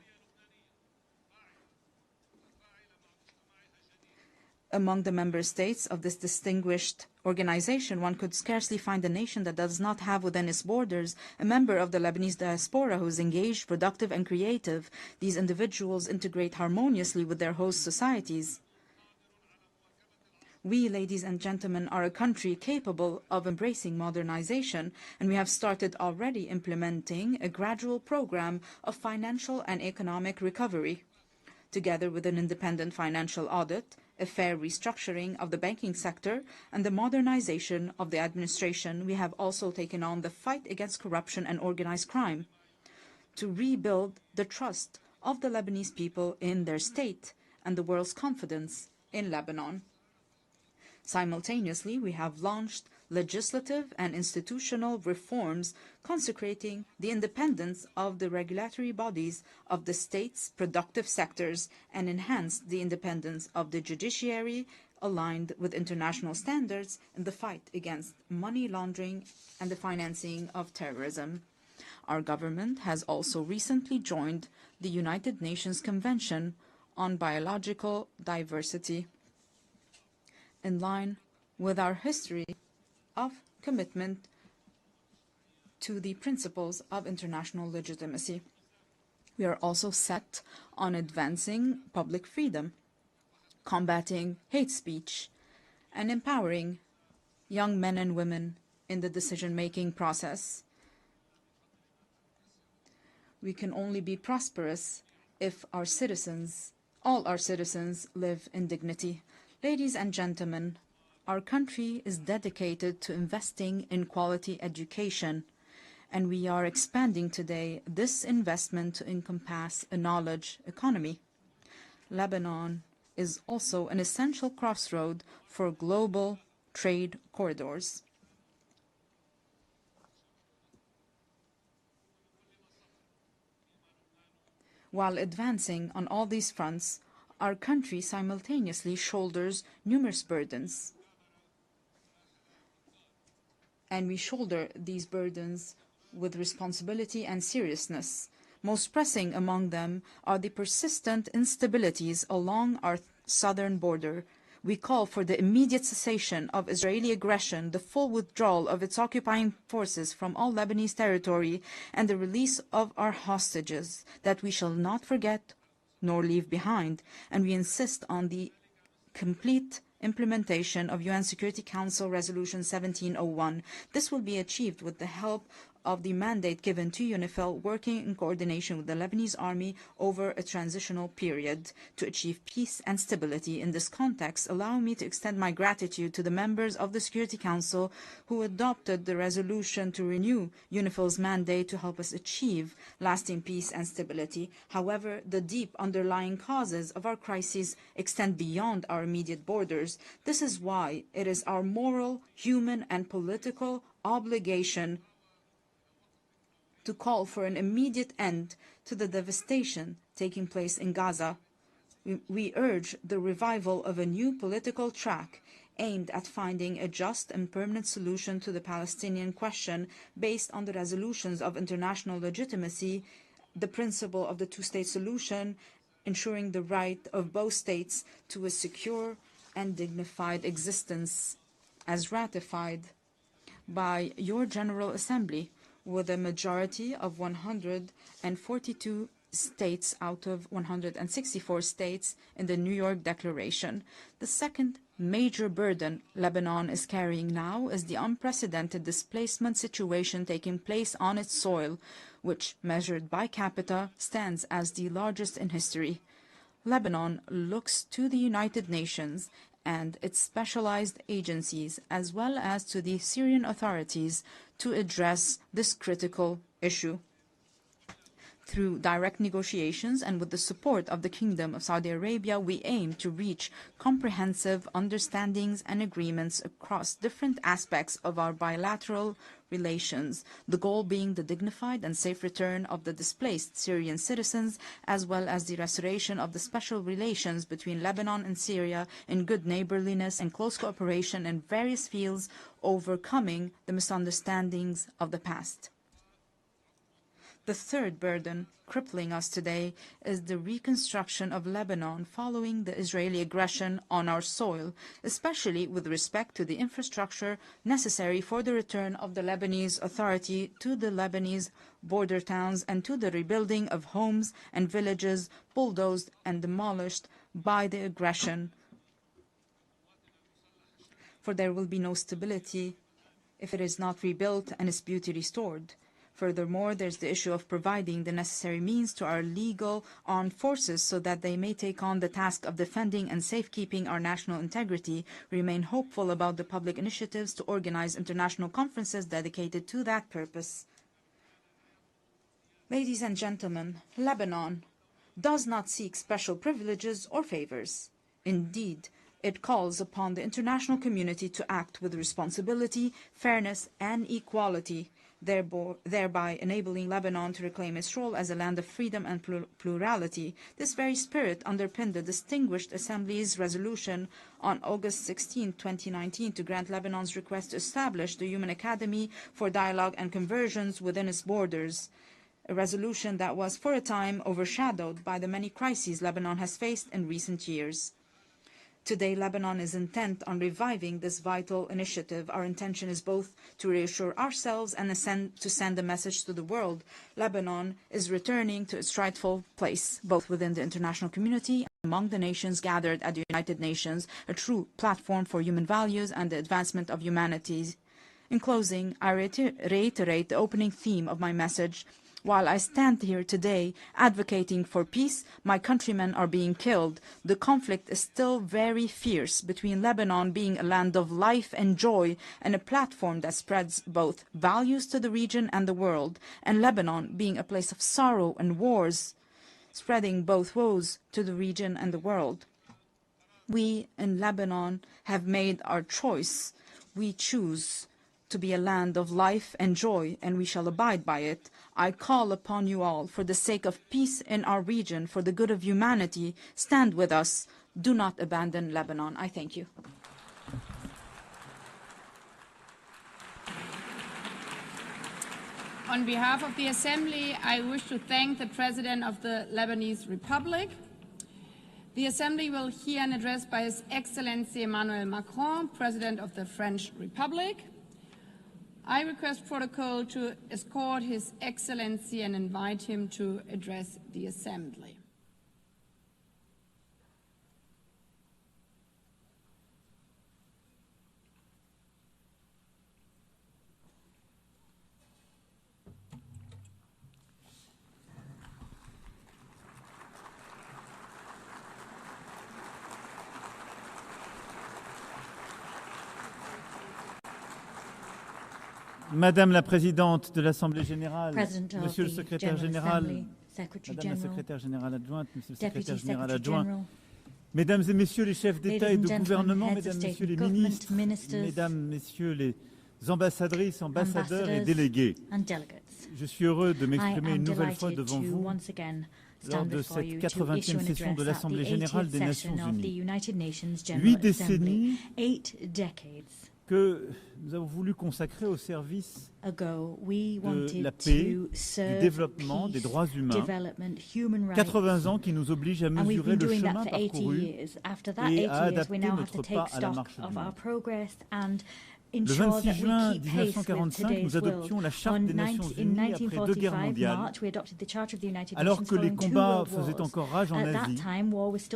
Among the member states of this distinguished organization, one could scarcely find a nation that does not have within its borders a member of the Lebanese diaspora who is engaged, productive, and creative. These individuals integrate harmoniously with their host societies. We, ladies and gentlemen, are a country capable of embracing modernization, and we have started already implementing a gradual program of financial and economic recovery. Together with an independent financial audit, a fair restructuring of the banking sector, and the modernization of the administration, we have also taken on the fight against corruption and organized crime to rebuild the trust of the Lebanese people in their state and the world's confidence in Lebanon. Simultaneously, we have launched legislative and institutional reforms consecrating the independence of the regulatory bodies of the state's productive sectors and enhanced the independence of the judiciary, aligned with international standards in the fight against money laundering and the financing of terrorism. Our government has also recently joined the United Nations Convention on Biological Diversity, in line with our history of commitment to the principles of international legitimacy. We are also set on advancing public freedom, combating hate speech, and empowering young men and women in the decision-making process. We can only be prosperous if our citizens, all our citizens, live in dignity. Ladies and gentlemen, our country is dedicated to investing in quality education, and we are expanding today this investment to encompass a knowledge economy. Lebanon is also an essential crossroad for global trade corridors. While advancing on all these fronts, our country simultaneously shoulders numerous burdens. And we shoulder these burdens with responsibility and seriousness. Most pressing among them are the persistent instabilities along our southern border. We call for the immediate cessation of Israeli aggression, the full withdrawal of its occupying forces from all Lebanese territory, and the release of our hostages that we shall not forget nor leave behind. And we insist on the complete implementation of UN Security Council Resolution 1701. This will be achieved with the help of the mandate given to UNIFIL, working in coordination with the Lebanese army over a transitional period to achieve peace and stability. In this context, allow me to extend my gratitude to the members of the Security Council who adopted the resolution to renew UNIFIL's mandate to help us achieve lasting peace and stability. However, the deep underlying causes of our crises extend beyond our immediate borders. This is why it is our moral, human, and political obligation to call for an immediate end to the devastation taking place in Gaza. We urge the revival of a new political track aimed at finding a just and permanent solution to the Palestinian question based on the resolutions of international legitimacy, the principle of the two-state solution, ensuring the right of both states to a secure and dignified existence, as ratified by your General Assembly, with a majority of 142 states out of 164 states in the New York Declaration. The second major burden Lebanon is carrying now is the unprecedented displacement situation taking place on its soil, which, measured by capita, stands as the largest in history. Lebanon looks to the United Nations and its specialized agencies, as well as to the Syrian authorities, to address this critical issue. Through direct negotiations and with the support of the Kingdom of Saudi Arabia, we aim to reach comprehensive understandings and agreements across different aspects of our bilateral relations, the goal being the dignified and safe return of the displaced Syrian citizens, as well as the restoration of the special relations between Lebanon and Syria in good neighborliness and close cooperation in various fields, overcoming the misunderstandings of the past. The third burden crippling us today is the reconstruction of Lebanon following the Israeli aggression on our soil, especially with respect to the infrastructure necessary for the return of the Lebanese Authority to the Lebanese border towns and to the rebuilding of homes and villages bulldozed and demolished by the aggression. For there will be no stability if it is not rebuilt and its beauty restored. Furthermore, there's the issue of providing the necessary means to our legal armed forces so that they may take on the task of defending and safekeeping our national integrity. We remain hopeful about the public initiatives to organize international conferences dedicated to that purpose. Ladies and gentlemen, Lebanon does not seek special privileges or favors. Indeed, It calls upon the international community to act with responsibility, fairness, and equality, thereby enabling Lebanon to reclaim its role as a land of freedom and plurality. This very spirit underpinned the Distinguished Assembly's resolution on August 16, 2019, to grant Lebanon's request to establish the Human Academy for Dialogue and Conversions within its borders, a resolution that was for a time overshadowed by the many crises Lebanon has faced in recent years. Today, Lebanon is intent on reviving this vital initiative. Our intention is both to reassure ourselves and to send a message to the world. Lebanon is returning to its rightful place, both within the international community and among the nations gathered at the United Nations, a true platform for human values and the advancement of humanity. In closing, I reiterate the opening theme of my message. While I stand here today advocating for peace, my countrymen are being killed. The conflict is still very fierce between Lebanon being a land of life and joy and a platform that spreads both values to the region and the world, and Lebanon being a place of sorrow and wars, spreading both woes to the region and the world. We in Lebanon have made our choice. We choose to be a land of life and joy, and we shall abide by it. I call upon you all, for the sake of peace in our region, for the good of humanity, stand with us. Do not abandon Lebanon. I thank you. On behalf of the Assembly, I wish to thank the President of the Lebanese Republic. The Assembly will hear an address by His Excellency Emmanuel Macron, President of the French Republic. I request protocol to escort His Excellency and invite him to address the Assembly. Madame la Présidente de l'Assemblée générale, Monsieur le Secrétaire général, Madame la Secrétaire générale adjointe, Monsieur le Secrétaire général adjoint, Mesdames et Messieurs les chefs d'État et de gouvernement, Mesdames, Messieurs les ministres, Mesdames, Messieurs les ambassadrices, ambassadeurs et délégués, je suis heureux de m'exprimer une nouvelle fois devant vous lors de cette 80e session de l'Assemblée générale des Nations unies. 8 décennies que nous avons voulu consacrer au service de la paix, du développement, des droits humains. 80 ans qui nous obligent à mesurer le chemin parcouru et à adapter notre pas à la marche du monde. Le 26 juin 1945, nous adoptions la Charte des Nations Unies après 2 guerres mondiales, alors que les combats faisaient encore rage en Asie,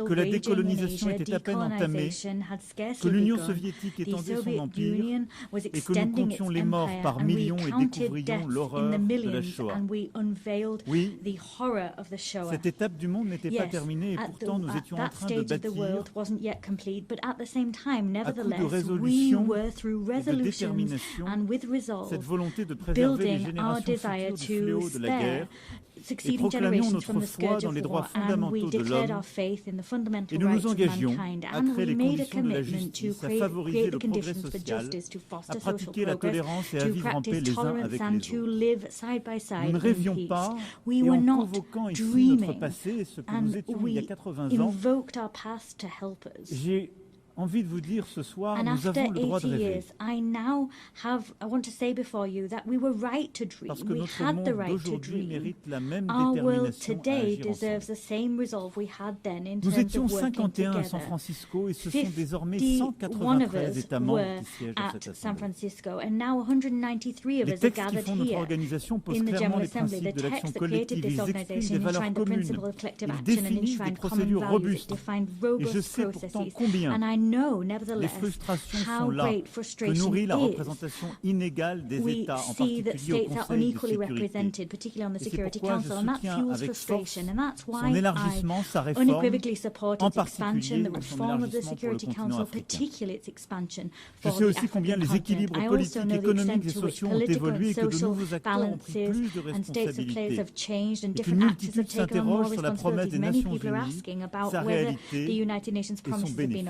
que la décolonisation était à peine entamée, que l'Union soviétique étendait son empire et que nous comptions les morts par millions et découvrions l'horreur de la Shoah. Oui, cette étape du monde n'était pas terminée et pourtant nous étions en train de bâtir, à coup de résolution et de détermination, cette volonté de préserver les générations futures du fléau de la guerre, et proclamions notre foi dans les droits fondamentaux de l'homme, et nous nous engagions à créer les conditions de la justice, à favoriser le progrès social, à pratiquer la tolérance et à vivre en paix les uns avec les autres. Nous ne rêvions pas, et en convoquant ici notre passé, ce que nous étions il y a 80 ans, j'ai envie de vous dire ce soir, nous avons le droit de rêver. Parce que notre monde d'aujourd'hui mérite la même détermination à agir ensemble. Nous étions 51 à San Francisco et ce sont désormais 193 États membres qui siègent à cette Assemblée. Les textes qui font notre organisation posent clairement les principes de l'action collective. Ils expriment des valeurs communes. Ils définissent des procédures robustes. Et je sais pourtant combien les frustrations sont là, que nourrit la représentation inégale des États, en particulier au Conseil de sécurité. Et c'est pourquoi je soutiens avec force son élargissement, sa réforme, en particulier son élargissement pour le continent africain. Je sais aussi combien les équilibres politiques, économiques et sociaux ont évolué et que de nouveaux acteurs ont pris plus de responsabilités. Et qu'une multitude s'interroge sur la promesse des Nations Unies, sa réalité et son bénéfice.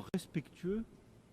rapports respectueux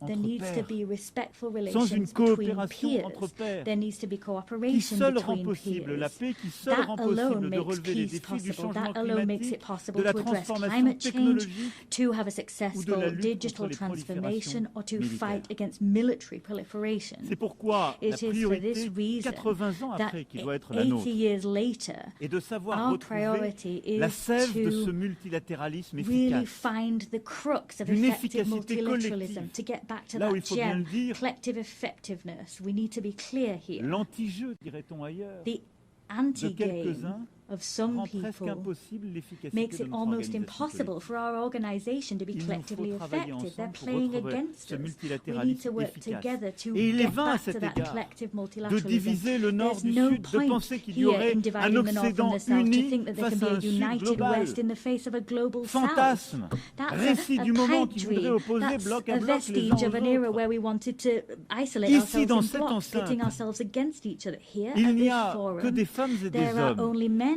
There entre needs to pairs, be respectful sans une relations between coopération entre peers. pairs, There needs to be qui cooperation seul rend between possible la peers. paix, qui seul That rend alone possible de makes relever les peace défis du possible. changement That alone makes climatique, it possible de la to address transformation climate change, technologique to have a ou de successful la lutte digital contre les transformation, proliférations or to militaires. fight against military proliferation. C'est pourquoi la It is for priorité, this reason 80 ans that après, qui doit être la 80 nôtre, years later, est de savoir our retrouver priority is la sève de ce to multilatéralisme really efficace, find the crux of d'une effective efficacité multilateralism, collective. to get back to Là où that il faut bien gem, le dire, collective effectiveness. We need to be clear here. l'anti-jeu, dirait-on ailleurs, The de anti-game quelques-uns of some rend presque people impossible l'efficacité makes de it notre almost organisation impossible collective. for our organization to be Il nous collectively faut travailler effective. They're ensemble pour playing retrouver against ce us. We need multilatéralisme to work efficace. together to Et il est get vain à back to cet that égard collective de multilateralism. diviser le nord There's du no sud, de point penser qu'il y here aurait in un dividing the north from Occident the south to uni think that there face can à be un a sud united global. west in the face of a global Fantasme, south. That's récit a du moment pipe qui voudrait dream. opposer That's bloc à a bloc les uns vestige of aux an era autres. where we wanted to isolate Ici, ourselves dans in cette blocks, pitting enceinte, ourselves against each other. Here il at n'y this a que forum, des femmes et des there are hommes only men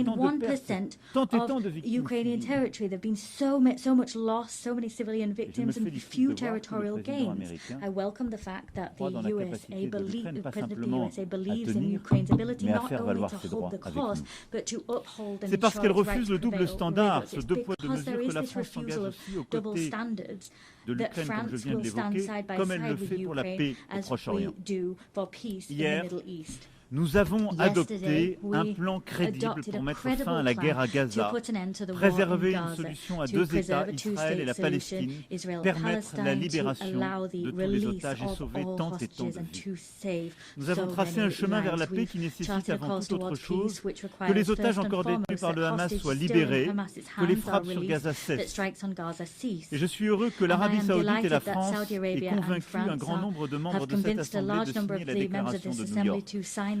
gained tant de pertes, 1% tant et tant of de victimes Ukrainian civiles. territory. There have been so much loss, so many civilian victims, and félicite few de voir que le territorial président gains. américain I welcome the fact that the croit dans la capacité de l'Ukraine, the pas president of the simplement USA à believes in tenir, Ukraine's ability mais à not faire only valoir to ses hold droits the avec cause, nous. but to uphold and C'est parce ensure qu'elle its right refuse to le double prevail standard, with ce us. deux It's poids deux because there mesures que is la this France s'engage refusal of aussi aux double côtés standards de that l'Ukraine, comme je France viens de will stand l'évoquer, side by comme elle le side with fait pour la Ukraine paix au as we Proche-Orient. do for peace in the Hier, Middle East. nous avons adopté Yesterday, un we plan crédible adopted pour a mettre credible fin à la plan guerre à to Gaza, put an end to the war in préserver une Gaza, solution à to deux preserve États, a Israël et la two-state solution, Palestine, Israel, permettre la Palestine, to libération allow the de tous les release otages et of sauver all tant et tant hostages de and vies. to save Nous avons so tracé un many chemin vers la lives. paix qui We've nécessite charted a avant course toute autre towards chose peace, which que requires les otages first and encore détenus foremost par le that Hamas hostages soient still in libérés, Hamas's que les hands frappes are sur released, Gaza that cessent. strikes on Gaza cease. Et je suis heureux que And I l'Arabie am saoudite et la delighted that France Saudi aient Arabia and convaincu un France grand nombre de membres have de cette convinced a Assemblée large de number signer of la the members of déclaration this de New assembly York. to sign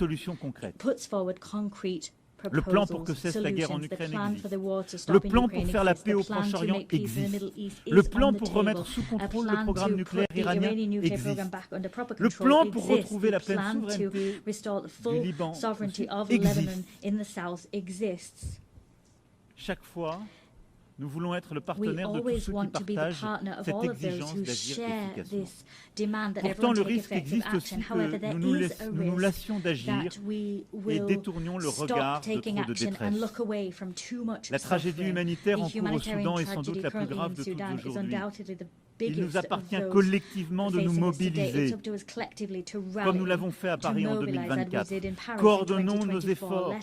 solutions concrètes. puts forward concrete Le plan pour que cesse la guerre en Ukraine existe. Le plan pour faire la paix au Proche-Orient existe. Le plan pour remettre sous contrôle le programme nucléaire iranien existe. Le plan pour retrouver la pleine souveraineté du Liban existe. Chaque fois, nous voulons être le partenaire de tous ceux qui partagent cette exigence d'agir efficacement. Pourtant, le risque existe aussi que nous nous lassions d'agir et détournions le regard de trop de détresse. La tragédie humanitaire en cours au Soudan est sans doute la plus grave de toutes aujourd'hui. Il nous appartient collectivement de nous mobiliser, comme nous l'avons fait à Paris en 2024. Coordonnons nos efforts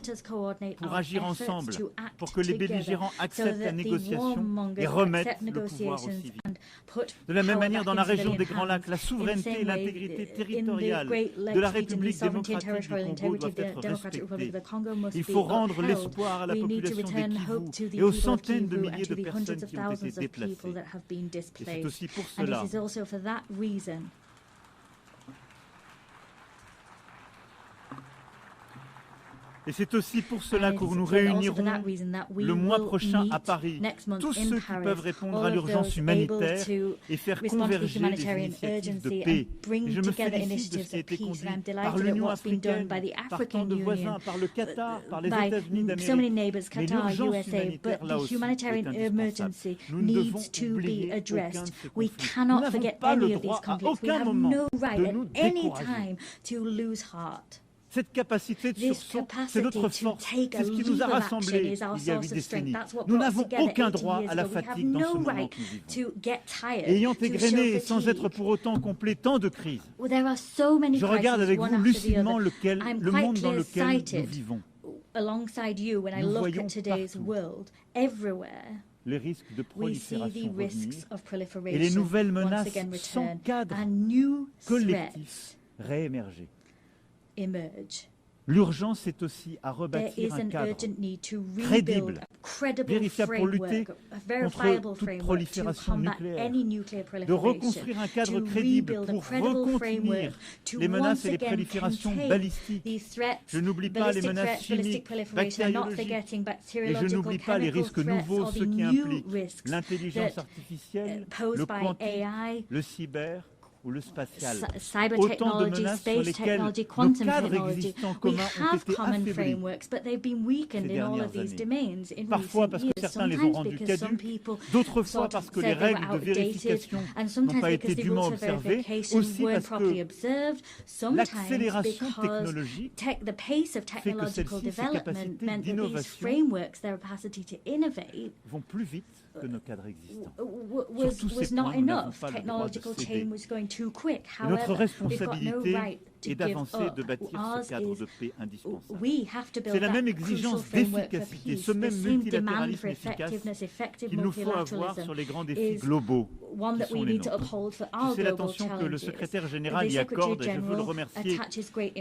pour agir ensemble, pour que les belligérants acceptent la négociation et remettent le pouvoir aux civils. De la même manière, dans la région des Grands Lacs, la souveraineté et l'intégrité territoriale de la République démocratique du Congo doivent être respectées. Il faut rendre l'espoir à la population des Kivu et aux centaines de milliers de personnes qui ont été déplacées. Et c'est aussi pour And cela it is also for that reason et c'est aussi pour cela que nous réunirons le mois prochain à Paris tous ceux qui peuvent répondre à l'urgence humanitaire et faire converger les initiatives de paix. Et je me félicite de ce qui a été conduit par l'Union africaine, par tant de voisins, par le Qatar, par les États-Unis d'Amérique. Mais l'urgence humanitaire, là aussi, est indispensable. Nous ne devons oublier aucun de ces conflits. Nous n'avons pas le droit à aucun moment de nous décourager. Cette capacité de sursaut, c'est notre force, c'est ce qui nous a rassemblés il y a 8 décennies. Nous n'avons aucun droit à la fatigue dans ce moment que nous vivons. Ayant égrené, sans être pour autant complet, tant de crises, je regarde avec vous lucidement le monde dans lequel nous vivons. Nous voyons partout les risques de prolifération revenir et les nouvelles menaces sans cadre collectif réémerger. L'urgence est aussi à rebâtir un cadre crédible, vérifiable pour lutter contre toute prolifération nucléaire, de reconstruire un cadre crédible pour recontenir les menaces et les proliférations balistiques. Je n'oublie pas les menaces chimiques, bactériologiques, et je n'oublie pas les risques nouveaux, ceux qui impliquent l'intelligence artificielle, le quantique, le cyber, ou le spatial. Autant de menaces sur lesquelles nos cadres existants communs ont été affaiblis ces dernières années. Parfois parce que certains les ont rendus caduques, d'autres fois parce que les règles de vérification n'ont pas été dûment observées, aussi parce que l'accélération technologique fait que celle-ci, ses capacités d'innovation vont plus vite que nos cadres existants. Sur tous ces points, nous n'avons pas le droit de céder. Notre responsabilité est d'avancer, de bâtir ce cadre de paix indispensable. C'est la même exigence d'efficacité, ce même multilatéralisme efficace qu'il nous faut avoir sur les grands défis globaux qui sont les nôtres. Je sais l'attention que le secrétaire général y accorde et je veux le remercier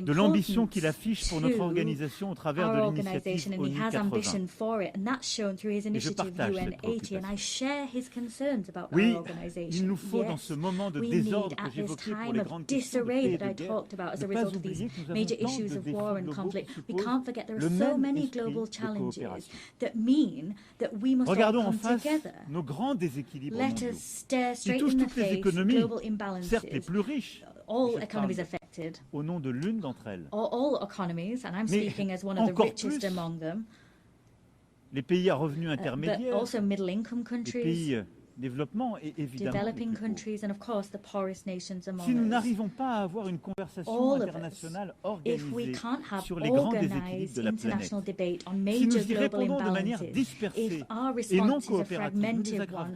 de l'ambition qu'il affiche pour notre organisation au travers de l'initiative ONU 80. Et je partage cette préoccupation. Oui, il nous faut dans ce moment de désordre que j'évoquais pour les grandes questions de paix et de guerre, ne pas oublier que nous avons tant de défis globaux qui supposent le même esprit de coopération. Regardons en face nos grands déséquilibres mondiaux. Qui touchent toutes les économies, certes les plus riches, au nom de l'une d'entre elles. Mais encore plus, les pays à revenus intermédiaires, les pays développement et évidemment si nous n'arrivons pas à avoir une conversation internationale organisée sur les grands déséquilibres de la planète, si nous y répondons de manière dispersée et non coopérative, nous les aggravons.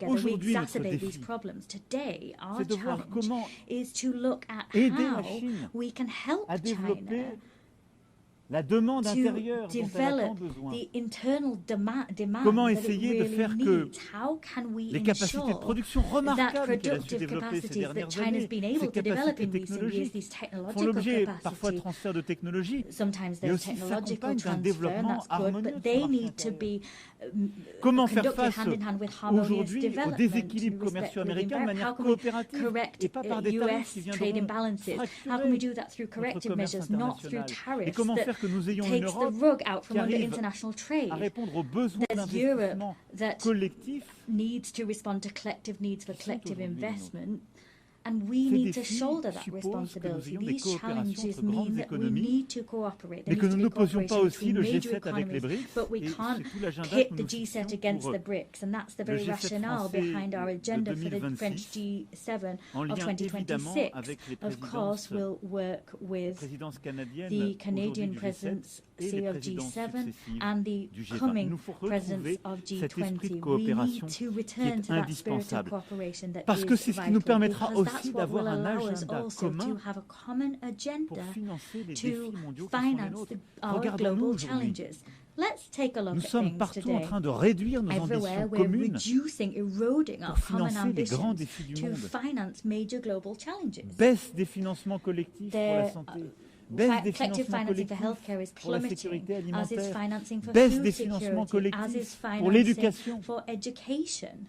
Aujourd'hui, notre défi, c'est de voir comment aider la Chine à développer la demande intérieure dont elle a tant besoin. Comment essayer de faire que les capacités de production remarquables qu'elle a su développer ces dernières années, ces capacités technologiques, font l'objet parfois de transferts de technologies, mais aussi s'accompagnent d'un développement harmonieux de Comment faire face aujourd'hui aux déséquilibres commerciaux américains de manière coopérative et pas par des tarifs qui viendront fracturer notre commerce international? Et comment faire que nous ayons une Europe qui arrive à répondre aux besoins d'investissement collectif And we need to shoulder that responsibility. These challenges mean that we need to cooperate. Mais que nous n'opposions pas aussi le G7 avec les BRICS, but we can't pit the G7 against the BRICS, and that's the very rationale behind our agenda for the French G7 of 2026. Of course, we'll work with the Canadian presidency of G7 and the coming presidents of G20. We need to return to that spirit of cooperation that is vital, because that's what will allow us also to have a common agenda to finance our global challenges. Let's take a look at things today. Everywhere we're reducing, eroding our common ambitions to finance major global challenges. Baisse des financements collectifs pour la santé. Baisse des collective financements financing for collectifs healthcare is pour la plummeting, sécurité as is alimentaire. financing for Baisse food des financements security, as is collectifs pour financing l'éducation. for education.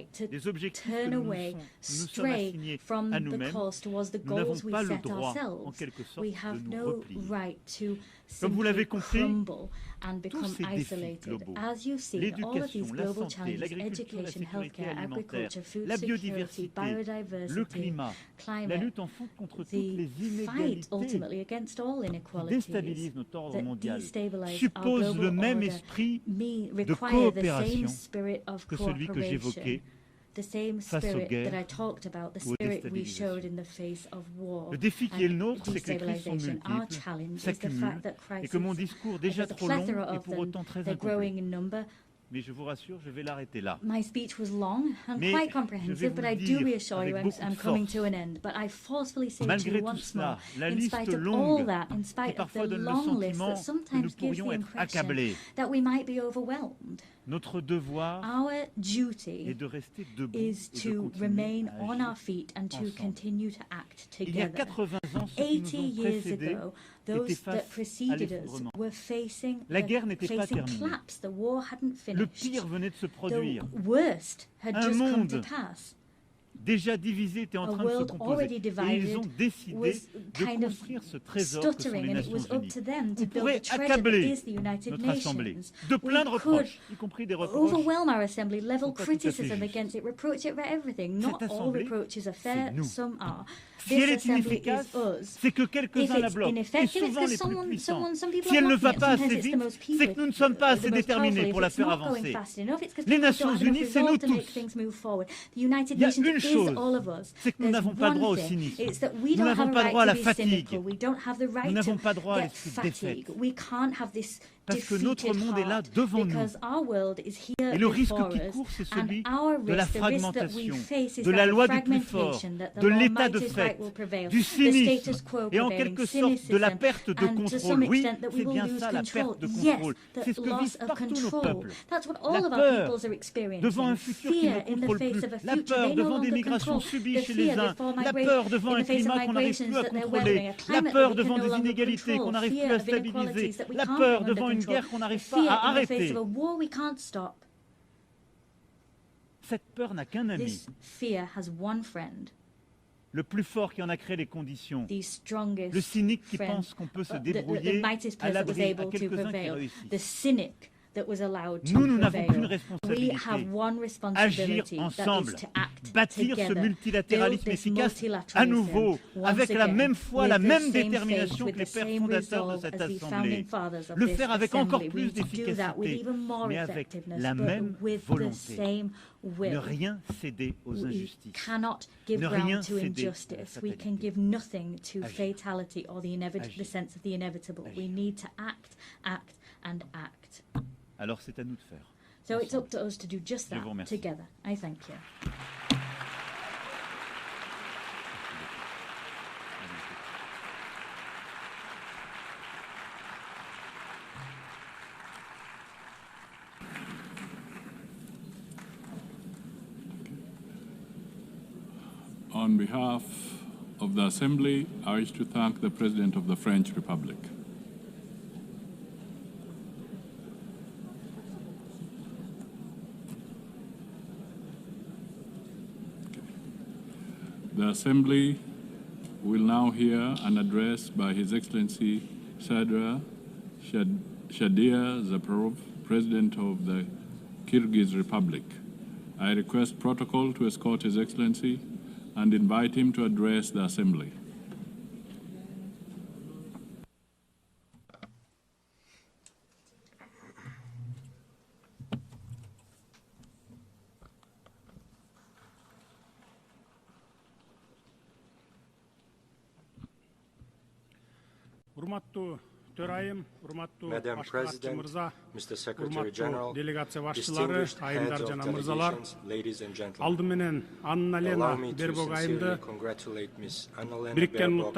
right to des objectifs turn que away, nous sommes stray assignés from à the nous-mêmes, course towards the nous n'avons goals we pas le set droit, en ourselves. quelque sorte, We de have nous no replier. right to Comme vous simply l'avez compris, crumble and tous become ces défis isolated. globaux, As you've seen, all of these l'éducation, la global santé, challenges, l'agriculture, la education, sécurité healthcare, alimentaire, agriculture, food la security, biodiversité, le biodiversity, climat, la climate, lutte en fait contre toutes the les fight inégalités ultimately against all qui inequalities déstabilisent notre ordre that mondial destabilize our suppose global le même order esprit de require the same coopération spirit of que celui que cooperation, j'évoquais the same face aux spirit that I guerres talked about, the ou aux spirit we déstabilisations. showed in the face of war Le défi qui est le and nôtre, c'est que les crises sont destabilization. Our multiples, challenge is the s'accumulent, fact that et que mon crises, discours déjà there's a trop long plethora est of pour them, autant très they're incomplet. growing in number. Mais je vous rassure, je vais l'arrêter là. My speech was long and Mais quite je vais comprehensive, but vous I dire do reassure avec you I'm beaucoup de coming force, to an end. But I forcefully say to malgré you tout once more, cela, la in liste spite of all longue that, in qui spite of parfois the donne le long list sentiment that que nous sometimes gives pourrions the être impression accablés, that we might be overwhelmed, notre devoir our est duty de rester debout is et de to continuer remain à on agir our feet and to ensemble. continue to act Il y a together. 80 ans, ceux qui nous 80 ont years précédés ago, étaient those face that à preceded us l'effondrement. were facing La guerre n'était pas facing terminée. collapse. The war hadn't Le finished. pire venait de se produire. The worst had Un just come monde to pass. déjà divisé était en train de se composer. Et ils ont décidé de construire ce trésor que sont les Nations Unies. On pourrait accabler notre Assemblée de plein de reproches, y compris des reproches. Overwhelm our assembly, level criticism against it, reproach it for everything. Not all reproaches are fair, some are. Si elle est inefficace, c'est que quelques-uns la bloquent, et souvent les plus puissants. Si elle ne va pas assez vite, c'est que nous ne sommes pas assez déterminés pour la faire avancer. Les Nations Unies, c'est nous tous. Il y a une chose, c'est que nous n'avons pas droit au cynisme. Nous n'avons pas droit à la fatigue. Nous n'avons pas droit à l'esprit de défaite. Parce que notre monde est là devant nous. Et le risque qui court, c'est celui de la fragmentation, de la loi du plus fort, de l'état de fait, du cynisme et en quelque sorte de la perte de contrôle. Oui, c'est bien ça, la perte de contrôle. C'est ce que vivent partout nos peuples. La peur devant un futur qui ne contrôle plus, la peur devant des migrations subies chez les uns, la peur devant un climat qu'on n'arrive plus à contrôler, la peur devant des inégalités qu'on n'arrive plus à stabiliser, la peur devant une guerre qu'on n'arrive pas à arrêter. Cette peur n'a qu'un ami. Le plus fort qui en a créé les conditions. Le cynique qui pense qu'on peut se débrouiller à l'abri à quelques-uns qui réussissent. Nous n'avons qu'une responsabilité, agir ensemble, bâtir ce multilatéralisme efficace à nouveau, avec la même foi, la même détermination que les pères fondateurs de cette Assemblée. Le faire avec encore plus d'efficacité, mais avec la même volonté. Ne rien céder aux injustices. Ne rien céder à la fatalité. Alors c'est à nous de faire. So it's up to us to do just that together. I thank you. On behalf of the Assembly, I wish to thank the President of the French Republic. The Assembly will now hear an address by His Excellency Sadra Shadia Zaparov, President of the Kyrgyz Republic. I request protocol to escort His Excellency and invite him to address the Assembly. Madam President, Mr. Secretary General, distinguished heads of delegations, ladies and gentlemen, allow me to sincerely congratulate Ms. Annalena Baerbock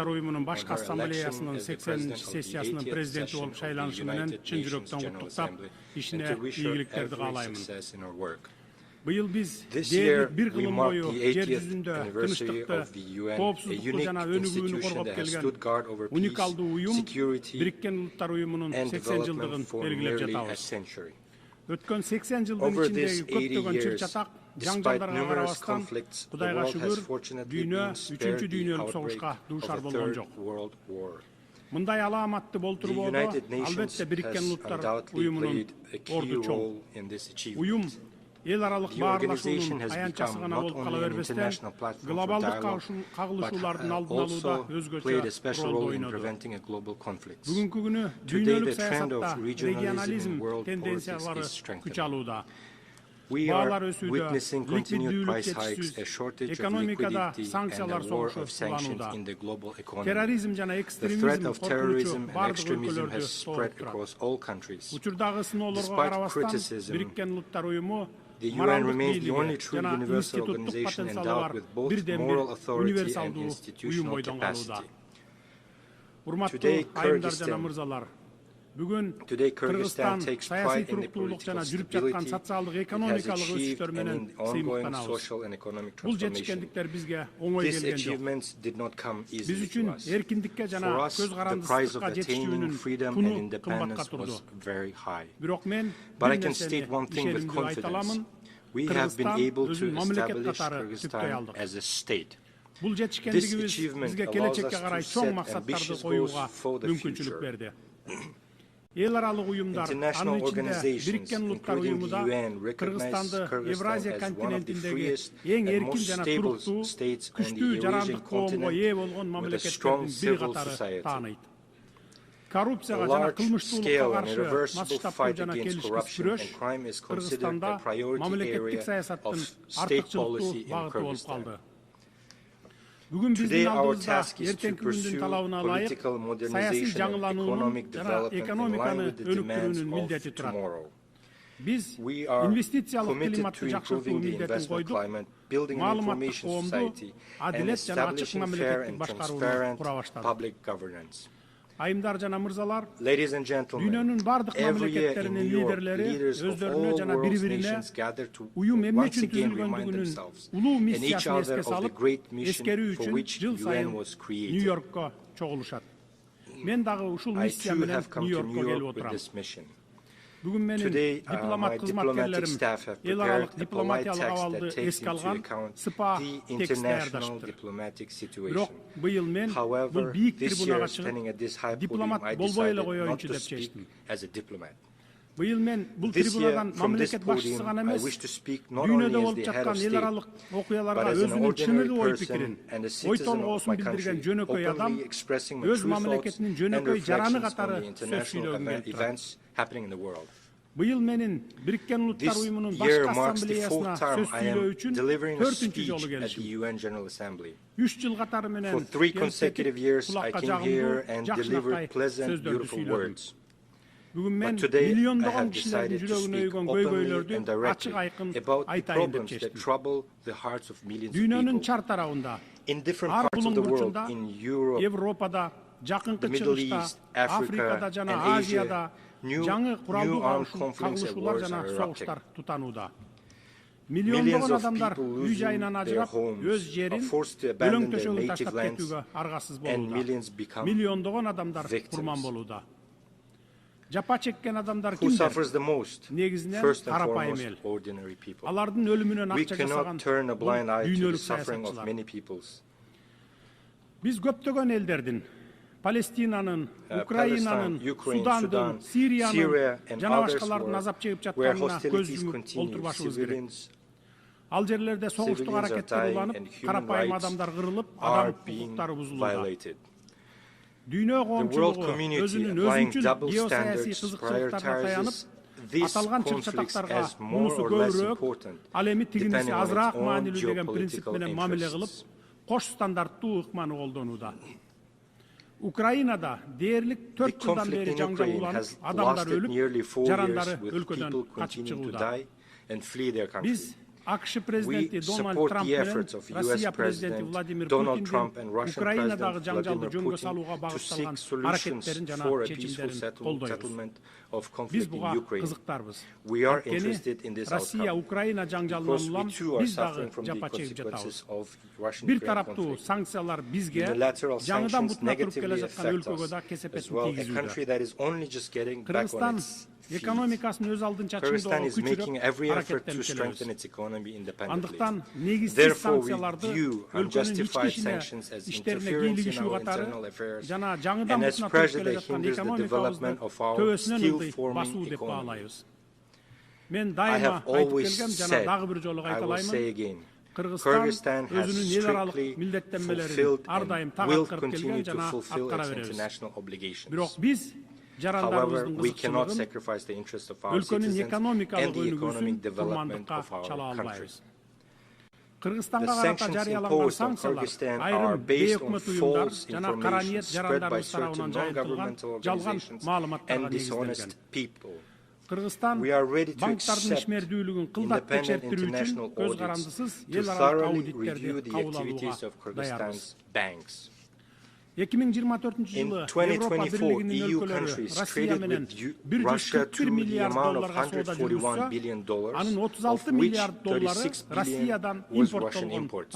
on her election as the President of the 80th session of the United Nations General Assembly and to wish her every success in her work. This year, we mark the 80th anniversary of the UN, a unique institution that has stood guard over peace, security, and development for nearly a century. Over these 80 years, despite numerous conflicts, the world has fortunately been spared the outbreak of a Third World War. The United Nations has undoubtedly played a key role in this achievement. The organization has become not only an international platform for dialogue, but also played a special role in preventing global conflicts. Today, the trend of regionalism in world politics is strengthening. We are witnessing continued price hikes, a shortage of liquidity, and a war of sanctions in the global economy. The threat of terrorism and extremism has spread across all countries. Despite criticism, the UN remains the only true universal organization endowed with both moral authority and institutional capacity. Today, Kyrgyzstan takes pride in the political stability it has achieved and in ongoing social and economic transformation. These achievements did not come easily to us. For us, the price of attaining freedom and independence was very high. But I can state one thing with confidence. we have been able to establish Kyrgyzstan as a state. This achievement allows us to set ambitious goals for the future. International organizations, including the UN, recognize Kyrgyzstan as one of the freest and most stable states on the Eurasian continent with a strong civil society. A large-scale and irreversible fight against corruption and crime is considered a priority area of state policy in Kyrgyzstan. Today, our task is to pursue political modernization and economic development in line with the demands of tomorrow. We are committed to improving the investment climate, building an information society, and establishing fair and transparent public governance. Ladies and gentlemen, every year in New York, leaders of all world's nations gather to once again remind themselves and each other of the great mission for which UN was created. I too have come to New York with this mission. Today, my diplomatic staff have prepared a polite text that takes into account the international diplomatic situation. However, this year, standing at this high podium, I decided not to speak as a diplomat. This year, from this podium, I wish to speak not only as the head of state, but as an ordinary person and a citizen of my country, openly expressing my true thoughts and reflections on the international events happening in the world. This year marks the fourth time I am delivering a speech at the UN General Assembly. For 3 consecutive years, I came here and delivered pleasant, beautiful words. But today, I have decided to speak openly and directly about the problems that trouble the hearts of millions of people. In different parts of the world, in Europe, the Middle East, Africa, and Asia, new armed conflicts and wars are erupting. Millions of people losing their homes, are forced to abandon their native lands, and millions become victims. Who suffers the most? First and foremost, ordinary people. We cannot turn a blind eye to the suffering of many peoples. Palestine, Ukraine, Sudan, Syria, and others where hostilities continue, civilians are dying and human rights are being violated. The world community, applying double standards, prioritizes these conflicts as more or less important, depending on its own geopolitical interests. The conflict in Ukraine has lasted nearly 4 years, with people continuing to die and flee their country. We support the efforts of US President Donald Trump and Russian President Vladimir Putin to seek solutions for a peaceful settlement of conflict in Ukraine. We are interested in this outcome because we too are suffering from the consequences of Russian-Ukraine conflict. Unilateral sanctions negatively affect us as well, a country that is only just getting back on its feet. Kyrgyzstan is making every effort to strengthen its economy independently. Therefore, we view unjustified sanctions as interference in our internal affairs and as pressure that hinders the development of our still-forming economy. I have always said, I will say again, Kyrgyzstan has strictly fulfilled and will continue to fulfill its international obligations. However, we cannot sacrifice the interests of our citizens and the economic development of our country. The sanctions imposed on Kyrgyzstan are based on false information spread by certain non-governmental organizations and dishonest people. We are ready to accept independent international audits to thoroughly review the activities of Kyrgyzstan's banks. In 2024, EU countries traded with Russia to the amount of $141 billion, of which $36 billion was Russian imports.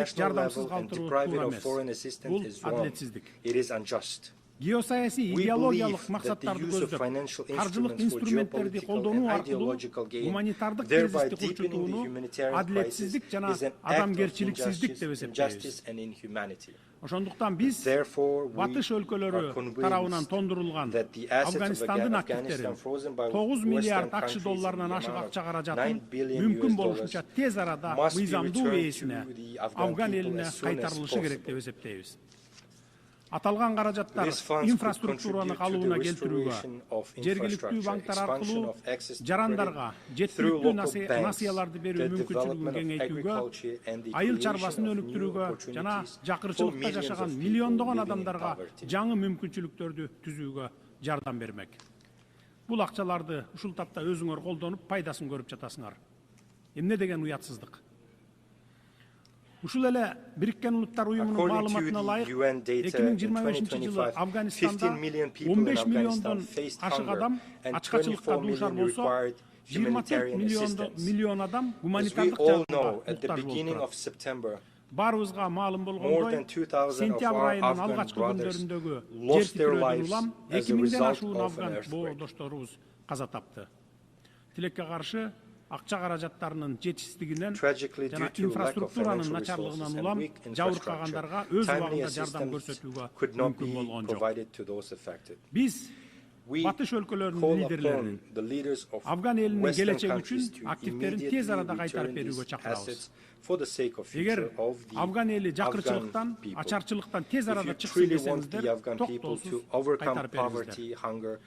international level and deprive it of foreign assistance is wrong. It is unjust. Геосаясий идеологиялық мақсаттарды көздеп, қаржылық инструменттерді қолдану арқылы гуманитардық кризисті құрчытуыны әділетсіздік жана адамгерчиликсиздик деп эсептейбиз. Ошондуктан биз батыш өлкөлөрү тарабынан тондурулган Афганистандын активдери 9 миллиард акш долларынан ашык акча каражатын мүмкүн болушунча тез арада мыйзамдуу ээсине, Афган элине кайтарылышы керек деп эсептейбиз. Аталган каражаттар инфраструктураны калыбына келтирүүгө, жергиликтүү банктар аркылуу жарандарга жеткиликтүү насыяларды берүү мүмкүнчүлүгүн кеңейтүүгө, айыл чарбасын өнүктүрүүгө жана жакырчылыкта жашаган миллиондогон адамдарга жаңы мүмкүнчүлүктөрдү түзүүгө жардам бермек. Бул акчаларды ушул тапта өзүңөр колдонуп, пайдасын көрүп жатасыңар. Эмне деген уятсыздык. Ушул эле Бириккен Улуттар Уюмунун маалыматына ылайык, 2025-жылы Афганистанда 15 миллиондон ашык адам ачкачылыкка дуушар болсо, 24 миллион адам гуманитардык жардамга муктаж болуп. Баарыбызга маалым болгондой, сентябрь айынын алгачкы күндөрүндөгү жер титирөөдөн улам 2000ден ашуун афган боордошторубуз каза тапты. Тилекке каршы акча каражаттарынын жетишсиздигинен жана инфраструктуранын начарлыгынан улам жабыркагандарга өз убагында жардам көрсөтүүгө мүмкүн болгон жок. Биз батыш өлкөлөрүнүн лидерлерин Афган элинин келечеги үчүн активдерин тез арада кайтарып берүүгө чакырабыз. Эгер Афган эли жакырчылыктан, ачарчылыктан тез арада чыксын десеңиздер, токтоосуз кайтарып бериңиздер.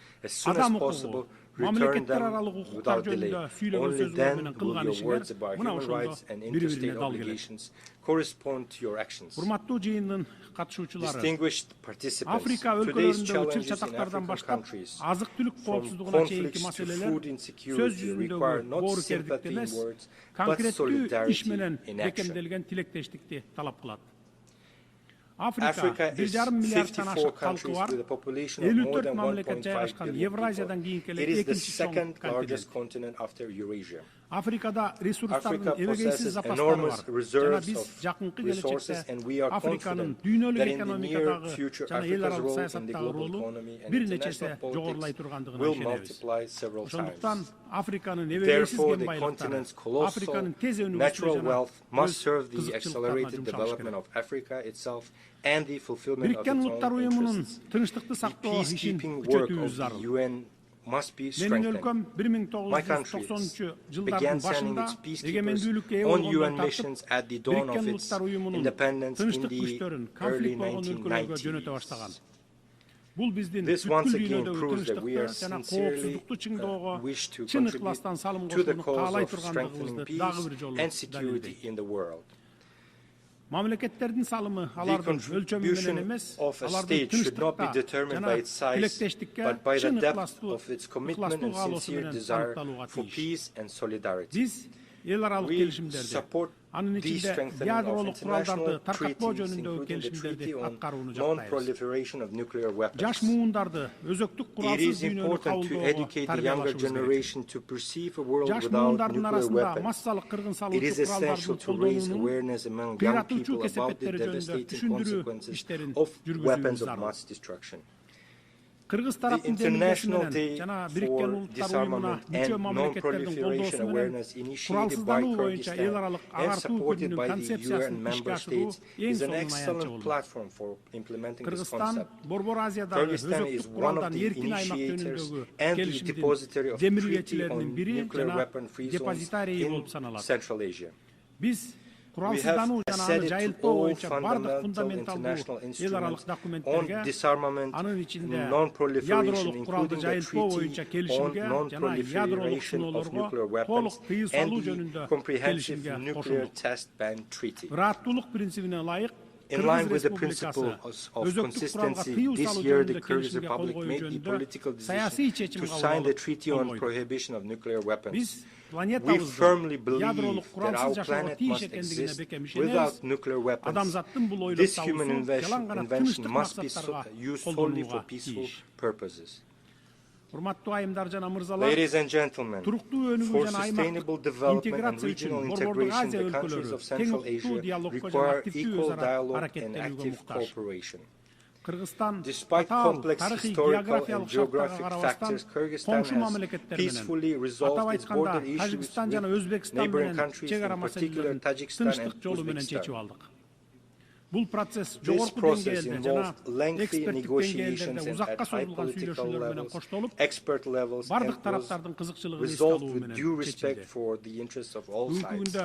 Адам укугу, мамлекеттер аралык укуктар жөнүндө сүйлөгөн сөзүңөр менен кылган ишиңер мына ошондо бири-бирине дал келет. Урматтуу жыйындын катышуучулары, Африка өлкөлөрүндөгү чыр-чатактардан баштап азык-түлүк коопсуздугуна чейинки маселелер сөз жүзүндөгү боорукердикти эмес, конкреттүү иш менен бекемделген тилектештикти талап кылат. Африка 1,5 миллиарддан ашык калкы бар, 54 мамлекет жайгашкан Евразиядан кийинки эле экинчи чоң континент. Африкада ресурстардын эбегейсиз запастары бар. Жана биз жакынкы келечекте Африканын дүйнөлүк экономикадагы жана эл аралык саясаттагы ролу бир нече эсе жогорулай тургандыгына ишенебиз. Ошондуктан Африканын эбегейсиз кен байлыктары, Африканын тез өнүгүшүнө жана кызыкчылыктарына жумшаш керек. Бириккен Улуттар Уюмунун тынчтыкты сактоо ишин күчөтүүбүз зарыл. Менин өлкөм 1990-жылдардын башында эгемендүүлүккө ээ болгондон тартып Бириккен Улуттар Уюмунун тынчтык күчтөрүн конфликт болгон өлкөлөргө жөнөтө баштаган. Бул биздин бүткүл дүйнөдөгү тынчтыкты жана коопсуздукту чыңдоого чын ыкластан салым кошууну каалай тургандыгыбызды дагы бир жолу далилдейт. Мамлекеттердин салымы алардын өлчөмү менен эмес, алардын тынчтыкка жана тилектештикке чын ыкластуу каалоосу менен аныкталууга тийиш. Биз эл аралык келишимдерди, анын ичинде ядролук куралдарды таркатпоо жөнүндөгү келишимдерди аткарууну жактайбыз. Жаш муундарды өзөктүк куралсыз дүйнөнү кабылдоого тарбиялашыбыз керек. Жаш муундардын арасында массалык кыргын салуучу куралдардын колдонуунун кыйратуучу кесепеттери жөнүндө түшүндүрүү иштерин жүргүзүүбүз зарыл. Кыргыз тараптын демилгеси менен жана Бириккен Улуттар Уюмуна мүчө мамлекеттердин колдоосу менен куралсыздануу боюнча эл аралык агартуу күнүнүн концепциясын ишке ашыруу эң сонун аянчы болду. Кыргызстан Борбор Азиядагы өзөктүк куралдан эркин аймак жөнүндөгү келишимдин демиргечилеринин бири жана депозитарийи болуп саналат. Биз куралсыздануу жана аны жайылтпоо боюнча бардык фундаменталдуу эл аралык документтерге, анын ичинде ядролук куралды жайылтпоо боюнча келишимге жана ядролук сыноолорго толук тыюу салуу жөнүндө келишимге кошулдук. Ырааттуулук принцибине ылайык In line with the principle of consistency, this year the Kyrgyz Republic made the political decision to sign the Treaty on Prohibition of Nuclear Weapons. We firmly believe that our planet must exist without nuclear weapons. This human invention must be used solely for peaceful purposes. Ladies and gentlemen, for sustainable development and regional integration, the countries of Central Asia require equal dialogue and active cooperation. Despite complex historical and geographic factors, Kyrgyzstan has peacefully resolved its border issues with neighboring countries, in particular Tajikistan and Uzbekistan. This process involved lengthy negotiations and at high political levels, expert levels, and was resolved with due respect for the interests of all sides.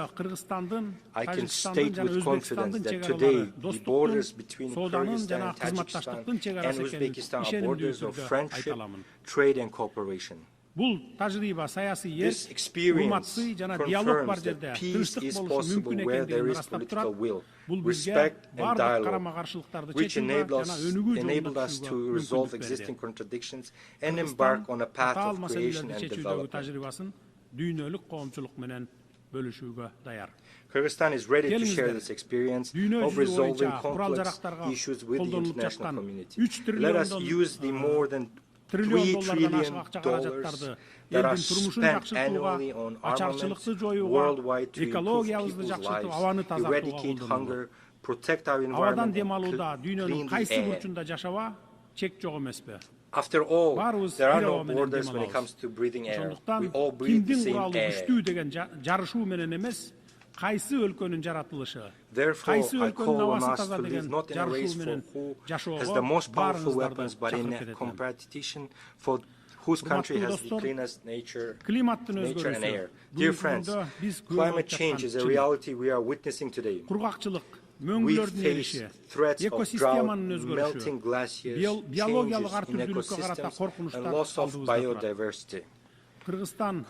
I can state with confidence that today the borders between Kyrgyzstan, Tajikistan, and Uzbekistan are borders of friendship, trade, and cooperation. This experience confirms that peace is possible where there is political will, respect, and dialogue, which enabled us to resolve existing contradictions and embark on a path of creation and development. Kyrgyzstan is ready to share this experience of resolving complex issues with the international community. Let us use the more than $3 trillion that are spent annually on armaments worldwide to improve people's lives, eradicate hunger, protect our environment, and clean the air. After all, there are no borders when it comes to breathing air. We all breathe the same air. Therefore, I call on us to live not in a race for who has the most powerful weapons, but in a competition for whose country has the cleanest nature and air. Dear friends, climate change is a reality we are witnessing today. We face threats of drought, melting glaciers, changes in ecosystems, and loss of biodiversity. Kyrgyzstan,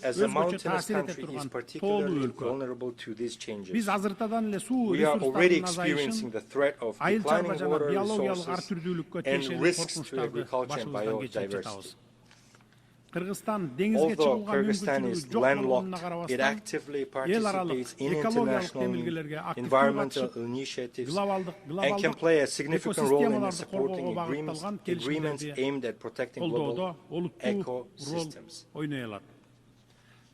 as a mountainous country, is particularly vulnerable to these changes. We are already experiencing the threat of declining water resources and risks to agriculture and biodiversity. Although Kyrgyzstan is landlocked, it actively participates in international environmental initiatives and can play a significant role in supporting agreements aimed at protecting global ecosystems.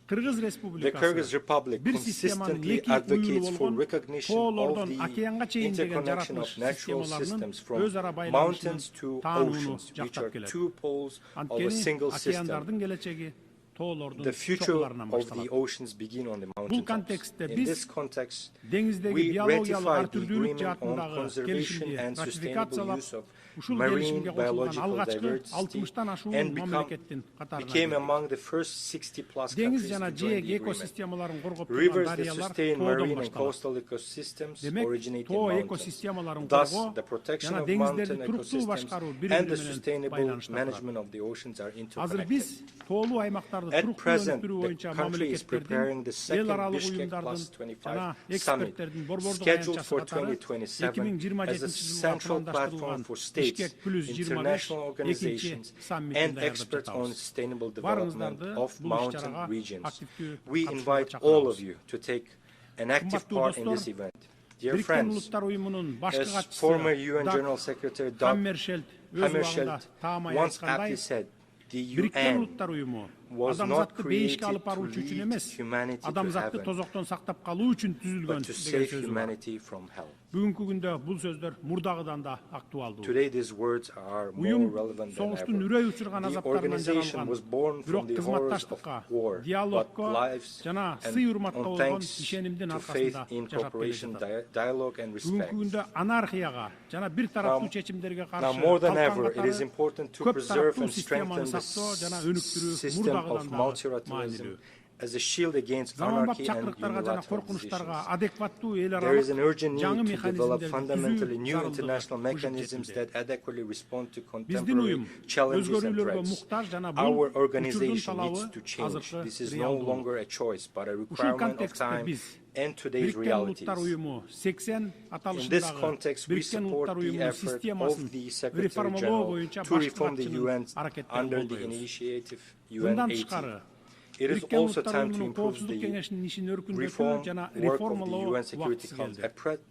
The Kyrgyz Republic consistently advocates for recognition of the interconnection of natural systems from mountains to oceans, which are two poles of a single system. The future of the oceans begin on the mountaintops. In this context, we ratified the agreement on conservation and sustainable use of marine biological diversity and became among the first 60-plus countries to join the agreement. Rivers that sustain marine and coastal ecosystems originate in mountains. Thus, the protection of mountain ecosystems and the sustainable management of the oceans are interconnected. At present, the country is preparing the second Bishkek Plus 25 summit, scheduled for 2027, as a central platform for states, international organizations, and experts on sustainable development of mountain regions. We invite all of you to take an active part in this event. Dear friends, as former UN General Secretary Dag Hammarskjöld once aptly said, the UN was not created to lead humanity to heaven, but to save humanity from hell. Today these words are more relevant than ever. The organization was born from the horrors of war, but lives and on thanks to faith in cooperation, dialogue and respect. Now more than ever, it is important to preserve and strengthen the system of multilateralism as a shield against anarchy and unilateral decisions. There is an urgent need to develop fundamentally new international mechanisms that adequately respond to contemporary challenges and threats. Our organization needs to change. This is no longer a choice, but a requirement of time and today's realities. In this context, we support the effort of the Secretary General to reform the UN under the initiative UN-80. It is also time to improve the reform work of the UN Security Council. At present,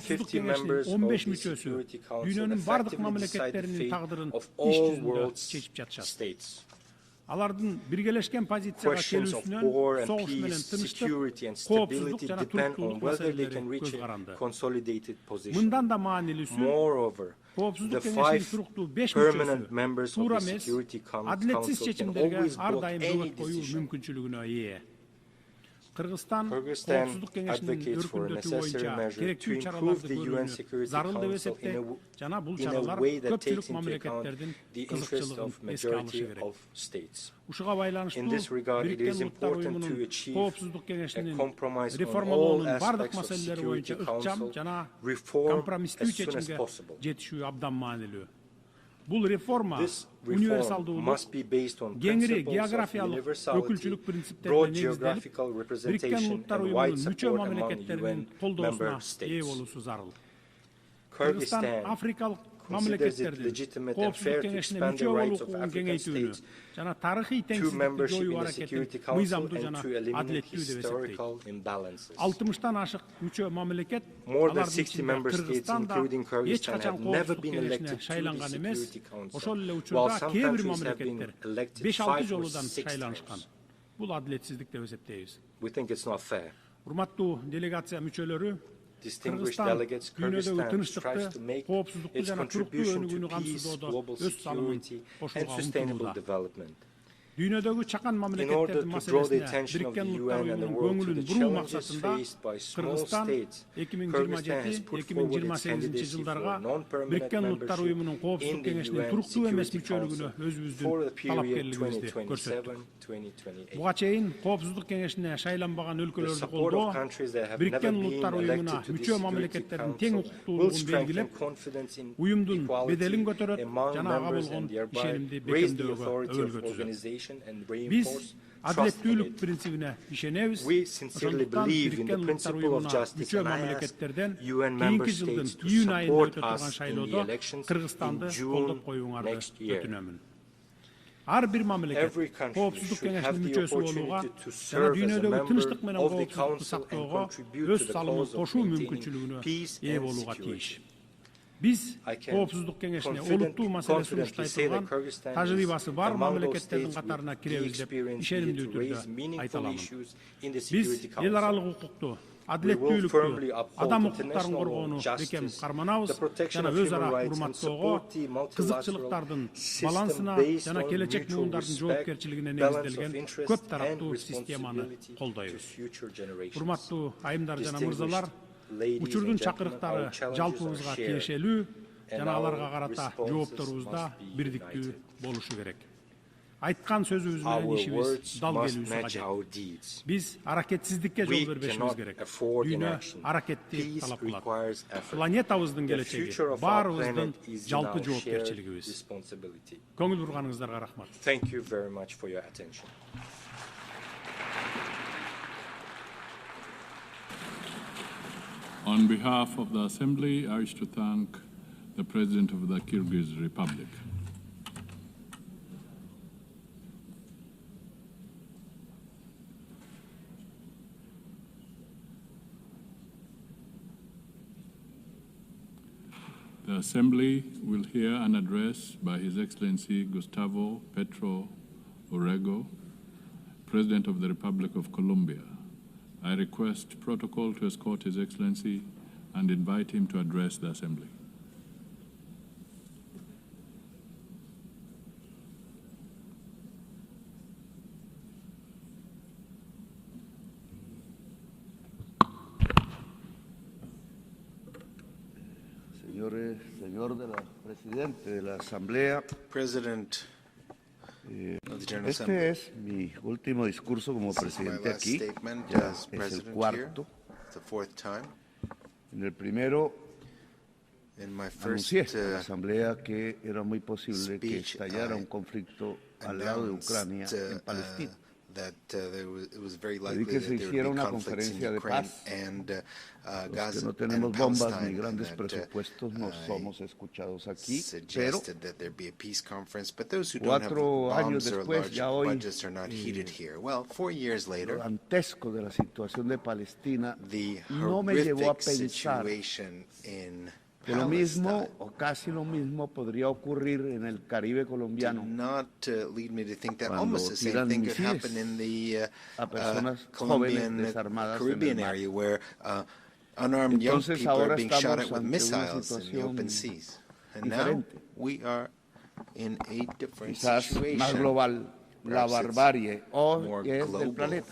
50 members of the Security Council effectively decide the fate of all world's states. Questions of war and peace, security and stability depend on whether they can reach a consolidated position. Moreover, the 5 permanent members of the Security Council can always block any decision. Kyrgyzstan advocates for a necessary measure to improve the UN Security Council in a way that takes into account the interests of majority of states. In this regard, it is important to achieve a compromise on all aspects of Security Council reform as soon as possible. This reform must be based on principles of universality, broad geographical representation, and wide support among UN member states. Kyrgyzstan considers it legitimate and fair to expand the rights of African states to membership in the Security Council and to eliminate historical imbalances. More than 60 member states, including Kyrgyzstan, have never been elected to the Security Council, while some countries have been elected 5 or 6 times. We think it's not fair. Distinguished delegates, Kyrgyzstan strives to make its contribution to peace, global security, and sustainable development. In order to draw the attention of the UN and the world to the challenges faced by small states, Kyrgyzstan has put forward its candidacy for non-permanent membership in the UN Security Council for the period 2027-2028. The support of countries that have never been elected to the Security Council will strengthen confidence in equality among members and thereby raise the authority of organization and reinforce trust in it. We sincerely believe in the principle of justice, and I ask UN member states to support us in the elections in June next year. Every country should have the opportunity to serve as a member of the Council and contribute to the cause of maintaining peace and security. Biz Коопсуздук Кеңешине олуттуу маселесин уштай турган тажрыйбасы бар мамлекеттердин катарына киребиз деп ишенимдүү түрдө айта аламын. Биз эл аралык укукту, адилеттүүлүктү, адам укуктарын коргоону бекем карманабыз жана өз ара урматтоого, кызыкчылыктардын балансына жана келечек муундардын жоопкерчилигине негизделген көп тараптуу системаны колдойбуз. Урматтуу айымдар жана мырзалар, учурдун чакырыктары жалпыбызга тиешелүү жана аларга карата жоопторубузда бирдиктүү болушу керек. Айткан сөзүбүз менен ишибиз дал келүүсү кажет. Биз аракетсиздикке жол бербешибиз керек. Дүйнө аракетти талап кылат. Планетабыздын келечеги баарыбыздын жалпы жоопкерчилигибиз. Көңүл бурганыңыздарга рахмат. Thank you very much for your attention. On behalf of the Assembly, I wish to thank the President of the Kyrgyz Republic. The Assembly will hear an address by His Excellency Gustavo Petro Urrego, President of the Republic of Colombia. I request protocol to escort His Excellency and invite him to address the Assembly. Señor presidente de la Asamblea, President. Este es mi último discurso como presidente aquí, ya es el cuarto. En el primero anuncié a la Asamblea que era muy posible que estallara un conflicto al lado de Ucrania en Palestina. Pedí que se hiciera una conferencia de paz. Los que no tenemos bombas ni grandes presupuestos no somos escuchados aquí, pero 4 años después, ya hoy, lo dantesco de la situación de Palestina no me llevó a pensar que lo mismo o casi lo mismo podría ocurrir en el Caribe colombiano cuando tiran misiles a personas jóvenes desarmadas en el mar. Entonces ahora estamos ante una situación diferente, quizás más global. La barbarie hoy es del planeta.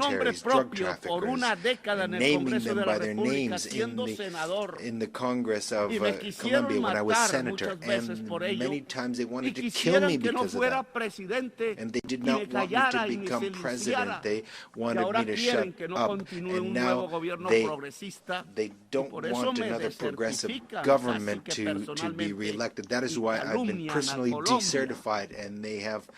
nombre propio por una década en el Congreso de la República, siendo in the Congress of Colombia when I was senator, and many times they wanted to kill me because of that. And they did not want me to become president. They wanted me to shut up. And now they don't want another progressive government to be reelected. That is why I've been personally decertified, and they have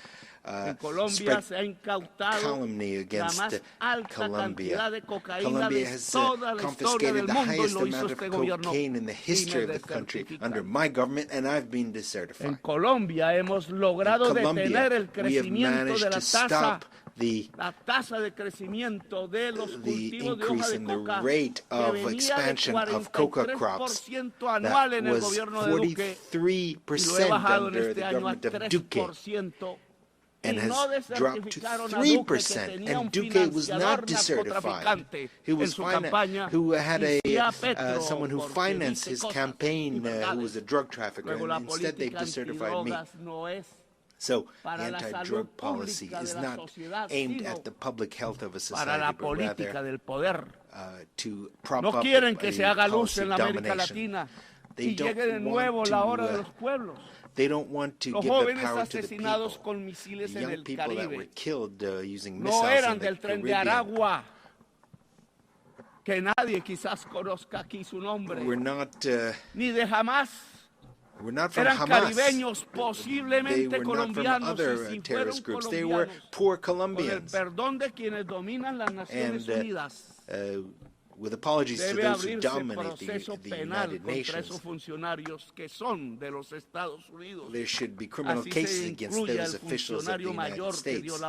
spread calumny against Colombia. Colombia has confiscated the highest amount of cocaine in the history of the country under my government, and I've been decertified. En Colombia hemos logrado detener el crecimiento de la tasa de crecimiento de los cultivos de hoja de coca rate of expansion of coca crops anual en el gobierno de Duque, 43% under the government of Duque, and has dropped to 3%, and Duque was not decertified. He was who had someone who financed his campaign who was a drug trafficker, and instead they decertified me. So the anti-drug policy is not aimed at the public health of a society, but rather to prop up a policy domination. They don't want to give the power to the people. The young people that were killed using missiles in the Caribbean. Que nadie quizás conozca aquí su nombre. We're not ni de Hamas. We're not from Eran Hamas. Caribeños, posiblemente they were not from other terrorist groups. They were poor Colombians. Con el perdón de quienes dominan las Naciones Unidas. With apologies to those who dominate the United Nations, there should be criminal cases against those officials of the United States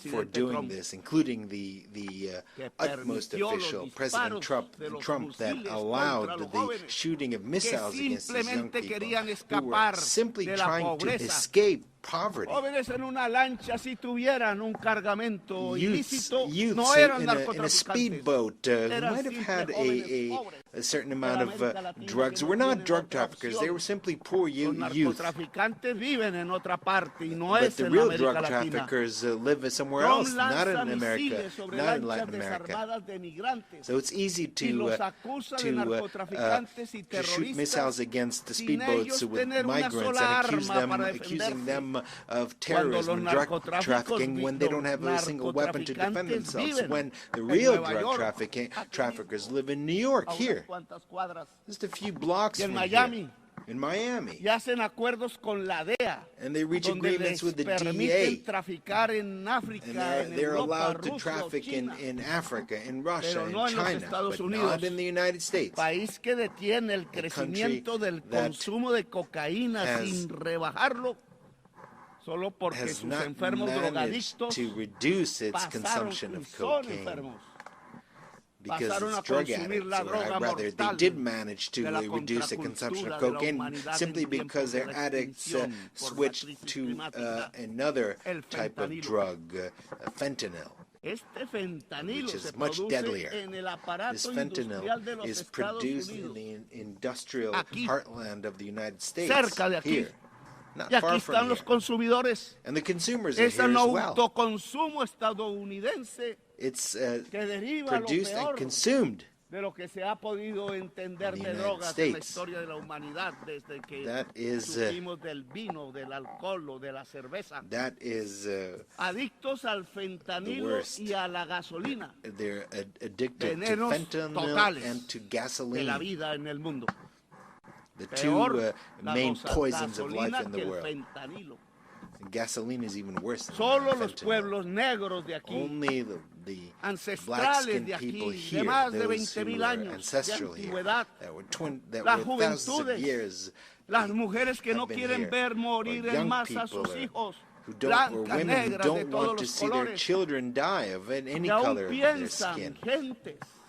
for doing this, including the utmost official, President Trump, that allowed the shooting of missiles against these young people who were simply trying to escape poverty. Youths in a speedboat who might have had a certain amount of drugs were not drug traffickers. They were simply poor youth. But the real drug traffickers live somewhere else, not in America, not in Latin America. So it's easy to shoot missiles against the speedboats with migrants and accusing them of terrorism and drug trafficking when they don't have a single weapon to defend themselves, when the real drug traffickers live in New York, here, just a few blocks from here. In Miami. And they reach agreements with the DEA. And they're allowed to traffic in Africa, in Russia, in China, but not in the United States. País que detiene el crecimiento del consumo de cocaína sin rebajarlo. Solo porque sus enfermos drogadictos to reduce its consumption of cocaine. Because it's drug addicts, or rather, they did manage to reduce the consumption of cocaine simply because their addicts switched to another type of drug, fentanyl, which is much deadlier. This fentanyl is produced in the industrial heartland of the United States, here. Not far from here. And the consumers are here as well. Autoconsumo estadounidense it's produced and consumed de lo que se ha podido entender de drogas en la historia de la humanidad desde que supimos del vino, del alcohol o de la cerveza. That is adictos al fentanilo y a la gasolina. They're addicted to fentanyl and to gasoline. De la vida en el mundo. The two main poisons of life in the world. And gasoline is even worse than Solo los pueblos negros de aquí, only the black-skinned people here, those who were ancestral here, that were thousands of years, las mujeres que no quieren ver morir en masa a sus hijos, or women who don't want to see their children die of any color of their skin.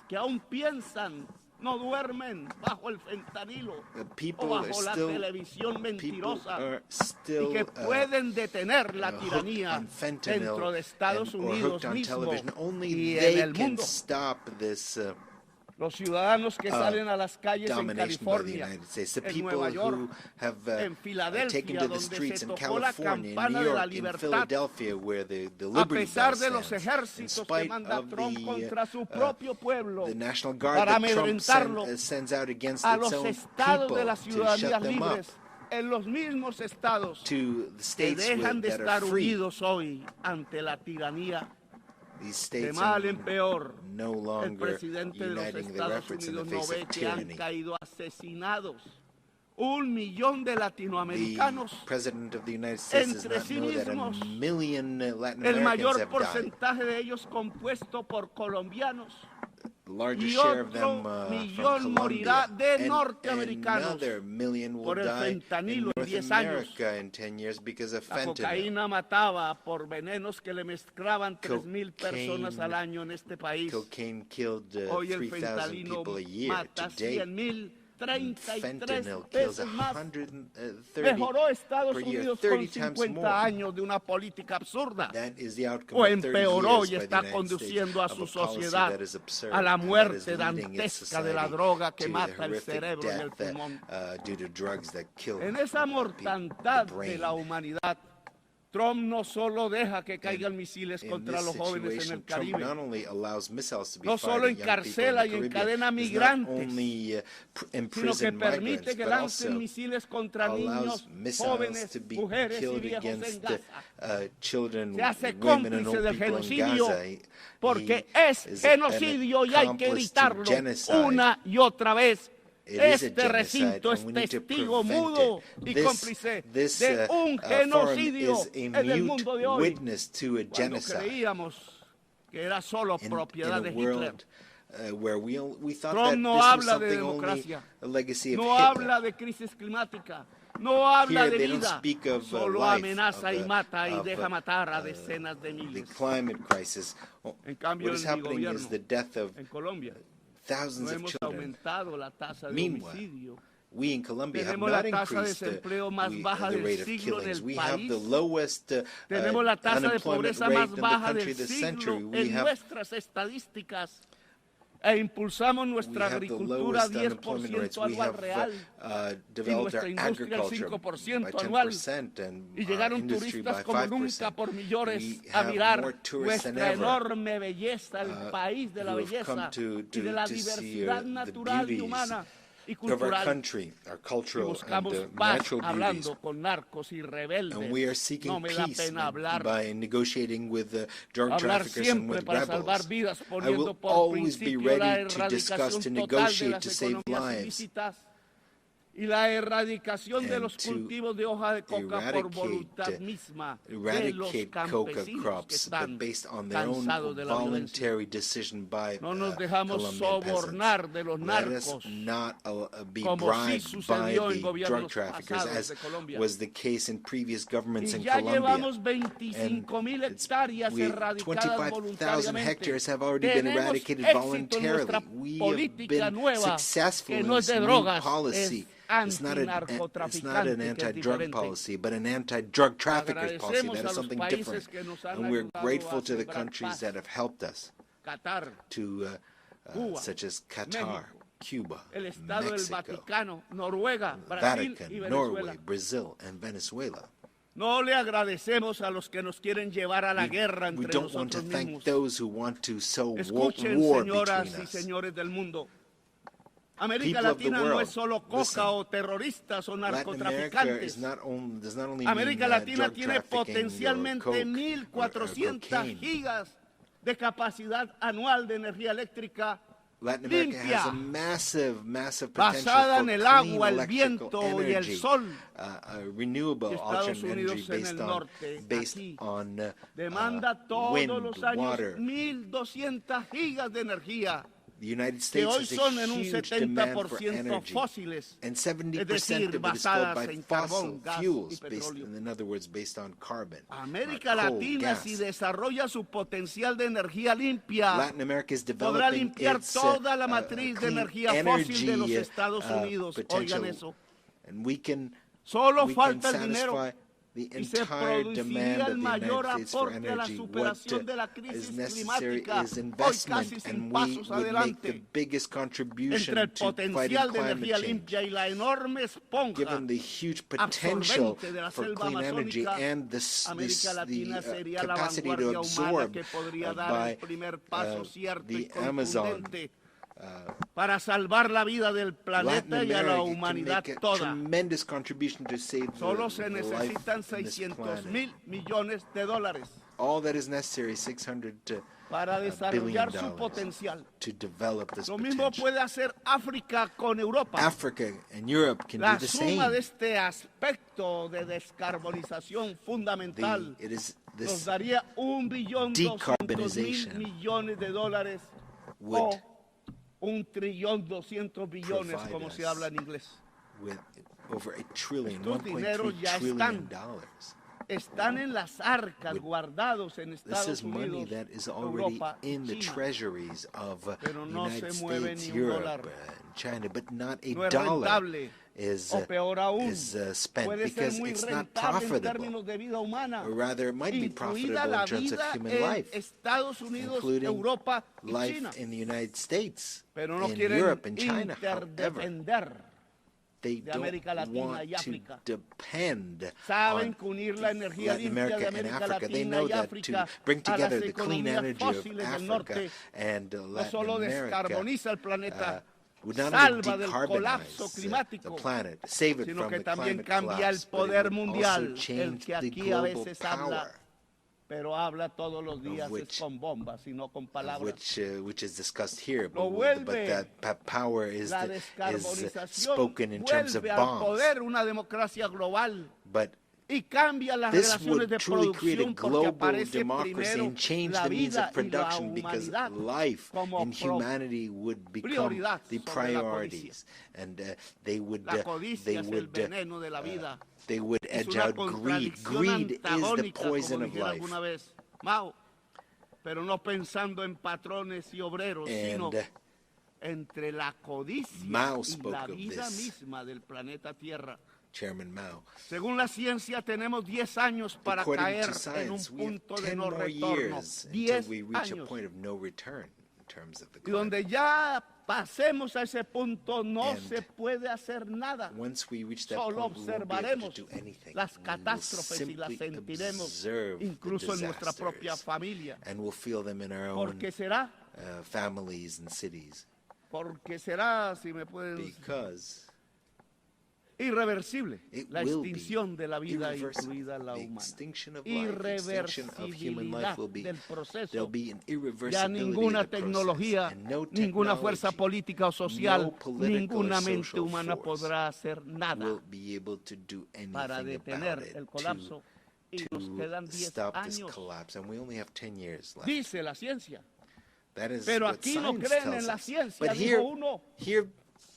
Que aún piensan no duermen bajo el fentanilo o bajo la televisión mentirosa y que pueden detener la tiranía dentro de Estados Unidos mismo y en el mundo. Los ciudadanos que salen a las calles en California, en Nueva York, en Filadelfia, donde se tocó la campana de la libertad, a pesar de los ejércitos que manda Trump contra su propio pueblo, para amedrentarlo a los estados de las ciudadanías libres, en los mismos estados que dejan de estar unidos hoy ante la tiranía. De mal en peor, el presidente de los Estados Unidos no ve que han caído asesinados 1 millón de latinoamericanos entre sí mismos, el mayor porcentaje de ellos compuesto por colombianos, y otro millón morirá de norteamericanos por el fentanilo en 10 años. La cocaína mataba por venenos que le mezclaban 3,000 personas al año en este país. Hoy el fentanilo mata 100,000. 33 veces más. Mejoró Estados Unidos con 50 años de una política absurda, o empeoró y está conduciendo a su sociedad a la muerte dantesca de la droga que mata el cerebro y el pulmón. En esa mortandad de la humanidad, Trump no solo deja que caigan misiles contra los jóvenes en el Caribe, no solo encarcela y encadena migrantes, sino que permite que lancen misiles contra niños, jóvenes, mujeres y viejos en Gaza. Se hace cómplice del genocidio, porque es genocidio y hay que evitarlo una y otra vez. Este recinto es testigo mudo y cómplice de un genocidio en el mundo de hoy, cuando creíamos que era solo propiedad de Hitler. Trump no habla de democracia, no habla de crisis climática, no habla de vida, solo amenaza y mata y deja matar a decenas de miles. En cambio, en mi gobierno, en Colombia, no hemos aumentado la tasa de homicidio. Tenemos la tasa de desempleo más baja del siglo en el país. Tenemos la tasa de pobreza más baja del siglo en nuestras estadísticas. E impulsamos nuestra agricultura 10% anual real y nuestra industria al 5% anual. Y llegaron turistas como nunca por millones a mirar nuestra enorme belleza, el país de la belleza y de la diversidad natural y humana y cultural. Y buscamos paz hablando con narcos y rebeldes. No me da pena hablar siempre para salvar vidas, poniendo por principio la erradicación total de las economías ilícitas y la erradicación de los cultivos de hoja de coca por voluntad misma de los campesinos que están cansados de la violencia. No nos dejamos sobornar de los narcos, como sí sucedió en gobiernos pasados de Colombia. Y ya llevamos 25,000 hectáreas erradicadas voluntariamente. Tenemos éxito en nuestra política nueva, que no es de drogas, es It's not an anti-drug policy, but an anti-drug traffickers policy. That is something different. And we're grateful to the countries that have helped us, such as Qatar, Cuba, Mexico, Vatican, Norway, Brazil, and Venezuela. No le agradecemos a los que nos quieren llevar a la guerra entre nosotros mismos. Escuchen, señoras y señores del mundo. América Latina no es solo coca o terroristas o narcotraficantes. América Latina tiene potencialmente 1,400 gigas de capacidad anual de energía eléctrica limpia, basada en el agua, el viento y el sol. Estados Unidos en el norte, aquí, demanda todos los años 1,200 gigas de energía, que hoy son en un 70% fósiles, es decir, basadas en carbón, gas y petróleo. América Latina, si desarrolla su potencial de energía limpia, podrá limpiar toda la matriz de energía fósil de los Estados Unidos. Oigan eso. Solo falta el dinero. the entire demand of the United States for energy. What is necessary is investment, and we would make the biggest contribution to fighting climate change. Given the huge potential for clean energy and the capacity to absorb by the Amazon, para salvar la vida del planeta y a la humanidad toda. Solo se necesitan $600,000 millones. All that is necessary is $600 para desarrollar su potencial. Lo mismo puede hacer África con Europa. Africa and Europe can do the same. La suma de este aspecto de descarbonización fundamental nos daría $1.2 billion o $1.2 trillion, como se habla en inglés. Estos dineros ya están en las arcas guardados en Estados Unidos, Europa, China, pero no se mueve ni un dólar. No es rentable. O peor aún, puede ser muy rentable en términos de vida humana, incluida la vida en Estados Unidos, Europa y China. Pero no quieren interdepender de América Latina y África. Saben que unir la energía limpia de América Latina y África a las economías fósiles del norte no solo descarboniza el planeta, salva del colapso climático, sino que también cambia el poder mundial, el que aquí a veces habla, pero habla todos los días con bombas y no con palabras. Which is discussed here, but that power is spoken in terms of bombs. Al poder una democracia global. But y cambia las relaciones de producción porque aparece primero la vida y la humanidad como prioridad sobre la codicia. La codicia es el veneno de la vida. They would edge out greed. Greed is the poison of life. Mao, pero no pensando en patrones y obreros, sino entre la codicia y la vida misma del planeta Tierra. Chairman Mao. Según la ciencia, tenemos 10 años para caer en un punto de no retorno. 10 años. Y donde ya pasemos a ese punto, no se puede hacer nada. Solo observaremos las catástrofes y las sentiremos incluso en nuestra propia familia. Porque será, porque será, si me pueden... irreversible, la extinción de la vida, incluida la humana. Irreversibilidad del proceso. Ya ninguna tecnología, ninguna fuerza política o social, ninguna mente humana podrá hacer nada para detener el colapso. Y nos quedan 10 años. Dice la ciencia. Pero aquí no creen en la ciencia, dijo uno.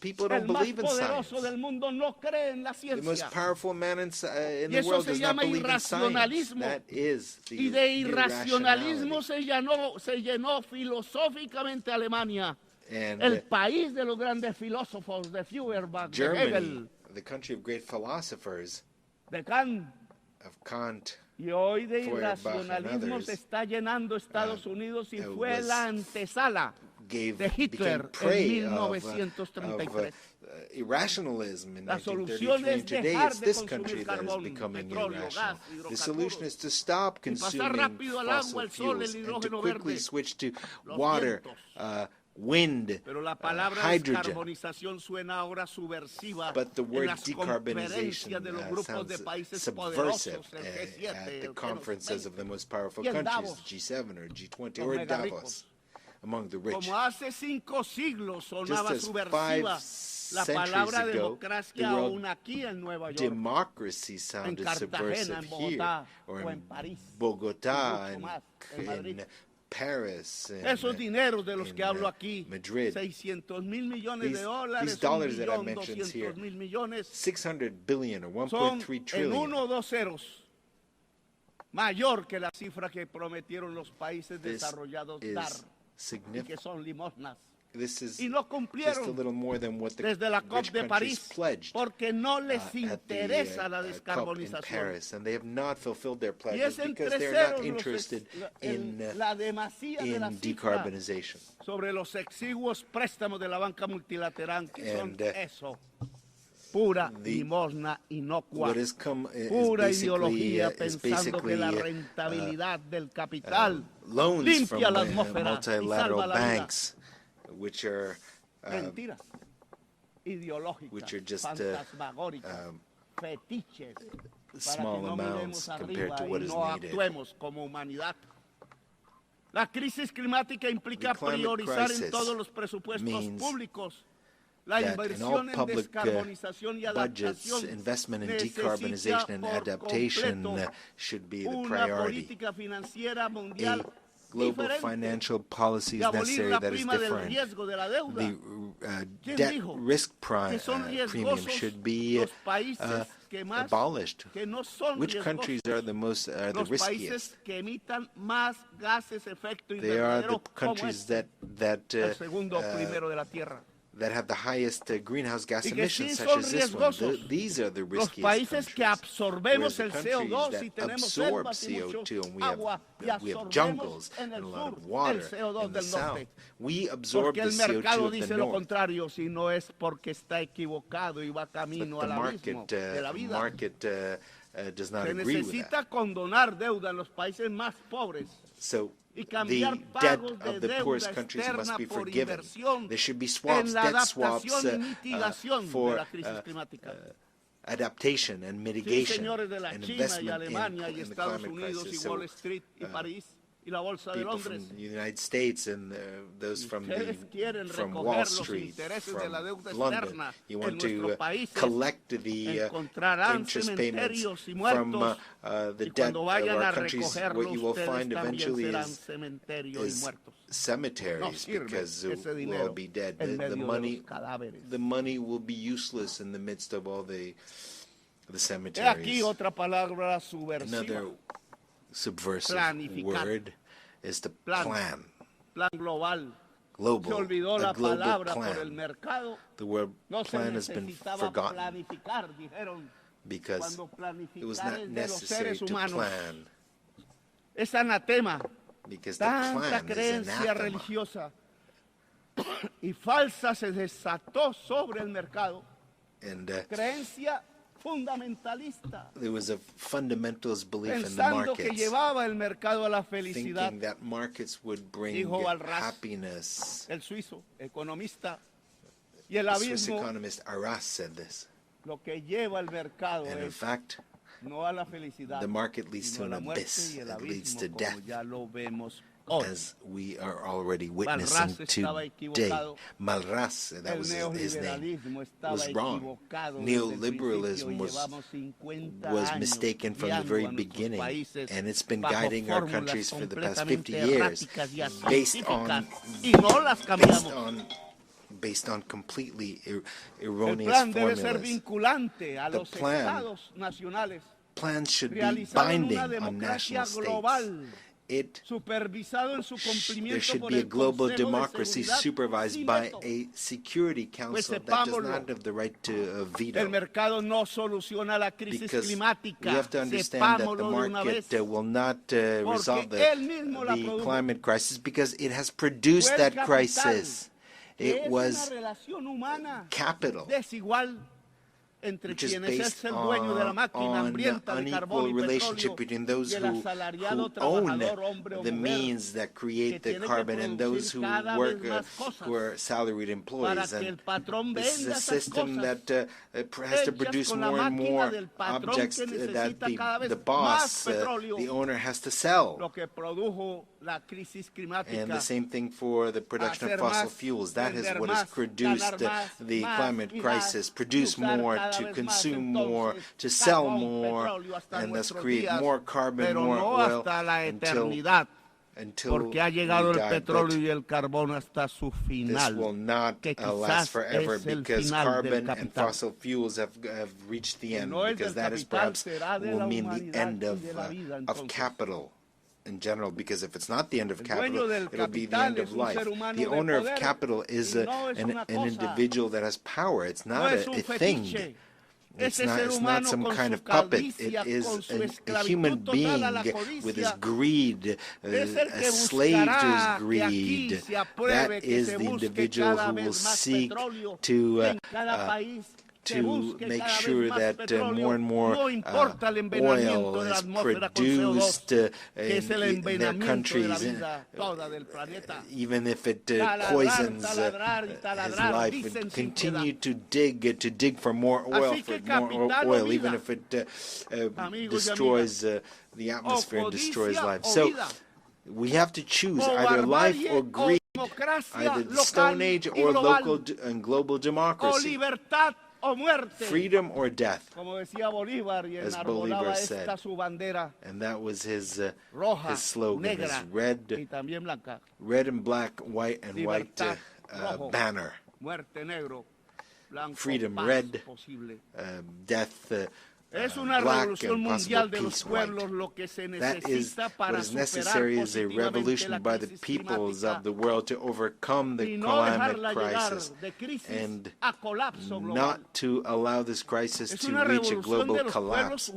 People don't believe in science. El más poderoso del mundo no cree en la ciencia. The most powerful man in the world does not believe in science. That is the y de irracionalismo se llenó filosóficamente Alemania, el país de los grandes filósofos de Feuerbach, de Hegel, the country of great philosophers, de Kant. Of Kant. Y hoy de irracionalismo se está llenando Estados Unidos y fue la antesala de Hitler en 1933. Irrationalism in 1933, and today it's this country that is becoming irrational. The solution is to stop consuming fossil fuels and to quickly switch to water, wind, Pero la palabra descarbonización suena ahora subversiva but the word en las decarbonization de los grupos de países subversive poderosos, el G7, at the conferences of the most powerful countries, G7 or G20 or in Davos. Among the rich. Como hace 5 siglos sonaba subversiva la palabra democracia aún aquí en Nueva York, democracy sounded en Cartagena, en Bogotá, or en París, Bogotá, in Paris. Esos dineros de los que hablo aquí, Madrid. $600 mil millones de dólares, these dollars that I mentioned here, $1.2 millones, $600 billion or 1.3 trillion. En 1 o 2 ceros, mayor que la cifra que prometieron los países desarrollados dar. Y que son limosnas. this is y no just a cumplieron little more than what the desde la COP rich de countries París pledged porque no les at the interesa la COP in descarbonización. Paris, and they have not fulfilled their Y pledges es because entre they're not ceros interested la demasía de la in cifra decarbonization. sobre los exiguos préstamos de la banca multilateral que son And, eso, pura limosna inocua, what has come pura is ideología basically, pensando que la rentabilidad del capital loans limpia from la atmósfera y multilateral salva la vida. banks, which are Mentiras ideológicas, which are just fantasmagóricas, fetiches, small para que no amounts miremos compared arriba to what y is no needed. actuemos como humanidad. La crisis climática implica The climate priorizar en crisis todos los presupuestos means públicos la that in inversión all en public descarbonización y budgets, adaptación. investment in Necesita decarbonization and por adaptation completo should be the una priority. política financiera mundial Global diferente financial policy y is abolir necessary la that is prima del different. riesgo de la deuda. The debt dijo risk que son premium riesgosos should be los países que más, abolished. que no son Which riesgosos? countries are the Los riskiest? países que emitan más gases efecto They are invernadero the countries el segundo primero de la Tierra. that have the highest greenhouse gas Y que emissions, sí such son as this one. riesgosos These are the los riskiest países que whereas absorbemos the el countries CO2 that y tenemos absorb selvas y mucho CO2 and agua y we have absorbemos jungles en el and a lot sur of water el CO2 in the del south. norte. We absorb Porque the el mercado CO2 of dice the lo north. contrario, si no es porque está equivocado y va camino But al abismo de la vida. does not Se agree with that. necesita condonar deuda en los países más pobres. So Y the cambiar debt pagos of de the poorest deuda countries externa must be por forgiven. inversión There should be en swaps, la debt swaps adaptación y mitigación de for la crisis climática. adaptation and Sí, mitigation señores de la and China y investment Alemania y in the Estados climate Unidos crisis. y Wall Street y París y la Bolsa de People Londres. from the United States and those from Ustedes quieren from recoger Wall los Street, intereses de la from deuda London. externa You en want to nuestros países. collect the Encontrarán interest payments cementerios y from muertos the y debt cuando of vayan a our countries. recogerlo What you will ustedes find también eventually serán is cementerios y muertos. No cemeteries sirve because ese we'll dinero all be dead. en medio The de money, los cadáveres. the money will be useless in the midst of all the He aquí cemeteries. otra palabra subversiva. Another subversive Planificar. word is the Plan. plan. Plan global. Global, Se olvidó la a global palabra por el plan. mercado. The word No se plan has been necesitaba forgotten planificar, dijeron. because Cuando it was planificar not es de los necessary seres to humanos. plan Es anatema. because the Tanta plan is creencia anathema. religiosa y falsa se desató sobre el mercado. And Creencia fundamentalista. there was a fundamentalist belief in the Pensando que markets, llevaba el mercado a la felicidad. thinking that markets would bring Dijo Walras, happiness. el suizo, economista. Y el The Swiss abismo, economist Arras said this. lo que lleva el mercado And in es fact, no a la felicidad, the market leads to sino a an la muerte abyss. y el It leads to abismo, death, como ya lo vemos hoy. as we are already witnessing Walras estaba today. equivocado. Malras, that El was his name, neoliberalismo estaba was wrong. equivocado desde el Neoliberalism principio y was llevamos 50 was años mistaken from the guiando very a nuestros beginning, países and it's been bajo guiding our fórmulas countries for the past 50 completamente years, erráticas y based científicas, on y no las cambiamos. based on completely El erroneous plan debe ser formulas. vinculante a The los plan- estados nacionales, Plans should be realizado en binding una on democracia national states. global, It supervisado en su there cumplimiento should por be a el global Consejo de democracy Seguridad supervised sin by veto. a Security Council that does sepámoslo. not have the right to veto. El mercado no soluciona la crisis Because climática. we have to understand that the Sepámoslo de una vez. market will not resolve él mismo la the produjo. climate crisis because it has produced Fue el that capital, crisis. que It es was una relación humana capital, desigual entre which is quienes es based el dueño de la máquina on hambrienta de unequal carbón y relationship petróleo between those y el who asalariado own trabajador, hombre o the mujer, means that create the tiene que carbon and those who producir cada work vez más cosas who are salaried para employees. que el And patrón this is venda a esas system cosas that has to hechas produce con la more and máquina more del patrón objects que that necesita cada vez the más boss, petróleo, the owner, has to sell. lo que produjo la crisis climática. And the same thing for the production of Hacer fossil más, fuels. That is vender what has más, produced ganar más, the más climate y más, crisis. Produce usar more, cada to vez consume más, more, entonces, to sell carbón, more, petróleo hasta and thus nuestros create días, more carbon, pero more no oil hasta la until eternidad, porque ha llegado we el die. petróleo But y el carbón hasta su this final, will not que last quizás forever es el because final del carbon and capital. fossil fuels have reached the end, No es because del that is capital, perhaps será de will la mean the humanidad end y de la vida, of entonces. capital. in general, because if it's not the end of capital, it'll be the end of life. The owner of capital is an individual that has power. It's not a thing. It's not some kind of puppet. It is a human being with his greed, a slave to his greed. That is the individual who will seek to make sure that more and more oil is produced in their countries, even if it poisons his life, and continue to dig for more oil, even if it destroys the atmosphere and destroys life. So we have to choose either life or greed, either the Stone Age or local and global democracy. Freedom or death, as Bolivar said. And that was his slogan, his red and black, white and white banner. Freedom red, death black, and possible peace white. That is what is necessary, is a revolution by the peoples of the world to overcome the climate crisis and not to allow this crisis to reach a global collapse.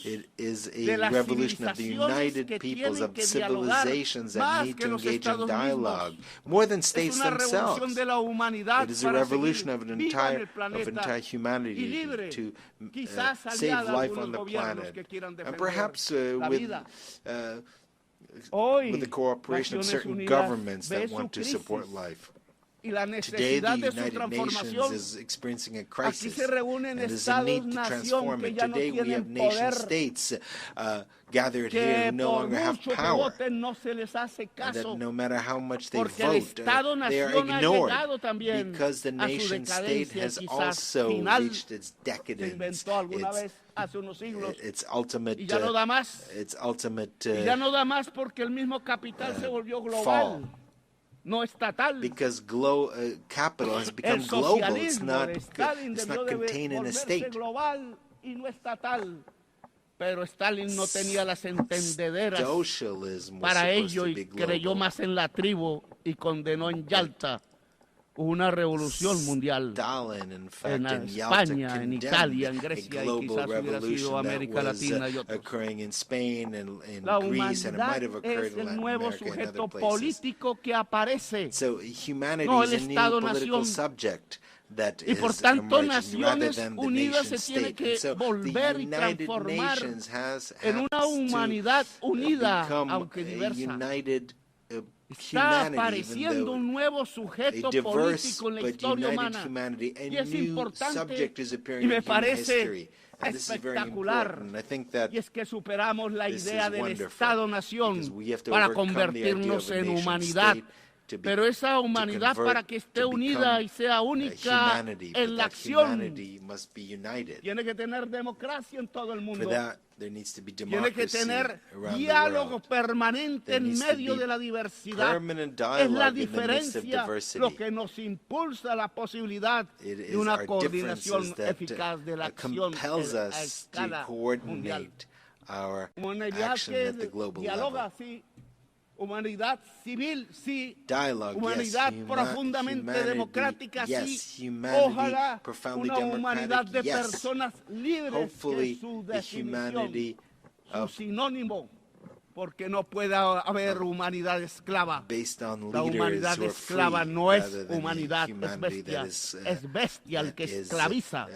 It is a revolution of the united peoples, of civilizations that need to engage in dialogue, more than states themselves. It is a revolution of entire humanity to save life on the planet, and perhaps with the cooperation of certain governments that want to support life. Today, the United Nations is experiencing a crisis, and there's a need to transform it. Today, we have nation-states gathered here who no longer have power, and that no matter how much they vote, they are ignored, because the nation-state has also reached its decadence, its ultimate fall. Because capital has become global. It's not contained in a state. Pero Stalin no tenía las entendederas Socialism para ello y creyó más en la tribu y condenó en Yalta una revolución mundial en España, en Italia, en Grecia y quizás hubiera sido América Latina y otros. La humanidad es el nuevo sujeto político que aparece, no el Estado-nación. Y por tanto, Naciones Unidas se tiene que volver y transformar en una humanidad unida, aunque diversa. Está apareciendo un nuevo sujeto político en la historia humana, y es importante y me parece espectacular, y es que superamos la idea del Estado-nación para convertirnos en humanidad. Pero esa humanidad, para que esté unida y sea única en la acción, tiene que tener democracia en todo el mundo. Tiene que tener diálogo permanente en medio de la diversidad. Es la diferencia lo que nos impulsa la posibilidad de una coordinación eficaz de la acción a escala mundial. Humanidad que dialoga, sí. Humanidad civil, sí. Humanidad profundamente democrática, sí. Ojalá una humanidad de personas libres, que es su definición, su sinónimo, porque no puede haber humanidad esclava. La humanidad esclava no es humanidad, es bestia. Es bestia el que esclaviza,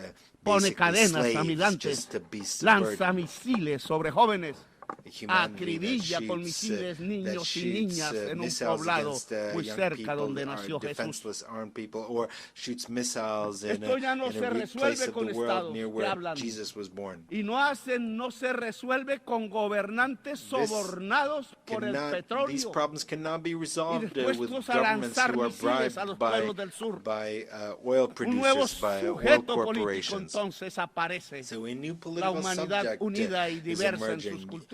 pone cadenas a migrantes, lanza misiles sobre jóvenes, acribilla con misiles niños y niñas en un poblado muy cerca donde nació Jesús. Esto ya no se resuelve con estados que hablan, y no se resuelve con gobernantes sobornados por el petróleo y dispuestos a lanzar misiles a los pueblos del sur. Un nuevo sujeto político entonces aparece, la humanidad unida y diversa en sus culturas.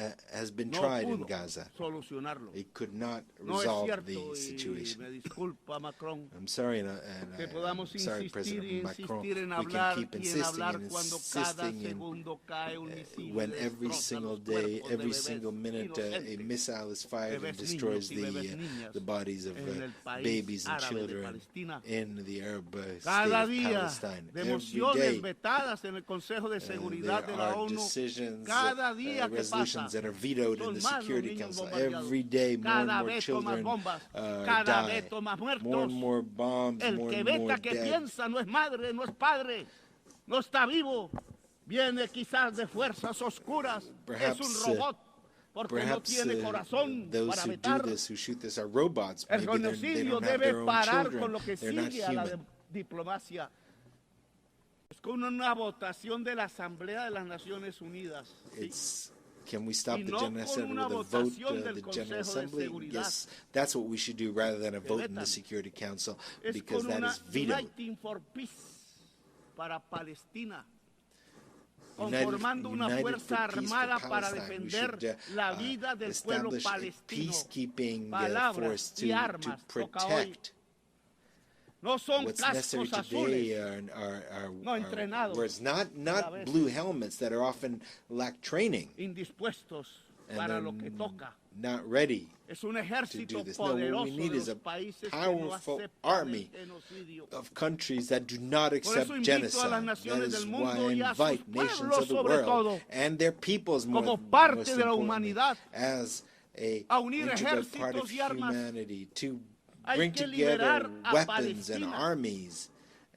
has been tried in Gaza. It could not resolve the situation. I'm sorry, I'm sorry, President Macron. We can keep insisting and insisting when every single day, every single minute, a missile is fired and destroys the bodies of babies and children in the Arab state of Palestine. Every day, there are decisions resolutions that are vetoed in the Security Council. Every day, more and more children die. More and more bombs, more and more dead. No es madre, no es padre, no está vivo, viene quizás de fuerzas oscuras, es un robot. Porque no tiene corazón para vetar. El genocidio debe parar con lo que sigue a la diplomacia. Es con una votación de la Asamblea de las Naciones Unidas. Can we stop the General Assembly with a vote the General Assembly? Yes, that's what we should do rather than a vote in the Security Council, because that is vetoed. Uniting for Peace para Palestina. Conformando una fuerza armada para defender la vida del pueblo palestino. Palabras y armas toca hoy. No son cascos azules, no entrenados. Where it's not blue helmets that are often lack training. Indispuestos para lo que toca. Not ready es un ejército to do this. No, what we need is a powerful army of countries that do not accept genocide. That is why I invite nations of the world and their peoples more most importantly, as a integral part of humanity to bring together weapons and armies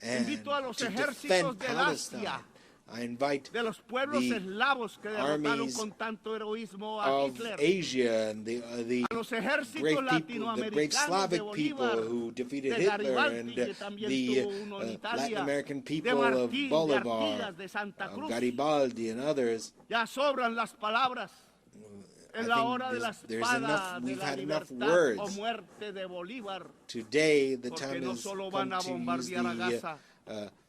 and to defend Palestine. I invite de los pueblos eslavos que derrotaron con tanto heroísmo a Hitler, Asia and the great Slavic people who defeated Hitler, and the Latin American people of Bolivar, of Garibaldi and others. Ya sobran las palabras. En la hora de la espada de la libertad o muerte de Bolívar. Today the time has come to use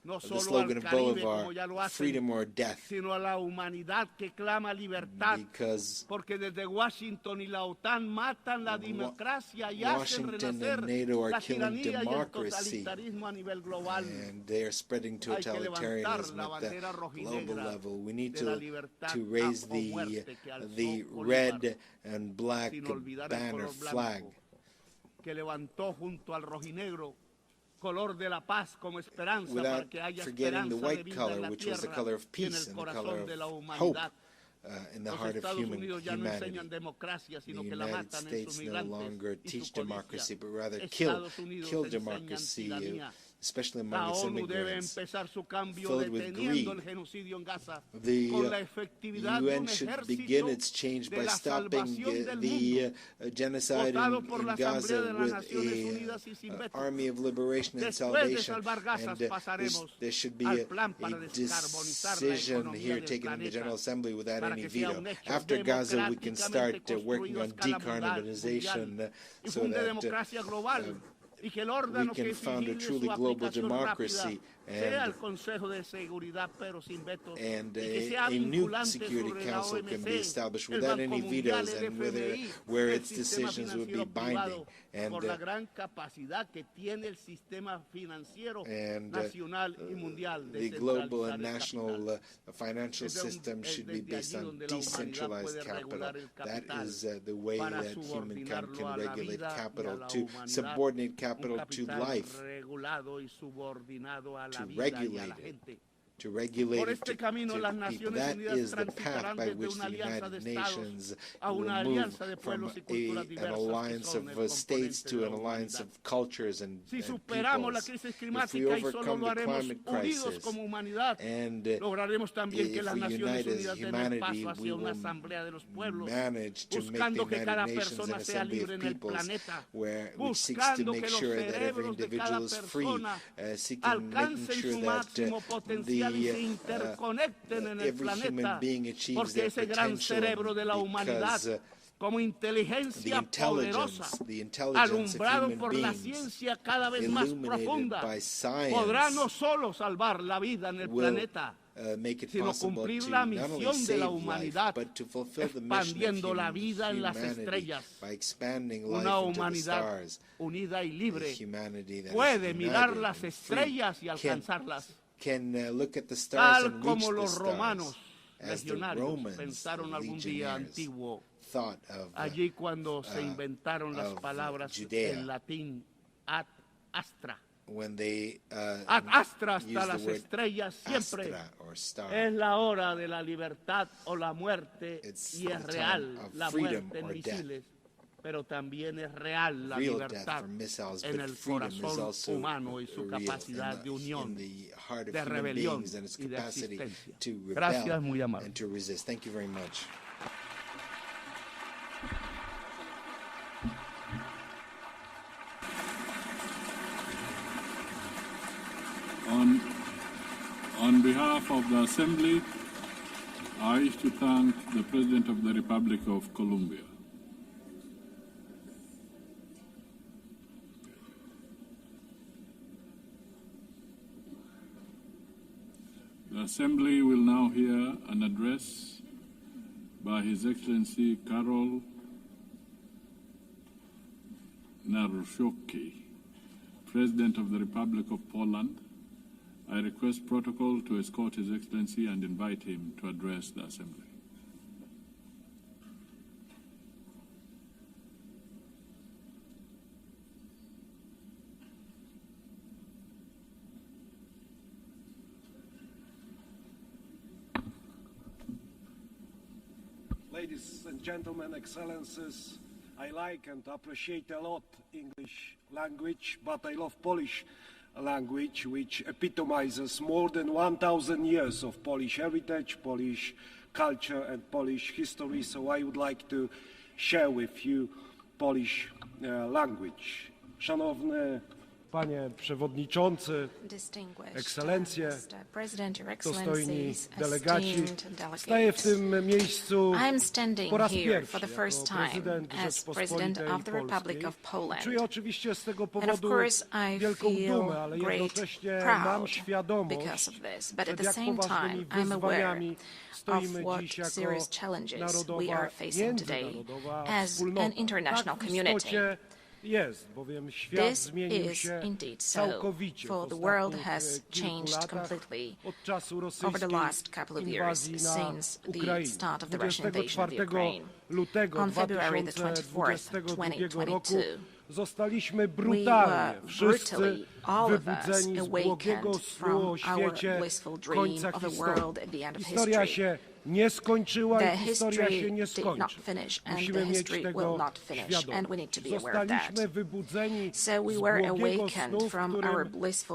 no the slogan of Bolivar, freedom or death. Sino a la humanidad que clama libertad, porque desde Washington y la OTAN matan la democracia y hacen renacer la tiranía y el totalitarismo a nivel global. And they are spreading totalitarianism at the global level. We need to raise the red and black banner flag. Que levantó junto al rojinegro color de la paz como esperanza para que haya esperanza de vida en la tierra y en el corazón de la humanidad. Los Estados Unidos ya no enseñan democracia, sino que la matan en sus migrantes y su codicia. Estados Unidos enseñan tiranía. Especially among its immigrants, filled with greed. The UN should begin its change by stopping the genocide in Gaza with an army of liberation and salvation. And there should be a decision here taken in the General Assembly without any veto. After Gaza, we can start working on decarbonization so that we can found a truly global democracy and a new Security Council can be established without any vetoes and where its decisions would be binding. And the global and national financial system should be based on decentralized capital. That is the way that humankind can regulate capital, to subordinate capital to life, to regulate it to people. That is the path by which the United Nations will move from an alliance of states to an alliance of cultures and peoples. If we overcome the climate crisis and if we unite as humanity, we will manage to make the United Nations an assembly of peoples which seeks to make sure that every individual is free, seeking making sure that every human being achieves their potential, because como inteligencia poderosa, alumbrado por la ciencia cada vez más profunda, podrá no solo salvar la vida en el planeta, sino cumplir la misión de la humanidad, expandiendo la vida en las estrellas. Una humanidad unida y libre puede mirar las estrellas y alcanzarlas. Tal como los romanos legionarios pensaron algún día antiguo, allí cuando se inventaron las palabras en latín ad astra, when they hasta use las the word estrellas siempre astra or star. es la hora de la libertad o la muerte It's y es the real time of la freedom muerte en or death. misiles, pero también es real la Real death libertad for missiles, en but el freedom is corazón also humano y su real capacidad de in unión, the heart of de human rebelión beings and its y de capacity existencia. to Gracias, muy rebel amable. and to resist. Thank you very much. On behalf of the Assembly, I wish to thank the President of the Republic of Colombia. The Assembly will now hear an address by His Excellency Karol Nawrocki, President of the Republic of Poland. I request protocol to escort His Excellency and invite him to address the Assembly. Ladies and gentlemen, Excellencies, I like and appreciate a lot English language, but I love Polish language, which epitomizes more than 1,000 years of Polish heritage, Polish culture and Polish history, so I would like to share with you Polish language. Szanowny Panie Przewodniczący, Ekscelencje, dostojni delegaci, staję w tym miejscu po raz pierwszy jako prezydent Rzeczypospolitej Polskiej. Czuję oczywiście z tego powodu wielką dumę, ale jednocześnie mam świadomość, przed jak poważnymi wyzwaniami stoimy dziś jako narodowa, międzynarodowa wspólnota. Tak w istocie jest, bowiem świat zmienił się całkowicie w ostatnich kilku latach od czasu rosyjskiej inwazji na Ukrainę. 24 lutego 2022 roku zostaliśmy brutalnie wszyscy wybudzeni z błogiego snu o świecie końca historii. Historia się nie skończyła i historia się nie skończy. Musimy mieć tego świadomość. Zostaliśmy wybudzeni z błogiego snu, w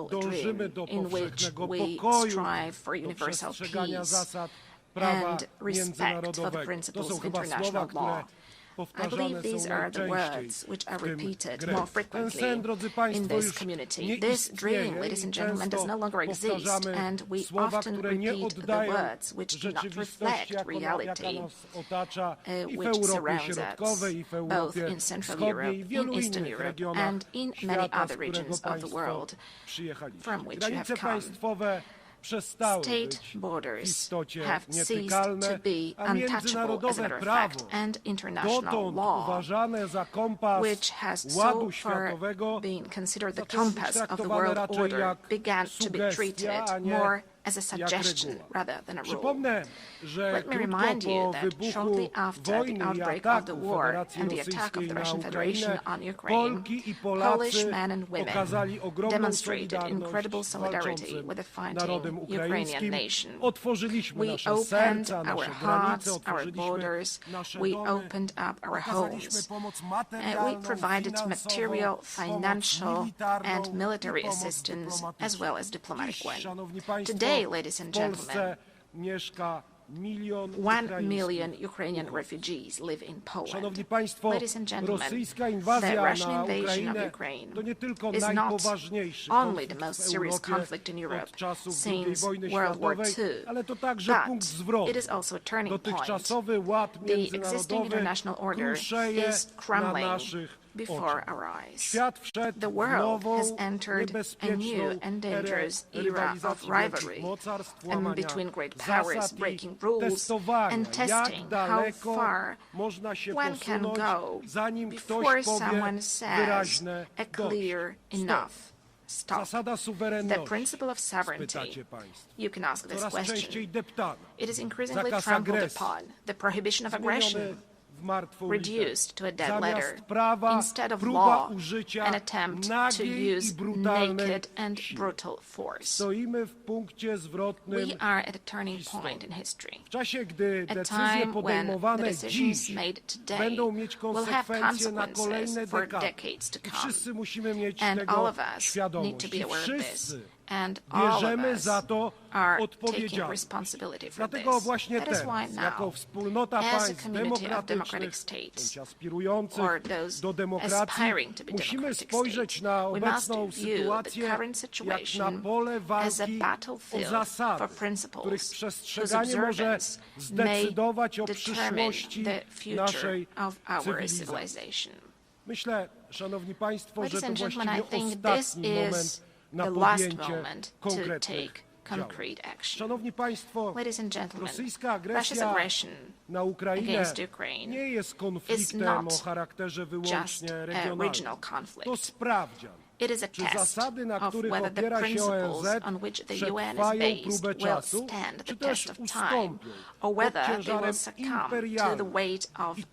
którym dążymy do powszechnego pokoju, do przestrzegania zasad prawa międzynarodowego. To są chyba słowa, które I believe these are the words which are repeated more frequently in this community. This dream, ladies and gentlemen, does no longer exist, and we often repeat the words which do not reflect reality which surrounds us, both in Central Europe, in Eastern Europe, and in many other regions of the world from which you have come. State borders have ceased to be untouchable, as a matter of fact, and international law, which has so far been considered the compass of the world order, began to be treated more as a suggestion rather than a rule. Let me remind you that shortly after the outbreak of the war and the attack of the Russian Federation on Ukraine, Polish men and women demonstrated incredible solidarity with the fighting Ukrainian nation. We opened our hearts, our borders, we opened up our homes. We provided material, financial, and military assistance, as well as diplomatic one. Today, ladies and gentlemen, 1 million Ukrainian refugees live in Poland. Ladies and gentlemen, the Russian invasion of Ukraine is not only the most serious conflict in Europe since World War II, but it is also a turning point. The existing international order is crumbling before our eyes. The world has entered a new and dangerous era of rivalry between great powers, breaking rules and testing how far one can go before someone says a clear enough stop. The principle of sovereignty, you can ask this question. It is increasingly trampled upon. The prohibition of aggression, reduced to a dead letter. Instead of law, an attempt to use naked and brutal force. We are at a turning point in history. A time when the decisions made today will have consequences for decades to come. And all of us need to be aware of this. And all of us are taking responsibility for this. That is why now, as a community of democratic states, or those aspiring to be democratic states, we must view the current situation as a battlefield for principles whose observance may determine the future of our civilization. Ladies and gentlemen, I think this is the last moment to take concrete action. Ladies and gentlemen, Russia's aggression against Ukraine is not just a regional conflict. It is a test of whether the principles on which the UN is based will stand the test of time, or whether they will succumb to the weight of the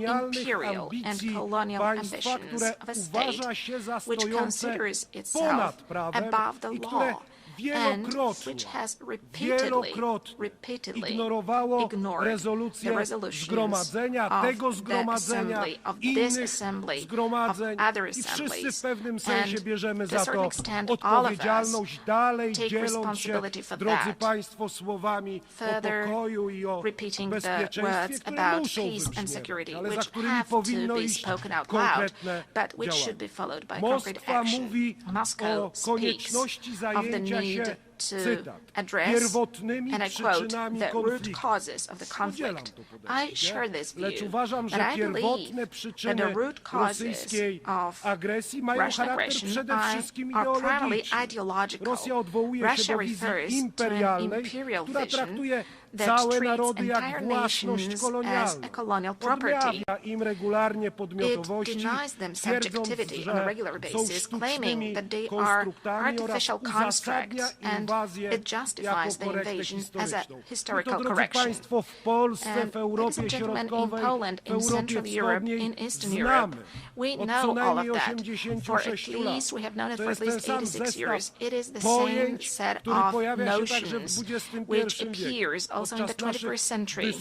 imperial and colonial ambitions of a state which considers itself above the law and which has repeatedly ignored the resolutions of the assembly, of this assembly, of other assemblies, and to a certain extent all of us take responsibility for that, further repeating the words about peace and security, which have to be spoken out loud, but which should be followed by concrete action. Moscow speaks of the need to address, and I quote, the root causes of the conflict. I share this view, but I believe that the root causes of Russian aggression are primarily ideological. Russia refers to an imperial vision that treats entire nations as a colonial property. It denies them subjectivity on a regular basis, claiming that they are artificial constructs, and it justifies the invasion as a historical correction. And, ladies and gentlemen, in Poland, in Central Europe, in Eastern Europe, we know all of that. For at least, we have known it for at least 86 years. It is the same set of notions which appears also in the 21st century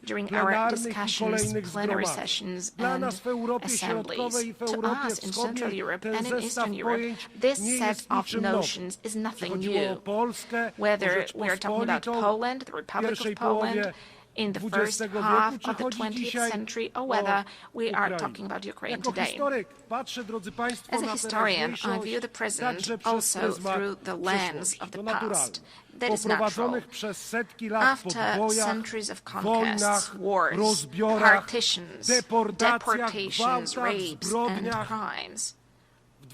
during our discussions, plenary sessions, and assemblies. To us in Central Europe and in Eastern Europe, this set of notions is nothing new. Whether we are talking about Poland, the Republic of Poland, in the first half of the 20th century, or whether we are talking about Ukraine today. As a historian, I view the present also through the lens of the past. That is natural. After centuries of conquests, wars, partitions, deportations, rapes, and crimes,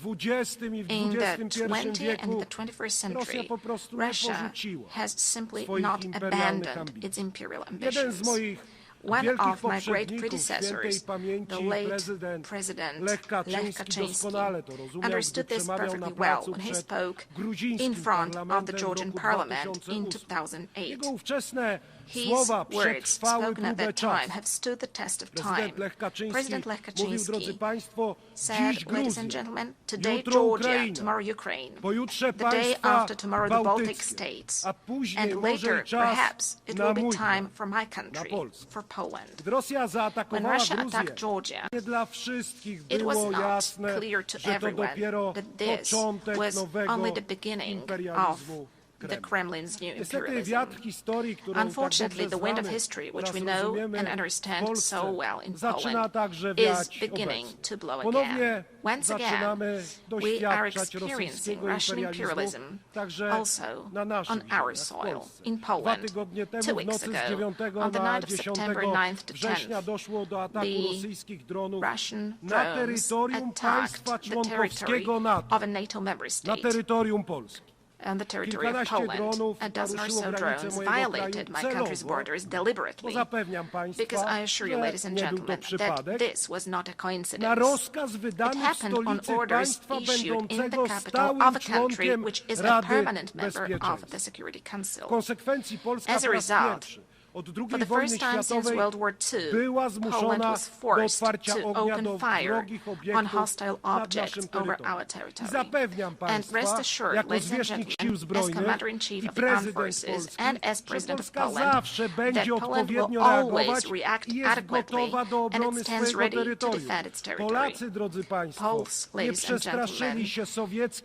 in the 20th and the 21st century, Russia has simply not abandoned its imperial ambitions. One of my great predecessors, the late President Lech Kaczynski, understood this perfectly well when he spoke in front of the Georgian parliament in 2008. His words, spoken at that time, have stood the test of time. President Lech Kaczynski said, ladies and gentlemen, today Georgia, tomorrow Ukraine, the day after tomorrow the Baltic states, and later, perhaps, it will be time for my country, for Poland. When Russia attacked Georgia, it was not clear to everyone that this was only the beginning of the Kremlin's new imperialism. Unfortunately, the wind of history, which we know and understand so well in Poland, is beginning to blow again. Once again, we are experiencing Russian imperialism also on our soil, in Poland. 2 weeks ago, on the night of September 9th to 10th, the Russian drones attacked the territory of a NATO member state. On the territory of Poland, a dozen or so drones violated my country's borders deliberately, because I assure you, ladies and gentlemen, that this was not a coincidence. It happened on orders issued in the capital of a country which is a permanent member of the Security Council. As a result, For the first time since World War II, Poland was forced to open fire on hostile objects over our territory. And rest assured, ladies and gentlemen, as Commander-in-Chief of the Armed Forces and as President of Poland, that Poland will always react adequately and it stands ready to defend its territory. Poles, ladies and gentlemen,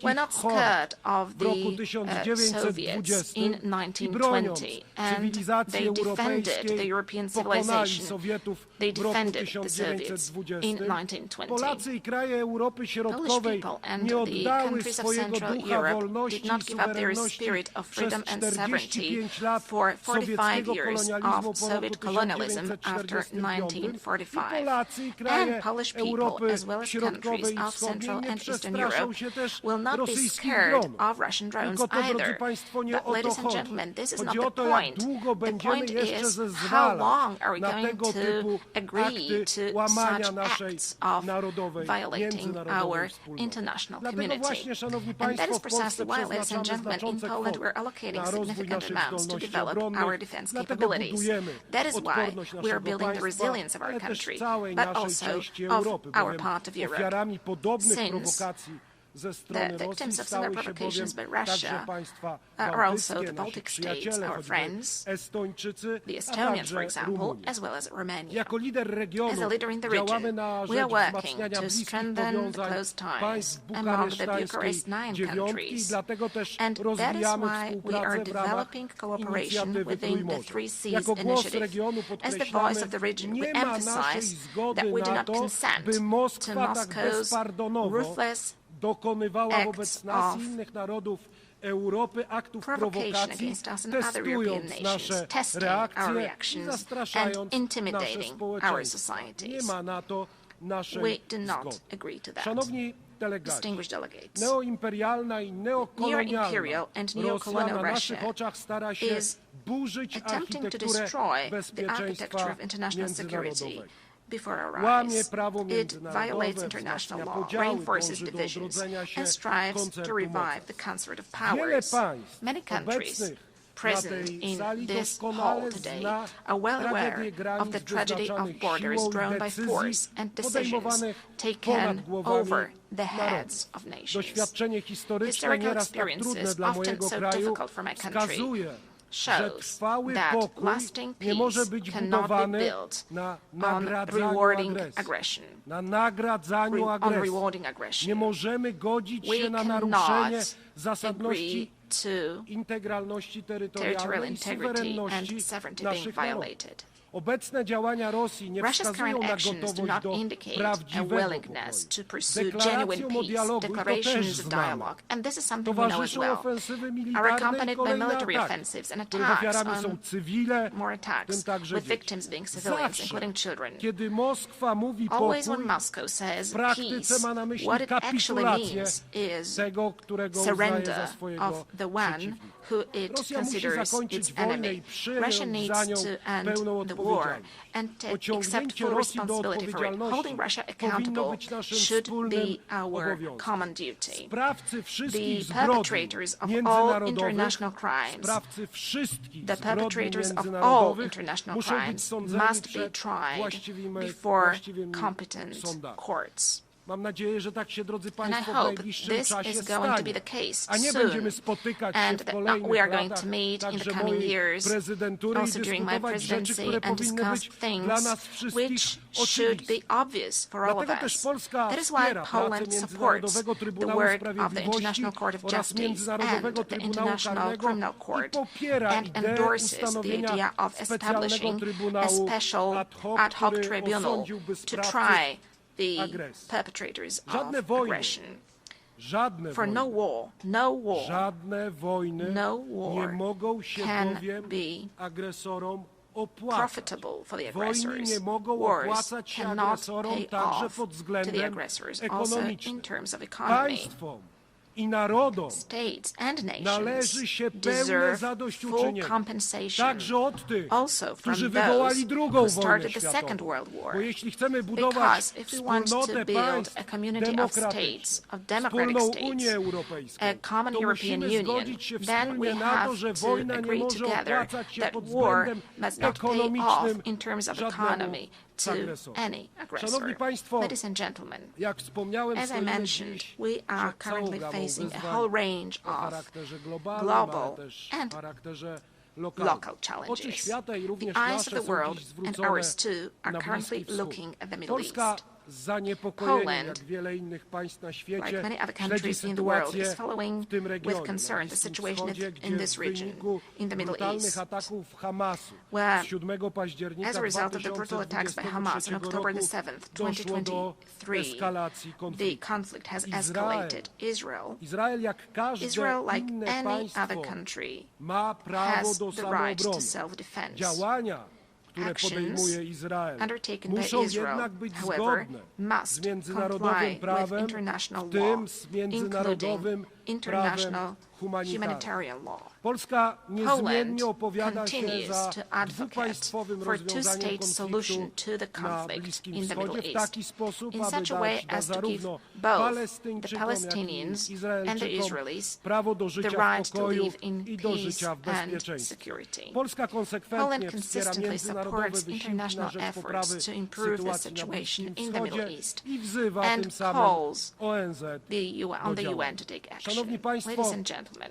were not scared of the Soviets in 1920, and they defended the European civilization. They defended the Soviets in 1920. Polish people and the countries of Central Europe did not give up their spirit of freedom and sovereignty for 45 years of Soviet colonialism after 1945. And Polish people, as well as countries of Central and Eastern Europe, will not be scared of Russian drones either. But, ladies and gentlemen, this is not the point. The point is, how long are we going to agree to such acts of violating our international community? And that is precisely why, ladies and gentlemen, in Poland we're allocating significant amounts to develop our defense capabilities. That is why we are building the resilience of our country, but also of our part of Europe. Since the victims of similar provocations by Russia are also the Baltic states, our friends, the Estonians, for example, as well as Romania. As a leader in the region, we are working to strengthen the close ties among the Bucharest 9 countries, and that is why we are developing cooperation within the 3 Seas initiative. As the voice of the region, we emphasize that we do not consent to Moscow's ruthless acts of provocation against us and other European nations, testing our reactions and intimidating our societies. We do not agree to that. Distinguished delegates, neo-imperial and neo-colonial Russia is attempting to destroy the architecture of international security before our eyes. It violates international law, reinforces divisions, and strives to revive the conservative powers. Many countries present in this hall today are well aware of the tragedy of borders drawn by force and decisions taken over the heads of nations. Historical experiences, often so difficult for my country, shows that lasting peace cannot be built on rewarding aggression. We cannot agree to territorial integrity and sovereignty being violated. Russia's current actions do not indicate a willingness to pursue genuine peace, declarations of dialogue, and this is something we know as well, are accompanied by military offensives and attacks on more attacks, with victims being civilians, including children. Always when Moscow says peace, what it actually means is surrender of the one who it considers its enemy. Russia needs to end the war and accept full responsibility for it. Holding Russia accountable should be our common duty. The perpetrators of all international crimes, must be tried before competent courts. And I hope this is going to be the case soon, and that we are going to meet in the coming years, also during my presidency, and discuss things which should be obvious for all of us. That is why Poland supports the work of the International Court of Justice and the International Criminal Court, and endorses the idea of establishing a special ad hoc tribunal to try the perpetrators of aggression. For no war can be profitable for the aggressors. Wars cannot pay off to the aggressors, also in terms of economy. States and nations deserve full compensation also from those who started the Second World War. Because if we want to build a community of states, of democratic states, a common European Union, then we have to agree together that war must not pay off in terms of economy to any aggressor. Ladies and gentlemen, as I mentioned, we are currently facing a whole range of global and local challenges. The eyes of the world, and ours too, are currently looking at the Middle East. Poland, like many other countries in the world, is following with concern the situation in this region, in the Middle East, where, as a result of the brutal attacks by Hamas on October the 7th, 2023, the conflict has escalated. Israel, like any other country, has the right to self-defense. Actions undertaken by Israel, however, must comply with international law, including international humanitarian law. Poland continues to advocate for a two-state solution to the conflict in the Middle East in such a way as to give both the Palestinians and the Israelis the right to live in peace and security. Poland consistently supports international efforts to improve the situation in the Middle East and calls on the UN to take action. Ladies and gentlemen,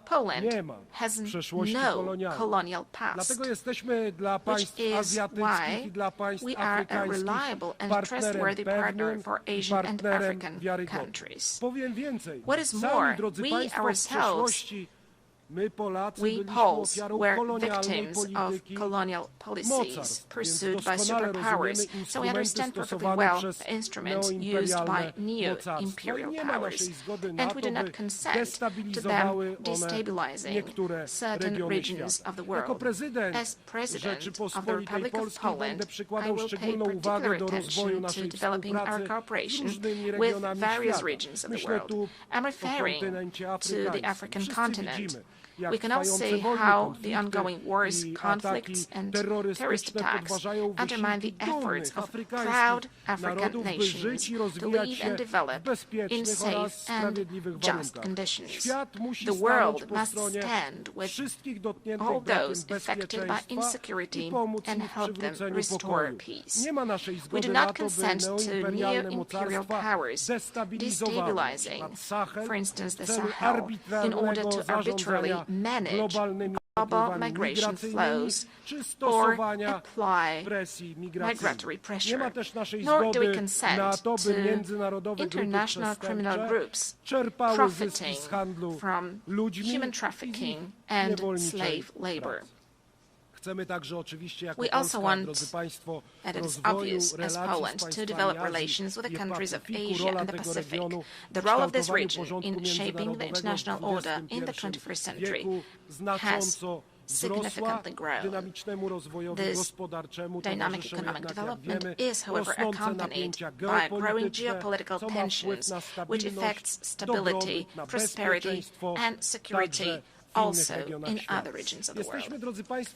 Poland has no colonial past, which is why we are a reliable and trustworthy partner for Asian and African countries. What is more, we ourselves, we Poles were victims of colonial policies pursued by superpowers, so we understand perfectly well the instruments used by neo-imperial powers, and we do not consent to them destabilizing certain regions of the world. As President of the Republic of Poland, I will pay particular attention to developing our cooperation with various regions of the world. I'm referring to the African continent. We can all see how the ongoing wars, conflicts, and terrorist attacks undermine the efforts of proud African nations to live and develop in safe and just conditions. The world must stand with all those affected by insecurity and help them restore peace. We do not consent to neo-imperial powers destabilizing, for instance, the Sahel, in order to arbitrarily manage global migration flows or apply migratory pressure, nor do we consent to international criminal groups profiting from human trafficking and slave labor. We also want, and it is obvious as Poland, to develop relations with the countries of Asia and the Pacific. The role of this region in shaping the international order in the 21st century has significantly grown. This dynamic economic development is, however, accompanied by growing geopolitical tensions, which affects stability, prosperity, and security also in other regions of the world.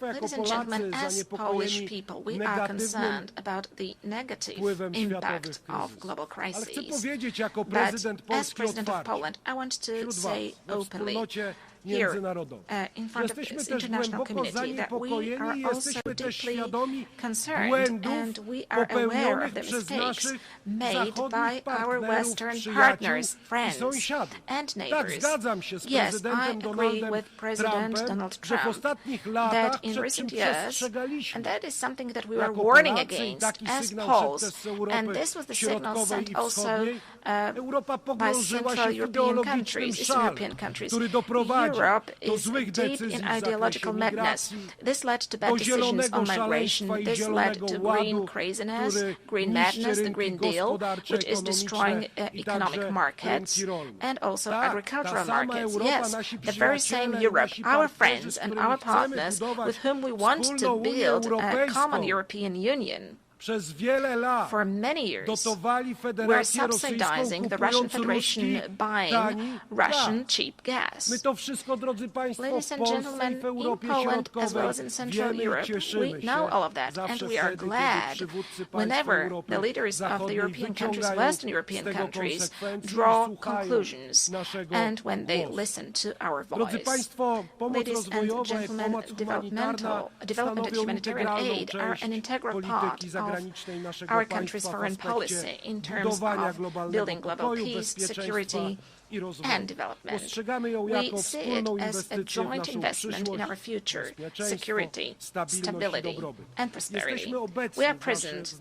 Ladies and gentlemen, as Polish people, we are concerned about the negative impact of global crises. But as President of Poland, I want to say openly here in front of this international community that we are also deeply concerned and we are aware of the mistakes made by our Western partners, friends, and neighbors. Yes, I agree with President Donald Trump that in recent years, and that is something that we were warning against as Poles, and this was the signal sent also by Central European countries, Eastern European countries. Europe is deep in ideological madness. This led to bad decisions on migration. This led to green craziness, green madness, the Green Deal, which is destroying economic markets and also agricultural markets. Yes, the very same Europe, our friends and our partners with whom we want to build a common European Union, For many years, we're subsidizing the Russian Federation buying Russian cheap gas. Ladies and gentlemen, in Poland as well as in Central Europe, we know all of that, and we are glad whenever the leaders of the European countries, Western European countries, draw conclusions and when they listen to our voice. Ladies and gentlemen, development and humanitarian aid are an integral part of our country's foreign policy in terms of building global peace, security, and development. We see it as a joint investment in our future, security, stability, and prosperity. We are present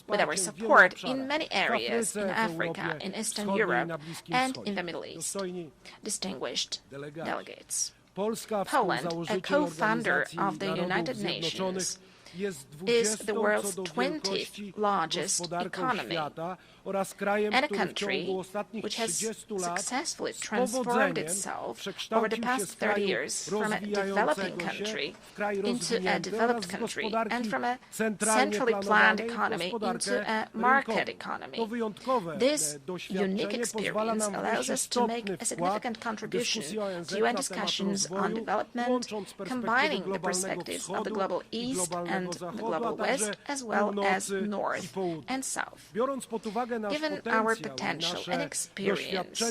with our support in many areas in Africa, in Eastern Europe, and in the Middle East. Distinguished delegates, Poland, a co-founder of the United Nations, is the world's 20th largest economy and a country which has successfully transformed itself over the past 30 years from a developing country into a developed country and from a centrally planned economy into a market economy. This unique experience allows us to make a significant contribution to UN discussions on development, combining the perspectives of the global East and the global West, as well as North and South. Given our potential and experience,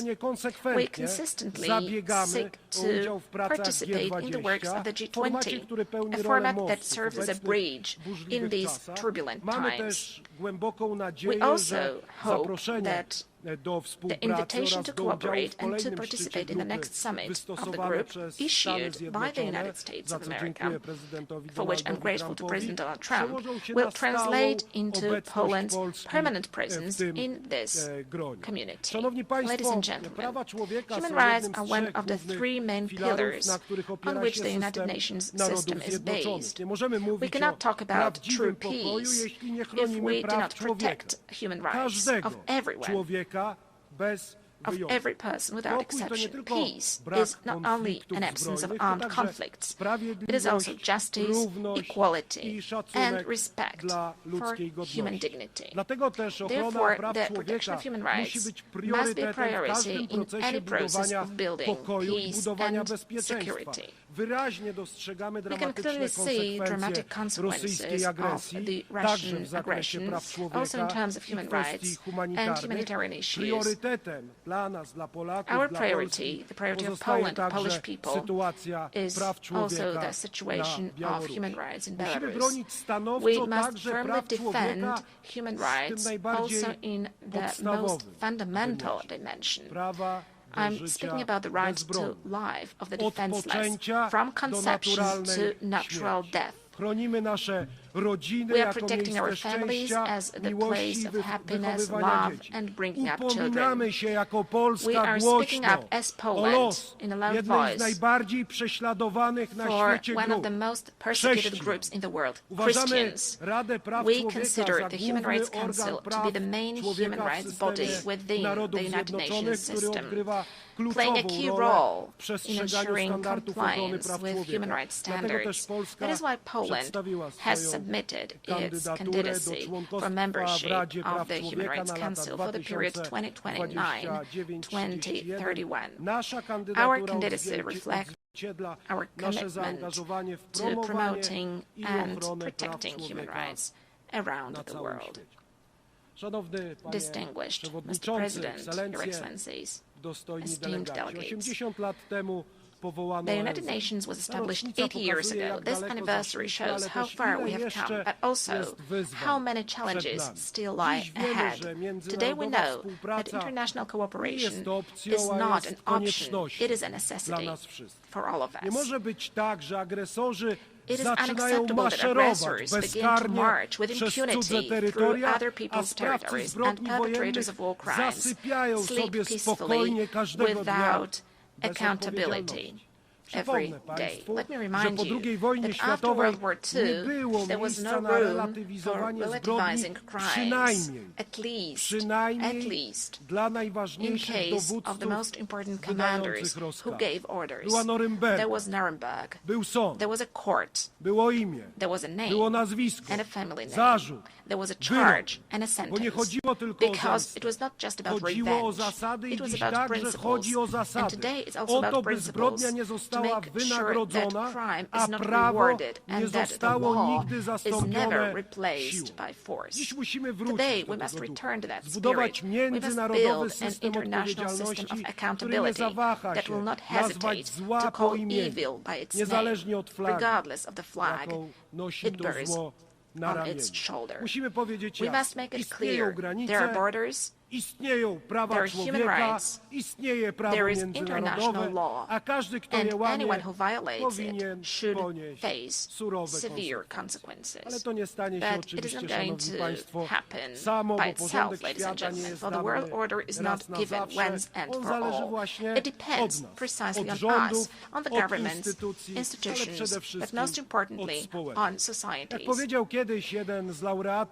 we consistently seek to participate in the works of the G20, a format that serves as a bridge in these turbulent times. We also hope that the invitation to cooperate and to participate in the next summit of the group issued by the United States of America, for which I'm grateful to President Donald Trump, will translate into Poland's permanent presence in this community. Ladies and gentlemen, human rights are one of the three main pillars on which the United Nations system is based. We cannot talk about true peace if we do not protect human rights of everyone, of every person without exception. Peace is not only an absence of armed conflicts, it is also justice, equality, and respect for human dignity. Therefore, the protection of human rights must be a priority in any process of building peace and security. We can clearly see dramatic consequences of the Russian aggression, also in terms of human rights and humanitarian issues. Our priority, the priority of Poland, the Polish people, is also the situation of human rights in Belarus. We must firmly defend human rights also in the most fundamental dimension. I'm speaking about the right to life of the defenseless, from conception to natural death. We are protecting our families as the place of happiness, love, and bringing up children. We are speaking up as Poland in a loud voice for one of the most persecuted groups in the world, Christians. We consider the Human Rights Council to be the main human rights body within the United Nations system, playing a key role in ensuring compliance with human rights standards. That is why Poland has submitted its candidacy for membership of the Human Rights Council for the period 2029-2031. Our candidacy reflects our commitment to promoting and protecting human rights around the world. Distinguished Mr. President, Your Excellencies, esteemed delegates, the United Nations was established 80 years ago. This anniversary shows how far we have come, but also how many challenges still lie ahead. Today we know that international cooperation is not an option, it is a necessity for all of us. It is unacceptable that aggressors begin to march with impunity through other people's territories and perpetrators of war crimes sleep peacefully without accountability. every day. Let me remind you that after World War II, there was no room for relativizing crimes, at least in case of the most important commanders who gave orders. There was Nuremberg, there was a court, there was a name and a family name. There was a charge and a sentence, because it was not just about revenge, it was about principles. And today it's also about principles to make sure that crime is not rewarded and that the law is never replaced by force. Today we must return to that spirit. We must build an international system of accountability that will not hesitate to call evil by its name, regardless of the flag it bears on its shoulder. We must make it clear there are borders, there are human rights, there is international law, and anyone who violates it should face severe consequences. But it is not going to happen by itself, ladies and gentlemen, for the world order is not given once and for all. It depends precisely on us, on the governments, institutions, but most importantly, on societies.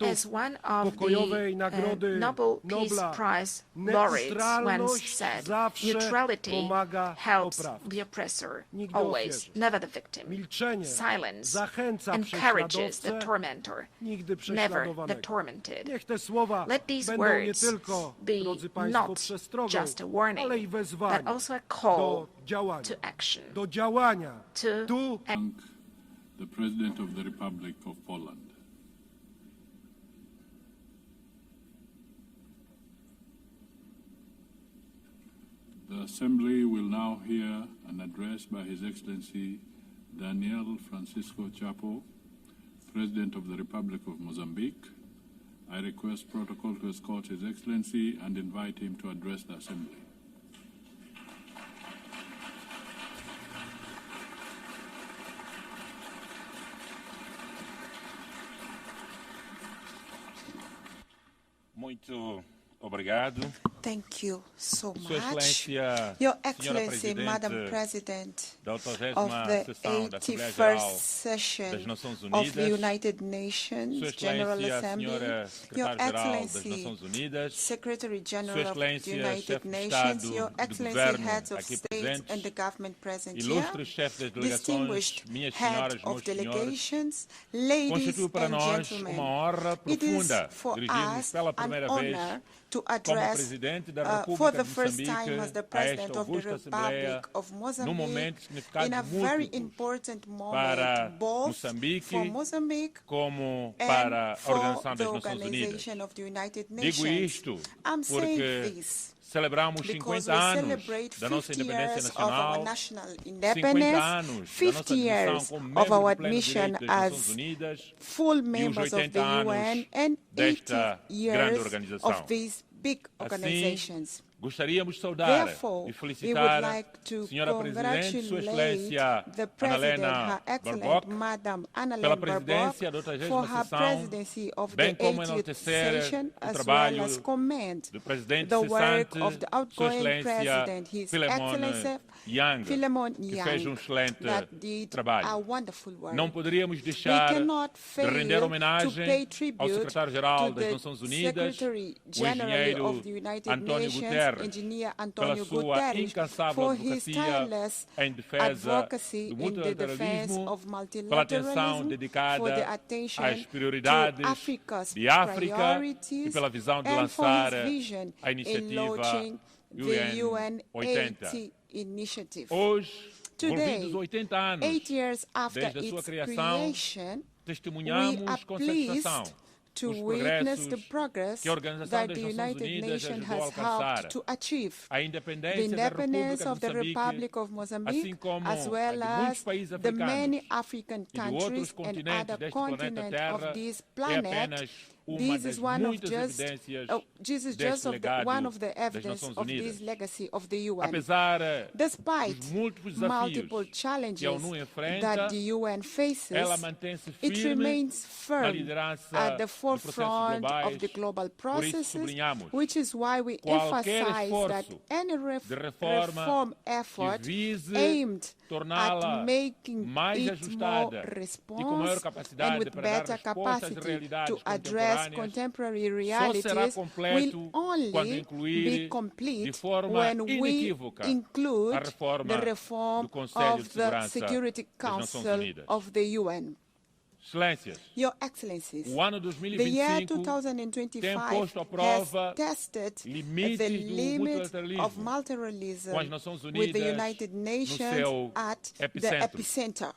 As one of the Nobel Peace Prize laureates once said, neutrality helps the oppressor always, never the victim. Silence encourages the tormentor, never the tormented. Let these words be not just a warning, but also a call to action. To thank the President of the Republic of Poland. The Assembly will now hear an address by His Excellency Daniel Francisco Chapo, President of the Republic of Mozambique. I request protocol to escort His Excellency and invite him to address the Assembly. Muito obrigado. Thank you so much. Your Excellency, Madam President of the 81st session of the United Nations General Assembly, Your Excellency, Secretary General of the United Nations, Your Excellency, Heads of State and the government present here, distinguished head of delegations, ladies and gentlemen, it is for us an honor to address for the first time as the President of the Republic of Mozambique in a very important moment, both for Mozambique and for the Organization of the United Nations. I'm saying this celebramos 50 anos da nossa independência nacional, 50 years of our admission as full members of the UN, and 80 years of these big organizations. Gostaríamos de saudar e felicitar a Senhora Presidente, Sua Excelência Annalena Baerbock, pela presidência da 80ª sessão, bem como enaltecer o trabalho do Presidente cessante, Sua Excelência Philemon Yang, que fez excelente trabalho. Não poderíamos deixar de render homenagem ao Secretário-Geral das Nações Unidas, o engenheiro António Guterres, pela sua incansável advocacia em defesa do multilateralismo, pela atenção dedicada às prioridades de África e pela visão de lançar a iniciativa UN 80. Hoje, envolvidos 80 anos desde a sua criação, testemunhamos com satisfação to witness the progress that the United Nations has helped to achieve. The independence of the Republic of Mozambique, as well as the many African countries and other continents of this planet, This is one of just one of the evidence of this legacy of the UN. Despite multiple challenges that the UN faces, it remains firm at the forefront of the global processes, which is why we emphasize that any reform effort aimed at making it more responsive and with better capacity to address contemporary realities will only be complete when we include the reform of the Security Council of the UN. Your Excellencies, the year 2025 has tested the limit of multilateralism with the United Nations at the epicenter.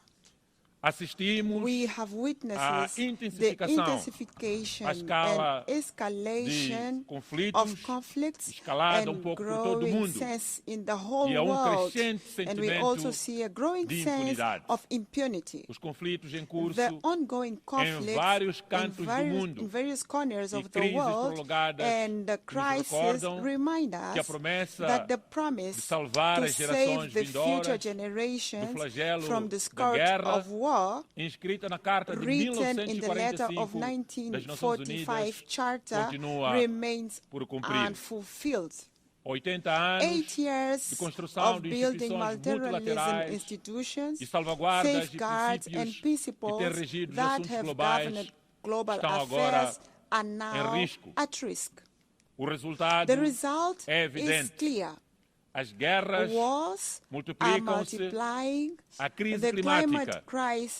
We have witnessed the intensification and escalation of conflicts and growing sense in the whole world, and we also see a growing sense of impunity. The ongoing conflicts in various corners of the world and the crisis remind us that the promise to save the future generations from the scourge of war, written in the letter of 1945 Charter, remains unfulfilled. 8 years of building multilateralism institutions, safeguards and principles that have governed global affairs are now at risk. The result is clear. As guerras multiplicam-se, a crise climática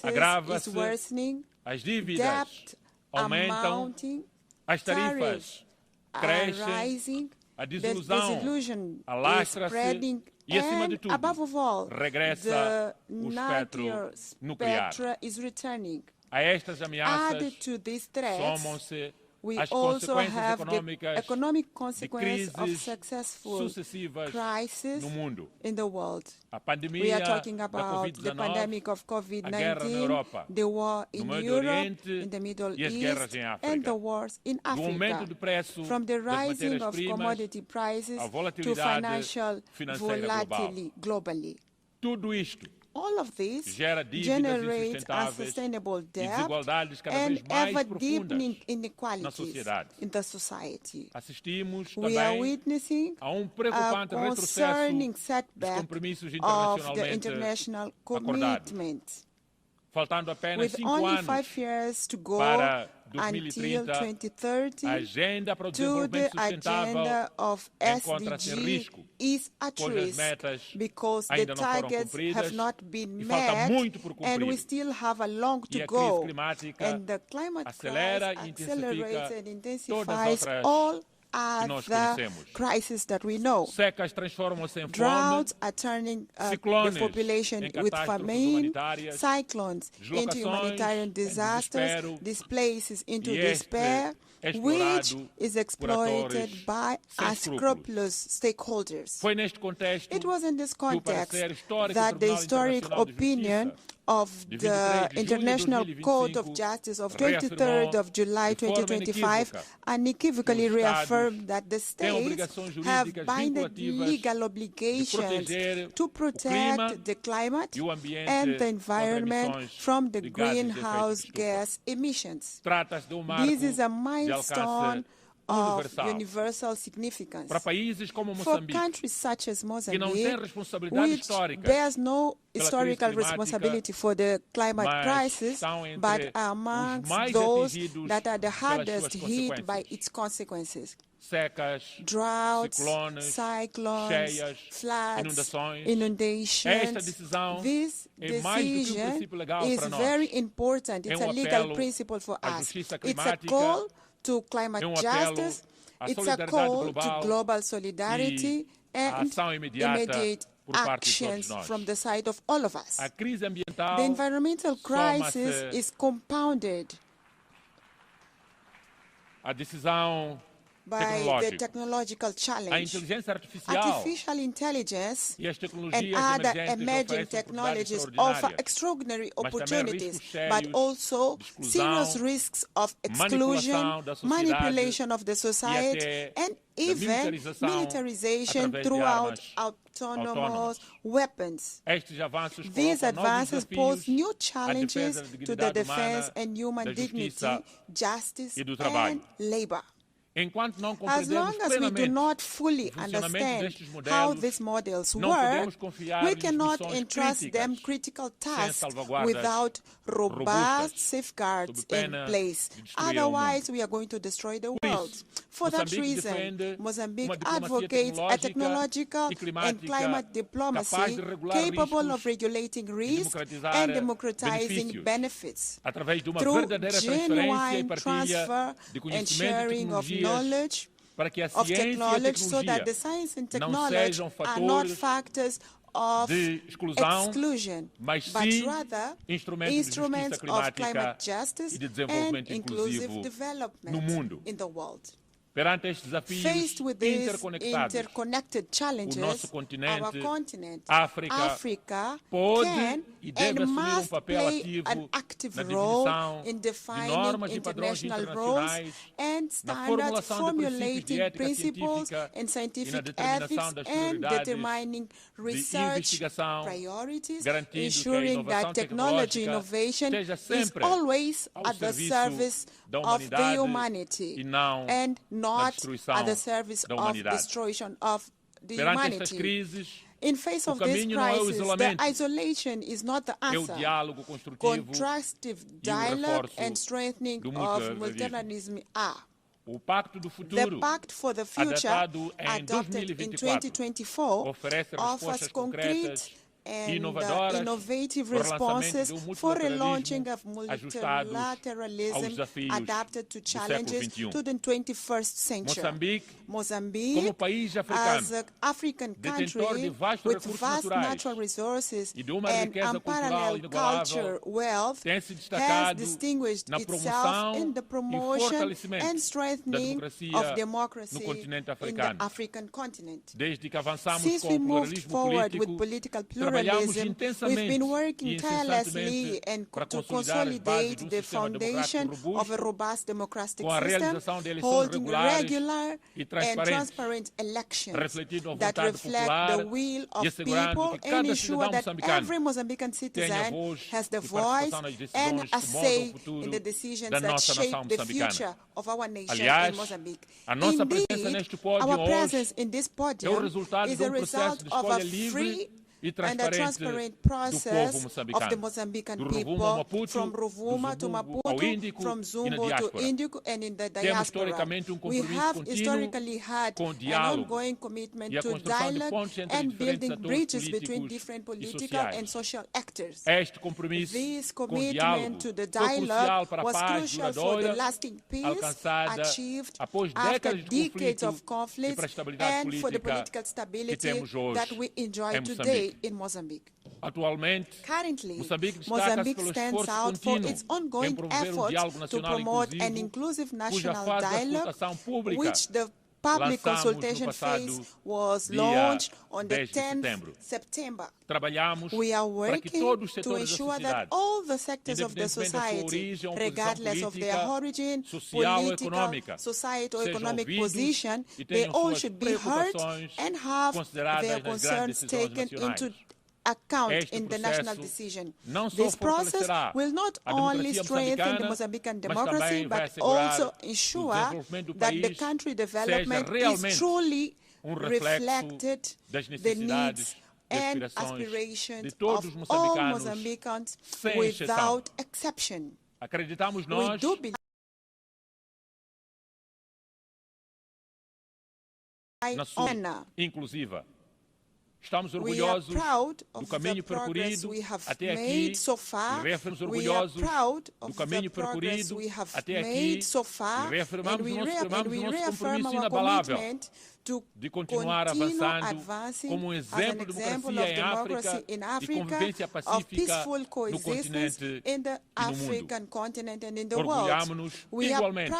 agrava-se, as dívidas aumentam, as tarifas crescem, a desilusão alastra-se e, acima de tudo, regressa o espectro nuclear. A estas ameaças somam-se we also have the economic consequence of successful crises in the world. We are talking about the pandemic of COVID-19, the war in Europe, in the Middle East, and the wars in Africa. From the rising of commodity prices to financial volatility globally. Tudo isto all of this generates unsustainable debt and ever-deepening inequalities in the society. We are witnessing a concerning setback of the international commitment. With only 5 years to go until 2030, to the agenda of SDG is at risk because the targets have not been met and we still have a long to go. And the climate crisis accelerates and intensifies all the crises that we know. Droughts are turning the population with famine, cyclones into humanitarian disasters, displaces into despair, which is exploited by unscrupulous stakeholders. It was in this context that the historic opinion of the International Court of Justice of 23rd of July 2025 unequivocally reaffirmed that the states have binding legal obligations to protect the climate and the environment from the greenhouse gas emissions. This is a milestone of universal significance. For countries such as Mozambique, which bears no historical responsibility for the climate crisis, but are amongst those that are the hardest hit by its consequences. Droughts, cyclones, floods, inundations. This decision is very important. It's a legal principle for us. It's a call to climate justice, it's a call to global solidarity and immediate actions from the side of all of us. The environmental crisis is compounded. A decisão by the technological challenge. Artificial intelligence and other emerging technologies offer extraordinary opportunities, but also serious risks of exclusion, manipulation of the society, and even militarization throughout autonomous weapons. These advances pose new challenges to the defense and human dignity, justice, and labor. As long as we do not fully understand how these models work, we cannot entrust them critical tasks without robust safeguards in place. Otherwise, we are going to destroy the world. For that reason, Mozambique advocates a technological and climate diplomacy capable of regulating risk and democratizing benefits through genuine transfer and sharing of knowledge, of technology, so that the science and technology are not factors of exclusion, but rather instruments of climate justice and inclusive development in the world. Faced with these interconnected challenges, our continent, Africa, can and must play an active role in defining international roles and standards, formulating principles and scientific ethics, and determining research priorities, ensuring that technology innovation is always at the service of the humanity and not at the service of destruction of the humanity. In face of this crisis, the isolation is not the answer. Constructive dialogue and strengthening of multilateralism are. The Pact for the Future, adopted in 2024, offers concrete and innovative responses for a launching of multilateralism adapted to challenges to the 21st century. Mozambique, as an African country with vast natural resources and unparalleled culture wealth, has distinguished itself in the promotion and strengthening of democracy in the African continent. Since we moved forward with political pluralism, we've been working tirelessly and to consolidate the foundation of a robust democratic system, holding regular and transparent elections that reflect the will of people and ensure that every Mozambican citizen has the voice and a say in the decisions that shape the future of our nation in Mozambique. Indeed, our presence in this podium is a result of a free and a transparent process of the Mozambican people, from Rovuma to Maputo, from Zumbo to Indico, and in the diaspora. We have historically had an ongoing commitment to dialogue and building bridges between different political and social actors. This commitment to the dialogue was crucial for the lasting peace achieved after decades of conflict and for the political stability that we enjoy today in Mozambique. Currently, Mozambique stands out for its ongoing efforts to promote an inclusive national dialogue, which the public consultation phase was launched on the 10th September. We are working to ensure that all the sectors of the society, regardless of their origin, political, societal, or economic position, they all should be heard and have their concerns taken into account in the national decision. This process will not only strengthen the Mozambican democracy, but also ensure that the country development is truly reflected the needs and aspirations of all Mozambicans without exception. We do believe inclusiva. Estamos orgulhosos do caminho percorrido até aqui e reafirmamos orgulhosos do caminho percorrido até aqui e reafirmamos o nosso compromisso inabalável de continuar avançando como um exemplo de democracia em África e convivência pacífica no continente e no mundo. Orgulhamos-nos igualmente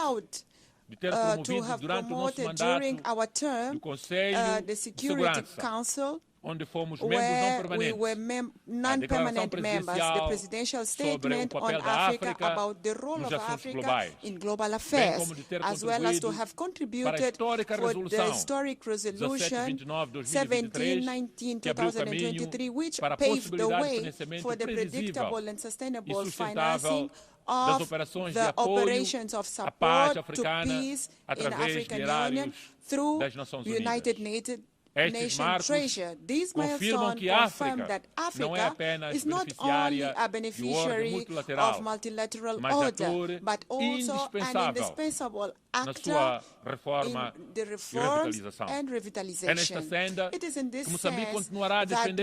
to have promoted during our term the Security Council, where we were non-permanent members, the presidential statement on Africa about the role of Africa in global affairs, as well as to have contributed for the historic resolution 1719-2023, which paved the way for the predictable and sustainable financing of the operations of support to peace in African Union through United Nations treasure. These milestones confirm that Africa is not only a beneficiary of multilateral order, but also an indispensable actor in the reforms and revitalization. It is in this sense that